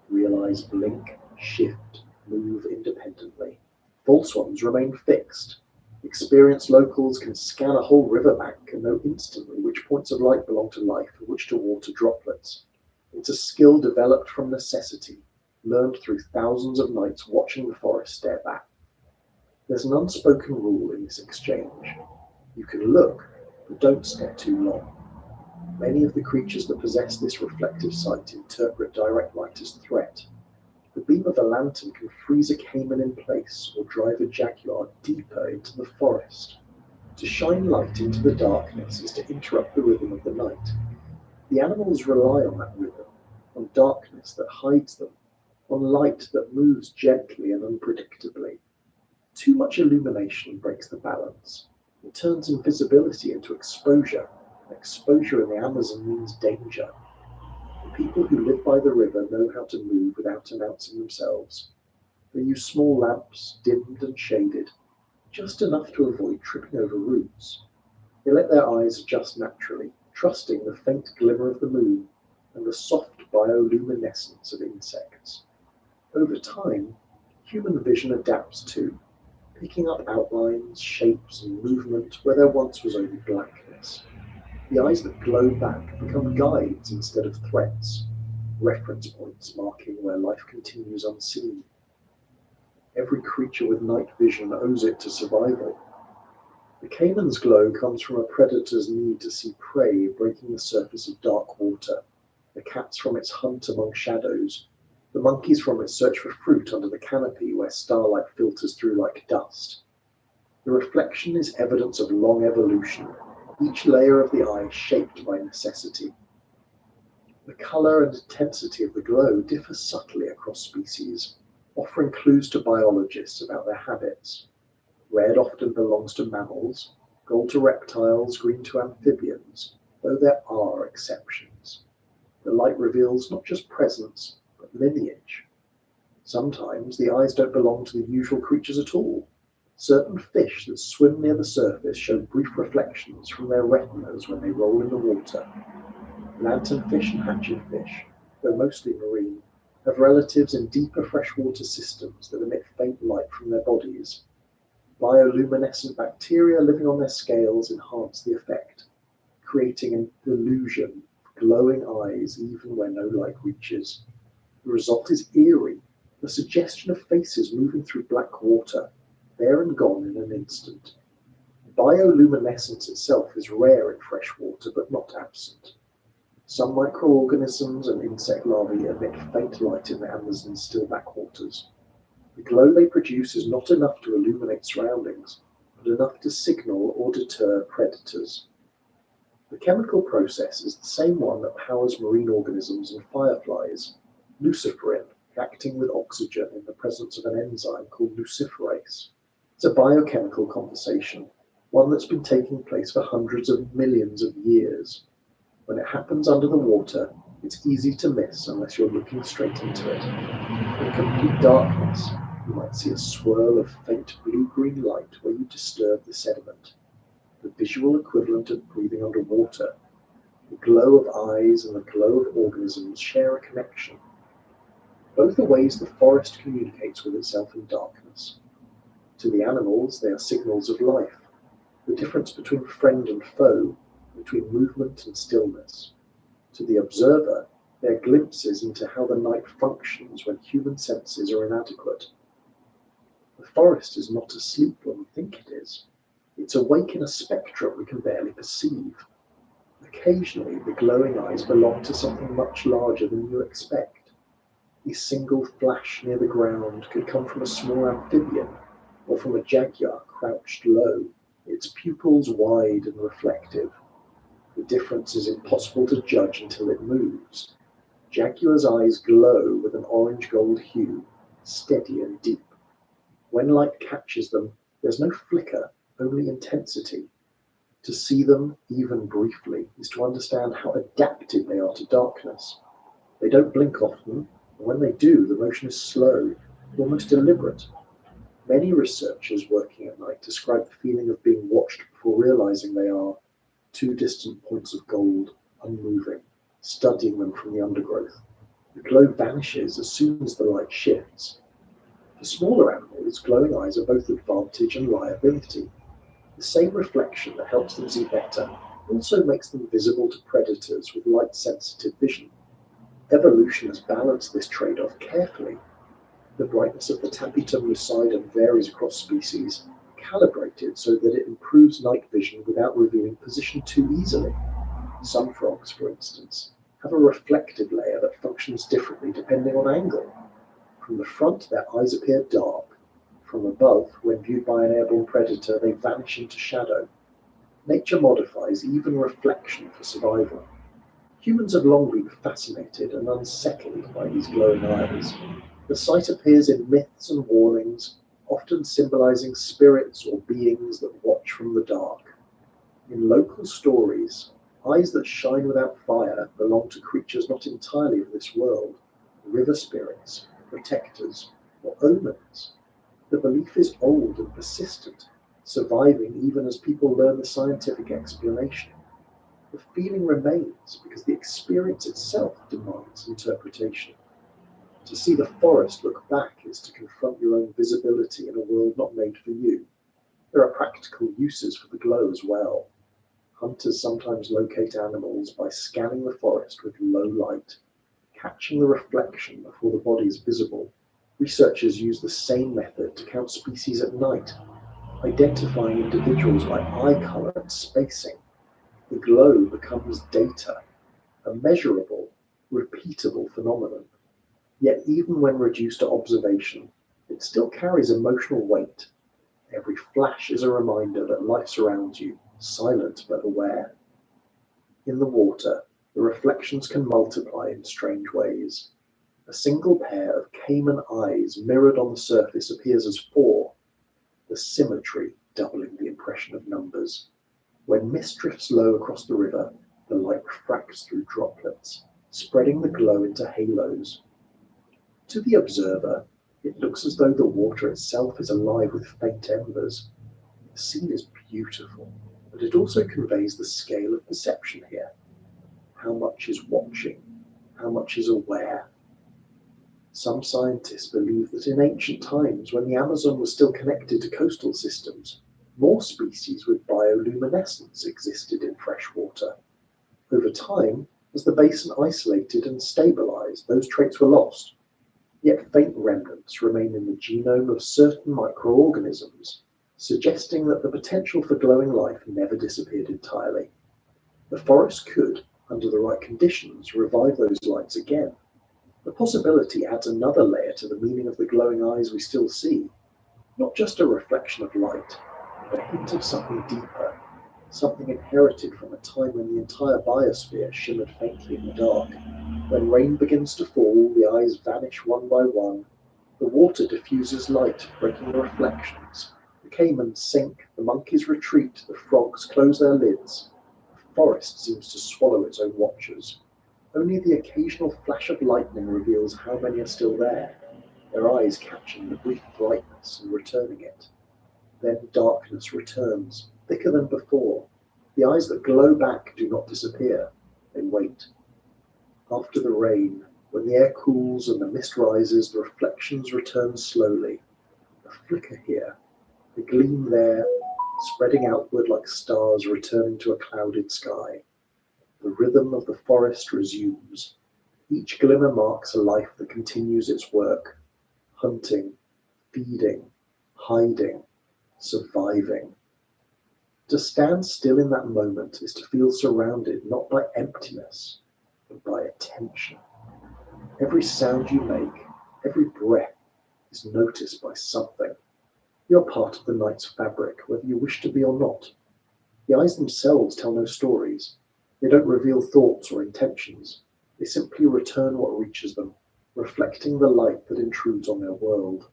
Real eyes blink, shift, move independently. False ones remain fixed. Experienced locals can scan a whole riverbank and know instantly which points of light belong to life and which to water droplets. It's a skill developed from necessity, learned through thousands of nights watching the forest stare back. There's an unspoken rule in this exchange. You can look, but don't stare too long. Many of the creatures that possess this reflective sight interpret direct light as threat. The beam of a lantern can freeze a caiman in place or drive a jaguar deeper into the forest. To shine light into the darkness is to interrupt the rhythm of the night. The animals rely on that rhythm, on darkness that hides them, on light that moves gently and unpredictably. Too much illumination breaks the balance. It turns invisibility into exposure. Exposure in the Amazon means danger. The people who live by the river know how to move without announcing themselves. They use small lamps, dimmed and shaded, just enough to avoid tripping over roots. They let their eyes adjust naturally, trusting the faint glimmer of the moon and the soft bioluminescence of insects. Over time, human vision adapts too, picking up outlines, shapes, and movement where there once was only blackness. The eyes that glow back become guides instead of threats, reference points marking where life continues unseen. Every creature with night vision owes it to survival. The caiman's glow comes from a predator's need to see prey breaking the surface of dark water, the cat's from its hunt among shadows, the monkey's from its search for fruit under the canopy where starlight filters through like dust. The reflection is evidence of long evolution, each layer of the eye shaped by necessity. The color and intensity of the glow differ subtly across species, offering clues to biologists about their habits. Red often belongs to mammals, gold to reptiles, green to amphibians, though there are exceptions. The light reveals not just presence, but lineage. Sometimes the eyes don't belong to the usual creatures at all. Certain fish that swim near the surface show brief reflections from their retinas when they roll in the water. Lanternfish and hatchetfish, though mostly marine, have relatives in deeper freshwater systems that emit faint light from their bodies. Bioluminescent bacteria living on their scales enhance the effect, creating an illusion of glowing eyes even where no light reaches. The result is eerie, the suggestion of faces moving through black water, there and gone in an instant. Bioluminescence itself is rare in fresh water, but not absent. Some microorganisms and insect larvae emit faint light in the Amazon's still backwaters. The glow they produce is not enough to illuminate surroundings, but enough to signal or deter predators. The chemical process is the same one that powers marine organisms and fireflies, luciferin, acting with oxygen in the presence of an enzyme called luciferase. It's a biochemical conversation, one that's been taking place for hundreds of millions of years. When it happens under the water, it's easy to miss unless you're looking straight into it. In complete darkness, you might see a swirl of faint blue-green light where you disturb the sediment, the visual equivalent of breathing underwater. The glow of eyes and the glow of organisms share a connection. Both are ways the forest communicates with itself in darkness. To the animals, they are signals of life, the difference between friend and foe, between movement and stillness. To the observer, they are glimpses into how the night functions when human senses are inadequate. The forest is not asleep when we think it is. It's awake in a spectrum we can barely perceive. Occasionally, the glowing eyes belong to something much larger than you expect. A single flash near the ground could come from a small amphibian or from a jaguar crouched low, its pupils wide and reflective. The difference is impossible to judge until it moves. Jaguar's eyes glow with an orange-gold hue, steady and deep. When light catches them, there's no flicker, only intensity. To see them, even briefly, is to understand how adapted they are to darkness. They don't blink often, and when they do, the motion is slow, almost deliberate. Many researchers working at night describe the feeling of being watched before realizing they are two distant points of gold, unmoving, studying them from the undergrowth. The glow vanishes as soon as the light shifts. For smaller animals, glowing eyes are both advantage and liability. The same reflection that helps them see better also makes them visible to predators with light-sensitive vision. Evolution has balanced this trade-off carefully. The brightness of the tapetum lucidum varies across species, calibrated so that it improves night vision without revealing position too easily. Some frogs, for instance, have a reflective layer that functions differently depending on angle. From the front, their eyes appear dark. From above, when viewed by an airborne predator, they vanish into shadow. Nature modifies even reflection for survival. Humans have long been fascinated and unsettled by these glowing eyes. The sight appears in myths and warnings, often symbolizing spirits or beings that watch from the dark. In local stories, eyes that shine without fire belong to creatures not entirely of this world, river spirits, protectors, or omens. The belief is old and persistent, surviving even as people learn the scientific explanation. The feeling remains because the experience itself demands interpretation. To see the forest look back is to confront your own visibility in a world not made for you. There are practical uses for the glow as well. Hunters sometimes locate animals by scanning the forest with low light, catching the reflection before the body is visible. Researchers use the same method to count species at night, identifying individuals by eye color and spacing. The glow becomes data, a measurable, repeatable phenomenon. Yet even when reduced to observation, it still carries emotional weight. Every flash is a reminder that life surrounds you, silent but aware. In the water, the reflections can multiply in strange ways. A single pair of caiman eyes mirrored on the surface appears as 4, the symmetry doubling the impression of numbers. When mist drifts low across the river, the light refracts through droplets, spreading the glow into halos. To the observer, it looks as though the water itself is alive with faint embers. The scene is beautiful, but it also conveys the scale of perception here. How much is watching? How much is aware? Some scientists believe that in ancient times, when the Amazon was still connected to coastal systems, more species with bioluminescence existed in fresh water. Over time, as the basin isolated and stabilized, those traits were lost. Yet faint remnants remain in the genome of certain microorganisms, suggesting that the potential for glowing life never disappeared entirely. The forest could, under the right conditions, revive those lights again. The possibility adds another layer to the meaning of the glowing eyes we still see. Not just a reflection of light, but a hint of something deeper, something inherited from a time when the entire biosphere shimmered faintly in the dark. When rain begins to fall, the eyes vanish one by one. The water diffuses light, breaking the reflections. The caimans sink, the monkeys retreat, the frogs close their lids. The forest seems to swallow its own watchers. Only the occasional flash of lightning reveals how many are still there, their eyes catching the brief brightness and returning it. Then darkness returns, thicker than before. The eyes that glow back do not disappear, they wait. After the rain, when the air cools and the mist rises, the reflections return slowly. A flicker here, a gleam there, spreading outward like stars returning to a clouded sky. The rhythm of the forest resumes. Each glimmer marks a life that continues its work, hunting, feeding, hiding, surviving. To stand still in that moment is to feel surrounded not by emptiness, but by attention. Every sound you make, every breath is noticed by something. You're part of the night's fabric, whether you wish to be or not. The eyes themselves tell no stories. They don't reveal thoughts or intentions. They simply return what reaches them, reflecting the light that intrudes on their world.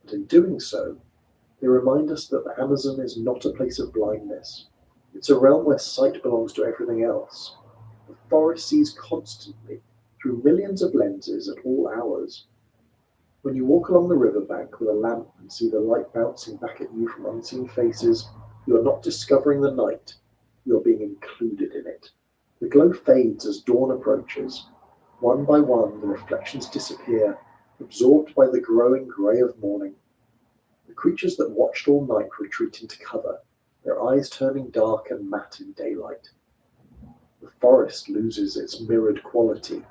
But in doing so, they remind us that the Amazon is not a place of blindness. It's a realm where sight belongs to everything else. The forest sees constantly, through millions of lenses at all hours. When you walk along the riverbank with a lamp and see the light bouncing back at you from unseen faces, you are not discovering the night, you are being included in it. The glow fades as dawn approaches. One by one, the reflections disappear, absorbed by the growing grey of morning. The creatures that watched all night retreat into cover, their eyes turning dark and matte in daylight. The forest loses its mirrored quality,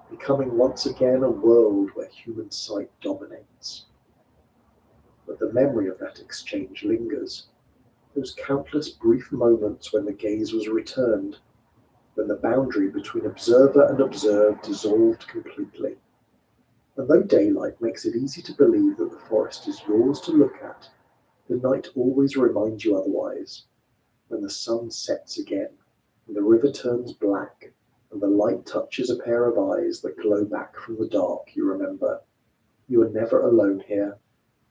becoming once again a world where human sight dominates. But the memory of that exchange lingers. Those countless brief moments when the gaze was returned, when the boundary between observer and observed dissolved completely. And though daylight makes it easy to believe that the forest is yours to look at, the night always reminds you otherwise. When the sun sets again, and the river turns black, and the light touches a pair of eyes that glow back from the dark, you remember. You are never alone here.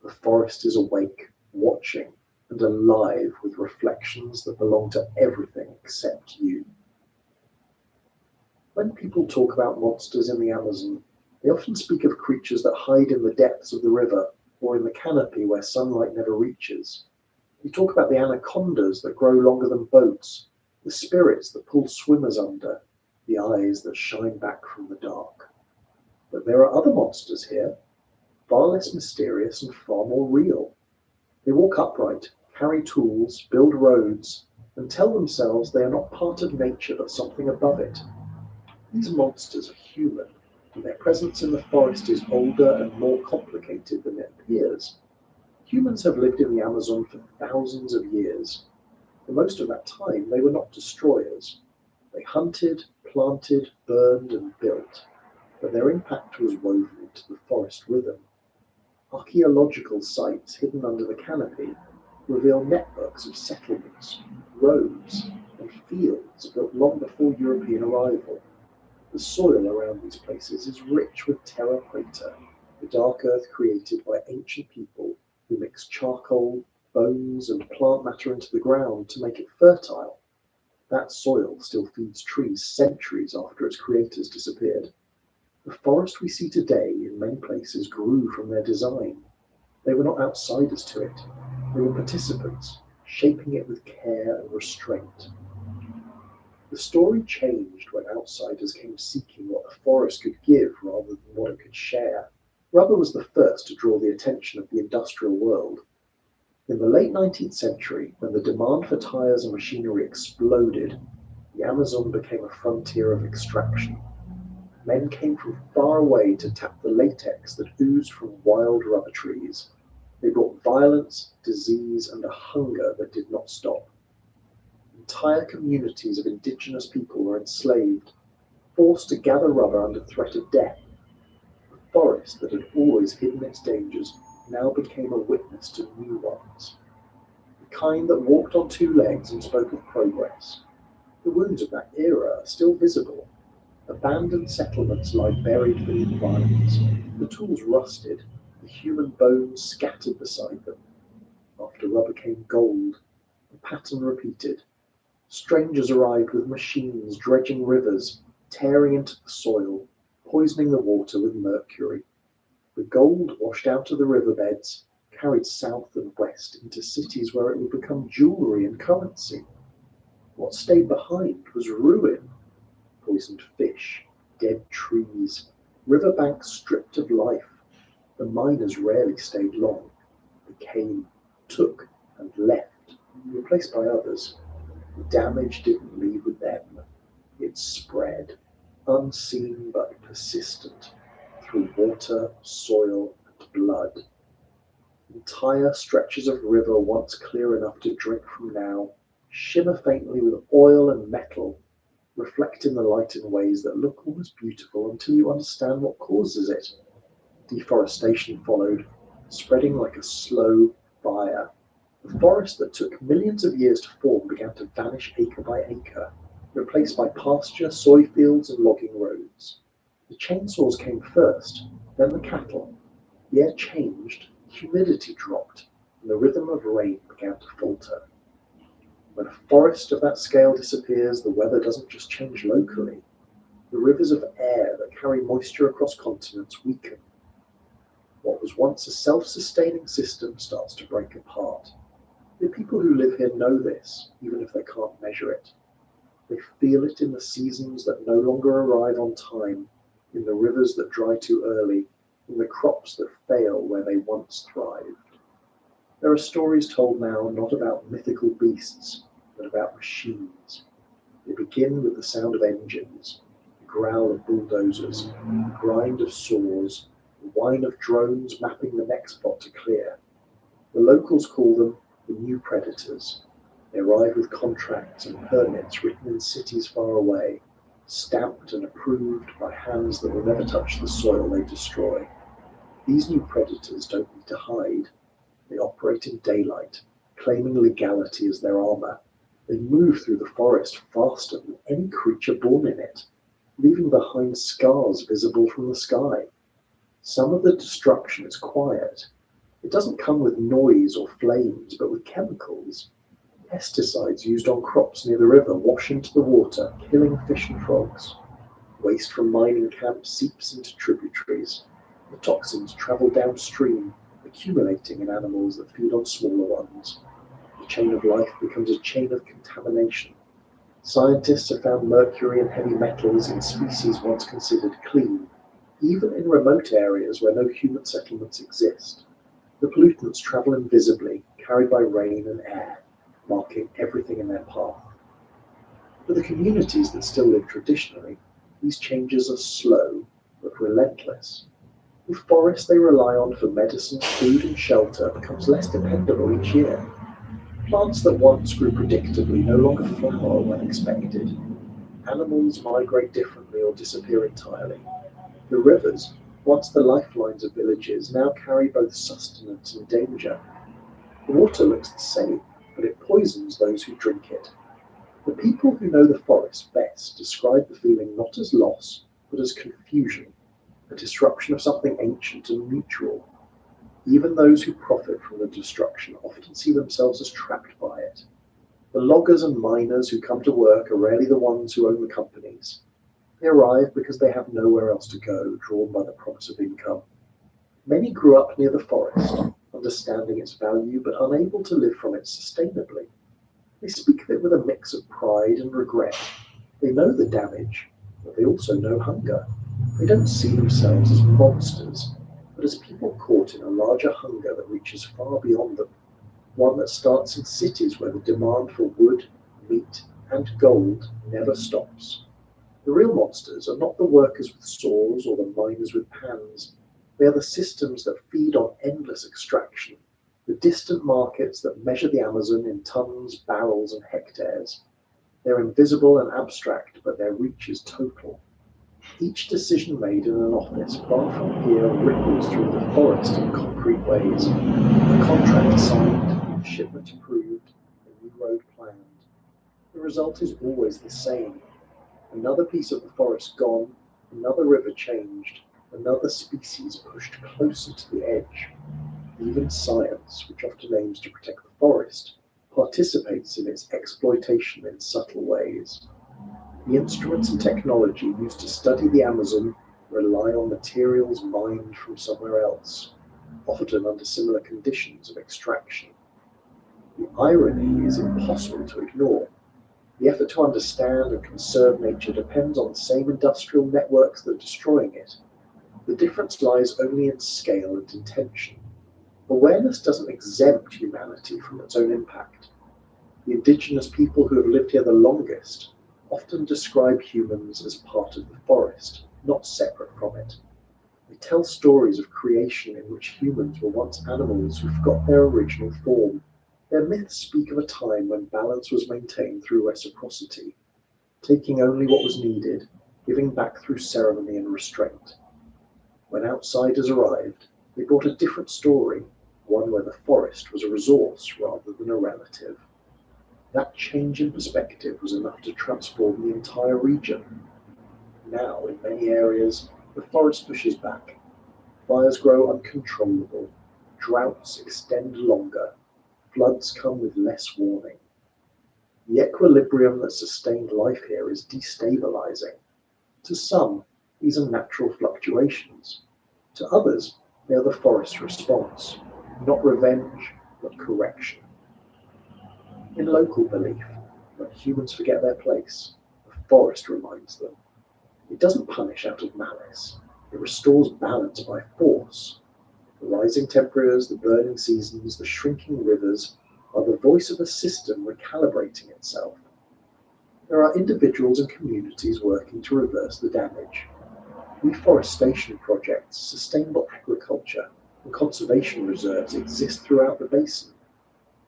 The forest is awake, watching, and alive with reflections that belong to everything except you. When people talk about monsters in the Amazon, they often speak of creatures that hide in the depths of the river or in the canopy where sunlight never reaches. They talk about the anacondas that grow longer than boats, the spirits that pull swimmers under, the eyes that shine back from the dark. But there are other monsters here, far less mysterious and far more real. They walk upright, carry tools, build roads, and tell themselves they are not part of nature but something above it. These monsters are human, and their presence in the forest is older and more complicated than it appears. Humans have lived in the Amazon for thousands of years. For most of that time, they were not destroyers. They hunted, planted, burned, and built, but their impact was woven into the forest rhythm. Archaeological sites hidden under the canopy reveal networks of settlements, roads, and fields built long before European arrival. The soil around these places is rich with terra preta, the dark earth created by ancient people who mix charcoal, bones, and plant matter into the ground to make it fertile. That soil still feeds trees centuries after its creators disappeared. The forest we see today in many places grew from their design. They were not outsiders to it. They were participants, shaping it with care and restraint. The story changed when outsiders came seeking what the forest could give rather than what it could share. Rubber was the first to draw the attention of the industrial world. In the late 19th century, when the demand for tires and machinery exploded, the Amazon became a frontier of extraction. Men came from far away to tap the latex that oozed from wild rubber trees. They brought violence, disease, and a hunger that did not stop. Entire communities of indigenous people were enslaved, forced to gather rubber under threat of death. The forest that had always hidden its dangers now became a witness to new ones. The kind that walked on two legs and spoke of progress. The wounds of that era are still visible. Abandoned settlements lie buried beneath violence. The tools rusted, the human bones scattered beside them. After rubber came gold, the pattern repeated. Strangers arrived with machines dredging rivers, tearing into the soil, poisoning the water with mercury. The gold washed out of the riverbeds, carried south and west into cities where it would become jewelry and currency. What stayed behind was ruin, poisoned fish, dead trees, riverbanks stripped of life. The miners rarely stayed long. They came, took, and left, replaced by others. The damage didn't leave with them. It spread, unseen but persistent, through water, soil, and blood. In Entire stretches of river once clear enough to drink from now shimmer faintly with oil and metal, reflecting the light in ways that look almost beautiful until you understand what causes it. Deforestation followed, spreading like a slow fire. The forest that took millions of years to form began to vanish acre by acre, replaced by pasture, soy fields, and logging roads. The chainsaws came first, then the cattle. The air changed, humidity dropped, and the rhythm of rain began to falter. When a forest of that scale disappears, the weather doesn't just change locally. The rivers of air that carry moisture across continents weaken. What was once a self-sustaining system starts to break apart. The people who live here know this, even if they can't measure it. They feel it in the seasons that no longer arrive on time, in the rivers that dry too early, in the crops that fail where they once thrived. There are stories told now not about mythical beasts, but about machines. They begin with the sound of engines, the growl of bulldozers, the grind of saws, the whine of drones mapping the next spot to clear. The locals call them the new predators. They arrive with contracts and permits written in cities far away, stamped and approved by hands that will never touch the soil they destroy. These new predators don't need to hide. They operate in daylight, claiming legality as their armor. They move through the forest faster than any creature born in it, leaving behind scars visible from the sky. Some of the destruction is quiet. It doesn't come with noise or flames, but with chemicals. Pesticides used on crops near the river wash into the water, killing fish and frogs. Waste from mining camps seeps into tributaries. The toxins travel downstream, accumulating in animals that feed on smaller ones. The chain of life becomes a chain of contamination. Scientists have found mercury and heavy metals in species once considered clean, even in remote areas where no human settlements exist. The pollutants travel invisibly, carried by rain and air, marking everything in their path. For the communities that still live traditionally, these changes are slow but relentless. The forest they rely on for medicine, food, and shelter becomes less dependable each year. Plants that once grew predictably no longer flower when expected. Animals migrate differently or disappear entirely. The rivers, once the lifelines of villages, now carry both sustenance and danger. The water looks the same, but it poisons those who drink it. The people who know the forest best describe the feeling not as loss, but as confusion, a disruption of something ancient and mutual. Even those who profit from the destruction often see themselves as trapped by it. The loggers and miners who come to work are rarely the ones who own the companies. They arrive because they have nowhere else to go, drawn by the promise of income. Many grew up near the forest, understanding its value but unable to live from it sustainably. They speak of it with a mix of pride and regret. They know the damage, but they also know hunger. They don't see themselves as monsters, but as people caught in a larger hunger that reaches far beyond them, one that starts in cities where the demand for wood, meat, and gold never stops. The real monsters are not the workers with saws or the miners with pans. They are the systems that feed on endless extraction, the distant markets that measure the Amazon in tons, barrels, and hectares. They're invisible and abstract, but their reach is total. Each decision made in an office far from here ripples through the forest in concrete ways. A contract signed, a shipment approved, a new road planned. The result is always the same. Another piece of the forest gone, another river changed, another species pushed closer to the edge. Even science, which often aims to protect the forest, participates in its exploitation in subtle ways. The instruments and technology used to study the Amazon rely on materials mined from somewhere else, often under similar conditions of extraction. The irony is impossible to ignore. The effort to understand and conserve nature depends on the same industrial networks that are destroying it. The difference lies only in scale and intention. Awareness doesn't exempt humanity from its own impact. The indigenous people who have lived here the longest often describe humans as part of the forest, not separate from it. They tell stories of creation in which humans were once animals who forgot their original form. Their myths speak of a time when balance was maintained through reciprocity, taking only what was needed, giving back through ceremony and restraint. When outsiders arrived, they brought a different story, one where the forest was a resource rather than a relative. That change in perspective was enough to transform the entire region. Now, in many areas, the forest pushes back. Fires grow uncontrollable, droughts extend longer, floods come with less warning. The equilibrium that sustained life here is destabilizing. To some, these are natural fluctuations. To others, they are the forest's response, not revenge, but correction. In local belief, when humans forget their place, the forest reminds them. It doesn't punish out of malice. It restores balance by force. The rising temperatures, the burning seasons, the shrinking rivers are the voice of a system recalibrating itself. There are individuals and communities working to reverse the damage. Reforestation projects, sustainable agriculture, and conservation reserves exist throughout the basin.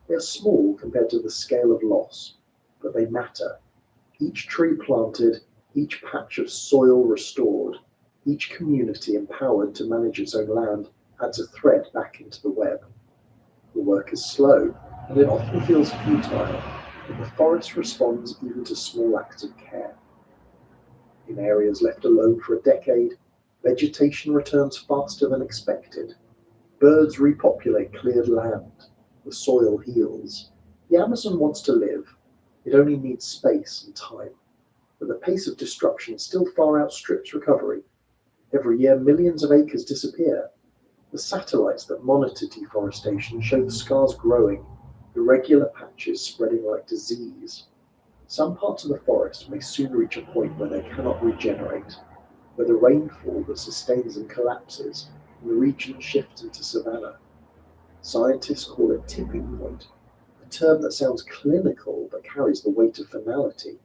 They are small compared to the scale of loss, but they matter. Each tree planted, each patch of soil restored, each community empowered to manage its own land adds a thread back into the web. The work is slow, and it often feels futile, but the forest responds even to small acts of care. In areas left alone for a decade, vegetation returns faster than expected. Birds repopulate cleared land. The soil heals. The Amazon wants to live. It only needs space and time. But the pace of destruction still far outstrips recovery. Every year, millions of acres disappear. The satellites that monitor deforestation show the scars growing, irregular patches spreading like disease. Some parts of the forest may soon reach a point where they cannot regenerate, where the rainfall that sustains them collapses, and the region shifts into savanna. Scientists call it tipping point, a term that sounds clinical but carries the weight of finality.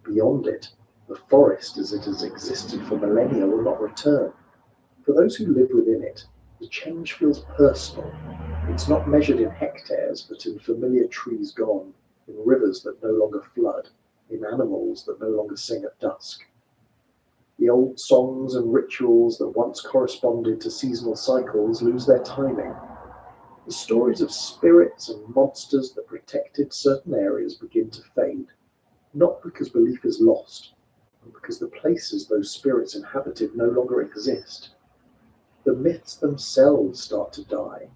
Beyond it, the forest as it has existed for millennia will not return. For those who live within it, the change feels personal. It's not measured in hectares, but in familiar trees gone, in rivers that no longer flood, in animals that no longer sing at dusk. The old songs and rituals that once corresponded to seasonal cycles lose their timing. The stories of spirits and monsters that protected certain areas begin to fade, not because belief is lost, but because the places those spirits inhabited no longer exist. The myths themselves start to die,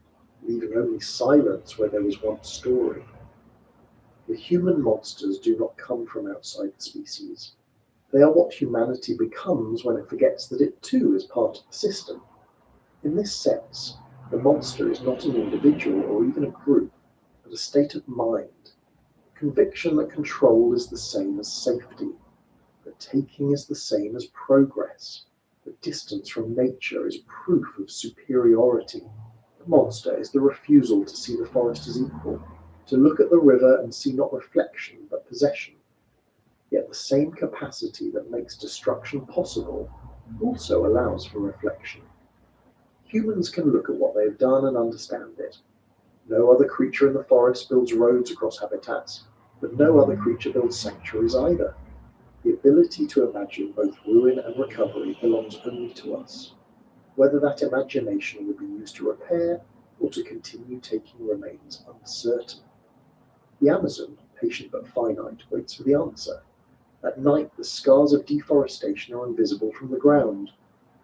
leaving only silence where there was once story. The human monsters do not come from outside the species. They are what humanity becomes when it forgets that it too is part of the system. In this sense, the monster is not an individual or even a group, but a state of mind. Conviction that control is the same as safety, that taking is the same as progress. The distance from nature is proof of superiority. The monster is the refusal to see the forest as equal, to look at the river and see not reflection but possession. Yet the same capacity that makes destruction possible also allows for reflection. Humans can look at what they have done and understand it. No other creature in the forest builds roads across habitats, but no other creature builds sanctuaries either. The ability to imagine both ruin and recovery belongs only to us. Whether that imagination will be used to repair or to continue taking remains uncertain. The Amazon, patient but finite, waits for the answer. At night, the scars of deforestation are invisible from the ground.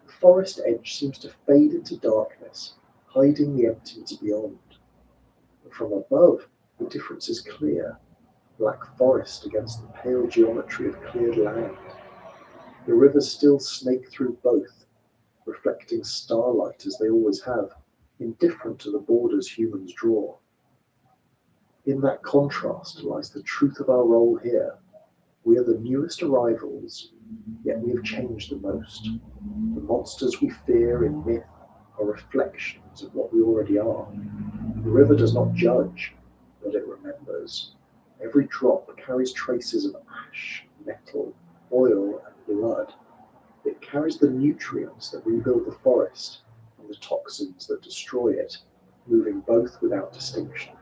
The forest edge seems to fade into darkness, hiding the emptiness beyond. But from above, the difference is clear. Black forest against the pale geometry of cleared land. The rivers still snake through both, reflecting starlight as they always have, indifferent to the borders humans draw. In that contrast lies the truth of our role here. We are the newest arrivals, yet we have changed the most. The monsters we fear in myth are reflections of what we already are. The river does not judge, but it remembers. Every drop carries traces of ash, metal, oil, and blood. It carries the nutrients that rebuild the forest and the toxins that destroy it, moving both without distinction.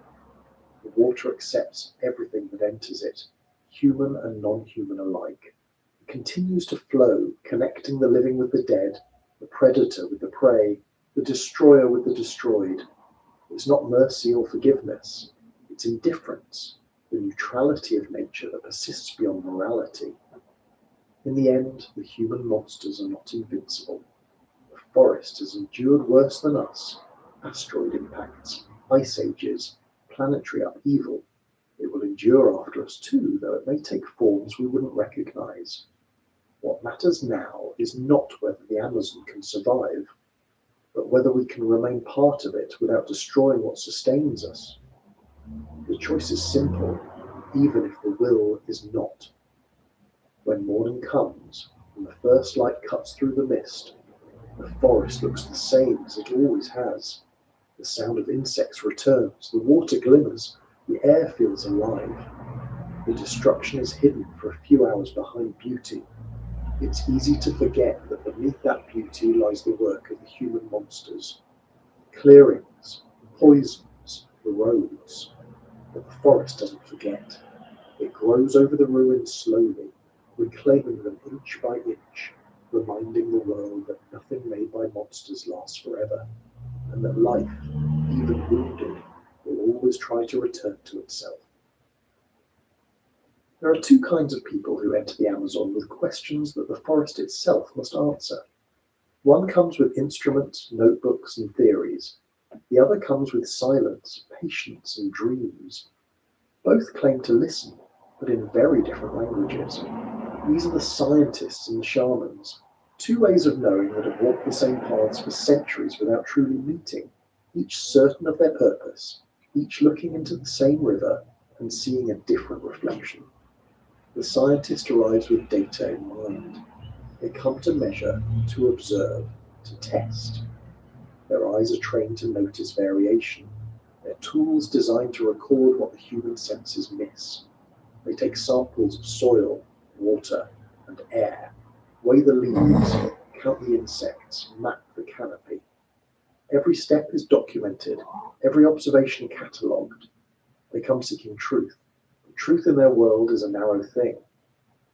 The water accepts everything that enters it, human and non-human alike. It continues to flow, connecting the living with the dead, the predator with the prey, the destroyer with the destroyed. It's not mercy or forgiveness, it's indifference, the neutrality of nature that persists beyond morality. In the end, the human monsters are not invincible. The forest has endured worse than us: asteroid impacts, ice ages, planetary upheaval. It will endure after us too, though it may take forms we wouldn't recognize. What matters now is not whether the Amazon can survive, but whether we can remain part of it without destroying what sustains us. The choice is simple, even if the will is not. When morning comes and the first light cuts through the mist, the forest looks the same as it always has. The sound of insects returns, the water glimmers, the air feels alive. The destruction is hidden for a few hours behind beauty. It's easy to forget that beneath that beauty lies the work of the human monsters. Clearings, poisons, the roads. But the forest doesn't forget. It grows over the ruins slowly, reclaiming them inch by inch, reminding the world that nothing made by monsters lasts forever, and that life, even wounded, will always try to return to itself. There are two kinds of people who enter the Amazon with questions that the forest itself must answer. One comes with instruments, notebooks, and theories. The other comes with silence, patience, and dreams. Both claim to listen, but in very different languages. These are the scientists and the shamans, two ways of knowing that have walked the same paths for centuries without truly meeting, each certain of their purpose, each looking into the same river and seeing a different reflection. The scientist arrives with data in mind. They come to measure, to observe, to test. Their eyes are trained to notice variation, their tools designed to record what the human senses miss. They take samples of soil, water, and air, weigh the leaves, count the insects, map the canopy. Every step is documented, every observation catalogued. They come seeking truth. But truth in their world is a narrow thing.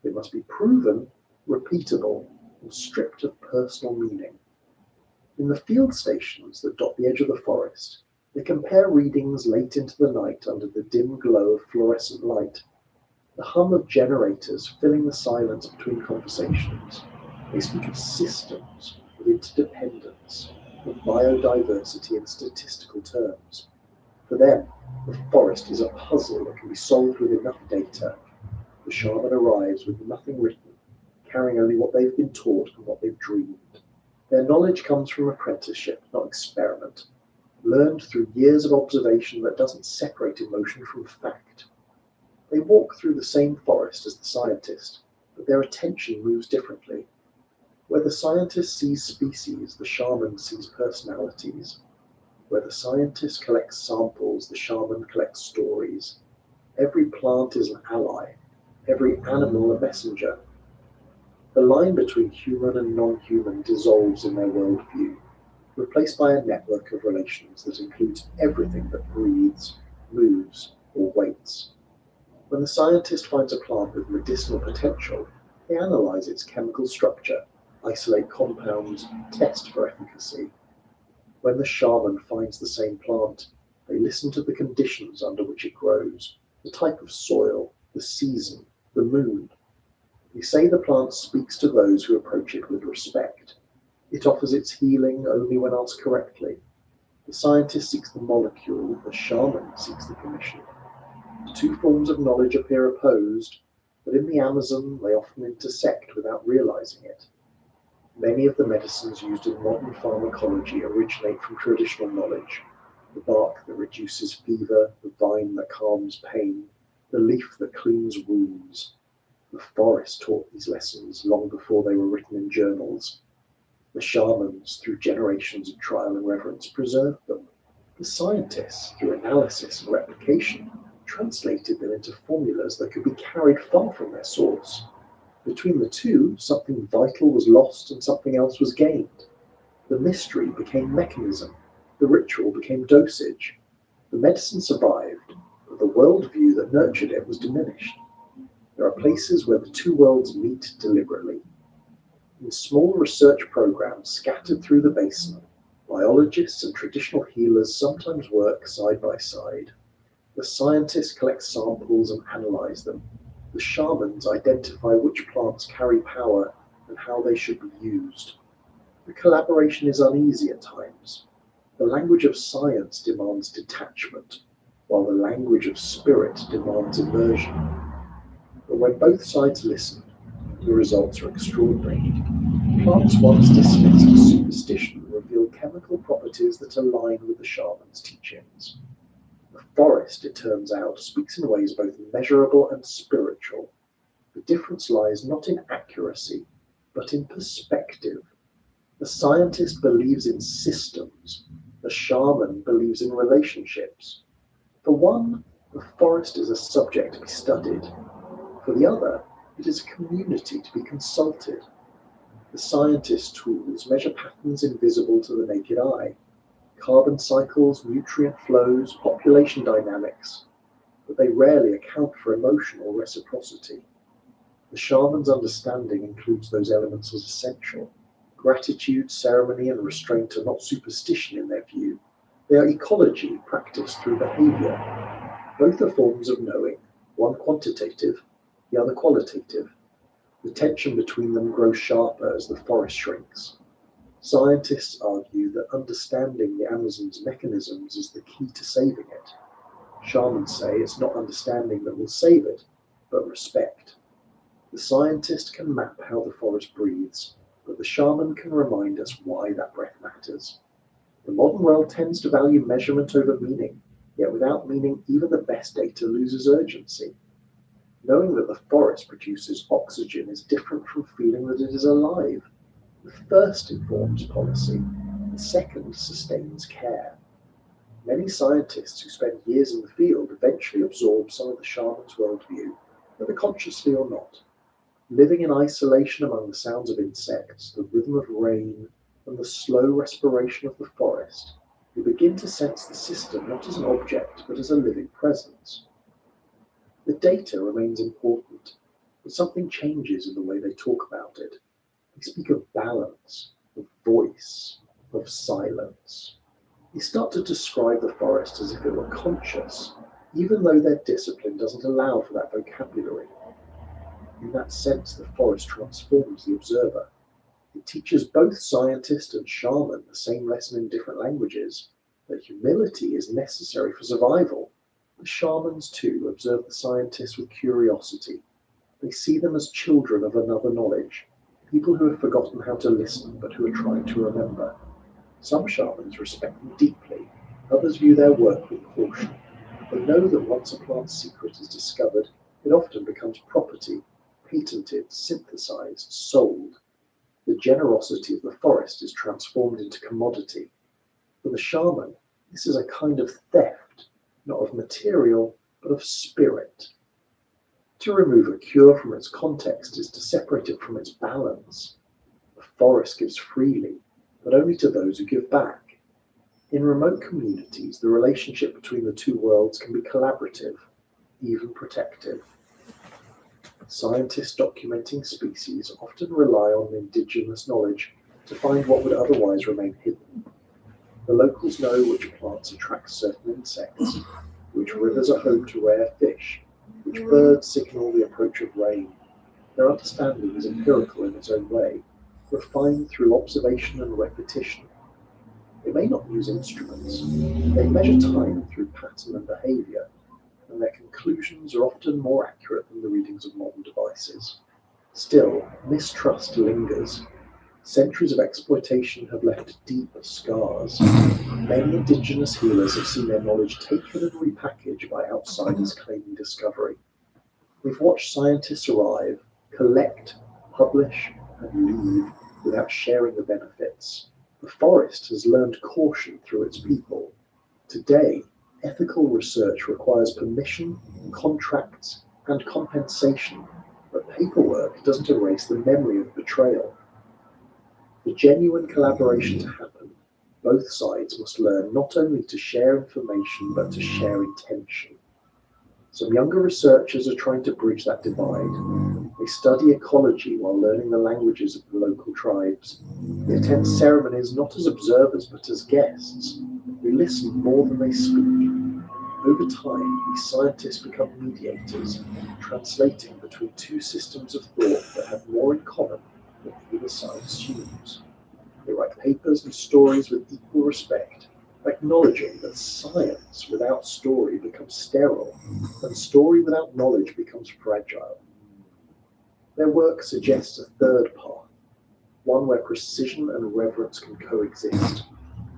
It must be proven, repeatable, and stripped of personal meaning. In the field stations that dot the edge of the forest, they compare readings late into the night under the dim glow of fluorescent light. The hum of generators filling the silence between conversations. They speak of systems, of interdependence, of biodiversity in statistical terms. For them, the forest is a puzzle that can be solved with enough data. The shaman arrives with nothing written, carrying only what they've been taught and what they've dreamed. Their knowledge comes from apprenticeship, not experiment, learned through years of observation that doesn't separate emotion from fact. They walk through the same forest as the scientist, but their attention moves differently. Where the scientist sees species, the shaman sees personalities. Where the scientist collects samples, the shaman collects stories. Every plant is an ally, every animal a messenger. The line between human and non-human dissolves in their worldview, replaced by a network of relations that includes everything that breathes, moves, or waits. When the scientist finds a plant with medicinal potential, they analyze its chemical structure, isolate compounds, test for efficacy. When the shaman finds the same plant, they listen to the conditions under which it grows, the type of soil, the season, the moon. They say the plant speaks to those who approach it with respect. It offers its healing only when asked correctly. The scientist seeks the molecule, the shaman seeks the permission. The two forms of knowledge appear opposed, but in the Amazon they often intersect without realizing it. Many of the medicines used in modern pharmacology originate from traditional knowledge. The bark that reduces fever, the vine that calms pain, the leaf that cleans wounds. The forest taught these lessons long before they were written in journals. The shamans, through generations of trial and reverence, preserved them. The scientists, through analysis and replication, translated them into formulas that could be carried far from their source. Between the two, something vital was lost and something else was gained. The mystery became mechanism. The ritual became dosage. The medicine survived, but the worldview that nurtured it was diminished. There are places where the two worlds meet deliberately. In small research programs scattered through the basin, biologists and traditional healers sometimes work side by side. The scientists collect samples and analyze them. The shamans identify which plants carry power and how they should be used. The collaboration is uneasy at times. The language of science demands detachment, while the language of spirit demands immersion. But when both sides listen, the results are extraordinary. Plants once dismissed as superstition reveal chemical properties that align with the shaman's teachings. The forest, it turns out, speaks in ways both measurable and spiritual. The difference lies not in accuracy, but in perspective. The scientist believes in systems. The shaman believes in relationships. For one, the forest is a subject to be studied. For the other, it is a community to be consulted. The scientist's tools measure patterns invisible to the naked eye. Carbon cycles, nutrient flows, population dynamics, but they rarely account for emotional reciprocity. The shaman's understanding includes those elements as essential. Gratitude, ceremony, and restraint are not superstition in their view. They are ecology practiced through behavior. Both are forms of knowing, one quantitative, the other qualitative. The tension between them grows sharper as the forest shrinks. Scientists argue that understanding the Amazon's mechanisms is the key to saving it. Shamans say it's not understanding that will save it, but respect. The scientist can map how the forest breathes, but the shaman can remind us why that breath matters. The modern world tends to value measurement over meaning, yet without meaning, even the best data loses urgency. Knowing that the forest produces oxygen is different from feeling that it is alive. The first informs policy, the second sustains care. Many scientists who spend years in the field eventually absorb some of the shaman's worldview, whether consciously or not. Living in isolation among the sounds of insects, the rhythm of rain, and the slow respiration of the forest, you begin to sense the system not as an object, but as a living presence. The data remains important, but something changes in the way they talk about it. They speak of balance, of voice, of silence. They start to describe the forest as if it were conscious, even though their discipline doesn't allow for that vocabulary. In that sense, the forest transforms the observer. It teaches both scientist and shaman the same lesson in different languages, that humility is necessary for survival. The shamans, too, observe the scientists with curiosity. They see them as children of another knowledge, people who have forgotten how to listen but who are trying to remember. Some shamans respect them deeply, others view their work with caution. They know that once a plant's secret is discovered, it often becomes property, patented, synthesized, sold. The generosity of the forest is transformed into commodity. For the shaman, this is a kind of theft, not of material, but of spirit. To remove a cure from its context is to separate it from its balance. The forest gives freely, but only to those who give back. In remote communities, the relationship between the two worlds can be collaborative, even protective. Scientists documenting species often rely on indigenous knowledge to find what would otherwise remain hidden. The locals know which plants attract certain insects, which rivers are home to rare fish, which birds signal the approach of rain. Their understanding is empirical in its own way, refined through observation and repetition. They may not use instruments. They measure time through pattern and behavior, and their conclusions are often more accurate than the readings of modern devices. Still, mistrust lingers. Centuries of exploitation have left deep scars. Many indigenous healers have seen their knowledge taken and repackaged by outsiders claiming discovery. We've watched scientists arrive, collect, publish, and leave without sharing the benefits. The forest has learned caution through its people. Today, ethical research requires permission, contracts, and compensation, but Paperwork doesn't erase the memory of betrayal. For genuine collaboration to happen, both sides must learn not only to share information, but to share intention. Some younger researchers are trying to bridge that divide. They study ecology while learning the languages of the local tribes. They attend ceremonies not as observers, but as guests. They listen more than they speak. Over time, these scientists become mediators, translating between two systems of thought that have more in common than either side assumes. They write papers and stories with equal respect, acknowledging that science without story becomes sterile, and story without knowledge becomes fragile. Their work suggests a third path, one where precision and reverence can coexist.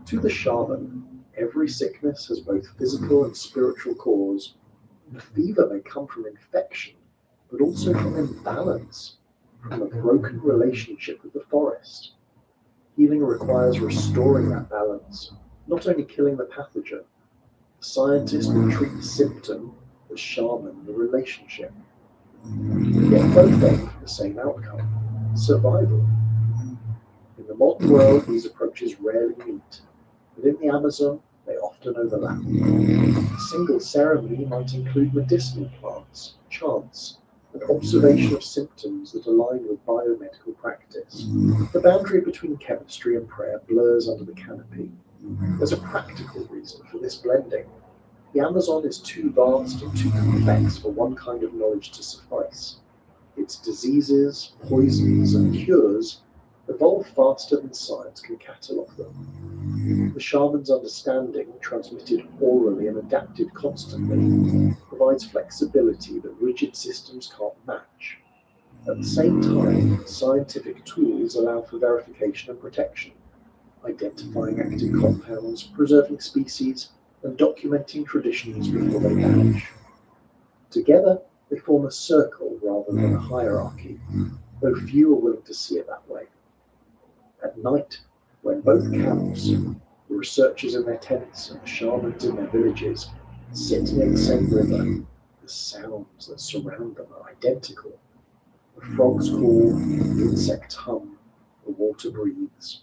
To the shaman, every sickness has both physical and spiritual cause. The fever may come from infection, but also from imbalance, from a broken relationship with the forest. Healing requires restoring that balance, not only killing the pathogen. The scientist will treat the symptom, the shaman the relationship. Yet both aim for the same outcome, survival. In the modern world, these approaches rarely meet, but in the Amazon, they often overlap. A single ceremony might include medicinal plants, chants, and observation of symptoms that align with biomedical practice. The boundary between chemistry and prayer blurs under the canopy. There's a practical reason for this blending. The Amazon is too vast and too complex for one kind of knowledge to suffice. Its diseases, poisons, and cures evolve faster than science can catalogue them. The shaman's understanding, transmitted orally and adapted constantly, provides flexibility that rigid systems can't match. At the same time, scientific tools allow for verification and protection, identifying active compounds, preserving species, and documenting traditions before they vanish. Together, they form a circle rather than a hierarchy, though few are willing to see it that way. At night, when both camps, the researchers in their tents and the shamans in their villages, sit near the same river, the sounds that surround them are identical. The frogs call, the insects hum, the water breathes.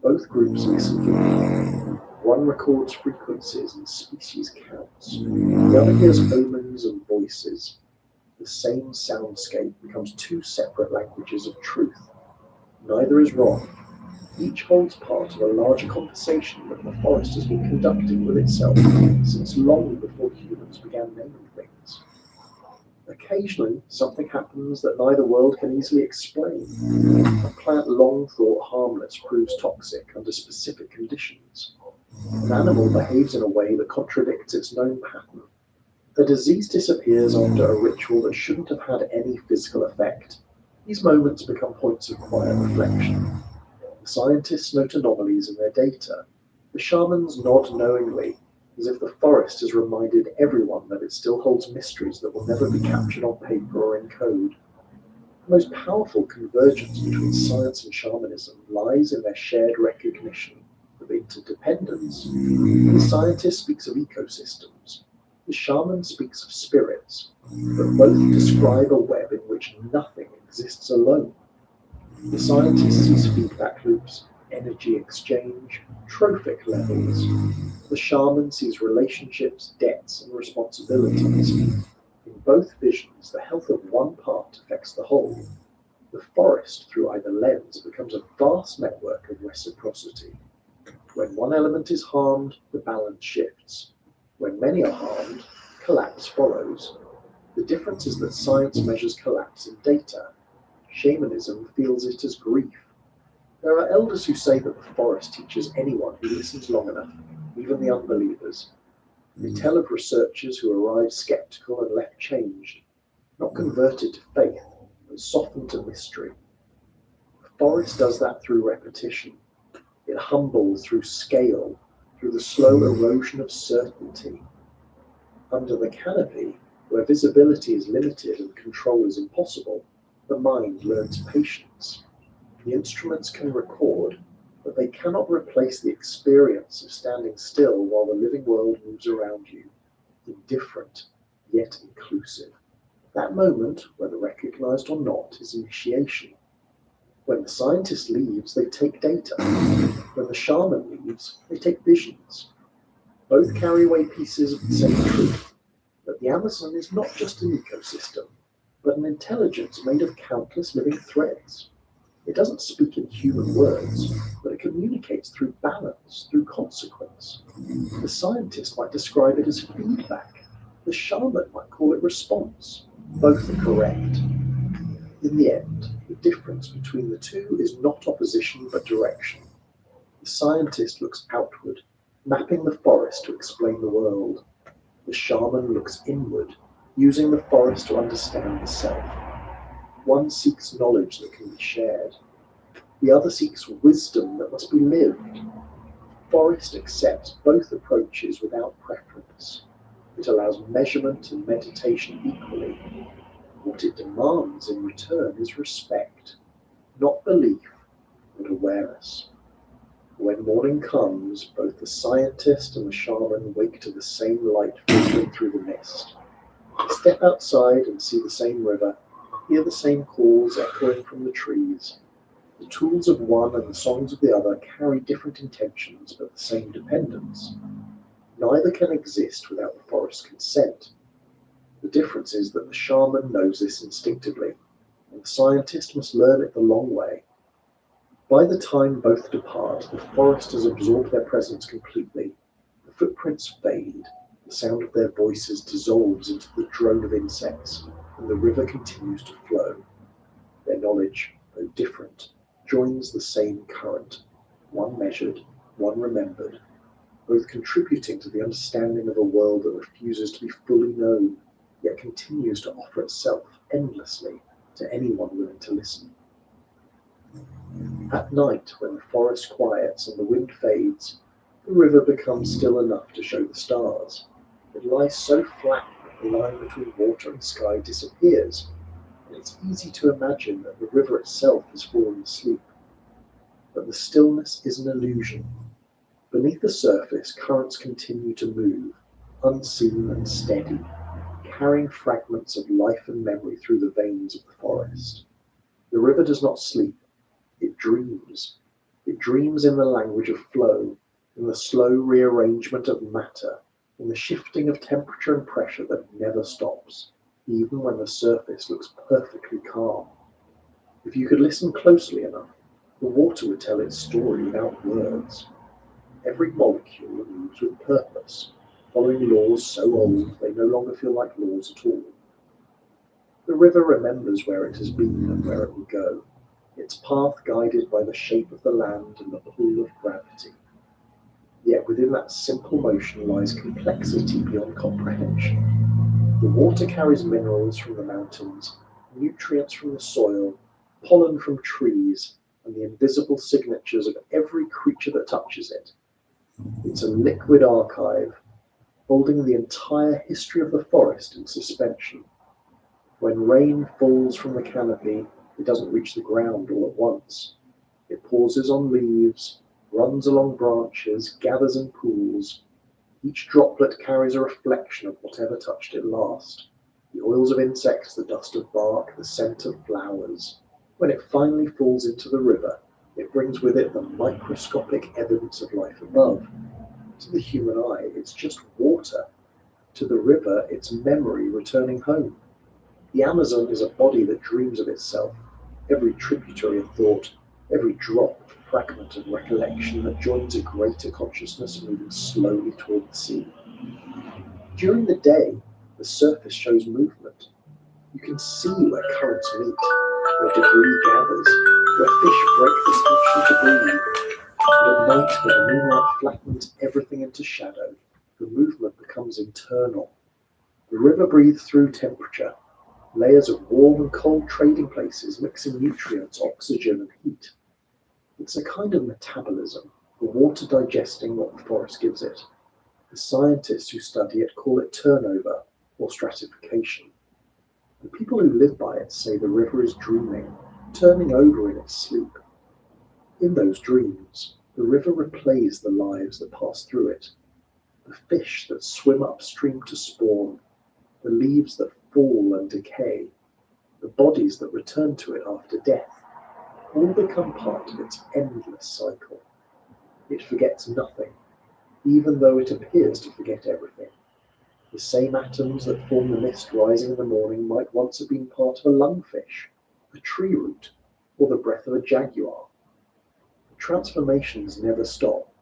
Both groups listen for meaning. One records frequencies and species counts. The other hears omens and voices. The same soundscape becomes two separate languages of truth. Neither is wrong. Each holds part of a larger conversation that the forest has been conducting with itself since long before humans began naming things. Occasionally, something happens that neither world can easily explain. A plant long thought harmless proves toxic under specific conditions. An animal behaves in a way that contradicts its known pattern. A disease disappears after a ritual that shouldn't have had any physical effect. These moments become points of quiet reflection. The scientists note anomalies in their data. The shamans nod knowingly, as if the forest has reminded everyone that it still holds mysteries that will never be captured on paper or in code. The most powerful convergence between science and shamanism lies in their shared recognition of interdependence. The scientist speaks of ecosystems. The shaman speaks of spirits, but both describe a web in which nothing exists alone. The scientist sees feedback loops, energy exchange, trophic levels. The shaman sees relationships, debts, and responsibilities. In both visions, the health of one part affects the whole. The forest, through either lens, becomes a vast network of reciprocity. When one element is harmed, the balance shifts. When many are harmed, collapse follows. The difference is that science measures collapse in data. Shamanism feels it as grief. There are elders who say that the forest teaches anyone who listens long enough, even the unbelievers. They tell of researchers who arrived skeptical and left changed, not converted to faith, but softened to mystery. The forest does that through repetition. It humbles through scale, through the slow erosion of certainty. Under the canopy, where visibility is limited and control is impossible, the mind learns patience. The instruments can record, but they cannot replace the experience of standing still while the living world moves around you, indifferent yet inclusive. That moment, whether recognized or not, is initiation. When the scientist leaves, they take data. When the shaman leaves, they take visions. Both carry away pieces of the same truth, that the Amazon is not just an ecosystem, but an intelligence made of countless living threads. It doesn't speak in human words, but it communicates through balance, through consequence. The scientist might describe it as feedback. The shaman might call it response. Both are correct. In the end, the difference between the two is not opposition, but direction. The scientist looks outward, mapping the forest to explain the world. The shaman looks inward, using the forest to understand the self. One seeks knowledge that can be shared. The other seeks wisdom that must be lived. Forest accepts both approaches without preference. It allows measurement and meditation equally. What it demands in return is respect, not belief, but awareness. When morning comes, both the scientist and the shaman wake to the same light filtering through the mist. They step outside and see the same river, hear the same calls echoing from the trees. The tools of one and the songs of the other carry different intentions, but the same dependence. Neither can exist without the forest's consent. The difference is that the shaman knows this instinctively, and the scientist must learn it the long way. By the time both depart, the forest has absorbed their presence completely. The footprints fade, the sound of their voices dissolves into the drone of insects, and the river continues to flow. Their knowledge, though different, joins the same current, one measured, one remembered, both contributing to the understanding of a world that refuses to be fully known, yet continues to offer itself endlessly to anyone willing to listen. At night, when the forest quiets and the wind fades, the river becomes still enough to show the stars. It lies so flat that the line between water and sky disappears, and it's easy to imagine that the river itself has fallen asleep. But the stillness is an illusion. Beneath the surface, currents continue to move, unseen and steady, carrying fragments of life and memory through the veins of the forest. The river does not sleep, it dreams. It dreams in the language of flow, in the slow rearrangement of matter, in the shifting of temperature and pressure that never stops, even when the surface looks perfectly calm. If you could listen closely enough, the water would tell its story without words. Every molecule moves with purpose, following laws so old they no longer feel like laws at all. The river remembers where it has been and where it will go, its path guided by the shape of the land and the pull of gravity. Yet within that simple motion lies complexity beyond comprehension. The water carries minerals from the mountains, nutrients from the soil, pollen from trees, and the invisible signatures of every creature that touches it. It's a liquid archive, holding the entire history of the forest in suspension. When rain falls from the canopy, it doesn't reach the ground all at once. It pauses on leaves, runs along branches, gathers in pools. Each droplet carries a reflection of whatever touched it last. The oils of insects, the dust of bark, the scent of flowers. When it finally falls into the river, it brings with it the microscopic evidence of life above. To the human eye, it's just water. To the river, it's memory returning home. The Amazon is a body that dreams of itself, every tributary of thought, every drop a fragment of recollection that joins a greater consciousness moving slowly toward the sea. During the day, the surface shows movement. You can see where currents meet, where debris gathers, where fish break the tension to breathe. But at night, when the moonlight flattens everything into shadow, the movement becomes internal. The river breathes through temperature, layers of warm and cold trading places mixing nutrients, oxygen and heat. It's a kind of metabolism, the water digesting what the forest gives it. The scientists who study it call it turnover or stratification. The people who live by it say the river is dreaming, turning over in its sleep. In those dreams, the river replays the lives that pass through it, the fish that swim upstream to spawn, the leaves that fall and decay, the bodies that return to it after death, all become part of its endless cycle. It forgets nothing, even though it appears to forget everything. The same atoms that form the mist rising in the morning might once have been part of a lungfish, a tree root, or the breath of a jaguar. The transformations never stop,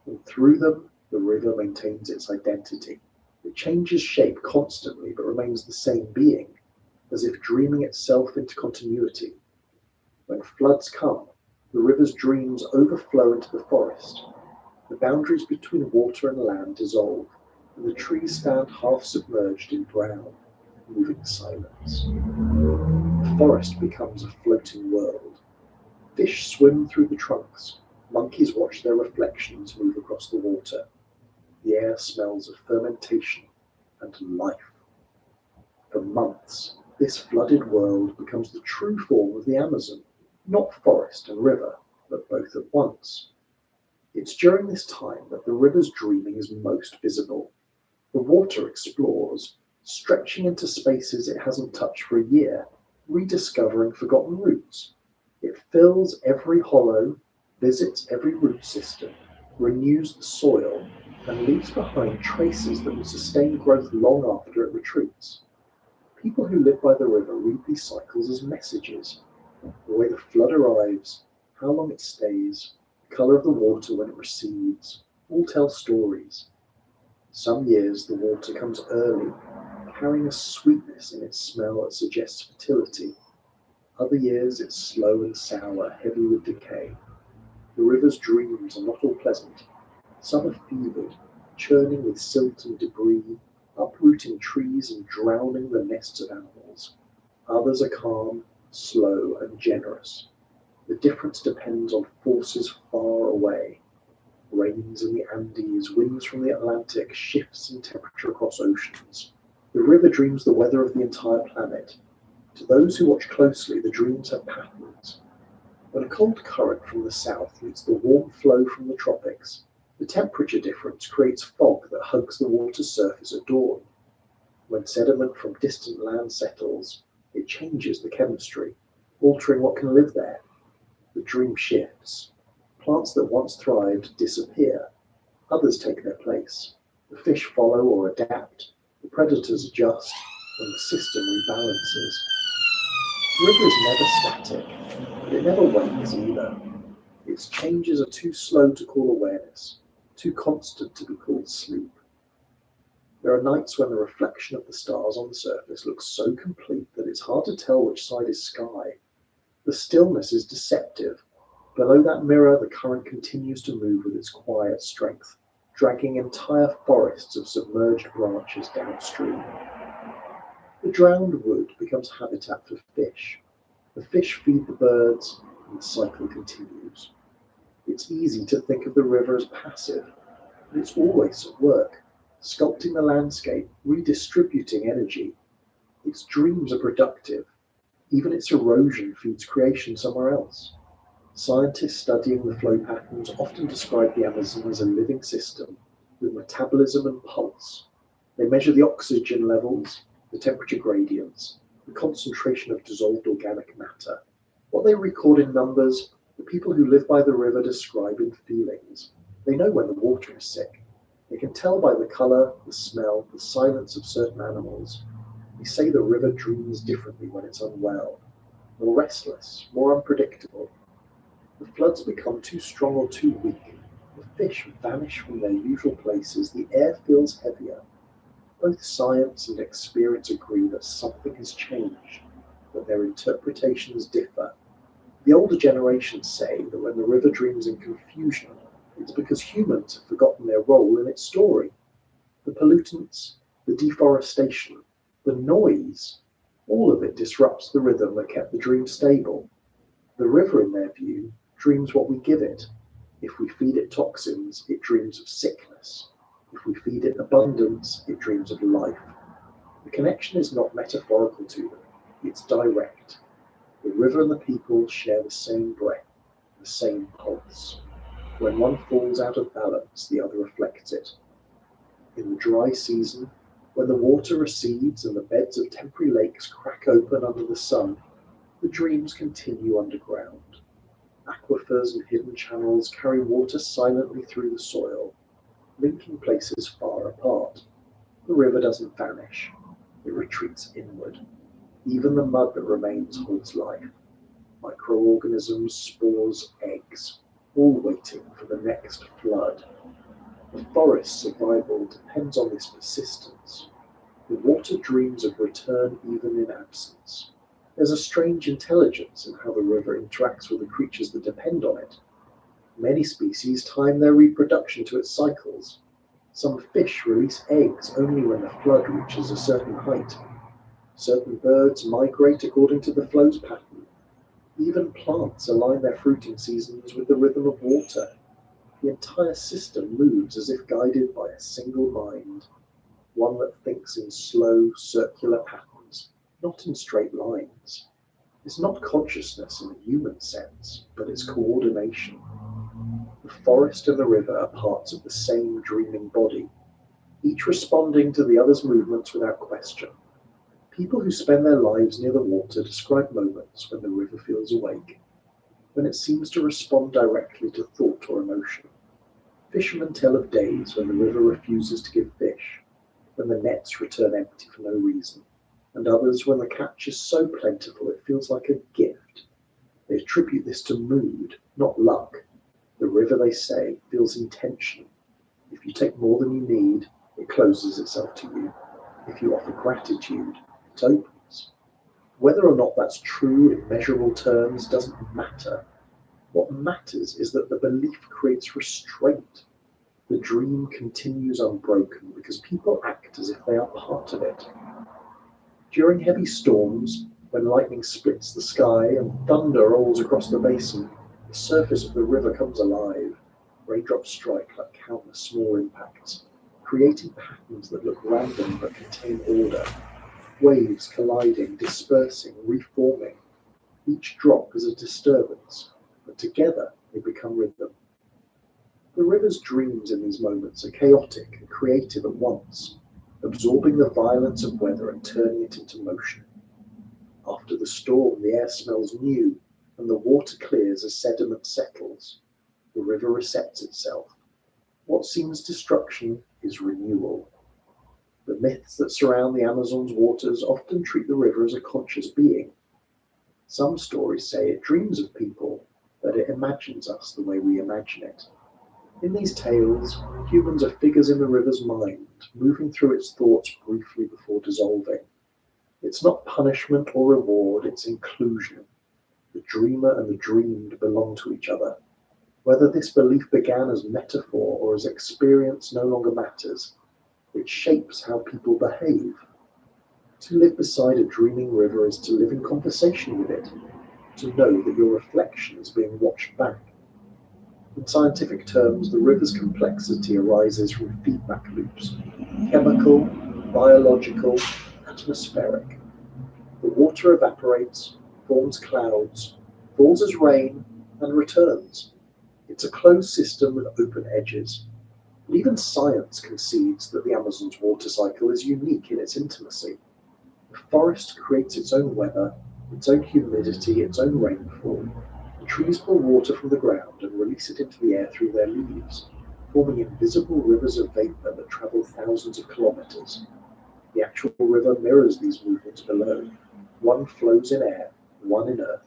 and through them the river maintains its identity. It changes shape constantly but remains the same being, as if dreaming itself into continuity. When floods come, the river's dreams overflow into the forest. The boundaries between water and land dissolve, and the trees stand half submerged in brown, moving silence. The forest becomes a floating world. Fish swim through the trunks. Monkeys watch their reflections move across the water. The air smells of fermentation and life. For months, this flooded world becomes the true form of the Amazon, not forest and river, but both at once. It's during this time that the river's dreaming is most visible. The water explores, stretching into spaces it hasn't touched for a year, rediscovering forgotten routes. It fills every hollow, visits every root system, renews the soil, and leaves behind traces that will sustain growth long after it retreats. People who live by the river read these cycles as messages. The way the flood arrives, how long it stays, the colour of the water when it recedes, all tell stories. Some years the water comes early, carrying a sweetness in its smell that suggests fertility. Other years it's slow and sour, heavy with decay. The river's dreams are not all pleasant. Some are fevered, churning with silt and debris, uprooting trees and drowning the nests of animals. Others are calm, slow, and generous. The difference depends on forces far away. Rains in the Andes, winds from the Atlantic, shifts in temperature across oceans. The river dreams the weather of the entire planet. To those who watch closely, the dreams have patterns. When a cold current from the south meets the warm flow from the tropics, the temperature difference creates fog that hugs the water's surface at dawn. When sediment from distant land settles, it changes the chemistry, altering what can live there. The dream shifts. Plants that once thrived disappear. Others take their place. The fish follow or adapt. The predators adjust when the system rebalances. The river is never static, but it never waits either. Its changes are too slow to call awareness, too constant to be called sleep. There are nights when the reflection of the stars on the surface looks so complete that it's hard to tell which side is sky. The stillness is deceptive. Below that mirror, the current continues to move with its quiet strength, dragging entire forests of submerged branches downstream. The drowned wood becomes habitat for fish. The fish feed the birds, and the cycle continues. It's easy to think of the river as passive, but it's always at work, sculpting the landscape, redistributing energy. Its dreams are productive. Even its erosion feeds creation somewhere else. Scientists studying the flow patterns often describe the Amazon as a living system with metabolism and pulse. They measure the oxygen levels, the temperature gradients, the concentration of dissolved organic matter. What they record in numbers, the people who live by the river describe in feelings. They know when the water is sick. They can tell by the colour, the smell, the silence of certain animals. They say the river dreams differently when it's unwell, more restless, more unpredictable. The floods become too strong or too weak. The fish vanish from their usual places. The air feels heavier. Both science and experience agree that something has changed, but their interpretations differ. The older generations say that when the river dreams in confusion, it's because humans have forgotten their role in its story. The pollutants, the deforestation, the noise, all of it disrupts the rhythm that kept the dream stable. The river, in their view, dreams what we give it. If we feed it toxins, it dreams of sickness. If we feed it abundance, it dreams of life. The connection is not metaphorical to them, it's direct. The river and the people share the same breath, the same pulse. When one falls out of balance, the other reflects it. In the dry season, When the water recedes and the beds of temporary lakes crack open under the sun, the dreams continue underground. Aquifers and hidden channels carry water silently through the soil, linking places far apart. The river doesn't vanish, it retreats inward. Even the mud that remains holds life. Microorganisms, spores, eggs, all waiting for the next flood. The forest's survival depends on this persistence. The water dreams of return even in absence. There's a strange intelligence in how the river interacts with the creatures that depend on it. Many species time their reproduction to its cycles. Some fish release eggs only when the flood reaches a certain height. Certain birds migrate according to the flow's pattern. Even plants align their fruiting seasons with the rhythm of water. The entire system moves as if guided by a single mind, one that thinks in slow, circular patterns, not in straight lines. It's not consciousness in a human sense, but it's coordination. The forest and the river are parts of the same dreaming body, each responding to the other's movements without question. People who spend their lives near the water describe moments when the river feels awake, when it seems to respond directly to thought or emotion. Fishermen tell of days when the river refuses to give fish, when the nets return empty for no reason, and others when the catch is so plentiful it feels like a gift. They attribute this to mood, not luck. The river, they say, feels intention. If you take more than you need, it closes itself to you. If you offer gratitude, it opens. Whether or not that's true in measurable terms doesn't matter. What matters is that the belief creates restraint. The dream continues unbroken because people act as if they are part of it. During heavy storms, when lightning splits the sky and thunder rolls across the basin, the surface of the river comes alive. Raindrops strike like countless small impacts, creating patterns that look random but contain order. Waves colliding, dispersing, reforming. Each drop is a disturbance, but together they become rhythm. The river's dreams in these moments are chaotic and creative at once, absorbing the violence of weather and turning it into motion. After the storm, the air smells new, and the water clears as sediment settles. The river resets itself. What seems destruction is renewal. The myths that surround the Amazon's waters often treat the river as a conscious being. Some stories say it dreams of people, that it imagines us the way we imagine it. In these tales, humans are figures in the river's mind, moving through its thoughts briefly before dissolving. It's not punishment or reward, it's inclusion. The dreamer and the dreamed belong to each other. Whether this belief began as metaphor or as experience no longer matters. It shapes how people behave. To live beside a dreaming river is to live in conversation with it, to know that your reflection is being watched back. In scientific terms, the river's complexity arises from feedback loops: chemical, biological, atmospheric. The water evaporates, forms clouds, falls as rain, and returns. It's a closed system with open edges. But even science concedes that the Amazon's water cycle is unique in its intimacy. The forest creates its own weather, its own humidity, its own rainfall. The trees pull water from the ground and release it into the air through their leaves, forming invisible rivers of vapor that travel thousands of kilometers. The actual river mirrors these movements below. One flows in air, one in earth,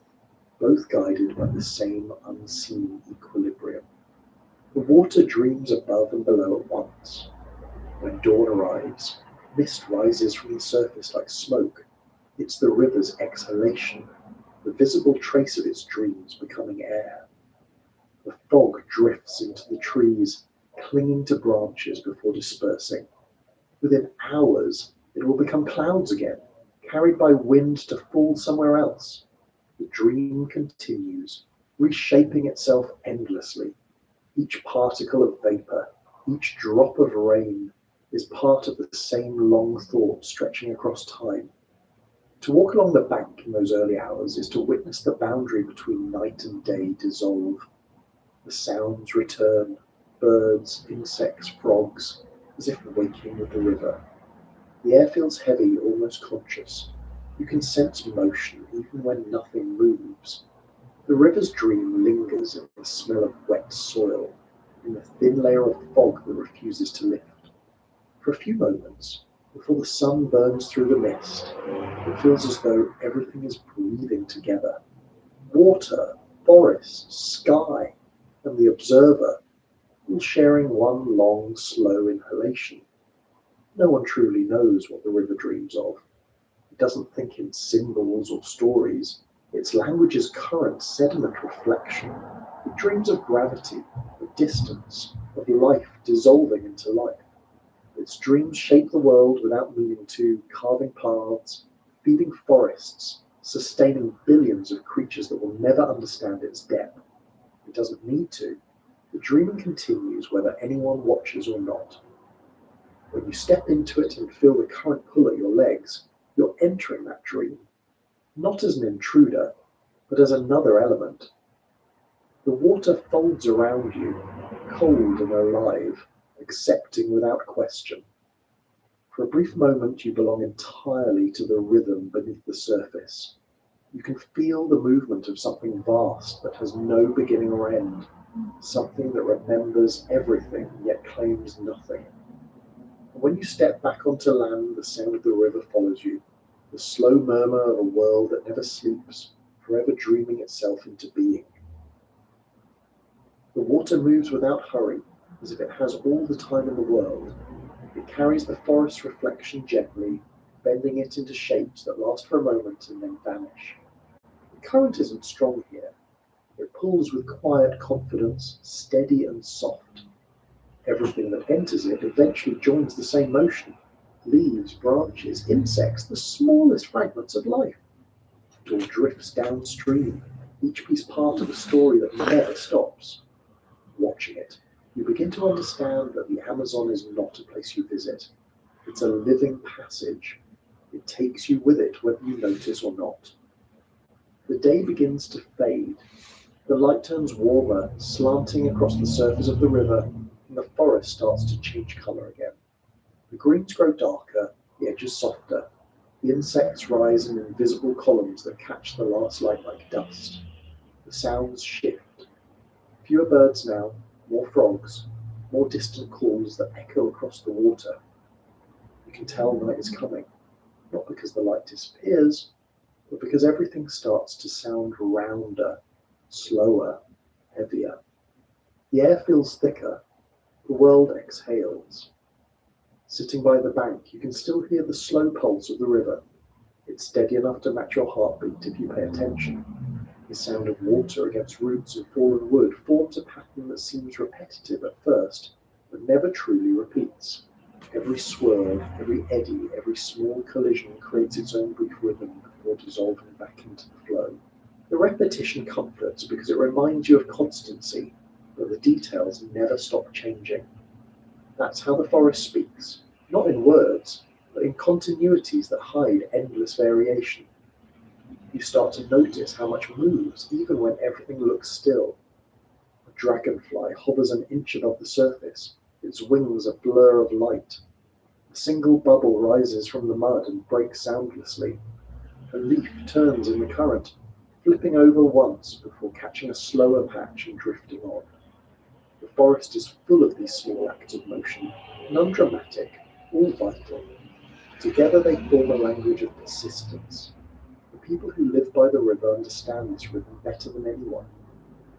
both guided by the same unseen equilibrium. The water dreams above and below at once. When dawn arrives, mist rises from the surface like smoke. It's the river's exhalation, the visible trace of its dreams becoming air. The fog drifts into the trees, clinging to branches before dispersing. Within hours, it will become clouds again, carried by wind to fall somewhere else. The dream continues, reshaping itself endlessly. Each particle of vapor, each drop of rain is part of the same long thought stretching across time. To walk along the bank in those early hours is to witness the boundary between night and day dissolve. The sounds return, birds, insects, frogs, as if waking with the river. The air feels heavy, almost conscious. You can sense motion even when nothing moves. The river's dream lingers in the smell of wet soil, in the thin layer of fog that refuses to lift. For a few moments, before the sun burns through the mist, it feels as though everything is breathing together. Water, forest, sky, and the observer, all sharing one long, slow inhalation. No one truly knows what the river dreams of. It doesn't think in symbols or stories. Its language is current, sediment reflection. It dreams of gravity, of distance, of life dissolving into life. Its dreams shape the world without meaning to, carving paths, feeding forests, sustaining billions of creatures that will never understand its depth. It doesn't need to. The dreaming continues whether anyone watches or not. When you step into it and feel the current pull at your legs, you're entering that dream, not as an intruder, but as another element. The water folds around you, cold and alive, accepting without question. For a brief moment, you belong entirely to the rhythm beneath the surface. You can feel the movement of something vast that has no beginning or end, something that remembers everything yet claims nothing. And when you step back onto land, the sound of the river follows you, the slow murmur of a world that never sleeps, forever dreaming itself into being. The water moves without hurry, as if it has all the time in the world. It carries the forest reflection gently, bending it into shapes that last for a moment and then vanish. The current isn't strong here. It pulls with quiet confidence, steady and soft. Everything that enters it eventually joins the same motion. Leaves, branches, insects, the smallest fragments of life. It all drifts downstream, each piece part of a story that never stops. Watching it, you begin to understand that the Amazon is not a place you visit. It's a living passage. It takes you with it whether you notice or not. The day begins to fade. The light turns warmer, slanting across the surface of the river, and the forest starts to change colour again. The greens grow darker, the edges softer. The insects rise in invisible columns that catch the last light like dust. The sounds shift. Fewer birds now, more frogs, more distant calls that echo across the water. You can tell night is coming, not because the light disappears, but because everything starts to sound rounder, slower, heavier. The air feels thicker, the world exhales. Sitting by the bank, you can still hear the slow pulse of the river. It's steady enough to match your heartbeat if you pay attention. The sound of water against roots of fallen wood forms a pattern that seems repetitive at first, but never truly repeats. Every swirl, every eddy, every small collision creates its own brief rhythm before dissolving back into the flow. The repetition comforts because it reminds you of constancy, but the details never stop changing. That's how the forest speaks, not in words, but in continuities that hide endless variation. You start to notice how much moves even when everything looks still. A dragonfly hovers an inch above the surface, its wings a blur of light. A single bubble rises from the mud and breaks soundlessly. A leaf turns in the current, flipping over once before catching a slower patch and drifting on. The forest is full of these small acts of motion, none dramatic, all vital. Together they form a language of persistence. The people who live by the river understand this rhythm better than anyone.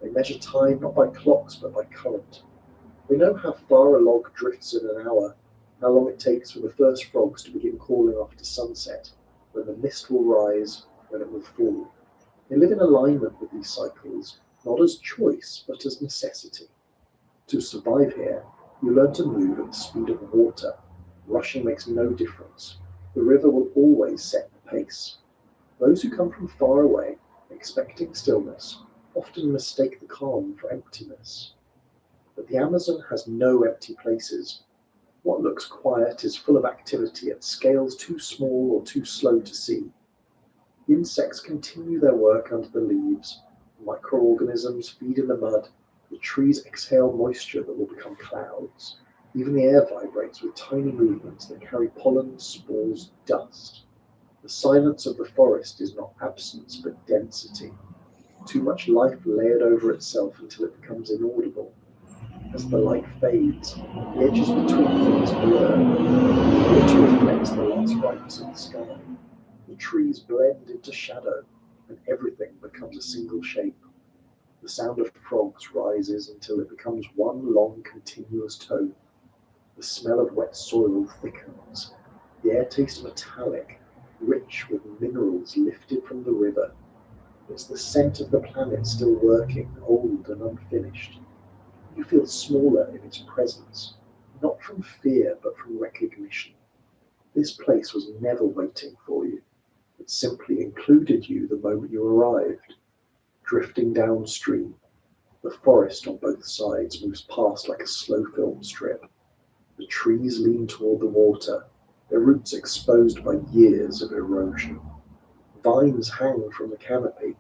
They measure time not by clocks but by current. They know how far a log drifts in an hour, how long it takes for the first frogs to begin calling after sunset, when the mist will rise, when it will fall. They live in alignment with these cycles, not as choice but as necessity. To survive here, you learn to move at the speed of water. Rushing makes no difference. The river will always set the pace. Those who come from far away, expecting stillness, often mistake the calm for emptiness. But the Amazon has no empty places. What looks quiet is full of activity at scales too small or too slow to see. The insects continue their work under the leaves. Microorganisms feed in the mud. The trees exhale moisture that will become clouds. Even the air vibrates. insects with tiny movements that carry pollen, spores, dust. The silence of the forest is not absence, but density. Too much life layered over itself until it becomes inaudible. As the light fades, the edges between things blur. The water reflects the last brightness of the sky. The trees blend into shadow, and everything becomes a single shape. The sound of frogs rises until it becomes one long continuous tone. The smell of wet soil thickens. The air tastes metallic, rich with minerals lifted from the river. It's the scent of the planet still working, old and unfinished. You feel smaller in its presence, not from fear, but from recognition. This place was never waiting for you. It simply included you the moment you arrived. Drifting downstream, the forest on both sides moves past like a slow film strip. The trees lean toward the water, their roots exposed by years of erosion. Vines hang from the canopy,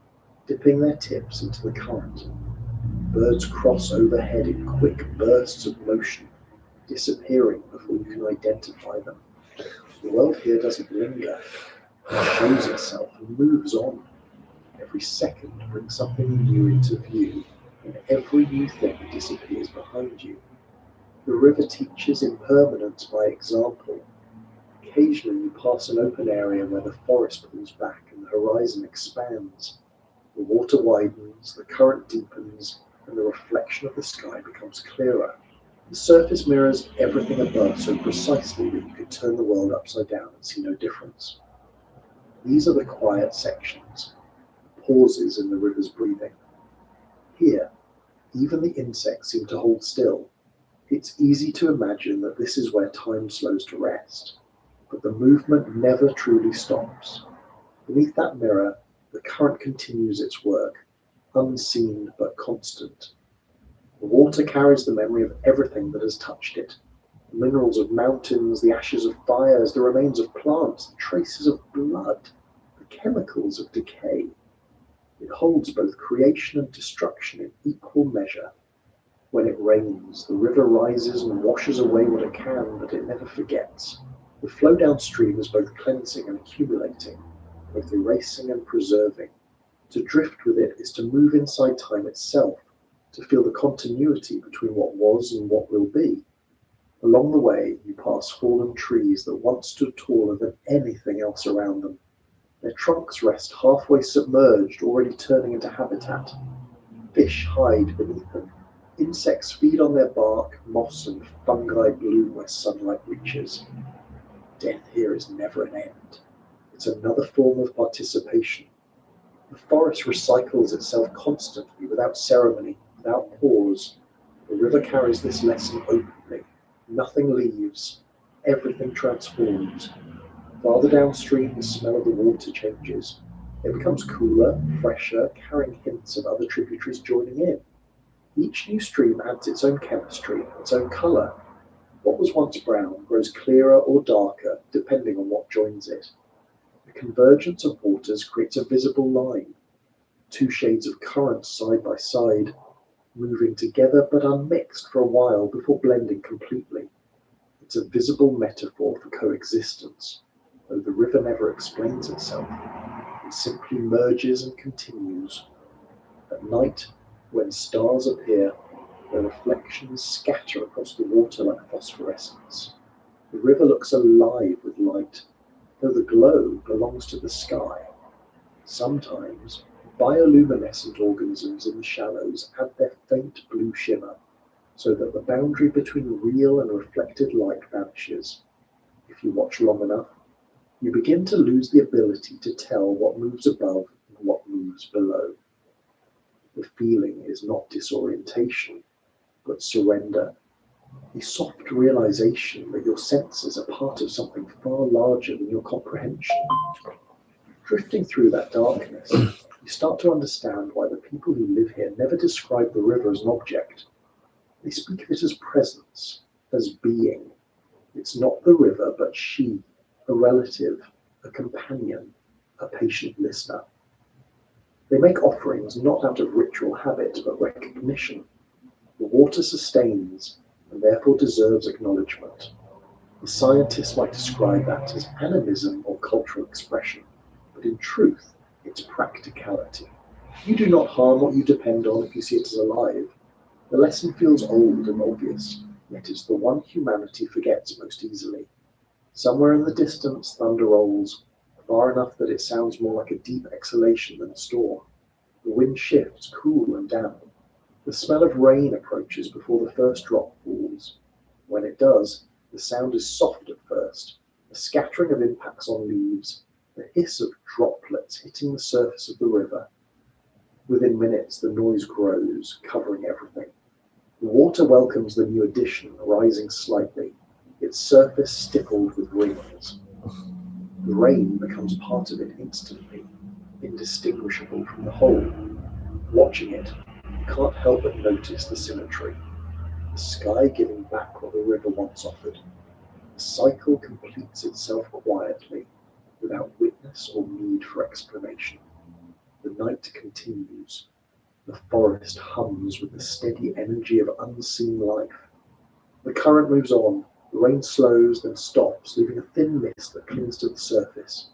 dipping their tips into the current. Birds cross overhead in quick bursts of motion, disappearing before you can identify them. The world here doesn't linger. It shows itself and moves on. Every second brings something new into view, and every new thing disappears behind you. The river teaches impermanence by example. Occasionally you pass an open area where the forest pulls back and the horizon expands. The water widens, the current deepens, and the reflection of the sky becomes clearer. The surface mirrors everything above so precisely that you could turn the world upside down and see no difference. These are the quiet sections, pauses in the river's breathing. Here, even the insects seem to hold still. It's easy to imagine that this is where time slows to rest, but the movement never truly stops. Beneath that mirror, the current continues its work, unseen but constant. The water carries the memory of everything that has touched it. The minerals of mountains, the ashes of fires, the remains of plants, the traces of blood, the chemicals of decay. It holds both creation and destruction in equal measure. When it rains, the river rises and washes away what it can, but it never forgets. The flow downstream is both cleansing and accumulating, both erasing and preserving. To drift with it is to move inside time itself, to feel the continuity between what was and what will be. Along the way, you pass fallen trees that once stood taller than anything else around them. Their trunks rest halfway submerged, already turning into habitat. Fish hide beneath them. Insects feed on their bark, moss and fungi bloom where sunlight reaches. Death here is never an end. It's another form of participation. The forest recycles itself constantly, without ceremony, without pause. The river carries this lesson openly. Nothing leaves. Everything transforms. Farther downstream, the smell of the water changes. It becomes cooler, fresher, carrying hints of other tributaries joining in. Each new stream adds its own chemistry, its own colour. What was once brown grows clearer or darker, depending on what joins it. The convergence of waters creates a visible line. Two shades of current side by side, moving together but unmixed for a while before blending completely. It's a visible metaphor for coexistence, though the river never explains itself. It simply merges and continues. At night, when stars appear, their reflections scatter across the water like phosphorescence. The river looks alive with light, though the glow belongs to the sky. Sometimes, bioluminescent organisms in the shallows add their faint blue shimmer, so that the boundary between real and reflected light vanishes. If you watch long enough, you begin to lose the ability to tell what moves above and what moves below. The feeling is not disorientation, but surrender, a soft realization that your senses are part of something far larger than your comprehension. Drifting through that darkness, you start to understand why the people who live here never describe the river as an object. They speak of it as presence, as being. It's not the river, but she, a relative, a companion, a patient listener. They make offerings not out of ritual habit, but recognition. The water sustains, and therefore deserves acknowledgement. The scientists might describe that as animism or cultural expression, but in truth, it's practicality. You do not harm what you depend on if you see it as alive. The lesson feels old and obvious, yet it's the one humanity forgets most easily. Somewhere in the distance, thunder rolls, far enough that it sounds more like a deep exhalation than a storm. The wind shifts, cool and damp. The smell of rain approaches before the first drop falls. When it does, the sound is soft at first, a scattering of impacts on leaves, the hiss of droplets hitting the surface of the river. Within minutes, the noise grows, covering everything. The water welcomes the new addition, rising slightly, its surface stippled with rings. The rain becomes part of it instantly, indistinguishable from the whole. Watching it, you can't help but notice the symmetry. The sky giving back what the river once offered. The cycle completes itself quietly, without witness or need for explanation. The night continues. The forest hums with the steady energy of unseen life. The current moves on. The rain slows, then stops, leaving a thin mist that clings to the surface.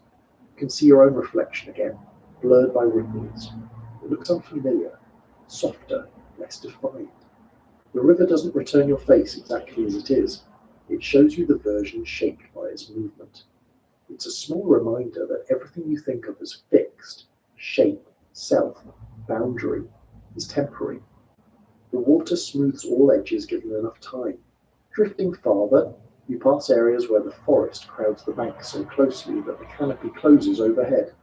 You can see your own reflection again, blurred by ripples. It looks unfamiliar, softer, less defined. The river doesn't return your face exactly as it is. It shows you the version shaped by its movement. It's a small reminder that everything you think of as fixed, shape, self, boundary, is temporary. The water smooths all edges given enough time. Drifting farther, you pass areas where the forest crowds the bank so closely that the canopy closes overhead.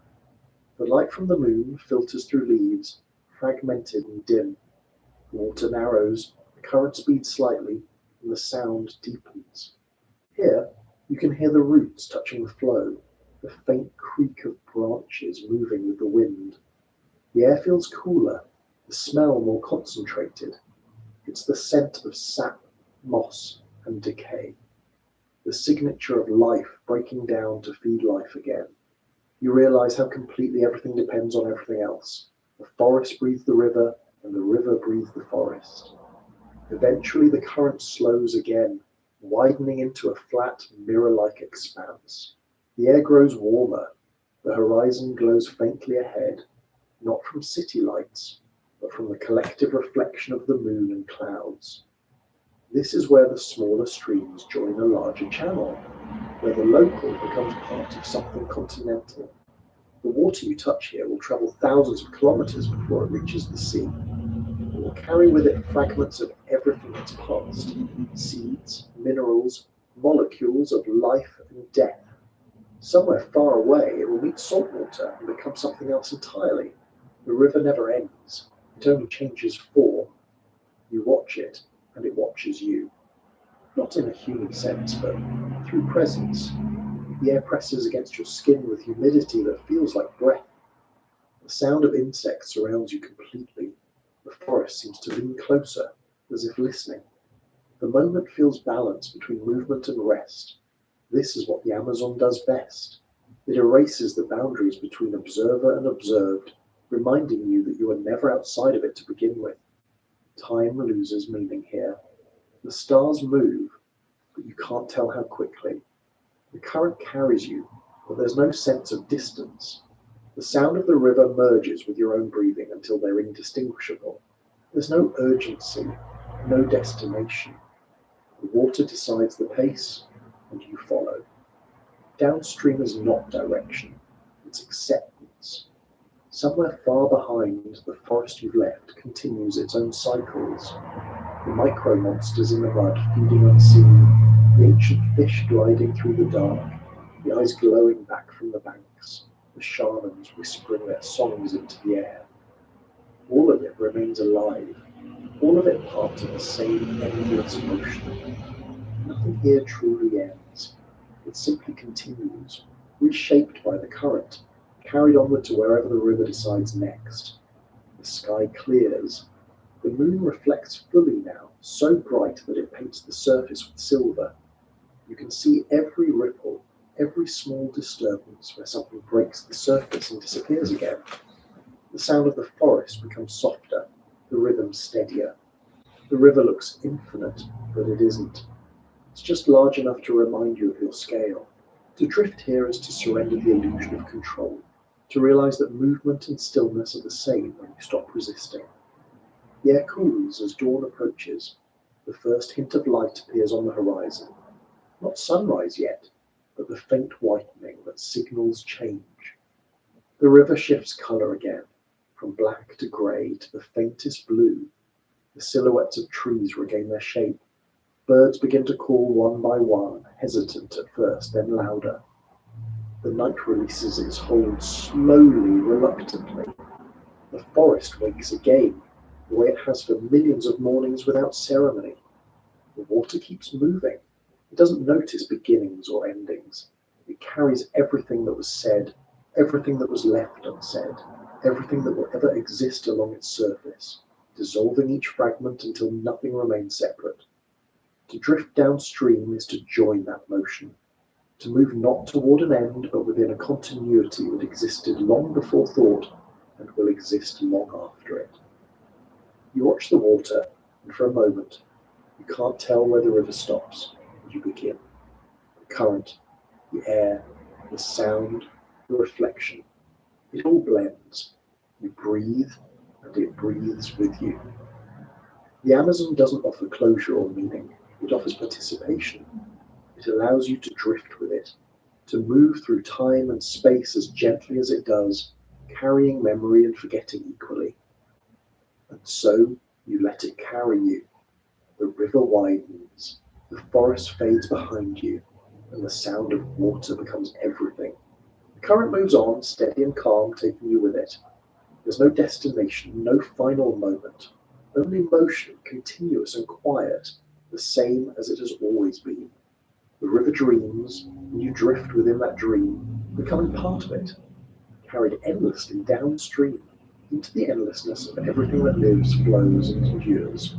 The light from the moon filters through leaves, fragmented and dim. The water narrows, the current speeds slightly, and the sound deepens. Here, you can hear the roots touching the flow, the faint creak of branches moving with the wind. The air feels cooler, the smell more concentrated. It's the scent of sap, moss, and decay. The signature of life breaking down to feed life again. You realize how completely everything depends on everything else. The forest breathes the river, and the river breathes the forest. Eventually the current slows again, widening into a flat, mirror-like expanse. The air grows warmer. The horizon glows faintly ahead, not from city lights, but from the collective reflection of the moon and clouds. This is where the smaller streams join a larger channel, where the local becomes part of something continental. The water you touch here will travel thousands of kilometers before it reaches the sea. It will carry with it fragments of everything it's passed, seeds, minerals, molecules of life and death. Somewhere far away, it will meet saltwater and become something else entirely. The river never ends. It only changes form. You watch it, and it watches you. Not in a human sense, but through presence. The air presses against your skin with humidity that feels like breath. The sound of insects surrounds you completely. The forest seems to lean closer, as if listening. The moment feels balanced between movement and rest. This is what the Amazon does best. It erases the boundaries between observer and observed, reminding you that you are never outside of it to begin with. Time loses meaning here. The stars move, but you can't tell how quickly. The current carries you, but there's no sense of distance. The sound of the river merges with your own breathing until they're indistinguishable. There's no urgency, no destination. The water decides the pace, and you follow. Downstream is not direction, it's acceptance. Somewhere far behind, the forest you've left continues its own cycles. The micro monsters in the mud feeding unseen, the ancient fish gliding through the dark, the eyes glowing back from the banks, the shamans whispering their songs into the air. All of it remains alive, all of it part of the same endless motion. Nothing here truly ends. It simply continues, reshaped by the current, carried onward to wherever the river decides next. The sky clears. The moon reflects fully now, so bright that it paints the surface with silver. You can see every ripple, every small disturbance where something breaks the surface and disappears again. The sound of the forest becomes softer, the rhythm steadier. The river looks infinite, but it isn't. It's just large enough to remind you of your scale. To drift here is to surrender the illusion of control, to realize that movement and stillness are the same when you stop resisting. The air cools as dawn approaches. The first hint of light appears on the horizon. Not sunrise yet, but the faint whitening that signals change. The river shifts color again, from black to grey to the faintest blue. The silhouettes of trees regain their shape. Birds begin to call one by one, hesitant at first, then louder. The night releases its hold slowly, reluctantly. The forest wakes again, the way it has for millions of mornings without ceremony. The water keeps moving. It doesn't notice beginnings or endings. It carries everything that was said, everything that was left unsaid, everything that will ever exist along its surface, dissolving each fragment until nothing remains separate. To drift downstream is to join that motion, to move not toward an end, but within a continuity that existed long before thought and will exist long after it. You watch the water, and for a moment, you can't tell where the river stops and you begin. The current, the air, the sound, the reflection, it all blends. You breathe, and it breathes with you. The Amazon doesn't offer closure or meaning. It offers participation. It allows you to drift with it, to move through time and space as gently as it does, carrying memory and forgetting equally. And so you let it carry you. The river widens, the forest fades behind you, and the sound of water becomes everything. The current moves on, steady and calm, taking you with it. There's no destination, no final moment, only motion, continuous and quiet, the same as it has always been. The river dreams, and you drift within that dream, becoming part of it, carried endlessly downstream into the endlessness of everything that lives, flows, and endures.